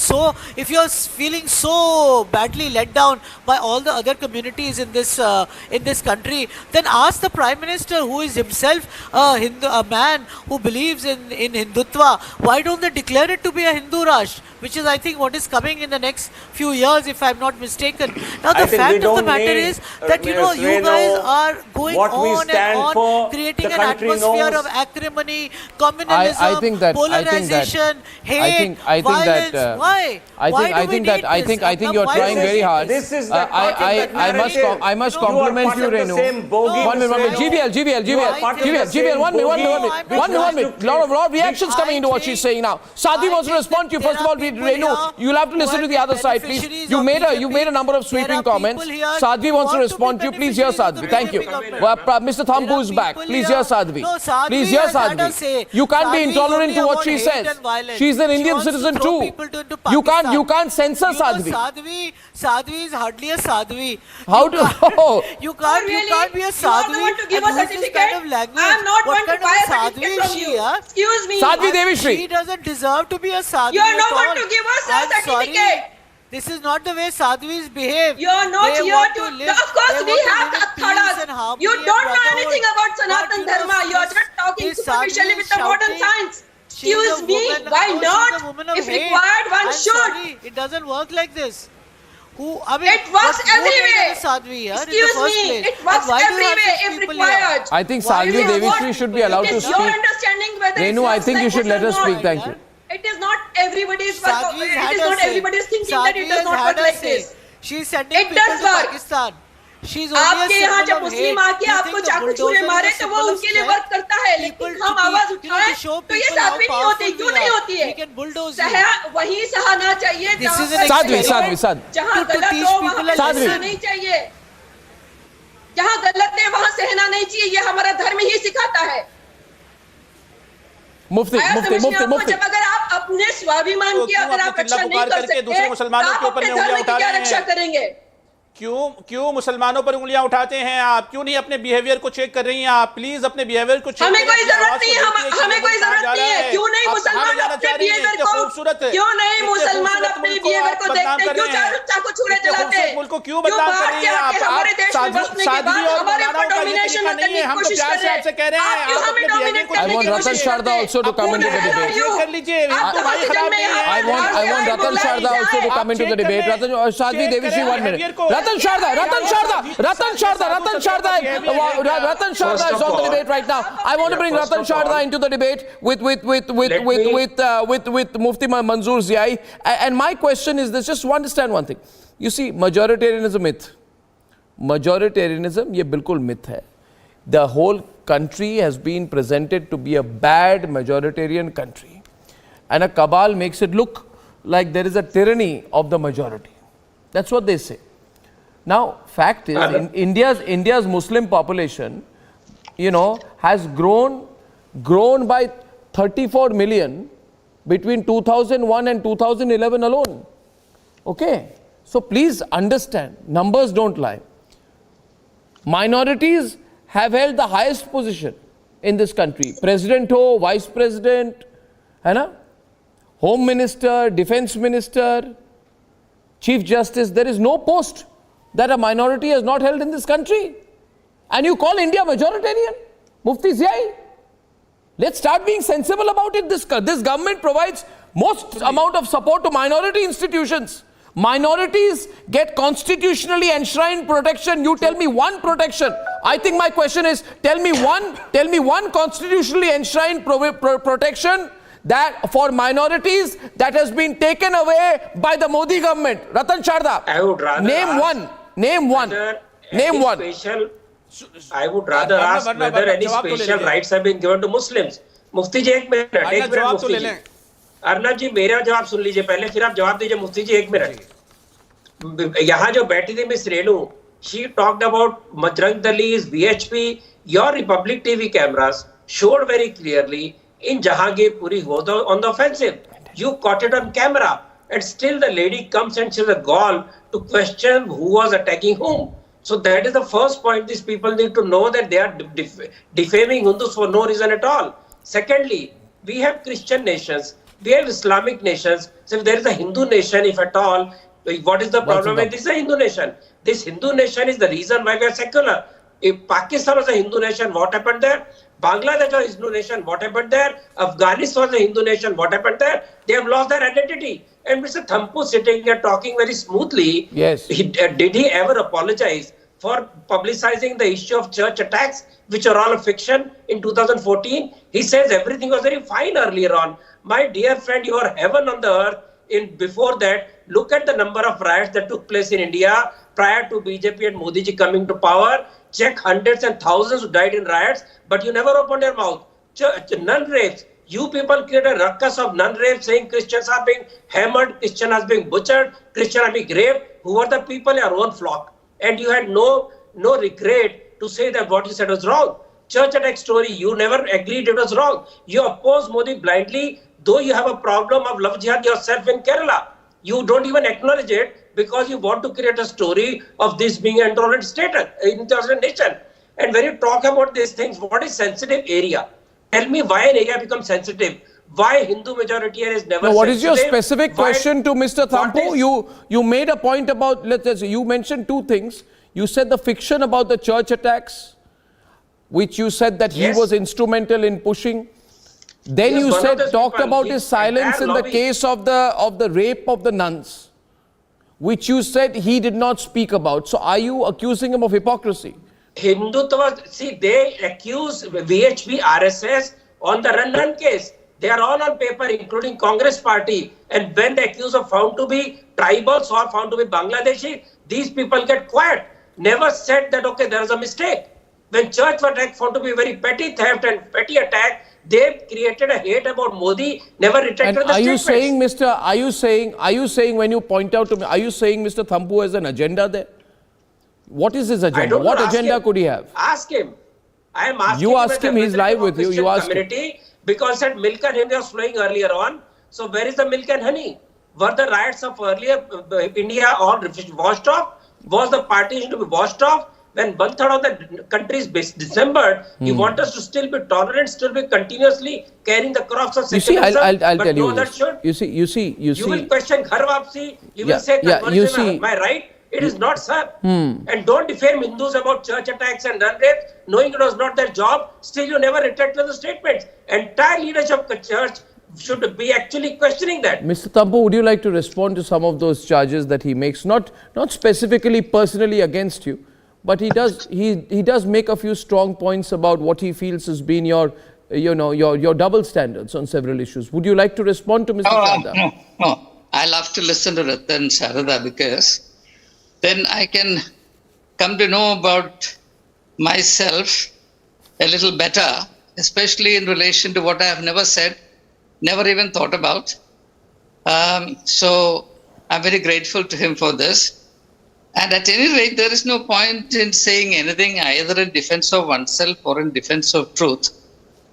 M: feeling so badly let down by all the other communities in this country, then ask the Prime Minister, who is himself a man who believes in Hindutva, why don't they declare it to be a Hindu Rashtra? Which is, I think, what is coming in the next few years, if I'm not mistaken. Now, the fact of the matter is that, you guys are going on and on, creating an atmosphere of acrimony, communalism, polarization, hate, violence. Why?
T: I think you're trying very hard. I must compliment you, Renu. 1 minute. GVL, 1 minute. Lot of reactions coming into what she's saying now. Sadhvi wants to respond to you. First of all, Renu, you'll have to listen to the other side, please. You made a number of sweeping comments. Sadhvi wants to respond to you. Please hear Sadhvi. Thank you. Mr. Thampu is back. Please hear Sadhvi. Please hear Sadhvi. You can't be intolerant to what she says. She's an Indian citizen too. You can't censor Sadhvi.
M: Sadhvi is hardly a Sadhvi.
T: How do
M: you can't be a Sadhvi?
Q: You are the one to give a certificate. I am not one to buy a certificate from you. Excuse me.
T: Sadhvi Devishri.
M: She doesn't deserve to be a Sadhvi.
Q: You are not one to give us a certificate.
M: This is not the way Sadhvis behave.
Q: You are not here to live. Of course, we have Akhadas. You don't know anything about Sanatan Dharma. You are just talking superficially with the modern science. Excuse me, why not? If required, one should.
M: It doesn't work like this.
Q: It works everywhere. Excuse me, it works everywhere if required.
T: I think Sadhvi Devishri should be allowed to speak.
Q: Your understanding whether
T: Renu, I think you should let her speak. Thank you.
Q: It is not everybody's thinking that it does not work like this.
M: She is sending people to Pakistan. She is only
Q: आपके यहाँ जब मुस्लिम आके आपको चाकू छुरे मारे तो वो उनके लिए वर्क करता है, लेकिन हम आवाज उठाएं तो ये साध्वी नहीं होती. क्यों नहीं होती है? वही सहना चाहिए जहाँ गलत हो वहाँ सहना नहीं चाहिए. जहाँ गलत है वहाँ सहना नहीं चाहिए. ये हमारा धर्म ही सिखाता है.
T: मुफ्ती
Q: जब अगर आप अपने स्वाभिमान की अगर आप रक्षा नहीं कर सकते तो आप अपने धर्म की क्या रक्षा करेंगे?
I: क्यों मुसलमानों पर उंगलियां उठाते हैं आप? क्यों नहीं अपने बिहेवियर को चेक कर रही हैं आप? प्लीज अपने बिहेवियर को चेक
Q: हमें कोई जरूरत नहीं है. क्यों नहीं मुसलमान अपने बिहेवियर को क्यों नहीं मुसलमान अपने बिहेवियर को देखते? क्यों चाकू छुरे चलाते?
I: मुल्क को क्यों बदनाम कर रही हैं आप?
Q: हमारे देश में बसने के बाद हमारे ऊपर डोमिनेशन करने की कोशिश कर रहे हैं.
I: आपसे कह रहे हैं
Q: आप हमें डोमिनेट करने की कोशिश करते हैं.
T: also to come into the debate.
I: कर लीजिए.
T: I want Ratan Sharda also to come into the debate. Sadhvi Devishri, 1 minute. Ratan Sharda is on the debate right now. I want to bring Ratan Sharda into the debate with Mufti Manzoor Ziai. And my question is this: just to understand one thing. You see, majoritarian is a myth. majoritarianism ये बिल्कुल myth है. The whole country has been presented to be a bad majoritarian country, and a cabal makes it look like there is a tyranny of the majority. That's what they say. Now, fact is, India's Muslim population, you know, has grown by 34 million between 2001 and 2011 alone. Okay, so please understand, numbers don't lie. Minorities have held the highest position in this country. President ho, vice president, hai na? Home minister, defense minister, chief justice. There is no post that a minority has not held in this country. And you call India majoritarian? Mufti Ziai? Let's start being sensible about it. This government provides most amount of support to minority institutions. Minorities get constitutionally enshrined protection. You tell me one protection. I think my question is, tell me one constitutionally enshrined protection that for minorities that has been taken away by the Modi government. Ratan Sharda,
B: I would rather
T: name one.
B: I would rather ask whether any special rights have been given to Muslims. Mufti ji, एक minute मुफ्ती जी. अर्नब जी, मेरा जवाब सुन लीजिए पहले, फिर आप जवाब दीजिए. मुफ्ती जी, एक मिनट. यहाँ जो बैठी थी miss Renu, she talked about Majrang Dali's, VHP, your Republic TV cameras showed very clearly in Jahangir Puri who was on the offensive. You caught it on camera, and still the lady comes and she's a gall to question who was attacking whom. So that is the first point. These people need to know that they are defaming Hindus for no reason at all. Secondly, we have Christian nations, we have Islamic nations. So if there is a Hindu nation, if at all, what is the problem with this is a Hindu nation? This Hindu nation is the reason why we are secular. If Pakistan was a Hindu nation, what happened there? Bangladesh was a Hindu nation, what happened there? Afghanistan was a Hindu nation, what happened there? They have lost their identity. And Mr. Thampu sitting here talking very smoothly,
T: yes.
B: Did he ever apologize for publicizing the issue of church attacks, which are all a fiction in 2014? He says everything was very fine earlier on. My dear friend, you are heaven on the earth. Before that, look at the number of riots that took place in India prior to BJP and Modi ji coming to power. Check hundreds and thousands who died in riots, but you never opened your mouth. Nun rapes. You people create a ruckus of nun rapes, saying Christians are being hammered, Christians are being butchered, Christians are being raped. Who are the people in your own flock? And you had no regret to say that what you said was wrong. Church attack story, you never agreed it was wrong. You oppose Modi blindly, though you have a problem of love jihad yourself in Kerala. You don't even acknowledge it because you want to create a story of this being an intolerant state, intolerant nation. And when you talk about these things, what is sensitive area? Tell me why an area becomes sensitive. Why Hindu majority is never sensitive.
T: What is your specific question to Mr. Thampu? You made a point about, you mentioned two things. You said the fiction about the church attacks, which you said that he was instrumental in pushing. Then you said, talked about his silence in the case of the rape of the nuns, which you said he did not speak about. So are you accusing him of hypocrisy?
B: Hindutva, see, they accuse VHP, RSS on the nun case. They are all on paper, including Congress party. And when the accused are found to be tribals or found to be Bangladeshi, these people get quiet. Never said that, okay, there is a mistake. When church attack found to be very petty theft and petty attack, they created a hate about Modi, never retracted the statements.
T: Are you saying when you point out to me, are you saying Mr. Thampu has an agenda there? What is his agenda? What agenda could he have?
B: Ask him. I am asking
T: you ask him, he's live with you. You ask him.
B: Because that milk and honey was flowing earlier on. So where is the milk and honey? Were the riots of earlier India all washed off? Was the partition to be washed off? When one-third of the country is dismembered, you want us to still be tolerant, still be continuously carrying the cross of secularism.
T: I'll tell you this. You see.
B: You will question Ghar Vapsi. You will say conversion. Am I right? It is not, sir. And don't defame Hindus about church attacks and nun rapes, knowing it was not their job. Still, you never retracted the statements. Entire leadership of the church should be actually questioning that.
T: Mr. Thampu, would you like to respond to some of those charges that he makes? Not specifically, personally against you, but he does make a few strong points about what he feels has been your double standards on several issues. Would you like to respond to Mr. Sharda?
F: No. I love to listen to Ratan Sharda because then I can come to know about myself a little better, especially in relation to what I have never said, never even thought about. So I'm very grateful to him for this. And at any rate, there is no point in saying anything either in defense of oneself or in defense of truth,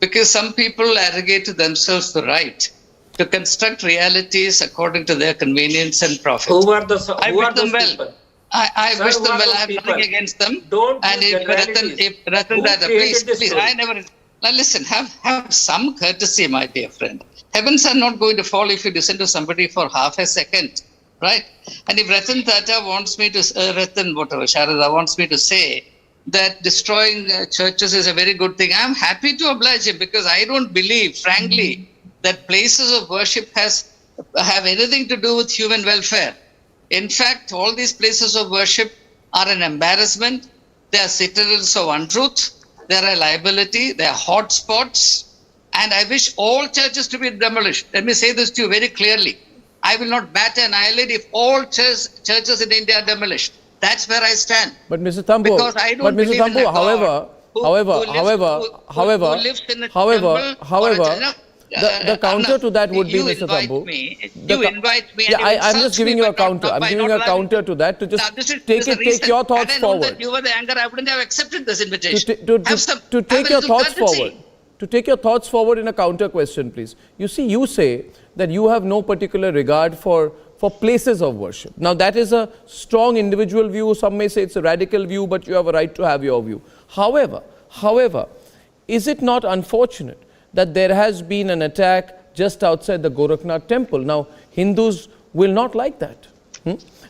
F: because some people arrogate to themselves the right to construct realities according to their convenience and profit.
B: Who are the
F: I
B: who
F: wish
B: are
F: them
B: those
F: well.
B: people?
F: I
B: Sir,
F: wish
B: who
F: them
B: are
F: well.
B: those
F: I have
B: people?
F: nothing against them.
B: Don't
F: And
B: use
F: Ratan,
B: Who created this
F: please,
B: story?
F: I never. Now listen, have some courtesy, my dear friend. Heavens are not going to fall if you listen to somebody for half a second, right? And if Ratan Tata wants me to, Sharada wants me to say that destroying churches is a very good thing, I'm happy to oblige him, because I don't believe, frankly, that places of worship have anything to do with human welfare. In fact, all these places of worship are an embarrassment. They are citadels of untruth. They are a liability. They are hotspots. And I wish all churches to be demolished. Let me say this to you very clearly. I will not bat an eyelid if all churches in India are demolished. That's where I stand.
T: But Mr. Thampu,
F: Because I don't believe in a God who lives in a temple.
T: The counter to that would be, Mr. Thampu.
F: You invite me.
T: Yeah, I'm just giving you a counter. I'm giving you a counter to that to just take your thoughts forward.
F: Had I known that you were the anger, I wouldn't have accepted this invitation.
T: To take your thoughts forward. To take your thoughts forward in a counter question, please. You see, you say that you have no particular regard for places of worship. Now, that is a strong individual view. Some may say it's a radical view, but you have a right to have your view. However, is it not unfortunate that there has been an attack just outside the Gorakhnath temple? Now, Hindus will not like that.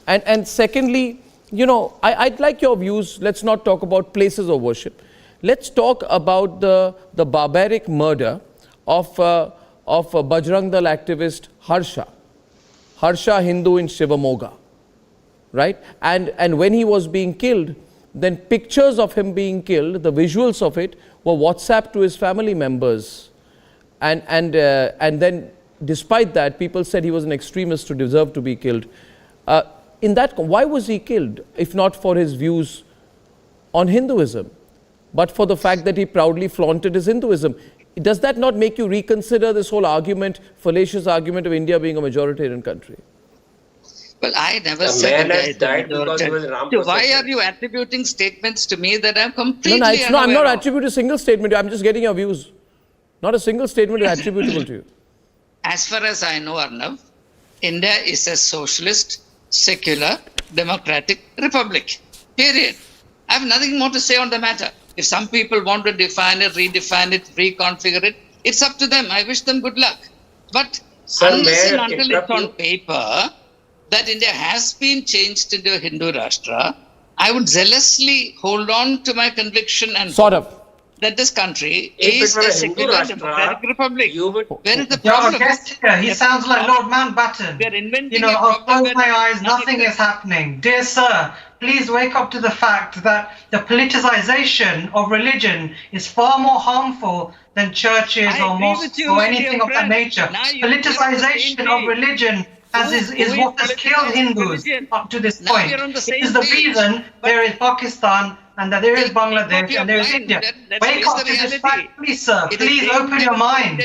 T: And secondly, you know, I'd like your views. Let's not talk about places of worship. Let's talk about the barbaric murder of Bajrang Dal activist Harsha Hindu in Shivamoga, right? And when he was being killed, then pictures of him being killed, the visuals of it, were WhatsApped to his family members. And then, despite that, people said he was an extremist who deserved to be killed. Why was he killed, if not for his views on Hinduism, but for the fact that he proudly flaunted his Hinduism? Does that not make you reconsider this whole argument, fallacious argument of India being a majoritarian country?
F: Well, I never said that. So why are you attributing statements to me that I'm completely unaware
T: I'm not
F: of?
T: attributing a single statement. I'm just getting your views. Not a single statement is attributable to you.
F: As far as I know, Arnav, India is a socialist, secular, democratic republic. Period. I have nothing more to say on the matter. If some people want to define it, redefine it, reconfigure it, it's up to them. I wish them good luck. But unless and until it's on paper that India has been changed into a Hindu Rashtra, I would zealously hold on to my conviction and that this country is a secular democratic republic. Where is the problem?
K: He sounds like Lord Mountbatten. I'll close my eyes, nothing is happening. Dear sir, please wake up to the fact that the politicization of religion is far more harmful than churches or mosques or anything of that nature. Politicization of religion is what has killed Hindus up to this point. It is the reason there is Pakistan and that there is Bangladesh and there is India. Wake up to this fact, please, sir. Please open your mind.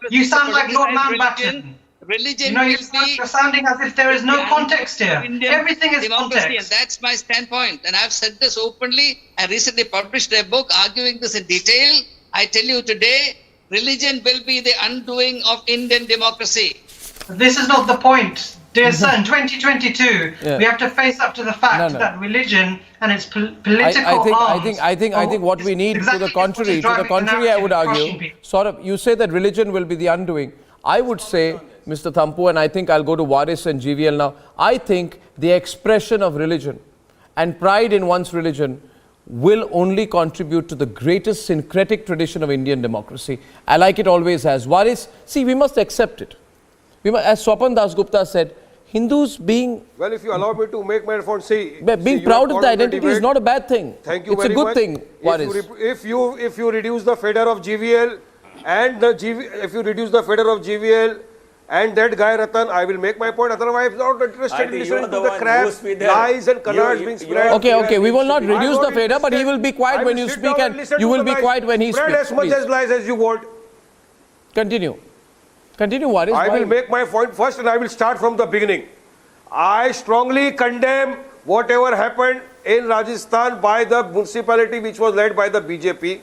K: You sound like Lord Mountbatten. You're sounding as if there is no context here. Everything is context.
F: That's my standpoint. And I've said this openly. I recently published a book arguing this in detail. I tell you today, religion will be the undoing of Indian democracy.
K: This is not the point. Dear sir, in 2022, we have to face up to the fact that religion and its political arms.
T: I think what we need, to the contrary, I would argue, you say that religion will be the undoing. I would say, Mr. Thampu, and I think I'll go to Waris and GVL now, I think the expression of religion and pride in one's religion will only contribute to the greatest syncretic tradition of Indian democracy, like it always has. Waris, see, we must accept it. As Swapan Das Gupta said, Hindus being...
A: Well, if you allow me to make my point,
T: being proud of the identity is not a bad thing.
A: Thank you
T: very much. It's a good thing, Waris.
A: If you reduce the feder of GVL and if you reduce the feder of GVL and that guy Ratan, I will make my point. Otherwise, I'm not interested in listening to the crap, lies and canards being spread.
T: Okay, we will not reduce the fader, but he will be quiet when you speak, and you will be quiet when he speaks.
A: Spread as much as lies as you want.
T: Continue. Continue, Waris.
A: I will make my point first, and I will start from the beginning. I strongly condemn whatever happened in Rajasthan by the municipality which was led by the BJP.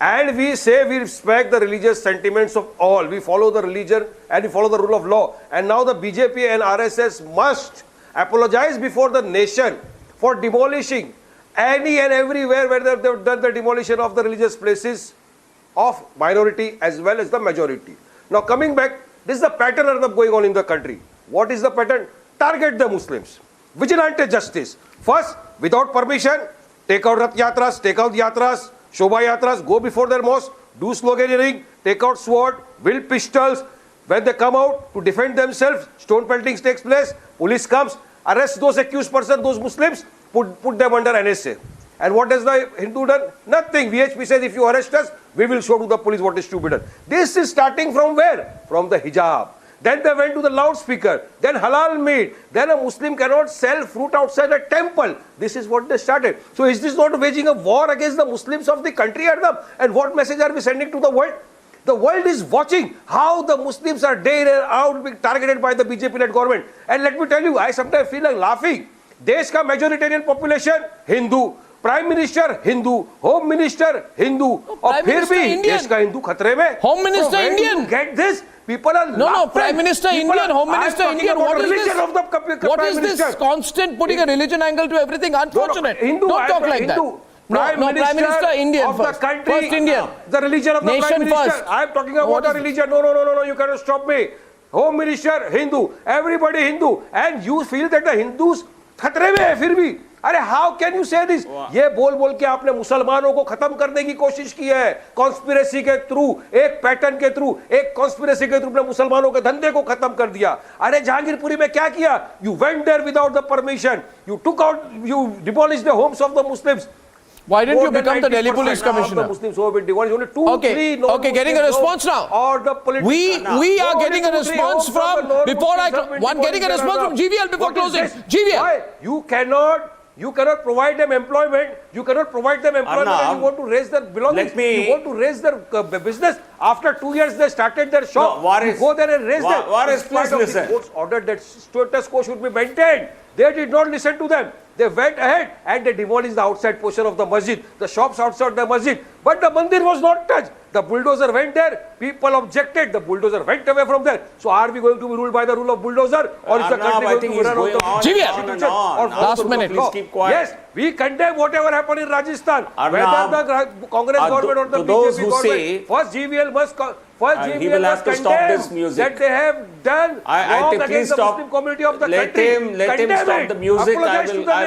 A: And we say we respect the religious sentiments of all. We follow the religion and we follow the rule of law. And now the BJP and RSS must apologize before the nation for demolishing any and everywhere where they have done the demolition of the religious places of minority as well as the majority. Now coming back, this is the pattern going on in the country. What is the pattern? Target the Muslims. Vigilante justice. First, without permission, take out Rath Yatras, take out Yatras, Shobha Yatras, go before their mosque, do sloganeering, take out sword, wield pistols. When they come out to defend themselves, stone peltings takes place, police comes, arrest those accused persons, those Muslims, put them under NSA. And what has the Hindu done? Nothing. VHP says if you arrest us, we will show to the police what is to be done. This is starting from where? From the hijab. Then they went to the loudspeaker, then halal meat, then a Muslim cannot sell fruit outside a temple. This is what they started. So is this not waging a war against the Muslims of the country, Ardham? And what message are we sending to the world? The world is watching how the Muslims are day in and out being targeted by the BJP-led government. And let me tell you, I sometimes feel like laughing. Desh ka majoritarian population, Hindu. Prime Minister Hindu, Home Minister Hindu, और फिर भी देश का हिंदू खतरे में.
T: Home Minister Indian.
A: Get this? People are
T: no, Prime Minister Indian, Home Minister Indian. What is this? What is this constant putting a religion angle to everything? Unfortunate. Don't talk like that. No, Prime Minister Indian
A: of the country.
T: First Indian.
A: The religion of the
T: Nation
A: Prime Minister.
T: first.
A: I am talking about a religion. No, you cannot stop me. Home Minister Hindu. Everybody Hindu. And you feel that the Hindus खतरे में है फिर भी. अरे how can you से this? ये बोल के आपने मुसलमानों को खत्म करने की कोशिश की है कॉन्स्पिरेसी के थ्रू, एक पैटर्न के थ्रू, एक कॉन्स्पिरेसी के थ्रू मुसलमानों के धंधे को खत्म कर दिया. अरे जहांगीरपुरी में क्या किया? You went there without the permission, you took out, you demolish the homes of the Muslims.
T: Why didn't you become the Delhi Police Commissioner? Okay, getting a response now. We are getting a response from getting a response from GVL before closing. GVL.
A: You cannot provide them employment. You cannot provide them employment. And you want to raise their belongings. You want to raise their business. After 2 years, they started their shop. You go there and raise them.
W: Please listen.
A: The courts ordered that status quo should be maintained. They did not listen to them. They went ahead and they demolished the outside portion of the masjid, the shops outside the masjid. But the mandir was not touched. The bulldozer went there. People objected. The bulldozer went away from there. So are we going to be ruled by the rule of bulldozer, or is the country going to be run out of
T: GVL? Last minute.
W: Please keep quiet.
A: Yes, we condemn whatever happened in Rajasthan. Whether the Congress government or the BJP government. First GVL must condemn that they have done wrong against the Muslim community of the country.
W: Let him stop the music. I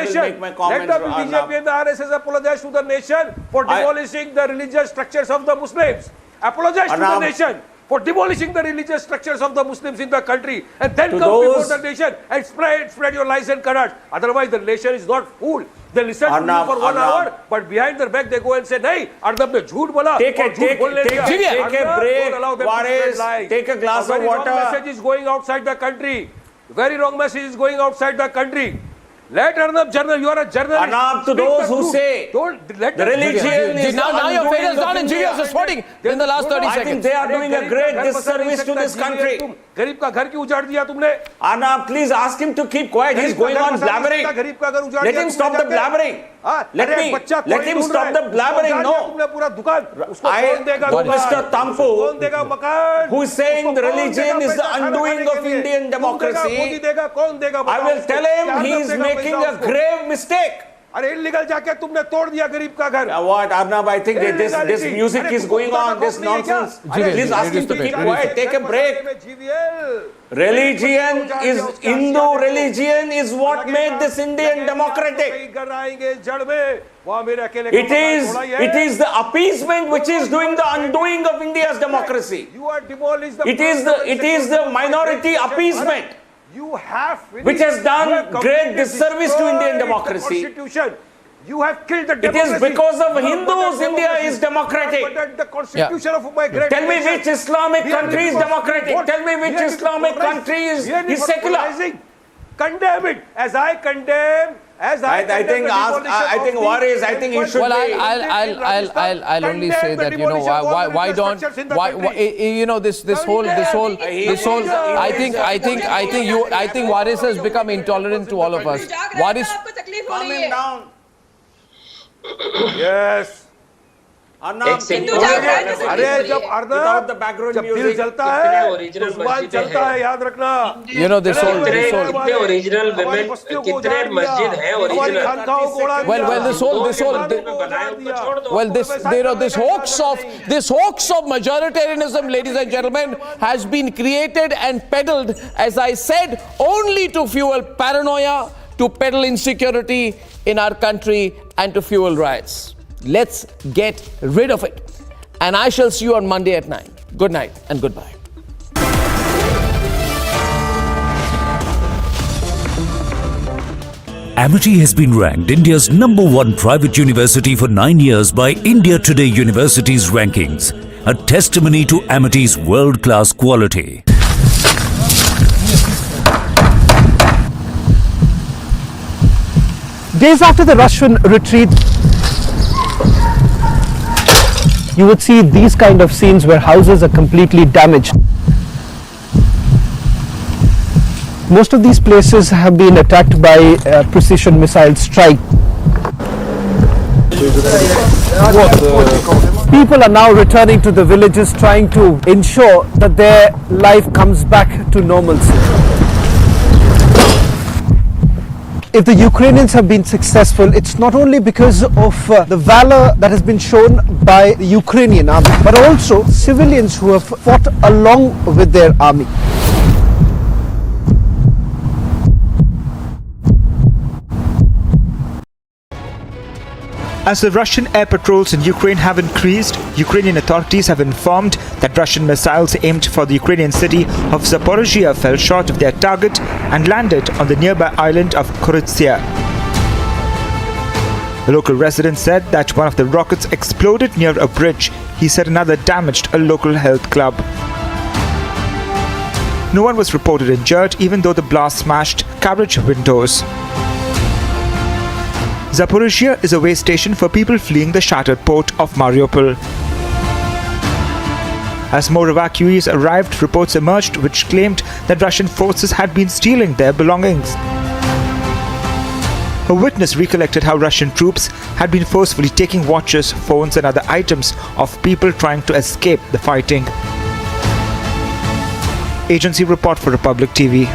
W: will make my comments.
A: Let the BJP and the RSS apologize to the nation for demolishing the religious structures of the Muslims. Apologize to the nation for demolishing the religious structures of the Muslims in the country, and then come before the nation and spread your lies and canards. Otherwise, the nation is not fooled. They listen to you for 1 hour, but behind their back they go and say, "Nahi, Arnab ne jhoot bola."
W: Take a break. Waris, take a glass of water.
A: Wrong message is going outside the country. Very wrong message is going outside the country. Let Arnab journal. You are a journalist.
W: Arnab, to those who say the religion is
T: now your faith is done and GVL is responding in the last 30 seconds.
W: I think they are doing a great disservice to this country.
A: गरीब का घर क्यों उजाड़ दिया तुमने?
W: Arnab, please ask him to keep quiet. He's going on blabbering. Let him stop the blabbering. Let him stop the blabbering. No. Mr. Tampu, who is saying the religion is the undoing of Indian democracy, I will tell him he is making a grave mistake.
A: अरे illegal जाके तुमने तोड़ दिया गरीब का घर.
W: What, Arnab? I think this music is going on. This nonsense. Please ask him to keep quiet. Take a break. Religion is Hindu religion is what made this Indian democratic. It is the appeasement which is doing the undoing of India's democracy. It is the minority appeasement which has done great disservice to Indian democracy.
A: You have killed the
W: It
A: democracy.
W: is because of Hindus India is democratic.
A: But the constitution of my great
W: Tell me
A: nation.
W: which Islamic country is democratic.
A: What?
W: Tell me which Islamic country is secular.
A: Condemn it as I condemn.
W: I think Waris, I think you should.
M: Well, I'll only say that, you know, why don't you know this whole I think Waris has become intolerant to all of us. Waris,
W: calm him down.
A: Yes. अरे जब अर्नब जब दिल जलता है तो जुबान चलता है, याद रखना.
M: You know this whole
B: कितने ओरिजिनल women, कितने मस्जिद हैं original.
M: this hoax of majoritarianism, ladies and gentlemen, has been created and peddled, as I said, only to fuel paranoia, to peddle insecurity in our country, and to fuel riots. Let's get rid of it. And I shall see you on Monday at 9. Good night and goodbye.
G: Amity has been ranked India's #1 private university for 9 years by India Today University's rankings, a testimony to Amity's world-class quality.
C: Days after the Russian retreat, you would see these kind of scenes where houses are completely damaged. Most of these places have been attacked by precision missile strike. People are now returning to the villages, trying to ensure that their life comes back to normalcy. If the Ukrainians have been successful, it's not only because of the valor that has been shown by the Ukrainian army, but also civilians who have fought along with their army.
O: As the Russian air patrols in Ukraine have increased, Ukrainian authorities have informed that Russian missiles aimed for the Ukrainian city of Zaporizhia fell short of their target and landed on the nearby island of Kiritsumaya. The local resident said that one of the rockets exploded near a bridge. He said another damaged a local health club. No one was reported injured, even though the blast smashed carriage windows. Zaporizhia is a way station for people fleeing the shattered port of Mariupol. As more evacuees arrived, reports emerged which claimed that Russian forces had been stealing their belongings. A witness recollected how Russian troops had been forcefully taking watches, phones and other items of people trying to escape the fighting. Agency report for Republic TV.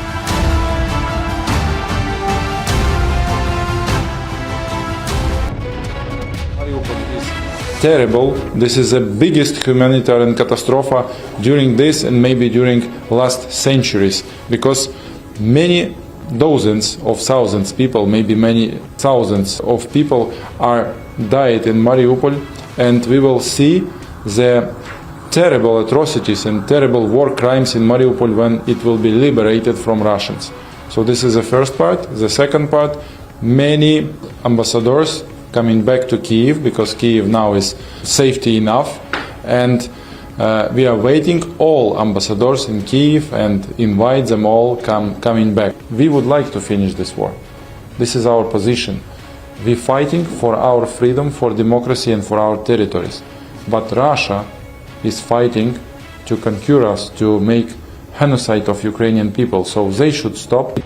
P: Terrible. This is the biggest humanitarian catastrophe during this and maybe during last centuries, because many dozens of thousands people, maybe many thousands of people are died in Mariupol, and we will see the terrible atrocities and terrible war crimes in Mariupol when it will be liberated from Russians. So this is the first part. The second part, many ambassadors coming back to Kyiv, because Kyiv now is safety enough, and we are waiting all ambassadors in Kyiv and invite them all coming back. We would like to finish this war. This is our position. We're fighting for our freedom, for democracy and for our territories. But Russia is fighting to conquer us, to make genocide of Ukrainian people, so they should stop.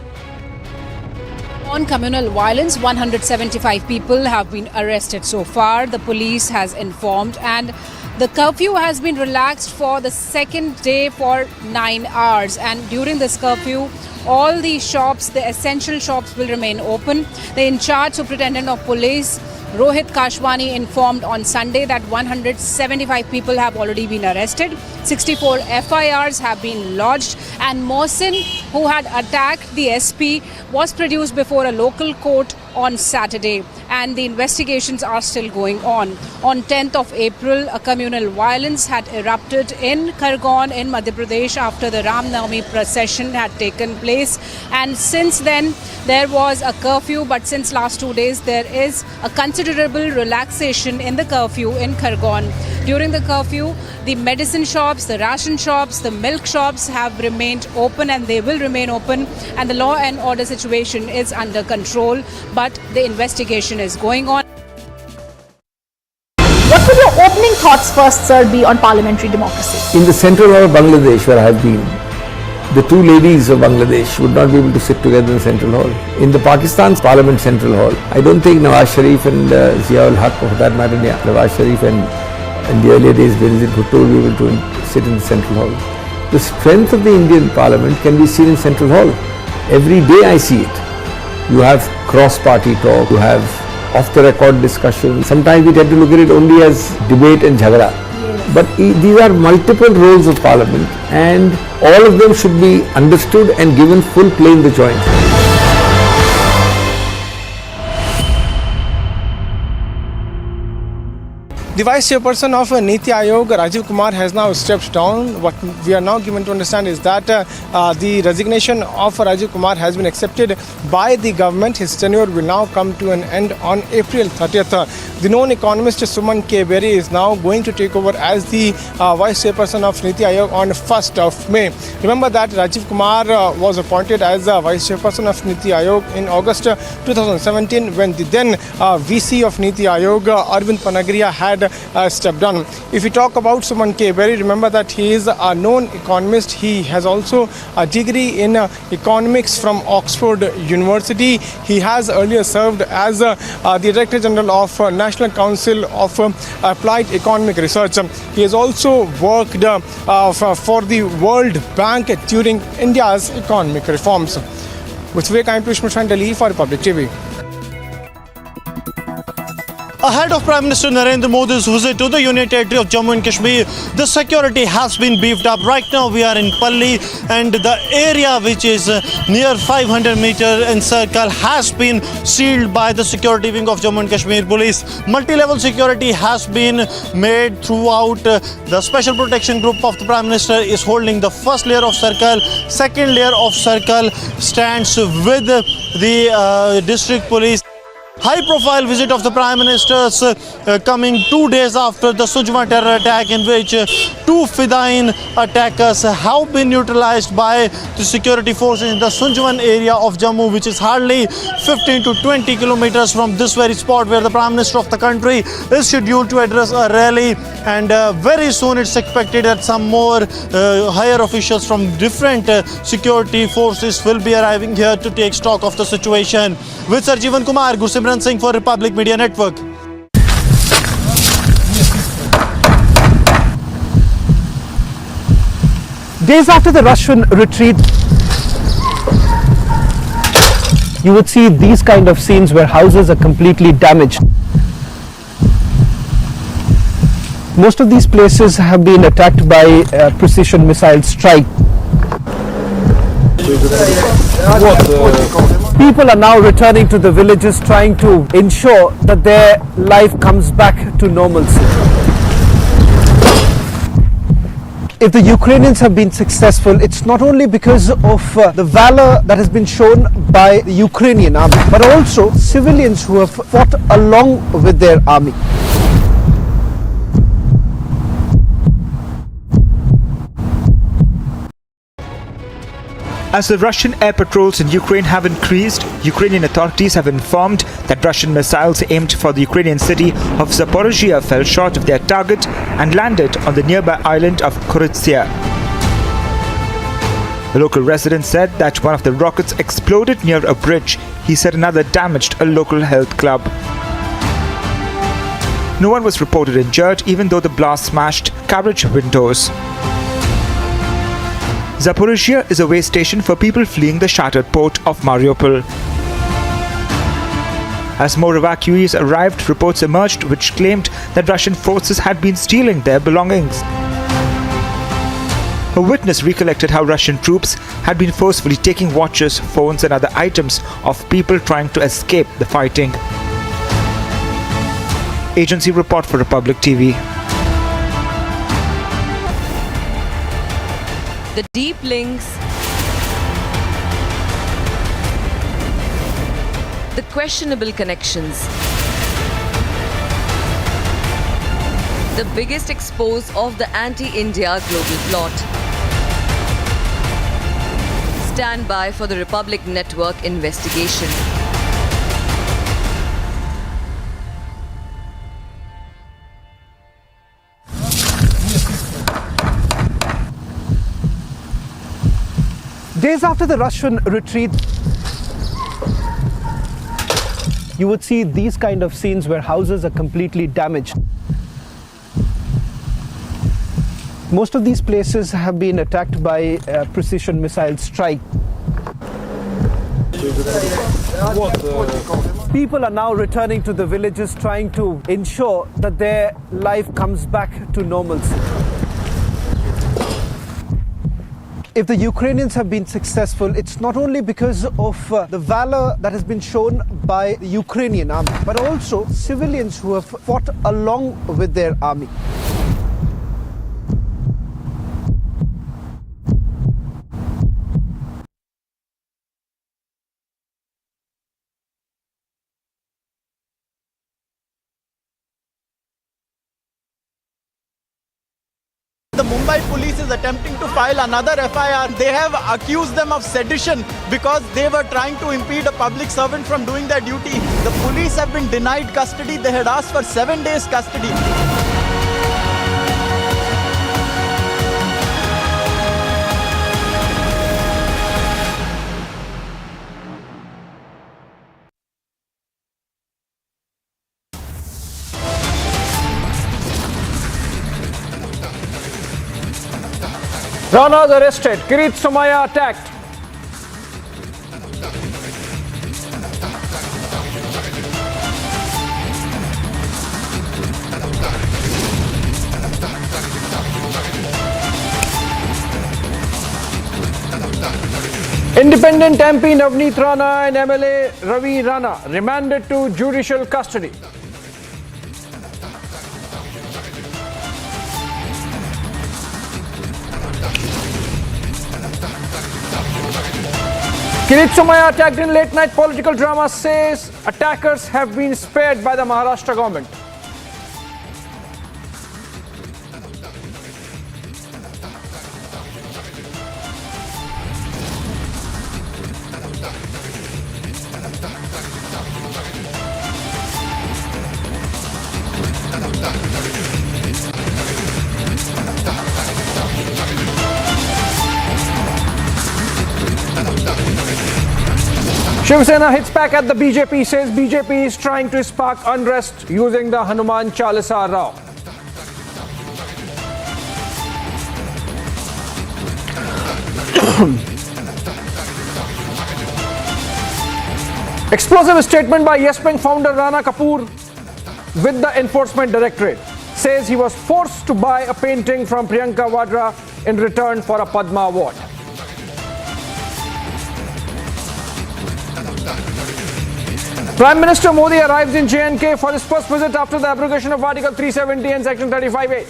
E: On communal violence, 175 people have been arrested so far, the police has informed, and the curfew has been relaxed for the second day for 9 hours. And during this curfew, all the shops, the essential shops, will remain open. The in-charge superintendent of police, Rohit Kashwani, informed on Sunday that 175 people have already been arrested, 64 FIRs have been lodged, and Mohsin, who had attacked the SP, was produced before a local court on Saturday, and the investigations are still going on. On 10th of April, a communal violence had erupted in Khargone in Madhya Pradesh after the Ram Navami procession had taken place, and since then there was a curfew, but since last 2 days there is a considerable relaxation in the curfew in Khargone. During the curfew, the medicine shops, the ration shops, the milk shops have remained open, and they will remain open, and the law and order situation is under control, but the investigation is going on.
L: What would your opening thoughts first, sir, be on parliamentary democracy?
N: In the central hall of Bangladesh, where I have been, the two ladies of Bangladesh would not be able to sit together in central hall. In the Pakistan's parliament central hall, I don't think Nawaz Sharif and Ziaul Haq, for that matter, Nawaz Sharif and in the earlier days Benazir Bhutto will be able to sit in the central hall. The strength of the Indian parliament can be seen in central hall. Every day I see it. You have cross-party talk, you have off-the-record discussion. Sometimes we tend to look at it only as debate and jhagda. But these are multiple roles of parliament, and all of them should be understood and given full play in the joint.
Y: The Vice Chairperson of Niti Aayog, Rajiv Kumar, has now stepped down. What we are now given to understand is that the resignation of Rajiv Kumar has been accepted by the government. His tenure will now come to an end on April 30th. The known economist Suman K. Berry is now going to take over as the Vice Chairperson of Niti Aayog on 1st of May. Remember that Rajiv Kumar was appointed as Vice Chairperson of Niti Aayog in August 2017 when the then VC of Niti Aayog, Arvind Panagriya, had stepped down. If we talk about Suman K. Berry, remember that he is a known economist. He has also a degree in economics from Oxford University. He has earlier served as the Director General of National Council of Applied Economic Research. He has also worked for the World Bank during India's economic reforms. With Vivek, I am Piyush Mishra in Delhi for Republic TV.
H: Ahead of Prime Minister Narendra Modi's visit to the Union Territory of Jammu and Kashmir, the security has been beefed up. Right now we are in Palli, and the area which is near 500-meter encircle has been sealed by the security wing of Jammu and Kashmir Police. Multi-level security has been made throughout. The Special Protection Group of the Prime Minister is holding the first layer of circle. Second layer of circle stands with the district police. High-profile visit of the Prime Minister's coming 2 days after the Sujma terror attack, in which two Fidayeen attackers have been neutralized by the security forces in the Sunjwan area of Jammu, which is hardly 15 to 20 kilometers from this very spot where the Prime Minister of the country is scheduled to address a rally. And very soon it's expected that some more higher officials from different security forces will be arriving here to take stock of the situation. With Sir Jeevan Kumar, Gursimran Singh for Republic Media Network.
C: Days after the Russian retreat, you would see these kind of scenes where houses are completely damaged. Most of these places have been attacked by precision missile strike. People are now returning to the villages, trying to ensure that their life comes back to normalcy. If the Ukrainians have been successful, it's not only because of the valor that has been shown by the Ukrainian army, but also civilians who have fought along with their army.
O: As the Russian air patrols in Ukraine have increased, Ukrainian authorities have informed that Russian missiles aimed for the Ukrainian city of Zaporizhia fell short of their target and landed on the nearby island of Kiritsumaya. The local resident said that one of the rockets exploded near a bridge. He said another damaged a local health club. No one was reported injured, even though the blast smashed carriage windows. Zaporizhia is a way station for people fleeing the shattered port of Mariupol. As more evacuees arrived, reports emerged which claimed that Russian forces had been stealing their belongings. A witness recollected how Russian troops had been forcefully taking watches, phones and other items of people trying to escape the fighting. Agency report for Republic TV.
D: The deep links, the questionable connections, the biggest expose of the anti-India global plot. Stand by for the Republic Network investigation.
C: Days after the Russian retreat, you would see these kind of scenes where houses are completely damaged. Most of these places have been attacked by precision missile strike. People are now returning to the villages, trying to ensure that their life comes back to normalcy. If the Ukrainians have been successful, it's not only because of the valor that has been shown by the Ukrainian army, but also civilians who have fought along with their army.
R: The Mumbai police is attempting to file another FIR. They have accused them of sedition because they were trying to impede a public servant from doing their duty. The police have been denied custody. They had asked for 7 days custody.
A: Ranas arrested, Kiritsumaya attacked. Independent MP Navneet Rana and MLA Ravi Rana remanded to judicial custody. Kiritsumaya attacked in late-night political drama, says attackers have been spared by the Maharashtra government. Shiv Sena hits back at the BJP, says BJP is trying to spark unrest using the Hanuman Chalisa Rao. Explosive statement by Yes Bank founder Rana Kapoor with the Enforcement Directorate. Says he was forced to buy a painting from Priyanka Vadra in return for a Padma Award. Prime Minister Modi arrives in J&K for his first visit after the abrogation of Article 370 and Section 35A.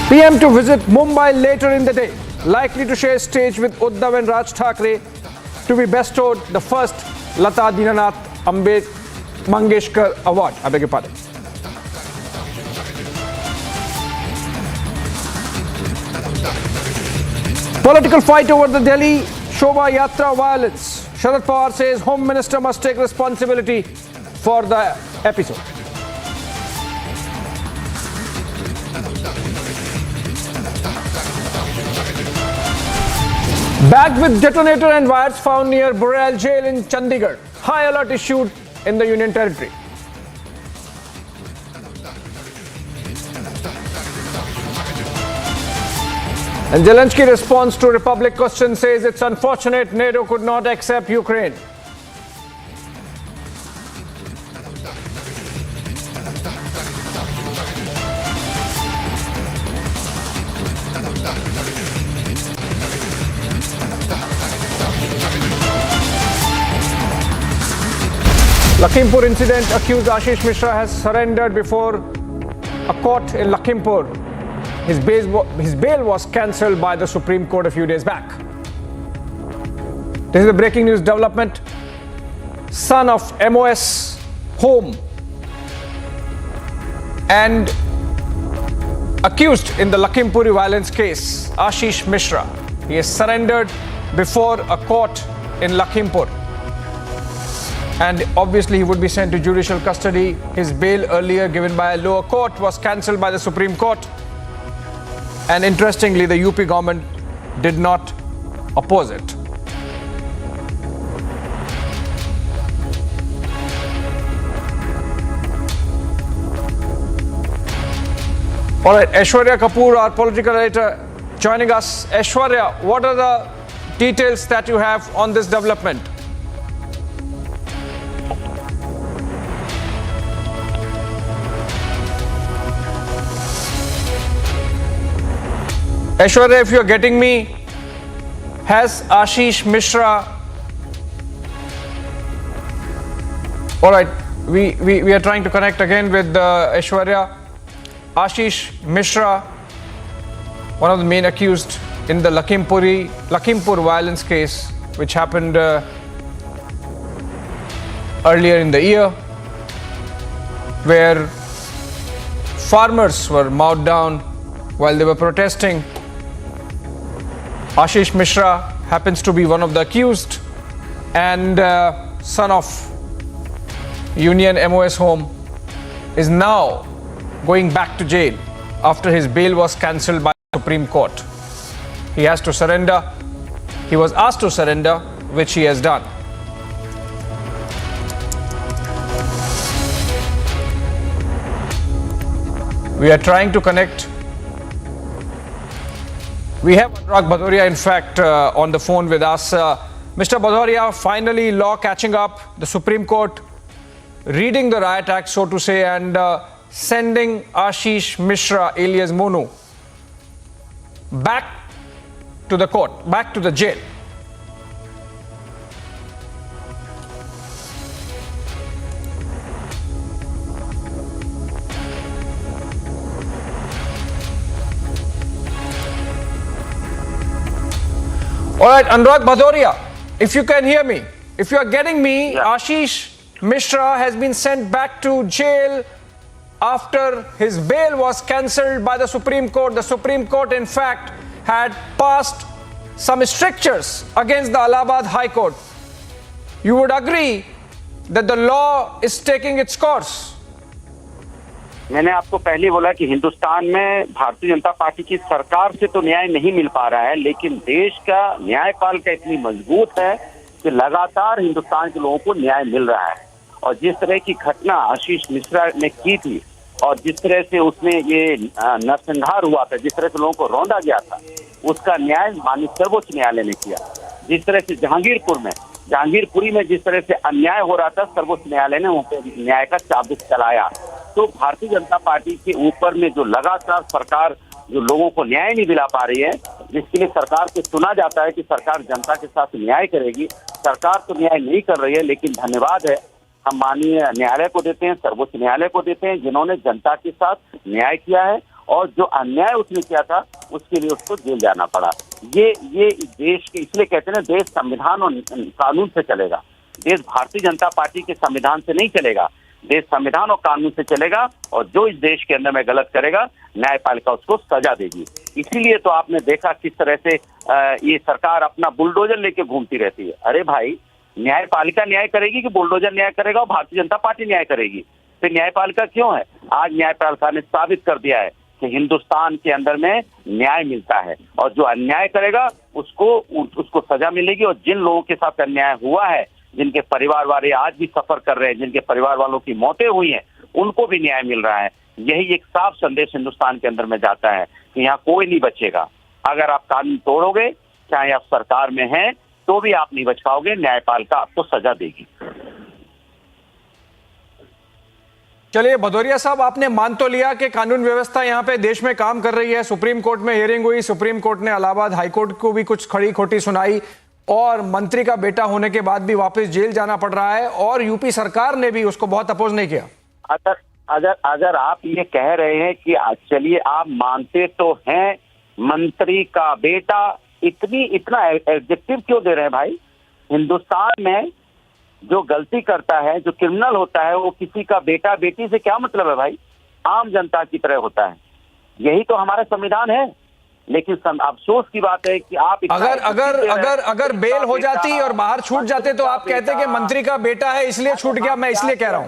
A: PM to visit Mumbai later in the day, likely to share stage with Uddhav and Raj Thackeray to be bestowed the first Lata Dinanath Mangeshkar Award. I beg your pardon. Political fight over the Delhi Shobha Yatra violence. Sharad Pawar says Home Minister must take responsibility for the episode. Bagged with detonator and wires found near Burrell Jail in Chandigarh. High alert issued in the Union Territory. And Zelensky's response to Republic question says it's unfortunate NATO could not accept Ukraine.
Y: Lakhimpur incident, accused Ashish Mishra has surrendered before a court in Lakhimpur. His bail was cancelled by the Supreme Court a few days back. This is a breaking news development. Son of MOS home and accused in the Lakhimpuri violence case, Ashish Mishra. He has surrendered before a court in Lakhimpur. And obviously he would be sent to judicial custody. His bail earlier given by a lower court was cancelled by the Supreme Court. And interestingly, the UP government did not oppose it. All right, Aishwarya Kapoor, our political editor, joining us. Aishwarya, what are the details that you have on this development? Aishwarya, if you're getting me, has Ashish Mishra... All right, we are trying to connect again with Aishwarya. Ashish Mishra, one of the main accused in the Lakhimpur violence case, which happened earlier in the year, where farmers were mowed down while they were protesting. Ashish Mishra happens to be one of the accused and son of Union MOS home, is now going back to jail after his bail was cancelled by the Supreme Court. He has to surrender. He was asked to surrender, which he has done. We are trying to connect. We have Anurag Bhadoria, in fact, on the phone with us. Mr. Bhadoria, finally law catching up, the Supreme Court reading the Riot Act, so to say, and sending Ashish Mishra, alias Monu, back to the court, back to the jail. All right, Anurag Bhadoria, if you can hear me, if you are getting me, Ashish Mishra has been sent back to jail after his bail was cancelled by the Supreme Court. The Supreme Court, in fact, had passed some strictures against the Allahabad High Court. You would agree that the law is taking its course?
J: मैंने आपको पहले बोला कि हिंदुस्तान में Bharatiya Janata party की सरकार से तो न्याय नहीं मिल पा रहा है, लेकिन देश का न्यायपालिका इतनी मजबूत है कि लगातार हिंदुस्तान के लोगों को न्याय मिल रहा है। और जिस तरह की घटना आशीष मिश्रा ने की थी और जिस तरह से उसमें ये नरसंहार हुआ था, जिस तरह से लोगों को रौंदा गया था, उसका न्याय माननीय सर्वोच्च न्यायालय ने किया। जिस तरह से जहांगीरपुरी में जिस तरह से अन्याय हो रहा था, सर्वोच्च न्यायालय ने वहाँ पे न्याय का चाबुक चलाया। तो भारतीय जनता पार्टी के ऊपर में जो लगातार सरकार जो लोगों को न्याय नहीं दिला पा रही है, जिसके लिए सरकार को सुना जाता है कि सरकार जनता के साथ न्याय करेगी, सरकार तो न्याय नहीं कर रही है। लेकिन धन्यवाद है, हम माननीय न्यायालय को देते हैं, सर्वोच्च न्यायालय को देते हैं, जिन्होंने जनता के साथ न्याय किया है और जो अन्याय उसने किया था उसके लिए उसको जेल जाना पड़ा। ये देश के, इसलिए कहते हैं देश संविधान और कानून से चलेगा। देश भारतीय जनता पार्टी के संविधान से नहीं चलेगा, देश संविधान और कानून से चलेगा। और जो इस देश के अंदर में गलत करेगा, न्यायपालिका उसको सजा देगी। इसीलिए तो आपने देखा किस तरह से ये सरकार अपना बुलडोजर लेके घूमती रहती है। अरे भाई, न्यायपालिका न्याय करेगी कि बुलडोजर न्याय करेगा और भारतीय जनता पार्टी न्याय करेगी? फिर न्यायपालिका क्यों है? आज न्यायपालिका ने साबित कर दिया है कि हिंदुस्तान के अंदर में न्याय मिलता है और जो अन्याय करेगा उसको सजा मिलेगी। और जिन लोगों के साथ अन्याय हुआ है, जिनके परिवार वाले आज भी सफर कर रहे हैं, जिनके परिवार वालों की मौतें हुई हैं, उनको भी न्याय मिल रहा है। यही एक साफ संदेश हिंदुस्तान के अंदर में जाता है कि यहाँ कोई नहीं बचेगा। अगर आप कानून तोड़ोगे, चाहे आप सरकार में हैं, तो भी आप नहीं बच पाओगे। न्यायपालिका आपको सजा देगी।
Y: चलिए भदौरिया साहब, आपने मान तो लिया कि कानून व्यवस्था यहाँ पे देश में काम कर रही है। सुप्रीम कोर्ट में हियरिंग हुई, सुप्रीम कोर्ट ने इलाहाबाद हाई कोर्ट को भी कुछ खड़ी खोटी सुनाई।
A: और मंत्री का बेटा होने के बाद भी वापस जेल जाना पड़ रहा है, और यूपी सरकार ने भी उसको बहुत अपोज नहीं किया।
J: अगर आप ये कह रहे हैं कि चलिए आप मानते तो हैं मंत्री का बेटा, इतना एडजेक्टिव क्यों दे रहे हैं भाई? हिंदुस्तान में जो गलती करता है, जो क्रिमिनल होता है, वो किसी का बेटा बेटी से क्या मतलब है भाई? आम जनता की तरह होता है। यही तो हमारा संविधान है। लेकिन अफसोस की बात है कि आप
A: अगर बेल हो जाती और बाहर छूट जाते तो आप कहते कि मंत्री का बेटा है इसलिए छूट गया, मैं इसलिए कह रहा हूं।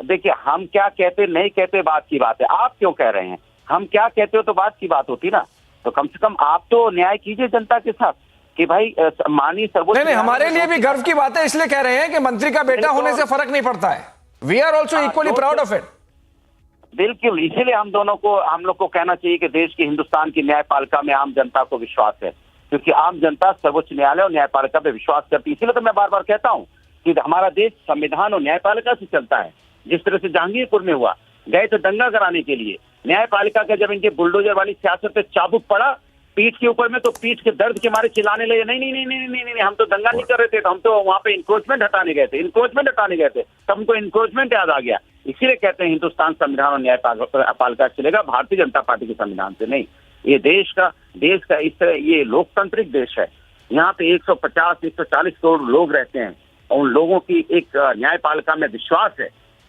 J: देखिए, हम क्या कहते नहीं कहते बात की बात है, आप क्यों कह रहे हैं? हम क्या कहते हो तो बात की बात होती ना। तो कम से कम आप तो न्याय कीजिए जनता के साथ कि भाई माननीय सर्वोच्च।
A: नहीं, हमारे लिए भी गर्व की बात है, इसलिए कह रहे हैं कि मंत्री का बेटा होने से फर्क नहीं पड़ता है। We are also equally proud of it.
J: बिल्कुल, इसीलिए हम लोग को कहना चाहिए कि देश की, हिंदुस्तान की न्यायपालिका में आम जनता को विश्वास है, क्योंकि आम जनता सर्वोच्च न्यायालय और न्यायपालिका पे विश्वास करती है। इसीलिए तो मैं बार बार कहता हूं कि हमारा देश संविधान और न्यायपालिका से चलता है। जिस तरह से जहांगीरपुर में हुआ, गए तो दंगा कराने के लिए, न्यायपालिका का जब इनके बुलडोजर वाली सियासत पे चाबुक पड़ा पीठ के ऊपर में, तो पीठ के दर्द के मारे चिल्लाने लगे, नहीं नहीं नहीं नहीं नहीं नहीं, हम तो दंगा नहीं कर रहे थे, तो हम तो वहां पे इंक्रोचमेंट हटाने गए थे, तब हमको इंक्रोचमेंट याद आ गया। इसीलिए कहते हैं हिंदुस्तान संविधान और न्यायपालिका चलेगा, भारतीय जनता पार्टी के संविधान से नहीं। ये देश का इस तरह ये लोकतांत्रिक देश है। यहाँ पे 150-140 करोड़ लोग रहते हैं और उन लोगों की एक न्यायपालिका में विश्वास है।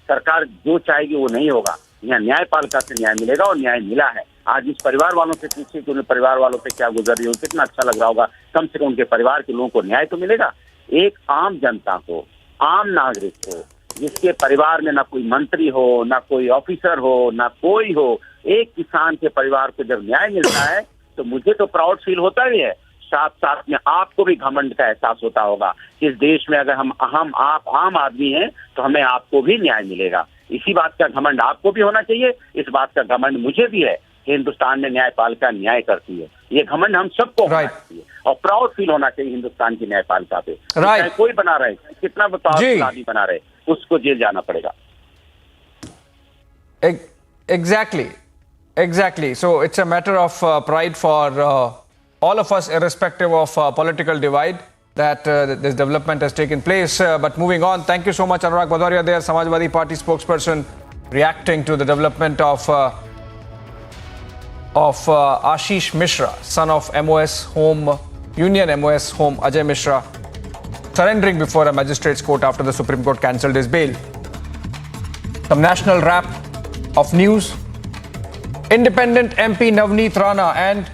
J: सरकार जो चाहेगी वो नहीं होगा, यहाँ न्यायपालिका से न्याय मिलेगा और न्याय मिला है। आज इस परिवार वालों से पूछिए कि उन्हें परिवार वालों पे क्या गुजर रही है, कितना अच्छा लग रहा होगा। कम से कम उनके परिवार के लोगों को न्याय तो मिलेगा। एक आम जनता को, आम नागरिक को, जिसके परिवार में ना कोई मंत्री हो, ना कोई ऑफिसर हो, ना कोई हो, एक किसान के परिवार को जब न्याय मिलता है तो मुझे तो प्राउड फील होता ही है। साथ साथ में आपको भी घमंड का एहसास होता होगा कि इस देश में अगर आप आम आदमी हैं तो हमें आपको भी न्याय मिलेगा। इसी बात का घमंड आपको भी होना चाहिए, इस बात का घमंड मुझे भी है कि हिंदुस्तान में न्यायपालिका न्याय करती है। ये घमंड हम सबको होना चाहिए और प्राउड फील होना चाहिए हिंदुस्तान की न्यायपालिका पे। चाहे कोई बना रहे, कितना आदमी बना रहे, उसको जेल जाना पड़ेगा।
A: Exactly. So it's a matter of pride for all of us, irrespective of political divide, that this development has taken place. But moving on, thank you so much, Anurag Bhadoria there, Samajwadi Party spokesperson, reacting to the development of Ashish Mishra, son of MOS Home, Union MOS Home Ajay Mishra, surrendering before a magistrate's court after the Supreme Court cancelled his bail. Some national wrap of news. Independent MP Navneet Rana and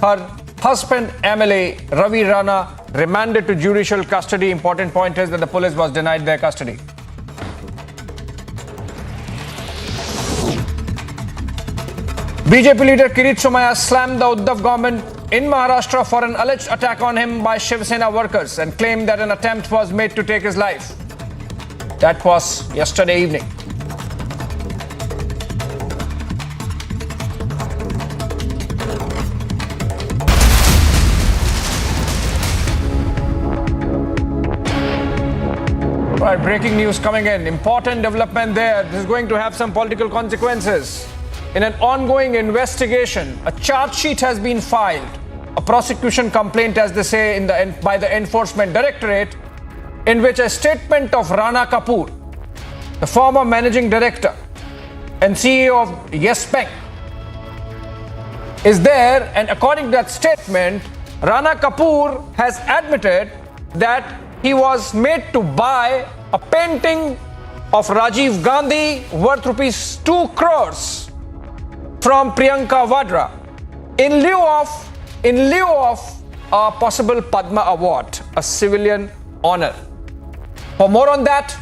A: her husband MLA Ravi Rana remanded to judicial custody. Important point is that the police was denied their custody. BJP leader Kiritsumaya slammed the Uddhav government in Maharashtra for an alleged attack on him by Shiv Sena workers and claimed that an attempt was made to take his life. That was yesterday evening. Right, breaking news coming in. Important development there. This is going to have some political consequences. In an ongoing investigation, a charge sheet has been filed. A prosecution complaint, as they say, by the Enforcement Directorate, in which a statement of Rana Kapoor, the former managing director and CEO of Yes Bank, is there. And according to that statement, Rana Kapoor has admitted that he was made to buy a painting of Rajiv Gandhi worth rupees 2 crores from Priyanka Vadra in lieu of a possible Padma Award, a civilian honor. For more on that,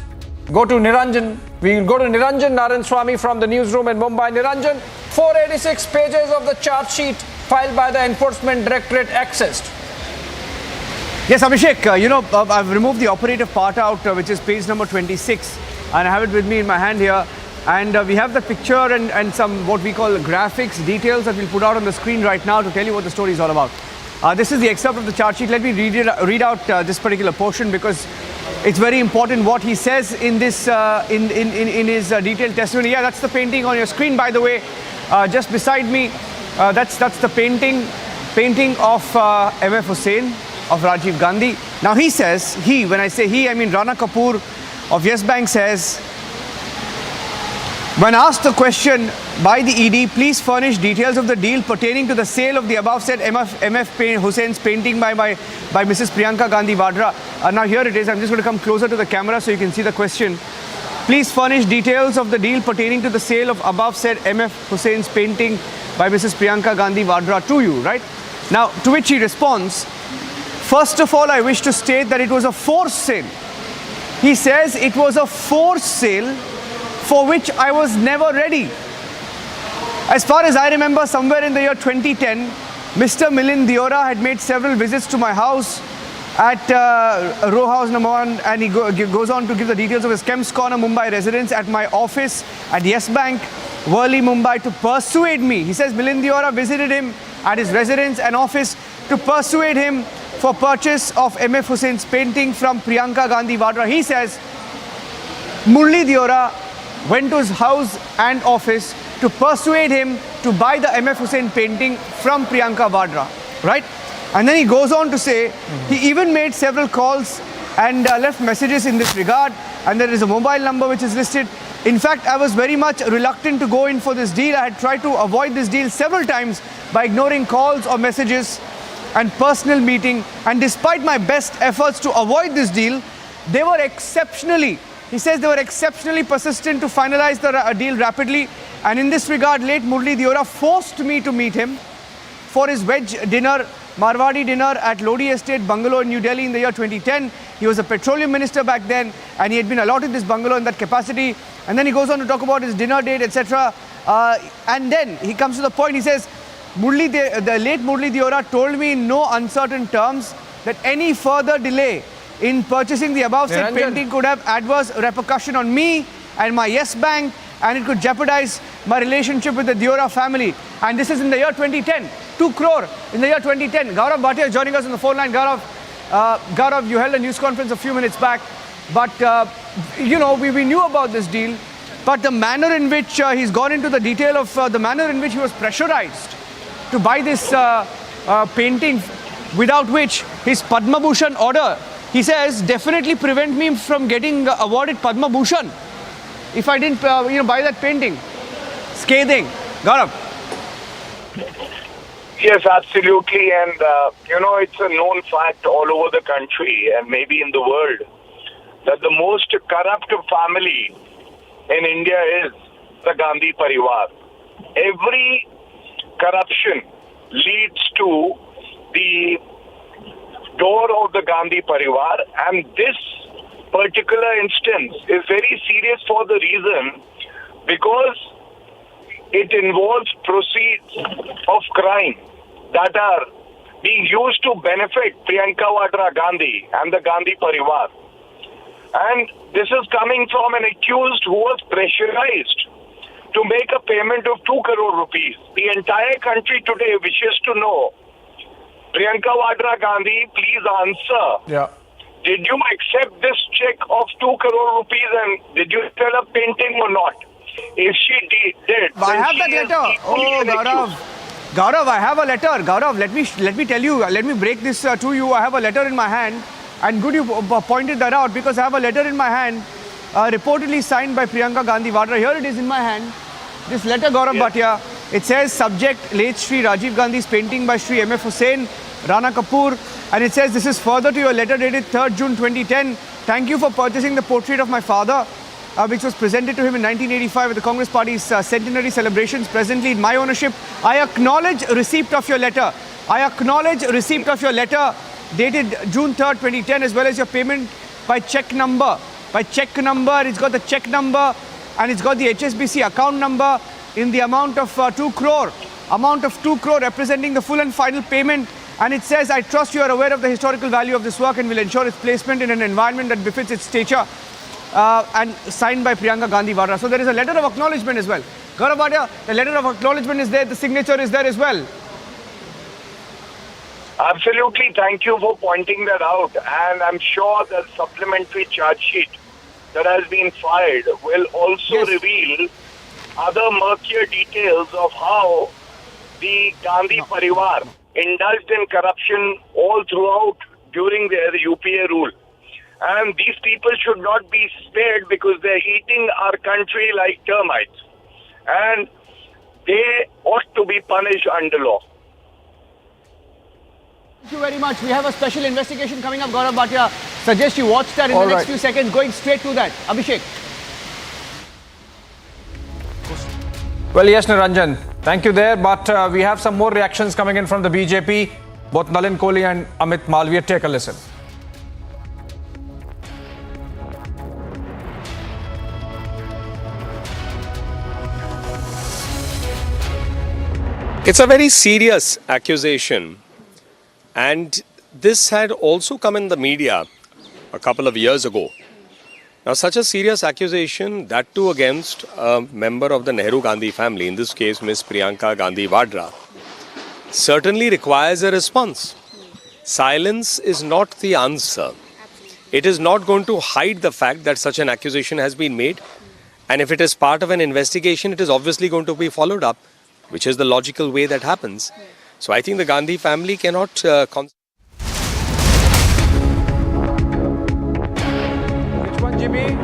A: go to Niranjan. We'll go to Niranjan Narayan from the newsroom in Mumbai. Niranjan, 486 pages of the charge sheet filed by the Enforcement Directorate accessed.
Q: Yes, Abhishek, I've removed the operative part out, which is page number 26, and I have it with me in my hand here. And we have the picture and some what we call graphics, details that we'll put out on the screen right now to tell you what the story is all about. This is the excerpt of the charge sheet. Let me read out this particular portion because it's very important what he says in this in his detailed testimony. Yeah, that's the painting on your screen, by the way, just beside me. That's the painting of MF Hussain. of Rajiv Gandhi. Now he says, when I say he, I mean Rana Kapoor of Yes Bank says, when asked the question by the ED, please furnish details of the deal pertaining to the sale of the above said MF Hussein's painting by Mrs. Priyanka Gandhi Vadra. Now here it is. I'm just going to come closer to the camera so you can see the question. Please furnish details of the deal pertaining to the sale of above said MF Hussein's painting by Mrs. Priyanka Gandhi Vadra to you, right? Now, to which he responds, first of all, I wish to state that it was a forced sale. He says it was a forced sale for which I was never ready. As far as I remember, somewhere in the year 2010, Mr. Milind Deora had made several visits to my house at row house number 1, and he goes on to give the details of his Kems Corner Mumbai residence at my office at Yes Bank, Worli, Mumbai, to persuade me. He says Milind Deora visited him at his residence and office to persuade him for purchase of MF Hussein's painting from Priyanka Gandhi Vadra. He says Murli Deora went to his house and office to persuade him to buy the MF Hussein painting from Priyanka Vadra, right? And then he goes on to say he even made several calls and left messages in this regard, and there is a mobile number which is listed. In fact, I was very much reluctant to go in for this deal. I had tried to avoid this deal several times by ignoring calls or messages and personal meeting, and despite my best efforts to avoid this deal, they were exceptionally persistent to finalize the deal rapidly. And in this regard, late Murli Deora forced me to meet him for his veg dinner, Marwadi dinner at Lodi Estate bungalow in New Delhi in the year 2010. He was a petroleum minister back then, and he had been allotted this bungalow in that capacity. And then he goes on to talk about his dinner date, etc. And then he comes to the point. He says, the late Murli Deora told me in no uncertain terms that any further delay in purchasing the above said painting could have adverse repercussion on me and my Yes Bank, and it could jeopardize my relationship with the Deora family. And this is in the year 2010. 2 crore in the year 2010. Gaurav Bhatia joining us on the phone line. Gaurav, you held a news conference a few minutes back, but we knew about this deal, but the manner in which he's gone into the detail of the manner in which he was pressurized to buy this painting, without which his Padma Bhushan order, he says, definitely prevent me from getting awarded Padma Bhushan if I didn't buy that painting. Scathing. Gaurav.
I: Yes, absolutely. And, it's a known fact all over the country and maybe in the world that the most corrupt family in India is the Gandhi Parivar. Every corruption leads to the door of the Gandhi Parivar, and this particular instance is very serious for the reason because it involves proceeds of crime that are being used to benefit Priyanka Vadra Gandhi and the Gandhi Parivar. And this is coming from an accused who was pressurized to make a payment of 2 crore rupees. The entire country today wishes to know, Priyanka Vadra Gandhi, please answer.
A: Yeah.
I: Did you accept this check of 2 crore rupees and did you sell a painting or not? If she did,
Q: I have that letter. Oh, Gaurav, I have a letter. Gaurav, let me tell you, let me break this to you. I have a letter in my hand, and good you pointed that out, because I have a letter in my hand reportedly signed by Priyanka Gandhi Vadra. Here it is in my hand. This letter, Gaurav Bhatia, it says subject late Shri Rajiv Gandhi's painting by Shri MF Hussein, Rana Kapoor, and it says this is further to your letter dated 3rd June 2010. Thank you for purchasing the portrait of my father, which was presented to him in 1985 at the Congress Party's centenary celebrations, presently in my ownership. I acknowledge receipt of your letter. I acknowledge receipt of your letter dated June 3rd, 2010, as well as your payment by check number. By check number, it's got the check number and it's got the HSBC account number in the amount of 2 crore. Amount of 2 crore representing the full and final payment. And it says, I trust you are aware of the historical value of this work and will ensure its placement in an environment that befits its stature. And signed by Priyanka Gandhi Vadra. So there is a letter of acknowledgement as well. Gaurav Bhatia, the letter of acknowledgement is there, the signature is there as well.
I: Absolutely, thank you for pointing that out. And I'm sure the supplementary charge sheet that has been filed will also reveal other murkier details of how the Gandhi Parivar indulged in corruption all throughout during the UPA rule. And these people should not be spared because they're eating our country like termites. And they ought to be punished under law.
Q: Thank you very much. We have a special investigation coming up, Gaurav Bhatia. Suggest you watch that in the next few seconds. Going straight to that. Abhishek.
F: Well, yes, Niranjan. Thank you there. But we have some more reactions coming in from the BJP. Both Nalin Kohli and Amit Malviya. Take a listen.
S: It's a very serious accusation, and this had also come in the media a couple of years ago. Now, such a serious accusation, that too against a member of the Nehru Gandhi family, in this case Ms. Priyanka Gandhi Vadra, certainly requires a response. Silence is not the answer. It is not going to hide the fact that such an accusation has been made, and if it is part of an investigation, it is obviously going to be followed up, which is the logical way that happens. So I think the Gandhi family cannot...
F: Which one, Jimmy?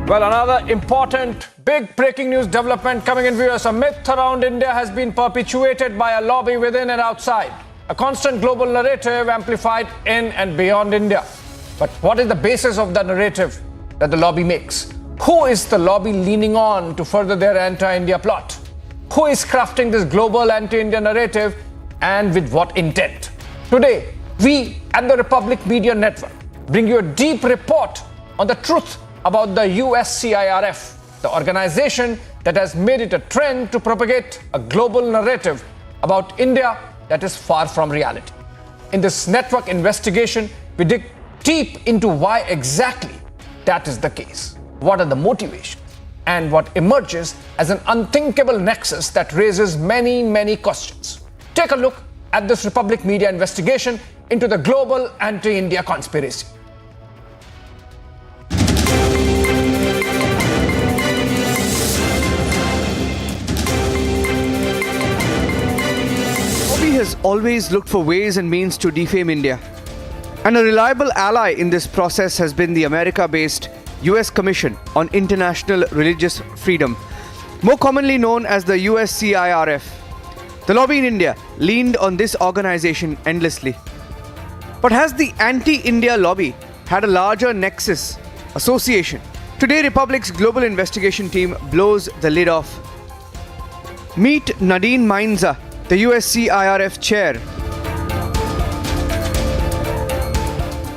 F: Well, another important, big breaking news development coming in viewers. A myth around India has been perpetuated by a lobby within and outside. A constant global narrative amplified in and beyond India. But what is the basis of the narrative that the lobby makes? Who is the lobby leaning on to further their anti-India plot? Who is crafting this global anti-India narrative, and with what intent? Today, we at the Republic Media Network bring you a deep report on the truth about the USCIRF, the organization that has made it a trend to propagate a global narrative about India that is far from reality. In this network investigation, we dig deep into why exactly that is the case. What are the motivations, and what emerges as an unthinkable nexus that raises many, many questions. Take a look at this Republic Media investigation into the global anti-India conspiracy.
Q: Lobby has always looked for ways and means to defame India. And a reliable ally in this process has been the America-based US Commission on International Religious Freedom, more commonly known as the USCIRF. The lobby in India leaned on this organization endlessly. But has the anti-India lobby had a larger nexus, association? Today, Republic's global investigation team blows the lid off. Meet Nadine Mainza, the USCIRF chair.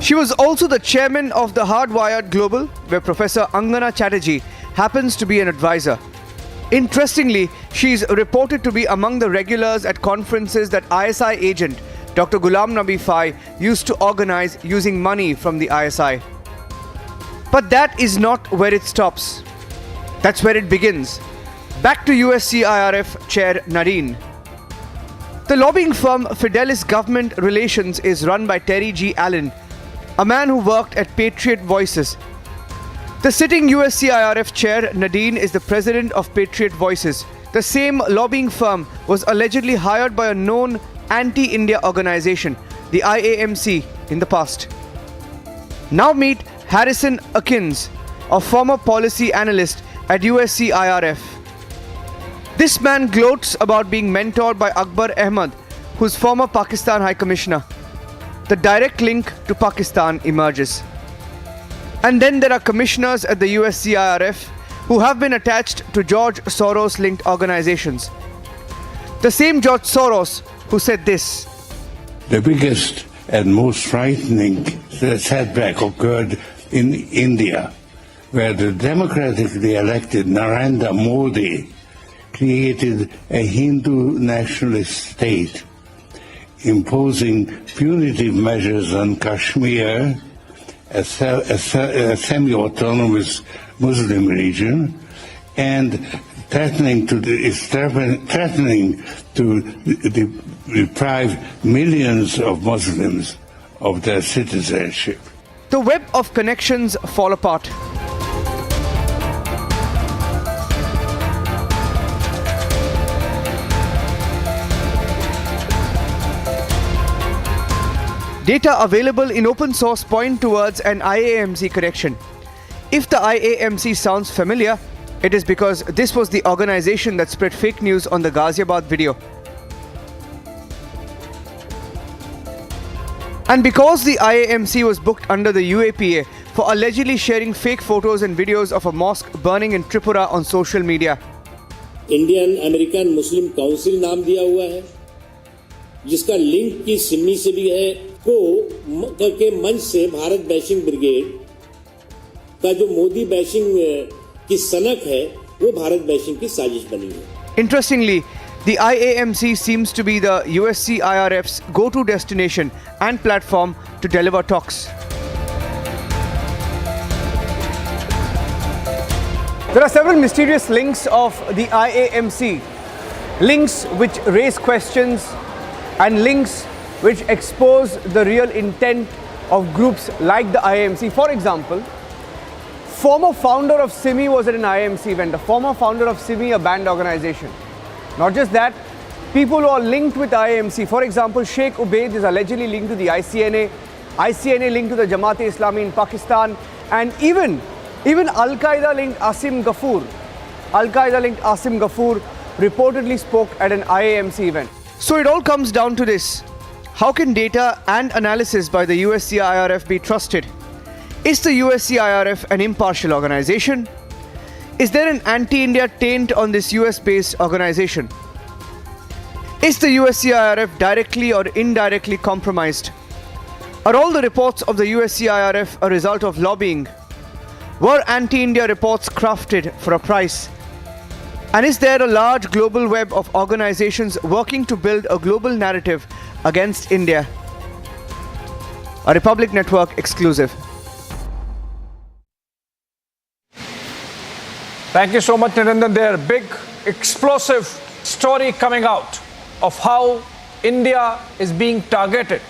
Q: She was also the chairman of the Hardwired Global, where Professor Angana Chatterjee happens to be an advisor. Interestingly, she is reported to be among the regulars at conferences that ISI agent Dr. Ghulam Nabi Fai used to organize using money from the ISI. But that is not where it stops. That's where it begins. Back to USCIRF Chair Nadine. The lobbying firm Fidelis Government Relations is run by Terry G. Allen, a man who worked at Patriot Voices. The sitting USCIRF chair, Nadine, is the president of Patriot Voices. The same lobbying firm was allegedly hired by a known anti-India organization, the IAMC, in the past. Now meet Harrison Akins, a former policy analyst at USCIRF. This man gloats about being mentored by Akbar Ahmed, who's former Pakistan High Commissioner. The direct link to Pakistan emerges. And then there are commissioners at the USCIRF who have been attached to George Soros-linked organizations. The same George Soros who said this.
U: The biggest and most frightening setback occurred in India, where the democratically elected Narendra Modi created a Hindu nationalist state, imposing punitive measures on Kashmir, a semi-autonomous Muslim region, and threatening to deprive millions of Muslims of their citizenship.
Q: The web of connections fall apart. Data available in open source point towards an IAMC connection. If the IAMC sounds familiar, it is because this was the organization that spread fake news on the Ghaziabad video. And because the IAMC was booked under the UAPA for allegedly sharing fake photos and videos of a mosque burning in Tripura on social media.
K: Indian American Muslim council नाम दिया हुआ है, जिसका link की सिमी से भी है, को के मंच से भारत बैशिंग ब्रिगेड का जो मोदी बैशिंग की सनक है, वो भारत बैशिंग की साजिश बनी है.
Q: Interestingly, the IAMC seems to be the USC IRF's go-to destination and platform to deliver talks. There are several mysterious links of the IAMC, links which raise questions and links which expose the real intent of groups like the IAMC. For example, former founder of SIMI was at an IAMC event, the former founder of SIMI, a banned organization. Not just that, people who are linked with IAMC, for example, Sheikh Ubaid is allegedly linked to the ICNA, ICNA linked to the Jamaat-e-Islami in Pakistan, and even Al-Qaeda linked Asim Ghafoor. Al-Qaeda linked Asim Ghafoor reportedly spoke at an IAMC event. So it all comes down to this. How can data and analysis by the USCIRF be trusted? Is the USCIRF an impartial organization? Is there an anti-India taint on this US-based organization? Is the USCIRF directly or indirectly compromised? Are all the reports of the USCIRF a result of lobbying? Were anti-India reports crafted for a price? And is there a large global web of organizations working to build a global narrative against India? A Republic Network exclusive.
F: Thank you so much, Narendra. There, big, explosive story coming out of how India is being targeted,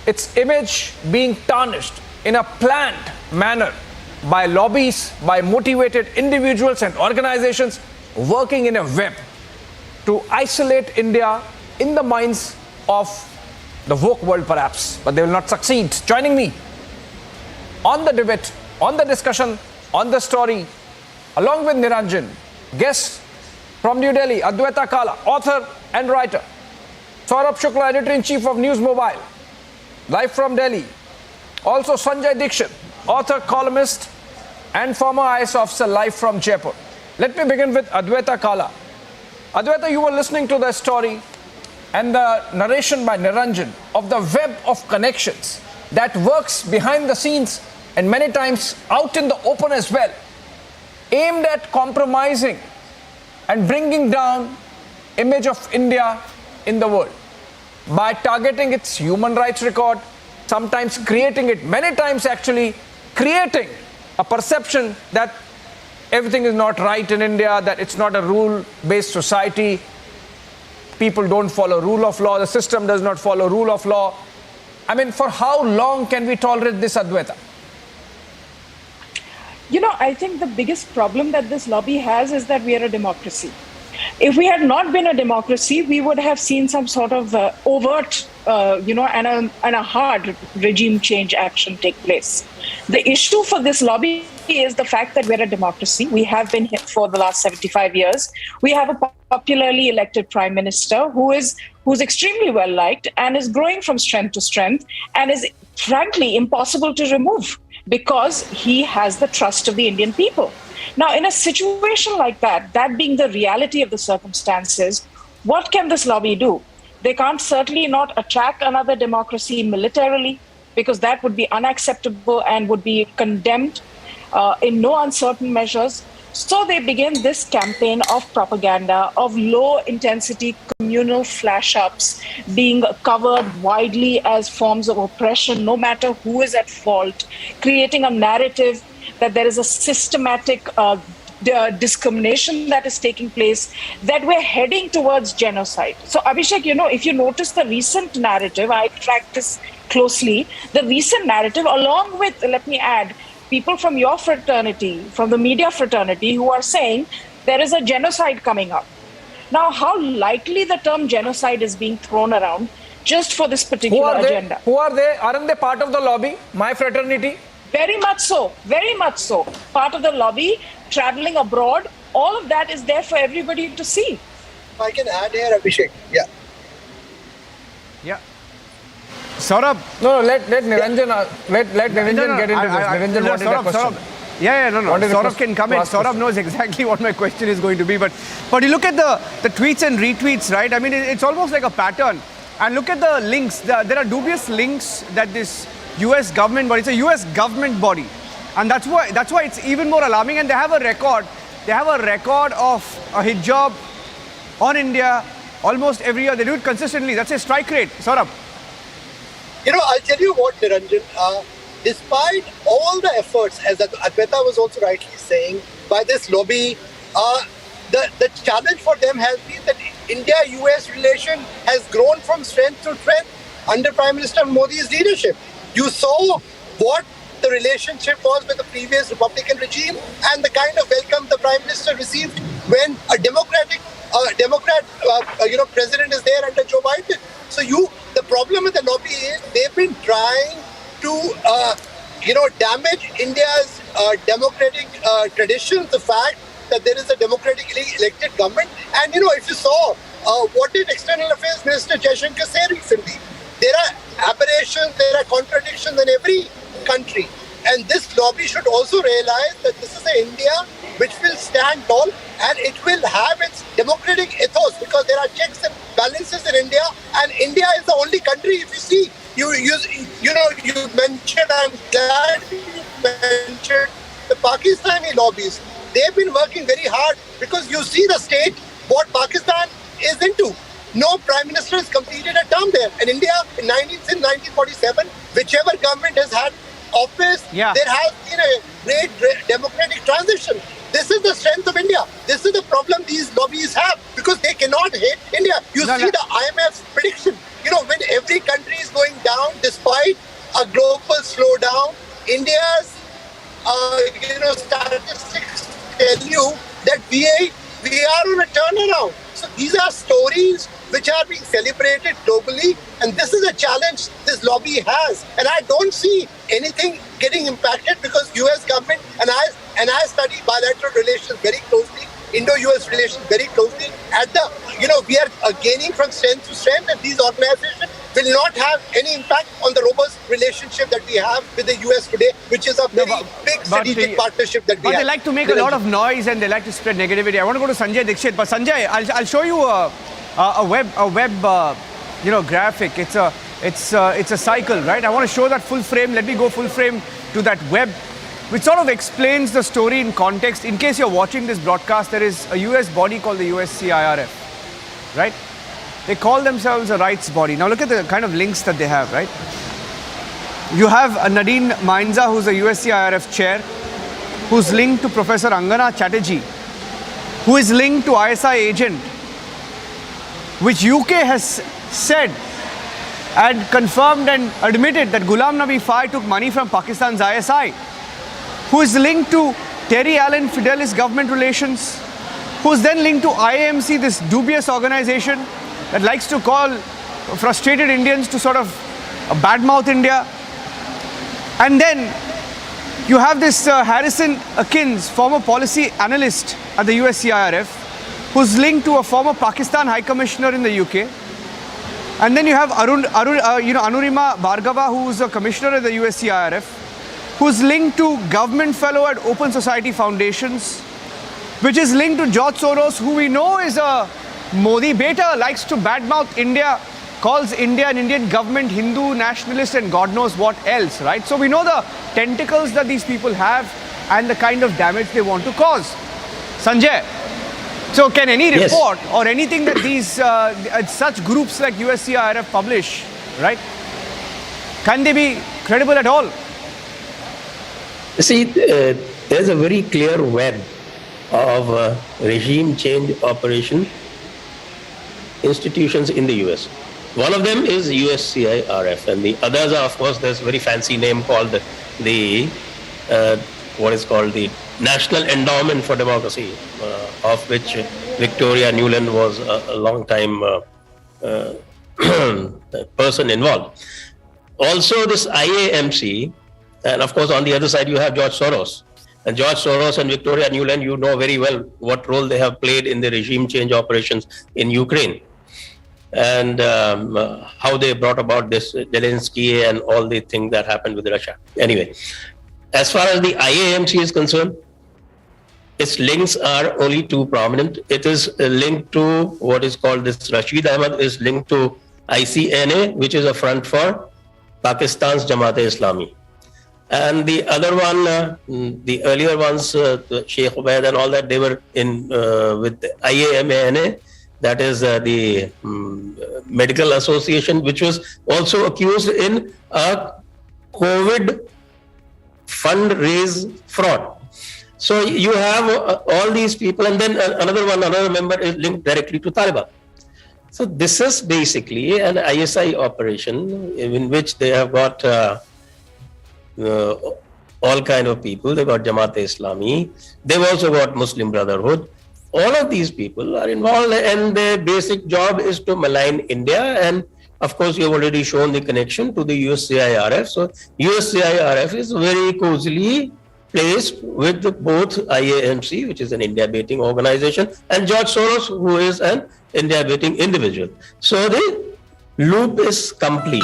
F: its image being tarnished in a planned manner by lobbies, by motivated individuals and organizations working in a web to isolate India in the minds of the woke world perhaps, but they will not succeed. Joining me on the debate, on the discussion, on the story, along with Niranjan, guests from New Delhi, Adwaita Kala, author and writer, Saurabh Shukla, editor-in-chief of News Mobile, live from Delhi, also Sanjay Dixit, author, columnist and former IS officer, live from Jaipur. Let me begin with Adwaita Kala. Adwaita, you were listening to the story and the narration by Niranjan of the web of connections that works behind the scenes and many times out in the open as well, aimed at compromising and bringing down image of India in the world by targeting its human rights record, sometimes creating it, many times actually creating a perception that everything is not right in India, that it's not a rule-based society, people don't follow rule of law, the system does not follow rule of law. I mean, for how long can we tolerate this, Adwaita?
L: You know, I think the biggest problem that this lobby has is that we are a democracy. If we had not been a democracy, we would have seen some sort of overt, and a hard regime change action take place. The issue for this lobby is the fact that we're a democracy. We have been here for the last 75 years. We have a popularly elected prime minister who's extremely well liked and is growing from strength to strength and is frankly impossible to remove, because he has the trust of the Indian people. Now, in a situation like that being the reality of the circumstances, what can this lobby do? They can't certainly not attack another democracy militarily, because that would be unacceptable and would be condemned in no uncertain measures. So they begin this campaign of propaganda, of low-intensity communal flash-ups being covered widely as forms of oppression, no matter who is at fault, creating a narrative that there is a systematic discrimination that is taking place, that we're heading towards genocide. So, Abhishek, if you notice the recent narrative, I tracked this closely, the recent narrative, along with, let me add, people from your fraternity, from the media fraternity, who are saying there is a genocide coming up. Now, how likely the term genocide is being thrown around just for this particular agenda.
F: Who are they? Aren't they part of the lobby? My fraternity?
L: Very much so. Very much so. Part of the lobby, traveling abroad, all of that is there for everybody to see.
B: If I can add here, Abhishek. Yeah.
Q: Yeah. Saurabh.
F: No, let Niranjan let Niranjan get into this. Niranjan wanted a question.
Q: Saurabh can come in. Saurabh knows exactly what my question is going to be. But you look at the tweets and retweets, right? I mean, it's almost like a pattern. And look at the links. There are dubious links that this US government body, it's a US government body. And that's why it's even more alarming. And they have a record. They have a record of a hijab on India almost every year. They do it consistently. That's a strike rate. Saurabh.
B: You know, I'll tell you what, Niranjan, despite all the efforts, as Adwaita was also rightly saying, by this lobby, the challenge for them has been that India-US relation has grown from strength to strength under Prime Minister Modi's leadership. You saw what the relationship was with the previous Republican regime and the kind of welcome the Prime Minister received when a Democrat president is there under Joe Biden. So the problem with the lobby is they've been trying to, damage India's democratic traditions, the fact that there is a democratically elected government. And, if you saw what did External Affairs Minister Jaishankar say recently, there are aberrations, there are contradictions in every country. And this lobby should also realize that this is an India which will stand tall and it will have its democratic ethos because there are checks and balances in India. And India is the only country, if you see, you mentioned, I'm glad you mentioned the Pakistani lobbies. They've been working very hard because you see the state, what Pakistan is into. No Prime Minister has completed a term there. And India, since 1947, whichever government has had office, there has been a great democratic transition. This is the strength of India. This is the problem these lobbies have because they cannot hate India. You see the IMF's prediction. When every country is going down despite a global slowdown, India's statistics tell you that we are on a turnaround. So these are stories which are being celebrated globally, and this is a challenge this lobby has. And I don't see anything getting impacted because US government and I study bilateral relations very closely, Indo-US relations very closely. We are gaining from strength to strength, and these organizations will not have any impact on the robust relationship that we have with the US today, which is a very big strategic partnership that we have.
Q: But they like to make a lot of noise and they like to spread negativity. I want to go to Sanjay Dixit, but Sanjay, I'll show you a web graphic. It's a cycle, right? I want to show that full frame. Let me go full frame to that web, which sort of explains the story in context. In case you're watching this broadcast, there is a US body called the USCIRF, right? They call themselves a rights body. Now look at the kind of links that they have, right? You have Nadine Mainza, who's a USCIRF chair, who's linked to Professor Angana Chatterjee, who is linked to ISI agent, which UK has said and confirmed and admitted that Ghulam Nabi Fai took money from Pakistan's ISI, who is linked to Terry Allen Fidelis government relations, who is then linked to IAMC, this dubious organization that likes to call frustrated Indians to sort of badmouth India. And then you have this Harrison Akins, former policy analyst at the USCIRF, who's linked to a former Pakistan High Commissioner in the UK. And then you have Anurima Bhargava, who's a commissioner at the USCIRF, who's linked to government fellow at Open Society Foundations, which is linked to George Soros, who we know is a Modi beta, likes to badmouth India, calls India and Indian government Hindu nationalist and God knows what else, right? So we know the tentacles that these people have and the kind of damage they want to cause. Sanjay, so can any report or anything that these such groups like USCIRF publish, right, can they be credible at all?
T: See, there's a very clear web of regime change operation institutions in the US. One of them is USCIRF, and the others are, of course, there's a very fancy name called the what is called the National Endowment for Democracy, of which Victoria Nuland was a long time person involved. Also, this IAMC, and of course, on the other side, you have George Soros. And George Soros and Victoria Nuland, you know very well what role they have played in the regime change operations in Ukraine. And how they brought about this Zelensky and all the things that happened with Russia. Anyway, as far as the IAMC is concerned, its links are only too prominent. It is linked to what is called this Rashid Ahmad is linked to ICNA, which is a front for Pakistan's Jamaat-e-Islami. And the other one, the earlier ones, Sheikh Ubaid and all that, they were in with the IAMANA, that is the medical association, which was also accused in a COVID fundraise fraud. So you have all these people, and then another member is linked directly to Taliban. So this is basically an ISI operation in which they have got all kind of people. They got Jamaat-e-Islami. They've also got Muslim Brotherhood. All of these people are involved, and their basic job is to malign India. And of course, you've already shown the connection to the USCIRF. So USCIRF is very cozily placed with both IAMC, which is an India-baiting organization, and George Soros, who is an India-baiting individual. So the loop is complete.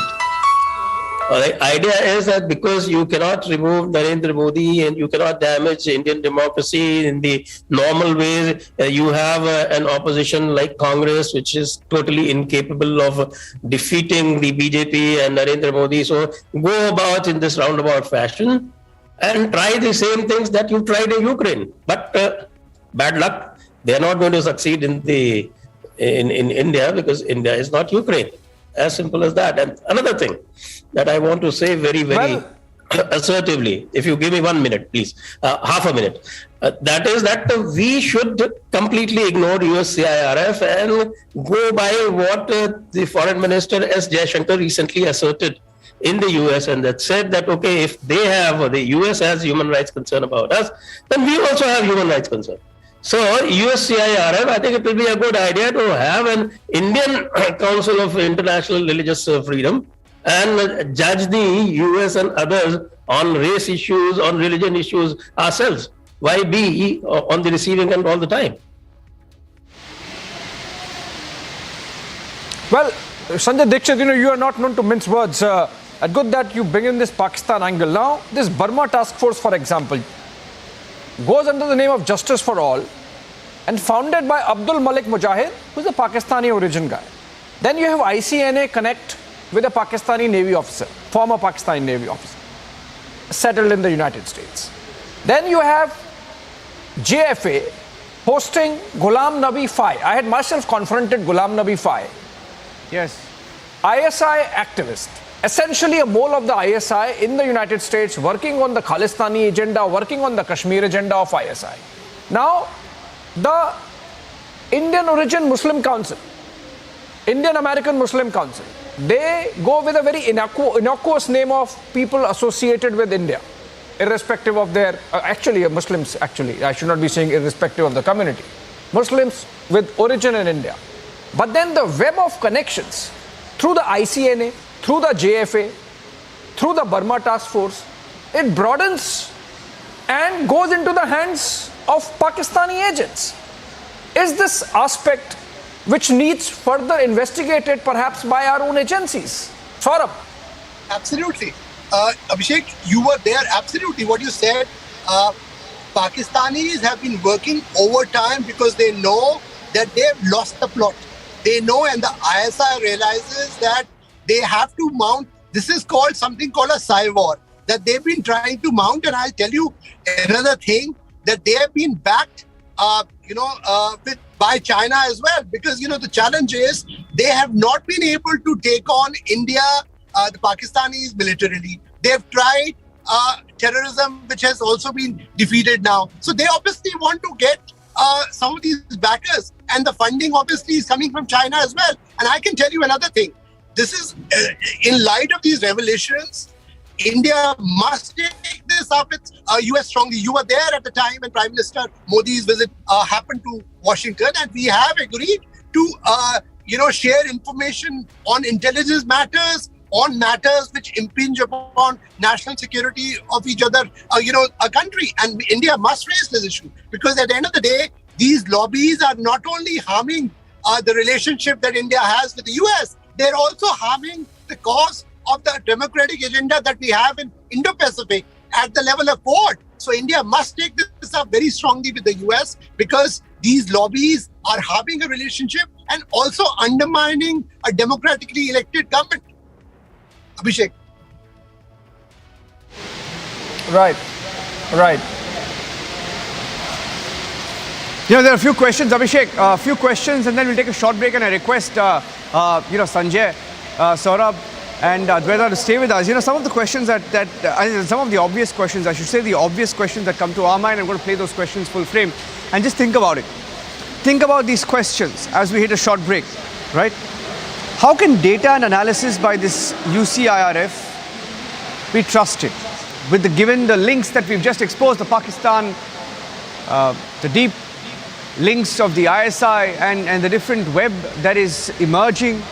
T: The idea is that because you cannot remove Narendra Modi and you cannot damage Indian democracy in the normal way, you have an opposition like Congress, which is totally incapable of defeating the BJP and Narendra Modi. So go about in this roundabout fashion and try the same things that you tried in Ukraine. But bad luck, they are not going to succeed in India, because India is not Ukraine. As simple as that. And another thing that I want to say very assertively, if you give me 1 minute, please, half a minute, that is that we should completely ignore USCIRF and go by what the Foreign Minister S. Jaishankar recently asserted in the US, and that said that, okay, if they have, the US has human rights concern about us, then we also have human rights concern. So USCIRF, I think it will be a good idea to have an Indian Council of International Religious Freedom and judge the US and others on race issues, on religion issues ourselves. Why be on the receiving end all the time?
F: Well, Sanjay Dixit, you are not known to mince words. Good that you bring in this Pakistan angle. Now, this Burma task force, for example, goes under the name of Justice for All and founded by Abdul Malik Mujahid, who is a Pakistani origin guy. Then you have ICNA connect with a Pakistani Navy officer, former Pakistani Navy officer, settled in the United States. Then you have JFA hosting Ghulam Nabi Fai. I had myself confronted Ghulam Nabi Fai.
Q: Yes.
F: ISI activist. Essentially a mole of the ISI in the United States, working on the Khalistani agenda, working on the Kashmir agenda of ISI. Now, the Indian Origin Muslim Council, Indian American Muslim Council, they go with a very innocuous name of people associated with India, irrespective of their, Muslims, I should not be saying irrespective of the community, Muslims with origin in India. But then the web of connections through the ICNA, through the JFA, through the Burma Task Force, it broadens and goes into the hands of Pakistani agents. Is this aspect which needs further investigated perhaps by our own agencies? Saurabh?
B: Absolutely. Abhishek, you were there. Absolutely. What you said, Pakistanis have been working overtime because they know that they've lost the plot. They know, and the ISI realizes that they have to mount. This is called something called a cyber that they've been trying to mount. And I'll tell you another thing, that they have been backed, by China as well. Because, the challenge is they have not been able to take on India, the Pakistanis militarily. They've tried terrorism, which has also been defeated now. So they obviously want to get some of these backers. And the funding obviously is coming from China as well. And I can tell you another thing. This is, in light of these revelations, India must take this up with US strongly. You were there at the time when Prime Minister Modi's visit happened to Washington, and we have agreed to share information on intelligence matters, on matters which impinge upon national security of each other, a country. And India must raise this issue, because at the end of the day, these lobbies are not only harming the relationship that India has with the US, they're also harming the cause of the democratic agenda that we have in Indo-Pacific at the level of board. So India must take this up very strongly with the US, because these lobbies are harming a relationship and also undermining a democratically elected government. Abhishek.
Q: Right. There are a few questions, Abhishek, a few questions, and then we'll take a short break, and I request, Sanjay, Saurabh, and Adwaita to stay with us. Some of the questions some of the obvious questions, I should say the obvious questions that come to our mind, I'm going to play those questions full frame, and just think about it. Think about these questions as we hit a short break, right? How can data and analysis by this UCIRF be trusted? Given the links that we've just exposed, the Pakistan, the deep links of the ISI and the different web that is emerging,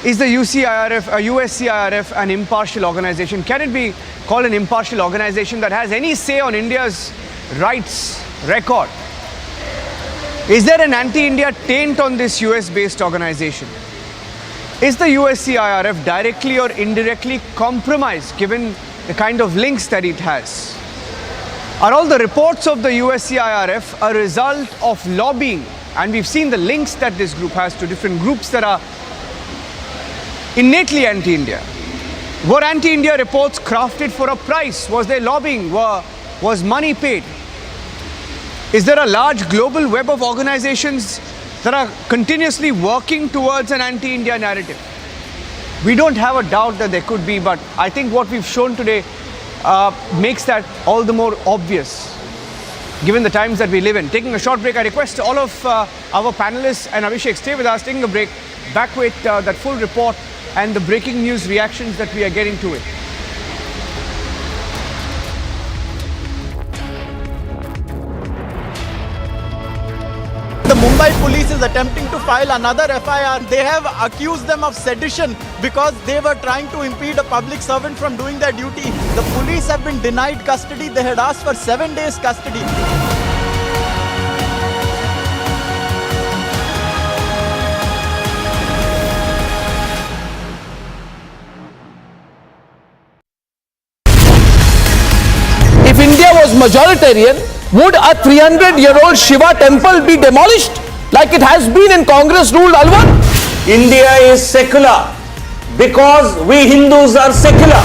Q: is the USCIRF an impartial organization? Can it be called an impartial organization that has any say on India's rights record? Is there an anti-India taint on this US-based organization? Is the USCIRF directly or indirectly compromised given the kind of links that it has? Are all the reports of the USCIRF a result of lobbying? And we've seen the links that this group has to different groups that are innately anti-India. Were anti-India reports crafted for a price? Was there lobbying? Was money paid? Is there a large global web of organizations that are continuously working towards an anti-India narrative? We don't have a doubt that there could be, but I think what we've shown today makes that all the more obvious, given the times that we live in. Taking a short break, I request all of our panelists and Abhishek stay with us. Taking a break, back with that full report and the breaking news reactions that we are getting to it.
R: The Mumbai police is attempting to file another FIR. They have accused them of sedition because they were trying to impede a public servant from doing their duty. The police have been denied custody. They had asked for 7 days custody.
G: If India was majoritarian, would a 300-year-old Shiva temple be demolished like it has been in Congress-ruled Alwar?
M: India is secular because we Hindus are secular.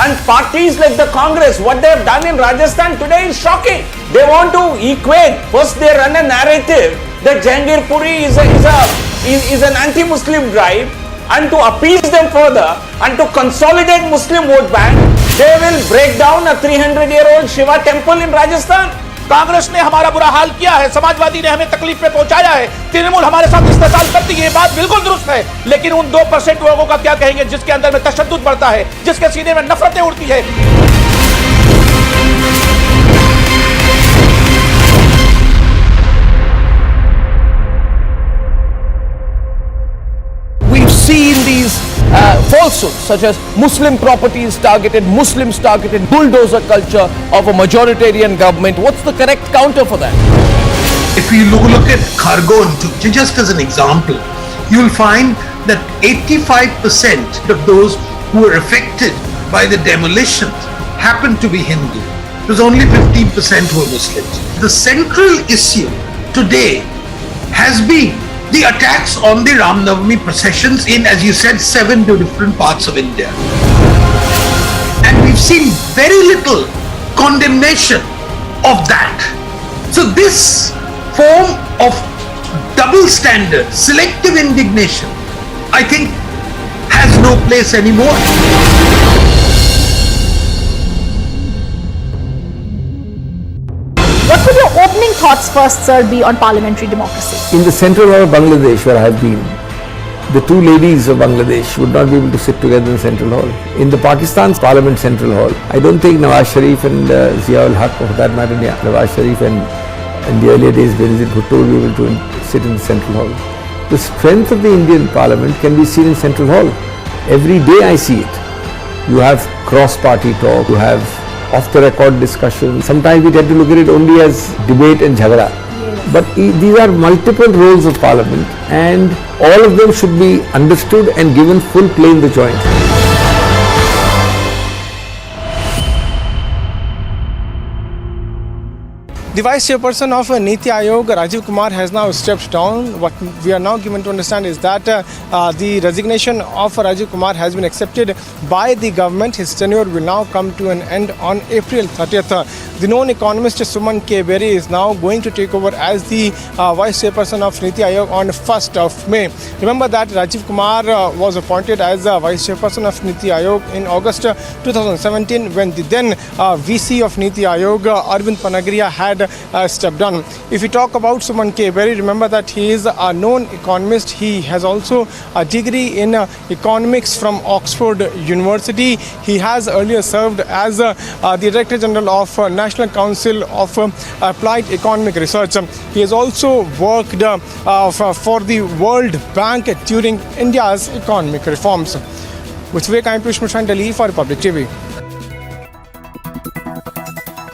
M: And parties like the Congress, what they have done in Rajasthan today is shocking. They want to equate. First they run a narrative that Jahangir Puri is an anti-Muslim drive, and to appease them further and to consolidate Muslim vote bank, they will break down a 300-year-old Shiva temple in Rajasthan.
V: Congress ने हमारा बुरा हाल किया है, समाजवादी ने हमें तकलीफ में पहुंचाया है, तृणमूल हमारे साथ इस्तेसाल करती है, ये बात बिल्कुल दुरुस्त है। लेकिन उन 2% लोगों का क्या कहेंगे जिसके अंदर में तशद्दुद बढ़ता है, जिसके सीने में नफरतें उड़ती है।
G: We've seen these falsehoods such as Muslim properties targeted, Muslims targeted, bulldozer culture of a majoritarian government. What's the correct counter for that?
W: If you look at Khargone, just as an example, you'll find that 85% of those who were affected by the demolitions happened to be Hindu. It was only 15% who were Muslims. The central issue today has been the attacks on the Ram Navami processions in, as you said, 7 different parts of India. And we've seen very little condemnation of that. So this form of double standard, selective indignation, I think has no place anymore.
X: What would your opening thoughts first, sir, be on parliamentary democracy?
N: In the central hall of Bangladesh, where I have been, the two ladies of Bangladesh would not be able to sit together in the central hall. In the Pakistan's parliament central hall, I don't think Nawaz Sharif and Zia-ul Haq, or for that matter, Nawaz Sharif and in the earlier days Benazir Bhutto will be able to sit in the central hall. The strength of the Indian Parliament can be seen in Central Hall. Every day I see it. You have cross-party talk, you have off-the-record discussion. Sometimes we tend to look at it only as debate and jhagada. But these are multiple roles of Parliament, and all of them should be understood and given full play in the joint.
Y: The Vice Chairperson of Niti Aayog, Rajiv Kumar, has now stepped down. What we are now given to understand is that the resignation of Rajiv Kumar has been accepted by the government. His tenure will now come to an end on April 30th. The known economist Suman K. Berry is now going to take over as the Vice Chairperson of Niti Aayog on 1st of May. Remember that Rajiv Kumar was appointed as Vice Chairperson of Niti Aayog in August 2017 when the then VC of Niti Aayog, Arvind Panagriya, had stepped down. If we talk about Suman K. Berry, remember that he is a known economist. He has also a degree in economics from Oxford University. He has earlier served as the Director General of National Council of Applied Economic Research. He has also worked for the World Bank during India's economic reforms. With Vivek, I am Piyush Mishra in Delhi for Republic TV.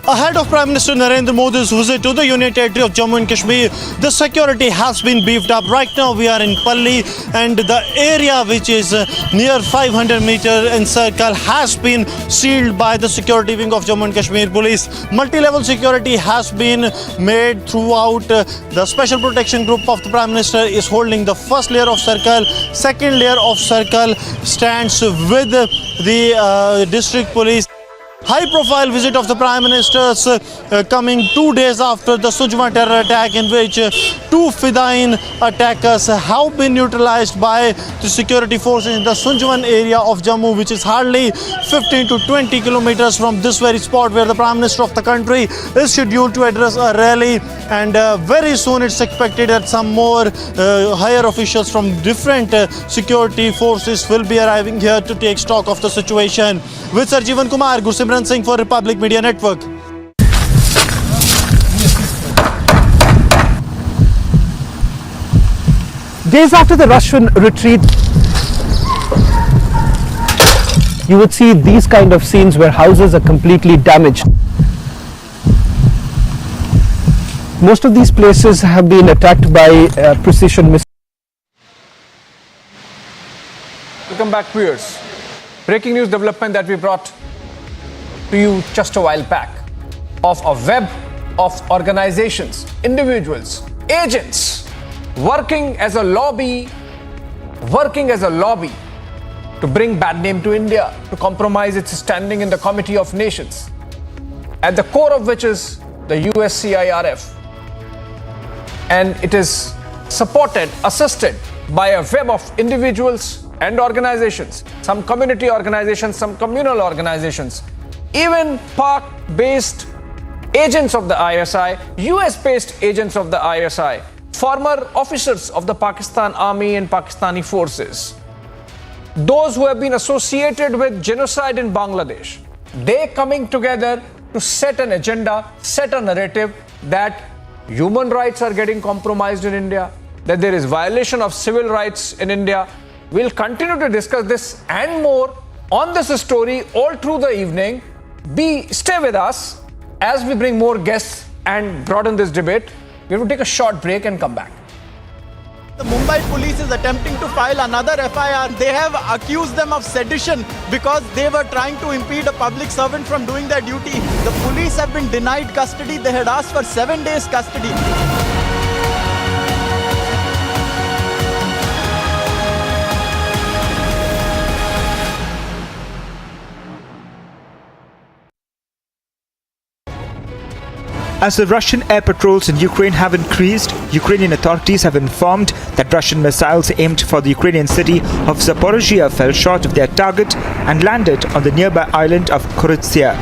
R: Ahead of Prime Minister Narendra Modi's visit to the Union Territory of Jammu and Kashmir, the security has been beefed up. Right now we are in Palli, and the area which is near 500 meter in circle has been sealed by the security wing of Jammu and Kashmir Police. Multi-level security has been made throughout. The Special Protection Group of the Prime Minister is holding the first layer of circle. Second layer of circle stands with the district police. High-profile visit of the Prime Minister's coming 2 days after the Sujma terror attack, in which two Fidain attackers have been neutralized by the security forces in the Sunjwan area of Jammu, which is hardly 15 to 20 kilometers from this very spot where the Prime Minister of the country is scheduled to address a rally. And very soon it's expected that some more higher officials from different security forces will be arriving here to take stock of the situation. With Sir Jeevan Kumar, Gursimran Singh for Republic Media Network.
C: Days after the Russian retreat, you would see these kind of scenes where houses are completely damaged. Most of these places have been attacked by precision missiles.
F: Welcome back, viewers. Breaking news development that we brought to you just a while back of a web of organizations, individuals, agents working as a lobby to bring bad name to India, to compromise its standing in the Committee of Nations, at the core of which is the USCIRF. And it is supported, assisted by a web of individuals and organizations, some community organizations, some communal organizations, even Pak-based agents of the ISI, US-based agents of the ISI, former officers of the Pakistan Army and Pakistani forces, those who have been associated with genocide in Bangladesh, they coming together to set an agenda, set a narrative that human rights are getting compromised in India, that there is violation of civil rights in India. We'll continue to discuss this and more on this story all through the evening. Stay with us as we bring more guests and broaden this debate. We will take a short break and come back.
R: The Mumbai police is attempting to file another FIR. They have accused them of sedition because they were trying to impede a public servant from doing their duty. The police have been denied custody. They had asked for 7 days custody.
D: As the Russian air patrols in Ukraine have increased, Ukrainian authorities have informed that Russian missiles aimed for the Ukrainian city of Zaporizhia fell short of their target and landed on the nearby island of Kiritsumaya.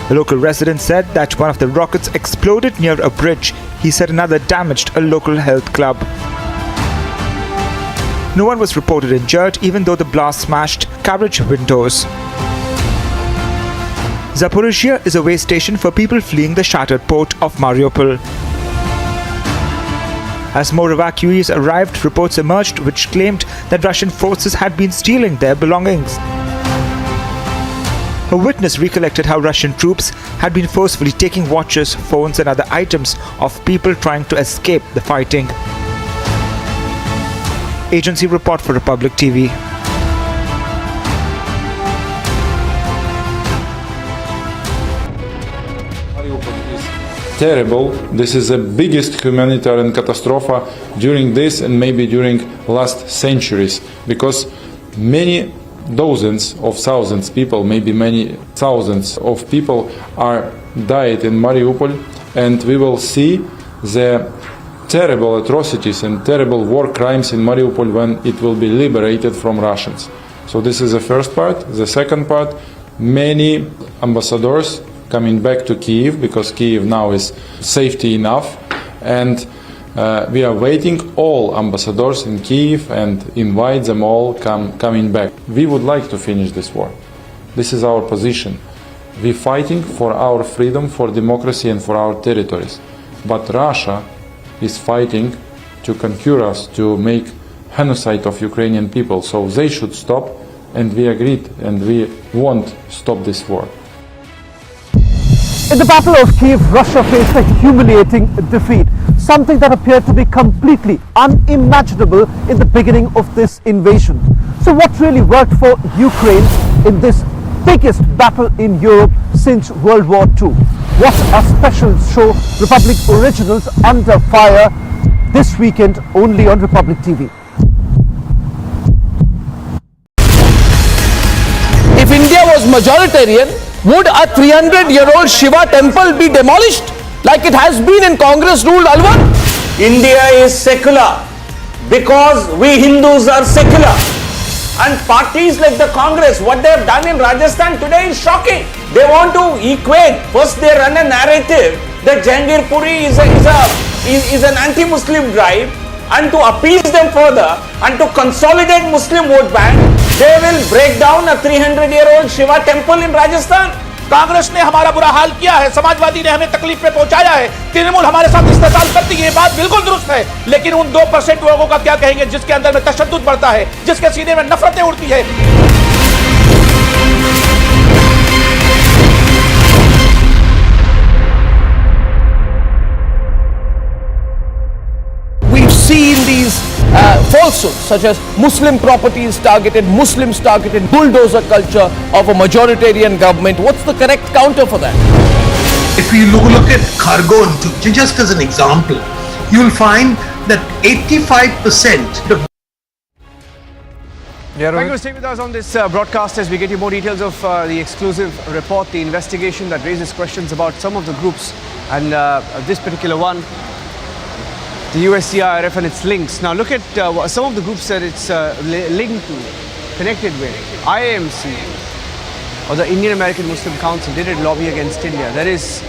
D: The local resident said that one of the rockets exploded near a bridge. He said another damaged a local health club. No one was reported injured, even though the blast smashed carriage windows. Zaporizhia is a way station for people fleeing the shattered port of Mariupol. As more evacuees arrived, reports emerged which claimed that Russian forces had been stealing their belongings. A witness recollected how Russian troops had been forcefully taking watches, phones and other items of people trying to escape the fighting. Agency report for Republic TV.
E: Terrible. This is the biggest humanitarian catastrophe during this and maybe during last centuries, because many dozens of thousands people, maybe many thousands of people are died in Mariupol, and we will see the terrible atrocities and terrible war crimes in Mariupol when it will be liberated from Russians. So this is the first part. The second part, many ambassadors coming back to Kyiv, because Kyiv now is safety enough, and we are waiting all ambassadors in Kyiv and invite them all coming back. We would like to finish this war. This is our position. We're fighting for our freedom, for democracy and for our territories. But Russia is fighting to conquer us, to make genocide of Ukrainian people. So they should stop, and we agreed and we won't stop this war.
C: In the Battle of Kyiv, Russia faced a humiliating defeat, something that appeared to be completely unimaginable in the beginning of this invasion. So what really worked for Ukraine in this biggest battle in Europe since World War II? What a special show, Republic Originals Under Fire, this weekend only on Republic TV.
G: If India was majoritarian, would a 300-year-old Shiva temple be demolished like it has been in Congress-ruled Alwar?
M: India is secular because we Hindus are secular. And parties like the Congress, what they have done in Rajasthan today is shocking. They want to equate. First they run a narrative that Jahangir Puri is an anti-Muslim drive, and to appease them further and to consolidate Muslim vote bank, they will break down a 300-year-old Shiva temple in Rajasthan.
V: Congress ने हमारा बुरा हाल किया है, समाजवादी ने हमें तकलीफ में पहुंचाया है, तृणमूल हमारे साथ इस्तेसाल करती है, ये बात बिल्कुल दुरुस्त है, लेकिन उन 2% लोगों का क्या कहेंगे जिसके अंदर में तशद्दुद बढ़ता है, जिसके सीने में नफरतें उड़ती है।
G: We've seen these falsehoods such as Muslim properties targeted, Muslims targeted, bulldozer culture of a majoritarian government. What's the correct counter for that?
W: If you look at Khargon, just as an example, you'll find that 85% of
Q: Thank you for staying with us on this broadcast as we get you more details of the exclusive report, the investigation that raises questions about some of the groups, and this particular one, the USCIRF and its links. Now look at some of the groups that it's linked to, connected with. IAMC, or the Indian American Muslim Council, did it lobby against India. There is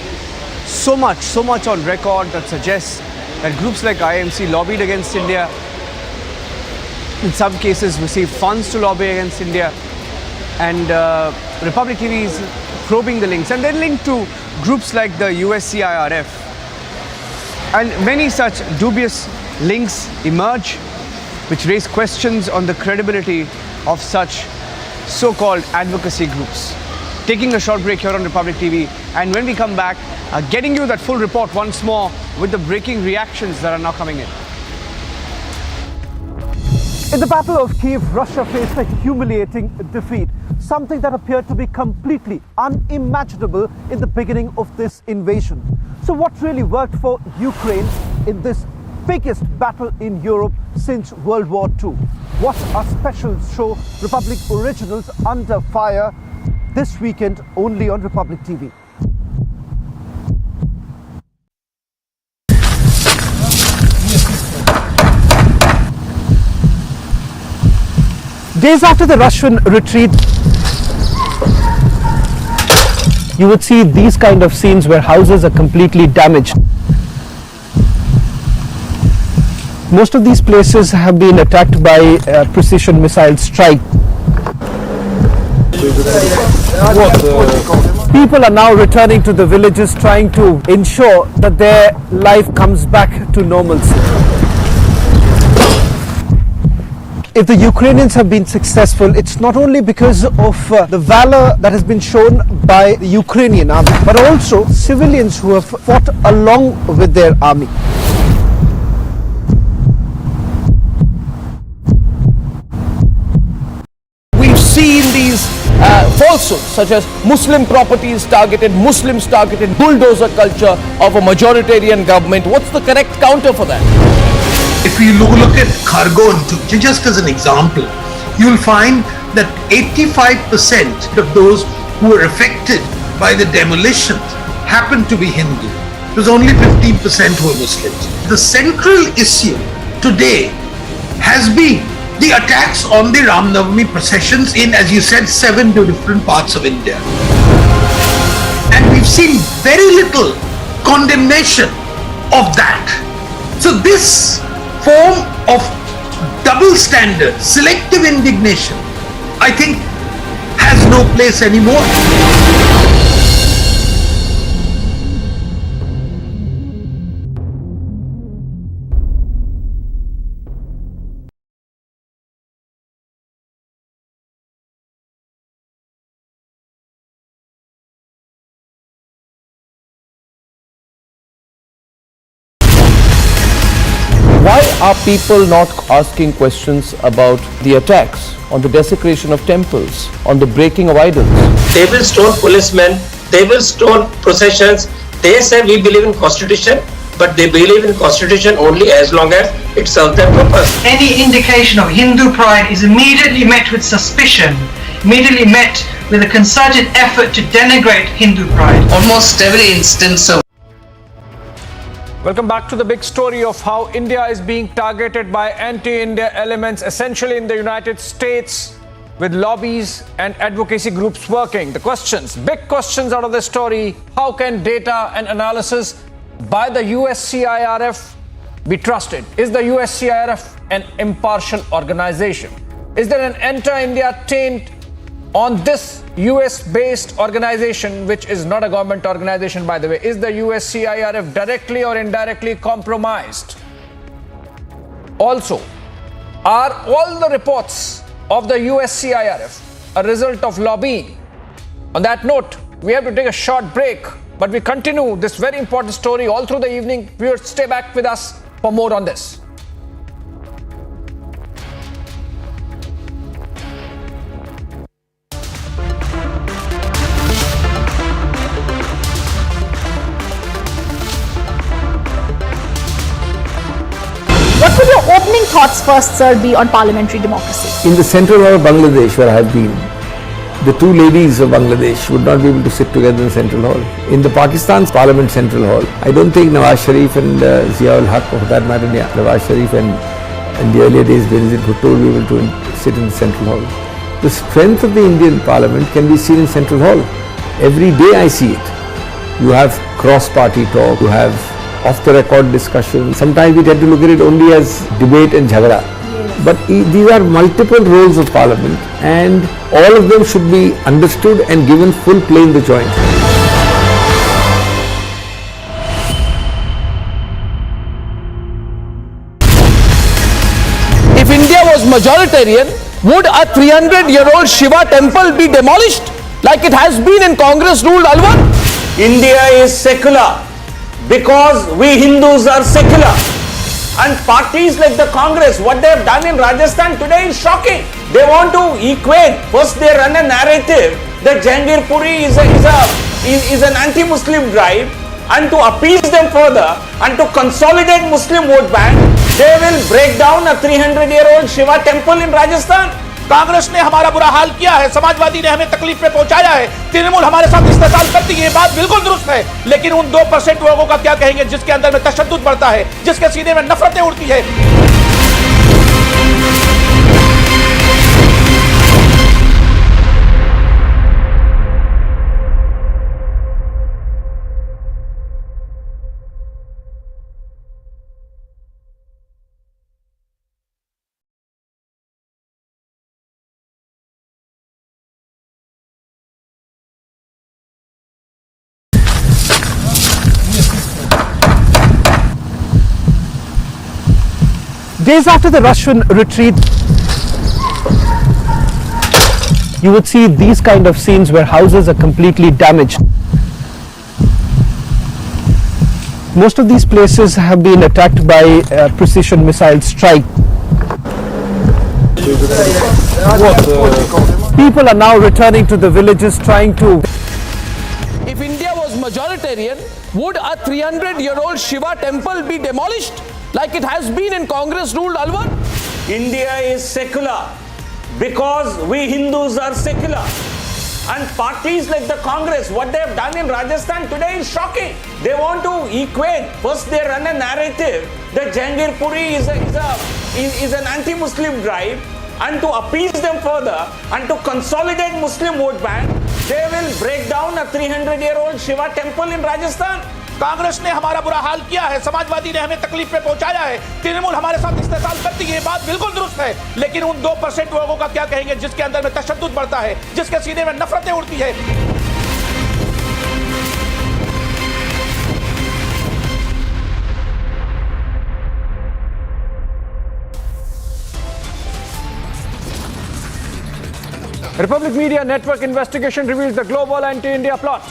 Q: so much on record that suggests that groups like IAMC lobbied against India, in some cases received funds to lobby against India, and Republic TV is probing the links, and they're linked to groups like the USCIRF. And many such dubious links emerge, which raise questions on the credibility of such so-called advocacy groups. Taking a short break here on Republic TV, and when we come back, getting you that full report once more with the breaking reactions that are now coming in.
C: In the Battle of Kyiv, Russia faced a humiliating defeat, something that appeared to be completely unimaginable in the beginning of this invasion. So what really worked for Ukraine in this biggest battle in Europe since World War II? What a special show, Republic Originals Under Fire, this weekend only on Republic TV. Days after the Russian retreat, you would see these kind of scenes where houses are completely damaged. Most of these places have been attacked by precision missile strike. People are now returning to the villages, trying to ensure that their life comes back to normalcy. If the Ukrainians have been successful, it's not only because of the valor that has been shown by the Ukrainian army, but also civilians who have fought along with their army.
G: We've seen these falsehoods such as Muslim properties targeted, Muslims targeted, bulldozer culture of a majoritarian government. What's the correct counter for that?
W: If you look at Khargon, just as an example, you'll find that 85% of those who were affected by the demolitions happened to be Hindu. It was only 15% who were Muslims. The central issue today has been the attacks on the Ram Navami processions in, as you said, 7 different parts of India. And we've seen very little condemnation of that. So this form of double standard, selective indignation, I think has no place anymore.
G: Why are people not asking questions about the attacks, on the desecration of temples, on the breaking of idols?
T: They will stone policemen, they will stone processions. They say we believe in constitution, but they believe in constitution only as long as it serves their purpose.
A: Any indication of Hindu pride is immediately met with suspicion, immediately met with a concerted effort to denigrate Hindu pride. Almost every instance of
F: Welcome back to the big story of how India is being targeted by anti-India elements, essentially in the United States, with lobbies and advocacy groups working. The questions, big questions out of this story: how can data and analysis by the USCIRF be trusted? Is the USCIRF an impartial organization? Is there an anti-India taint on this US-based organization, which is not a government organization, by the way? Is the USCIRF directly or indirectly compromised? Also, are all the reports of the USCIRF a result of lobbying? On that note, we have to take a short break, but we continue this very important story all through the evening. Viewers, stay back with us for more on this.
X: What would your opening thoughts first, sir, be on parliamentary democracy?
N: In the central hall of Bangladesh, where I have been, the two ladies of Bangladesh would not be able to sit together in central hall. In the Pakistan's parliament central hall, I don't think Nawaz Sharif and Ziaul Haq, or for that matter, Nawaz Sharif and in the earlier days Benazir Bhutto will be able to sit in the central hall. The strength of the Indian parliament can be seen in central hall. Every day I see it. You have cross-party talk, you have off-the-record discussion. Sometimes we tend to look at it only as debate and jhagda. But these are multiple roles of parliament, and all of them should be understood and given full play in the joint.
G: If India was majoritarian, would a 300-year-old Shiva temple be demolished like it has been in Congress-ruled Alwar?
M: India is secular because we Hindus are secular. And parties like the Congress, what they have done in Rajasthan today is shocking. They want to equate. First they run a narrative that Jahangir Puri is an anti-Muslim drive, and to appease them further and to consolidate Muslim vote bank, they will break down a 300-year-old Shiva temple in Rajasthan.
V: Congress ने हमारा बुरा हाल किया है, समाजवादी ने हमें तकलीफ में पहुंचाया है, तृणमूल हमारे साथ इस्तेसाल करती है, ये बात बिल्कुल दुरुस्त है। लेकिन उन 2% लोगों का क्या कहेंगे जिसके अंदर में तशद्दुद बढ़ता है, जिसके सीने में नफरतें उड़ती है।
C: Days after the Russian retreat, you would see these kind of scenes where houses are completely damaged. Most of these places have been attacked by precision missile strike. People are now returning to the villages trying to...
G: If India was majoritarian, would a 300-year-old Shiva temple be demolished like it has been in Congress-ruled Alwar?
M: India is secular because we Hindus are secular. And parties like the Congress, what they have done in Rajasthan today is shocking. They want to equate. First, they run a narrative that Jahangir Puri is an anti-Muslim drive, and to appease them further and to consolidate Muslim vote bank, they will break down a 300-year-old Shiva temple in Rajasthan.
V: Congress ने हमारा बुरा हाल किया है, समाजवादी ने हमें तकलीफ पे पहुंचाया है, तृणमूल हमारे साथ इस्तेसाल करती है, ये बात बिल्कुल दुरुस्त है। लेकिन उन 2% लोगों का क्या कहेंगे जिसके अंदर में तशद्दुद बढ़ता है, जिसके सीने में नफरतें उड़ती है।
F: Republic Media Network investigation reveals the global anti-India plot.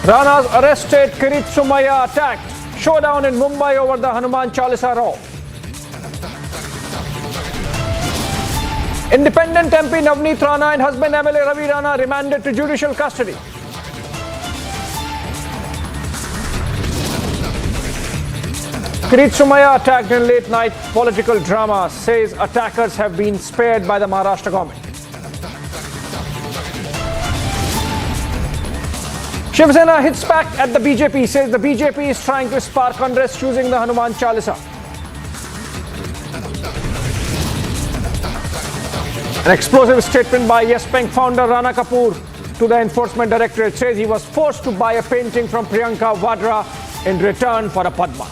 F: Ranas arrested, Kiritsumaya attacked. Showdown in Mumbai over the Hanuman Chalisa row. Independent MP Navneet Rana and husband MLA Ravi Rana remanded to judicial custody. Kiritsumaya attacked in late night political drama, says attackers have been spared by the Maharashtra government. Shiv Sena hits back at the BJP, says the BJP is trying to spark unrest using the Hanuman Chalisa. An explosive statement by Yes Bank founder Rana Kapoor to the Enforcement Directorate says he was forced to buy a painting from Priyanka Vadra in return for a Padma.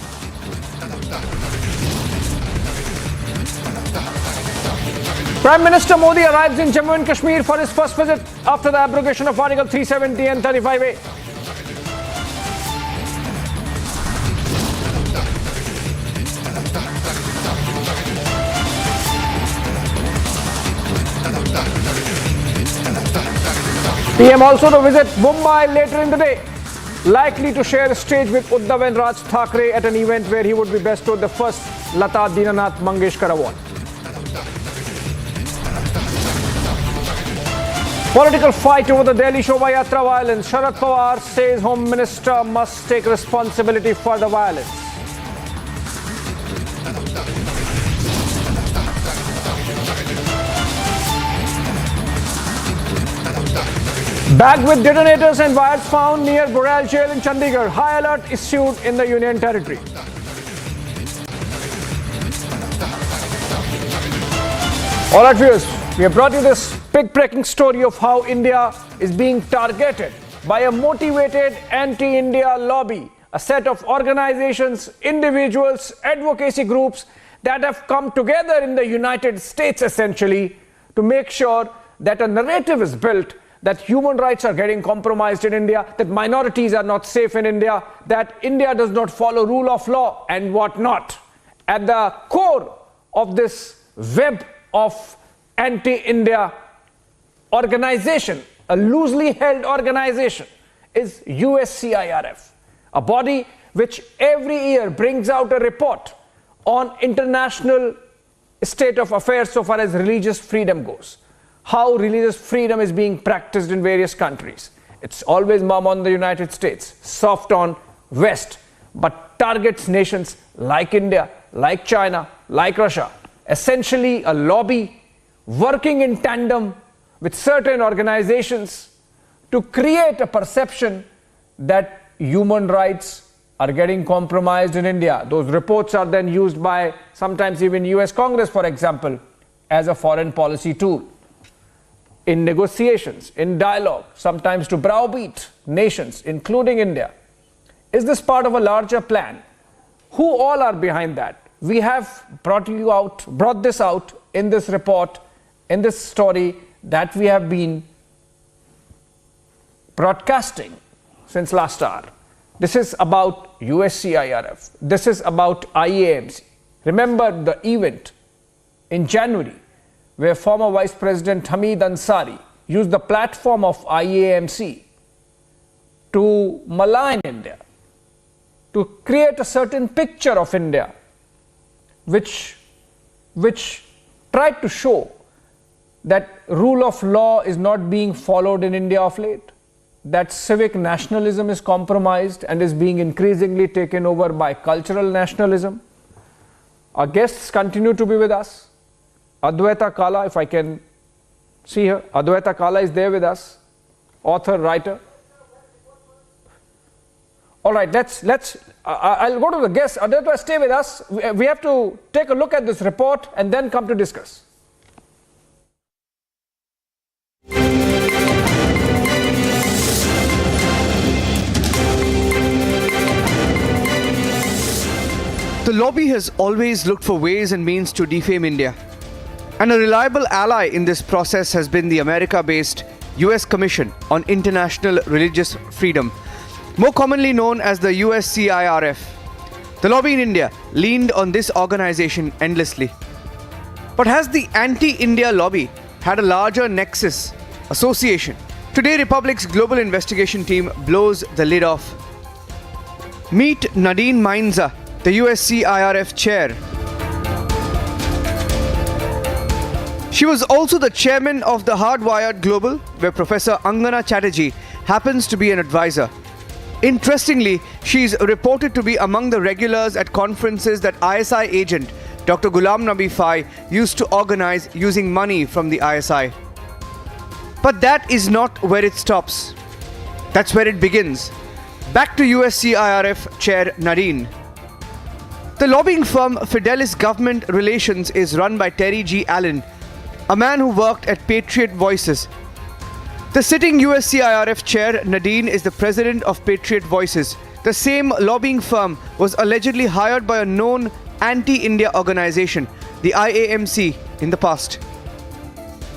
F: Prime Minister Modi arrives in Jammu and Kashmir for his first visit after the abrogation of Article 370 and 35A. PM also to visit Mumbai later in the day, likely to share a stage with Uddhav and Raj Thackeray at an event where he would be bestowed the first Lata Dinanath Mangeshkar Award. Political fight over the Delhi Shobha Yatra violence. Sharad Pawar says Home Minister must take responsibility for the violence. Bag with detonators and wires found near Burrell Jail in Chandigarh. High alert issued in the Union Territory. All right, viewers, we have brought you this big breaking story of how India is being targeted by a motivated anti-India lobby, a set of organizations, individuals, advocacy groups that have come together in the United States essentially to make sure that a narrative is built that human rights are getting compromised in India, that minorities are not safe in India, that India does not follow rule of law and whatnot. At the core of this web of anti-India organization, a loosely held organization, is USCIRF, a body which every year brings out a report on international state of affairs so far as religious freedom goes. How religious freedom is being practiced in various countries. It's always mum on the United States, soft on West, but targets nations like India, like China, like Russia. Essentially a lobby working in tandem with certain organizations to create a perception that human rights are getting compromised in India. Those reports are then used by sometimes even US Congress, for example, as a foreign policy tool. In negotiations, in dialogue, sometimes to browbeat nations, including India. Is this part of a larger plan? Who all are behind that? We have brought this out in this report, in this story that we have been broadcasting since last hour. This is about USCIRF. This is about IAMC. Remember the event in January where former Vice President Hamid Ansari used the platform of IAMC to malign India, to create a certain picture of India which tried to show that rule of law is not being followed in India of late, that civic nationalism is compromised and is being increasingly taken over by cultural nationalism. Our guests continue to be with us. Adwaita Kala, if I can see her, Adwaita Kala is there with us, author, writer. All right, I'll go to the guests. Adwaita, stay with us. We have to take a look at this report and then come to discuss.
Q: The lobby has always looked for ways and means to defame India. And a reliable ally in this process has been the America-based US Commission on International Religious Freedom, more commonly known as the USCIRF. The lobby in India leaned on this organization endlessly. But has the anti-India lobby had a larger nexus, association? Today, Republic's global investigation team blows the lid off. Meet Nadine Mainza, the USCIRF chair. She was also the chairman of the Hardwired Global, where Professor Angana Chatterjee happens to be an advisor. Interestingly, she is reported to be among the regulars at conferences that ISI agent Dr. Ghulam Nabi Fai used to organize using money from the ISI. But that is not where it stops. That's where it begins. Back to USCIRF chair Nadine. The lobbying firm Fidelis Government Relations is run by Terry G. Allen, a man who worked at Patriot Voices. The sitting USCIRF chair, Nadine, is the president of Patriot Voices. The same lobbying firm was allegedly hired by a known anti-India organization, the IAMC, in the past.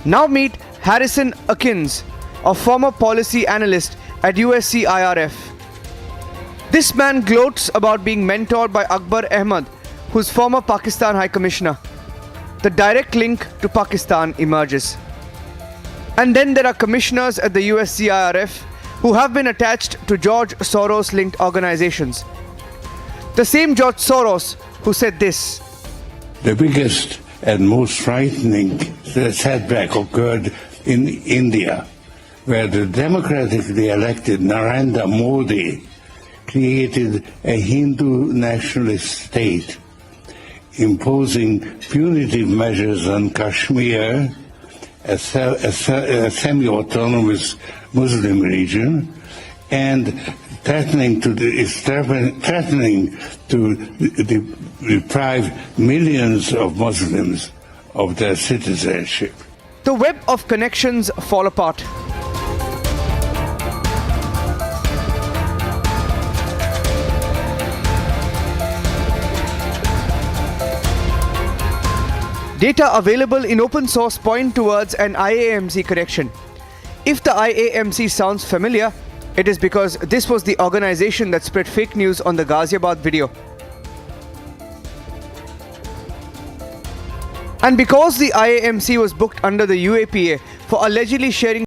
Q: Now meet Harrison Akins, a former policy analyst at USCIRF. This man gloats about being mentored by Akbar Ahmed, who's former Pakistan High Commissioner. The direct link to Pakistan emerges. And then there are commissioners at the USCIRF who have been attached to George Soros-linked organizations. The same George Soros who said this.
U: The biggest and most frightening setback occurred in India, where the democratically elected Narendra Modi created a Hindu nationalist state, imposing punitive measures on Kashmir, a semi-autonomous Muslim region, and threatening to deprive millions of Muslims of their citizenship.
Q: The web of connections fall apart. Data available in open source point towards an IAMC connection. If the IAMC sounds familiar, it is because this was the organization that spread fake news on the Ghaziabad video. And because the IAMC was booked under the UAPA for allegedly sharing